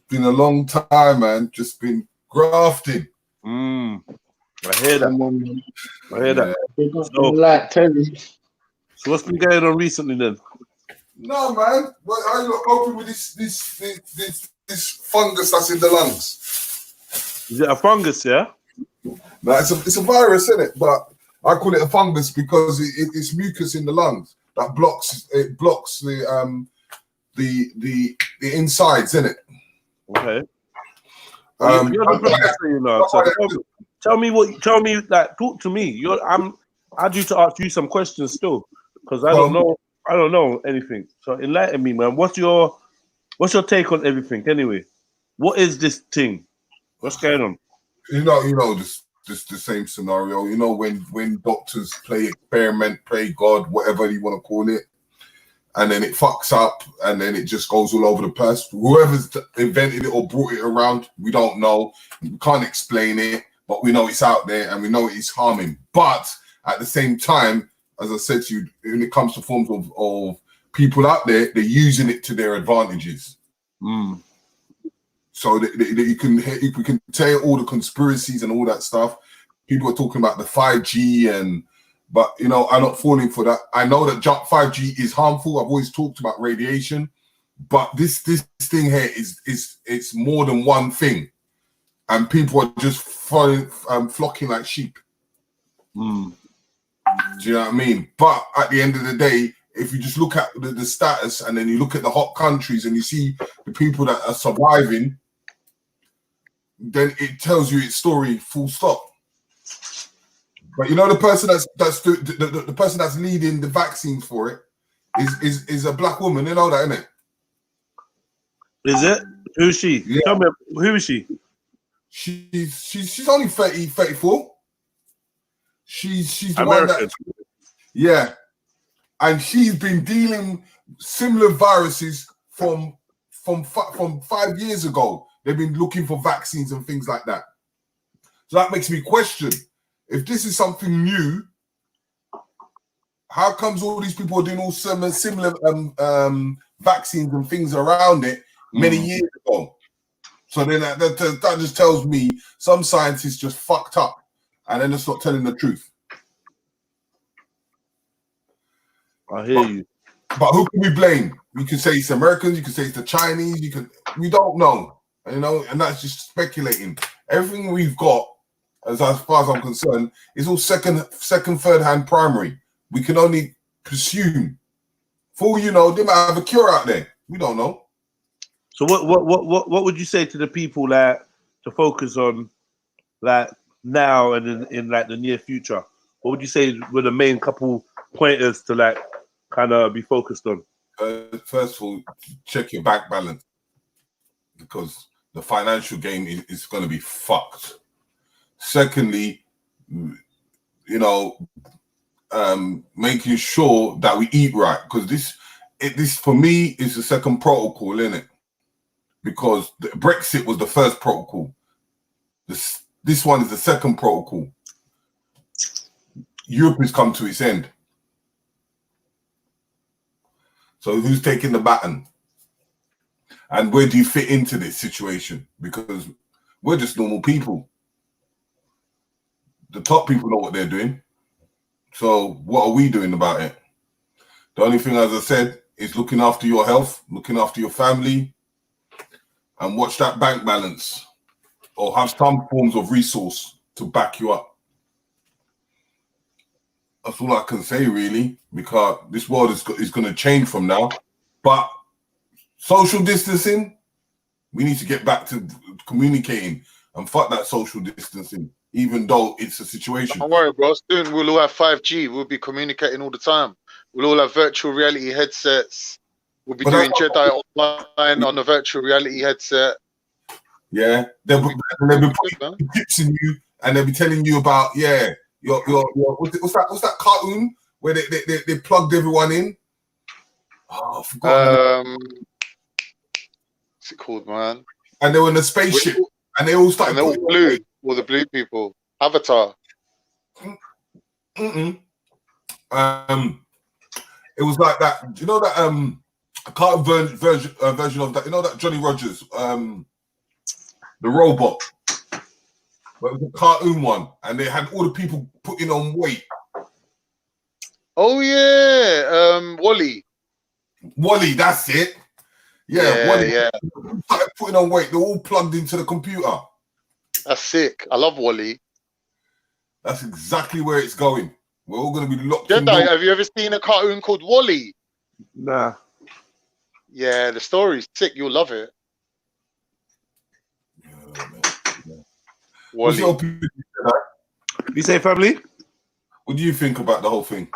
Been a long time, man. Just been grafting. I hear that. I hear that. So what's been going on recently then? No, man. How you coping with this fungus that's in the lungs? Is it a fungus, yeah? No, it's a virus, isn't it? But I call it a fungus because it's mucus in the lungs that blocks the insides, isn't it? Okay. You're the professor, you know. So tell me, like, talk to me. I due to ask you some questions still because I don't know anything. So enlighten me, man. What's your take on everything anyway? What is this thing? What's going on? You know, just the same scenario. You know, when doctors play God, whatever you want to call it, and then it fucks up, and then it just goes all over the place. Whoever's invented it or brought it around, we don't know. We can't explain it, but we know it's out there, and we know it's harming. But at the same time, as I said to you, when it comes to forms of people out there, they're using it to their advantages. So that you can tell all the conspiracies and all that stuff. People are talking about the 5G but you know, I'm not falling for that. I know that 5G is harmful. I've always talked about radiation, but this thing here it's more than one thing, and people are just flocking like sheep. Do you know what I mean? But at the end of the day, if you just look at the status and then you look at the hot countries and you see the people that are surviving, then it tells you its story full stop. But you know, the person the person that's leading the vaccines for it is a black woman. You know that, isn't it? Is it? Who is she? Yeah. Tell me, who is she? She's only 34. She's the American. one that, yeah, and she's been dealing similar viruses from 5 years ago. They've been looking for vaccines and things like that. So that makes me question, if this is something new, how comes all these people are doing all similar vaccines and things around it many years ago? So then that just tells me some scientists just fucked up and then it's not telling the truth. I hear you. But who can we blame? You can say it's Americans, you can say it's the Chinese, we don't know, you know, and that's just speculating. Everything we've got, as far as I'm concerned, is all second, third-hand primary. We can only presume. For all you know, they might have a cure out there. We don't know. So what would you say to the people that to focus on, like now and in like the near future? What would you say were the main couple pointers to like kind of be focused on? First of all, check your bank balance, because the financial game is going to be fucked. Secondly, you know, making sure that we eat right, because this for me is the second protocol, isn't it? Because Brexit was the first protocol. This one is the second protocol. Europe has come to its end. So who's taking the baton? And where do you fit into this situation? Because we're just normal people. The top people know what they're doing. So what are we doing about it? The only thing, as I said, is looking after your health, looking after your family, and watch that bank balance, or have some forms of resource to back you up. That's all I can say, really, because this world is going to change from now. But social distancing, we need to get back to communicating and fuck that social distancing, even though it's a situation. Don't worry, bro. Soon we'll all have 5G. We'll be communicating all the time. We'll all have virtual reality headsets. We'll be doing Jedi online on a virtual reality headset. Yeah, they'll be putting tips in you, and they'll be telling you about your what's that cartoon where they plugged everyone in? Oh, I forgot. What's it called, man? And they were in a spaceship, and they all started. And they're all blue, all the blue people. Avatar. It was like that. Do you know that a cartoon version of that? You know that Johnny Rogers, the robot. But it was a cartoon one, and they had all the people putting on weight. Oh yeah, Wally. Wally, that's it. Yeah, Wally. Yeah. Started putting on weight. They're all plugged into the computer. That's sick. I love Wally. That's exactly where it's going. We're all going to be locked in. Jedi, have you ever seen a cartoon called Wally? Nah. Yeah, the story's sick. You'll love it. What's your opinion? You say, family? What do you think about the whole thing?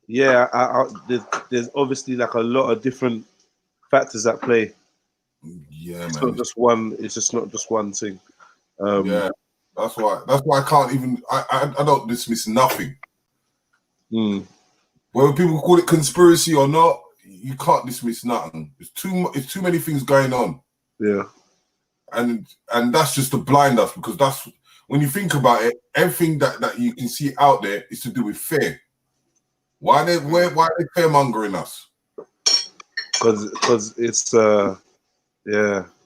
Yeah, there's obviously like a lot of different factors at play. Yeah, man. It's not just one. It's just not just one thing. Yeah, that's why I can't even. I don't dismiss nothing. Whether people call it conspiracy or not, you can't dismiss nothing. It's too many things going on. Yeah, and that's just to blind us, because that's when you think about it. Everything that you can see out there is to do with fear. Why are they fear mongering us? Because it's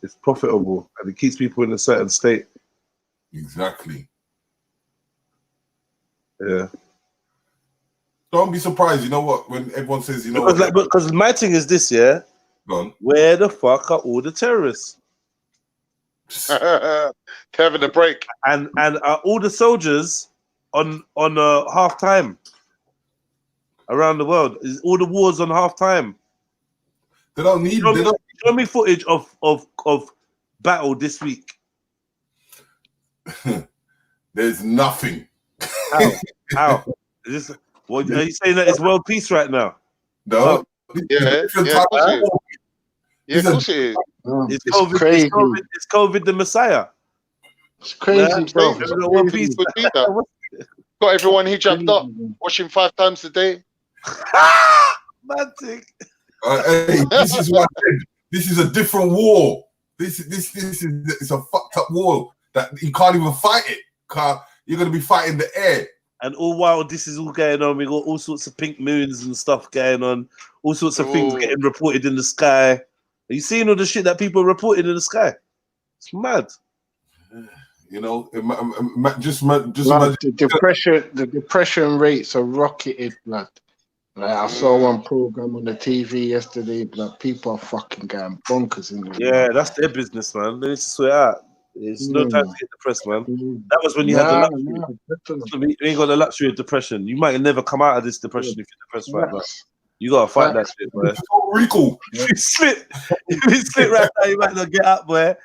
it's profitable and it keeps people in a certain state. Exactly. Yeah. Don't be surprised. You know what? When everyone says, you know, because my thing is this, yeah. Where the fuck are all the terrorists? Having a break. And are all the soldiers on half time around the world? Is all the wars on half time? They don't need. Show me footage of battle this week. There's nothing. How? Is this, what are you saying that it's world peace right now? No. Yeah, of course it is. Yeah, of course it is. It's COVID the Messiah. It's crazy, bro. One piece would be that. Got everyone hijabbed up, washing 5 times a day. Mantic. Hey, this is what I said. This is a different war. This is it's a fucked up war that you can't even fight it. You're gonna be fighting the air. And all while this is all going on, we got all sorts of pink moons and stuff going on. All sorts of things getting reported in the sky. Are you seeing all the shit that people are reporting in the sky? It's mad. You know, just blood, the depression rates are rocketed, blood. Like I saw one program on the TV yesterday, blood. People are fucking going bonkers in there. Yeah, that's their business, man. They need to sort it out. It's no time to get depressed, man. That was when you had the luxury. You ain't got the luxury of depression. You might never come out of this depression if you're depressed right now. You gotta fight that shit, boy. If you slip right now, you might not get up, boy.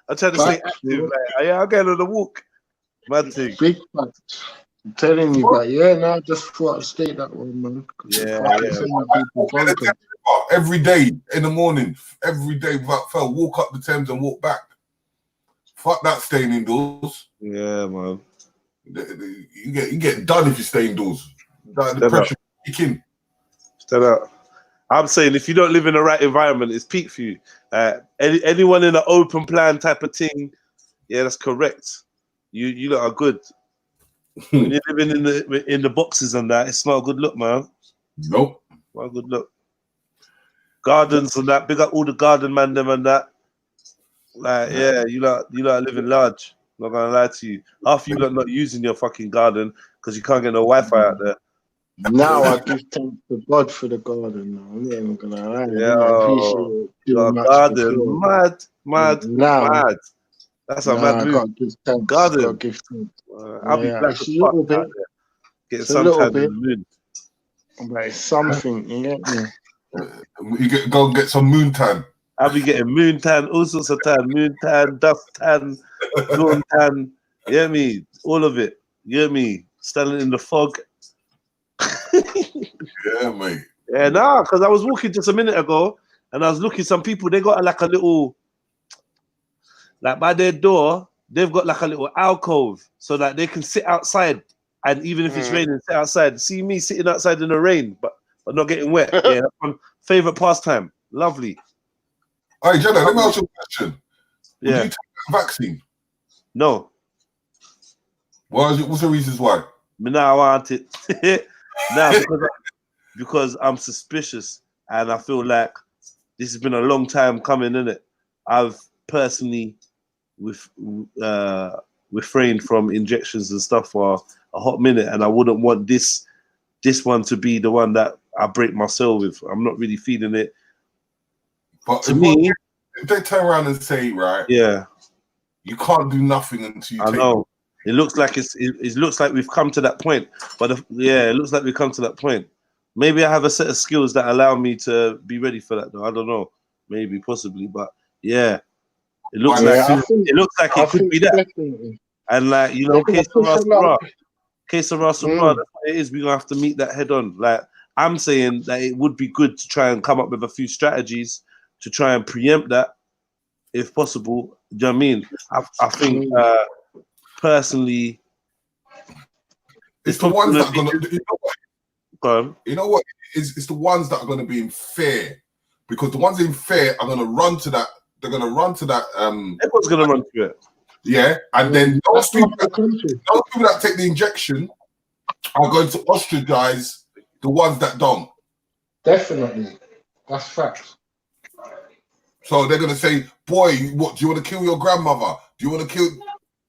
I'm trying to stay active, man. I'm going on the walk. Mad thing. Big facts. I'm telling you, but yeah, no, just thought I'd state that one, man. Every day in the morning, every day without fail, walk up the Thames and walk back. Fuck that staying indoors. Yeah, man. You get done if you stay indoors. The pressure kicking. Stand up. I'm saying if you don't live in the right environment, it's peak for you. Anyone in an open plan type of thing, yeah, that's correct. You lot are good. When you're living in the boxes and that, it's not a good look, man. Nope. Not a good look. Gardens and that, big up all the garden man them and that. Like, yeah, you lot are living large. Not gonna lie to you. Half you lot not using your fucking garden because you can't get no Wi-Fi out there. Now I give thanks to God for the garden. Now I'm not even gonna lie. Yeah, your garden, mad. That's a mad move. Garden. I'll be black as fuck out there. Getting some time in the moon. But it's something, you get me? Go and get some moon tan. I'll be getting moon tan, all sorts of tan, moon tan, dust tan, dawn tan. You hear me? All of it. You hear me? Standing in the fog. Yeah, mate. Yeah, nah, because I was walking just a minute ago and I was looking, some people, they got like a little, like by their door, they've got like a little alcove so that they can sit outside. And even if it's raining, sit outside. See me sitting outside in the rain, but not getting wet. Yeah, that's my favorite pastime. Lovely. All right, Jenna, let me ask you a question. Yeah. Would you take the vaccine? No. What's the reasons why? But now I want it. Now, because I'm suspicious and I feel like this has been a long time coming, innit? I've personally refrained from injections and stuff for a hot minute, and I wouldn't want this one to be the one that I break myself with. I'm not really feeling it. But to me, if they turn around and say, right, yeah, you can't do nothing until you I know. It looks like it looks like we've come to that point. But it looks like we've come to that point. Maybe I have a set of skills that allow me to be ready for that. Though I don't know. Maybe, possibly, but yeah, it looks it could be that. Definitely. And like, you know, case of Sarah, that's what it is. We're gonna have to meet that head on. Like, I'm saying that it would be good to try and come up with a few strategies to try and preempt that, if possible. Do you know what I mean? I think personally, it's the ones that are gonna. You know what? It's the ones that are going to be in fear, because the ones in fear are going to run to that. They're going to run to that. Everyone's going to run to it. Yeah, and then those people that take the injection are going to ostracize the ones that don't. Definitely, that's facts. So they're going to say, "Boy, what do you want to kill your grandmother? Do you want to kill?"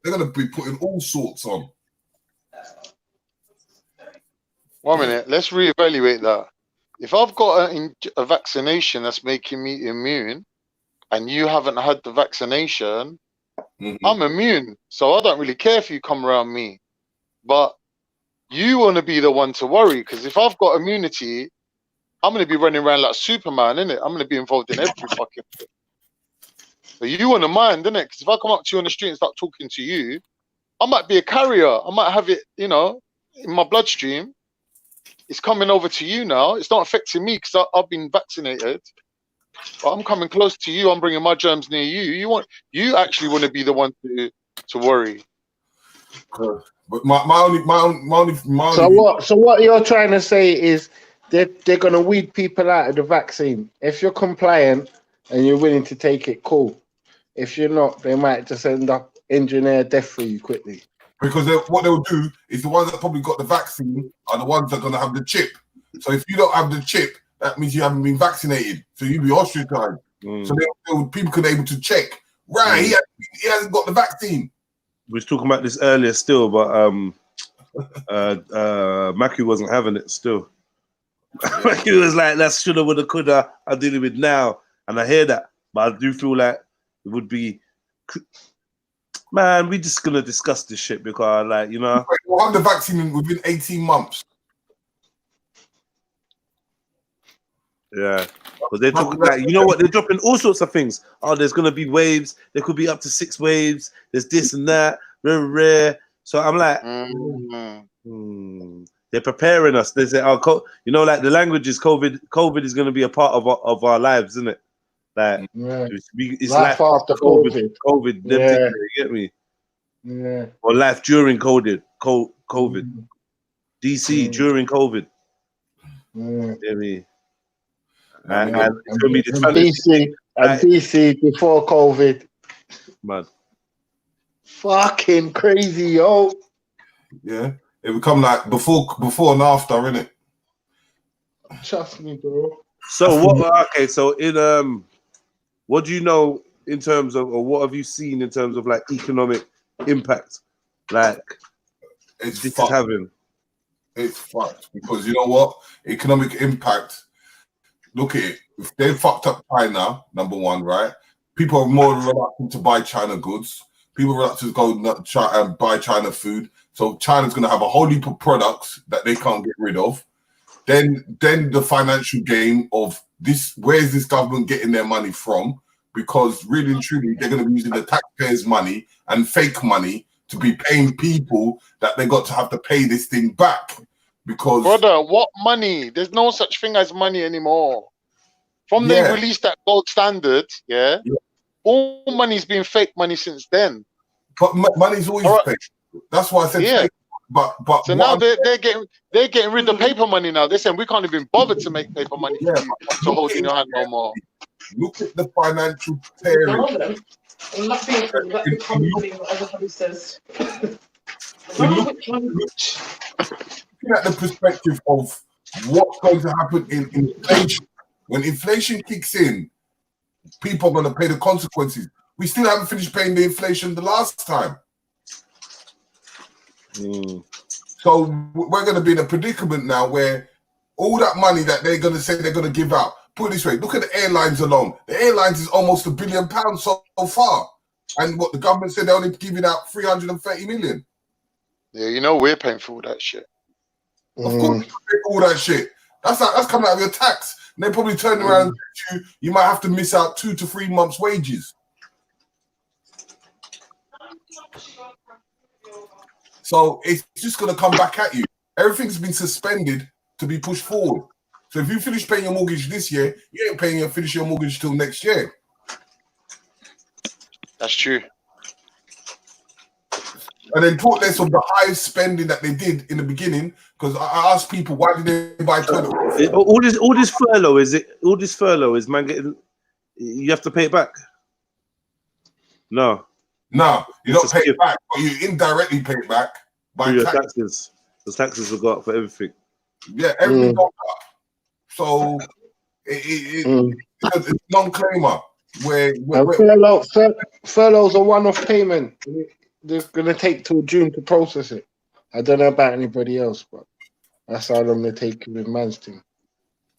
They're going to be putting all sorts on. 1 minute, let's reevaluate that. If I've got a vaccination that's making me immune, and you haven't had the vaccination, I'm immune. So I don't really care if you come around me. But you want to be the one to worry, because if I've got immunity, I'm going to be running around like Superman, innit? I'm going to be involved in every fucking thing. So you want to mind, innit? Because if I come up to you on the street and start talking to you, I might be a carrier. I might have it, you know, in my bloodstream. It's coming over to you now. It's not affecting me because I've been vaccinated. But I'm coming close to you. I'm bringing my germs near you. You actually want to be the one to to worry. But my only. So what you're trying to say is they're gonna weed people out of the vaccine. If you're compliant and you're willing to take it, cool. If you're not, they might just end up engineer death for you quickly. Because what they'll do is the ones that probably got the vaccine are the ones that are going to have the chip. So if you don't have the chip, that means you haven't been vaccinated. So you'll be ostracized. So people could be able to check. Right, he hasn't got the vaccine. We was talking about this earlier still, but Maki wasn't having it still. Maki was like, that's shoulda, woulda, coulda, I'm dealing with now. And I hear that. But I do feel like it would be... Man, we're just going to discuss this shit because, like, you know... We'll have the vaccine within 18 months. Yeah. But they're talking like, you know what? They're dropping all sorts of things. Oh, there's going to be waves. There could be up to 6 waves. There's this and that. Rare. So I'm like... They're preparing us. They say, oh, you know, like the language is COVID is going to be a part of our lives, isn't it? Like, it's life after COVID. COVID, them things, you get me? Yeah. Or life during COVID. DC during COVID. You get me? And it's going to be the DC before COVID. Man. Fucking crazy, yo. Yeah. It would come like before and after, innit? Trust me, bro. So what? Okay, so in what do you know in terms of, or what have you seen in terms of like economic impact? Like this is having. It's fucked because you know what? Economic impact. Look at it. If they fucked up China, number one, right? People are more reluctant to buy China goods. People are reluctant to go and buy China food. So China's going to have a whole heap of products that they can't get rid of. Then the financial game of this, where is this government getting their money from? Because really and truly, they're going to be using the taxpayers' money and fake money to be paying people that they got to have to pay this thing back. Because brother, what money? There's no such thing as money anymore. From they released that gold standard, all money's been fake money since then. But money's always fake. That's why I said fake. But so now they're getting rid of paper money now. They're saying we can't even bother to make paper money to hold in your hand no more. Look at the financial theory. Everybody says. Looking at the perspective of what's going to happen in inflation. When inflation kicks in, people are going to pay the consequences. We still haven't finished paying the inflation the last time. So we're going to be in a predicament now where all that money that they're going to say they're going to give out, put it this way, look at the airlines alone. The airlines is almost £1 billion so far. And what the government said, they're only giving out 330 million. Yeah, you know we're paying for all that shit. Of course, you pay for all that shit. That's coming out of your tax. And they probably turn around and say to you might have to miss out 2 to 3 months' wages. So it's just going to come back at you. Everything's been suspended to be pushed forward. So if you finish paying your mortgage this year, you ain't finish your mortgage till next year. That's true. And then talk less of the high spending that they did in the beginning, because I asked people, why did they buy toilet? All this furlough, is it? All this furlough is man getting. You have to pay it back. No, you don't pay it back, but you indirectly pay it back by your taxes. The taxes have got for everything. Yeah, everything got up. So it's a non-claimer where furlough's a one-off payment. They're gonna take till June to process it. I don't know about anybody else, but that's how long they take with man's thing.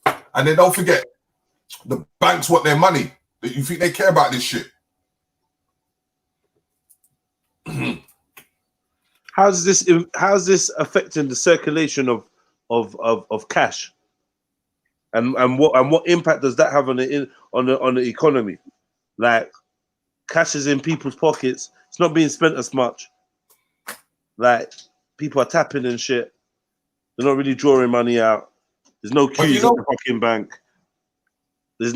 And then don't forget, the banks want their money. You think they care about this shit? How's this affecting the circulation of cash? And what impact does that have on the economy? Like, cash is in people's pockets. It's not being spent as much. Like, people are tapping and shit. They're not really drawing money out. There's no queues at the fucking bank. There's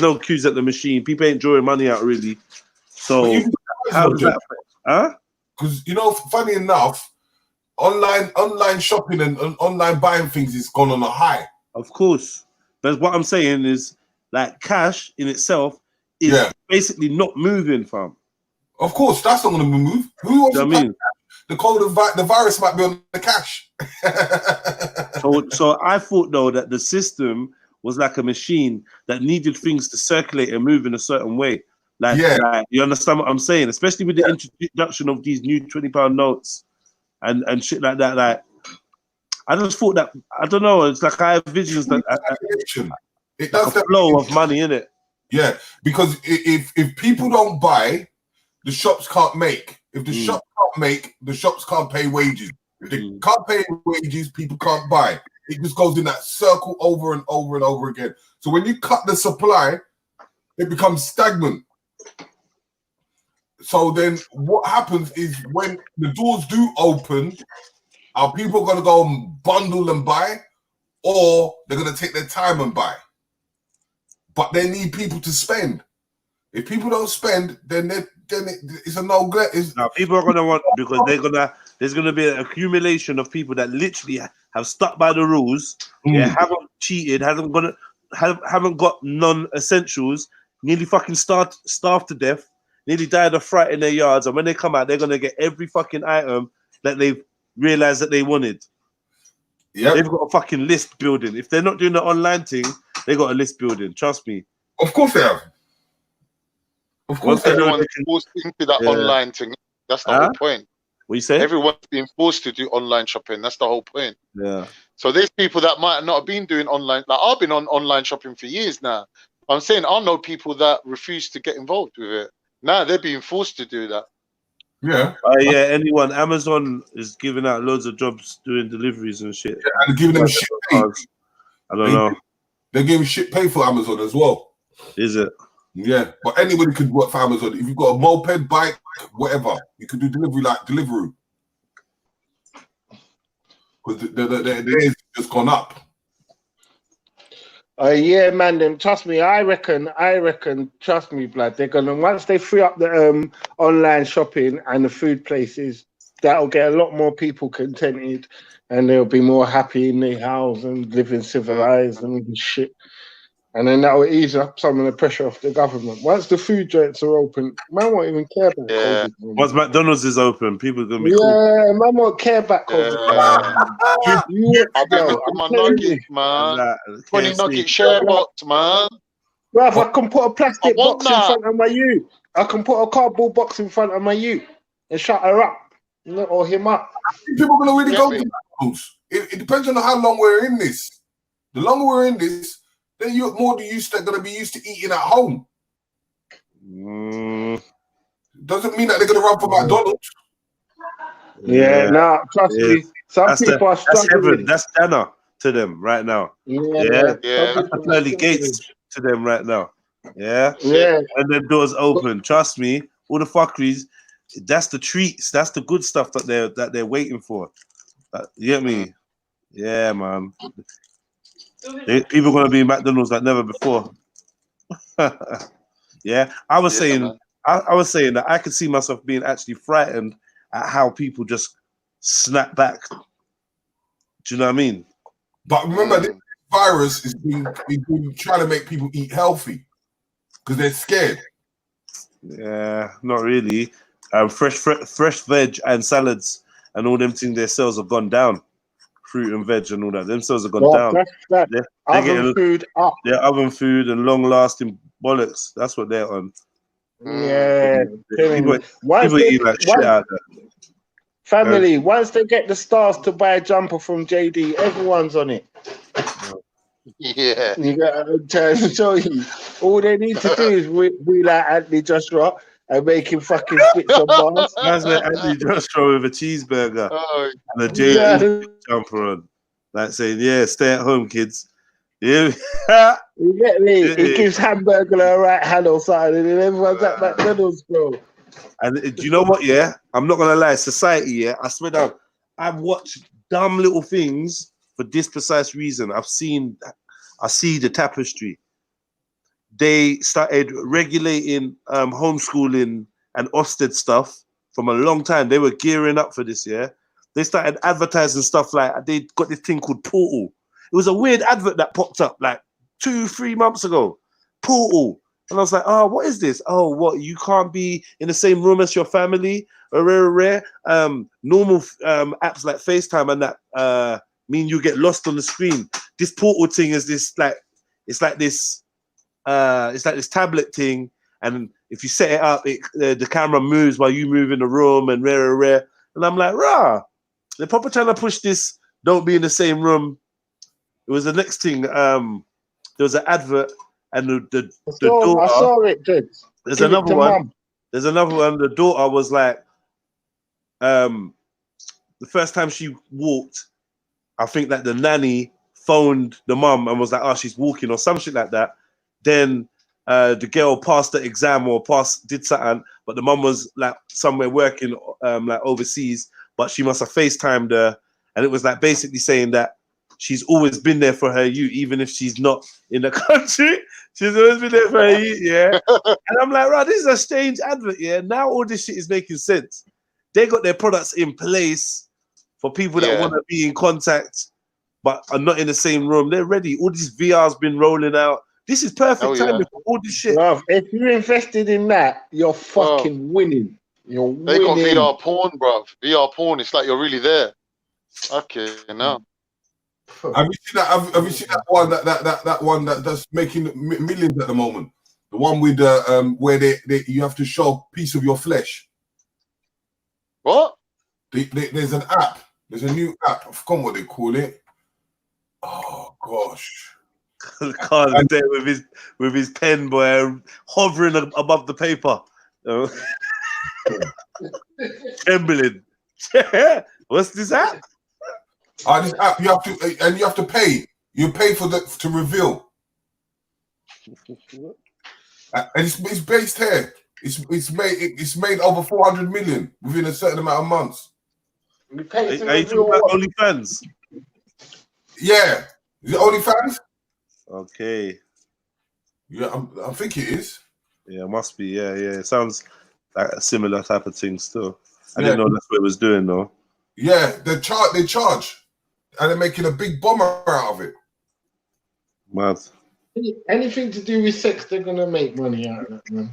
no queues at the machine. People ain't drawing money out really. So How does that affect? Huh? Because you know, funny enough, online shopping and online buying things is gone on a high. Of course, but what I'm saying is, like, cash in itself is basically not moving, fam. Of course, that's not going to move. Who wants You know what I mean? The virus might be on the cash. So I thought though that the system was like a machine that needed things to circulate and move in a certain way. Like you understand what I'm saying? Especially with the introduction of these new £20 notes and shit like that. Like, I just thought that, I don't know, it's like I have visions that it does a flow of money in it. Yeah, because if people don't buy, the shops can't make. If the shops can't make, the shops can't pay wages. If they can't pay wages, people can't buy. It just goes in that circle over and over and over again. So when you cut the supply, it becomes stagnant. So then what happens is when the doors do open, are people going to go and bundle and buy, or they're going to take their time and buy? But they need people to spend. If people don't spend, then it's a no-go. Now people are going to want, because there's going to be an accumulation of people that literally have stuck by the rules, haven't cheated, haven't got non-essentials, nearly fucking starved to death, nearly died of fright in their yards, and when they come out, they're going to get every fucking item that they've realized that they wanted. Yeah, they've got a fucking list building. If they're not doing the online thing, they got a list building. Trust me. Of course they have. Of course, everyone's forced into that online thing. That's the whole point. What you say? Everyone's being forced to do online shopping. That's the whole point. Yeah. So there's people that might not have been doing online. Like, I've been on online shopping for years now. I'm saying I know people that refuse to get involved with it. Now they're being forced to do that. Yeah. Anyone. Amazon is giving out loads of jobs doing deliveries and shit. Yeah, and giving them shit pay. I don't know. They're giving shit pay for Amazon as well. Is it? Yeah, but anybody could work for Amazon. If you've got a moped, bike, whatever, you can do delivery like Deliveroo. Because the is just gone up. Yeah, man. Them, trust me. I reckon. Trust me, blood. They're gonna, once they free up the online shopping and the food places, that'll get a lot more people contented, and they'll be more happy in their house and living civilized and shit. And then that will ease up some of the pressure off the government. Once the food joints are open, man won't even care about COVID. Once McDonald's is open, people are gonna be man won't care about COVID. I got my nuggets, man. 20 nugget share box, man. Bruv, I can put a plastic box in front of my ute. I can put a cardboard box in front of my ute and shut her up, or him up. People are gonna really go to McDonald's. It depends on how long we're in this. The longer we're in this, then you're more used to going to be used to eating at home. Doesn't mean that they're going to run for McDonald's. Yeah, no, trust me. Some people are struggling. That's dinner to them right now. Yeah. That's early gates to them right now. Yeah. And then doors open. Trust me, all the fuckeries. That's the treats. That's the good stuff that they're waiting for. You get me? Yeah, man. People are going to be in McDonald's like never before. Yeah, I was saying that I could see myself being actually frightened at how people just snap back. Do you know what I mean? But remember, this virus is been trying to make people eat healthy because they're scared. Yeah, not really. Fresh veg and salads and all them things, their sales have gone down. Fruit and veg and all that. Them sales have gone down. Oven food up. Yeah, oven food and long-lasting bollocks. That's what they're on. Yeah. People eat like shit out there. Family, once they get the stars to buy a jumper from JD, everyone's on it. Yeah. You gotta show you. All they need to do is we like Anthony Joshua and make him fucking spit some bars. That's like Anthony Joshua with a cheeseburger and a JD jumper on. Like saying, yeah, stay at home, kids. Yeah. You get me? He gives Hamburger a right hand or something, and then everyone's at McDonald's, bro. And do you know what? Yeah, I'm not gonna lie. Society, yeah, I swear down. I've watched dumb little things for this precise reason. I see the tapestry. They started regulating homeschooling and Ofsted stuff from a long time. They were gearing up for this year. They started advertising stuff like they got this thing called Portal. It was a weird advert that popped up like 2-3 months ago. Portal. And I was like, oh, what is this? Oh, what? You can't be in the same room as your family? Rare. Normal apps like FaceTime and that mean you get lost on the screen. This Portal thing is this like it's like this tablet thing, and if you set it up, the camera moves while you move in the room and rare. And I'm like, rah. They're probably trying to push this. Don't be in the same room. It was the next thing. There was an advert, and the daughter. I saw it, dude. There's another one. Mom. There's another one. The daughter was like, the first time she walked, I think that the nanny phoned the mum and was like, "Oh, she's walking" or some shit like that. Then the girl passed the exam or did something, but the mum was like somewhere working like overseas, but she must have FaceTimed her, and it was like basically saying that she's always been there for her youth, even if she's not in the country. She's always been there for her youth, yeah. And I'm like, right, this is a strange advert, yeah. Now all this shit is making sense. They got their products in place for people that want to be in contact but are not in the same room. They're ready. All this VR's been rolling out. This is perfect time for all this shit. Bruv, if you're invested in that, you're fucking winning. You're winning. They got VR porn, bruv. VR porn. It's like you're really there. Okay, now. Have you seen that? Have you seen that one? That one that's making millions at the moment. The one with where you have to show a piece of your flesh. What? There's an app. There's a new app. I forgot what they call it. Oh gosh. Carl's there with his pen, boy, hovering above the paper. Trembling. What's this app? This app you have to pay. You pay to reveal. And it's based here. It's made over 400 million within a certain amount of months. You pay to Are you talking about OnlyFans? Yeah. Is it OnlyFans? Okay. Yeah, I think it is. Yeah, it must be. Yeah. It sounds like a similar type of thing still. I didn't know that's what it was doing though. Yeah, they charge. And they're making a big bomber out of it. Mad. Anything to do with sex, they're gonna make money out of it, man.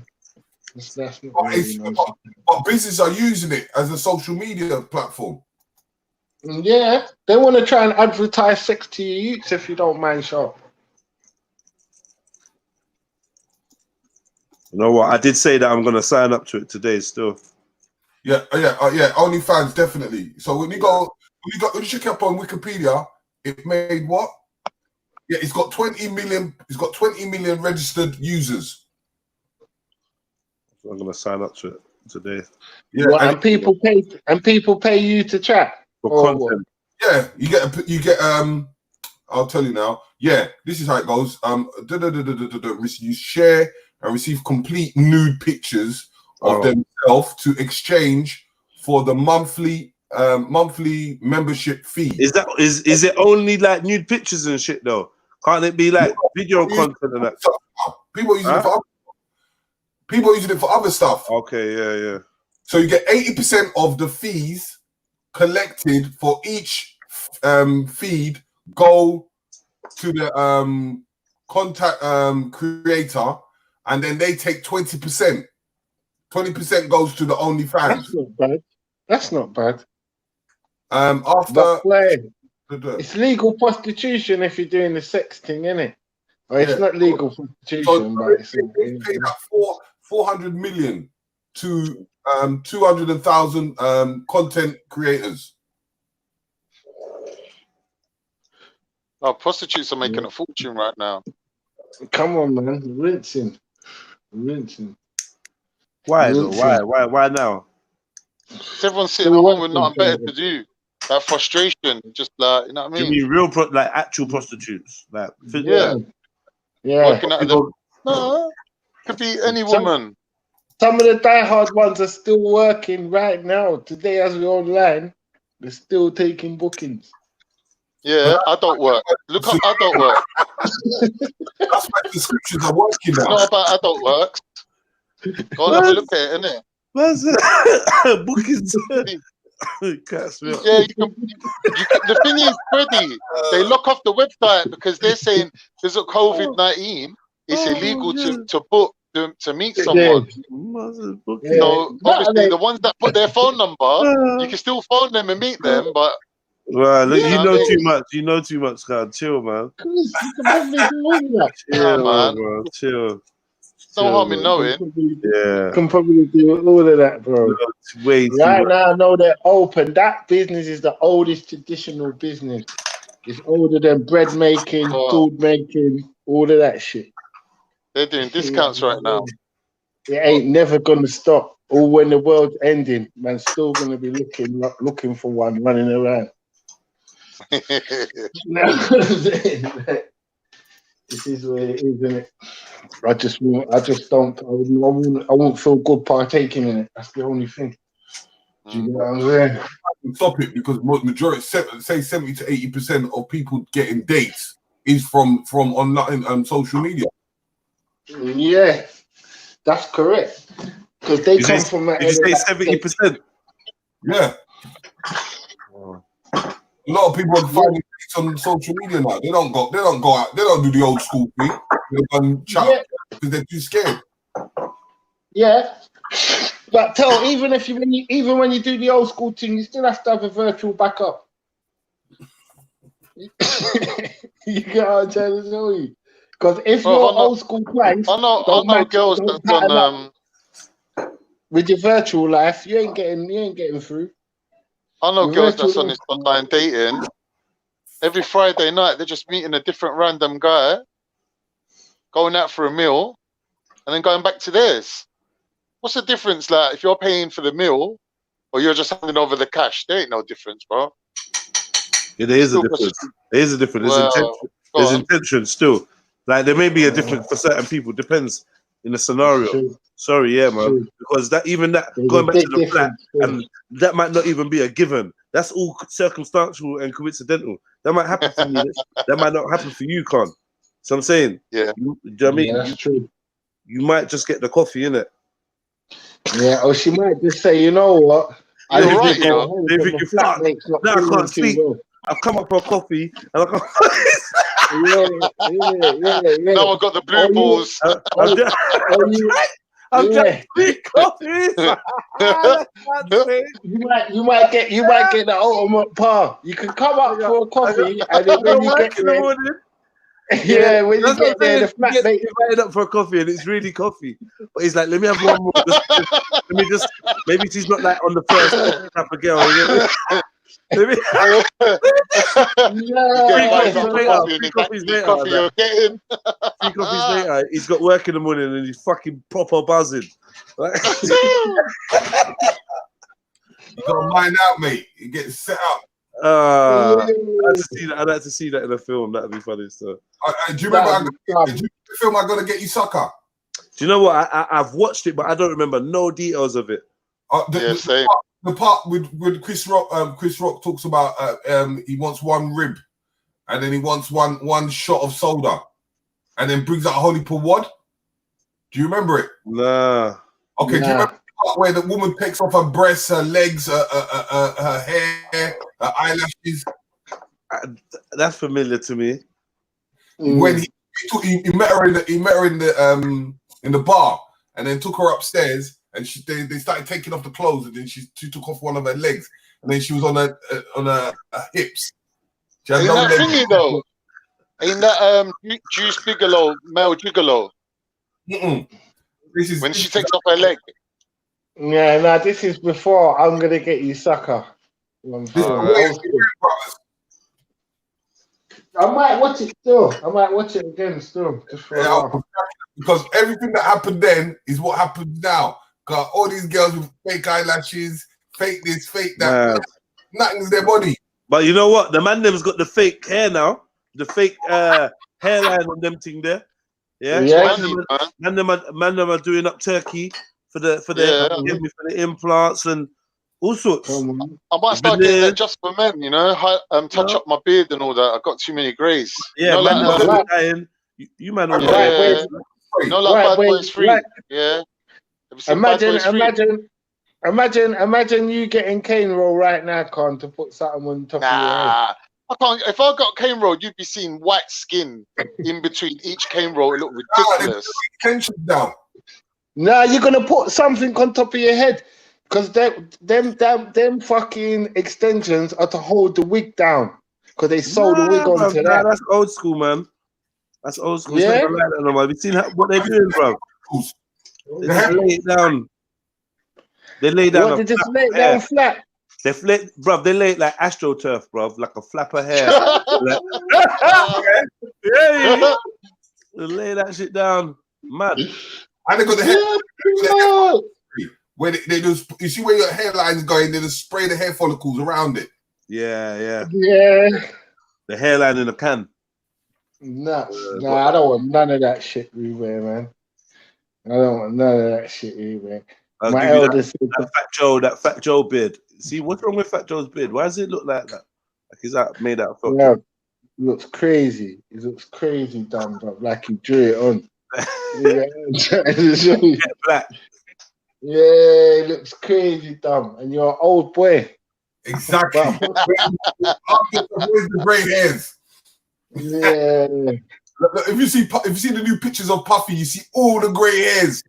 That's But businesses are using it as a social media platform. Yeah, they want to try and advertise sex to your youths if you don't mind, Sharp. You know what? I did say that I'm gonna sign up to it today still. Yeah. OnlyFans definitely. So when you check up on Wikipedia, it made what? Yeah, it's got 20 million. It's got 20 million registered users. So I'm gonna sign up to it today. Yeah, well, and people pay you to chat for content. Yeah, you get. I'll tell you now. Yeah, this is how it goes. You share and receive complete nude pictures of themselves to exchange for the monthly membership fee. Is it only like nude pictures and shit though? Can't it be like video content and that? People using it for people using it for other stuff. Okay, yeah. So you get 80% of the fees collected for each feed go to the contact creator, and then they take 20%. 20% goes to the OnlyFans. That's not bad. That's not bad. After it's legal prostitution if you're doing the sex thing, innit? Or it's not legal prostitution, but it's paid up 400 million to 200,000 content creators. Oh, prostitutes are making a fortune right now. Come on, man, rinsing. Why though? Why now? Everyone's sitting at home with nothing better to do. That frustration, just like, you know what I mean? You mean real like actual prostitutes, like yeah. Working out no, could be any woman. Some of the diehard ones are still working right now. Today, as we're online, they're still taking bookings. Yeah, adult work. Look up adult work. That's why the descriptions are working now. It's not about adult work. Go and have a look at it, innit? What's bookings? Cats, Yeah, the thing is, Freddie, they lock off the website because they're saying because of COVID-19, it's illegal to book to meet someone. So obviously, the ones that put their phone number, you can still phone them and meet them, but. Right, look, you know too mean? much. You know too much, God. Chill, man. Yeah, man. Bro. Chill. No harm in knowing. Yeah. Can probably do all of that, bro. Way Right now, I know they're open. That business is the oldest traditional business. It's older than bread making, food making, all of that shit. They're doing discounts right now. It ain't never gonna stop. Or when the world's ending, man's still gonna be looking for one running around. This is where it is, isn't it? I won't feel good partaking in it. That's the only thing. Do you know what I'm saying? Stop it, because majority, say 70 to 80% of people getting dates is from online social media. Yeah, that's correct. Because they come from. Did you say 70%? Yeah. A lot of people are finding dates on social media now. They don't go out. They don't do the old school thing. They don't chat because they're too scared. Yeah, but even when you do the old school thing, you still have to have a virtual backup. You get what I'm trying to tell you? Because if you're old school place, I know girls that done with your virtual life, you ain't getting through. I know girls that's on this online dating. Every Friday night, they're just meeting a different random guy, going out for a meal, and then going back to theirs. What's the difference, like, if you're paying for the meal or you're just handing over the cash? There ain't no difference, bro. Yeah, there is a difference. There is a difference. There's intention still. Like, there may be a difference for certain people. Depends in the scenario. Sorry, yeah, man. Because going back to the flat, and that might not even be a given. That's all circumstantial and coincidental. That might happen for me. That might not happen for you, Con. So I'm saying, do you know what I mean? Yeah, that's true. You might just get the coffee, innit? Yeah, or she might just say, you know what? They think you're fucked. Now I can't sleep. I've come up for a coffee and I can't. Now I've got the blue balls. I'm just big coffees. You might get the ultimate par. You can come up for a coffee, and then when you get there, when you get there, the flatmate invited up for a coffee, and it's really coffee. But he's like, let me have one more. Maybe she's not like on the first type of girl. Maybe. Three coffees later, he's got work in the morning and he's fucking proper buzzing. You gotta mind out, mate. You get set up. I'd like to see that in a film. That'd be funny. So, do you remember the film "I'm Gonna Get You, Sucker"? Do you know what? I've watched it, but I don't remember no details of it. The part with Chris Rock. Chris Rock talks about he wants one rib, and then he wants one shot of soda, and then brings out a holy wad. Do you remember it? Nah. Okay. Nah. Do you remember the part where the woman takes off her breasts, her legs, her hair, her eyelashes? That's familiar to me. When he met her in the bar, and then took her upstairs. And they started taking off the clothes, and then she took off one of her legs, and then she was on her hips. Ain't that thingy though? Ain't that Juice Bigelow, male gigolo? When she takes off her leg. Yeah, nah, this is before I'm Gonna Get You, Sucker. I might watch it still. I might watch it again still, just for a while. Because everything that happened then is what happens now. Got all these girls with fake eyelashes, fake this, fake that. Nothing's their body. But you know what? The man them's got the fake hair now. The fake hairline on them thing there. Yeah. Man them are doing up Turkey for the implants and all sorts. I might start getting that just for men, you know. Touch up my beard and all that. I've got too many greys. Yeah, you know, man. You man all bad boys free. Yeah. Imagine Imagine you getting cane roll right now, Con, to put something on top of your head. Nah, I can't. If I got cane roll, you'd be seeing white skin in between each cane roll. It look ridiculous. Tension down. Nah, you're gonna put something on top of your head, because them fucking extensions are to hold the wig down, because they sew the wig onto that. That's old school, man. That's old school. Yeah? It's not like that no more. Have you seen what they're doing, bro? They just lay it down. They lay down. What, they just lay it down flat? They they lay it like AstroTurf, bro, like a flap of hair. Yeah. They lay that shit down. Mad. And they got the hair. Where they just, you see where your hairline's going, they just spray the hair follicles around it. Yeah. Yeah. The hairline in a can. Nah, I don't want none of that shit, Ruben, man. I don't want none of that shit, Ruben. My eldest that Fat Joe beard. See, what's wrong with Fat Joe's beard? Why does it look like that? Like he's made out of it looks crazy. It looks crazy dumb, bro. Like he drew it on. Black. Yeah, it looks crazy dumb. And you're an old boy. Exactly. Where's the grey hairs? Yeah. If you see the new pictures of Puffy, you see all the grey hairs.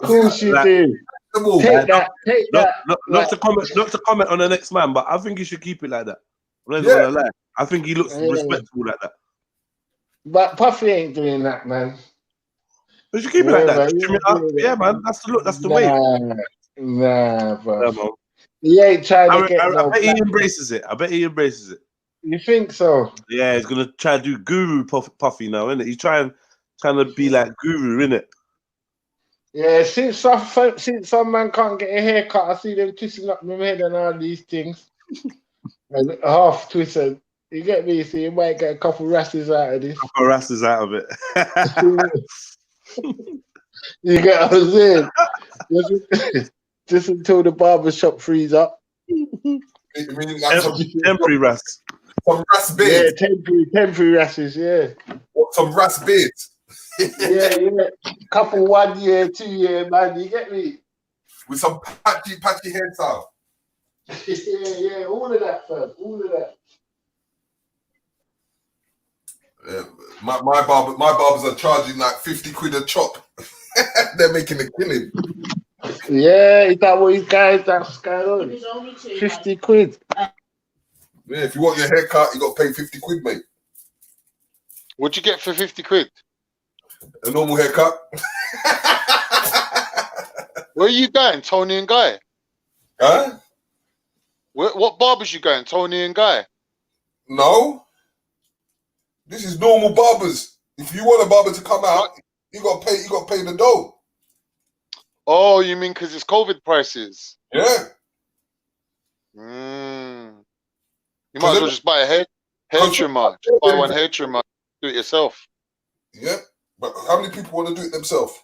Of course you do. Take that. Not to comment on the next man, but I think you should keep it like that. I'm not gonna lie. I think he looks respectful like that. But Puffy ain't doing that, man. But you keep it like that. Trim it up. Yeah, man. That's the look. That's the way. Nah, bro. He ain't trying to get. I bet he embraces it. You think so? Yeah, he's gonna try to do Guru Puffy now, isn't it? He's trying to be like Guru, innit? Yeah, since some man can't get a haircut, I see them twisting up my head and all these things. And half twisted. You get me? So you might get a couple rashes out of this. Couple rashes out of it. You get what I'm saying? Just until the barber shop frees up. Temporary rashes. Some ras beards. Yeah, temporary rashes, yeah. What, some ras beards? Yeah. Couple 1 year, 2 year, man. You get me? With some patchy hairstyle. Yeah, all of that, fam. All of that. My barbers are charging like 50 quid a chop. They're making a killing. Yeah, is that what that's going on? 50 quid. Yeah, if you want your haircut, you got to pay 50 quid, mate. What'd you get for 50 quid? A normal haircut. Where are you going, Tony and Guy? Huh? What barbers you going, Tony and Guy? No. This is normal barbers. If you want a barber to come out, you got to pay the dough. Oh, you mean because it's COVID prices? Yeah. You might as well just buy a hair trimmer. Just buy one hair trimmer. Do it yourself. Yeah, but how many people want to do it themselves?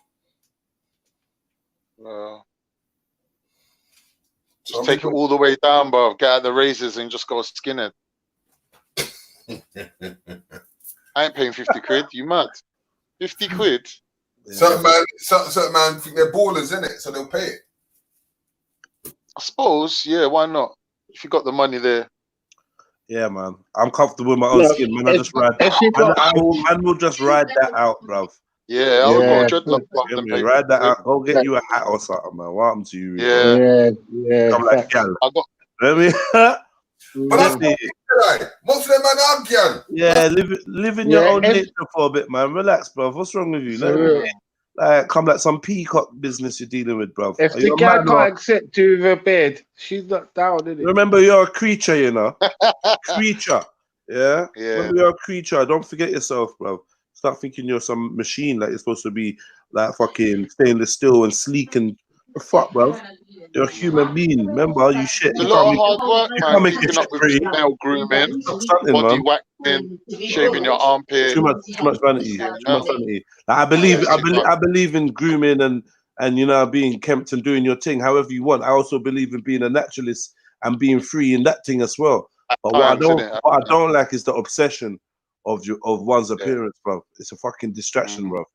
Just take it all the way down, bro. Get out the razors and just go skinhead. I ain't paying 50 quid. You mad? 50 quid? Certain man think they're ballers, innit? So they'll pay it. I suppose, yeah, why not? If you got the money there. Yeah, man. I'm comfortable with my own skin, man. I just ride. Man will just ride that out, bruv. Yeah, I'll go dreadlock. Ride that out. Go get you a hat or something, man. What happened to you? Yeah. Come like gal. Let me. Most of them man are gal. Yeah, live in your own nature for a bit, man. Relax, bruv. What's wrong with you? Like, come like some peacock business you're dealing with, bruv. If the gal can't accept you with a bed, she's not down, is it? Remember, you're a creature, you know. Creature. Yeah. Remember, you're a creature. Don't forget yourself, bruv. Start thinking you're some machine, like you're supposed to be, like fucking stainless steel and sleek and fuck, bruv. You're a human being. Remember, you shit. It's a lot of hard work, man. Keeping up with nail grooming, body waxing, shaving your armpit. Too much vanity. Too much vanity. Like, I believe in grooming and you know, being kempt and doing your thing however you want. I also believe in being a naturalist and being free in that thing as well. But what I don't like is the obsession of one's appearance, bro. It's a fucking distraction, bro.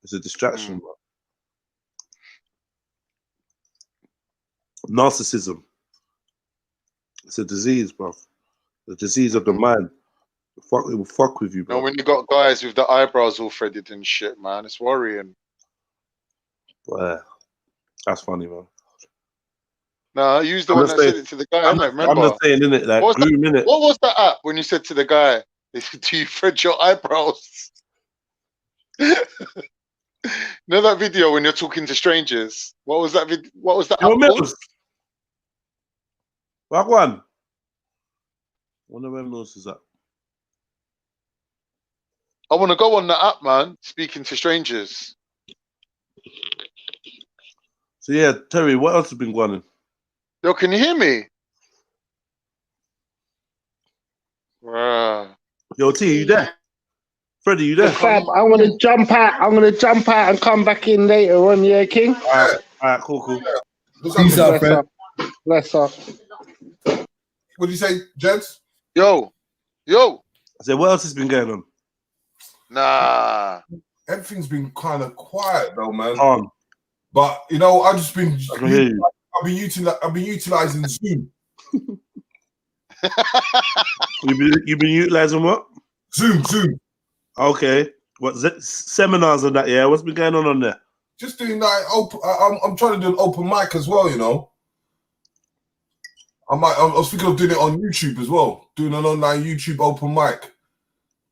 It's a distraction, bro. Narcissism. It's a disease, bro. The disease of the mind. It will fuck with you, You bro. know, when you got guys with the eyebrows all threaded and shit, man, it's worrying. Well, that's funny, man. No, you was the I'm one just that saying- said it to the guy, I'm innit? just Remember? saying, innit? Like, What was, Groom, innit? what was that app when you said to the guy, do you thread your eyebrows? You know that video when you're talking to strangers? What was that video? What was that Yo, app called? Mills. What one? One of them knows is that. I want to go on the app, man, speaking to strangers. So yeah, Terry, what else has been going on? Yo, can you hear me? Bruh. Yo, T, you there? Freddie, you there? Fab, I'm gonna jump out. I'm gonna jump out and come back in later on. Yeah, King. All right, cool. Peace out, Fred. Bless up. What do you say, gents? Yo. I said, what else has been going on? Nah. Everything's been kind of quiet though, man. But you know, I've just been I've been utilizing Zoom. You've been utilizing what? Zoom. Okay. What seminars and that? Yeah. What's been going on there? Just doing like open. I'm trying to do an open mic as well. You know. I was thinking of doing it on YouTube as well. Doing an online YouTube open mic.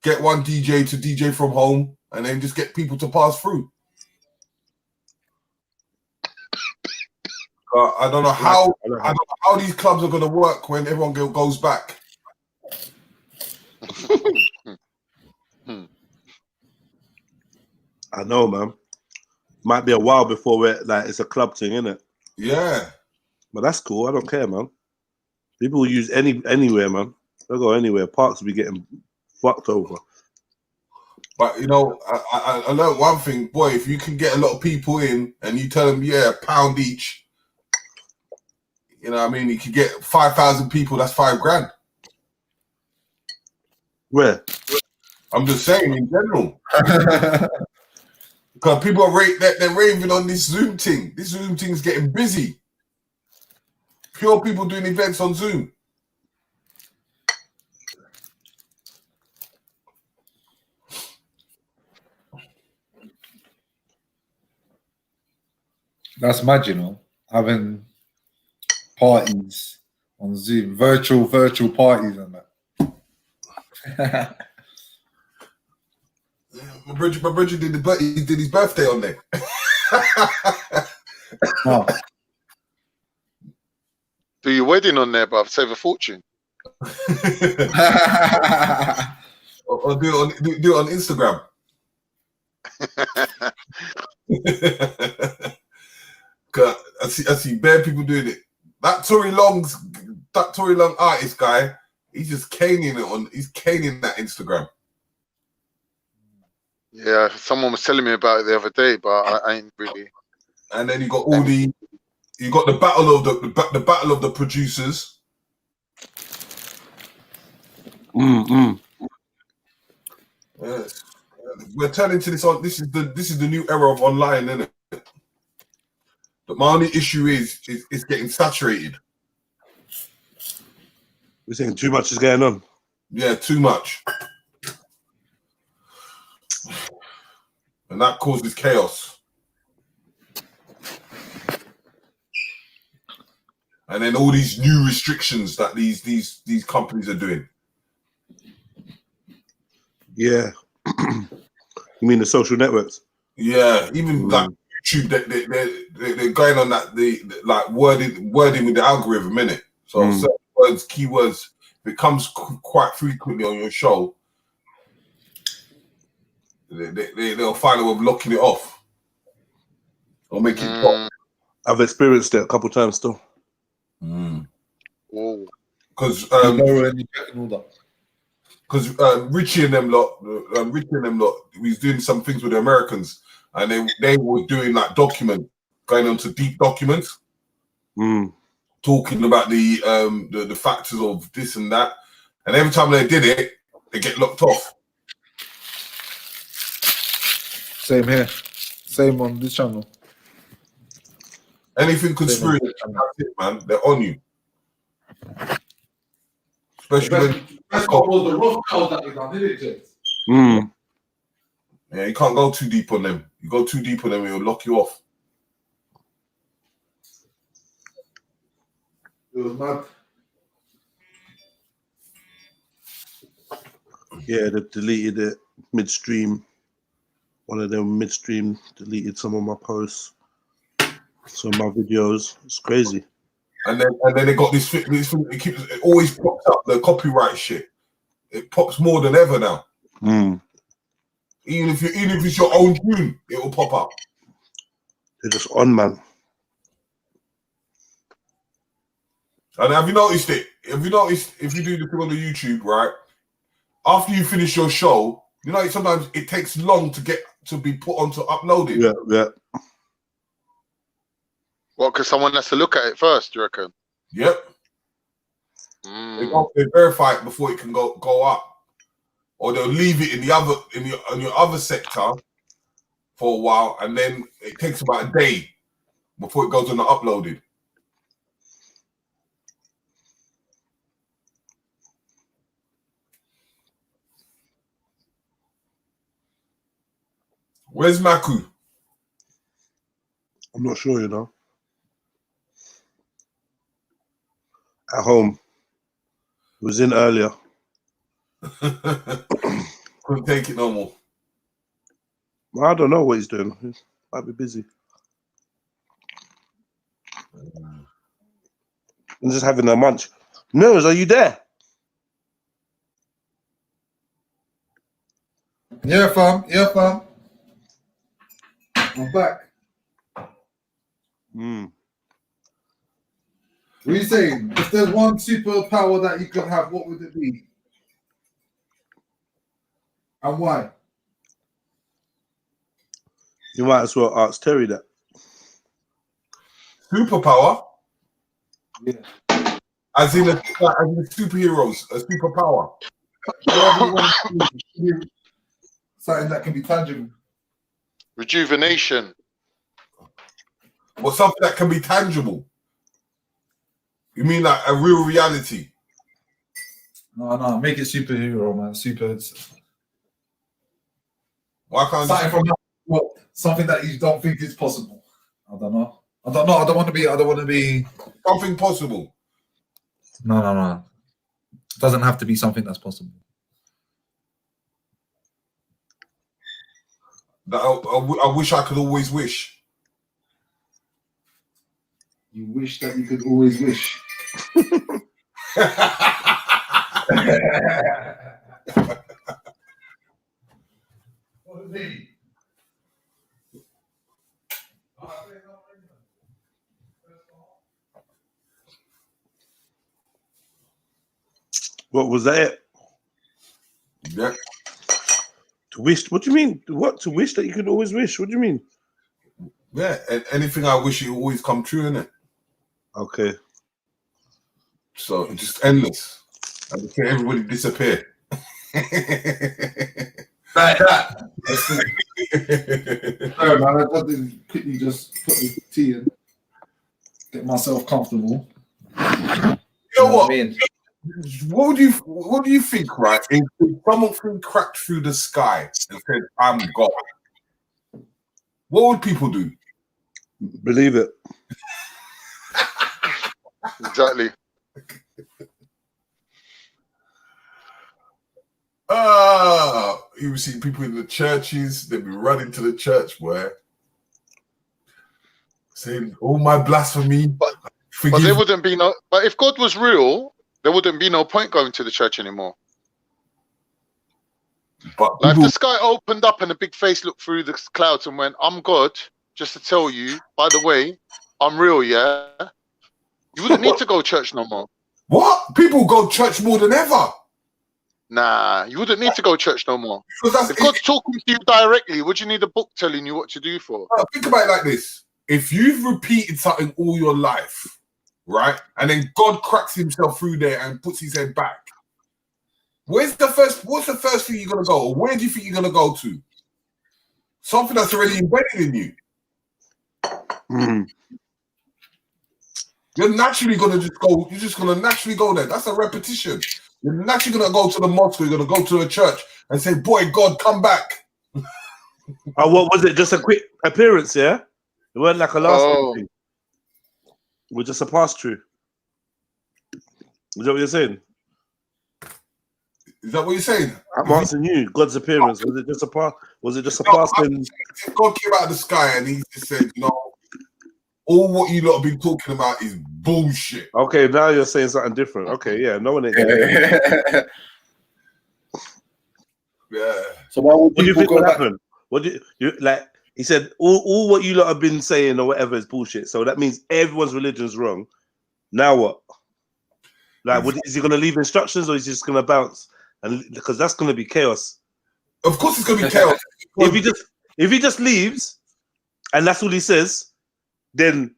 Get one DJ to DJ from home, and then just get people to pass through. I don't know how these clubs are going to work when everyone goes back. I know, man. Might be a while before it's a club thing, isn't it? Yeah. But that's cool. I don't care, man. People will use anywhere, man. They'll go anywhere. Parks will be getting fucked over. But you know, I learned one thing, boy. If you can get a lot of people in, and you tell them, yeah, £1 each. You know what I mean? You can get 5,000 people. That's $5 grand. Where? I'm just saying in general. Because people they're raving on this Zoom thing. This Zoom thing's getting busy. Pure people doing events on Zoom. That's mad, you know, having parties on Zoom, virtual parties and that. My brother did his birthday on there. Oh. Do your wedding on there, bruv. Save a fortune. or do it on Instagram. I see bare people doing it. That Tory Long artist guy, he's just caning that Instagram. Yeah, someone was telling me about it the other day, but I ain't really. And then you got the battle of the battle of the producers. Yes. We're turning to this on. This is the new era of online, isn't it? But my only issue is it's getting saturated. We're saying too much is going on. Yeah, too much. And that causes chaos. And then all these new restrictions that these companies are doing. Yeah. You mean the social networks? Yeah, even like YouTube, they're going on that like wording with the algorithm, innit? So certain words, keywords, if it comes quite frequently on your show, they'll find a way of locking it off or make it pop. I've experienced it a couple times still. Because Richie and them lot, we was doing some things with the Americans, and they were doing like going on to deep documents, talking about the factors of this and that, and every time they did it, they get locked off. Same here. Same on this channel. Anything conspiracy, that's it, man. They're on you. Especially That's what was the Rothschilds that they done, didn't it, Yeah, you can't go too deep on them. You go too deep on them, it'll lock you off. It was mad. Yeah, they deleted it midstream. One of them midstream deleted some of my posts, some of my videos. It's crazy. And then they got this thing, it always pops up, the copyright shit. It pops more than ever now. Even if it's your own tune, it will pop up. They're just on, man. And have you noticed it? Have you noticed if you do the thing on the YouTube, right? After you finish your show, you know sometimes it takes long to get to be put onto uploaded. Yeah. What? Because someone has to look at it first. Do you reckon? Yep. They verify it before it can go up, or they'll leave it in your other sector for a while, and then it takes about a day before it goes on the uploaded. Where's Maku? I'm not sure, you know. At home. He was in earlier. Couldn't take it no more. I don't know what he's doing. He might be busy. I'm just having a munch. Mills, are you there? Yeah, fam. I'm back. What are you saying? If there's one superpower that you could have, what would it be? And why? You might as well ask Terry that. Superpower? Yeah. As in the superheroes, a superpower. Something that can be tangible. Rejuvenation. Or something that can be tangible. You mean like a real reality? No, make it superhero, man. Why can't something that you don't think is possible? I don't know. I don't want to be something possible. No. It doesn't have to be something that's possible. I wish I could always wish. You wish that you could always wish. What was that? Yeah. To wish? What do you mean? What? To wish that you could always wish? What do you mean? Yeah, and anything I wish it always come true, innit? Okay. So it's just endless. I just let everybody disappear. Like that. Sorry, man. I didn't quickly just put the tea in, get myself comfortable. You know what? What do you think, right? If someone cracked through the sky and said, "I'm God," what would people do? Believe it. Exactly. You would see people in the churches, they'd be running to the church, boy, saying, "Oh, my blasphemy." But there wouldn't be no. But if God was real, there wouldn't be no point going to the church anymore. But like if the sky opened up and a big face looked through the clouds and went, "I'm God," just to tell you, by the way, I'm real, yeah. You wouldn't need to go to church no more. What? People go to church more than ever. Nah, you wouldn't need to go to church no more. If God's talking to you directly, would you need a book telling you what to do for? Think about it like this. If you've repeated something all your life, right, and then God cracks himself through there and puts his head back, what's the first thing you're going to go? Or where do you think you're going to go to? Something that's already embedded in you. you're naturally gonna just go. You're just gonna naturally go there. That's a repetition. You're naturally gonna go to the mosque. You're gonna go to a church and say, "Boy, God, come back." Oh, what was it? Just a quick appearance, yeah? It wasn't like a last thing. It was just a pass through. Is that what you're saying? Is that what you're saying? I'm asking you. God's appearance, was it just a pass? Was it just a passing? If God came out of the sky and he just said, "You know, all what you lot have been talking about is bullshit." Okay, now you're saying something different. Okay, yeah, no one ain't. Yeah. So why would What do you people think go would back? happen? What do you like? He said all what you lot have been saying or whatever is bullshit. So that means everyone's religion's wrong. Now what? Like, is he going to leave instructions or is he just going to bounce? And because that's going to be chaos. Of course, it's going to be chaos. if he just leaves, and that's all he says, then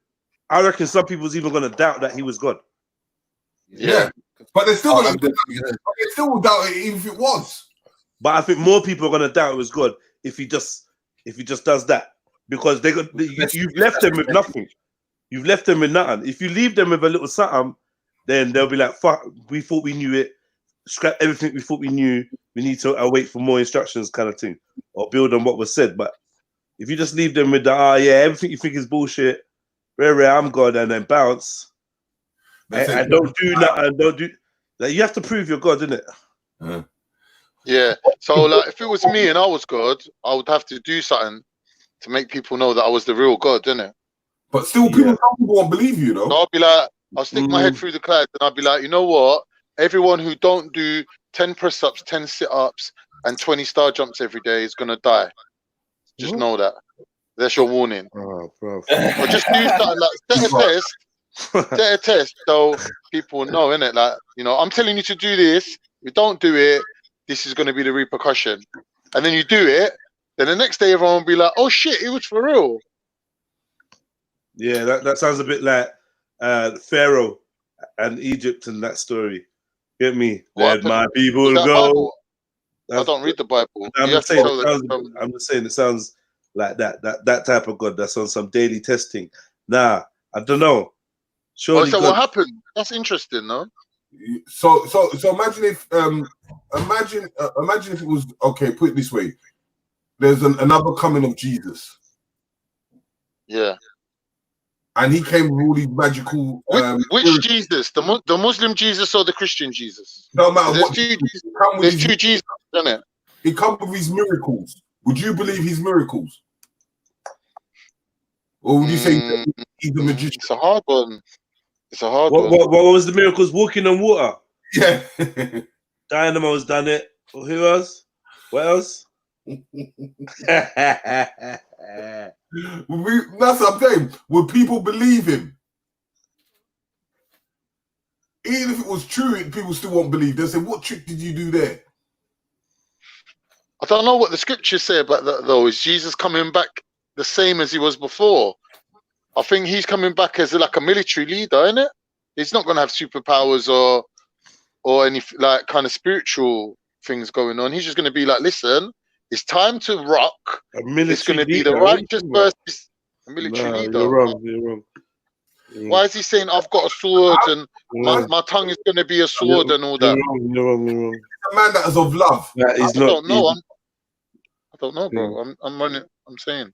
I reckon some people's even going to doubt that he was God. Yeah, but they're still going to. They still will doubt it even if it was. But I think more people are going to doubt it was God if he just does that, because you've left them with nothing. You've left them with nothing. If you leave them with a little something, then they'll be like, "Fuck, we thought we knew it. Scrap everything we thought we knew. We need to wait for more instructions," kind of thing, or build on what was said. But if you just leave them with the everything you think is bullshit, rare, I'm God, and then bounce, and don't do nothing, don't do. Like, you have to prove you're God, innit? Yeah. So like, if it was me and I was God, I would have to do something to make people know that I was the real God, innit? But still, some people won't believe you, though. So I'll be like, I'll stick my head through the clouds and I'll be like, you know what? Everyone who don't do 10 press-ups, 10 sit-ups, and 20 star jumps every day is gonna die. Just know that. That's your warning. Oh, bro. Or just do something like set a test, so people know, innit? Like, you know, I'm telling you to do this. If you don't do it, this is gonna be the repercussion. And then you do it, then the next day everyone will be like, "Oh shit, it was for real." Yeah, that sounds a bit like Pharaoh and Egypt and that story. Get me? Let my people go. Bible? I don't read the Bible. I'm just saying it sounds like that type of God that's on some daily testing. Nah, I don't know. Surely. So what happened? That's interesting, no? So imagine if imagine if it was okay. Put it this way: there's another coming of Jesus. Yeah. And he came with all these magical. Which Jesus? The Muslim Jesus or the Christian Jesus? No matter there's what. There's two Jesus, isn't it? He comes with his miracles. Would you believe his miracles? Or would you say he's a magician? It's a hard one. It's a hard one. What was the miracles? Walking on water. Yeah. Dynamo's done it. Who else? What else? That's what I'm saying. Would people believe him? Even if it was true, people still won't believe. They'll say, "What trick did you do there?" I don't know what the scriptures say about that, though. Is Jesus coming back the same as he was before? I think he's coming back as like a military leader, isn't it? He's not going to have superpowers or any like kind of spiritual things going on. He's just going to be like, "Listen, it's time to rock. It's going to be the righteous versus a military leader." You're wrong. You're wrong. Why is he saying I've got a sword and my tongue is going to be a sword and all that? You're wrong. It's a man that is of love. I don't know. I don't know, bro. I'm saying.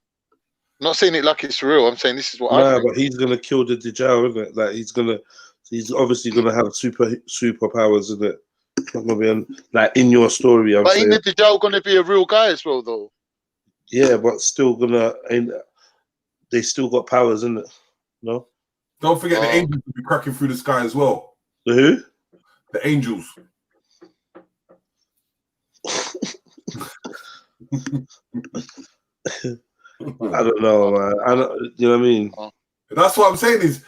I'm not saying it like it's real. I'm saying this is what I think. But he's gonna kill the Dajjal, isn't it? Like he's obviously gonna have superpowers, isn't it? Not gonna be like in your story. But ain't the Dajjal gonna be a real guy as well, though? Yeah, but still they still got powers, isn't it? No. Don't forget the angels will be cracking through the sky as well. The who? The angels. I don't know, man. I don't. You know what I mean? That's what I'm saying. Is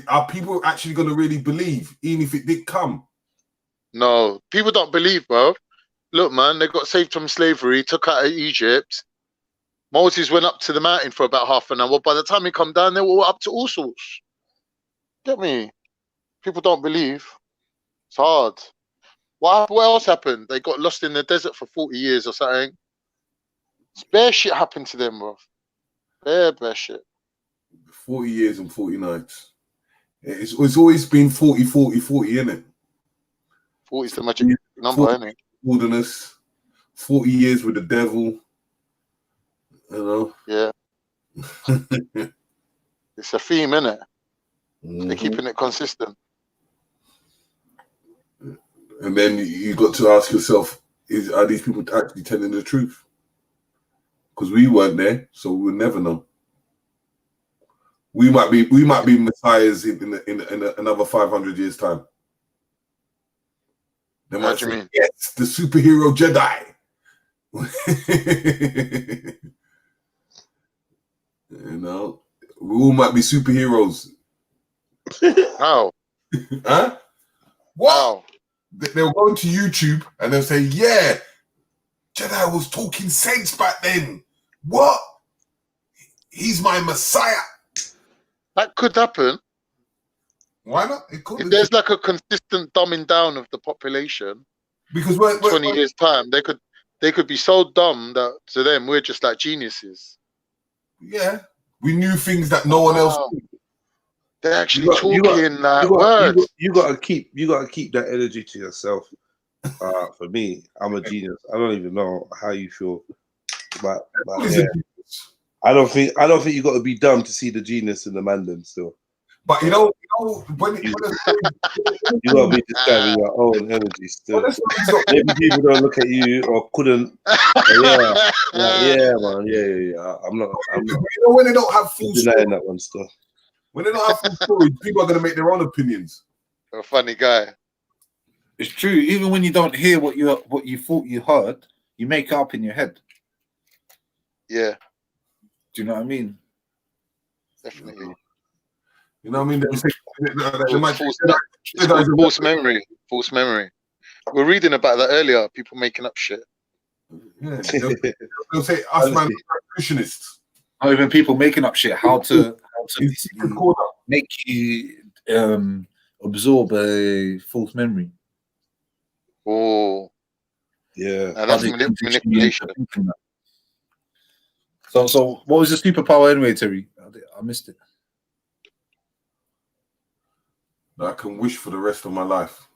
are people actually going to really believe, even if it did come? No, people don't believe, bro. Look, man, they got saved from slavery, took out of Egypt. Moses went up to the mountain for about half an hour. By the time he come down, they were up to all sorts. Get me? People don't believe. It's hard. What else happened? They got lost in the desert for 40 years or something. It's bare shit happened to them, bro. Bare shit. 40 years and 40 nights. It's always been 40, 40, 40, isn't it? 40 is the magic number, isn't it? Wilderness, 40 years with the devil. You know? Yeah. It's a theme, isn't it? They're keeping it consistent. And then you got to ask yourself, are these people actually telling the truth? Because we weren't there, so we'll never know. We might be messiahs in another 500 years' time. They might say, yes, the superhero Jedi. You know, we all might be superheroes. How? Huh? Wow. They'll go into YouTube and they'll say, yeah, Jedi was talking sense back then. What? He's my messiah. That could happen. Why not? It could. If there's like a consistent dumbing down of the population, because 20 years time, they could be so dumb that to them we're just like geniuses. Yeah, we knew things that no one else knew. They're actually talking words. You gotta keep that energy to yourself. For me, I'm a genius. I don't even know how you feel about yeah. I don't think you got to be dumb to see the genius in the man then still. But you know when you got to be describing your own energy still. Maybe people don't look at you or couldn't. Yeah, man. Yeah. I'm not. You know when they don't have full denying that one still. When they don't have full story, people are going to make their own opinions. You're a funny guy. It's true. Even when you don't hear what you thought you heard, you make it up in your head. Yeah. Do you know what I mean? Definitely. You know what I mean? False memory. False memory. We were reading about that earlier. People making up shit. Yeah, they'll say us man revolutionists. Or even people making up shit. How to make you absorb a false memory. Oh, yeah. That's manipulation. So what was the superpower anyway, Terry? I missed it. I can wish for the rest of my life.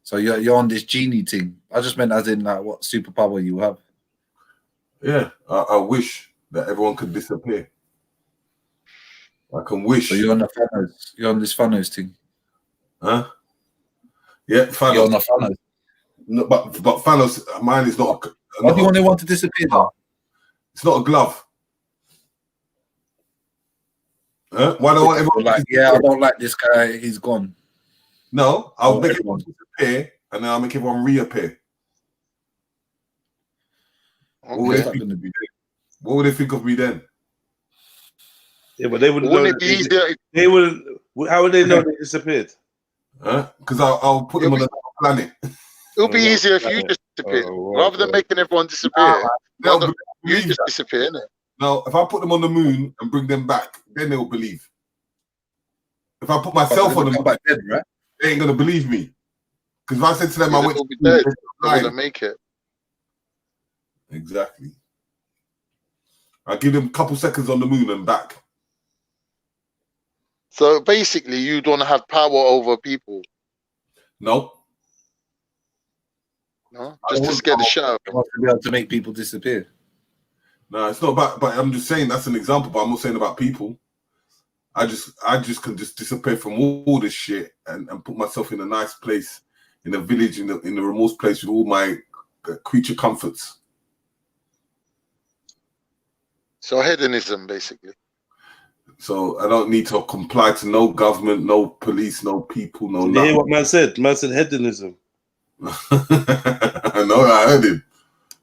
So you're on this genie thing. I just meant as in like what superpower you have. Yeah, I wish that everyone could disappear. I can wish. So you're on the Thanos. You're on this Thanos thing. Huh? Yeah, Thanos. You're on the Thanos. No, but Thanos, mine is not. Why do you want to disappear though? It's not a glove. Huh? Why do I want everyone like? Yeah, I don't like this guy. He's gone. No, I'll make everyone disappear, and then I'll make everyone reappear. Okay. What would they think of me then? Yeah, but they wouldn't. Wouldn't it be easier? They wouldn't. How would they know they disappeared? Huh? Because I'll put them on another planet. It'll be easier if you just disappear, rather than making everyone disappear. You just disappear, innit? No, if I put them on the moon and bring them back, then they'll believe. If I put myself on the moon, back dead, right? They ain't gonna believe me. Because if I said to them, I went to be dead, they're gonna make it. Exactly. I give them a couple seconds on the moon and back. So basically, you don't have power over people. No. No, just to scare the shit out of them. To be able to make people disappear. No, it's not about. But I'm just saying that's an example. But I'm not saying about people. I just can just disappear from all this shit and put myself in a nice place, in a village, in the remote place with all my creature comforts. So hedonism, basically. So I don't need to comply to no government, no police, no people, no. Did you hear what man said? Man said hedonism. I know, I heard him.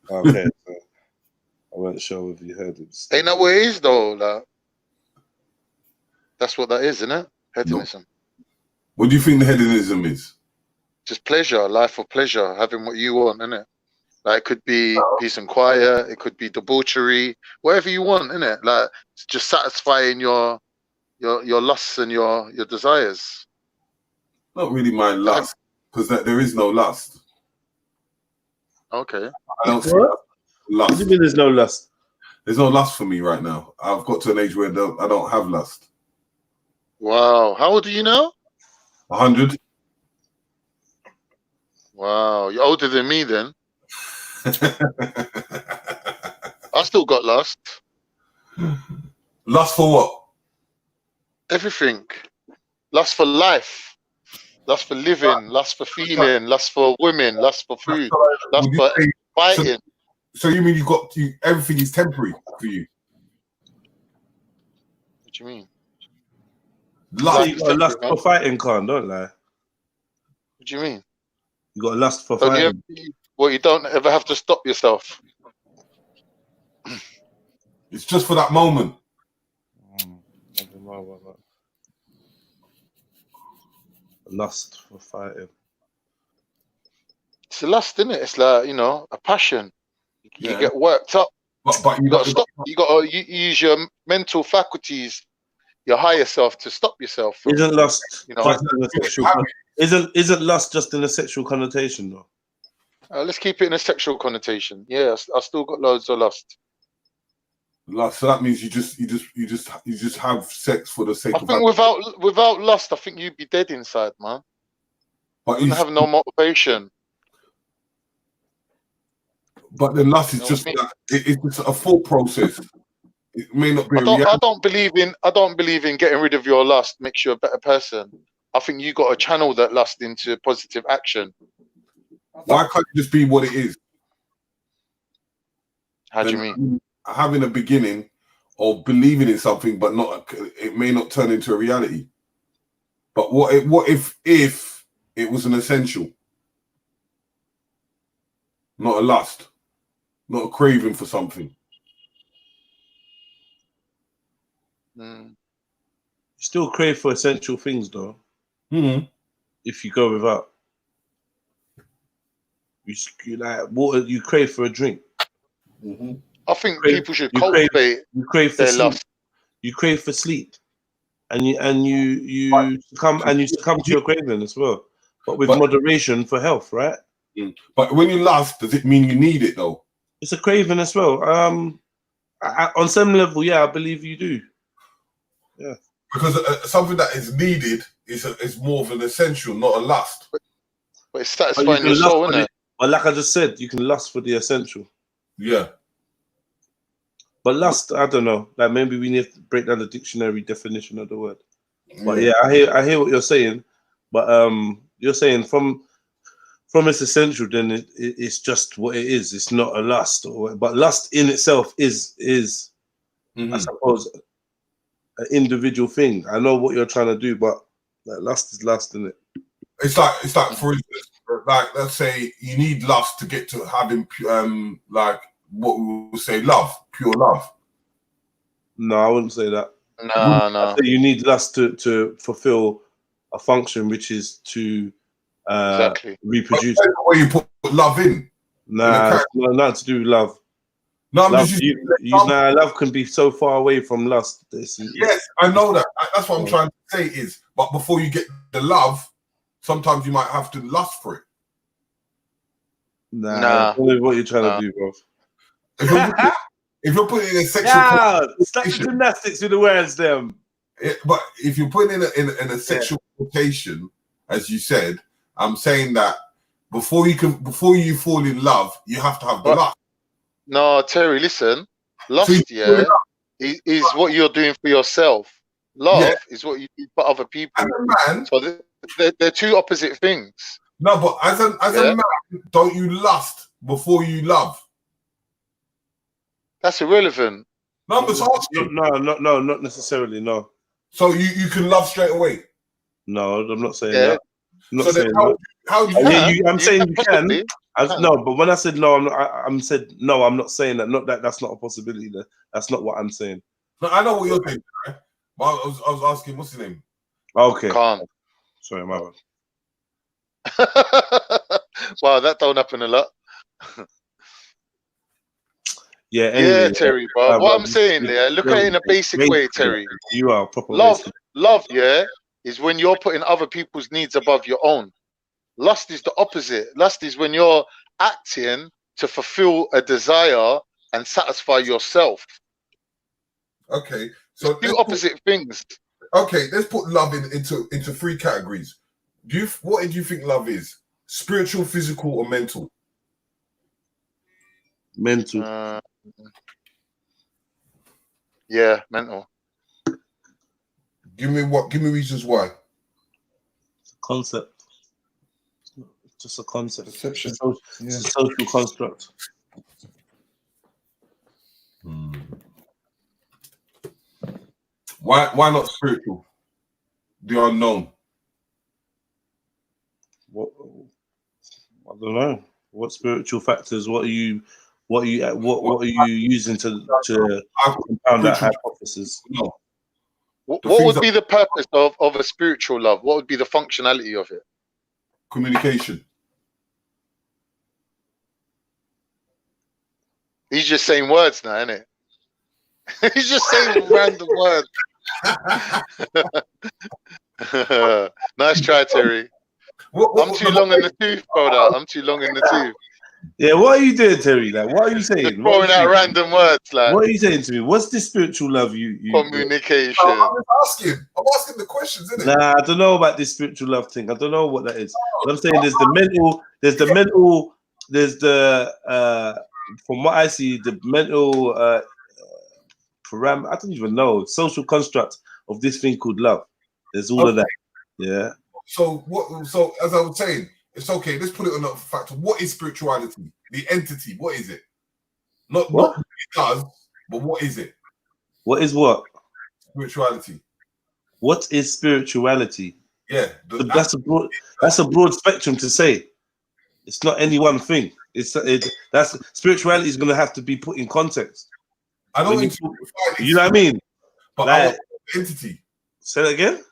Okay, so I wasn't sure if you heard it. Ain't that what it is though? Like, that's what that is, isn't it? Hedonism. No. What do you think the hedonism is? Just pleasure, life for pleasure, having what you want, isn't it? Like it could be peace and quiet, it could be debauchery, whatever you want, isn't it? Like it's just satisfying your lusts and your desires. Not really my lust, because there is no lust. Okay. I don't see what? lust. What do you mean there's no lust? There's no lust for me right now. I've got to an age where I don't have lust. Wow. How old are you now? 100. Wow. You're older than me then. I still got lust. Lust for what? Everything. Lust for life. Lust for living. Lust for feeling. Lust for women. Lust for food. Lust for fighting. So you mean everything is temporary for you? What do you mean? So you got a lust for fighting, Khan, don't lie. What do you mean? You got a lust for fighting. You don't ever have to stop yourself. It's just for that moment. Lust for fighting. It's a lust, isn't it? It's like, a passion. You get worked up. But you got to stop. You got to use your mental faculties, your higher self, to stop yourself. Isn't lust just in a sexual? Isn't lust just in a sexual connotation though? Let's keep it in a sexual connotation. Yeah, I still got loads of lust. Lust. So that means you just have sex for the sake I of. think without lust, I think you'd be dead inside, man. But you have no motivation. But then lust is just it's just a thought process. It may not be. I don't believe in getting rid of your lust makes you a better person. I think you got to channel that lust into positive action. Why can't it just be what it is? How do you mean? Having a beginning of believing in something, but it may not turn into a reality. But what if it was an essential, not a lust, not a craving for something? You still crave for essential things, though. If you go without, you like water. You crave for a drink. I think people should cultivate their lust. You crave for sleep, and you succumb to your craving as well, but with moderation for health, right? But when you lust, does it mean you need it though? It's a craving as well. On some level, yeah, I believe you do. Yeah, because something that is needed is more of an essential, not a lust. But it's satisfying your soul, isn't it? But like I just said, you can lust for the essential. Yeah. But lust, I don't know. Like maybe we need to break down the dictionary definition of the word. But yeah, I hear what you're saying. But you're saying from its essential, then it's just what it is. It's not a lust, but lust in itself is I suppose an individual thing. I know what you're trying to do, but like, lust is lust, isn't it? It's like for instance, like let's say you need lust to get to having like what we would say love, pure love. No, I wouldn't say that. No. I say you need lust to fulfill a function, which is to reproduce. That's where you put love in. Nah, it's nothing to do with love. No, love can be so far away from lust. Yes, I know that. That's what I'm trying to say is, but before you get the love, sometimes you might have to lust for it. Nah. I don't know what you're trying to do, bro. If you're putting in a sexual stop the gymnastics with the words, them. But if you're putting in a sexual quotation, as you said, I'm saying that before you fall in love, you have to have the lust. No, Terry, listen. Lust, is what you're doing for yourself. Love is what you do for other people. So they're two opposite things. No, but as a man, don't you lust before you love? That's irrelevant. No, but no, not necessarily. No. So you can love straight away? No, I'm not saying that. I'm not saying that. I'm saying you can. No, but when I said no, I'm not saying that. Not that that's not a possibility. That's not what I'm saying. No, I know what you're saying. Right? But I was asking, what's his name? Okay. Calm. Sorry, my bad. Wow, that don't happen a lot. Yeah, anyway, yeah, Terry, bro. What I'm saying there, look at it in a basic way, Terry. You are proper. Love, is when you're putting other people's needs above your own. Lust is the opposite. Lust is when you're acting to fulfill a desire and satisfy yourself. Okay, so two opposite things. Okay, let's put love into 3 categories. What do you think love is? Spiritual, physical, or mental? Mental. Yeah, mental. Give me reasons why. Concept. Just a concept. Perception. It's a social construct. Why not spiritual? The unknown. What? I don't know. What spiritual factors? What are you using to compound that hypothesis? No. What would be the purpose of a spiritual love? What would be the functionality of it? Communication. He's just saying words now, isn't it? He's just saying random words. Nice try, Terry. I'm too long in the tooth, brother. I'm too long in the tooth. Yeah, what are you doing, Terry? Like, what are you saying? Just throwing out random words, like. What are you saying to me? What's this spiritual love you communication? I'm asking the questions, isn't it? Nah, I don't know about this spiritual love thing. I don't know what that is. But I'm saying there's from what I see, the mental parameter, I don't even know, social construct of this thing called love. There's all of that. Yeah. So as I was saying, it's okay. Let's put it on a factor. What is spirituality? The entity. What is it? Not what it does, but what is it? What is what? Spirituality. What is spirituality? Yeah. That's a broad spectrum to say. It's not any one thing. That's spirituality is going to have to be put in context. I don't you know what I mean? But like, I want the entity. Say that again?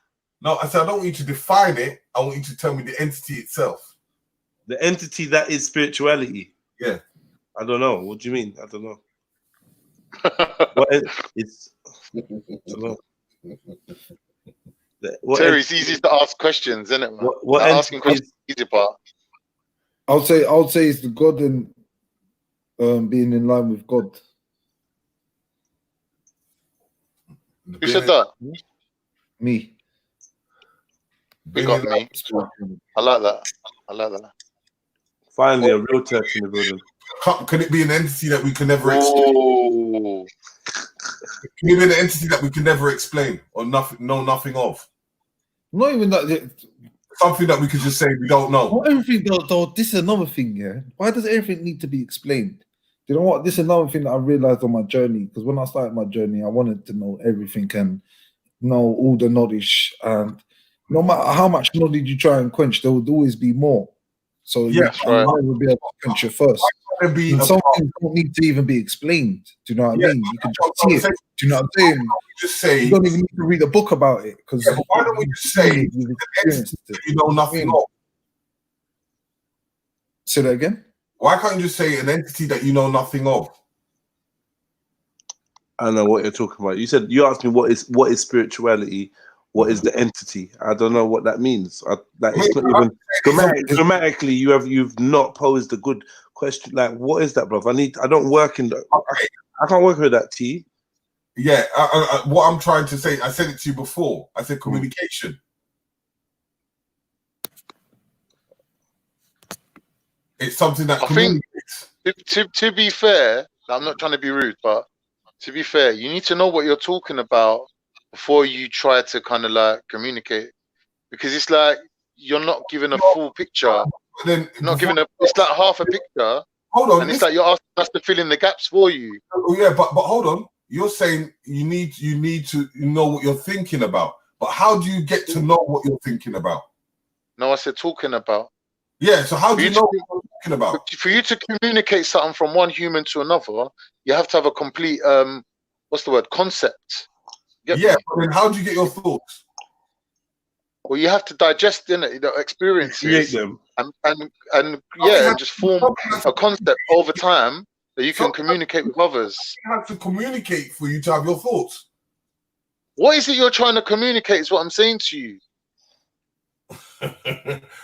No, I said I don't want you to define it. I want you to tell me the entity itself. The entity that is spirituality. Yeah. I don't know. What do you mean? I don't know. It's I don't know. Terry, it's easy to ask questions, isn't it? Man? What asking questions is the easy part. I would say it's the God and being in line with God. Who said that? Me. We got me. I like that. I like that. Finally, a real Turk in the building. Can it be an entity that we can never explain? Can it be an entity that we can never explain or know nothing of? Not even that. Something that we could just say we don't know. Not everything, though. This is another thing, yeah. Why does everything need to be explained? You know what? This is another thing that I realized on my journey. Because when I started my journey, I wanted to know everything and know all the knowledge. And no matter how much knowledge you try and quench, there would always be more. So you'll never be able to quench it first. And some things don't need to even be explained. Do you know what I mean? You can just see it. Do you know what I'm saying? Just say you don't even need to read a book about it because why don't we just say you know nothing of? Say that again. Why can't you just say an entity that you know nothing of? I don't know what you're talking about. You asked me what is spirituality. What is the entity? I don't know what that means. It's not even grammatically. You've not posed a good question. Like, what is that, bro? I don't work in the. I can't work with that T. Yeah, what I'm trying to say, I said it to you before. I said communication. It's something that I think. To be fair, I'm not trying to be rude, but to be fair, you need to know what you're talking about before you try to kind of like communicate, because it's like you're not giving a full picture. It's like half a picture. Hold on, and it's like you're asking us to fill in the gaps for you. Oh yeah, but hold on. You're saying you need to know what you're thinking about, but how do you get to know what you're thinking about? No, I said talking about. Yeah, so how do you know what you're talking about? For you to communicate something from one human to another, you have to have a complete what's the word? Concept. Yeah, but then how do you get your thoughts? Well, you have to digest the experiences and just form a concept over time that you can communicate with others. You have to communicate for you to have your thoughts. What is it you're trying to communicate is what I'm saying to you.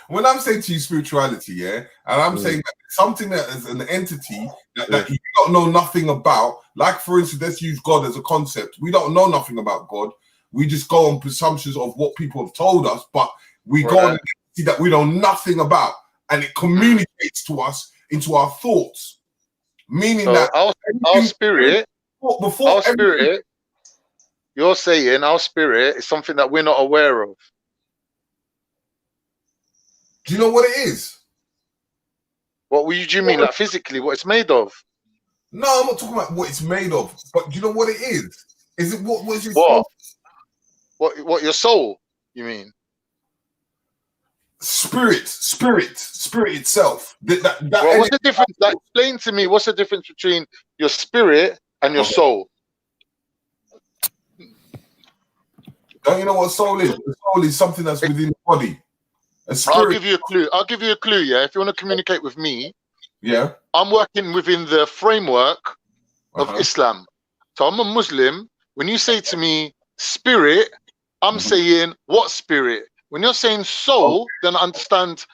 when I'm saying to you spirituality, yeah, and I'm saying that something that is an entity that you don't know nothing about, like for instance, let's use God as a concept. We don't know nothing about God. We just go on presumptions of what people have told us, but we go on an entity that we know nothing about, and it communicates to us into our thoughts, meaning So that our spirit, before spirit, you're saying our spirit is something that we're not aware of. Do you know what it is? What do you mean, like physically, what it's made of? No, I'm not talking about what it's made of, but do you know what it is? Is it what was your What? What your soul? You mean? Spirit itself. Well, what's the difference? Like, explain to me what's the difference between your spirit and your soul? Don't you know what soul is? The soul is something that's within the body. I'll give you a clue. I'll give you a clue. Yeah, if you want to communicate with me, yeah, I'm working within the framework of Islam. So I'm a Muslim. When you say to me spirit, I'm saying what spirit? When you're saying soul, then I understand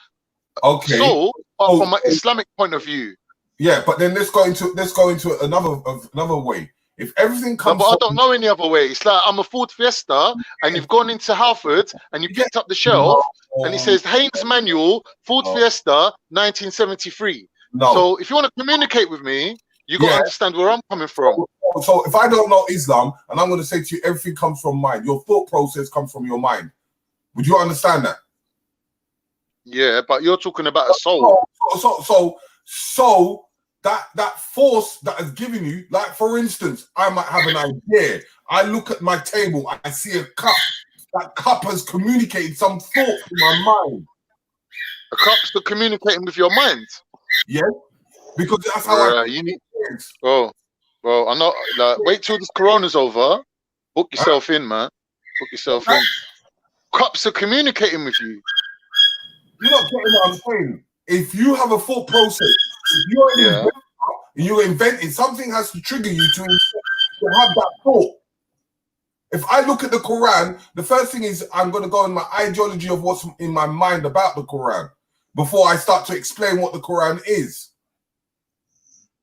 soul from an Islamic point of view. Yeah, but then let's go into another way. If everything comes, I don't know any other way. It's like I'm a Ford Fiesta, and you've gone into Halford and you picked up the shelf, and it says Haynes Manual Ford Fiesta 1973. So if you want to communicate with me, you got to understand where I'm coming from. So if I don't know Islam and I'm going to say to you, everything comes from mind. Your thought process comes from your mind. Would you understand that? Yeah, but you're talking about a soul. So that force that has given you, like for instance, I might have an idea. I look at my table, I see a cup. That cup has communicated some thought in my mind. A cup's for communicating with your mind. Yeah, because that's how you need. Well, I'm not. Like, wait till this Corona's over. Book yourself in, man. Book yourself in. Cups are communicating with you. You're not getting what I'm saying. If you have a thought process, if you're inventing, something has to trigger you to have that thought. If I look at the Quran, the first thing is I'm going to go in my ideology of what's in my mind about the Quran before I start to explain what the Quran is.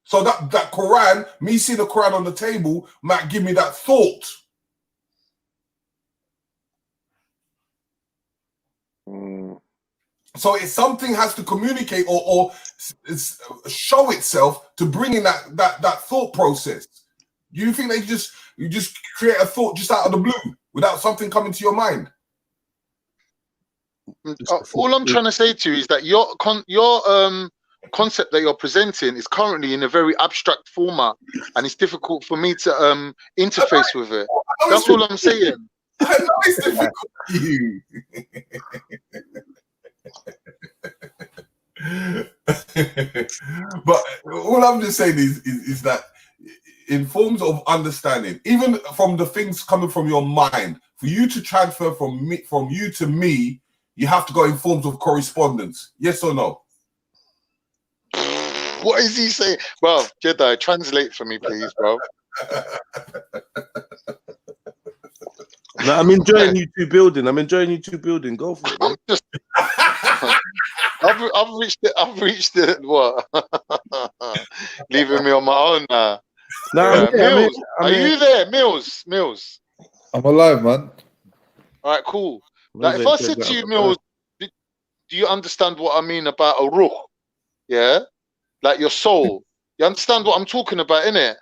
So that Quran, me seeing the Quran on the table, might give me that thought. So if something has to communicate or show itself to bring in that thought process. Do you think you just create a thought just out of the blue without something coming to your mind? All I'm trying to say to you is that your concept that you're presenting is currently in a very abstract format, and it's difficult for me to interface with it. That's all I'm saying. I know it's difficult for you. But all I'm just saying is that in forms of understanding, even from the things coming from your mind, for you to transfer from you to me, you have to go in forms of correspondence. Yes or no? What is he saying? Well, Jedi, translate for me, please, bro. No, I'm enjoying you two building. Go for it. I've reached it. What? Leaving me on my own now. No, Mills, are you there? Mills. I'm alive, man. All right, cool. Like, if I said to you, Mills, do you understand what I mean about a ruh? Yeah, like your soul. You understand what I'm talking about, innit?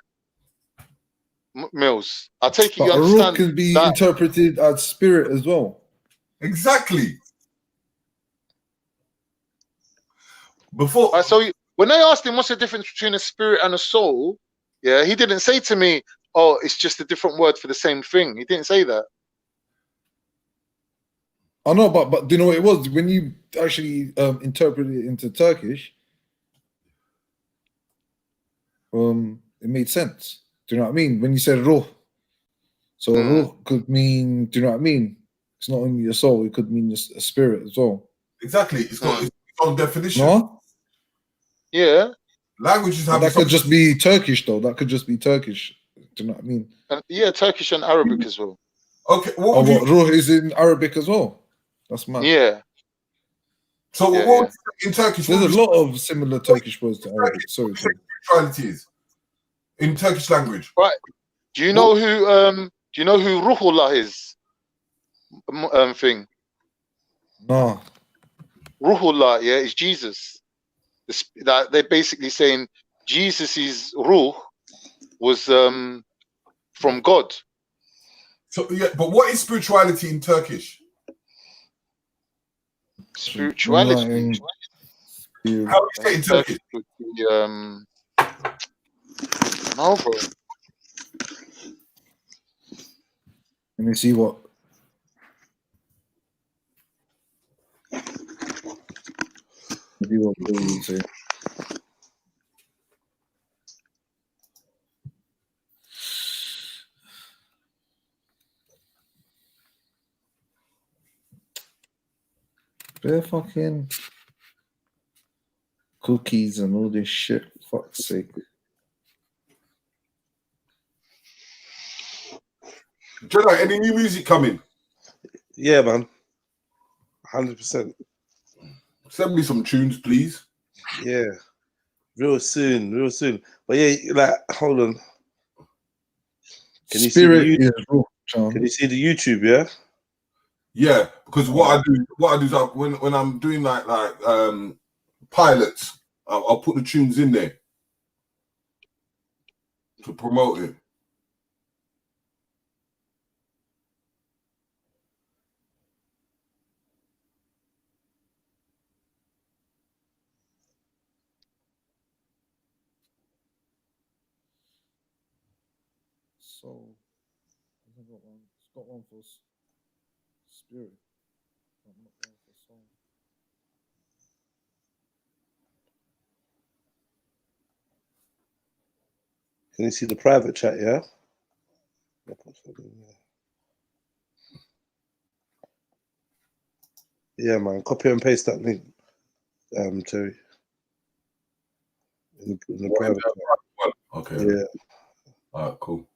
Mills, I take it But you a understand. ruh can be interpreted as spirit as well. Exactly. When I asked him what's the difference between a spirit and a soul, yeah, he didn't say to me, "Oh, it's just a different word for the same thing." He didn't say that. I know, but do you know what it was? When you actually interpreted it into Turkish, it made sense. Do you know what I mean? When you said ruh, so ruh could mean, do you know what I mean? It's not only your soul, it could mean a spirit as well. Exactly. It's got its own definition. No? Yeah. Languages have. That could just be Turkish, though. That could just be Turkish. Do you know what I mean? Yeah, Turkish and Arabic as well. Okay. Ruh is in Arabic as well. That's mad. Yeah. So what in Turkish? There's a lot of similar Turkish words to Arabic. Sorry, spirituality is in Turkish language. Right. Do you know who Ruhullah is? Thing. No. Ruhullah, yeah, is Jesus. That they're basically saying Jesus' ruh was from God. So yeah, but what is spirituality in Turkish? Spirituality. How do you say it in Turkish? No, bro. Let me see what. What you say. They're fucking cookies and all this shit. Fuck's sake. Jedi, any new music coming? Yeah, man. 100%. Send me some tunes, please. Yeah. Real soon, real soon. But yeah, like, hold on. Can you see the YouTube? Can you see the YouTube? Yeah. Yeah, because what I do is when I'm doing like pilots, I'll put the tunes in there to promote it. So, it's got one for spirit. Not one for soul. Can you see the private chat? Yeah. Yeah, man. Copy and paste that link, Terry. In the private chat. Okay. Yeah. All right, cool.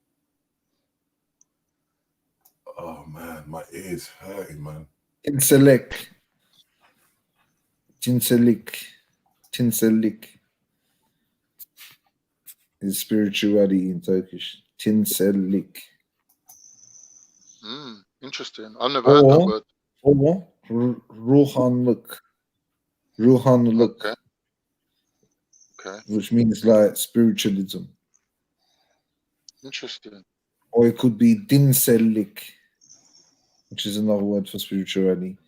Oh man, my ears hurting, man. Tinselik is spirituality in Turkish. Tinselik. Interesting. I've never heard that word. Or ruhanlık. Okay. Which means like spiritualism. Interesting. Or it could be dinsellik, which is another word for spirituality.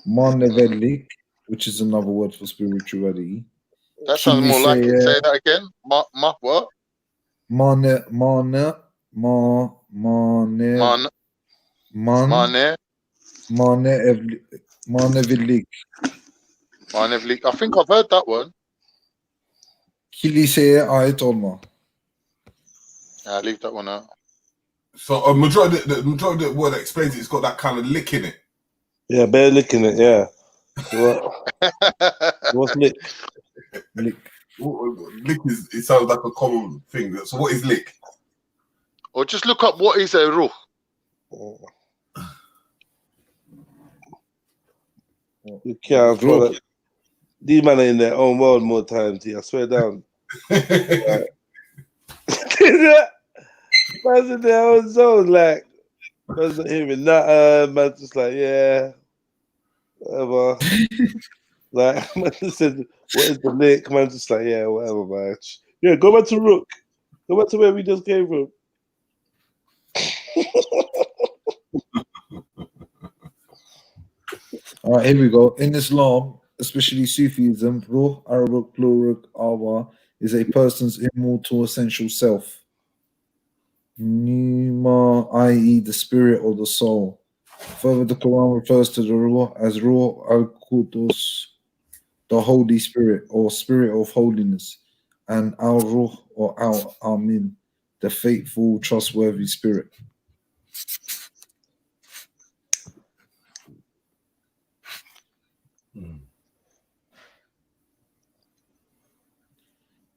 Manevellik, which is another word for spirituality. That sounds more like it. Say that again. What? Manevillik. I think I've heard that one. Kiliseye ait olma. I'll leave that one out. So a majority of the word that explains it, it's got that kind of lick in it. Yeah, bare lick in it. Yeah. What's lick? Lick. Lick it sounds like a common thing. So what is lick? Or just look up what is a ruh. You can't follow. These men are in their own world more times. I swear down. Man's in their own zone, like man's not hearing that. Man's just like, yeah, whatever. Like man just said, what is the lick? Man's just like, yeah, whatever, man. Yeah, go back to Rook. Go back to where we just came from. All right, here we go. In Islam, especially Sufism, Ruh, Arabic, plural, Awa, is a person's immortal essential self. Nima, i.e., the spirit or the soul. Further, the Quran refers to the Ruh as Ruh al-Qudus, the Holy Spirit or Spirit of Holiness, and Al-Ruh or Al-Amin, the faithful, trustworthy spirit.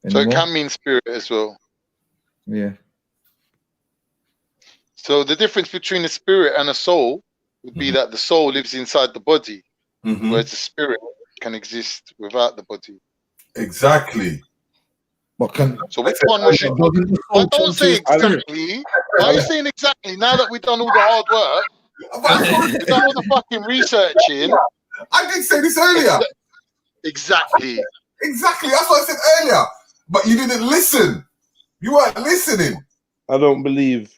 So it can mean spirit as well. Yeah. So the difference between a spirit and a soul would be that the soul lives inside the body, whereas the spirit can exist without the body. Exactly. What can? So which one was you? But don't say exactly. Why are you saying exactly? Now that we've done all the hard work, we've done all the fucking researching. I did say this earlier. Exactly. Exactly. That's what I said earlier. But you didn't listen. You weren't listening. I don't believe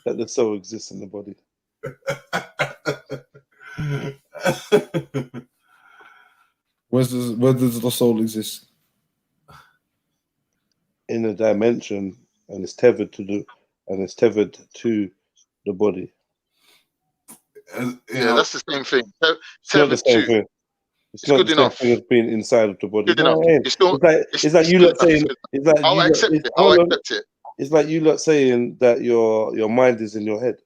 that the soul exists in the body. Where does the soul exist? In a dimension, and it's tethered to the body. Yeah, that's the same thing. It's not the same thing. It's not good the enough. same thing as being inside of the body. Good enough. It's like you lot saying. It's like I'll accept it. I'll accept it. It's like you lot saying that your mind is in your head.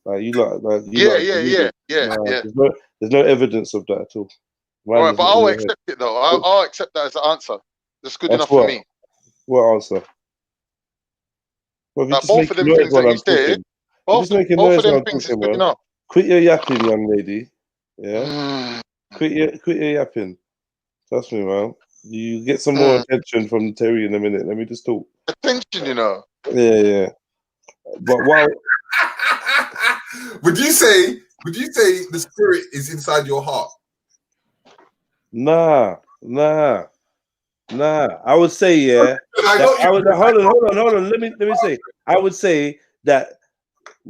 Like you lot, Yeah. There's no evidence of that at all. All right, but I'll accept it though. I'll accept that as an answer. That's good enough for me. What answer? Well, Like both of them things that you said, both of them things is good enough. Quit your yapping, young lady. Yeah. Quit your yapping. Trust me, man. You get some more attention from Terry in a minute. Let me just talk. Attention, you know. Yeah. But while would you say the spirit is inside your heart? Nah. I would say hold on. Let me say. I would say that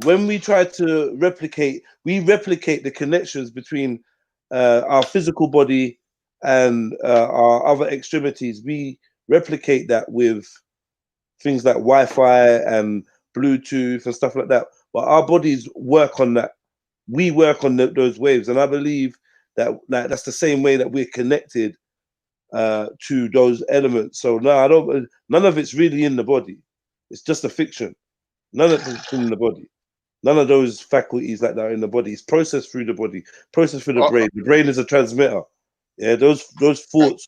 when we try to replicate the connections between our physical body and our other extremities. We replicate that with things like Wi-Fi and Bluetooth and stuff like that. But our bodies work on that. We work on those waves, and I believe that that's the same way that we're connected to those elements. So no, none of it's really in the body. It's just a fiction. None of it's in the body. None of those faculties like that are in the body. It's processed through the body, processed through the brain. The brain is a transmitter. Yeah, those thoughts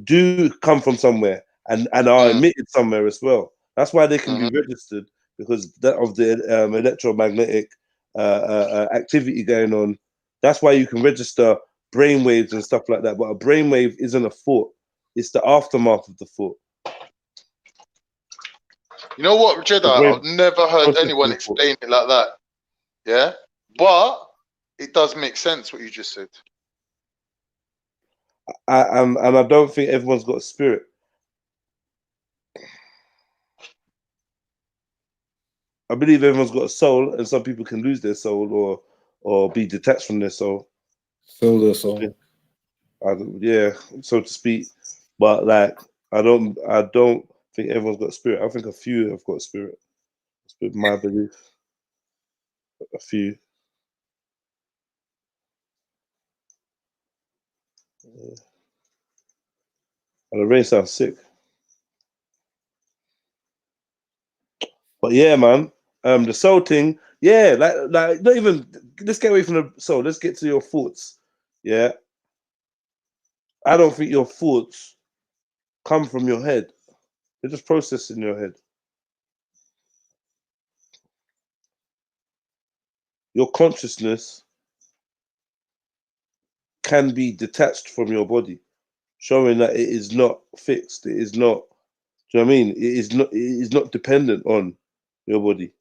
do come from somewhere and are emitted somewhere as well. That's why they can be registered, because of the electromagnetic activity going on. That's why you can register brain waves and stuff like that. But a brain wave isn't a thought. It's the aftermath of the thought. You know what, Jedi? I've never heard anyone explain it like that. Yeah? But it does make sense what you just said. And I don't think everyone's got a spirit. I believe everyone's got a soul, and some people can lose their soul or be detached from their soul. Sell their soul. Yeah, so to speak. But like, I don't think everyone's got a spirit. I think a few have got a spirit. That's my belief. A few. Yeah. And the rain sounds sick. But yeah, man. The soul thing, yeah, like not even, let's get away from the soul. Let's get to your thoughts. Yeah. I don't think your thoughts come from your head. They're just processed in your head. Your consciousness can be detached from your body, showing that it is not fixed. It is not, do you know what I mean? It is not dependent on your body.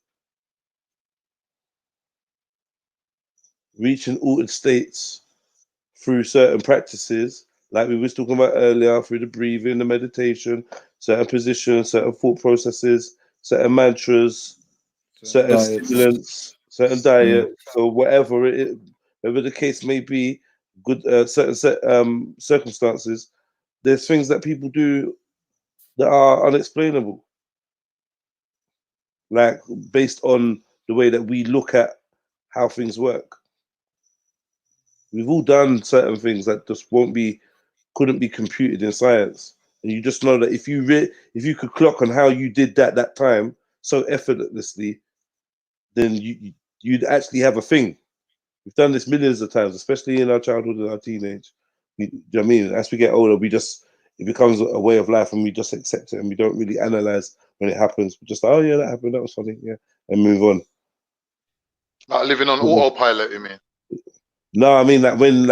Reaching altered states through certain practices, like we was talking about earlier, through the breathing, the meditation, certain positions, certain thought processes, certain mantras, certain stimulants, certain diet, or whatever the case may be, good certain circumstances. There's things that people do that are unexplainable, like based on the way that we look at how things work. We've all done certain things that just couldn't be computed in science, and you just know that if you could clock on how you did that time so effortlessly, then you'd actually have a thing. We've done this millions of times, especially in our childhood and our teenage. Do you know what I mean? As we get older, it becomes a way of life, and we just accept it, and we don't really analyze when it happens. We're just like, oh yeah, that happened, that was funny, yeah, and move on. Like living on autopilot, you mean? No, I mean like when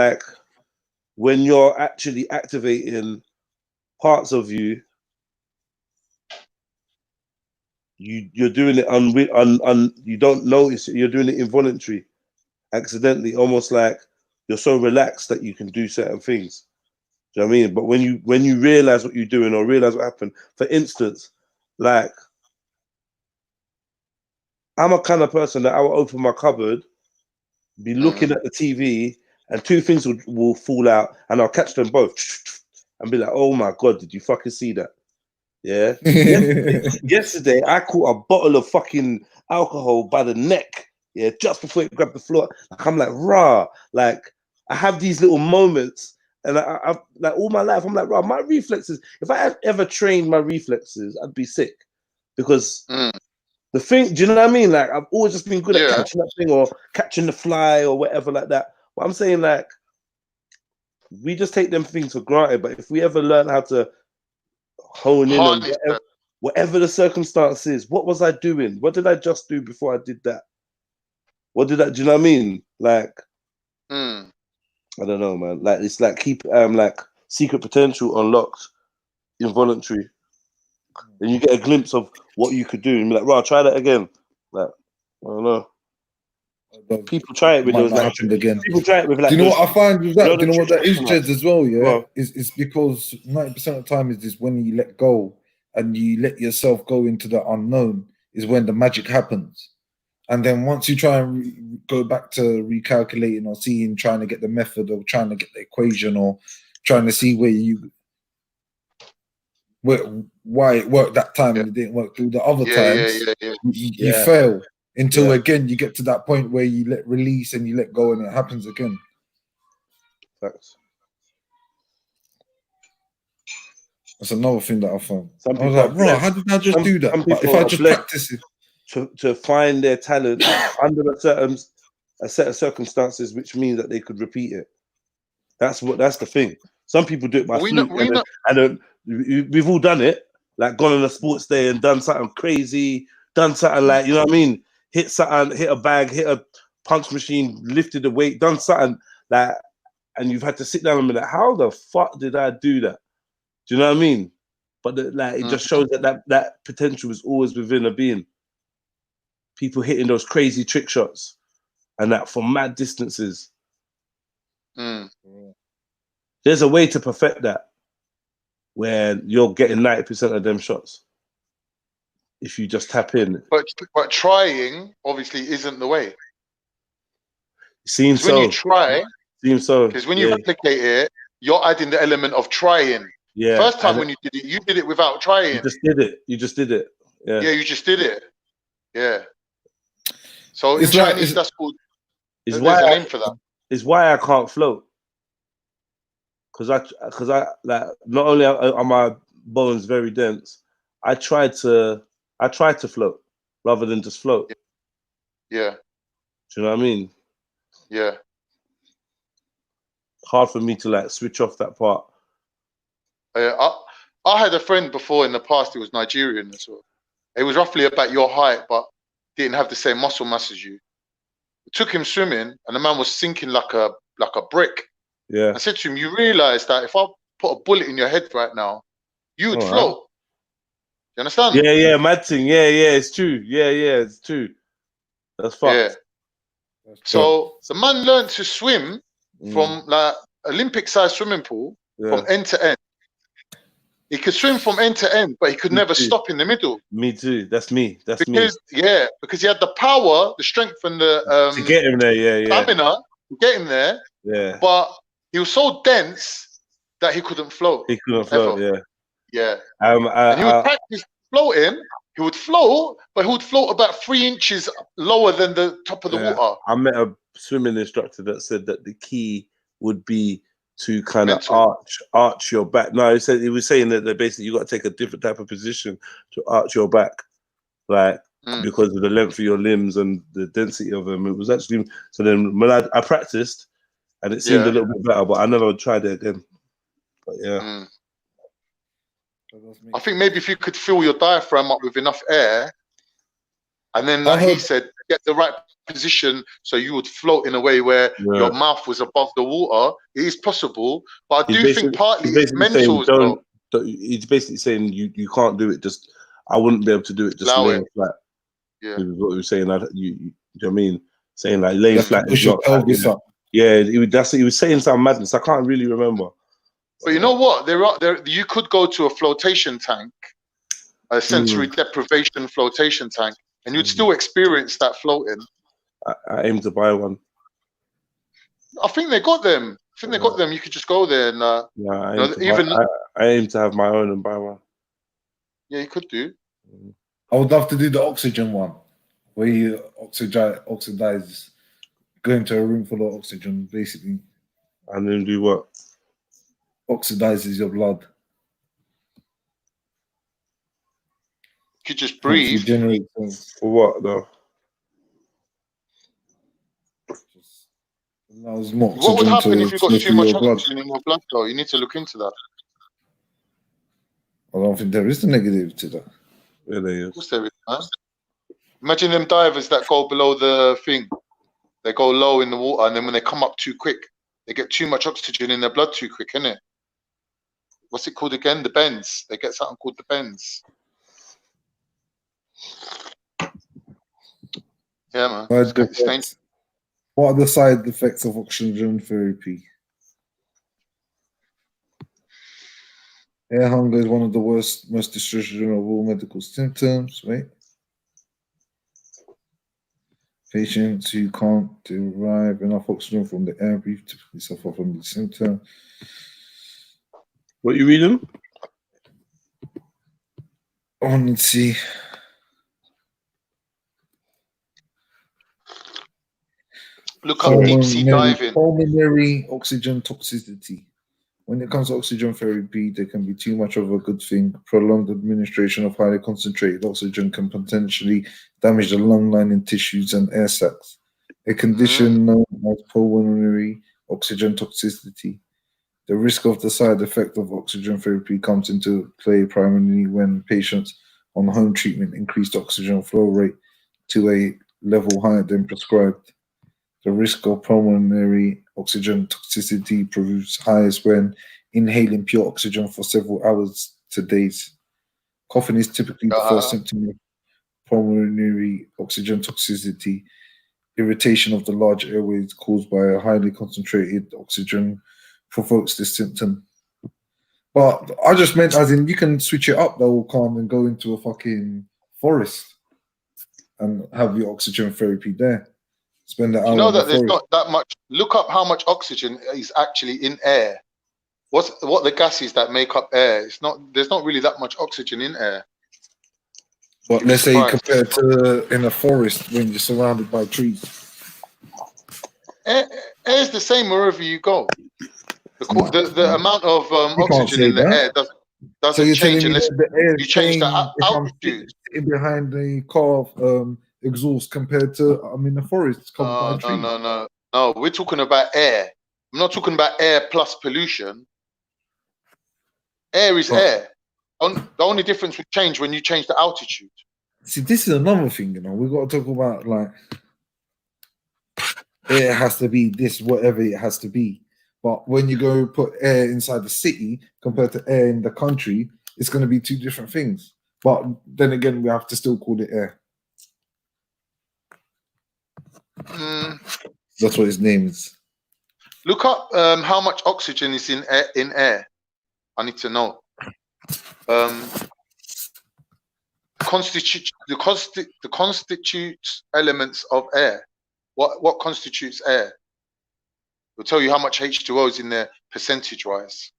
when you're actually activating parts of you, you're doing it you don't notice it. You're doing it involuntary, accidentally, almost like you're so relaxed that you can do certain things. Do you know what I mean? But when you realize what you're doing or realize what happened, for instance, like I'm a kind of person that I will open my cupboard, be looking at the TV, and two things will fall out, and I'll catch them both and be like, "Oh my God, did you fucking see that?" Yeah. Yesterday, I caught a bottle of fucking alcohol by the neck. Yeah, just before it grabbed the floor. Like, I'm like, rah. Like, I have these little moments, and I've like all my life, I'm like, rah. My reflexes. If I had ever trained my reflexes, I'd be sick, because the thing. Do you know what I mean? Like, I've always just been good at catching that thing or catching the fly or whatever like that. But I'm saying, like, we just take them things for granted. But if we ever learn how to hone in on whatever the circumstance is, what was I doing? What did I just do before I did that? What did I? Do you know what I mean? Like, I don't know, man. Like, it's like keep like secret potential unlocked, involuntary, and you get a glimpse of what you could do, and be like, "Right, try that again." Like, I don't know. People try it with those. Like, again. People try it with like. Do you know what I find with that? Do you know what that is, Jez, as well? Yeah, it's because 90% of the time is this when you let go and you let yourself go into the unknown is when the magic happens. And then once you try and go back to recalculating or seeing, trying to get the method or trying to get the equation or trying to see why it worked that time and it didn't work through the other times, you fail until again you get to that point where you let release and you let go and it happens again. Facts. That's another thing that I found. Some I was people like, bro, how did I just do that? But if I just practice it, to find their talent under a set of circumstances, which means that they could repeat it. That's the thing. Some people do it by fluke, and we've all done it. Like, gone on a sports day and done something crazy, done something like, you know what I mean? Hit something, hit a bag, hit a punch machine, lifted a weight, done something like, and you've had to sit down and be like, how the fuck did I do that? Do you know what I mean? But it just shows that potential is always within a being. People hitting those crazy trick shots and that from mad distances. There's a way to perfect that where you're getting 90% of them shots if you just tap in. But trying obviously isn't the way. Seems so. When you try, seems so. Because when you replicate it, you're adding the element of trying. Yeah. First time when you did it without trying. You just did it. You just did it. Yeah. Yeah, you just did it. Yeah. So It's in like- Chinese, that's called. It's There's a why name for that. It's why I can't float. Because I like, not only are my bones very dense, I try to float rather than just float. Yeah. Do you know what I mean? Yeah. Hard for me to like switch off that part. I had a friend before in the past who was Nigerian as well. He was roughly about your height, but didn't have the same muscle mass as you. It took him swimming, and the man was sinking like a brick. Yeah. I said to him, "You realise that if I put a bullet in your head right now, you would All right. float." You understand? Yeah, mad thing. Yeah, it's true. Yeah, it's true. That's fucked. Yeah. So the man learned to swim from like Olympic-sized swimming pool from end to end. He could swim from end to end, but he could never stop in the middle. Me too. That's me. That's because he had the power, the strength, and the to get him there. Yeah. stamina to get him there. Yeah. But he was so dense that he couldn't float. He couldn't float. ever. Yeah. And he would practice floating. He would float, but he would float about 3 inches lower than the top of the water. I met a swimming instructor that said that the key would be to kind of arch your back. No, he was saying that basically you got to take a different type of position to arch your back, like because of the length of your limbs and the density of them. It was actually so. Then when I practiced, and it seemed a little bit better, but I never tried it again. But yeah. I think maybe if you could fill your diaphragm up with enough air And then he said, get the right position so you would float in a way where your mouth was above the water. It is possible, but I do think partly it's mental as well. He's basically saying you can't do it. Just I wouldn't be able to do it. Just laying flat. Yeah, what he was saying. You know what I mean? Saying like laying flat is push your not. pelvis up. Yeah, he was saying some madness. I can't really remember. But you know what? You could go to a flotation tank, a sensory deprivation flotation tank, and you'd still experience that floating. I aim to buy one. I think they got them. You could just go there and I aim to have my own and buy one. Yeah, you could do. I would love to do the oxygen one, where you oxidize, go into a room full of oxygen, basically. And then do what? Oxidizes your blood. You could just breathe. For what though? What would happen if you got too much oxygen in your blood, though? You need to look into that. I don't think there is a negative to that. Yeah, there is. Of course there is, man. Imagine them divers that go below the thing. They go low in the water, and then when they come up too quick, they get too much oxygen in their blood too quick, innit? What's it called again? The bends. They get something called the bends. Yeah, man. What are the side effects of oxygen therapy? Air hunger is one of the most distressing of all medical symptoms. Wait. Patients who can't derive enough oxygen from the air breathe typically suffer from the symptom. What are you reading? I want to see. Look up deep sea diving. Pulmonary oxygen toxicity. When it comes to oxygen therapy, there can be too much of a good thing. Prolonged administration of highly concentrated oxygen can potentially damage the lung lining tissues and air sacs. A condition known as pulmonary oxygen toxicity. The risk of the side effect of oxygen therapy comes into play primarily when patients on home treatment increase the oxygen flow rate to a level higher than prescribed. The risk of pulmonary oxygen toxicity proves highest when inhaling pure oxygen for several hours to days. Coughing is typically the first symptom of pulmonary oxygen toxicity. Irritation of the large airways caused by a highly concentrated oxygen provokes this symptom. But I just meant as in you can switch it up though, calm, and go into a fucking forest and have your oxygen therapy there. Spend the hour. You know that there's not that much. Look up how much oxygen is actually in air. What the gases that make up air? It's not. There's not really that much oxygen in air. But let's say compared to in a forest when you're surrounded by trees. Air is the same wherever you go. The amount of oxygen in the air doesn't change unless you change the altitude. Behind the car exhaust compared to in the forest covered by trees. No. We're talking about air. I'm not talking about air plus pollution. Air is air. The only difference will change when you change the altitude. See, this is another thing, we've got to talk about like air has to be this, whatever it has to be. But when you go put air inside the city compared to air in the country, it's going to be two different things. But then again, we have to still call it air. That's what his name is. Look up how much oxygen is in air. I need to know. The constitutes elements of air. What constitutes air? It'll tell you how much H2O is in there percentage-wise.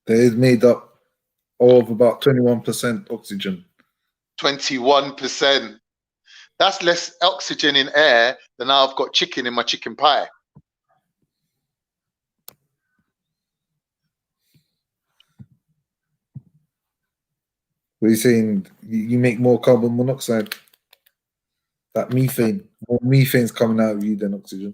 That is made up of about 21% oxygen. 21%. That's less oxygen in air than I've got chicken in my chicken pie. What are you saying? You make more carbon monoxide? That methane. More methane's coming out of you than oxygen.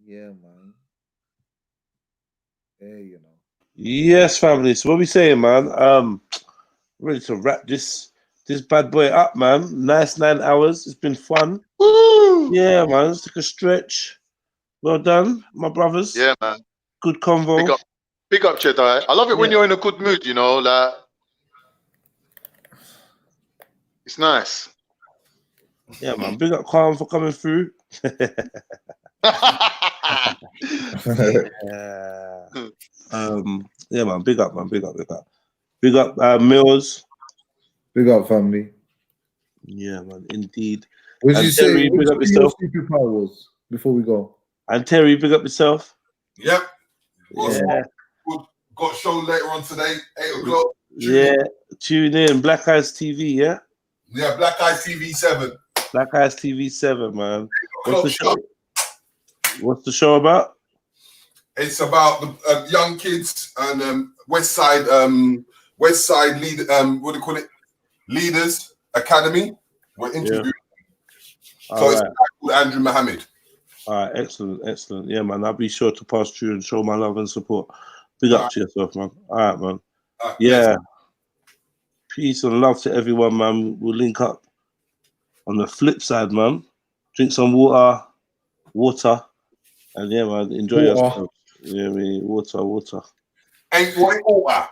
Yeah, man. Yeah, you know. Yes, family. So what we saying, man? Ready to wrap this bad boy up, man. Nice 9 hours. It's been fun. Woo! Yeah, man. Let's take a stretch. Well done, my brothers. Yeah, man. Good convo. Big up, Jedi. I love it when you're in a good mood, you know, like it's nice. Yeah, man. Big up Calm for coming through. Yeah, man. Big up, man. Big up. Big up, Mills. Big up, family. Yeah, man. Indeed. Would And you say Terry, big up yourself. your superpower was before we go? And Terry, big up yourself. Yep. Yeah. Got show later on today, 8 o'clock. Yeah. Tune in. Black Eyes TV, yeah? Yeah, Black Eyes TV 7. Black Eyes TV 7, man. What's the show? What's the show about? It's about the young kids and West Side lead. What do you call it? Leaders Academy. We're interviewing. Yeah. So it's a guy called Andrew Mohammed. All right, excellent. Yeah, man. I'll be sure to pass through and show my love and support. Big up to yourself, man. All right, man. Yeah. Peace and love to everyone, man. We'll link up on the flip side, man. Drink some water, and yeah, man, enjoy yourself. Yeah, water. Ain't water.